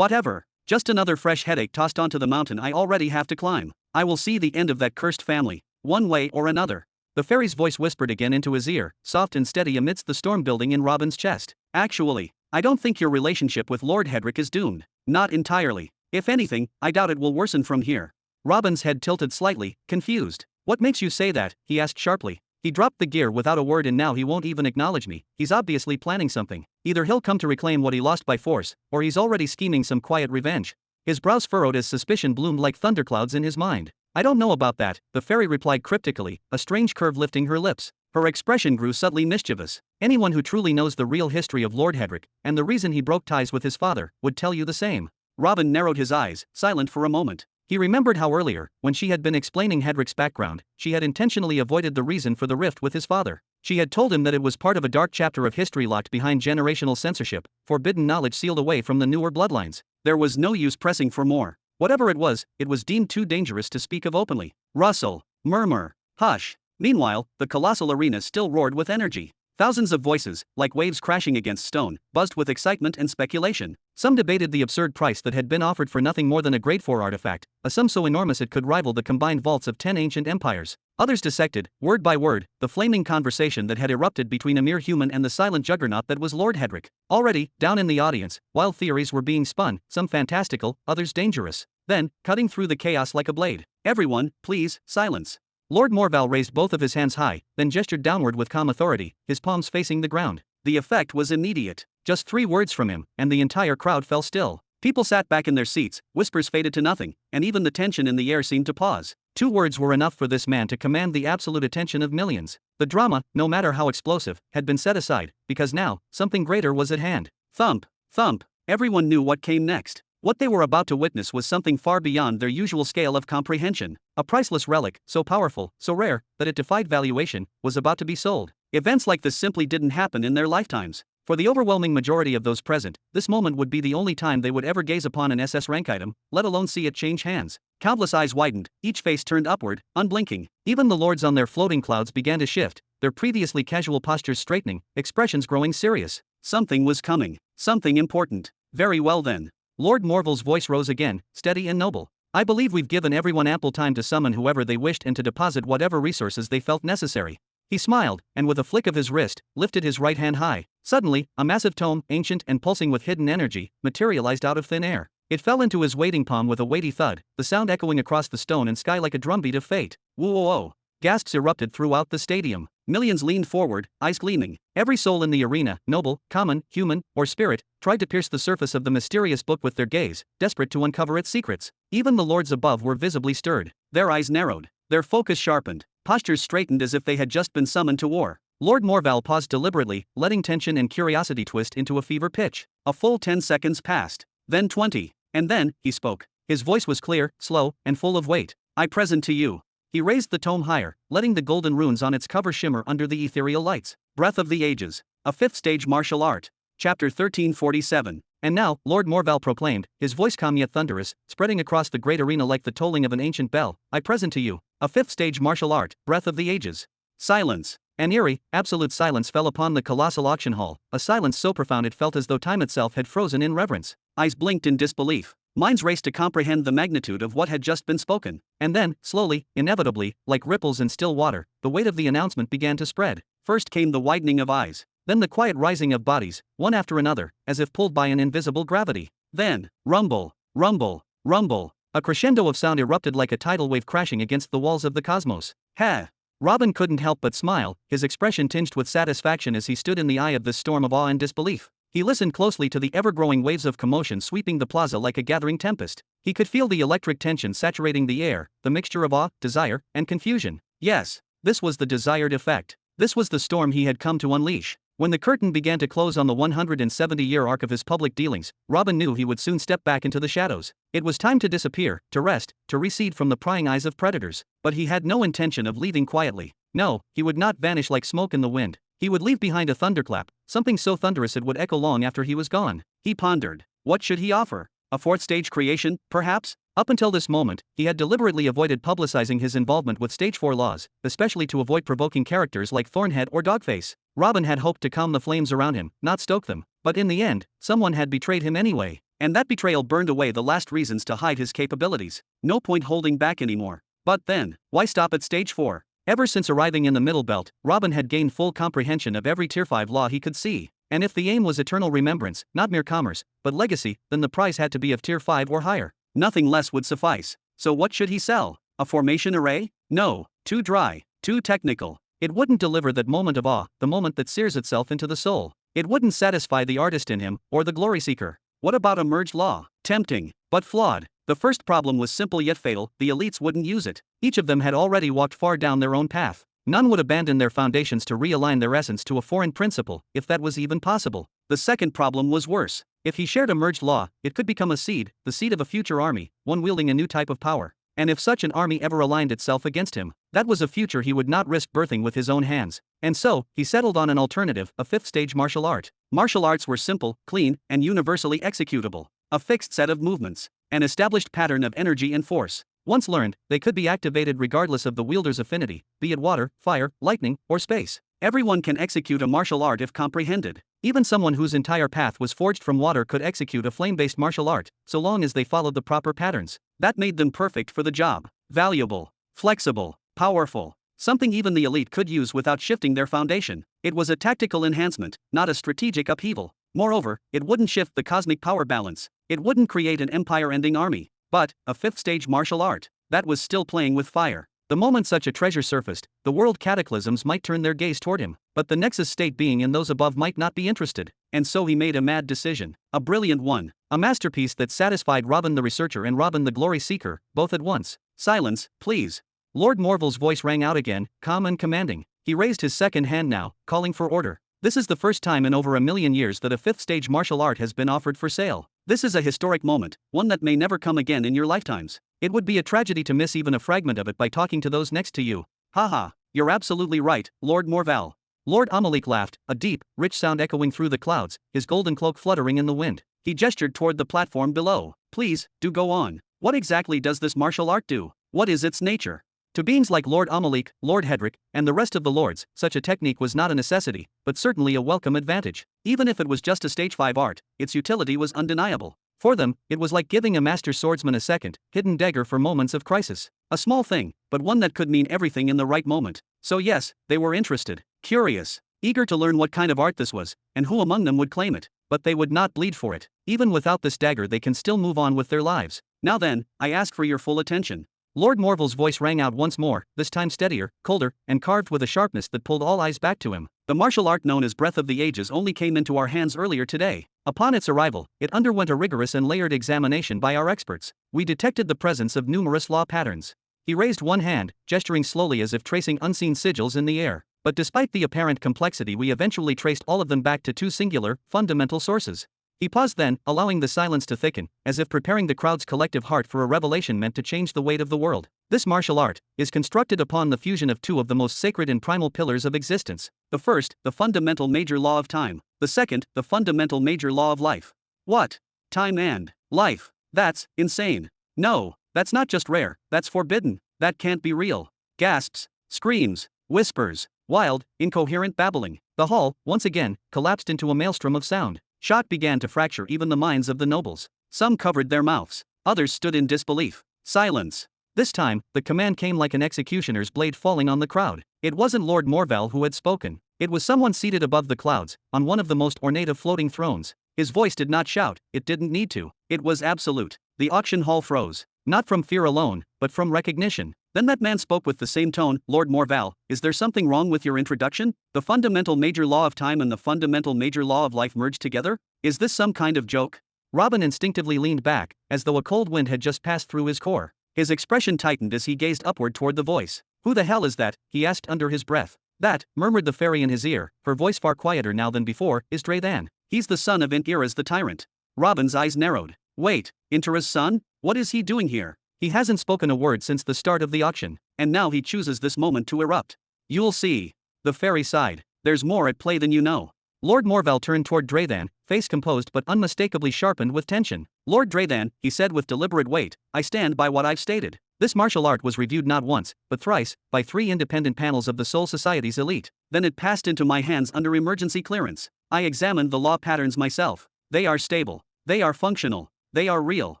Just another fresh headache tossed onto the mountain I already have to climb. I will see the end of that cursed family, one way or another. The fairy's voice whispered again into his ear, soft and steady amidst the storm building in Robin's chest. Actually, I don't think your relationship with Lord Hedrick is doomed. Not entirely. If anything, I doubt it will worsen from here. Robin's head tilted slightly, confused. What makes you say that? He asked sharply. He dropped the gear without a word and now he won't even acknowledge me. He's obviously planning something. Either he'll come to reclaim what he lost by force, or he's already scheming some quiet revenge. His brows furrowed as suspicion bloomed like thunderclouds in his mind. I don't know about that, the fairy replied cryptically, a strange curve lifting her lips. Her expression grew subtly mischievous. Anyone who truly knows the real history of Lord Hedrick, and the reason he broke ties with his father, would tell you the same. Robin narrowed his eyes, silent for a moment. He remembered how earlier, when she had been explaining Hedrick's background, she had intentionally avoided the reason for the rift with his father. She had told him that it was part of a dark chapter of history locked behind generational censorship, forbidden knowledge sealed away from the newer bloodlines. There was no use pressing for more. Whatever it was deemed too dangerous to speak of openly. Rustle, murmur, hush. Meanwhile, the colossal arena still roared with energy. Thousands of voices, like waves crashing against stone, buzzed with excitement and speculation. Some debated the absurd price that had been offered for nothing more than a Grade 4 artifact, a sum so enormous it could rival the combined vaults of 10 ancient empires. Others dissected, word by word, the flaming conversation that had erupted between a mere human and the silent juggernaut that was Lord Hedrick. Already, down in the audience, wild theories were being spun, some fantastical, others dangerous. Then, cutting through the chaos like a blade. Everyone, please, silence. Lord Morval raised both of his hands high, then gestured downward with calm authority, his palms facing the ground. The effect was immediate. Just 3 words from him, and the entire crowd fell still. People sat back in their seats, whispers faded to nothing, and even the tension in the air seemed to pause. 2 words were enough for this man to command the absolute attention of millions. The drama, no matter how explosive, had been set aside, because now, something greater was at hand. Thump, thump. Everyone knew what came next. What they were about to witness was something far beyond their usual scale of comprehension. A priceless relic, so powerful, so rare, that it defied valuation, was about to be sold. Events like this simply didn't happen in their lifetimes. For the overwhelming majority of those present, this moment would be the only time they would ever gaze upon an SS rank item, let alone see it change hands. Countless eyes widened, each face turned upward, unblinking. Even the lords on their floating clouds began to shift, their previously casual postures straightening, expressions growing serious. Something was coming. Something important. Very well then. Lord Morval's voice rose again, steady and noble. I believe we've given everyone ample time to summon whoever they wished and to deposit whatever resources they felt necessary. He smiled, and with a flick of his wrist, lifted his right hand high. Suddenly, a massive tome, ancient and pulsing with hidden energy, materialized out of thin air. It fell into his waiting palm with a weighty thud, the sound echoing across the stone and sky like a drumbeat of fate. Whoa! Gasps erupted throughout the stadium. Millions leaned forward, eyes gleaming. Every soul in the arena, noble, common, human, or spirit, tried to pierce the surface of the mysterious book with their gaze, desperate to uncover its secrets. Even the lords above were visibly stirred. Their eyes narrowed. Their focus sharpened. Postures straightened as if they had just been summoned to war. Lord Morval paused deliberately, letting tension and curiosity twist into a fever pitch. A full 10 seconds passed. Then 20. And then, he spoke. His voice was clear, slow, and full of weight. I present to you. He raised the tome higher, letting the golden runes on its cover shimmer under the ethereal lights. Breath of the Ages. A 5th stage martial art. Chapter 1347. And now, Lord Morval proclaimed, his voice calm yet thunderous, spreading across the great arena like the tolling of an ancient bell, I present to you a fifth-stage martial art, Breath of the Ages. Silence. An eerie, absolute silence fell upon the colossal auction hall, a silence so profound it felt as though time itself had frozen in reverence. Eyes blinked in disbelief. Minds raced to comprehend the magnitude of what had just been spoken. And then, slowly, inevitably, like ripples in still water, the weight of the announcement began to spread. First came the widening of eyes. Then the quiet rising of bodies, one after another, as if pulled by an invisible gravity. Then, rumble, rumble, rumble. A crescendo of sound erupted like a tidal wave crashing against the walls of the cosmos. Ha! Robin couldn't help but smile, his expression tinged with satisfaction as he stood in the eye of this storm of awe and disbelief. He listened closely to the ever-growing waves of commotion sweeping the plaza like a gathering tempest. He could feel the electric tension saturating the air, the mixture of awe, desire, and confusion. Yes, this was the desired effect. This was the storm he had come to unleash. When the curtain began to close on the 170-year arc of his public dealings, Robin knew he would soon step back into the shadows. It was time to disappear, to rest, to recede from the prying eyes of predators. But he had no intention of leaving quietly. No, he would not vanish like smoke in the wind. He would leave behind a thunderclap, something so thunderous it would echo long after he was gone. He pondered. What should he offer? A fourth-stage creation, perhaps? Up until this moment, he had deliberately avoided publicizing his involvement with Stage 4 laws, especially to avoid provoking characters like Thornhead or Dogface. Robin had hoped to calm the flames around him, not stoke them. But in the end, someone had betrayed him anyway. And that betrayal burned away the last reasons to hide his capabilities. No point holding back anymore. But then, why stop at Stage 4? Ever since arriving in the Middle Belt, Robin had gained full comprehension of every Tier 5 law he could see. And if the aim was eternal remembrance, not mere commerce, but legacy, then the price had to be of Tier 5 or higher. Nothing less would suffice. So what should he sell? A formation array? No, too dry, too technical. It wouldn't deliver that moment of awe, the moment that sears itself into the soul. It wouldn't satisfy the artist in him, or the glory seeker. What about a merged law? Tempting, but flawed. The first problem was simple yet fatal, the elites wouldn't use it. Each of them had already walked far down their own path. None would abandon their foundations to realign their essence to a foreign principle, if that was even possible. The second problem was worse. If he shared a merged law, it could become a seed, the seed of a future army, one wielding a new type of power. And if such an army ever aligned itself against him, that was a future he would not risk birthing with his own hands. And so, he settled on an alternative, a fifth-stage martial art. Martial arts were simple, clean, and universally executable. A fixed set of movements. An established pattern of energy and force. Once learned, they could be activated regardless of the wielder's affinity, be it water, fire, lightning, or space. Everyone can execute a martial art if comprehended. Even someone whose entire path was forged from water could execute a flame-based martial art, so long as they followed the proper patterns. That made them perfect for the job. Valuable, flexible, powerful. Something even the elite could use without shifting their foundation. It was a tactical enhancement, not a strategic upheaval. Moreover, it wouldn't shift the cosmic power balance. It wouldn't create an empire-ending army. But, a fifth-stage martial art, that was still playing with fire. The moment such a treasure surfaced, the world cataclysms might turn their gaze toward him, but the Nexus state being and those above might not be interested. And so he made a mad decision. A brilliant one. A masterpiece that satisfied Robin the researcher and Robin the glory seeker, both at once. Silence, please. Lord Morval's voice rang out again, calm and commanding. He raised his second hand now, calling for order. This is the first time in over 1,000,000 years that a fifth-stage martial art has been offered for sale. This is a historic moment, one that may never come again in your lifetimes. It would be a tragedy to miss even a fragment of it by talking to those next to you. Haha, you're absolutely right, Lord Morval. Lord Amalek laughed, a deep, rich sound echoing through the clouds, his golden cloak fluttering in the wind. He gestured toward the platform below. Please, do go on. What exactly does this martial art do? What is its nature? To beings like Lord Amalek, Lord Hedrick, and the rest of the lords, such a technique was not a necessity, but certainly a welcome advantage. Even if it was just a Stage 5 art, its utility was undeniable. For them, it was like giving a master swordsman a second, hidden dagger for moments of crisis. A small thing, but one that could mean everything in the right moment. So yes, they were interested, curious, eager to learn what kind of art this was, and who among them would claim it. But they would not bleed for it. Even without this dagger they can still move on with their lives. Now then, I ask for your full attention. Lord Morval's voice rang out once more, this time steadier, colder, and carved with a sharpness that pulled all eyes back to him. The martial art known as Breath of the Ages only came into our hands earlier today. Upon its arrival, it underwent a rigorous and layered examination by our experts. We detected the presence of numerous law patterns. He raised one hand, gesturing slowly as if tracing unseen sigils in the air. But despite the apparent complexity, we eventually traced all of them back to two singular, fundamental sources. He paused then, allowing the silence to thicken, as if preparing the crowd's collective heart for a revelation meant to change the weight of the world. This martial art is constructed upon the fusion of two of the most sacred and primal pillars of existence. The first, the fundamental major law of time. The second, the fundamental major law of life. What? Time and life. That's insane. No, that's not just rare, that's forbidden, that can't be real. Gasps, screams, whispers, wild, incoherent babbling. The hall, once again, collapsed into a maelstrom of sound. Shock began to fracture even the minds of the nobles. Some covered their mouths, others stood in disbelief. Silence. This time, the command came like an executioner's blade falling on the crowd. It wasn't Lord Morval who had spoken. It was someone seated above the clouds, on one of the most ornate of floating thrones. His voice did not shout, it didn't need to. It was absolute. The auction hall froze. Not from fear alone, but from recognition. Then that man spoke with the same tone. Lord Morval, is there something wrong with your introduction? The fundamental major law of time and the fundamental major law of life merged together? Is this some kind of joke? Robin instinctively leaned back, as though a cold wind had just passed through his core. His expression tightened as he gazed upward toward the voice. Who the hell is that? He asked under his breath. That, murmured the fairy in his ear, her voice far quieter now than before, is Dreamer. He's the son of Xianxia the tyrant. Robin's eyes narrowed. Wait, Xianxia's son? What is he doing here? He hasn't spoken a word since the start of the auction, and now he chooses this moment to erupt. You'll see. The fairy sighed. There's more at play than you know. Lord Morval turned toward Dreamer, face composed but unmistakably sharpened with tension. Lord Dreamer, he said with deliberate weight, I stand by what I've stated. This martial art was reviewed not once, but thrice, by 3 independent panels of the Soul Society's elite. Then it passed into my hands under emergency clearance. I examined the law patterns myself. They are stable. They are functional. They are real.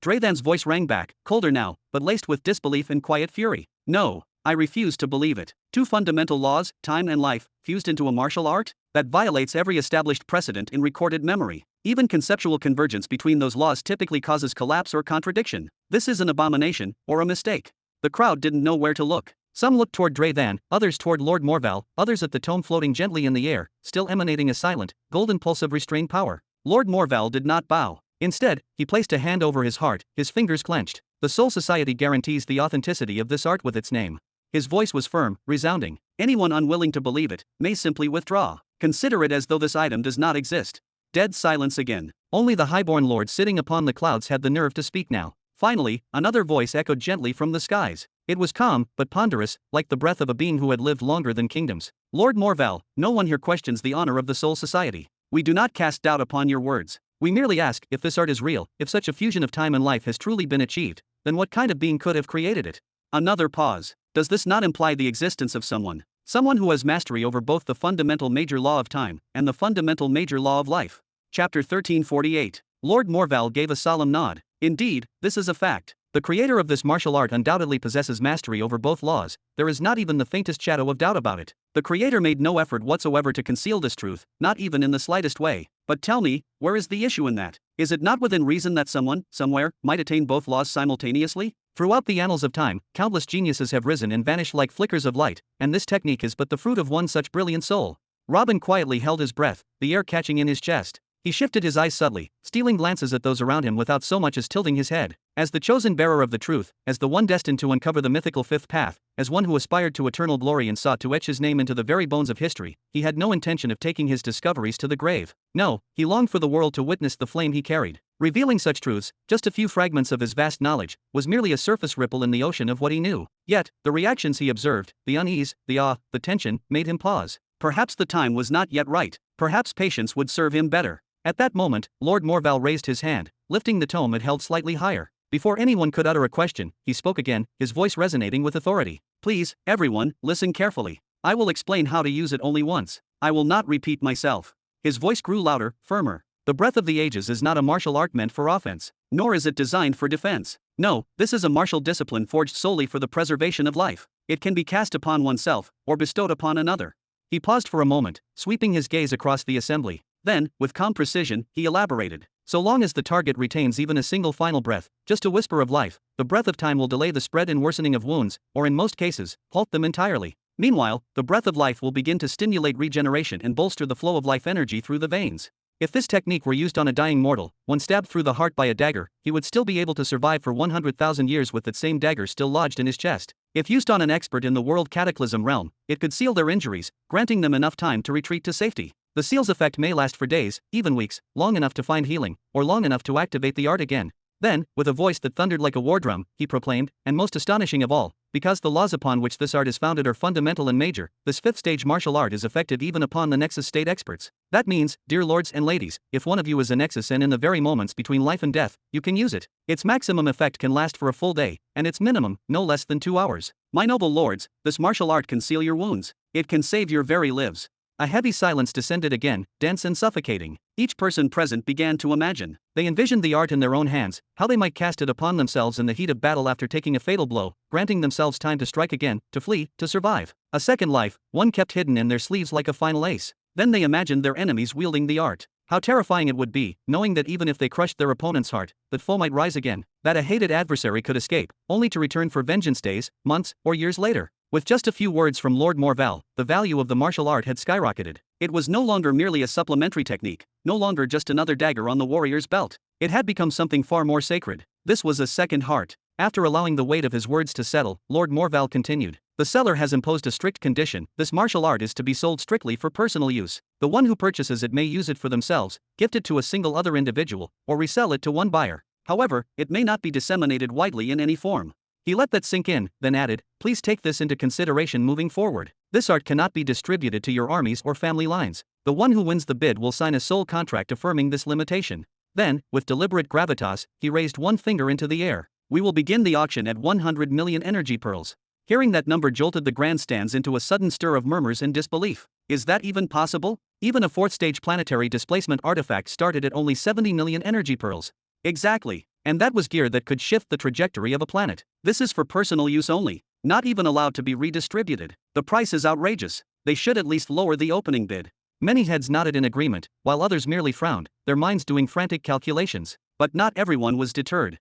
Dreamer's voice rang back, colder now, but laced with disbelief and quiet fury. No, I refuse to believe it. 2 fundamental laws, time and life, fused into a martial art? That violates every established precedent in recorded memory. Even conceptual convergence between those laws typically causes collapse or contradiction. This is an abomination, or a mistake. The crowd didn't know where to look. Some looked toward Dreamer, others toward Lord Morval, others at the tome floating gently in the air, still emanating a silent, golden pulse of restrained power. Lord Morval did not bow. Instead, he placed a hand over his heart, his fingers clenched. The Soul Society guarantees the authenticity of this art with its name. His voice was firm, resounding. Anyone unwilling to believe it may simply withdraw. Consider it as though this item does not exist. Dead silence again. Only the highborn lord sitting upon the clouds had the nerve to speak now. Finally, another voice echoed gently from the skies. It was calm, but ponderous, like the breath of a being who had lived longer than kingdoms. Lord Morval, no one here questions the honor of the Soul Society. We do not cast doubt upon your words. We merely ask, if this art is real, if such a fusion of time and life has truly been achieved, then what kind of being could have created it? Another pause. Does this not imply the existence of someone? Someone who has mastery over both the fundamental major law of time and the fundamental major law of life. Chapter 1348. Lord Morval gave a solemn nod. Indeed, this is a fact. The creator of this martial art undoubtedly possesses mastery over both laws. There is not even the faintest shadow of doubt about it. The creator made no effort whatsoever to conceal this truth, not even in the slightest way. But tell me, where is the issue in that? Is it not within reason that someone, somewhere, might attain both laws simultaneously? Throughout the annals of time, countless geniuses have risen and vanished like flickers of light, and this technique is but the fruit of one such brilliant soul. Robin quietly held his breath, the air catching in his chest. He shifted his eyes subtly, stealing glances at those around him without so much as tilting his head. As the chosen bearer of the truth, as the one destined to uncover the mythical fifth path, as one who aspired to eternal glory and sought to etch his name into the very bones of history, he had no intention of taking his discoveries to the grave. No, he longed for the world to witness the flame he carried. Revealing such truths, just a few fragments of his vast knowledge, was merely a surface ripple in the ocean of what he knew. Yet, the reactions he observed, the unease, the awe, the tension, made him pause. Perhaps the time was not yet right. Perhaps patience would serve him better. At that moment, Lord Morval raised his hand, lifting the tome it held slightly higher. Before anyone could utter a question, he spoke again, his voice resonating with authority. Please, everyone, listen carefully. I will explain how to use it only once. I will not repeat myself. His voice grew louder, firmer. The breath of the ages is not a martial art meant for offense, nor is it designed for defense. No, this is a martial discipline forged solely for the preservation of life. It can be cast upon oneself, or bestowed upon another. He paused for a moment, sweeping his gaze across the assembly. Then, with calm precision, he elaborated. So long as the target retains even a single final breath, just a whisper of life, the breath of time will delay the spread and worsening of wounds, or in most cases, halt them entirely. Meanwhile, the breath of life will begin to stimulate regeneration and bolster the flow of life energy through the veins. If this technique were used on a dying mortal, one stabbed through the heart by a dagger, he would still be able to survive for 100,000 years with that same dagger still lodged in his chest. If used on an expert in the world cataclysm realm, it could seal their injuries, granting them enough time to retreat to safety. The seal's effect may last for days, even weeks, long enough to find healing, or long enough to activate the art again. Then, with a voice that thundered like a war drum, he proclaimed, and most astonishing of all, because the laws upon which this art is founded are fundamental and major, this fifth stage martial art is effective even upon the Nexus state experts. That means, dear lords and ladies, if one of you is a Nexus and in the very moments between life and death, you can use it. Its maximum effect can last for a full day, and its minimum, no less than 2 hours. My noble lords, this martial art can seal your wounds. It can save your very lives. A heavy silence descended again, dense and suffocating. Each person present began to imagine. They envisioned the art in their own hands, how they might cast it upon themselves in the heat of battle after taking a fatal blow, granting themselves time to strike again, to flee, to survive. A second life, one kept hidden in their sleeves like a final ace. Then they imagined their enemies wielding the art. How terrifying it would be, knowing that even if they crushed their opponent's heart, that foe might rise again, that a hated adversary could escape, only to return for vengeance days, months, or years later. With just a few words from Lord Morval, the value of the martial art had skyrocketed. It was no longer merely a supplementary technique, no longer just another dagger on the warrior's belt. It had become something far more sacred. This was a second heart. After allowing the weight of his words to settle, Lord Morval continued. The seller has imposed a strict condition. This martial art is to be sold strictly for personal use. The one who purchases it may use it for themselves, gift it to a single other individual, or resell it to one buyer. However, it may not be disseminated widely in any form. He let that sink in, then added, please take this into consideration moving forward. This art cannot be distributed to your armies or family lines. The one who wins the bid will sign a sole contract affirming this limitation. Then, with deliberate gravitas, he raised one finger into the air. We will begin the auction at 100 million energy pearls. Hearing that number jolted the grandstands into a sudden stir of murmurs and disbelief. Is that even possible? Even a fourth-stage planetary displacement artifact started at only 70 million energy pearls. Exactly. And that was gear that could shift the trajectory of a planet. This is for personal use only, not even allowed to be redistributed. The price is outrageous. They should at least lower the opening bid. Many heads nodded in agreement, while others merely frowned, their minds doing frantic calculations. But not everyone was deterred.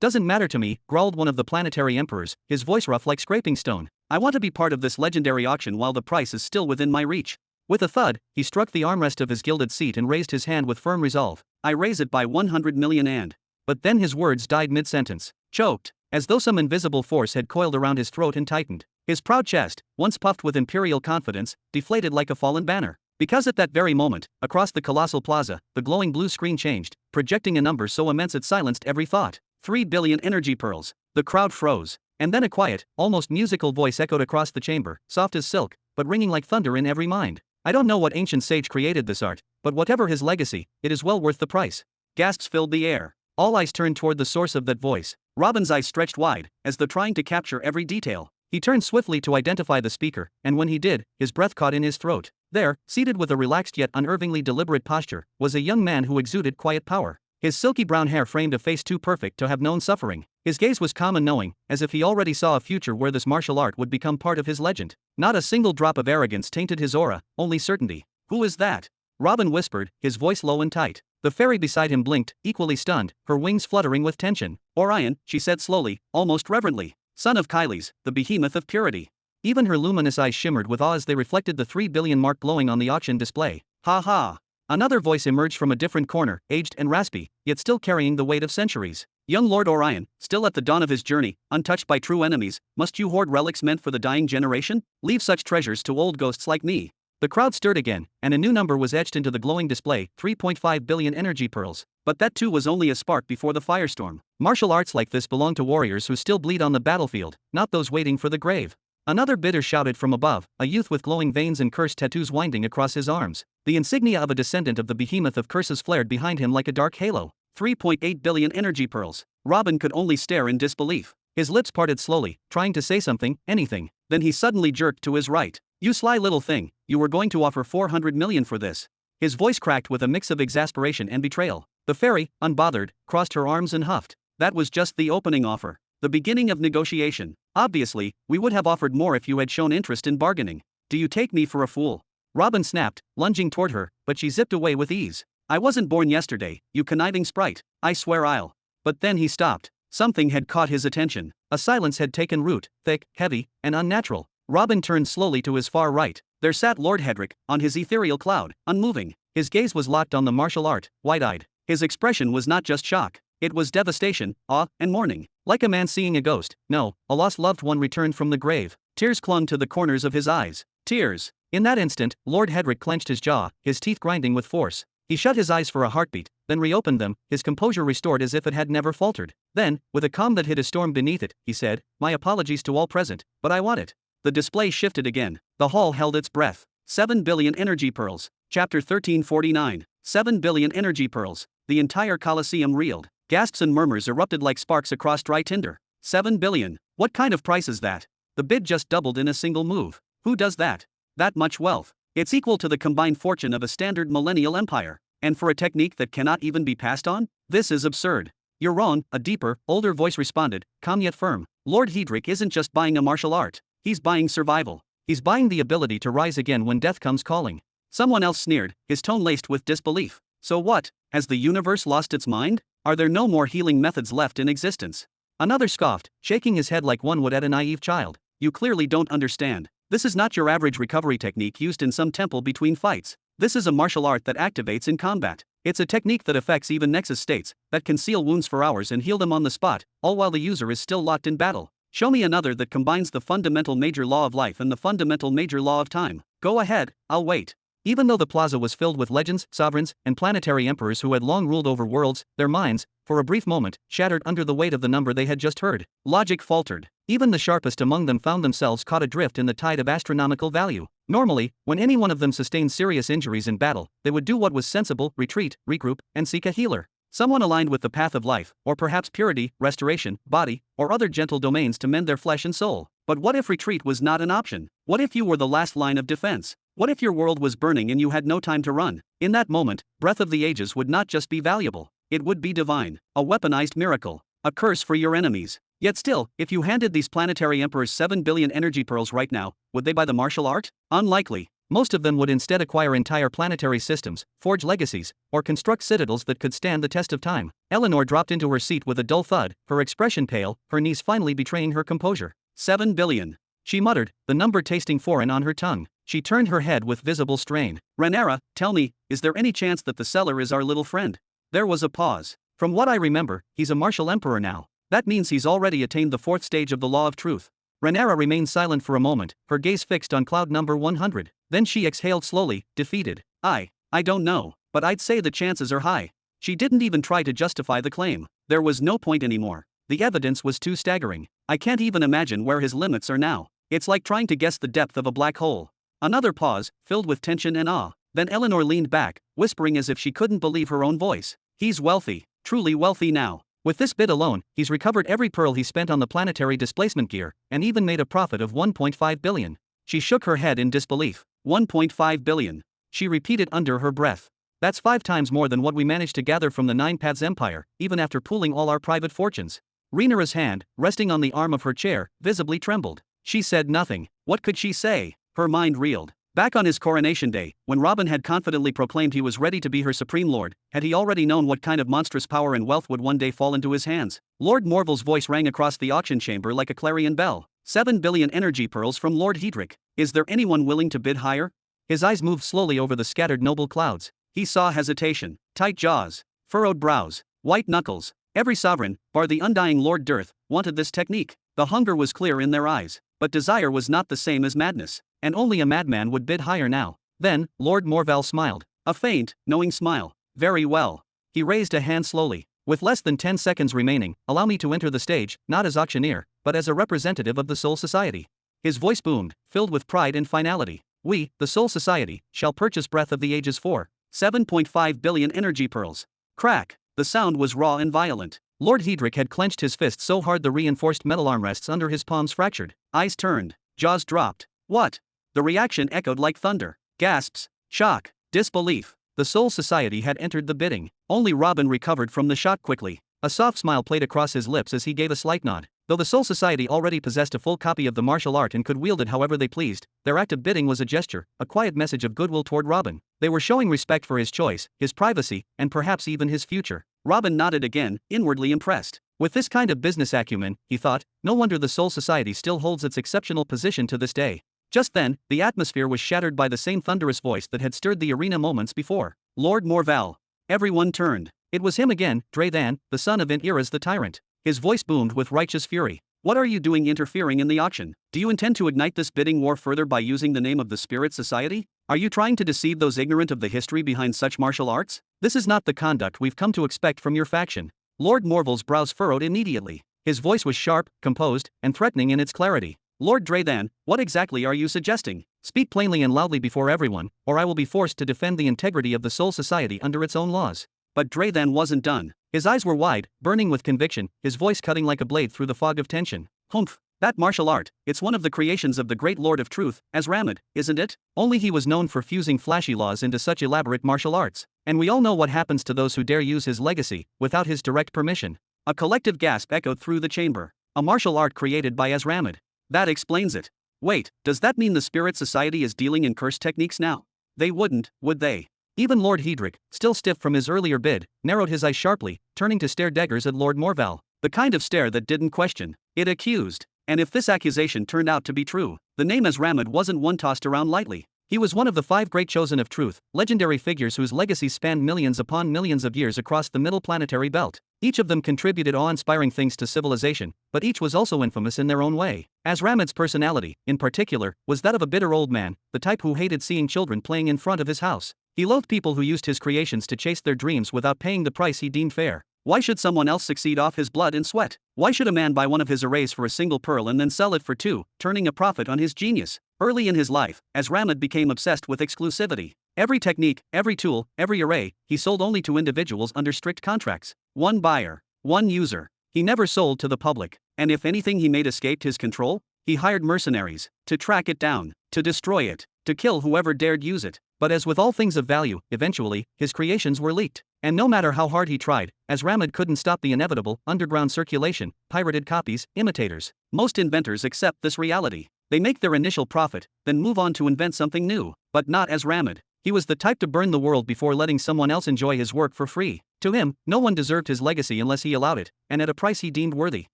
Doesn't matter to me, growled one of the planetary emperors, his voice rough like scraping stone. I want to be part of this legendary auction while the price is still within my reach. With a thud, he struck the armrest of his gilded seat and raised his hand with firm resolve. I raise it by 100 million and... But then his words died mid-sentence, choked, as though some invisible force had coiled around his throat and tightened. His proud chest, once puffed with imperial confidence, deflated like a fallen banner. Because at that very moment, across the colossal plaza, the glowing blue screen changed, projecting a number so immense it silenced every thought. 3 billion energy pearls. The crowd froze. And then a quiet, almost musical voice echoed across the chamber, soft as silk, but ringing like thunder in every mind. I don't know what ancient sage created this art, but whatever his legacy, it is well worth the price. Gasps filled the air. All eyes turned toward the source of that voice. Robin's eyes stretched wide, as though trying to capture every detail. He turned swiftly to identify the speaker, and when he did, his breath caught in his throat. There, seated with a relaxed yet unnervingly deliberate posture, was a young man who exuded quiet power. His silky brown hair framed a face too perfect to have known suffering. His gaze was calm and knowing, as if he already saw a future where this martial art would become part of his legend. Not a single drop of arrogance tainted his aura, only certainty. Who is that? Robin whispered, his voice low and tight. The fairy beside him blinked, equally stunned, her wings fluttering with tension. Orion, she said slowly, almost reverently. Son of Kylie's, the behemoth of purity. Even her luminous eyes shimmered with awe as they reflected the 3 billion mark glowing on the auction display. Ha ha! Another voice emerged from a different corner, aged and raspy, yet still carrying the weight of centuries. Young Lord Orion, still at the dawn of his journey, untouched by true enemies, must you hoard relics meant for the dying generation? Leave such treasures to old ghosts like me. The crowd stirred again, and a new number was etched into the glowing display, 3.5 billion energy pearls. But that too was only a spark before the firestorm. Martial arts like this belong to warriors who still bleed on the battlefield, not those waiting for the grave. Another bidder shouted from above, a youth with glowing veins and cursed tattoos winding across his arms. The insignia of a descendant of the behemoth of curses flared behind him like a dark halo. 3.8 billion energy pearls. Robin could only stare in disbelief. His lips parted slowly, trying to say something, anything. Then he suddenly jerked to his right. You sly little thing, you were going to offer 400 million for this. His voice cracked with a mix of exasperation and betrayal. The fairy, unbothered, crossed her arms and huffed. That was just the opening offer. The beginning of negotiation. Obviously, we would have offered more if you had shown interest in bargaining. Do you take me for a fool? Robin snapped, lunging toward her, but she zipped away with ease. I wasn't born yesterday, you conniving sprite. I swear I'll. But then he stopped. Something had caught his attention. A silence had taken root, thick, heavy, and unnatural. Robin turned slowly to his far right. There sat Lord Hedrick, on his ethereal cloud, unmoving. His gaze was locked on the martial art, wide-eyed. His expression was not just shock. It was devastation, awe, and mourning. Like a man seeing a ghost, no, a lost loved one returned from the grave. Tears clung to the corners of his eyes. Tears. In that instant, Lord Hedrick clenched his jaw, his teeth grinding with force. He shut his eyes for a heartbeat, then reopened them, his composure restored as if it had never faltered. Then, with a calm that hid a storm beneath it, he said, "My apologies to all present, but I want it." The display shifted again. The hall held its breath. 7 billion energy pearls. Chapter 1349. 7 billion energy pearls. The entire Colosseum reeled. Gasps and murmurs erupted like sparks across dry tinder. 7 billion. What kind of price is that? The bid just doubled in a single move. Who does that? That much wealth. It's equal to the combined fortune of a standard millennial empire. And for a technique that cannot even be passed on? This is absurd. You're wrong, a deeper, older voice responded, calm yet firm. Lord Hedrick isn't just buying a martial art. He's buying survival. He's buying the ability to rise again when death comes calling. Someone else sneered, his tone laced with disbelief. So what? Has the universe lost its mind? Are there no more healing methods left in existence? Another scoffed, shaking his head like one would at a naive child. You clearly don't understand. This is not your average recovery technique used in some temple between fights. This is a martial art that activates in combat. It's a technique that affects even nexus states, that can seal wounds for hours and heal them on the spot, all while the user is still locked in battle. Show me another that combines the fundamental major law of life and the fundamental major law of time. Go ahead, I'll wait. Even though the plaza was filled with legends, sovereigns, and planetary emperors who had long ruled over worlds, their minds, for a brief moment, shattered under the weight of the number they had just heard. Logic faltered. Even the sharpest among them found themselves caught adrift in the tide of astronomical value. Normally, when any one of them sustained serious injuries in battle, they would do what was sensible, retreat, regroup, and seek a healer. Someone aligned with the path of life, or perhaps purity, restoration, body, or other gentle domains to mend their flesh and soul. But what if retreat was not an option? What if you were the last line of defense? What if your world was burning and you had no time to run? In that moment, Breath of the Ages would not just be valuable, it would be divine, a weaponized miracle, a curse for your enemies. Yet still, if you handed these planetary emperors 7 billion energy pearls right now, would they buy the martial art? Unlikely. Most of them would instead acquire entire planetary systems, forge legacies, or construct citadels that could stand the test of time. Eleanor dropped into her seat with a dull thud, her expression pale, her knees finally betraying her composure. 7 billion. She muttered, the number tasting foreign on her tongue. She turned her head with visible strain. Rhaenyra, tell me, is there any chance that the seller is our little friend? There was a pause. From what I remember, he's a martial emperor now. That means he's already attained the 4th stage of the law of truth. Rhaenyra remained silent for a moment, her gaze fixed on cloud number 100. Then she exhaled slowly, defeated. I don't know, but I'd say the chances are high. She didn't even try to justify the claim. There was no point anymore. The evidence was too staggering. I can't even imagine where his limits are now. It's like trying to guess the depth of a black hole. Another pause, filled with tension and awe. Then Eleanor leaned back, whispering as if she couldn't believe her own voice. He's wealthy, truly wealthy now. With this bid alone, he's recovered every pearl he spent on the planetary displacement gear, and even made a profit of 1.5 billion. She shook her head in disbelief. 1.5 billion. She repeated under her breath. That's 5 times more than what we managed to gather from the Nine Paths Empire, even after pooling all our private fortunes. Rhaenyra's hand, resting on the arm of her chair, visibly trembled. She said nothing. What could she say? Her mind reeled. Back on his coronation day, when Robin had confidently proclaimed he was ready to be her supreme lord, had he already known what kind of monstrous power and wealth would one day fall into his hands? Lord Morville's voice rang across the auction chamber like a clarion bell. 7 billion energy pearls from Lord Hedrick. Is there anyone willing to bid higher? His eyes moved slowly over the scattered noble clouds. He saw hesitation, tight jaws, furrowed brows, white knuckles. Every sovereign, bar the undying Lord Dearth, wanted this technique. The hunger was clear in their eyes, but desire was not the same as madness. And only a madman would bid higher now. Then, Lord Morval smiled. A faint, knowing smile. Very well. He raised a hand slowly. With less than 10 seconds remaining, allow me to enter the stage, not as auctioneer, but as a representative of the Soul Society. His voice boomed, filled with pride and finality. We, the Soul Society, shall purchase Breath of the Ages for 7.5 billion energy pearls. Crack. The sound was raw and violent. Lord Hedrick had clenched his fist so hard the reinforced metal armrests under his palms fractured. Eyes turned. Jaws dropped. What? The reaction echoed like thunder. Gasps, shock, disbelief. The Soul Society had entered the bidding. Only Robin recovered from the shock quickly. A soft smile played across his lips as he gave a slight nod. Though the Soul Society already possessed a full copy of the martial art and could wield it however they pleased, their act of bidding was a gesture, a quiet message of goodwill toward Robin. They were showing respect for his choice, his privacy, and perhaps even his future. Robin nodded again, inwardly impressed. With this kind of business acumen, he thought, no wonder the Soul Society still holds its exceptional position to this day. Just then, the atmosphere was shattered by the same thunderous voice that had stirred the arena moments before. Lord Morval. Everyone turned. It was him again, Drathan, the son of Iras the Tyrant. His voice boomed with righteous fury. What are you doing interfering in the auction? Do you intend to ignite this bidding war further by using the name of the Spirit Society? Are you trying to deceive those ignorant of the history behind such martial arts? This is not the conduct we've come to expect from your faction. Lord Morval's brows furrowed immediately. His voice was sharp, composed, and threatening in its clarity. Lord Dreathan, what exactly are you suggesting? Speak plainly and loudly before everyone, or I will be forced to defend the integrity of the Soul Society under its own laws. But Dreathan wasn't done. His eyes were wide, burning with conviction, his voice cutting like a blade through the fog of tension. Humph. That martial art, it's one of the creations of the great Lord of Truth, Azramad, isn't it? Only he was known for fusing flashy laws into such elaborate martial arts. And we all know what happens to those who dare use his legacy, without his direct permission. A collective gasp echoed through the chamber. A martial art created by Azramad. That explains it. Wait, does that mean the Spirit Society is dealing in curse techniques now? They wouldn't, would they? Even Lord Hedrick, still stiff from his earlier bid, narrowed his eyes sharply, turning to stare daggers at Lord Morval. The kind of stare that didn't question, it accused. And if this accusation turned out to be true, the name Azramad wasn't one tossed around lightly. He was one of the 5 great chosen of truth, legendary figures whose legacies spanned millions upon millions of years across the middle planetary belt. Each of them contributed awe-inspiring things to civilization, but each was also infamous in their own way. Azramad's personality, in particular, was that of a bitter old man, the type who hated seeing children playing in front of his house. He loathed people who used his creations to chase their dreams without paying the price he deemed fair. Why should someone else succeed off his blood and sweat? Why should a man buy one of his arrays for a single pearl and then sell it for 2, turning a profit on his genius? Early in his life, Azramad became obsessed with exclusivity. Every technique, every tool, every array, he sold only to individuals under strict contracts. One buyer, one user. He never sold to the public. And if anything he made escaped his control, he hired mercenaries to track it down, to destroy it, to kill whoever dared use it. But as with all things of value, eventually, his creations were leaked. And no matter how hard he tried, Azramad couldn't stop the inevitable underground circulation, pirated copies, imitators. Most inventors accept this reality. They make their initial profit, then move on to invent something new. But not Azramad. He was the type to burn the world before letting someone else enjoy his work for free. To him, no one deserved his legacy unless he allowed it, and at a price he deemed worthy.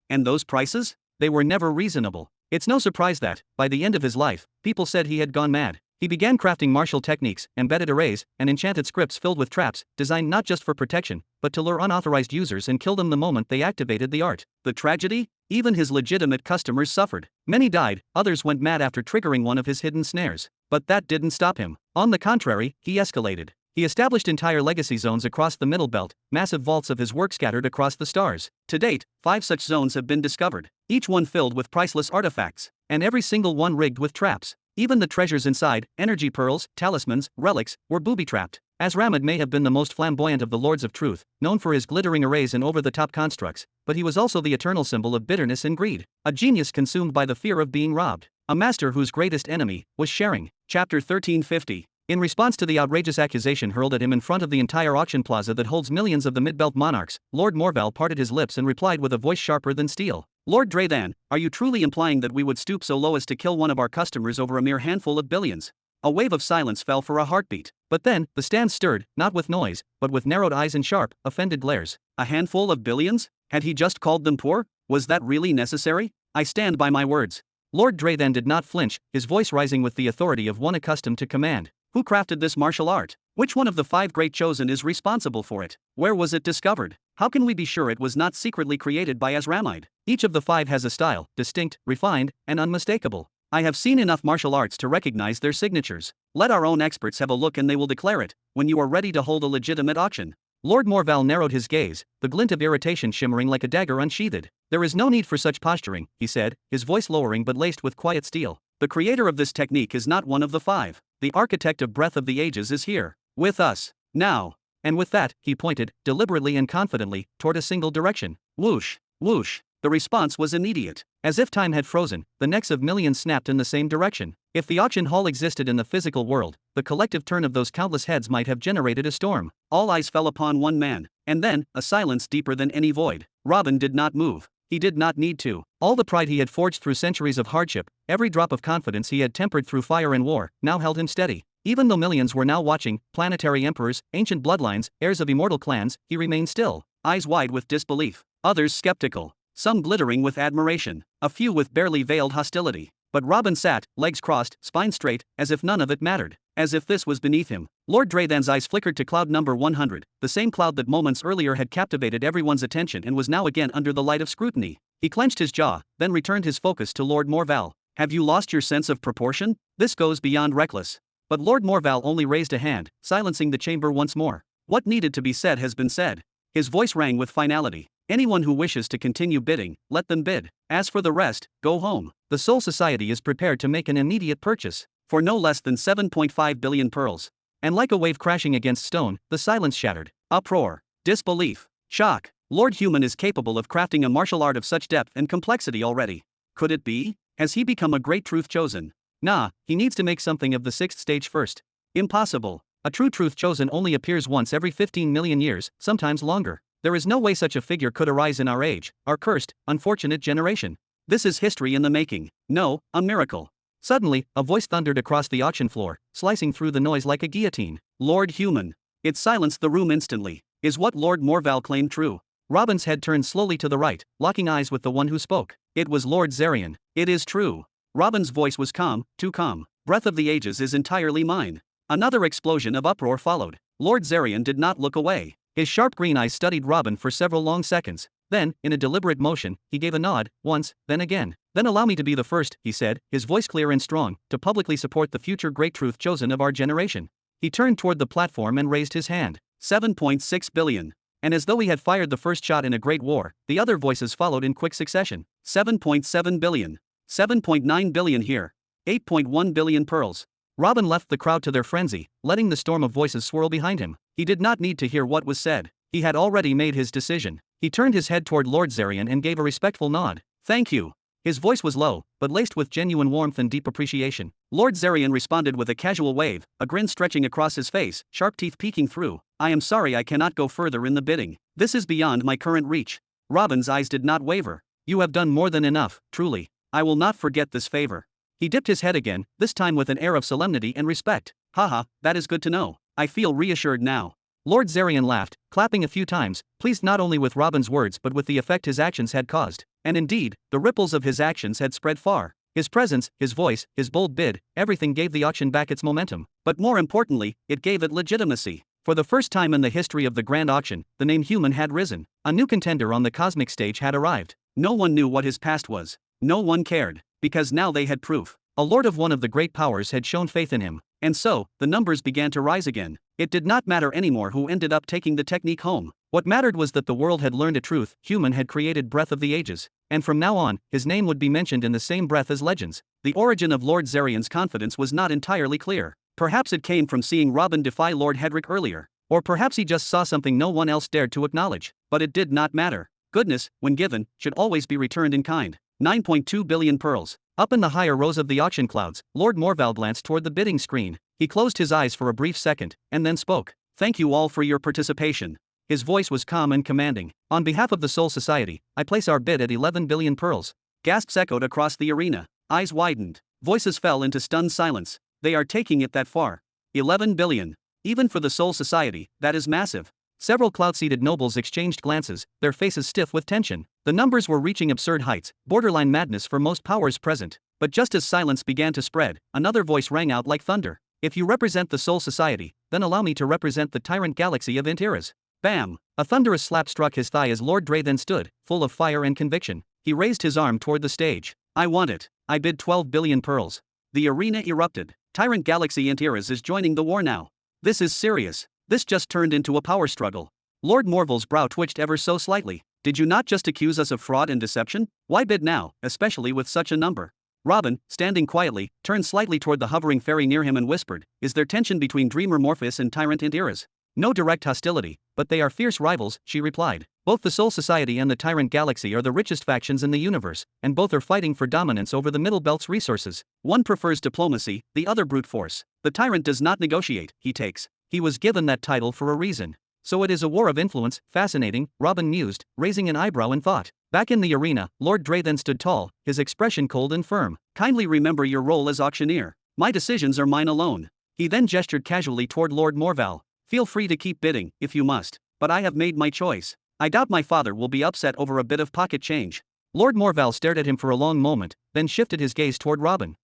And those prices? They were never reasonable. It's no surprise that, by the end of his life, people said he had gone mad. He began crafting martial techniques, embedded arrays, and enchanted scripts filled with traps, designed not just for protection, but to lure unauthorized users and kill them the moment they activated the art. The tragedy? Even his legitimate customers suffered. Many died, others went mad after triggering one of his hidden snares. But that didn't stop him. On the contrary, he escalated. He established entire legacy zones across the Middle Belt, massive vaults of his work scattered across the stars. To date, 5 such zones have been discovered, each one filled with priceless artifacts, and every single one rigged with traps. Even the treasures inside, energy pearls, talismans, relics, were booby-trapped. Azramad may have been the most flamboyant of the Lords of Truth, known for his glittering arrays and over-the-top constructs, but he was also the eternal symbol of bitterness and greed. A genius consumed by the fear of being robbed. A master whose greatest enemy was sharing. Chapter 1350. In response to the outrageous accusation hurled at him in front of the entire auction plaza that holds millions of the Midbelt monarchs, Lord Morval parted his lips and replied with a voice sharper than steel. Lord Dreathan, are you truly implying that we would stoop so low as to kill one of our customers over a mere handful of billions? A wave of silence fell for a heartbeat. But then, the stand stirred, not with noise, but with narrowed eyes and sharp, offended glares. A handful of billions? Had he just called them poor? Was that really necessary? I stand by my words. Lord Dreathan did not flinch, his voice rising with the authority of one accustomed to command. Who crafted this martial art? Which one of the 5 great chosen is responsible for it? Where was it discovered? How can we be sure it was not secretly created by Azramad? Each of the 5 has a style, distinct, refined, and unmistakable. I have seen enough martial arts to recognize their signatures. Let our own experts have a look and they will declare it, when you are ready to hold a legitimate auction. Lord Morval narrowed his gaze, the glint of irritation shimmering like a dagger unsheathed. There is no need for such posturing, he said, his voice lowering but laced with quiet steel. The creator of this technique is not one of the 5. The architect of Breath of the Ages is here, with us, now. And with that, he pointed, deliberately and confidently, toward a single direction. Whoosh, whoosh. The response was immediate. As if time had frozen, the necks of millions snapped in the same direction. If the auction hall existed in the physical world, the collective turn of those countless heads might have generated a storm. All eyes fell upon one man, and then, a silence deeper than any void. Robin did not move. He did not need to. All the pride he had forged through centuries of hardship, every drop of confidence he had tempered through fire and war, now held him steady. Even though millions were now watching, planetary emperors, ancient bloodlines, heirs of immortal clans, he remained still, eyes wide with disbelief, others skeptical, some glittering with admiration, a few with barely veiled hostility. But Robin sat, legs crossed, spine straight, as if none of it mattered, as if this was beneath him. Lord Dreathan's eyes flickered to cloud number 100, the same cloud that moments earlier had captivated everyone's attention and was now again under the light of scrutiny. He clenched his jaw, then returned his focus to Lord Morval. Have you lost your sense of proportion? This goes beyond reckless. but Lord Morval only raised a hand, silencing the chamber once more. What needed to be said has been said. His voice rang with finality. Anyone who wishes to continue bidding, let them bid. As for the rest, go home. The Soul Society is prepared to make an immediate purchase, for no less than 7.5 billion pearls. And like a wave crashing against stone, the silence shattered. Uproar. Disbelief. Shock. Lord Human is capable of crafting a martial art of such depth and complexity already. Could it be? Has he become a great truth chosen? Nah, he needs to make something of the 6th stage first. Impossible. A true truth chosen only appears once every 15 million years, sometimes longer. There is no way such a figure could arise in our age, our cursed, unfortunate generation. This is history in the making. No, a miracle. Suddenly, a voice thundered across the auction floor, slicing through the noise like a guillotine. Lord Human. It silenced the room instantly. Is what Lord Morval claimed true? Robin's head turned slowly to the right, locking eyes with the one who spoke. It was Lord Zarian. It is true. Robin's voice was calm, too calm. Breath of the Ages is entirely mine. Another explosion of uproar followed. Lord Zarian did not look away. His sharp green eyes studied Robin for several long seconds. Then, in a deliberate motion, he gave a nod, once, then again. Then allow me to be the first, he said, his voice clear and strong, to publicly support the future great truth chosen of our generation. He turned toward the platform and raised his hand. 7.6 billion. And as though he had fired the first shot in a great war, the other voices followed in quick succession. 7.7 billion. 7.9 billion here. 8.1 billion pearls. Robin left the crowd to their frenzy, letting the storm of voices swirl behind him. He did not need to hear what was said. He had already made his decision. He turned his head toward Lord Zarian and gave a respectful nod. Thank you. His voice was low, but laced with genuine warmth and deep appreciation. Lord Zarian responded with a casual wave, a grin stretching across his face, sharp teeth peeking through. I am sorry I cannot go further in the bidding. This is beyond my current reach. Robin's eyes did not waver. You have done more than enough, truly. I will not forget this favor. He dipped his head again, this time with an air of solemnity and respect. Haha, that is good to know. I feel reassured now. Lord Zarian laughed, clapping a few times, pleased not only with Robin's words but with the effect his actions had caused. And indeed, the ripples of his actions had spread far. His presence, his voice, his bold bid, everything gave the auction back its momentum. But more importantly, it gave it legitimacy. For the first time in the history of the Grand Auction, the name Human had risen. A new contender on the cosmic stage had arrived. No one knew what his past was. No one cared. Because now they had proof. A lord of one of the great powers had shown faith in him. And so, the numbers began to rise again. It did not matter anymore who ended up taking the technique home. What mattered was that the world had learned a truth: Human had created Breath of the Ages. And from now on, his name would be mentioned in the same breath as legends. The origin of Lord Zarian's confidence was not entirely clear. Perhaps it came from seeing Robin defy Lord Hedrick earlier. Or perhaps he just saw something no one else dared to acknowledge. But it did not matter. Goodness, when given, should always be returned in kind. 9.2 billion pearls. Up in the higher rows of the auction clouds, Lord Morval glanced toward the bidding screen. He closed his eyes for a brief second, and then spoke. Thank you all for your participation. His voice was calm and commanding. On behalf of the Soul Society, I place our bid at 11 billion pearls. Gasps echoed across the arena. Eyes widened. Voices fell into stunned silence. They are taking it that far. 11 billion. Even for the Soul Society, that is massive. Several cloud-seated nobles exchanged glances, their faces stiff with tension. The numbers were reaching absurd heights, borderline madness for most powers present. But just as silence began to spread, another voice rang out like thunder. If you represent the Soul Society, then allow me to represent the tyrant galaxy of Antiras. Bam! A thunderous slap struck his thigh as Lord Dre then stood, full of fire and conviction. He raised his arm toward the stage. I want it. I bid 12 billion pearls. The arena erupted. Tyrant Galaxy Antiras is joining the war now. This is serious. This just turned into a power struggle. Lord Morval's brow twitched ever so slightly. Did you not just accuse us of fraud and deception? Why bid now, especially with such a number? Robin, standing quietly, turned slightly toward the hovering fairy near him and whispered, Is there tension between Dreamer Morpheus and Tyrant Antiras? No direct hostility, but they are fierce rivals, she replied. Both the Soul Society and the Tyrant Galaxy are the richest factions in the universe, and both are fighting for dominance over the Middle Belt's resources. One prefers diplomacy, the other brute force. The Tyrant does not negotiate, he takes. He was given that title for a reason. So it is a war of influence. Fascinating, Robin mused, raising an eyebrow in thought. Back in the arena, Lord Dre then stood tall, his expression cold and firm. Kindly remember your role as auctioneer. My decisions are mine alone. He then gestured casually toward Lord Morval. Feel free to keep bidding, if you must. But I have made my choice. I doubt my father will be upset over a bit of pocket change. Lord Morval stared at him for a long moment, then shifted his gaze toward Robin.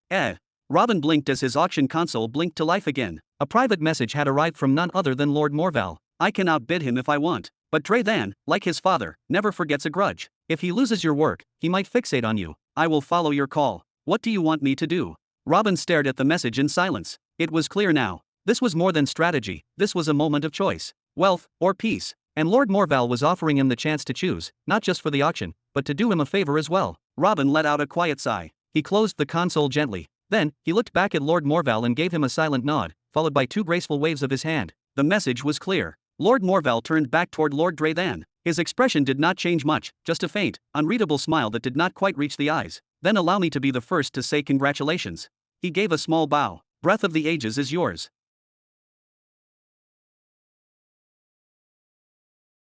Robin blinked as his auction console blinked to life again. A private message had arrived from none other than Lord Morval. I can outbid him if I want. But Dre then, like his father, never forgets a grudge. If he loses your work, he might fixate on you. I will follow your call. What do you want me to do? Robin stared at the message in silence. It was clear now. This was more than strategy, this was a moment of choice. Wealth, or peace. And Lord Morval was offering him the chance to choose, not just for the auction, but to do him a favor as well. Robin let out a quiet sigh. He closed the console gently. Then, he looked back at Lord Morval and gave him a silent nod, followed by 2 graceful waves of his hand. The message was clear. Lord Morval turned back toward Lord Drathan. His expression did not change much, just a faint, unreadable smile that did not quite reach the eyes. Then allow me to be the first to say congratulations. He gave a small bow. Breath of the Ages is yours.